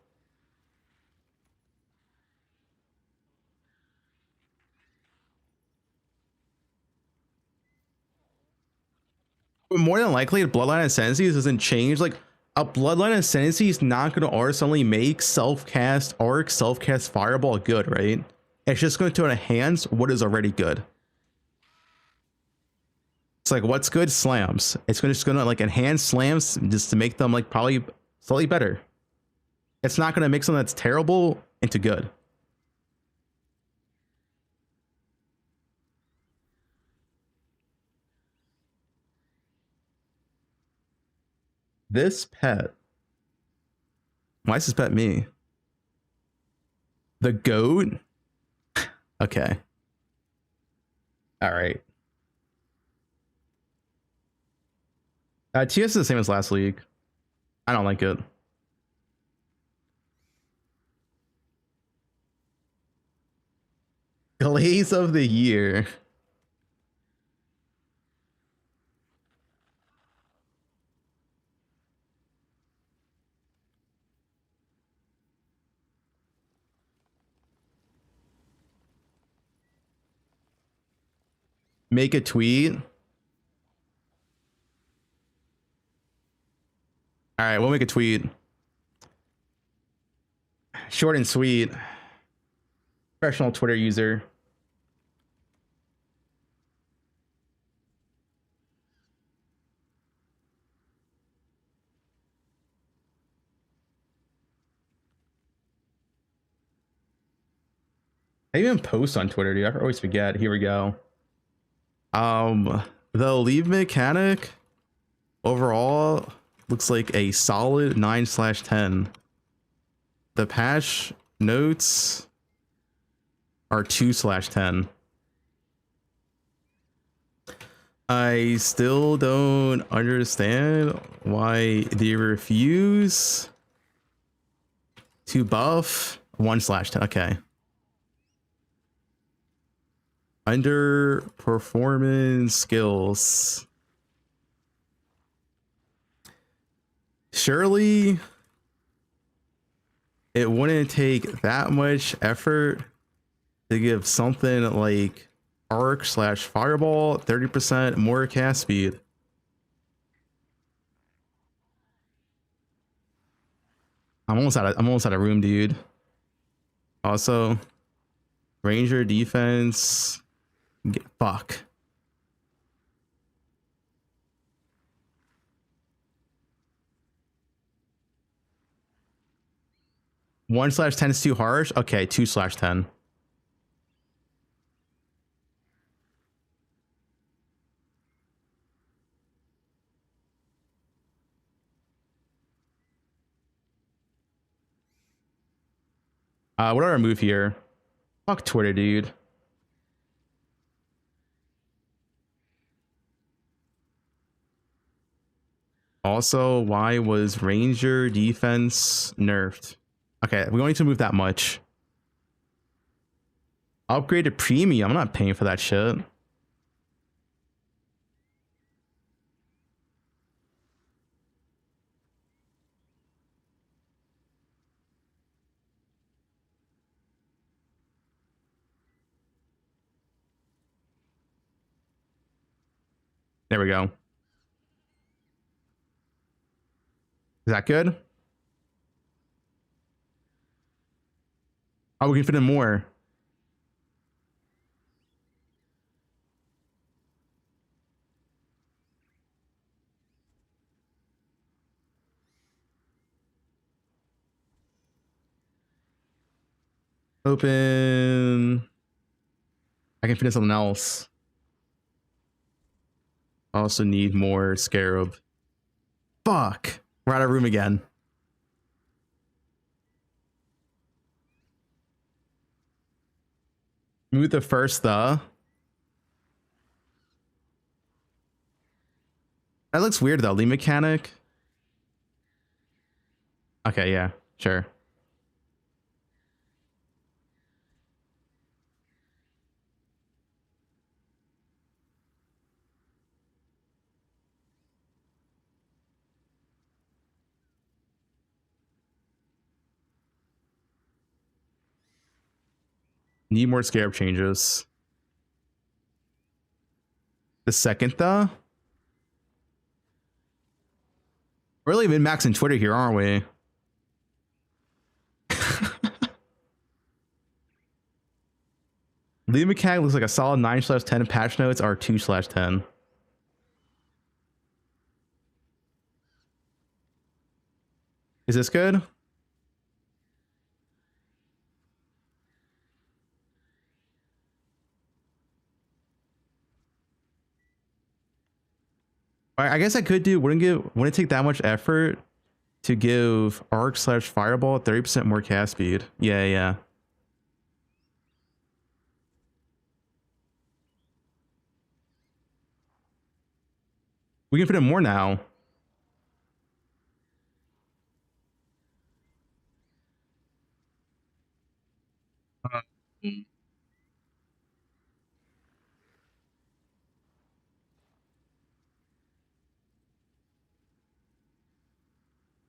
More than likely, Bloodline Ascendancies doesn't change. Like, a Bloodline Ascendancy is not going to arsenally make self-cast Arc, self-cast Fireball good, right? It's just going to enhance what is already good. It's like, what's good? Slams. It's just going to like enhance slams just to make them like probably slightly better. It's not going to make something that's terrible into good. This pet. Why is this pet me? The goat? Okay. All right. TS is the same as last league. I don't like it. Glaze of the year. Make a tweet. All right, we'll make a tweet. Short and sweet. Professional Twitter user. I even post on Twitter, dude. I always forget. Here we go. The leave mechanic overall looks like a solid 9/10. The patch notes are 2/10. I still don't understand why they refuse to buff 1/10. Okay. Under performance skills. Surely it wouldn't take that much effort to give something like Arc / Fireball 30% more cast speed. I'm almost out of room, dude. Also, Ranger defense. Fuck. (1/10) is too harsh. Okay, 2/10. What do I remove here? Fuck Twitter, dude. Also, why was Ranger defense nerfed? Okay, we don't need to move that much. Upgrade to premium. I'm not paying for that shit. There we go. Is that good? Oh, we can fit in more. Open. I can fit in something else. I also need more Scarab. Fuck. We're out of room again. Move the first That looks weird though. Lead mechanic. Okay, yeah, sure. Need more Scarab changes. The second Really been maxing Twitter here, aren't we? Lead mechanic looks like a solid 9/10 and patch notes are 2/10. Is this good? I guess I could do, wouldn't it take that much effort to give arc/fireball 30% more cast speed? Yeah, yeah. We can fit in more now.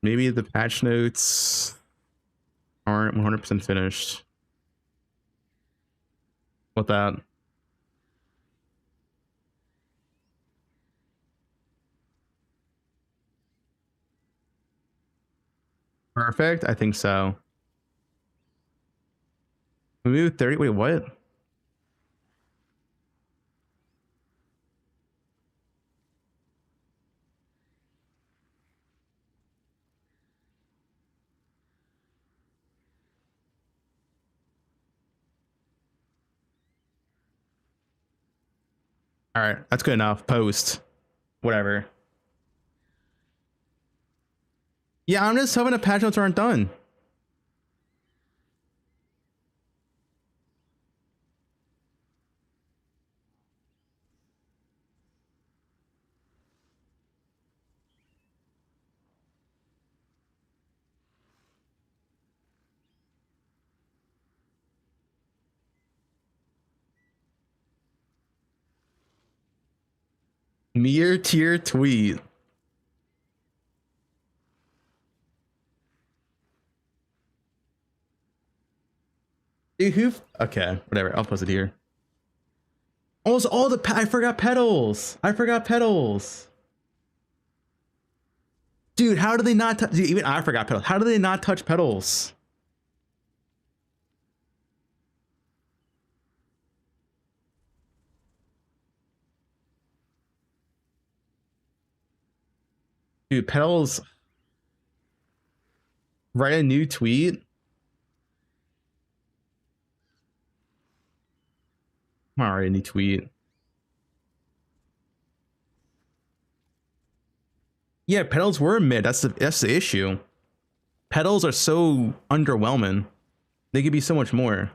Maybe the patch notes aren't 100% finished. What that? Perfect. I think so. We moved 30. Wait, what? All right, that's good enough. Post. Whatever. Yeah, I'm just hoping the patch notes aren't done. Mere tier tweet. Dude, who? Okay, whatever. I'll post it here. Almost all the I forgot pedals. I forgot pedals. Dude, how do they not touch? Even I forgot pedals. How do they not touch pedals? Dude, pedals. Write a new tweet. All right, a new tweet. Yeah, pedals were mid. That's the issue. Pedals are so underwhelming. They could be so much more.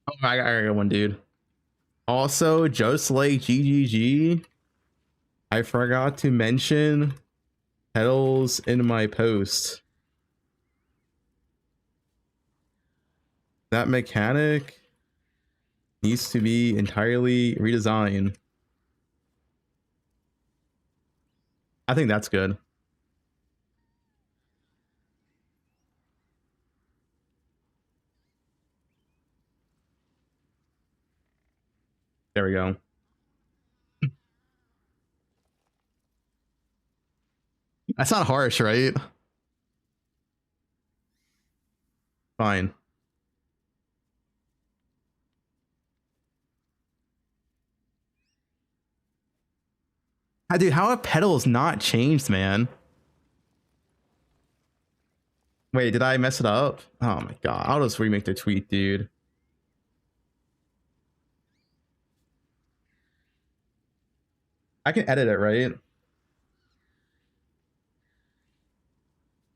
Oh, I got one, dude. Also, just like GGG, I forgot to mention pedals in my post. That mechanic needs to be entirely redesigned. I think that's good. There we go. That's not harsh, right? Fine. Dude, how have pedals not changed, man? Wait, did I mess it up? Oh my god, I'll just remake the tweet, dude. I can edit it, right?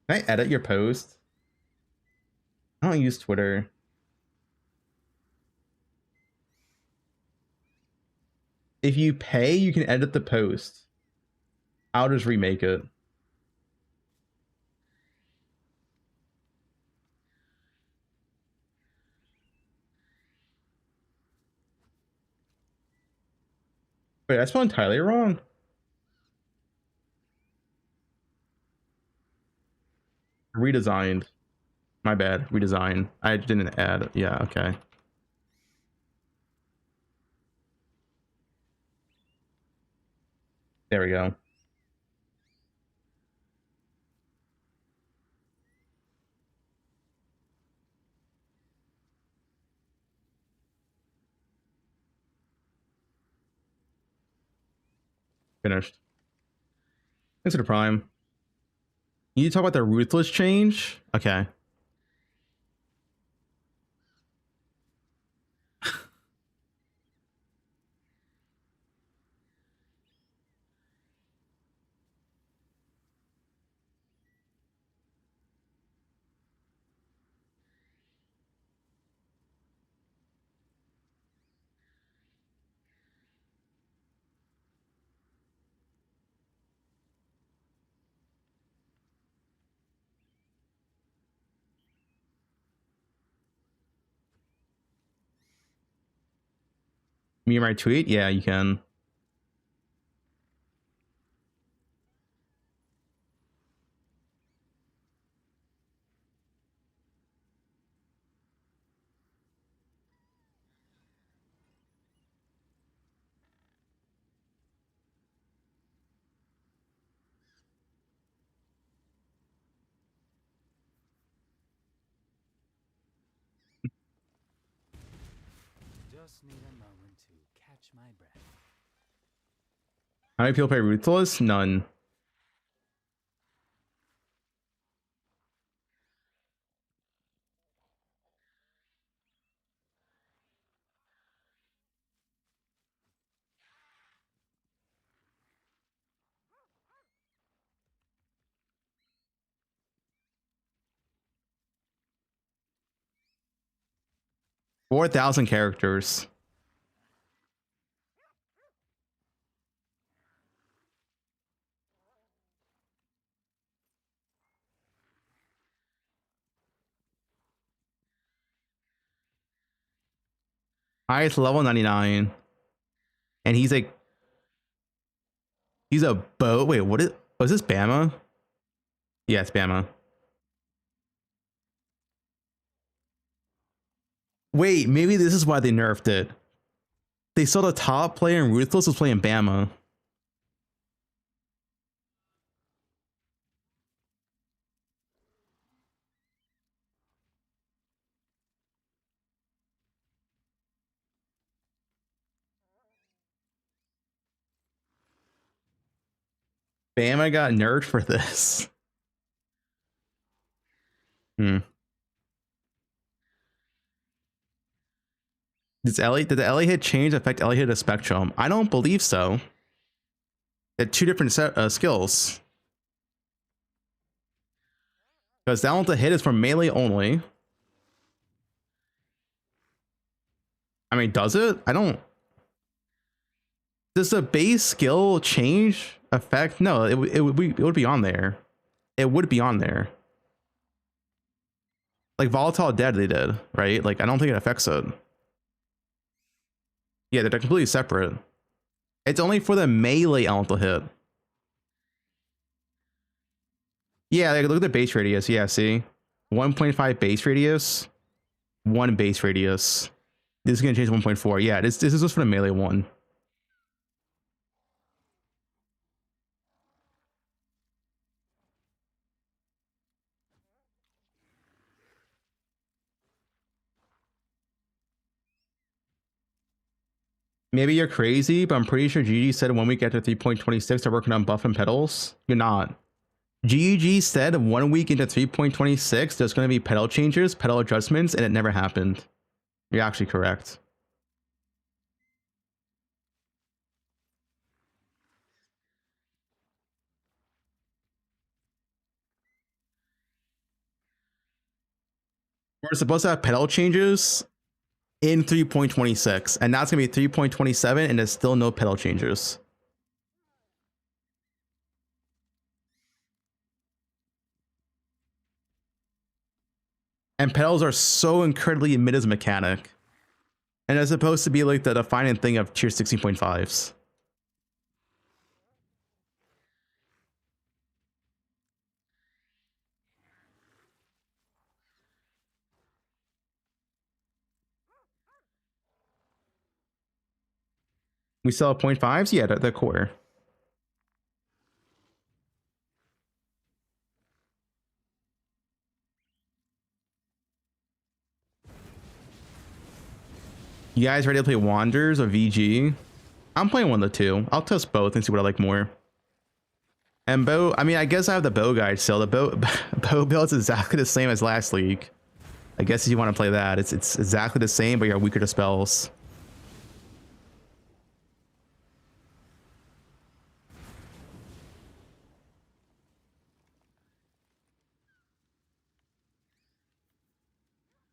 Can I edit your post? I don't use Twitter. If you pay, you can edit the post. I'll just remake it. Wait, I spelled entirely wrong. Redesigned. My bad. Redesign. I didn't add. Yeah, okay. There we go. Finished. Thanks for the prime. You need to talk about the ruthless change? Okay. Me and my tweet? Yeah, you can. Just need a moment to catch my breath. How many people play Ruthless? None. $4,000 characters. Highest level 99. And he's like, he's a boat. Wait, what is, was this Bama? Yeah, it's Bama. Wait, maybe this is why they nerfed it. They saw the top player in Ruthless was playing Bama. Bama got nerfed for this. Hmm. Did the LA hit change affect LA hit a spectrum? I don't believe so. They're two different skills. Because down with the hit is for melee only. I mean, does it? I don't. Does the base skill change effect? No, it would be on there. It would be on there. Like Volatile Dead, they did, right? Like, I don't think it affects it. Yeah, they're completely separate. It's only for the melee elemental hit. Yeah, like, look at the base radius. Yeah, see? 1.5 base radius. 1 base radius. This is going to change 1.4. Yeah, this is just for the melee one. Maybe you're crazy, but I'm pretty sure GG said 1 week after 3.26 they're working on buff and pedals. You're not. GG said 1 week into 3.26 there's going to be pedal changes, pedal adjustments, and it never happened. You're actually correct. We're supposed to have pedal changes in 3.26, and now it's going to be 3.27, and there's still no pedal changes. And pedals are so incredibly mid as a mechanic. And it's supposed to be like the defining thing of tier 16.5s. We sell 0.5s? Yeah, the core. You guys ready to play Wanderers or VG? I'm playing one of the two. I'll test both and see what I like more. And bow, I mean, I guess I have the bow guide still. The bow build is exactly the same as last league. I guess if you want to play that, it's exactly the same, but you're weaker to spells.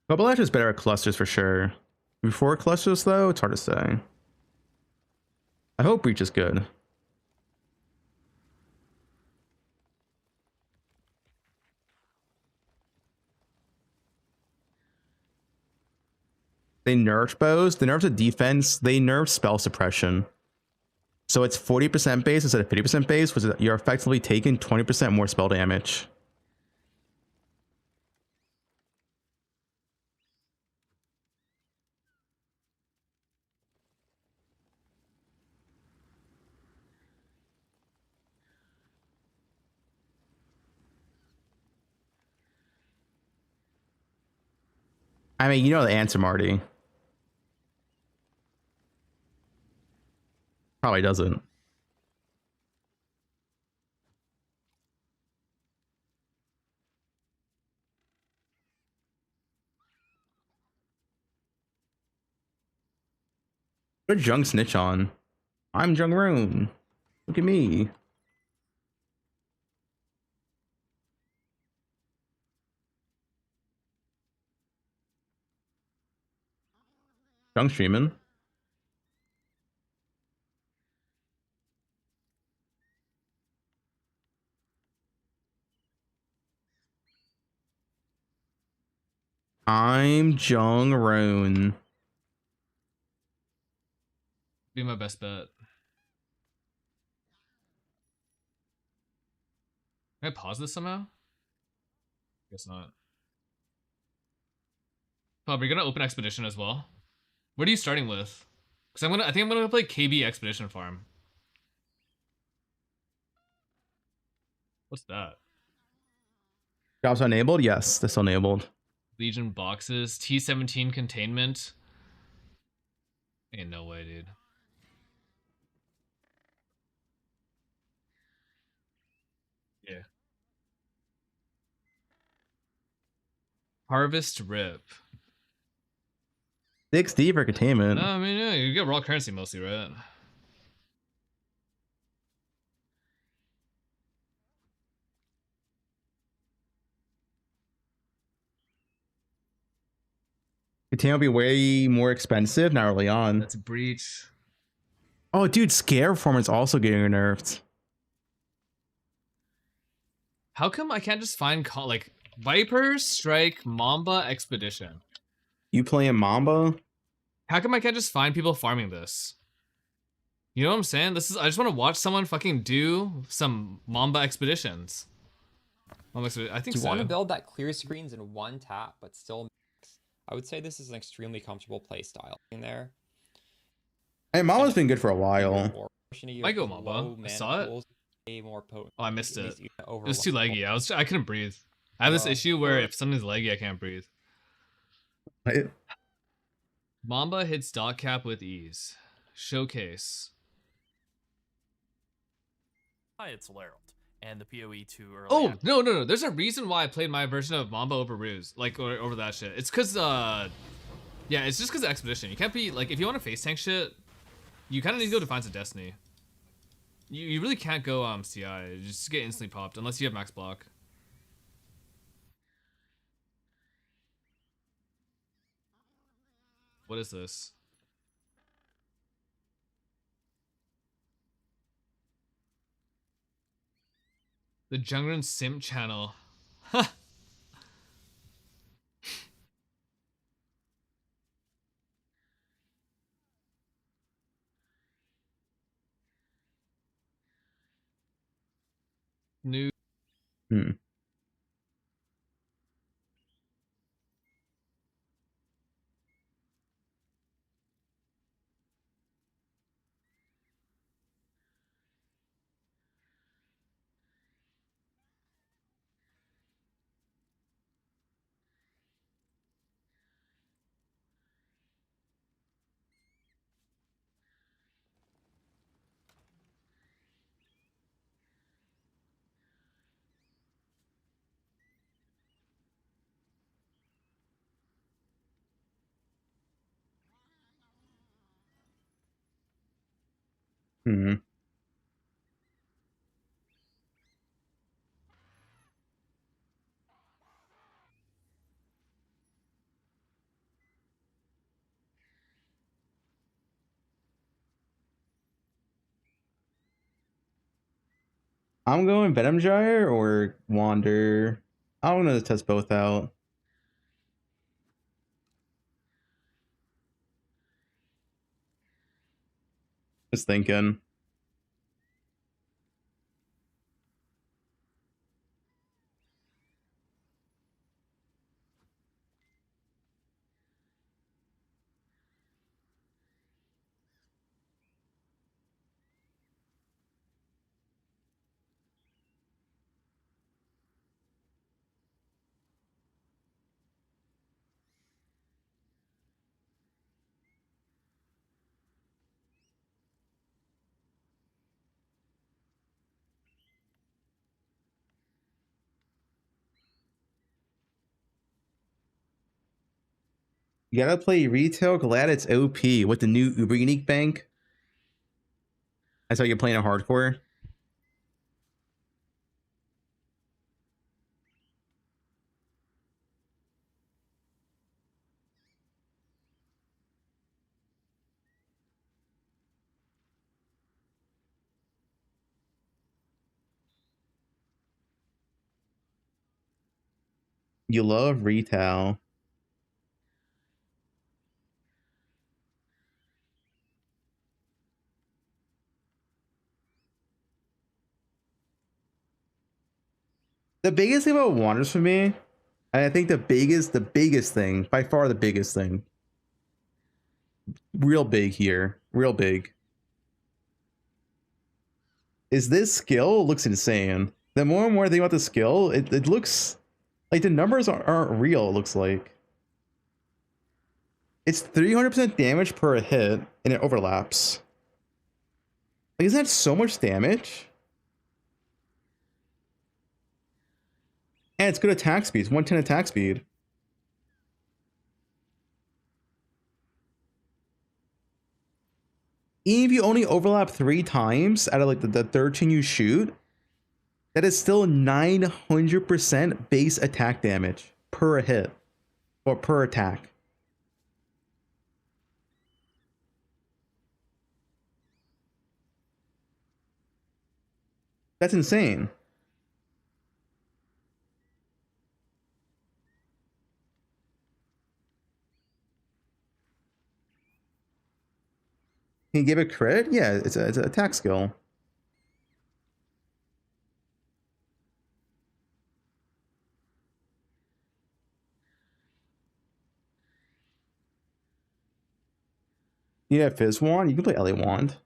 Bubble Ash is better at clusters for sure. Before clusters though, it's hard to say. I hope Breach is good. They nerfed bows, they nerfed the defense, they nerfed spell suppression. So it's 40% base instead of 50% base, which is you're effectively taking 20% more spell damage. I mean, you know the answer, Marty. Probably doesn't. What did Jung snitch on? I'm Jung Roon. Look at me. Jung streaming. I'm Jung Roon. Be my best bet. Can I pause this somehow? Guess not. Bob, are you gonna open Expedition as well? What are you starting with? Because I think I'm gonna play KB Expedition Farm. What's that? Jobs enabled? Yes, that's enabled. Legion boxes, T17 containment. Ain't no way, dude. Yeah. Harvest Rip. 6D for containment. No, I mean, yeah, you get raw currency mostly, right? Containment will be way more expensive, not early on. That's a breach. Oh, dude, Scare Performance also getting nerfed. How come I can't just find like Viper, Strike, Mamba, Expedition? You playing Mamba? How come I can't just find people farming this? You know what I'm saying? This is I just want to watch someone fucking do some Mamba expeditions. I think Do you so. want to build that clear screens in one tap, but still mix? I would say this is an extremely comfortable play style in there. Hey, Mamba's been good for a while. I go Mamba. I saw it. Oh, I missed it. It was too laggy. I couldn't breathe. I have this issue where if something's laggy, I can't breathe. Right. Mamba hits dot cap with ease. Showcase. Hi, it's Lerald, and the PoE 2 early. Oh, no. There's a reason why I played my version of Mamba over Ruse, like over that shit. It's cause yeah, it's just cause of Expedition. You can't be like, if you want to face tank shit, you kind of need to go Defiance of Destiny. You really can't go CI. You just get instantly popped unless you have max block. What is this? The Jungren Simp channel. New. Hmm. I'm going Venom Gyre or Wander. I'm gonna test both out. Just thinking. You gotta play retail. Glad it's OP with the new Uber Unique Bank. That's how you're playing a hardcore. You love retail. The biggest thing about Wanders for me, and I think the biggest thing, by far the biggest thing, real big here, real big, is this skill looks insane. The more and more I think about the skill, it looks like the numbers aren't real, it looks like. It's 300% damage per hit, and it overlaps. Like, isn't that so much damage? And it's good attack speed. It's 110 attack speed. Even if you only overlap 3 times out of like the 13 you shoot, that is still 900% base attack damage per hit or per attack. That's insane. Can you give it crit? Yeah, it's an attack skill. You have Fizz Wand? You can play LA Wand.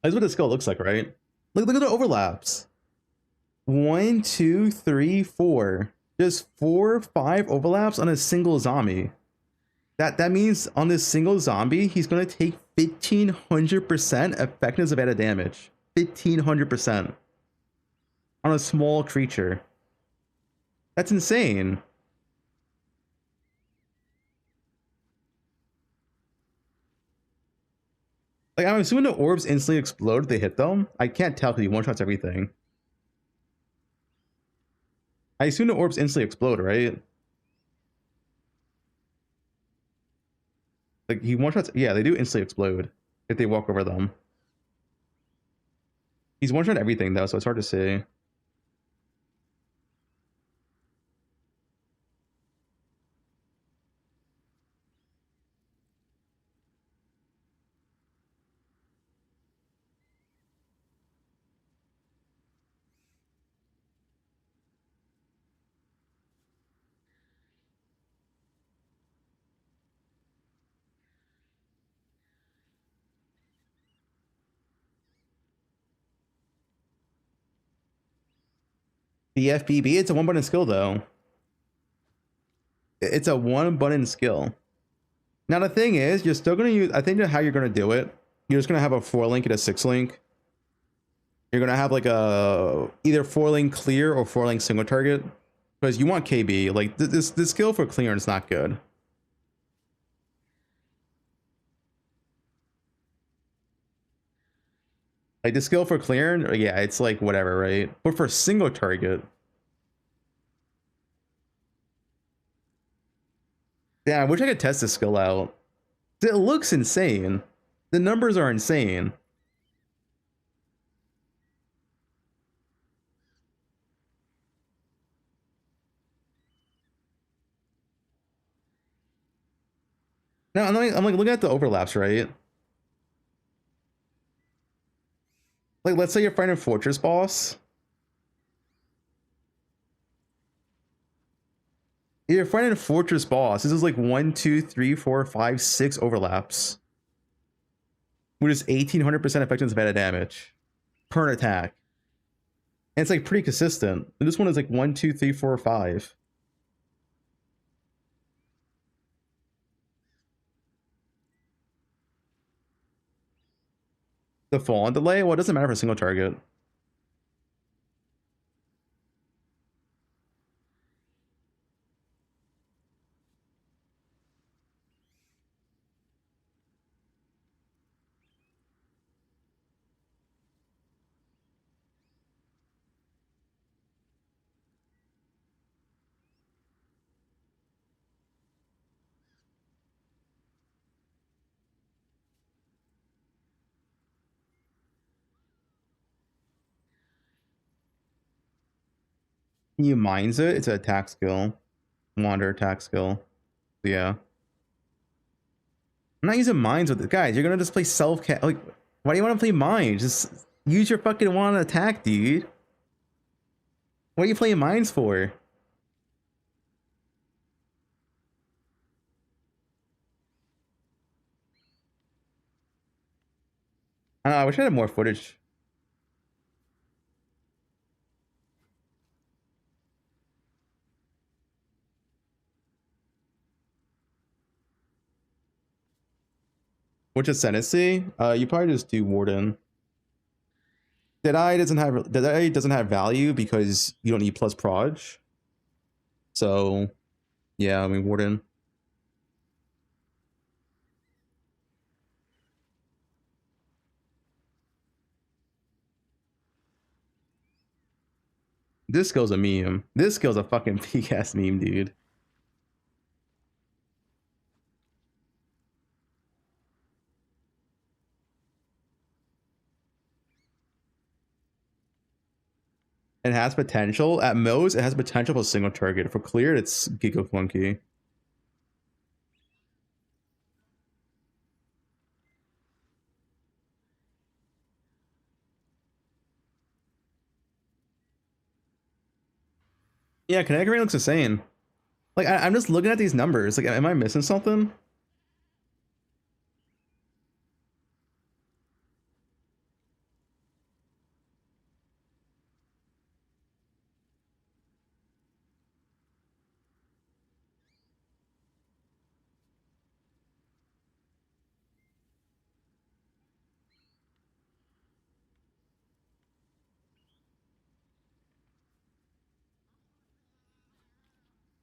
That's what the skill looks like, right? Look at the overlaps. 1, 2, 3, 4. Just 4, 5 overlaps on a single zombie. That means on this single zombie, he's gonna take 1500% effectiveness of added damage. 1500% on a small creature. That's insane. Like, I'm assuming the orbs instantly explode if they hit them. I can't tell because he one-shots everything. I assume the orbs instantly explode, right? Like, he one-shots... Yeah, they do instantly explode if they walk over them. He's one-shot everything, though, so it's hard to say. The FBB, it's a 1-button skill, though. It's a 1-button skill. Now, the thing is, you're still going to use... I think how you're going to do it, you're just going to have a 4-link and a 6-link. you're gonna have like a either 4-lane clear or 4-lane single target, because you want KB. Like this skill for clearance is not good. Like the skill for clearing, yeah, it's like whatever, right? But for single target, yeah, I wish I could test this skill out. It looks insane. The numbers are insane. No, I'm like looking at the overlaps, right? Like, let's say you're fighting a fortress boss. You're fighting a fortress boss. This is like 1, 2, 3, 4, 5, 6 overlaps. Which is 1800% effectiveness beta damage per attack. And it's like pretty consistent. And this one is like 1, 2, 3, 4, 5. The fall on delay? Well, it doesn't matter for a single target. You mines it, it's an attack skill. Wander attack skill. Yeah. I'm not using mines with it. Guys, you're gonna just play self-cat. Like, why do you want to play mines? Just use your fucking wand attack, dude. What are you playing mines for? I don't know, I wish I had more footage. Which ascendancy? You probably just do Warden. Deadeye doesn't have value because you don't need plus proj. So yeah, I mean Warden. This skill's a meme. This skill's a fucking peak ass meme, dude. It has potential. At most, it has potential for single target. For cleared, it's Giga Flunky. Yeah, kinetic rain looks insane. Like, I'm just looking at these numbers. Like, am I missing something?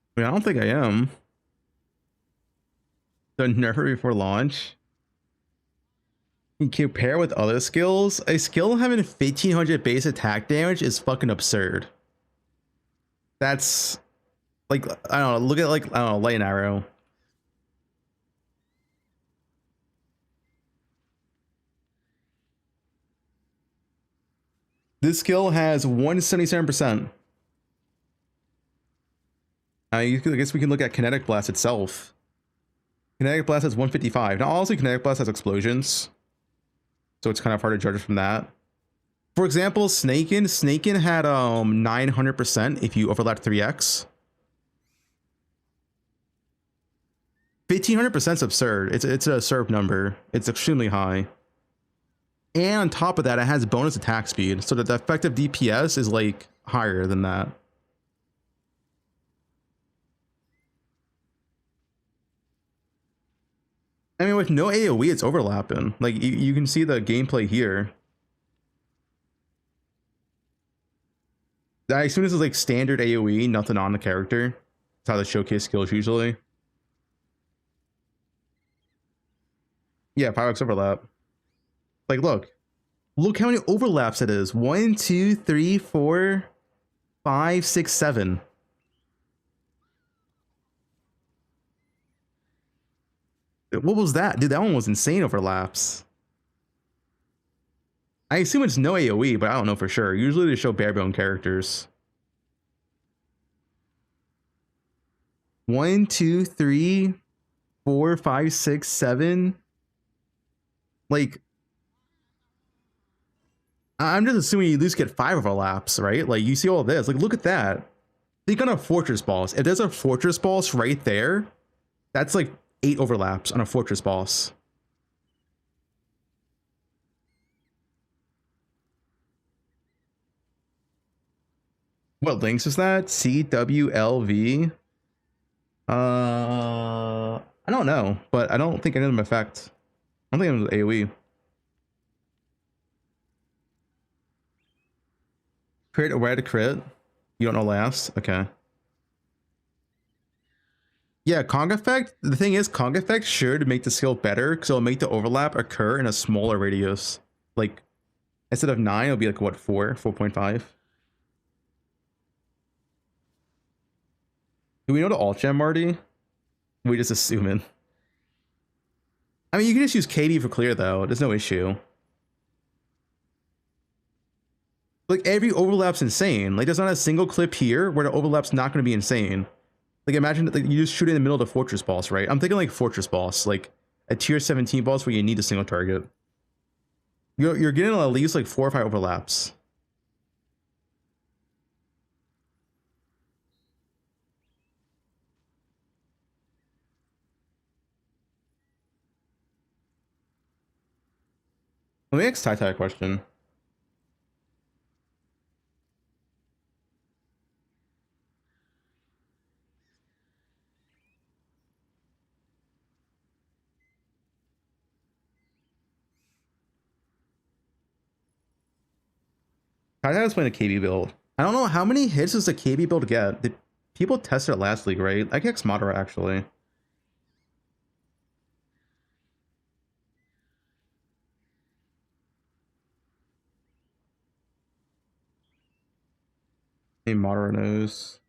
I mean, I don't think I am. The nerf before launch. You compare with other skills, a skill having 1500 base attack damage is fucking absurd. That's like, I don't know, look at like, I don't know, light and arrow. This skill has 177%. I guess we can look at Kinetic Blast itself. Kinetic Blast has 155. Now, also, Kinetic Blast has explosions, so it's kind of hard to judge from that. For example, Snakin had 900% if you overlap 3x. 1500% is absurd. It's a absurd number. It's extremely high. And on top of that, it has bonus attack speed, so that the effective DPS is like higher than that. I mean, with no AoE, it's overlapping. Like, you can see the gameplay here. I assume this is like standard AoE, nothing on the character. That's how they showcase skills usually. Yeah, 5x overlap. Like, look how many overlaps it is. 1, 2, 3, 4, 5, 6, 7. What was that? Dude, that one was insane overlaps. I assume it's no AoE, but I don't know for sure. Usually they show bare bone characters. 1, 2, 3, 4, 5, 6, 7. Like, I'm just assuming you at least get 5 overlaps, right? Like, you see all this. Like, look at that. Think on a fortress boss. If there's a fortress boss right there, that's like 8 overlaps on a fortress boss. What links is that? CWLV? I don't know, but I don't think any of them affect. I don't think it was AoE. Crit or red crit? You don't know last? Okay. Yeah, Kong effect. The thing is, Kong effect should make the skill better because it'll make the overlap occur in a smaller radius. Like, instead of 9, it'll be like what, 4.5. Do we know the alt gem, Marty? We just assuming. I mean, you can just use KB for clear though. There's no issue. Like, every overlap's insane. Like, there's not a single clip here where the overlap's not going to be insane. Like, imagine that, like, you just shoot in the middle of the fortress boss, right? I'm thinking like fortress boss, like a tier 17 boss where you need a single target. You're getting at least like 4 or 5 overlaps. Let me ask Tai a question. I was playing a KB build. I don't know how many hits does a KB build get. Did people test it last league, right? I guess moderate actually. A moderate knows.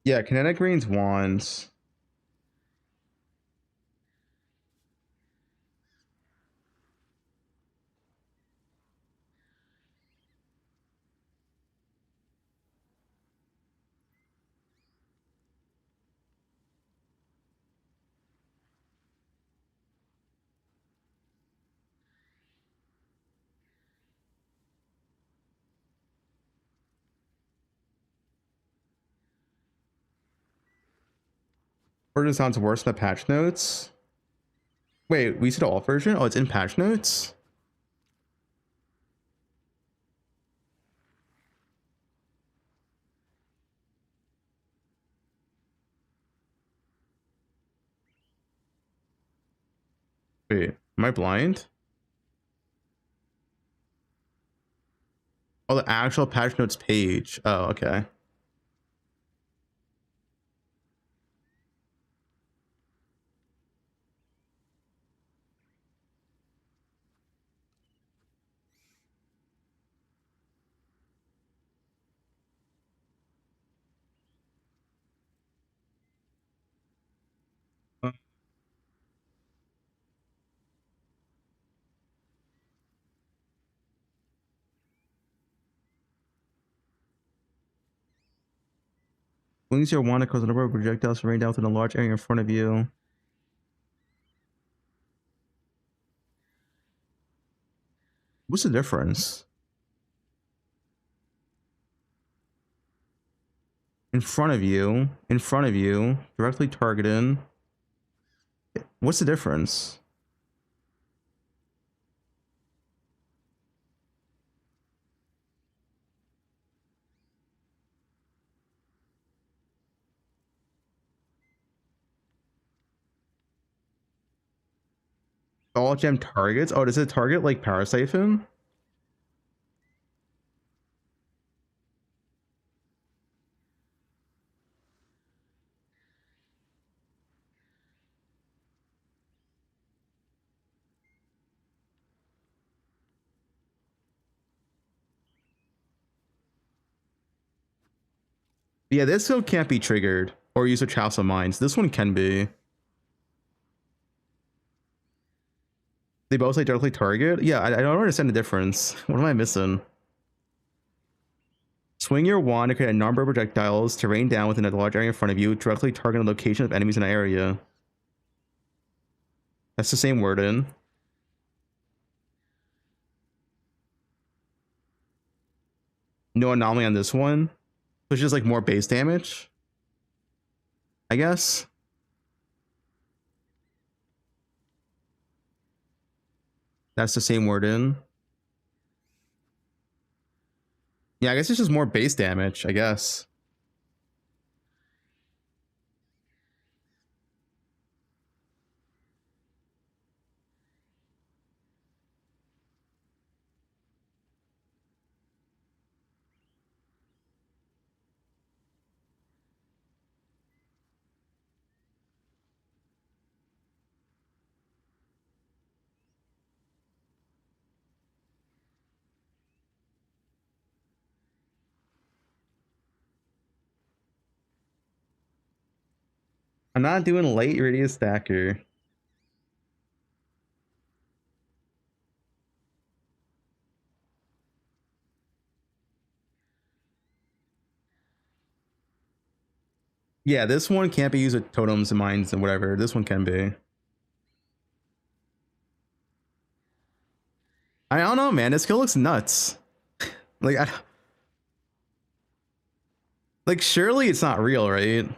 Yeah, kinetic range wands. Version sounds worse than the patch notes. Wait, we said alt version? Oh, it's in patch notes? Wait, am I blind? Oh, the actual patch notes page. Oh, okay. Wings your wand cause a number of projectiles rain down to the large area in front of you. What's the difference? In front of you, directly targeted. What's the difference? All gem targets? Oh, does it target like Power Siphon? Yeah, this skill can't be triggered or use a House of Mines. This one can be. They both say directly target? Yeah, I don't understand the difference. What am I missing? Swing your wand to create a number of projectiles to rain down within a large area in front of you, directly targeting the location of enemies in the area. That's the same wording. No anomaly on this one. So it's just like more base damage, I guess. That's the same wording. Yeah, I guess it's just more base damage, I guess. I'm not doing late radius stacker. Yeah, this one can't be used with totems and mines and whatever. This one can be. I don't know, man. This skill looks nuts. Like, like surely it's not real, right?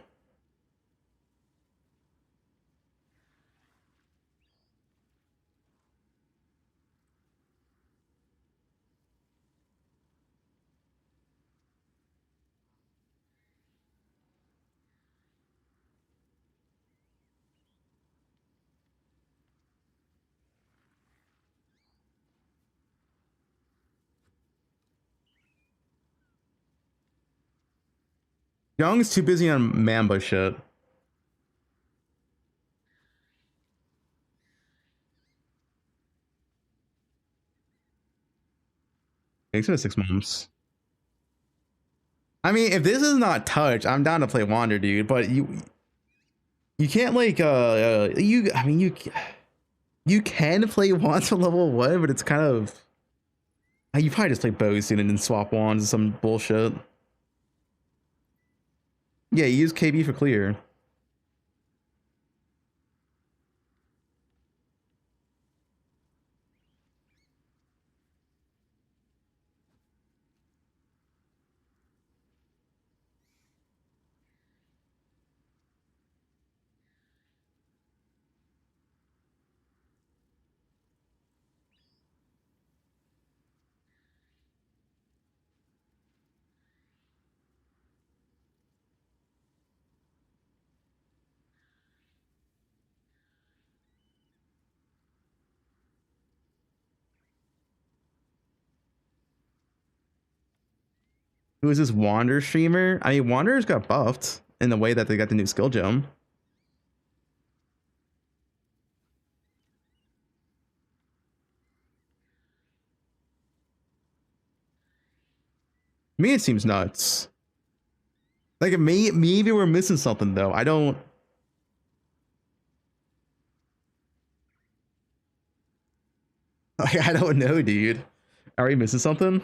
Young's too busy on Mamba shit. Thanks for the 6 months. I mean, if this is not touch, I'm down to play Wander, dude. But you can't like you can play wands for level 1, but it's kind of you probably just play bows soon and then swap wands and some bullshit. Yeah, you use KB for clear. Who is this Wander streamer? I mean, Wanderers got buffed in the way that they got the new skill gem. Me, it seems nuts. Like maybe we're missing something though. I don't. I don't know, dude. Are we missing something?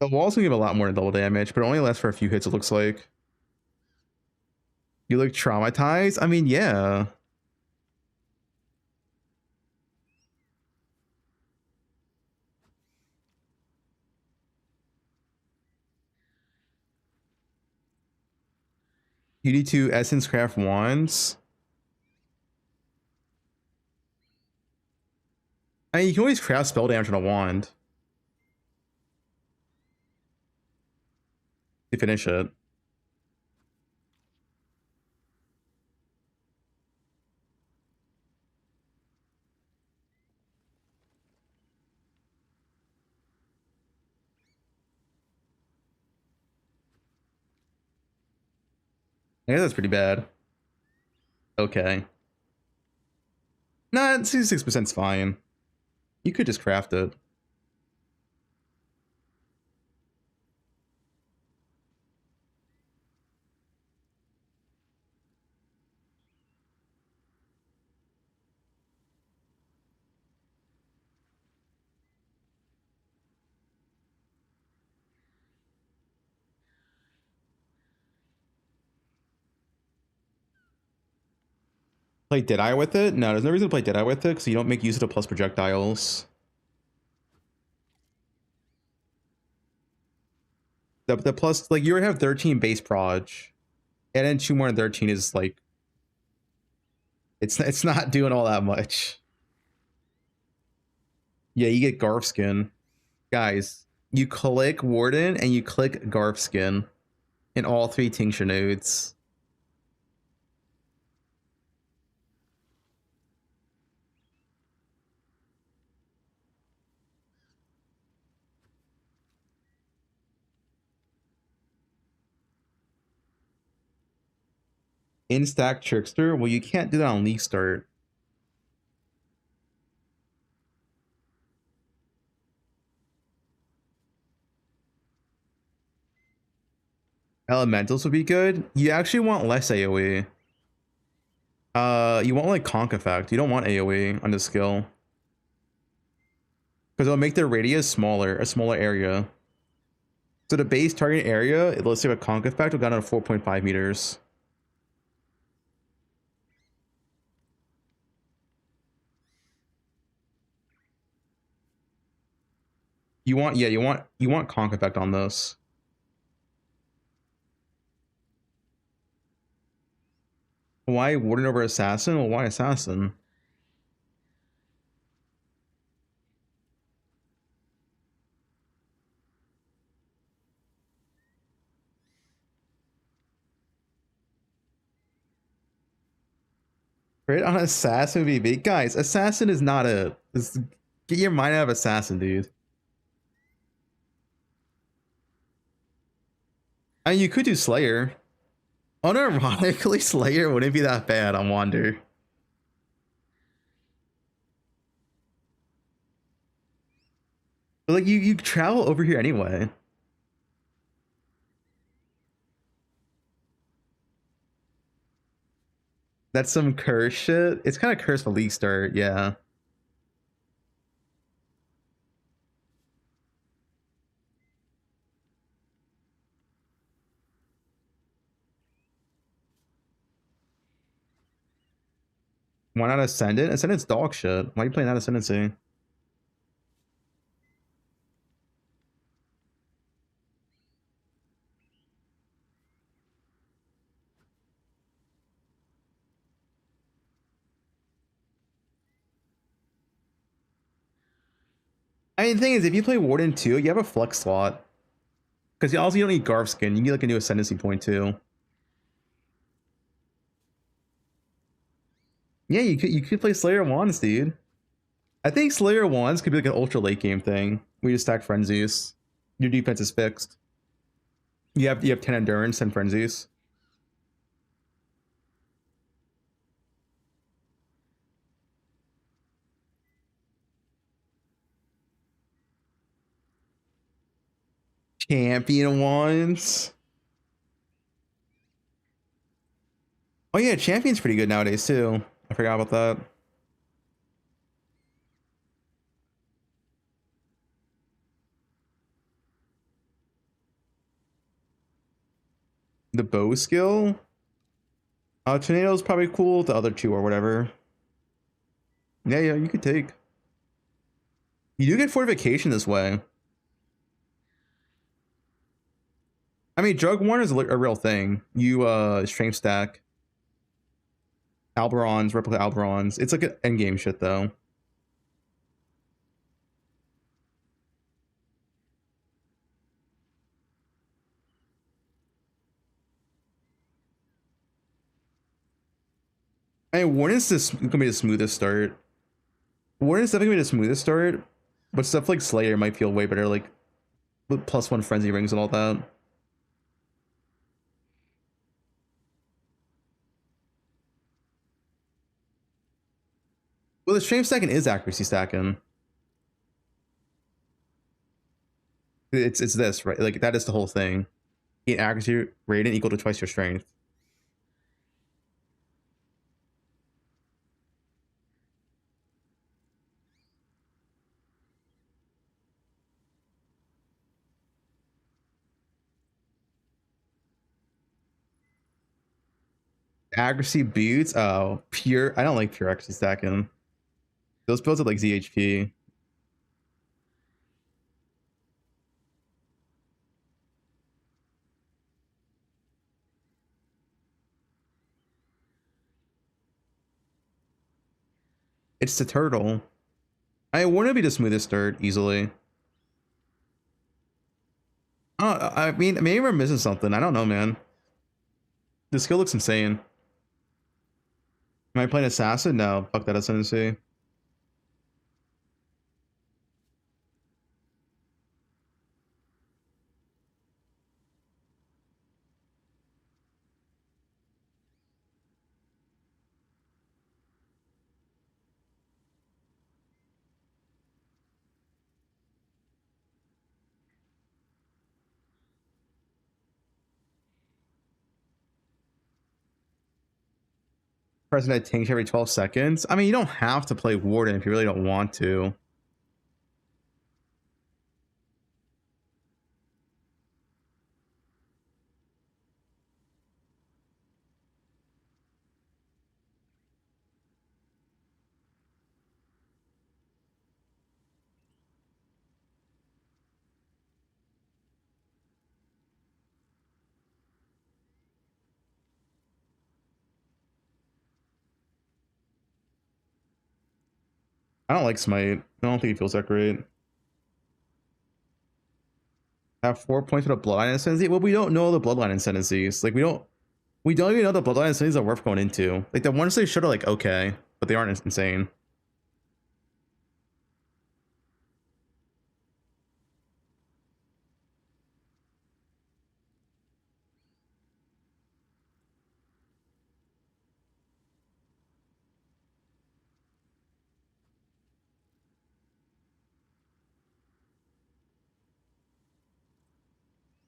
The wall's gonna give a lot more than double damage, but it only lasts for a few hits, it looks like. You look traumatized? I mean, yeah. You need to essence craft wands. I mean, you can always craft spell damage on a wand to finish it. I guess that's pretty bad. Okay. Nah, 66% is fine. You could just craft it. Play Deadeye with it? No, there's no reason to play Deadeye with it because you don't make use of the plus projectiles. The plus, like, you already have 13 base proj, and then 2 more than 13 is like, it's not doing all that much. Yeah, you get Garf skin. Guys, you click Warden and you click Garf skin in all 3 tincture nodes. In stack Trickster? Well, you can't do that on League Start. Elementals would be good. You actually want less AoE. You want like Conk Effect. You don't want AoE on this skill. Because it'll make the radius smaller, a smaller area. So the base target area, let's say a Conk Effect, will go down to 4.5 meters. You want, yeah, you want Conk Effect on this. Why Warden over Assassin? Well, why Assassin? Right on Assassin would be big. Guys, Assassin is not a... Get your mind out of Assassin, dude. I mean, you could do Slayer. Unironically, Slayer wouldn't be that bad on Wander. But like, you travel over here anyway. That's some curse shit. It's kind of cursed for League Start, yeah. Why not Ascendant? Ascendant's dog shit. Why are you playing that Ascendancy? I mean, the thing is, if you play Warden 2, you have a flex slot. Because also you don't need Garf skin. You need like a new Ascendancy point too. Yeah, you could play Slayer Wands, dude. I think Slayer Wands could be like an ultra late game thing. We just stack Frenzies. Your defense is fixed. You have 10 endurance and Frenzies. Champion Wands. Oh yeah, Champion's pretty good nowadays too. I forgot about that. The bow skill. Tornado's probably cool. The other two or whatever. Yeah, you could take. You do get fortification this way. I mean, Drug Warner is a real thing. You strength stack. Alberons, replica Alberons. It's like an endgame shit though. I mean, Warden's gonna be the smoothest start. Warden's definitely gonna be the smoothest start, but stuff like Slayer might feel way better, like with +1 frenzy rings and all that. Well, the strength stacking is accuracy stacking. It's this, right? Like that is the whole thing. Get accuracy rating equal to twice your strength. Accuracy boots. Oh, pure. I don't like pure accuracy stacking. Those builds are like ZHP. It's the turtle. I want to be the smoothest start easily. I mean, maybe we're missing something. I don't know, man. The skill looks insane. Am I playing assassin? No, fuck that ascendancy. President tanks every 12 seconds. I mean, you don't have to play Warden if you really don't want to. I don't like Smite. I don't think it feels that great. Have 4 points for the Bloodline Ascendancy? Well, we don't know the Bloodline Ascendancies. Like, we don't even know the Bloodline Ascendancies are worth going into. Like, the ones they should are like, okay, but they aren't insane.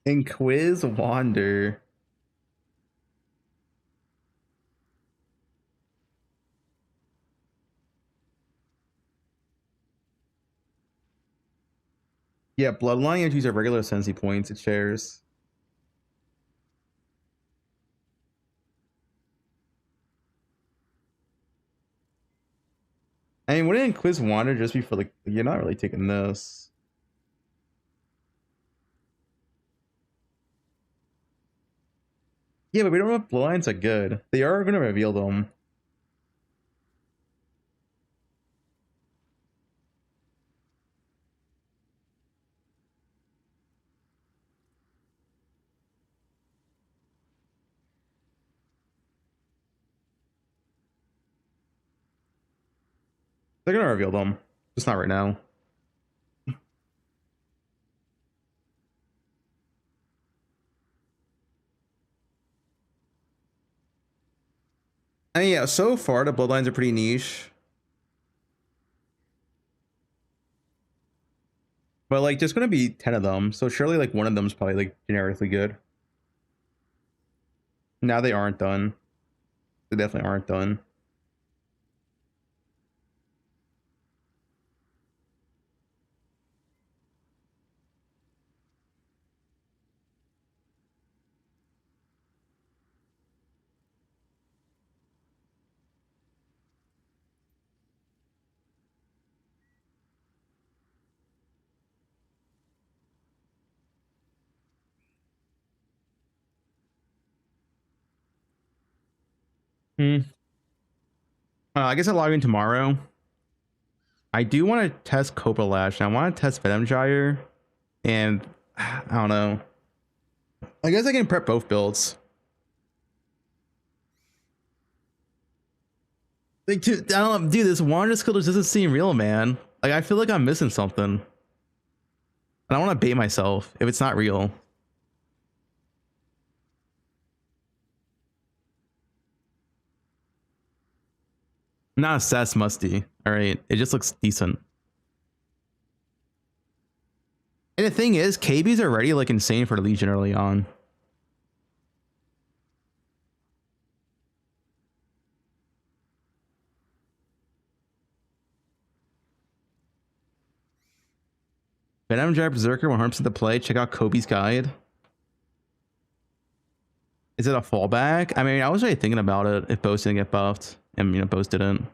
In Quiz Wander. Yeah, Bloodline entries are regular Ascendancy points it shares. I mean, wouldn't Quiz Wander just be for like, you're not really taking this. Yeah, but we don't know if Bloodlines are good. They are going to reveal them. They're going to reveal them. Just not right now. I mean, yeah, so far the Bloodlines are pretty niche. But like, there's going to be 10 of them. So surely like one of them is probably like generically good. Now they aren't done. They definitely aren't done. I guess I'll log in tomorrow. I do want to test Cobra Lash. And I want to test Venom Gyre. And I don't know. I guess I can prep both builds. Like, dude, I don't know, dude, this Wander skill just doesn't seem real, man. Like, I feel like I'm missing something. And I want to bait myself if it's not real. Not a Sass Musty. All right, it just looks decent. And the thing is, KB's already like insane for the Legion early on. Venom Gyre Berserker 100% to play. Check out Kobe's guide. Is it a fallback? I mean, I was really thinking about it if Bose didn't get buffed. And, you know, Bose didn't.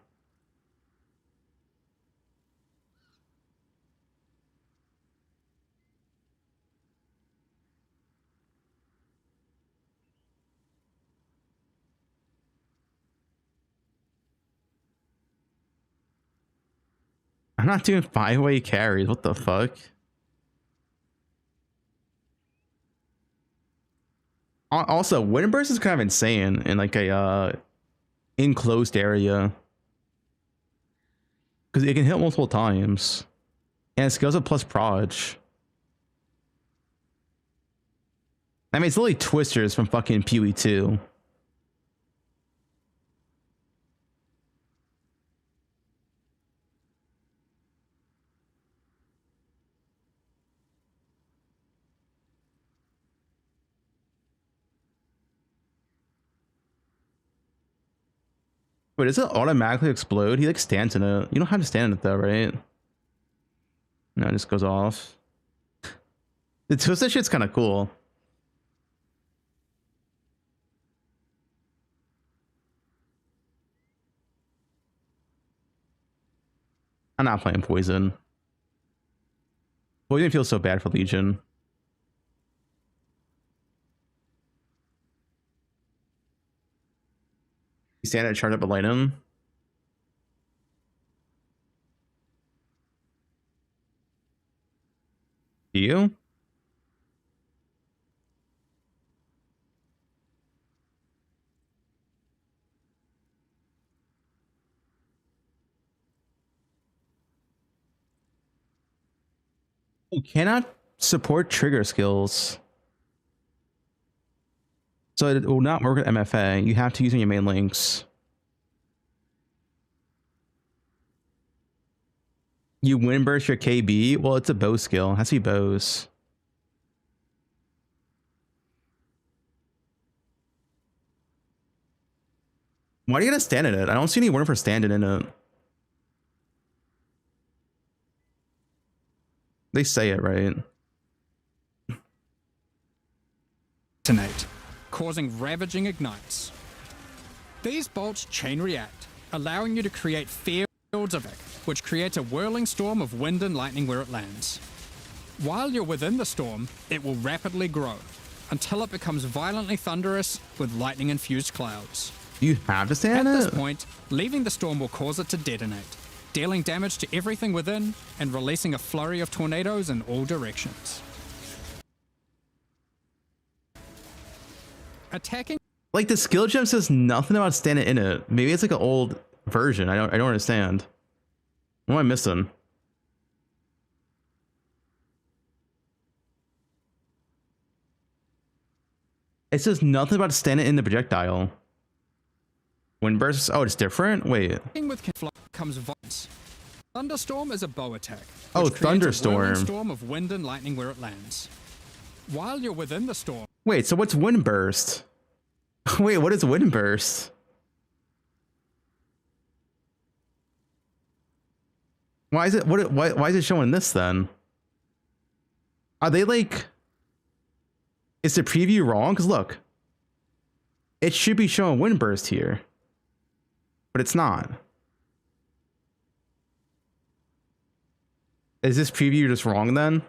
I'm not doing 5-way carries. What the fuck? Also, Wind Burst is kind of insane in like a enclosed area because it can hit multiple times and it scales up plus proj. I mean, it's literally Twisters from fucking PoE2. Wait, does it automatically explode? He like stands in it. You don't have to stand in it though, right? No, it just goes off. The twisted shit's kind of cool. I'm not playing Poison. Poison feels so bad for Legion. You stand at charge up a light him. Do you? You cannot support trigger skills. So it will not work with MFA. You have to use your main links. You wind burst your KB? Well, it's a bow skill. It has to be bows. Why do you gotta stand in it? I don't see any word for standing in it. They say it right. Detonate, causing ravaging ignites. These bolts chain react, allowing you to create fields of it, which creates a whirling storm of wind and lightning where it lands. While you're within the storm, it will rapidly grow, until it becomes violently thunderous with lightning-infused clouds. You have to stand At in this it? point, leaving the storm will cause it to detonate, dealing damage to everything within and releasing a flurry of tornadoes in all directions. Attacking. Like the skill gem says nothing about standing in it. Maybe it's like an old version. I don't understand. What am I missing? It says nothing about standing in the projectile. Wind bursts. Oh, it's different. Wait. With comes violence. Thunderstorm is a bow attack. Oh, which creates a thunderstorm. whirling storm of wind and lightning where it lands. While you're within the storm. Wait. So what's wind burst? Wait. What is wind burst? Why is it? Why is it showing this then? Are they like? Is the preview wrong? Because look, it should be showing wind burst here, but it's not. Is this preview just wrong then?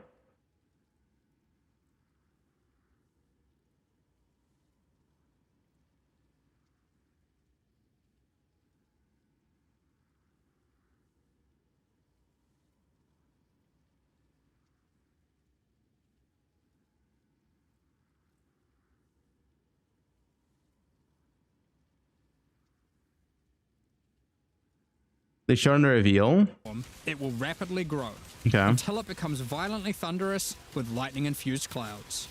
They showed in the reveal. It will rapidly grow Okay. until it becomes violently thunderous with lightning-infused clouds.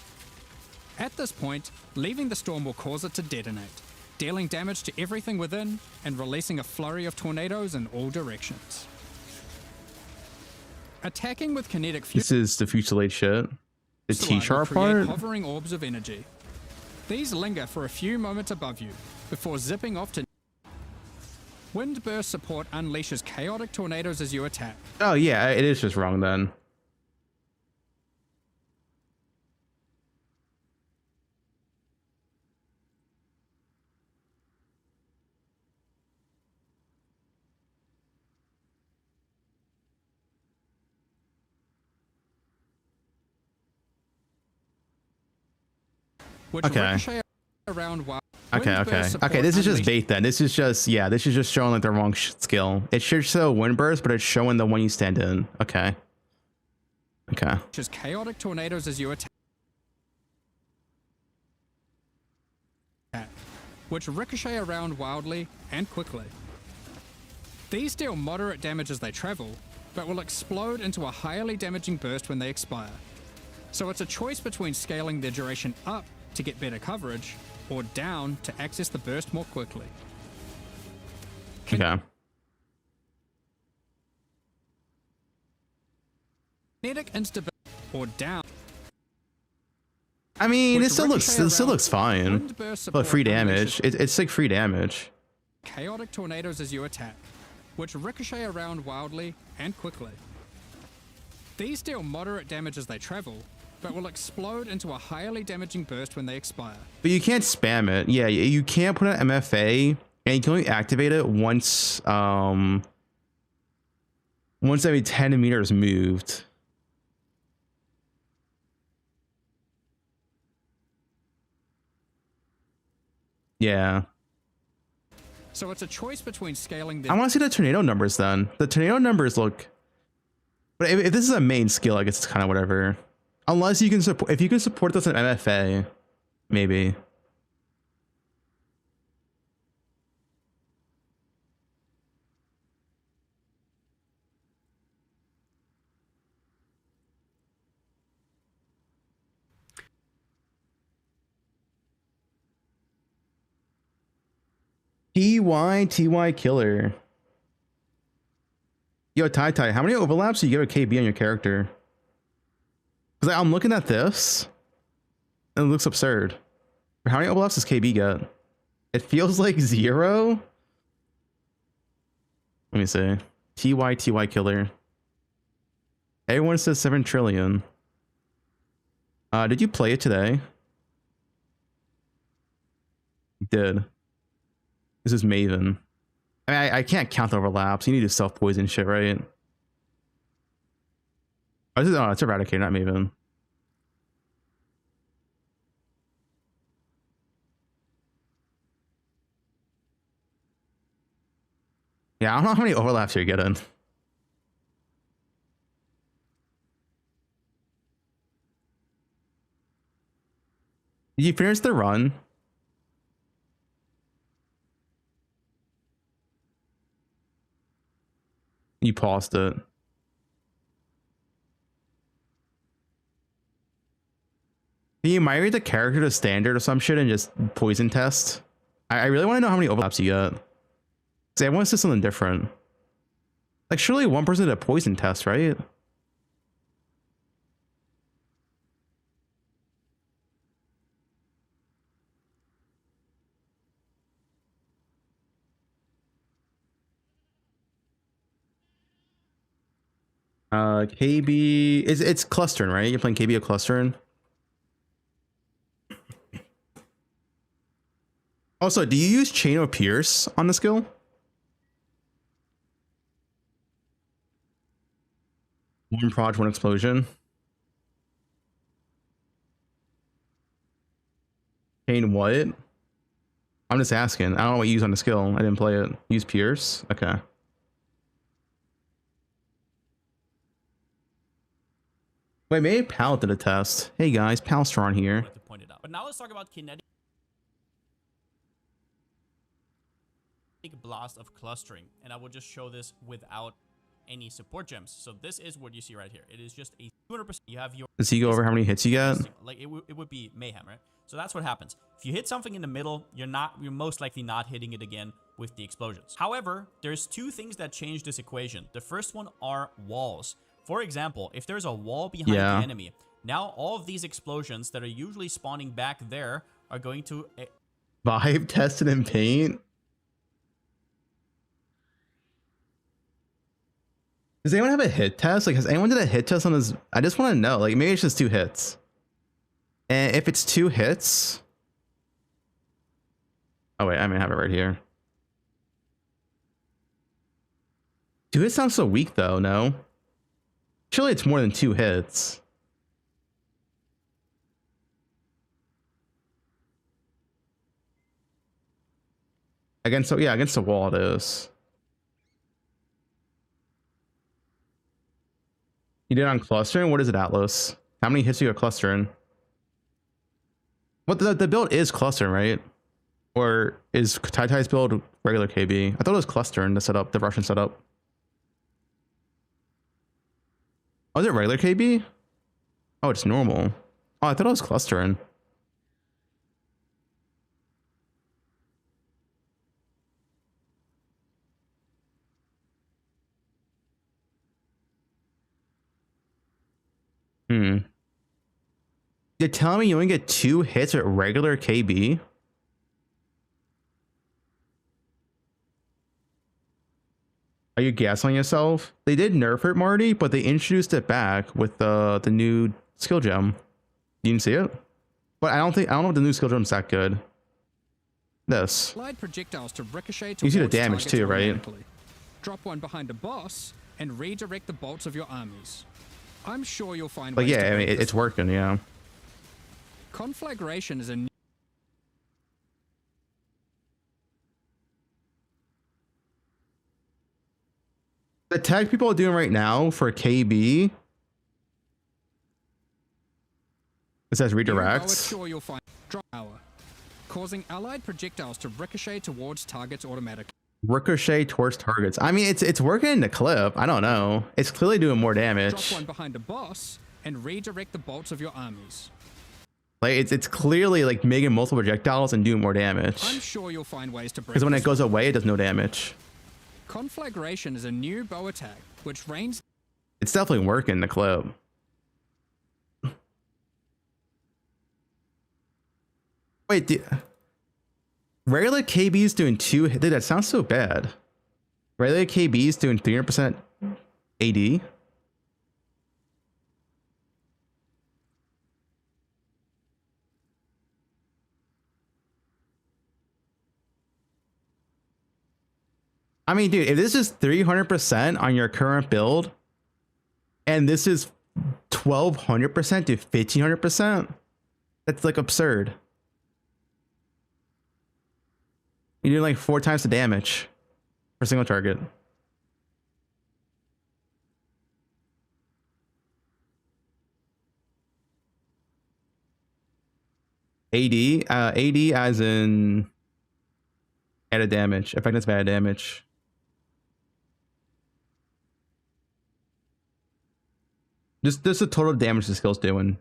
At this point, leaving the storm will cause it to detonate, dealing damage to everything within and releasing a flurry of tornadoes in all directions. Attacking with kinetic This is the fuselage shit. The T-sharp part. Hovering orbs of energy. These linger for a few moments above you before zipping off to. Wind burst support unleashes chaotic tornadoes as you attack. Oh yeah, it is just wrong then. Okay. Okay. This is just bait then. This is just This is just showing like the wrong skill. It should show wind burst, but it's showing the one you stand in. Okay. Okay. Just chaotic tornadoes as you attack, which ricochet around wildly and quickly. These deal moderate damage as they travel, but will explode into a highly damaging burst when they expire. So it's a choice between scaling their duration up to get better coverage, or down to access the burst more quickly. Okay. Kinetic instability, or down. I mean, it still looks fine. But free damage. It's like free damage. Chaotic tornadoes as you attack, which ricochet around wildly and quickly. These deal moderate damage as they travel, but will explode into a highly damaging burst when they expire. But you can't spam it. Yeah, you can't put an MFA, and you can only activate it once every 10 meters moved. Yeah. So it's a choice between scaling the. I want to see the tornado numbers then. The tornado numbers look. But if this is a main skill, I guess it's kind of whatever. Unless you can support, if you can support this in MFA, maybe. TY killer. Yo, Tai, how many overlaps do you give a KB on your character? Because I'm looking at this, and it looks absurd. How many overlaps does KB get? It feels like 0. Let me see. TY killer. Everyone says 7 trillion. Did you play it today? You did. This is Maven. I mean, I can't count the overlaps. You need to self-poison shit, right? Oh, it's Eradicator, not Maven. Yeah, I don't know how many overlaps you're getting. Did you finish the run? You paused it. Can you migrate the character to standard or some shit and just poison test? I really want to know how many overlaps you get. Because everyone says something different. Like, surely one person did a poison test, right? KB it's clustering, right? You're playing KB or clustering. Also, do you use chain or pierce on the skill? One proj, one explosion. Chain what? I'm just asking. I don't know what you use on the skill. I didn't play it. Use pierce? Okay. Wait, maybe Pal did a test. Hey guys, Palstron here. To point it out. But now let's talk about kinetic big blast of clustering, and I will just show this without any support gems. So this is what you see right here. It is just a 200%. You have your. Does he go over how many hits you get? Like it would be mayhem, right? So that's what happens. If you hit something in the middle, you're most likely not hitting it again with the explosions. However, there's two things that change this equation. The first one are walls. For example, if there's a wall behind the enemy, now all of these explosions that are usually spawning back there are going to Vibe tested in paint. Does anyone have a hit test? Like, has anyone did a hit test on his? I just want to know. Like, maybe it's just 2 hits. And if it's 2 hits, oh wait, I may have it right here. 2 hits sounds so weak though. No, surely it's more than 2 hits. Against the wall it is. You did on clustering? What is it, Atlas? How many hits do you got clustering? What the build is clustering, right? Or is TyTy's build regular KB? I thought it was clustering, the setup, the Russian setup. Oh, is it regular KB? Oh, it's normal. Oh, I thought it was clustering. You're telling me you only get 2 hits at regular KB? Are you gaslighting yourself? They did nerf it, Marty, but they introduced it back with the new skill gem. You didn't see it? But I don't know if the new skill gem's that good. This. Slide projectiles to ricochet You see the towards damage targets too, right? automatically. Drop one behind a boss and redirect the bolts of your armies. I'm sure you'll find But ways yeah, to I mean, break this. it's working, yeah. Conflagration is a new The tag people are doing right now for KB. It says redirects. sure you'll find drop power, causing allied projectiles to ricochet towards targets automatically. Ricochet towards targets. I mean, it's working in the clip. I don't know. It's clearly doing more damage. Drop one behind a boss and redirect the bolts of your armies. Like it's clearly like making multiple projectiles and doing more damage. I'm sure you'll find ways to break Because when this. it goes away, it does no damage. Conflagration is a new bow attack which rains. It's definitely working in the clip. Wait, regular KB's doing 2. Dude, that sounds so bad. Regular KB's doing 300% AD. I mean, dude, if this is 300% on your current build, and this is 1200% to 1500%, that's like absurd. You're doing like 4 times the damage for a single target. AD as in added damage, effectiveness of added damage. Just the total damage the skill's doing.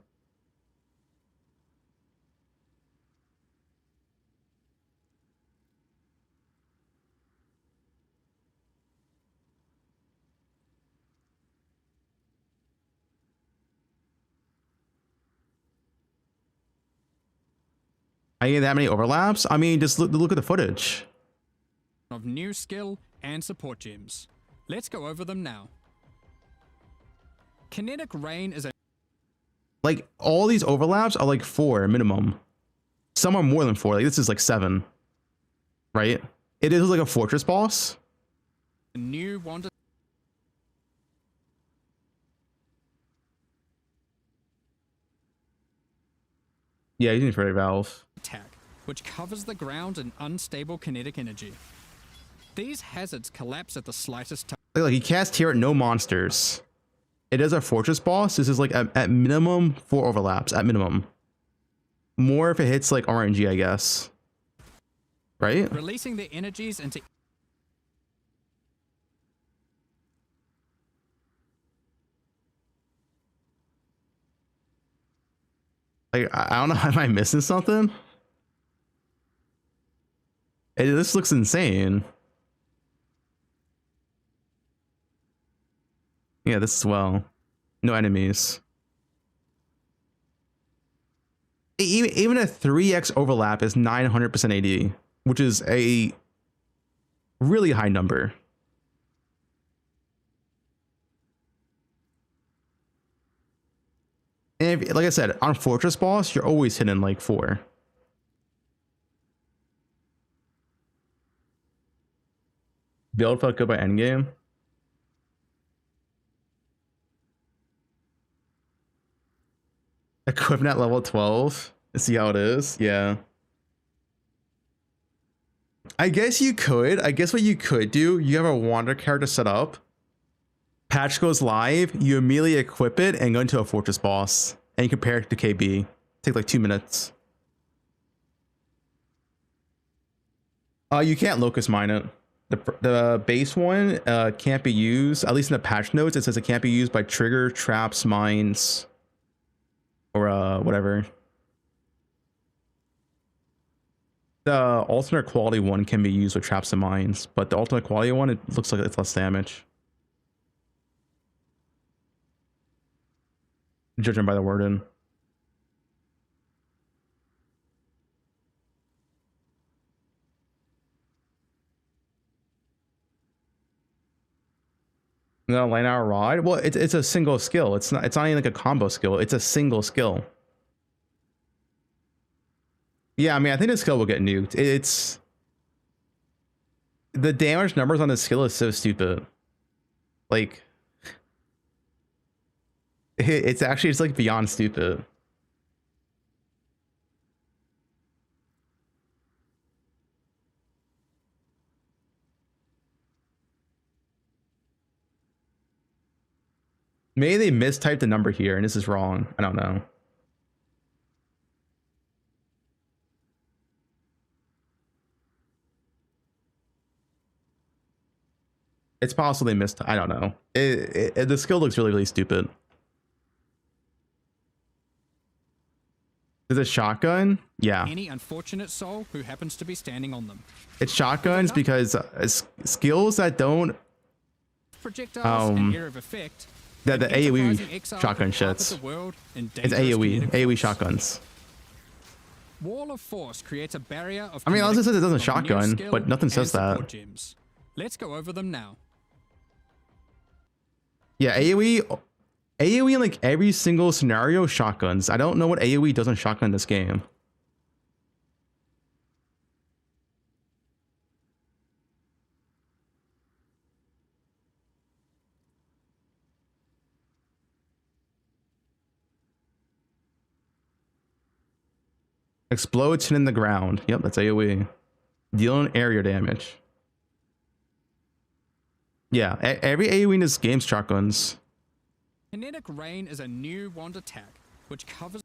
I get that many overlaps? I mean, just look at the footage. Of new skill and support gems. Let's go over them now. Kinetic Rain is a Like, all these overlaps are like 4 minimum. Some are more than 4. Like, this is like 7. Right? It is like a fortress boss. new wand Yeah, he's using Freddy Valve. attack, which covers the ground in unstable kinetic energy. These hazards collapse at the slightest touch. Like, he casts here at no monsters. It is a fortress boss. This is like at minimum 4 overlaps. At minimum. More if it hits like RNG, I guess. Right? Releasing their energies into Like, I don't know. Am I missing something? This looks insane. Yeah, this as well. No enemies. Even a 3x overlap is 900% AD, which is a really high number. And if, like I said, on Fortress boss, you're always hitting like 4. Build felt good by endgame. Equipment at level 12. See how it is? Yeah. I guess you could. I guess what you could do, you have a wander character set up. Patch goes live, you immediately equip it and go into a Fortress boss. And you compare it to KB. Take like 2 minutes. You can't locust mine it. The base one can't be used, at least in the patch notes, it says it can't be used by trigger, traps, mines, or whatever. The alternate quality one can be used with traps and mines, but the ultimate quality one, it looks like it's less damage. Judging by the wording. No, line hour rod. Well, it's a single skill. It's not even like a combo skill. It's a single skill. Yeah, I mean, I think the skill will get nuked. It's the damage numbers on the skill is so stupid. Like, it's actually just like beyond stupid. Maybe they mistyped the number here and this is wrong. I don't know. It's possible they missed. I don't know. The skill looks really, really stupid. Is it shotgun? Yeah. Any unfortunate soul who happens to be standing on them. It's shotguns because skills that don't Projectiles and area of effect. the AoE shotgun shits. It's AoE shotguns. Wall of Force creates a barrier of. I mean, also says it doesn't of shotgun, skill but nothing and says that. support gems. Let's go over them now. Yeah, AoE in like every single scenario shotguns. I don't know what AoE doesn't shotgun this game. Explodes in the ground. Yep, that's AoE. Dealing area damage. Yeah, every AoE in this game's shotguns. Kinetic Rain is a new wand attack which covers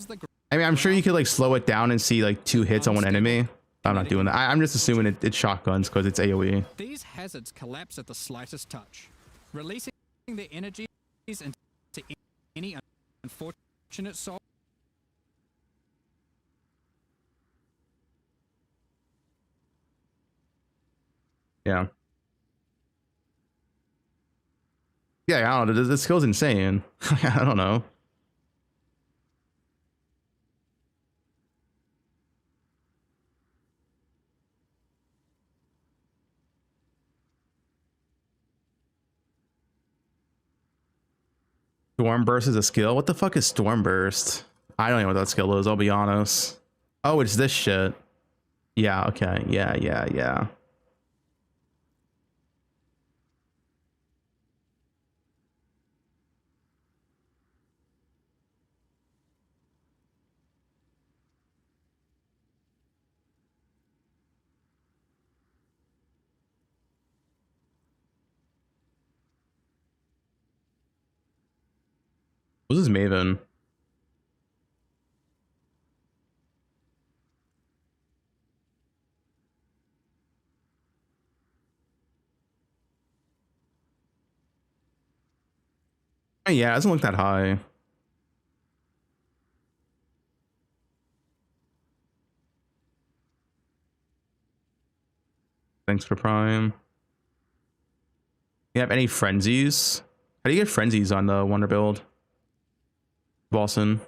the. I mean, I'm sure you could like slow it down and see like 2 hits on one enemy. I'm not doing that. I'm just assuming it's shotguns because it's AoE. These hazards collapse at the slightest touch, releasing their energies into any unfortunate soul. Yeah. Yeah, I don't know. This skill's insane. I don't know. Storm Burst is a skill? What the fuck is Storm Burst? I don't know what that skill is, I'll be honest. Oh, it's this shit. Yeah, okay. Yeah. Who's this Maven? Yeah, it doesn't look that high. Thanks for Prime. You have any frenzies? How do you get frenzies on the Wonder build? Boston.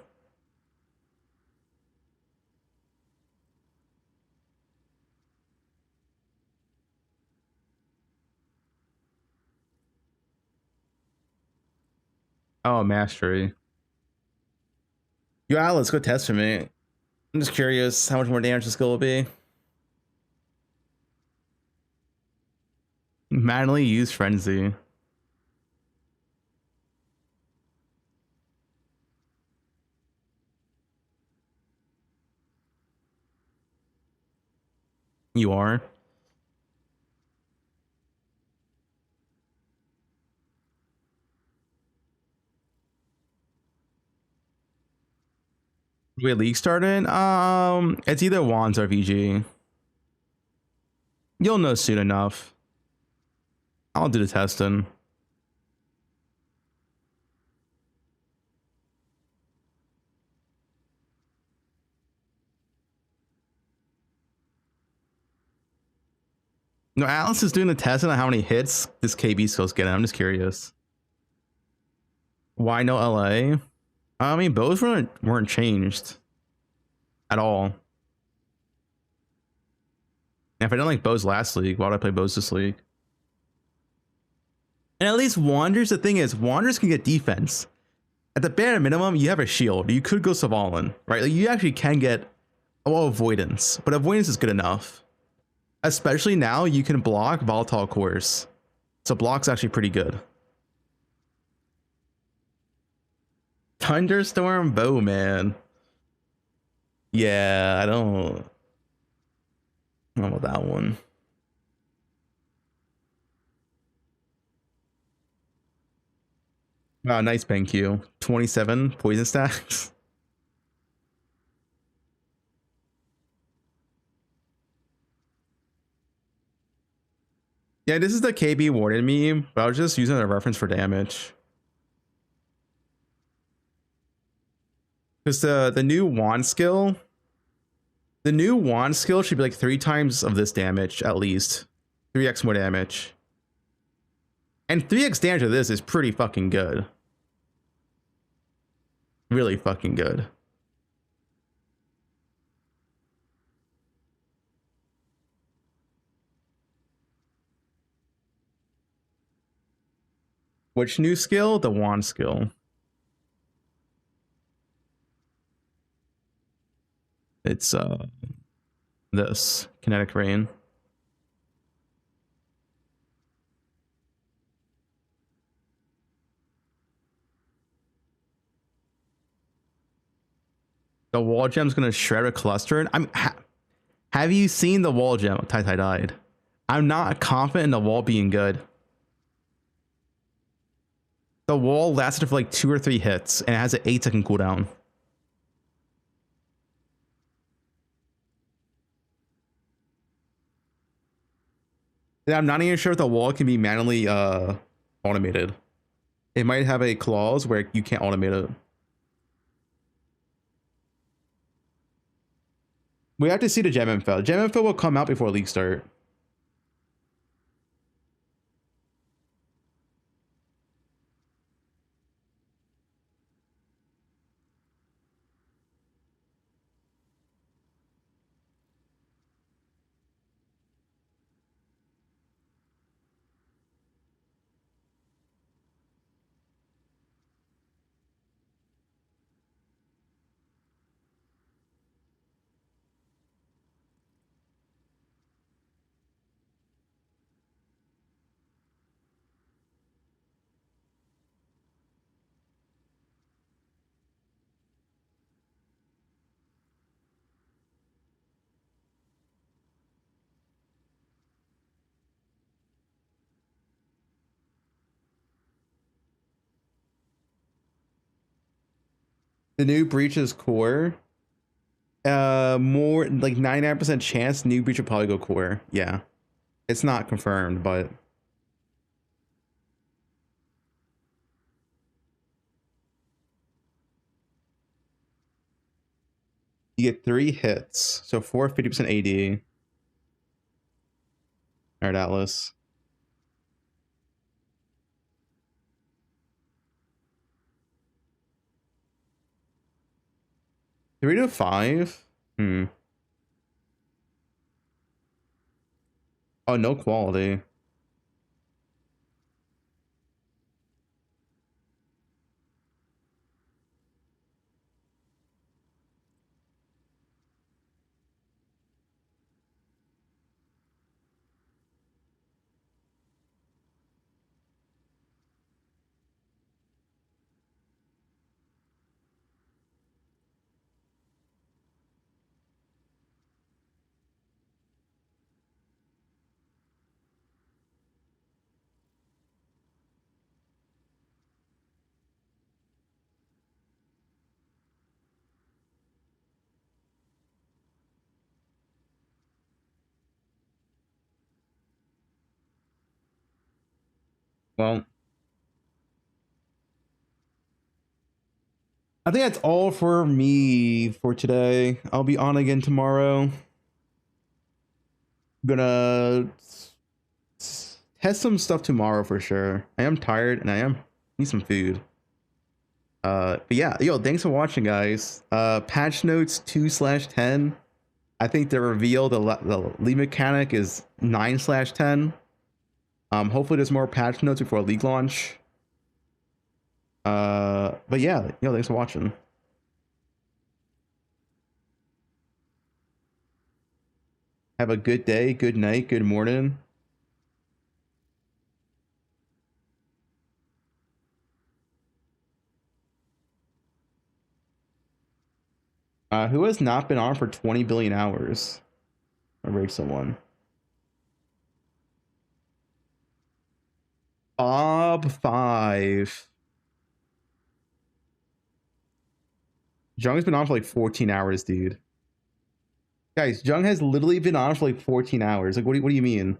Oh, mastery. Yo, Alice, go test for me. I'm just curious how much more damage the skill will be. Manually use frenzy. You are. Wait, league started? It's either Wands or VG. You'll know soon enough. I'll do the testing. No, Alice is doing the testing on how many hits this KB skill's getting. I'm just curious. Why no LA? I mean, both weren't changed at all. And if I didn't like Bo's last league, why would I play Bo's this league? And at least Wanderers, the thing is, Wanderers can get defense. At the bare minimum, you have a shield. You could go Savalin, right? Like, you actually can get avoidance, but avoidance is good enough. Especially now, you can block volatile cores. So block's actually pretty good. Thunderstorm Bow, man. Yeah, I don't know about that one. Wow, nice thank you. 27 poison stacks. Yeah, this is the KB Warden meme, but I was just using a reference for damage. Because the new wand skill, should be like 3 times of this damage at least. 3x more damage. And 3x damage of this is pretty fucking good. Really fucking good. Which new skill? The wand skill. It's this kinetic rain. The wall gem's gonna shred a cluster. Have you seen the wall gem? Tai died. I'm not confident in the wall being good. The wall lasted for like 2 or 3 hits, and it has an 8-second cooldown. And I'm not even sure if the wall can be manually automated. It might have a clause where you can't automate it. We have to see the gem info. Gem info will come out before league start. The new breaches core. More like 99% chance new breach will probably go core. Yeah. It's not confirmed, but you get 3 hits, so 4 50% AD. All right, Atlas. 3 to 5? Hmm. Oh, no quality. Well, I think that's all for me for today. I'll be on again tomorrow. Gonna test some stuff tomorrow for sure. I am tired and I need some food. But yeah, yo, thanks for watching, guys. Patch notes 2/10. I think the reveal, the league mechanic is 9/10. Hopefully there's more patch notes before league launch. But yeah, yo, thanks for watching. Have a good day, good night, good morning. Who has not been on for 20 billion hours? I rate someone. Bob 5. Jung's been on for like 14 hours, dude. Guys, Jung has literally been on for like 14 hours. Like, what do you mean?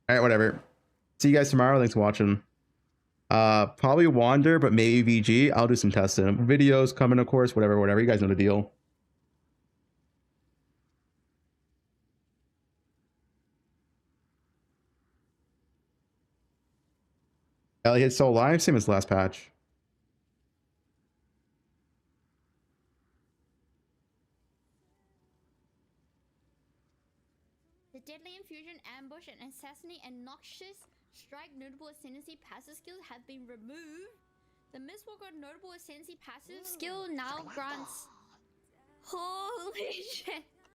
All right, whatever. See you guys tomorrow. Thanks for watching. Probably Wander, but maybe VG. I'll do some testing. Videos coming, of course. Whatever. You guys know the deal. Elliot so live, same as last patch. The Deadly Infusion, Ambush, and Assassinate and Noxious Strike notable ascendancy passive skills have been removed. The Mistwalker notable ascendancy passive skill now grants... Holy shit!